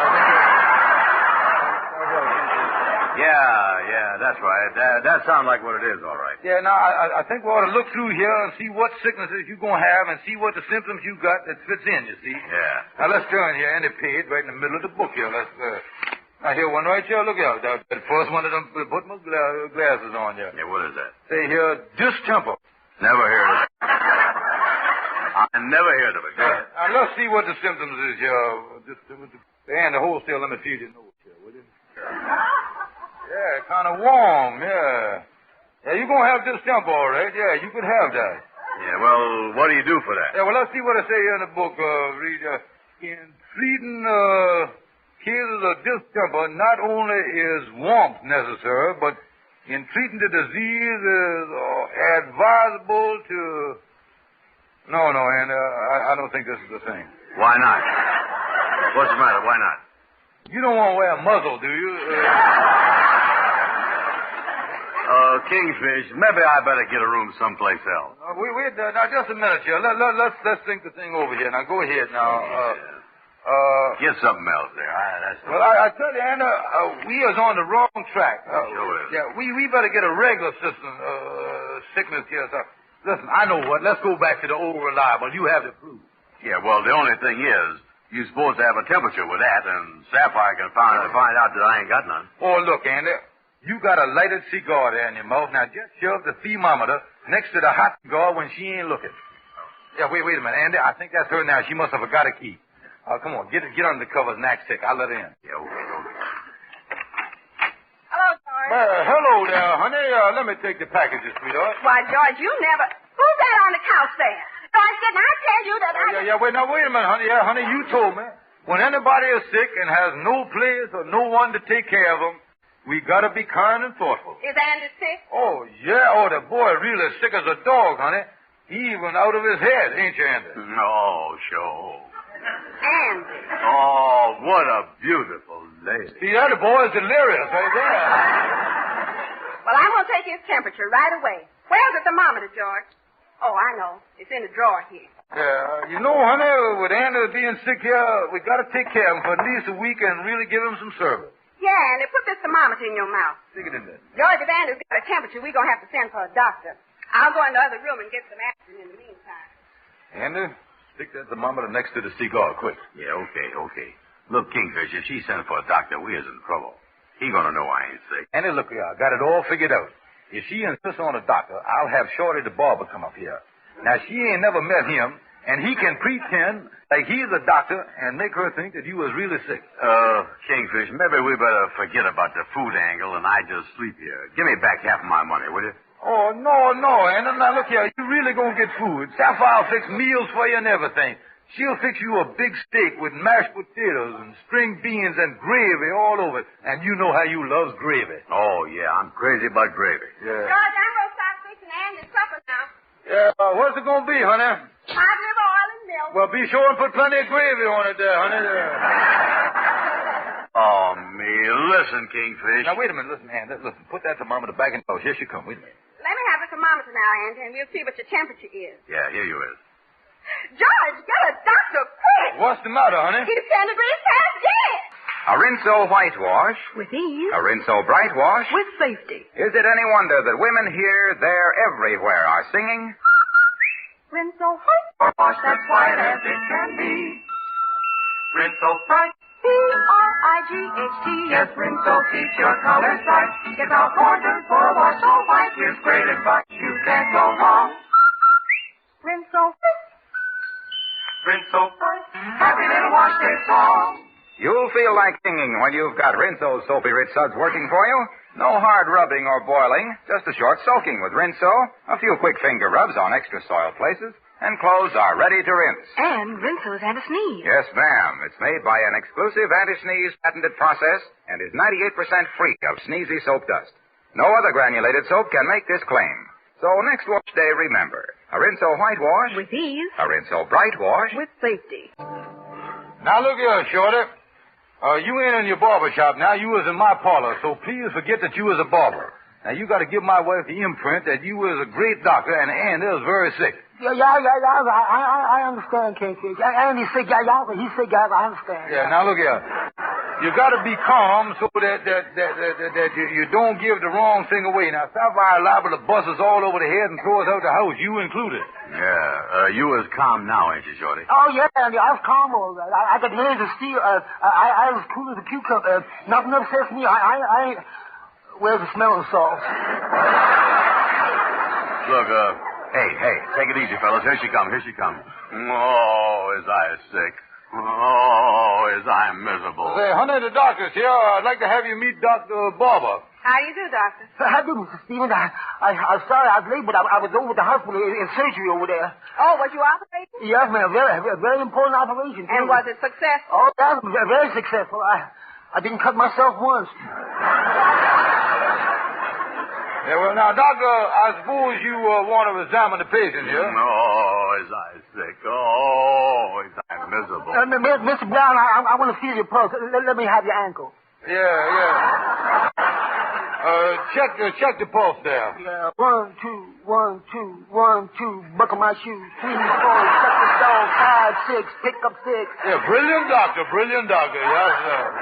Yeah, that's right. That sounds like what it is, all right. Yeah, now, I think we ought to look through here and see what sicknesses you're going to have and see what the symptoms you got that fits in, you see. Yeah. Now, let's turn here, any page right in the middle of the book here. Now, here, one right here. Look here. That first one of them, put my glasses on here. Yeah, what is that? Say here, distemper. Never heard of it. I never heard of it. Go ahead. Now, let's see what the symptoms is here. And the wholesale, let me see your nose here, will you? Yeah, kind of warm, yeah. Yeah, you're going to have distemper, all right. Yeah, you could have that. Yeah, well, what do you do for that? Yeah, well, let's see what I say here in the book. Read, in treating cases of distemper, not only is warmth necessary, but in treating the disease is advisable to... No, Andy, I don't think this is the thing. Why not? What's the matter? Why not? You don't want to wear a muzzle, do you? Kingfish, maybe I better get a room someplace else. Wait, now, just a minute here. Let's think the thing over here. Now, go ahead now. Get something else there. Well, I tell you, Anna, we is on the wrong track. Sure is. Yeah, we better get a regular system, sickness here. So, listen, I know what. Let's go back to the old reliable. You have the proof. Yeah, well, the only thing is, you're supposed to have a temperature with that, and Sapphire can find out that I ain't got none. Oh, look, Andy, you got a lighted cigar there in your mouth. Now, just shove the thermometer next to the hot cigar when she ain't looking. Yeah, wait a minute, Andy. I think that's her now. She must have forgot a key. Come on, get under the covers and act sick. I'll let her in. Yeah, okay. Hello, George. Hello there, honey. Let me take the packages, sweetheart. Why, George, you never... Who's that on the couch there? George, didn't I tell you that Wait a minute, honey. Yeah, honey, you told me. When anybody is sick and has no place or no one to take care of them, we got to be kind and thoughtful. Is Andy sick? Oh, yeah. Oh, the boy really sick as a dog, honey. He even out of his head, ain't you, Andy? No, sure. Andy. Oh, what a beautiful lady. See, that boy is delirious right there. Well, I'm going to take his temperature right away. Where's the thermometer, George? Oh, I know. It's in the drawer here. Yeah, you know, honey, with Andy being sick here, we got to take care of him for at least a week and really give him some service. Yeah, Andy, put this thermometer in your mouth. Stick it in there. George, if Andy's got a temperature, we're going to have to send for a doctor. I'll go in the other room and get some aspirin in the meantime. Andy, stick that thermometer next to the cigar, quick. Yeah, okay. Look, Kingfish, if she sent for a doctor, we is in trouble. He gonna know I ain't sick. Andy, look here, I got it all figured out. If she insists on a doctor, I'll have Shorty the barber come up here. Now, she ain't never met him, and he can pretend like he's a doctor and make her think that you was really sick. Kingfish, maybe we better forget about the food angle and I just sleep here. Give me back half of my money, will you? Oh, no, Andy. Now, look here, you really gonna get food. Sapphire'll fix meals for you and everything. She'll fix you a big steak with mashed potatoes and string beans and gravy all over it. And you know how you love gravy. Oh, yeah, I'm crazy about gravy. Yeah. George, I'm going to start fixing Andy's supper now. Yeah, what's it gonna be, honey? Hot liver, oil, and milk. Well, be sure and put plenty of gravy on it there, honey. Oh, me. Listen, Kingfish. Now, wait a minute. Listen, Andy. Listen, put that thermometer back in. Oh, here she comes. Wait a minute. Let me have the thermometer now, Andy, and we'll see what your temperature is. Yeah, here you is. George, get a doctor quick. What's the matter, honey? He's 10 degrees past dead. A Rinso whitewash. With ease. A Rinso bright wash. With safety. Is it any wonder that women here, there, everywhere are singing? Rinso whitewash, that's white as it can be. Rinso bright. B-R-I-G-H-T. Yes, Rinso keeps your colors bright. Get out borders for a wash so white. Here's great advice. You can't go wrong. Rinse so quick. Rinse so quick. Happy little wash day song. You'll feel like singing when you've got Rinso's Soapy Rich Suds working for you. No hard rubbing or boiling, just a short soaking with Rinso, a few quick finger rubs on extra soiled places, and clothes are ready to rinse. And Rinso's anti-sneeze. Yes, ma'am. It's made by an exclusive anti-sneeze patented process and is 98% free of sneezy soap dust. No other granulated soap can make this claim. So next wash day, remember, a Rinso whitewash with ease, a Rinso bright wash with safety. Now look here, Shorty. You ain't in your barber shop now. You was in my parlor, so please forget that you was a barber. Now, you got to give my wife the imprint that you was a great doctor and Andy was very sick. Yeah, I understand, Casey. Andy's sick, he's sick, I understand. Yeah, now look here. You got to be calm so that you don't give the wrong thing away. Now, Sapphire liable to bust us all over the head and throw us out the house, you included. Yeah, you was calm now, ain't you, Shorty? Oh, yeah, Andy, I was calm all right. I got nerves of steel. I was cool as a cucumber. Nothing upsets me. I ain't... Where's the smelling sauce? Look, hey, take it easy, fellas. Here she comes. Oh, is I sick. Oh, is I miserable. Say, honey, the doctor's here. I'd like to have you meet Dr. Barber. How do you do, Doctor? How do, Mr. Stevens? I'm sorry I was late, but I was over at the hospital in surgery over there. Oh, was you operating? Yes, ma'am. Very important operation, too. And was it successful? Oh, that was very successful. I didn't cut myself once. Yeah, well, now, Doctor, I suppose you want to examine the patient here. Oh, is I sick. Oh, is I miserable. Mr. Brown, I want to feel your pulse. Let me have your ankle. Yeah. Check the pulse there. Yeah, 1, 2, 1, 2, 1, 2. Buckle my shoes. 3, 4, suck the dog. 5, 6, pick up 6. Yeah, brilliant doctor. Yes, sir.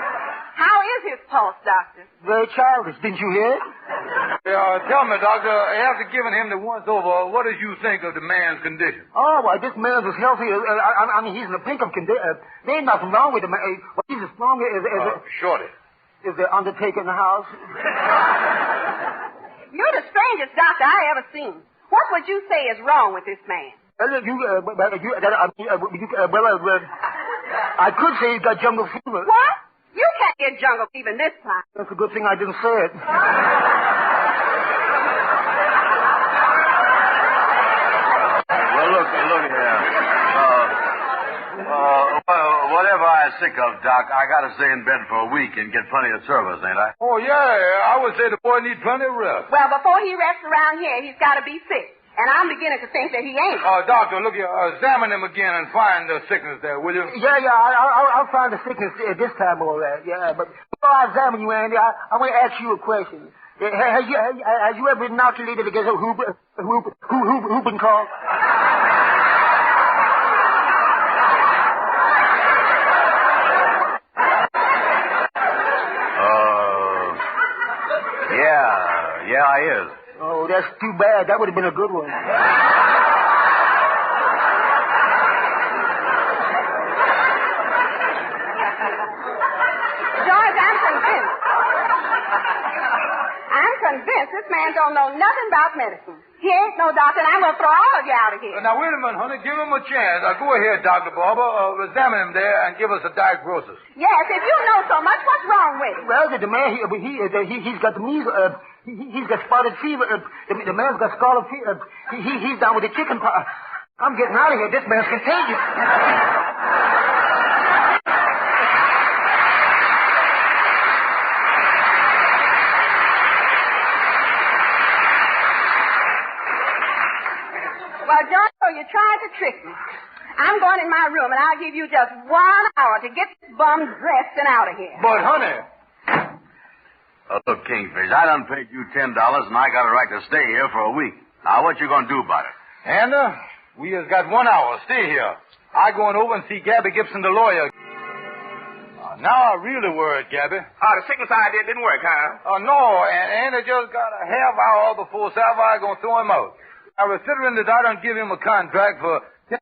How is his pulse, Doctor? Very childish. Didn't you hear it? Yeah, tell me, Doctor, after giving him the once over, what did you think of the man's condition? Oh, well, this man's as healthy as... I mean, he's in a pink of condition. There ain't nothing wrong with him. He's as strong as... Shorty. Is the undertaker in the house? You're the strangest doctor I ever seen. What would you say is wrong with this man? I could say he's got jungle fever. What? You can't get jungle fever this time. That's a good thing I didn't say it. Well, look here. Whatever I'm sick of, Doc, I got to stay in bed for a week and get plenty of service, ain't I? Oh, yeah. I would say the boy needs plenty of rest. Well, before he rests around here, he's got to be sick. And I'm beginning to think that he ain't. Doctor, look here. Examine him again and find the sickness there, will you? Yeah. I'll find the sickness this time, all right. Yeah, but before I examine you, Andy, I want to ask you a question. Have you ever inoculated against a whooping cough? Yeah, I is. Oh, that's too bad. That would have been a good one. George, I'm convinced this man don't know nothing about medicine. He ain't no doctor, and I'm going to throw all of you out of here. Now, wait a minute, honey. Give him a chance. Go ahead, Dr. Barber. Examine him there and give us a diagnosis. Yes, if you know so much, what's wrong with him? Well, the man, he's got the measles. He's got spotted fever. The man's got scarlet fever. He's down with the chicken pox. I'm getting out of here. This man's contagious. Well, John, you tried to trick me. I'm going in my room, and I'll give you just 1 hour to get this bum dressed and out of here. But, honey... Look, Kingfish, I done paid you $10, and I got a right to stay here for a week. Now, what you gonna do about it? And, we just got 1 hour. Stay here. I going over and see Gabby Gibson, the lawyer. Now I really worried, Gabby. The sickness idea didn't work, huh? No, and they just got a half hour before Sapphire gonna throw him out. Now, considering that I don't give him a contract for $10,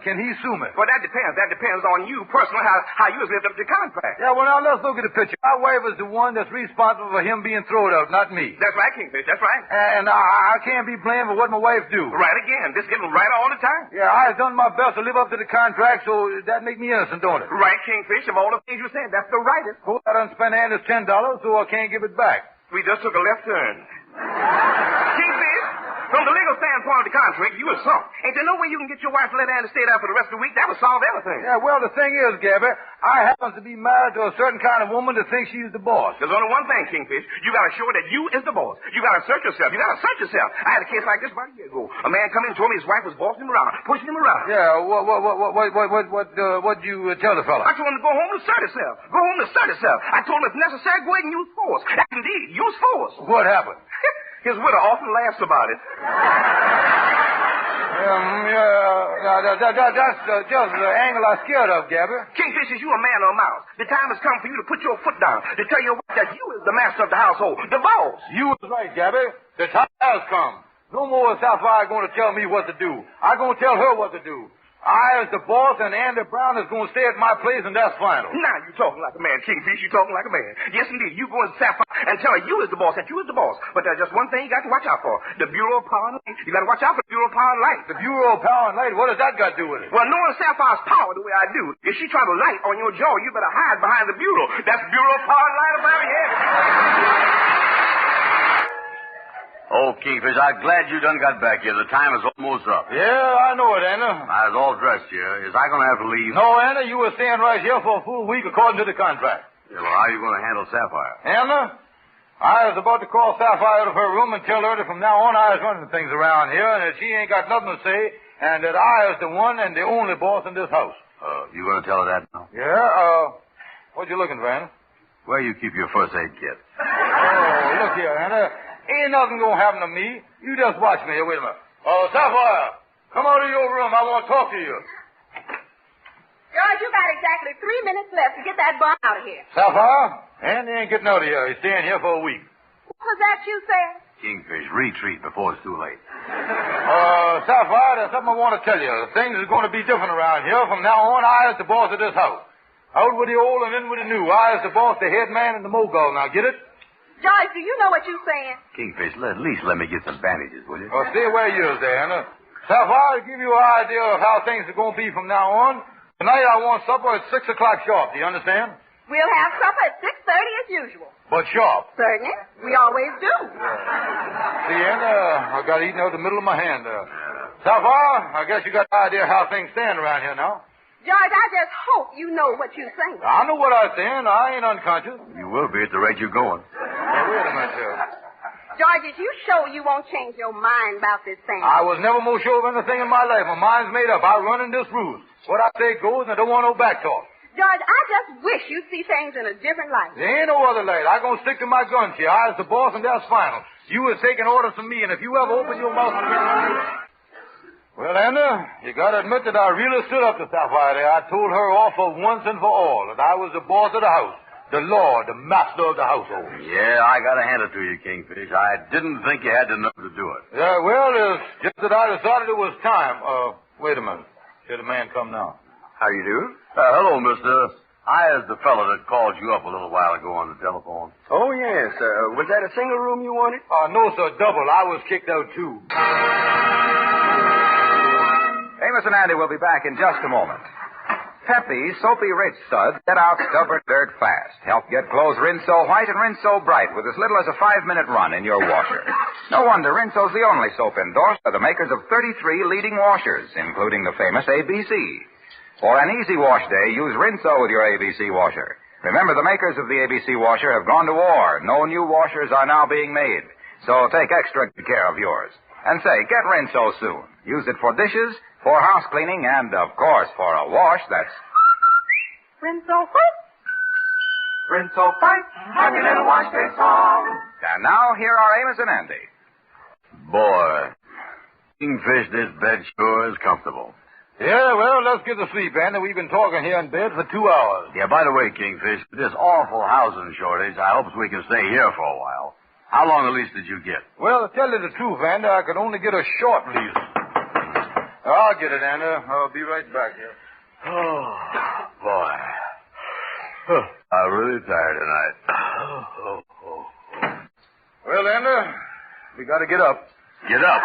can he sue me? Well, that depends. That depends on you personally, how you have lived up to the contract. Yeah, well, now, let's look at the picture. My wife is the one that's responsible for him being thrown out, not me. That's right, Kingfish. That's right. And I can't be blamed for what my wife do. Right again. Just getting right all the time. Yeah, I've done my best to live up to the contract, so that make me innocent, don't it? Right, Kingfish. Of all the things you said, that's the rightest. Well, I done spent Anders $10, so I can't give it back. We just took a left turn. Kingfish, from the legal standpoint of the contract, you were sunk. Ain't there no way you can get your wife to let Andy stay there for the rest of the week? That would solve everything. Yeah, well, the thing is, Gabby, I happen to be married to a certain kind of woman that thinks she's the boss. There's only one thing, Kingfish. You gotta show that you is the boss. You gotta search yourself. You gotta search yourself. I had a case like this about a year ago. A man come in and told me his wife was bossing him around, pushing him around. Yeah, what'd you tell the fella? I told him to go home and assert himself. Go home and assert himself. I told him if necessary, go ahead and use force. Indeed, use force. What happened? His widow often laughs about it. That's just the angle I'm scared of, Gabby. Kingfish, is you a man or a mouse? The time has come for you to put your foot down, to tell your wife that you is the master of the household, the boss. You was right, Gabby. The time has come. No more is Sapphire going to tell me what to do. I'm going to tell her what to do. I, as the boss, and Andy Brown is going to stay at my place, and that's final. Now you're talking like a man, Kingfish. You're talking like a man. Yes, indeed. You go and Sapphire and tell her you is the boss, that you is the boss. But there's just one thing you got to watch out for. The Bureau of Power and Light. You got to watch out for the Bureau of Power and Light. The Bureau of Power and Light? What does that got to do with it? Well, knowing Sapphire's power the way I do, if she try to light on your jaw, you better hide behind the Bureau. That's Bureau of Power and Light about your head. Oh, Kingfish, I'm glad you done got back here. The time is almost up. Yeah, I know it, Anna. I was all dressed here. Is I going to have to leave? No, Anna, you were staying right here for a full week according to the contract. Yeah, well, how are you going to handle Sapphire? Anna, I was about to call Sapphire out of her room and tell her that from now on I was running things around here and that she ain't got nothing to say and that I is the one and the only boss in this house. You going to tell her that now? Yeah, what you looking for, Anna? Where you keep your first aid kit? Oh, look here, Anna. Ain't nothing gonna happen to me. You just watch me. Here, wait a minute. Sapphire, come out of your room. I want to talk to you. George, you got exactly 3 minutes left to get that bum out of here. Sapphire, Andy ain't getting out of here. He's staying here for a week. What was that you said? Kingfish, retreat before it's too late. Sapphire, there's something I want to tell you. Things are going to be different around here. From now on, I is the boss of this house. Out with the old and in with the new. I is the boss, the head man, and the mogul. Now, get it? George, do you know what you're saying? Kingfish, at least let me get some bandages, will you? Oh, stay where you is there, Anna. Sapphire, to give you an idea of how things are going to be from now on, tonight I want supper at 6 o'clock sharp. Do you understand? We'll have supper at 6:30 as usual. But sharp. Certainly. We always do. See, Anna, I got eaten out the middle of my hand there. Sapphire, I guess you got an idea how things stand around here now. George, I just hope you know what you're saying. I know what I'm saying. I ain't unconscious. You will be at the rate you're going. Now, wait a minute, sir. George, is you sure you won't change your mind about this thing? I was never more sure of anything in my life. My mind's made up. I run in this ruse. What I say goes, and I don't want no back talk. George, I just wish you'd see things in a different light. There ain't no other light. I'm going to stick to my guns here. I was the boss, and that's final. You was taking orders from me, and if you ever open your mouth... Well, Anna, you got to admit that I really stood up to Sapphire there. I told her off for once and for all that I was the boss of the house, the lord, the master of the household. Yeah, I got to hand it to you, Kingfish. I didn't think you had the nerve to do it. Yeah, well, it's just that I decided it was time. Wait a minute. Here the man come now. How you do? Hello, mister. I is the fellow that called you up a little while ago on the telephone. Oh, yes. Was that a single room you wanted? No, sir, double. I was kicked out, too. Amos and Andy will be back in just a moment. Peppy, soapy rich suds get out stubborn dirt fast. Help get clothes rinsed so white and rinsed so bright with as little as a 5-minute run in your washer. No wonder Rinso's the only soap endorsed by the makers of 33 leading washers, including the famous ABC. For an easy wash day, use Rinso with your ABC washer. Remember, the makers of the ABC washer have gone to war. No new washers are now being made. So take extra good care of yours. And say, get Rinso soon. Use it for dishes, for house cleaning, and, of course, for a wash that's... Rinso white. Rinso white. Happy little wash day song. And now, here are Amos and Andy. Boy, Kingfish, this bed sure is comfortable. Yeah, well, let's get to sleep, Andy. We've been talking here in bed for 2 hours. Yeah, by the way, Kingfish, this awful housing shortage, I hope we can stay here for a while. How long a lease did you get? Well, to tell you the truth, Andy, I could only get a short lease. I'll get it, Andy. I'll be right back here. Oh, boy. I'm really tired tonight. Well, Andy, we got to get up. Get up.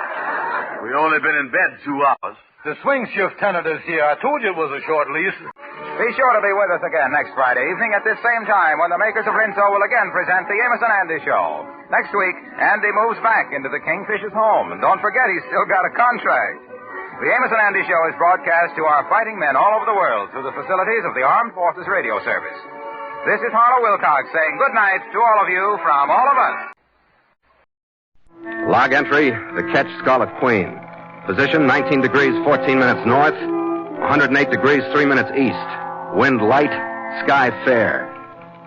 We only been in bed 2 hours. The swing shift tenant is here. I told you it was a short lease. Be sure to be with us again next Friday evening at this same time when the makers of Rinso will again present the Amos and Andy Show. Next week, Andy moves back into the Kingfisher's home. And don't forget, he's still got a contract. The Amos and Andy Show is broadcast to our fighting men all over the world through the facilities of the Armed Forces Radio Service. This is Harlow Wilcox saying good night to all of you from all of us. Log entry, the Ketch Scarlet Queen. Position 19 degrees 14 minutes north, 108 degrees 3 minutes east. Wind light, sky fair.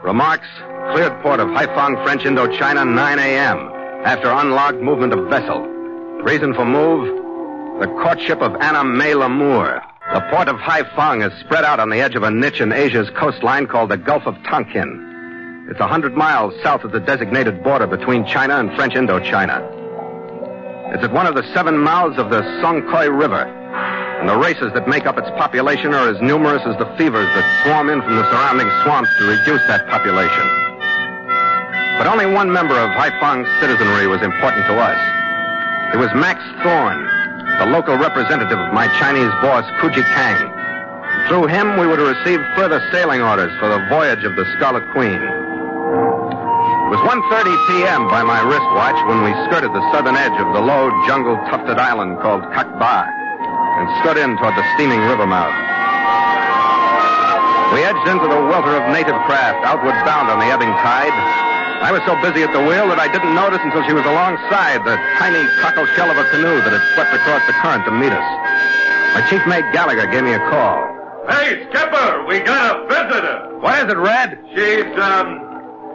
Remarks, cleared port of Haiphong, French Indochina, 9 a.m. after unlocked movement of vessel. Reason for move, the courtship of Anna May Lamour. The port of Haiphong is spread out on the edge of a niche in Asia's coastline called the Gulf of Tonkin. It's 100 miles south of the designated border between China and French Indochina. It's at one of the 7 mouths of the Songkhoi River, and the races that make up its population are as numerous as the fevers that swarm in from the surrounding swamps to reduce that population. But only one member of Haiphong's citizenry was important to us. It was Max Thorne, the local representative of my Chinese boss, Kuji Kang. Through him, we were to receive further sailing orders for the voyage of the Scarlet Queen. It was 1:30 p.m. by my wristwatch when we skirted the southern edge of the low, jungle-tufted island called Kakba and stood in toward the steaming river mouth. We edged into the welter of native craft, outward bound on the ebbing tide. I was so busy at the wheel that I didn't notice until she was alongside the tiny cockle shell of a canoe that had swept across the current to meet us. My chief mate Gallagher gave me a call. Hey, Skipper, we got a visitor. What is it, Red? She's,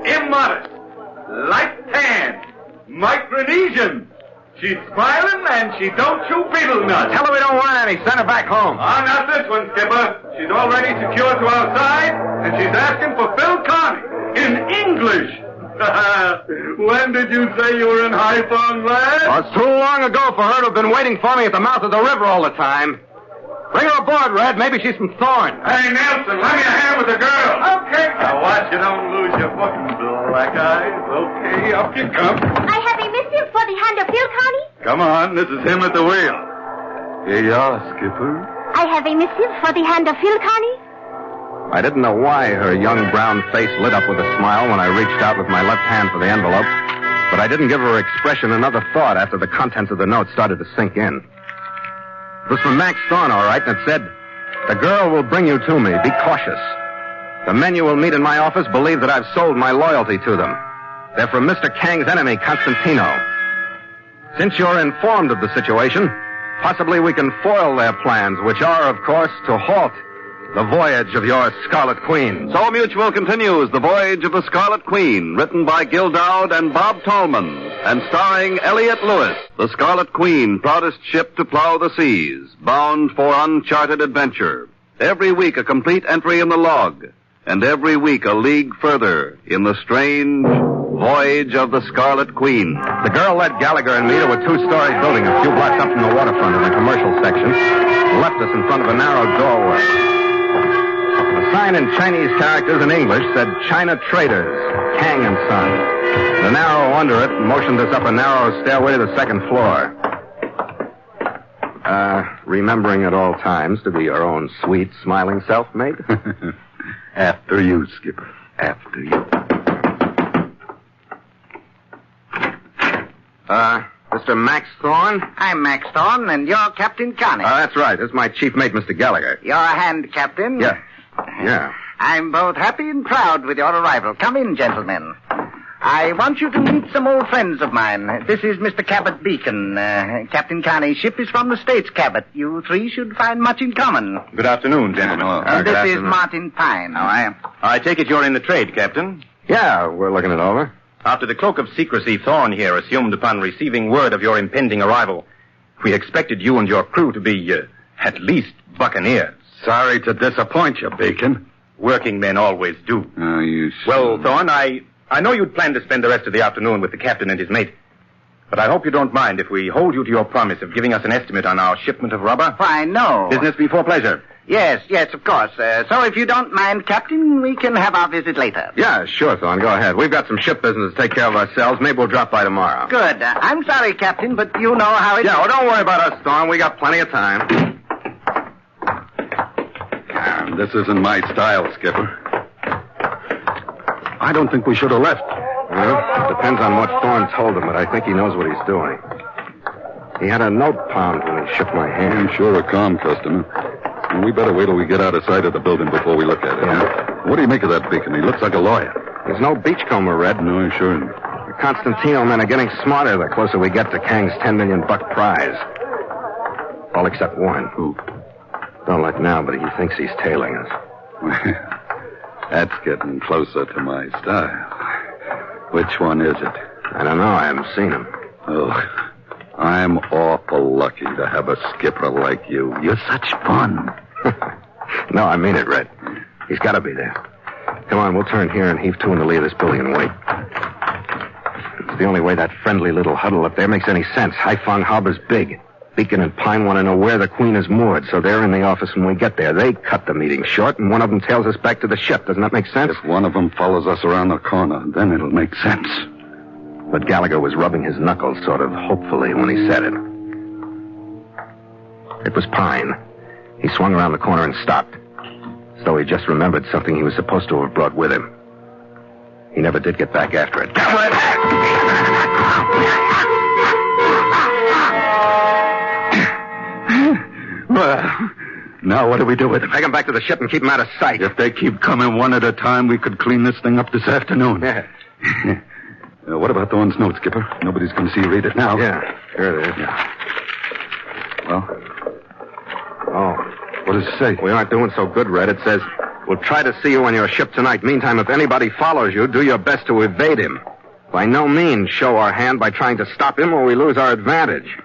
immodest, light-tanned, Micronesian. She's smiling and she don't chew beetle nuts. Tell her we don't want any. Send her back home. Oh, not this one, Skipper. She's already secured to our side, and she's asking for Phil Connie in English. When did you say you were in Haiphong, lad? Oh, it's too long ago for her to have been waiting for me at the mouth of the river all the time. Bring her aboard, Red. Maybe she's from Thorne. Hey, Nelson, lend me a hand with the girl. Okay. Now watch you don't lose your fucking black eyes. Okay, up you come. I have a missive for the hand of Phil Connie. Come on, this is him at the wheel. Here you are, Skipper. I have a missive for the hand of Phil Connie. I didn't know why her young brown face lit up with a smile when I reached out with my left hand for the envelope, but I didn't give her expression another thought after the contents of the note started to sink in. It was from Max Thorne, all right, and it said, "The girl will bring you to me. Be cautious. The men you will meet in my office believe that I've sold my loyalty to them. They're from Mr. Kang's enemy, Constantino. Since you're informed of the situation, possibly we can foil their plans, which are, of course, to halt the voyage of your Scarlet Queen." So Mutual continues The Voyage of the Scarlet Queen, written by Gil Dowd and Bob Tallman, and starring Elliot Lewis. The Scarlet Queen, proudest ship to plow the seas, bound for uncharted adventure. Every week a complete entry in the log, and every week a league further in the strange Voyage of the Scarlet Queen. The girl led Gallagher and me to a 2-story building a few blocks up from the waterfront in the commercial section, and left us in front of a narrow doorway. A sign in Chinese characters in English said China Traders, Kang and Son. The arrow under it motioned us up a narrow stairway to the second floor. Remembering at all times to be your own sweet, smiling self, mate? After you, Skipper. After you. Mr. Max Thorne? I'm Max Thorne, and you're Captain Connie. That's right. This is my chief mate, Mr. Gallagher. You're a hand captain? Yeah. I'm both happy and proud with your arrival. Come in, gentlemen. I want you to meet some old friends of mine. This is Mr. Cabot Beacon. Captain Connie's ship is from the States, Cabot. You three should find much in common. Good afternoon, gentlemen. And this is Martin Pine. How are you? I take it you're in the trade, Captain? Yeah, we're looking it over. After the cloak of secrecy Thorne here assumed upon receiving word of your impending arrival, we expected you and your crew to be, at least, buccaneers. Sorry to disappoint you, Beacon. Working men always do. Oh, you Well, Thorne, I I know you'd planned to spend the rest of the afternoon with the captain and his mate. But I hope you don't mind if we hold you to your promise of giving us an estimate on our shipment of rubber. Why, no. Business before pleasure. Yes, of course. So if you don't mind, Captain, we can have our visit later. Yeah, sure, Thorne. Go ahead. We've got some ship business to take care of ourselves. Maybe we'll drop by tomorrow. Good. I'm sorry, Captain, but you know how it... Yeah, well, don't worry about us, Thorne. We got plenty of time. This isn't my style, Skipper. I don't think we should have left. Well, it depends on what Thorne told him, but I think he knows what he's doing. He had a note pound when he shook my hand. I'm sure a calm customer. And we better wait till we get out of sight of the building before we look at it. Yeah. What do you make of that Beacon? He looks like a lawyer. There's no beachcomber, Red. No, sure. The Constantino men are getting smarter the closer we get to Kang's $10 million prize. All except one. Who? Don't look now, but he thinks he's tailing us. That's getting closer to my style. Which one is it? I don't know. I haven't seen him. Oh, I'm awful lucky to have a skipper like you. You're such fun. No, I mean it, Red. He's got to be there. Come on, we'll turn here and heave to in the lee of this building and wait. It's the only way that friendly little huddle up there makes any sense. Haiphong Harbor's big. Beacon and Pine want to know where the Queen is moored, so they're in the office when we get there. They cut the meeting short, and one of them tails us back to the ship. Doesn't that make sense? If one of them follows us around the corner, then it'll make sense. But Gallagher was rubbing his knuckles sort of hopefully when he said it. It was Pine. He swung around the corner and stopped, as though he just remembered something he was supposed to have brought with him. He never did get back after it. Well, now what do we do with them? Take them back to the ship and keep them out of sight. If they keep coming one at a time, we could clean this thing up this afternoon. Yeah. What about Thorne's note, Skipper? Nobody's going to see you read it now. Yeah, sure it is. Yeah. Well? Oh. What does it say? We aren't doing so good, Red. It says, we'll try to see you on your ship tonight. Meantime, if anybody follows you, do your best to evade him. By no means show our hand by trying to stop him or we lose our advantage.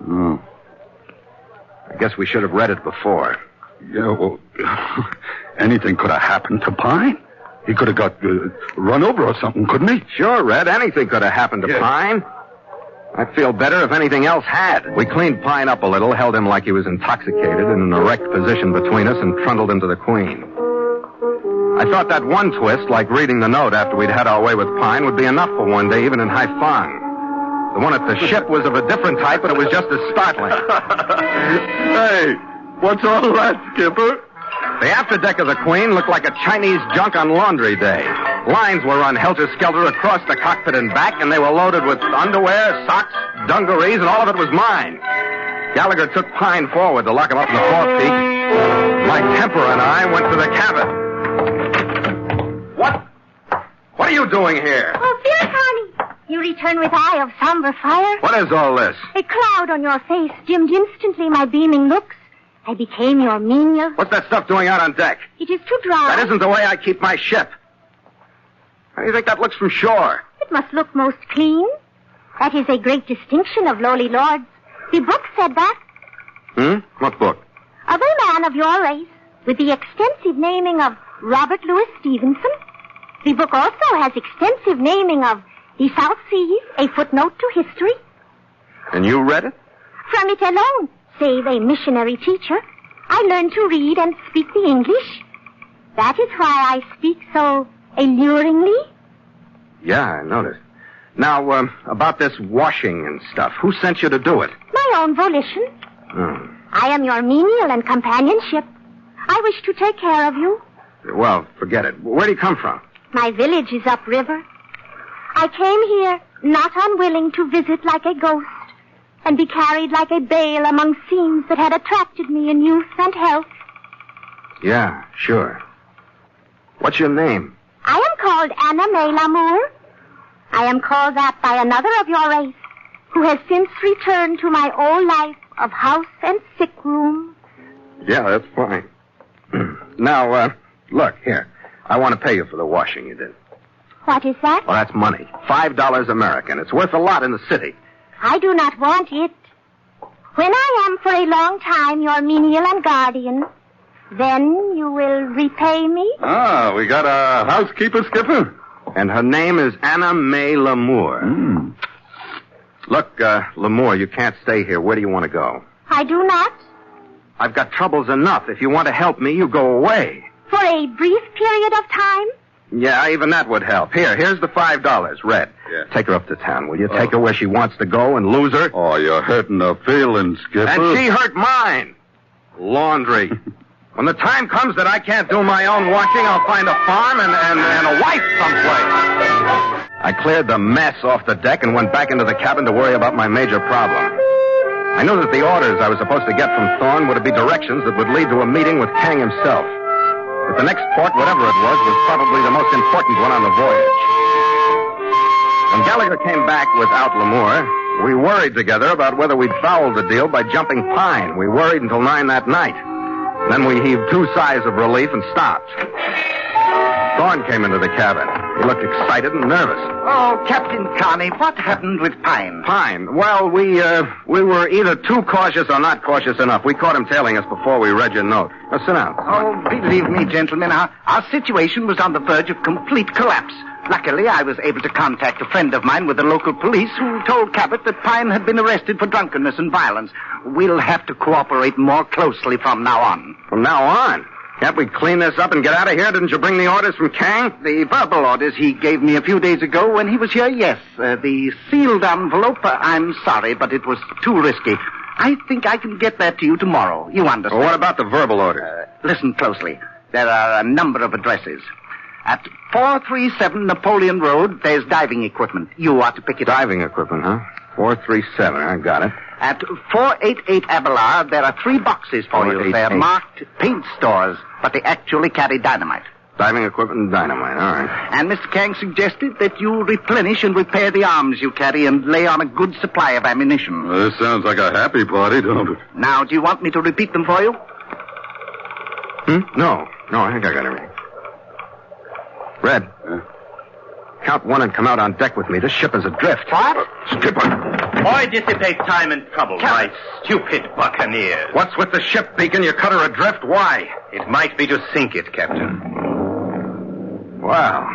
Oh. I guess we should have read it before. Yeah, well, anything could have happened to Pine. He could have got run over or something, couldn't he? Sure, Red. Anything could have happened to Pine. I'd feel better if anything else had. We cleaned Pine up a little, held him like he was intoxicated in an erect position between us, and trundled him to the Queen. I thought that one twist, like reading the note after we'd had our way with Pine, would be enough for one day, even in Haiphong. The one at the ship was of a different type, but it was just as startling. Hey, what's all that, Skipper? The afterdeck of the Queen looked like a Chinese junk on laundry day. Lines were run helter-skelter across the cockpit and back, and they were loaded with underwear, socks, dungarees, and all of it was mine. Gallagher took Pine forward to lock him up in the forepeak. My temper and I went to the cabin. What are you doing here? Oh, Phil, honey. You return with eye of somber fire. What is all this? A cloud on your face dimmed instantly my beaming looks. I became your menial. What's that stuff doing out on deck? It is too dry. That isn't the way I keep my ship. How do you think that looks from shore? It must look most clean. That is a great distinction of lowly lords. The book said that. What book? Of a man of your race, with the extensive naming of Robert Louis Stevenson. The book also has extensive naming of the South Seas, a footnote to history. And you read it? From it alone, save a missionary teacher, I learned to read and speak the English. That is why I speak so alluringly. Yeah, I noticed. Now, about this washing and stuff, who sent you to do it? My own volition. I am your menial and companionship. I wish to take care of you. Well, forget it. Where do you come from? My village is upriver. I came here not unwilling to visit like a ghost and be carried like a bale among scenes that had attracted me in youth and health. Yeah, sure. What's your name? I am called Anna May Lamour. I am called that by another of your race, who has since returned to my old life of house and sick room. Yeah, that's fine. Now, look, here. I want to pay you for the washing you did. What is that? Well, that's money. $5 American. It's worth a lot in the city. I do not want it. When I am for a long time your menial and guardian, then you will repay me? Ah, we got a housekeeper, Skipper. And her name is Anna May Lamour. Look, Lamour, you can't stay here. Where do you want to go? I do not. I've got troubles enough. If you want to help me, you go away. For a brief period of time? Yeah, even that would help. Here's the $5, Red. Yeah. Take her up to town, will you? Take her where she wants to go and lose her. Oh, you're hurting her feelings, Skipper. And she hurt mine. Laundry. When the time comes that I can't do my own washing, I'll find a farm and a wife someplace. I cleared the mess off the deck and went back into the cabin to worry about my major problem. I knew that the orders I was supposed to get from Thorne would be directions that would lead to a meeting with Kang himself. But the next port, whatever it was probably the most important one on the voyage. When Gallagher came back without Lamour, we worried together about whether we'd foul the deal by jumping Pine. We worried until 9 that night. Then we heaved 2 sighs of relief and stopped. Thorne came into the cabin. He looked excited and nervous. Oh, Captain Carney, what happened with Pine? Pine? Well, we were either too cautious or not cautious enough. We caught him tailing us before we read your note. Now, sit down. Oh, believe me, gentlemen, our situation was on the verge of complete collapse. Luckily, I was able to contact a friend of mine with the local police who told Cabot that Pine had been arrested for drunkenness and violence. We'll have to cooperate more closely from now on. From now on? Can't we clean this up and get out of here? Didn't you bring the orders from Kang? The verbal orders he gave me a few days ago when he was here, yes. The sealed envelope, I'm sorry, but it was too risky. I think I can get that to you tomorrow. You understand? Well, what about the verbal orders? Listen closely. There are a number of addresses. At 437 Napoleon Road, there's diving equipment. You ought to pick it up. Diving equipment, huh? 437, I got it. At 488 Abelard, there are 3 boxes for you. They're marked paint stores, but they actually carry dynamite. Diving equipment and dynamite, all right. And Mr. Kang suggested that you replenish and repair the arms you carry and lay on a good supply of ammunition. Well, this sounds like a happy party, don't it? Now, do you want me to repeat them for you? No, I think I got everything. Red, count 1 and come out on deck with me. This ship is adrift. What? Skipper. Why dissipate time and trouble, my stupid buccaneers? What's with the ship, Beacon? You cut her adrift. Why? It might be to sink it, Captain. Wow.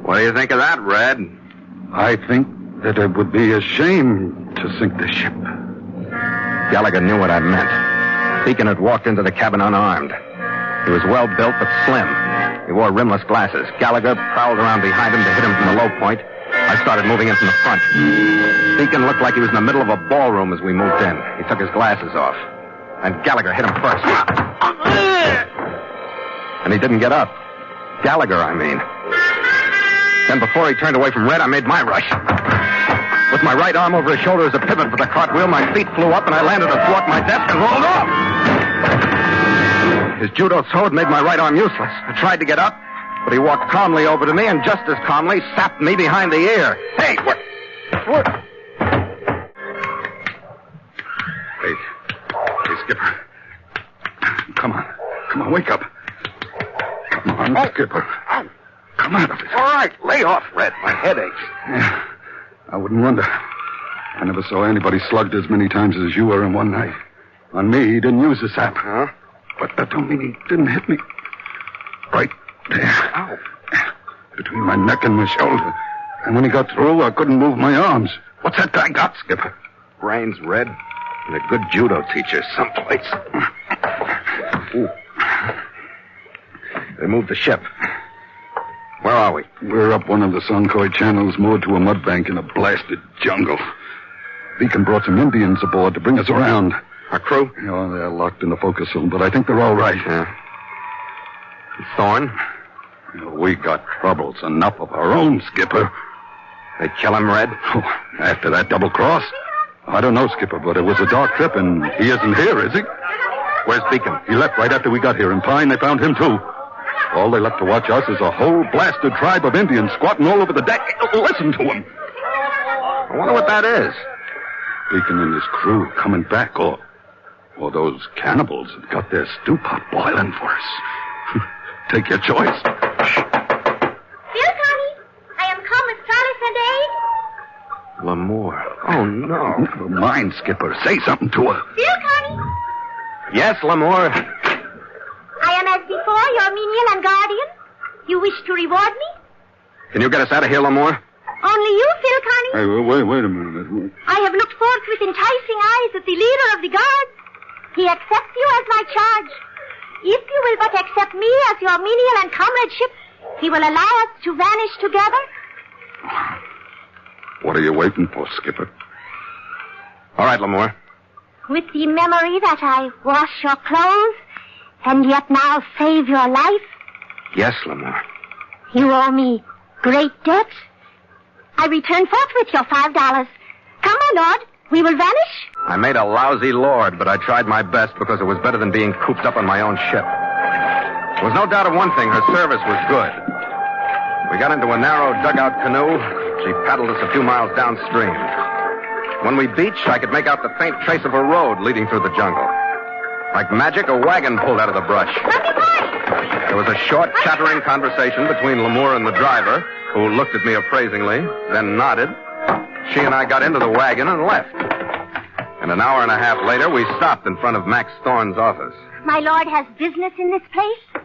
What do you think of that, Red? I think that it would be a shame to sink the ship. Gallagher knew what I meant. Beacon had walked into the cabin unarmed. He was well built but slim. He wore rimless glasses. Gallagher prowled around behind him to hit him from the low point. I started moving in from the front. Beacon looked like he was in the middle of a ballroom as we moved in. He took his glasses off. And Gallagher hit him first. And he didn't get up. Gallagher, I mean. Then before he turned away from Red, I made my rush. With my right arm over his shoulder as a pivot for the cartwheel, my feet flew up and I landed athwart my desk and rolled off. His judo sword made my right arm useless. I tried to get up, but he walked calmly over to me and just as calmly sapped me behind the ear. Hey, what? Hey, Skipper. Come on, wake up. Come on, Skipper. Come on. All right, lay off, Red. My head aches. Yeah, I wouldn't wonder. I never saw anybody slugged as many times as you were in one night. On me, he didn't use the sap. Huh? But that don't mean he didn't hit me. Right there. Ow. Between my neck and my shoulder. And when he got through, I couldn't move my arms. What's that guy got, Skipper? Brains, Red. And a good judo teacher someplace. Ooh. They moved the ship. Where are we? We're up one of the Sonkoy channels, moored to a mud bank in a blasted jungle. Beacon brought some Indians aboard to bring us around. Our crew? Oh, they're locked in the focus room, but I think they're all right. Yeah. Thorne? We got troubles enough of our own, Skipper. They kill him, Red? Oh, after that double cross? I don't know, Skipper, but it was a dark trip, and he isn't here, is he? Where's Beacon? He left right after we got here. In Pine, they found him, too. All they left to watch us is a whole blasted tribe of Indians squatting all over the deck. Listen to them. I wonder what that is. Beacon and his crew coming back, or those cannibals have got their stew pot boiling for us. Take your choice. Bill, Connie, I am come with Scarlet and Aid. Lamour. Oh, no. Never mind, Skipper. Say something to her. Bill, Connie. Yes, Lamour. I am as before your menial and guardian. You wish to reward me? Can you get us out of here, Lamour? Only you, Phil Connie? Hey, wait a minute. I have looked forth with enticing eyes at the leader of the guards. He accepts you as my charge. If you will but accept me as your menial and comradeship, he will allow us to vanish together. What are you waiting for, Skipper? All right, Lamour. With the memory that I wash your clothes and yet now save your life, Yes, Lamour. you owe me great debt. I return forthwith your $5. Come, my lord, we will vanish. I made a lousy lord, but I tried my best because it was better than being cooped up on my own ship. There was no doubt of one thing. Her service was good. We got into a narrow dugout canoe. She paddled us a few miles downstream. When we beached, I could make out the faint trace of a road leading through the jungle. Like magic, a wagon pulled out of the brush. There was a short, chattering conversation between Lamour and the driver, who looked at me appraisingly, then nodded. She and I got into the wagon and left. And an hour and a half later, we stopped in front of Max Thorne's office. My lord has business in this place?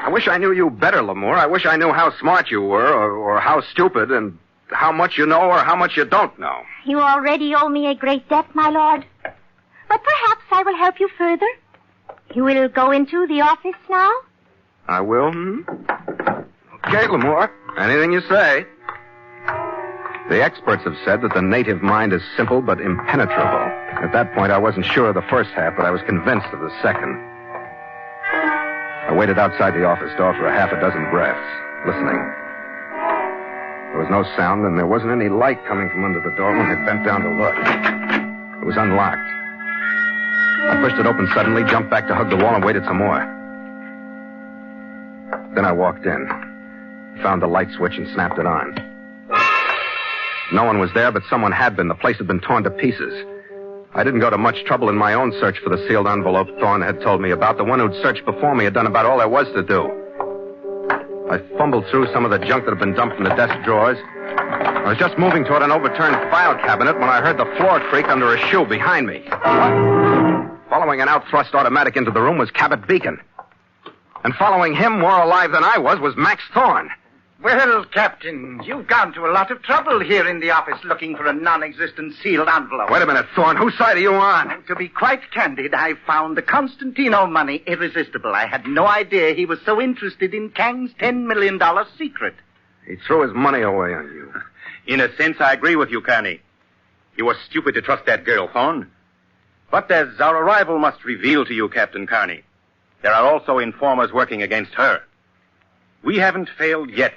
I wish I knew you better, Lamour. I wish I knew how smart you were, or how stupid, and how much you know or how much you don't know. You already owe me a great debt, my lord. But perhaps I will help you further. You will go into the office now? I will, Okay, Lamour. Anything you say. The experts have said that the native mind is simple but impenetrable. At that point, I wasn't sure of the first half, but I was convinced of the second. I waited outside the office door for a half a dozen breaths, listening. There was no sound, and there wasn't any light coming from under the door when I bent down to look. It was unlocked. I pushed it open suddenly, jumped back to hug the wall, and waited some more. Then I walked in, found the light switch, and snapped it on. No one was there, but someone had been. The place had been torn to pieces. I didn't go to much trouble in my own search for the sealed envelope Thorne had told me about. The one who'd searched before me had done about all there was to do. I fumbled through some of the junk that had been dumped from the desk drawers. I was just moving toward an overturned file cabinet when I heard the floor creak under a shoe behind me. Following an out-thrust automatic into the room was Cabot Beacon. And following him, more alive than I was Max Thorne. Well, Captain, you've gone to a lot of trouble here in the office looking for a non-existent sealed envelope. Wait a minute, Thorne. Whose side are you on? To be quite candid, I found the Constantino money irresistible. I had no idea he was so interested in Kang's $10 million secret. He threw his money away on you. In a sense, I agree with you, Kearney. You were stupid to trust that girl, Thorne. But as our arrival must reveal to you, Captain Kearney, there are also informers working against her. We haven't failed yet,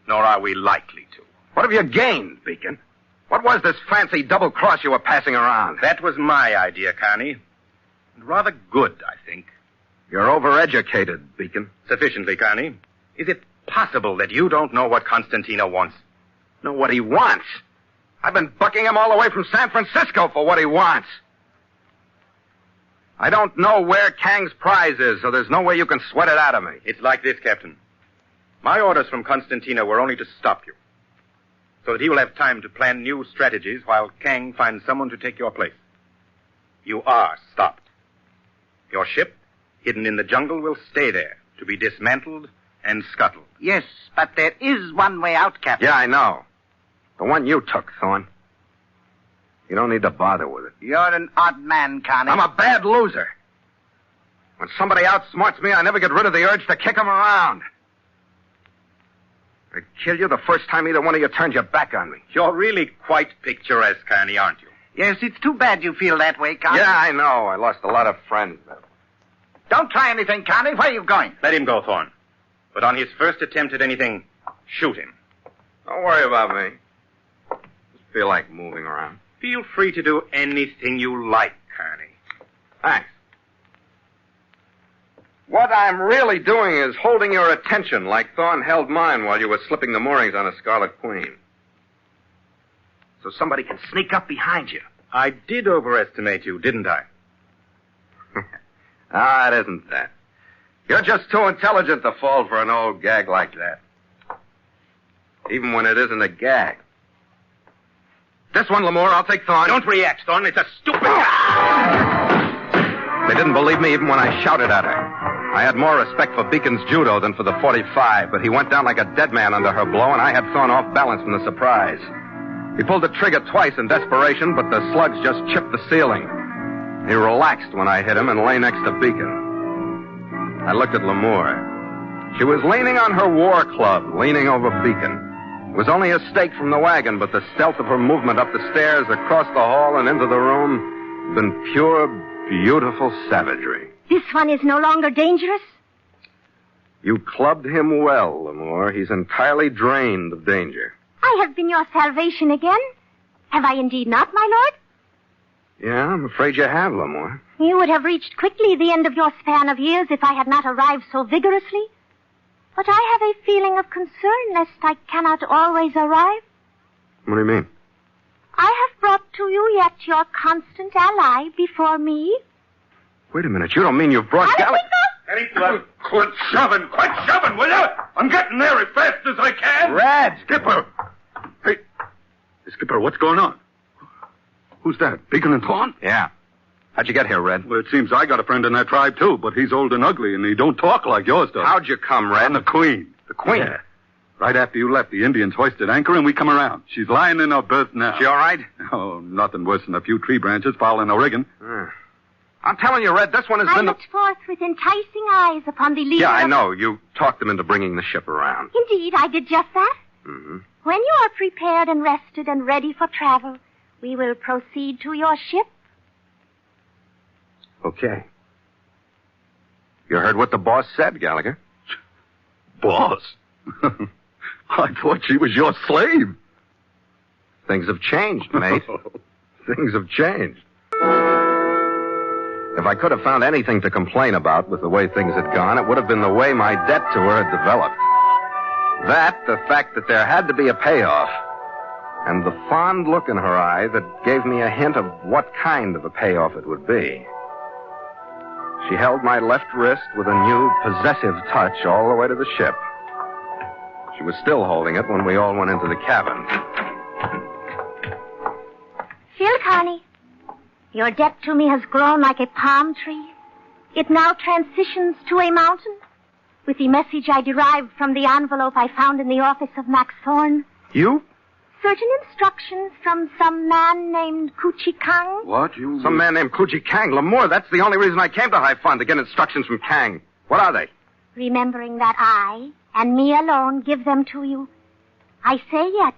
nor are we likely to. What have you gained, Beacon? What was this fancy double cross you were passing around? That was my idea, Kearney. And rather good, I think. You're overeducated, Beacon. Sufficiently, Kearney. Is it possible that you don't know what Constantino wants? Know what he wants? I've been bucking him all the way from San Francisco for what he wants. I don't know where Kang's prize is, so there's no way you can sweat it out of me. It's like this, Captain. My orders from Constantino were only to stop you, so that he will have time to plan new strategies while Kang finds someone to take your place. You are stopped. Your ship, hidden in the jungle, will stay there to be dismantled and scuttled. Yes, but there is one way out, Captain. Yeah, I know. The one you took, Thorne. You don't need to bother with it. You're an odd man, Connie. I'm a bad loser. When somebody outsmarts me, I never get rid of the urge to kick him around. I'd kill you the first time either one of you turned your back on me. You're really quite picturesque, Kearney, aren't you? Yes, it's too bad you feel that way, Connie. Yeah, I know. I lost a lot of friends. Don't try anything, Connie. Where are you going? Let him go, Thorne. But on his first attempt at anything, shoot him. Don't worry about me. Just feel like moving around. Feel free to do anything you like, Kearney. Thanks. What I'm really doing is holding your attention like Thorne held mine while you were slipping the moorings on a Scarlet Queen. So somebody can sneak up behind you. I did overestimate you, didn't I? Ah, it isn't that. You're just too intelligent to fall for an old gag like that. Even when it isn't a gag. This one, Lamour, I'll take Thorne. Don't react, Thorne. It's a stupid... They didn't believe me even when I shouted at her. I had more respect for Beacon's judo than for the .45, but he went down like a dead man under her blow, and I had thrown off balance from the surprise. He pulled the trigger twice in desperation, but the slugs just chipped the ceiling. He relaxed when I hit him and lay next to Beacon. I looked at Lamour. She was leaning on her war club, leaning over Beacon. It was only a stake from the wagon, but the stealth of her movement up the stairs, across the hall, and into the room had been pure, beautiful savagery. This one is no longer dangerous? You clubbed him well, Lamour. He's entirely drained of danger. I have been your salvation again. Have I indeed not, my lord? Yeah, I'm afraid you have, Lamour. You would have reached quickly the end of your span of years if I had not arrived so vigorously. But I have a feeling of concern lest I cannot always arrive. What do you mean? I have brought to you yet your constant ally before me. Wait a minute. You don't mean you've brought Gallagher? Any blood? Quit shoving, will you? I'm getting there as fast as I can. Red! Skipper! Hey, Skipper, what's going on? Who's that? Beacon and Thorne? Yeah. How'd you get here, Red? Well, it seems I got a friend in that tribe, too, but he's old and ugly, and he don't talk like yours does. How'd you come, Red? The Queen. The Queen? Yeah. Right after you left, the Indians hoisted anchor, and we come around. She's lying in her berth now. She all right? Oh, nothing worse than a few tree branches fouling her rigging. I'm telling you, Red, this one has I been... looked forth with enticing eyes upon the leader. Yeah, I know. You talked them into bringing the ship around. Indeed, I did just that. Mm-hmm. When you are prepared and rested and ready for travel, we will proceed to your ship. Okay. You heard what the boss said, Gallagher? Boss? I thought she was your slave. Things have changed, mate. Things have changed. If I could have found anything to complain about with the way things had gone, it would have been the way my debt to her had developed. That, the fact that there had to be a payoff, and the fond look in her eye that gave me a hint of what kind of a payoff it would be. She held my left wrist with a new, possessive touch all the way to the ship. She was still holding it when we all went into the cabin. Phil Connie, your debt to me has grown like a palm tree. It now transitions to a mountain, with the message I derived from the envelope I found in the office of Max Thorne. You? Certain instructions from some man named Kuchi Kang. What? Some man named Kuchi Kang. Lamour, that's the only reason I came to High Fun, to get instructions from Kang. What are they? Remembering that I, and me alone, give them to you, I say yet,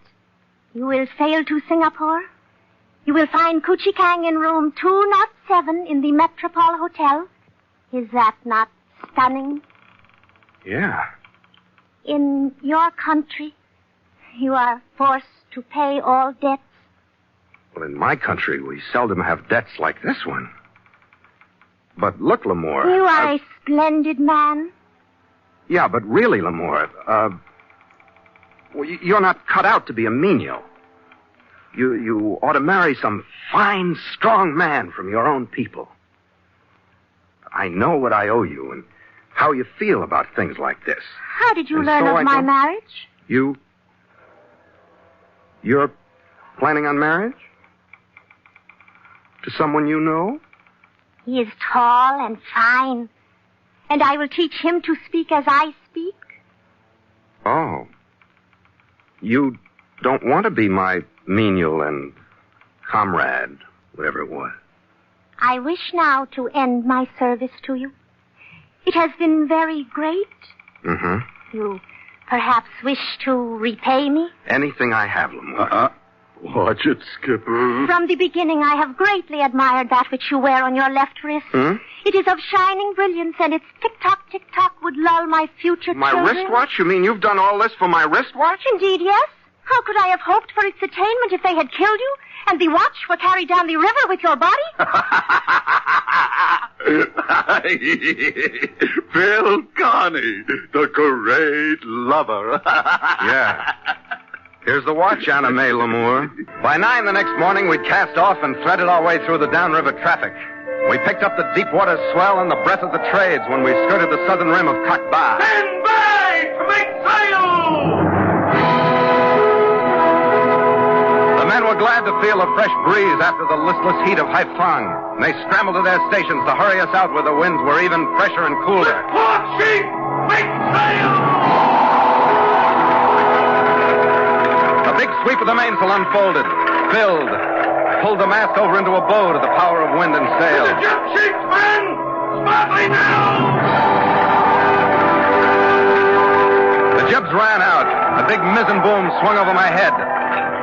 you will sail to Singapore. You will find Kuchi Kang in room 207 in the Metropole Hotel. Is that not stunning? Yeah. In your country, you are forced to pay all debts. Well, in my country, we seldom have debts like this one. But look, Lamour... You are a splendid man. Yeah, but really, Lamour, well, you're not cut out to be a menial. You ought to marry some fine, strong man from your own people. I know what I owe you and how you feel about things like this. How did you learn of my marriage? You're planning on marriage? To someone you know? He is tall and fine, and I will teach him to speak as I speak. Oh. You don't want to be my menial and comrade, whatever it was. I wish now to end my service to you. It has been very great. Mm-hmm. You perhaps wish to repay me? Anything I have, Lamour. Watch it, Skipper. From the beginning, I have greatly admired that which you wear on your left wrist. It is of shining brilliance, and its tick-tock, tick-tock would lull my future My children. wristwatch? You mean you've done all this for my wristwatch? Indeed, yes. How could I have hoped for its attainment if they had killed you, and the watch were carried down the river with your body? Phil Connie, the great lover. Yeah. Here's the watch, Anime Lamour. By 9 the next morning, we'd cast off and threaded our way through the downriver traffic. We picked up the deep water swell and the breath of the trades when we skirted the southern rim of Cock Ba. Stand by to make sail! The men were glad to feel a fresh breeze after the listless heat of Haiphong. They scrambled to their stations to hurry us out where the winds were even fresher and cooler. Port sheet! Make sail! The big sweep of the mainsail unfolded, filled, pulled the mast over into a bow to the power of wind and sail. The jib sheets, men! Smartly now! The jibs ran out. The big mizzen boom swung over my head.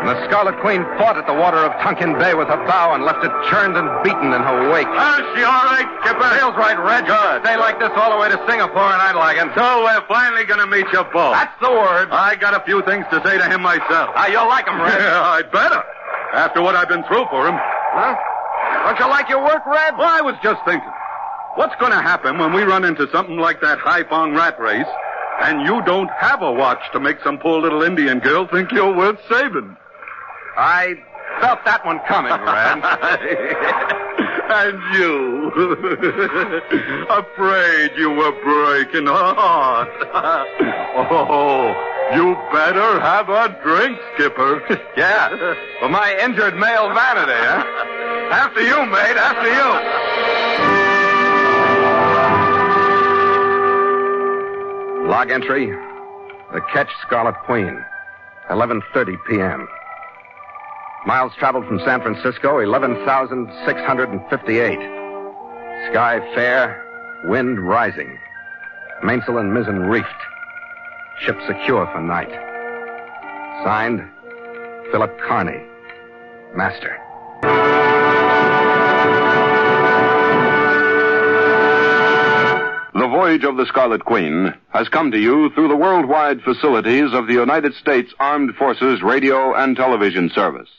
And the Scarlet Queen fought at the water of Tonkin Bay with her bow and left it churned and beaten in her wake. Is she all right, Skipper? Sail's right, Reg. Good. Stay like this all the way to Singapore, and I'd like it. So we're finally going to meet your boss. That's the word. I got a few things to say to him myself. You'll like him, Reg. Yeah, I'd better. After what I've been through for him. Huh? Don't you like your work, Reg? Well, I was just thinking. What's going to happen when we run into something like that Haiphong rat race, and you don't have a watch to make some poor little Indian girl think you're worth saving? I felt that one coming, Reg. And you. Afraid you were breaking her heart. Oh, you better have a drink, Skipper. Yeah, for my injured male vanity, huh? After you, mate, after you. Log entry, the Ketch Scarlet Queen, 11:30 p.m. Miles traveled from San Francisco, 11,658. Sky fair, wind rising. Mainsail and mizzen reefed. Ship secure for night. Signed, Philip Carney, Master. The Voyage of the Scarlet Queen has come to you through the worldwide facilities of the United States Armed Forces Radio and Television Service.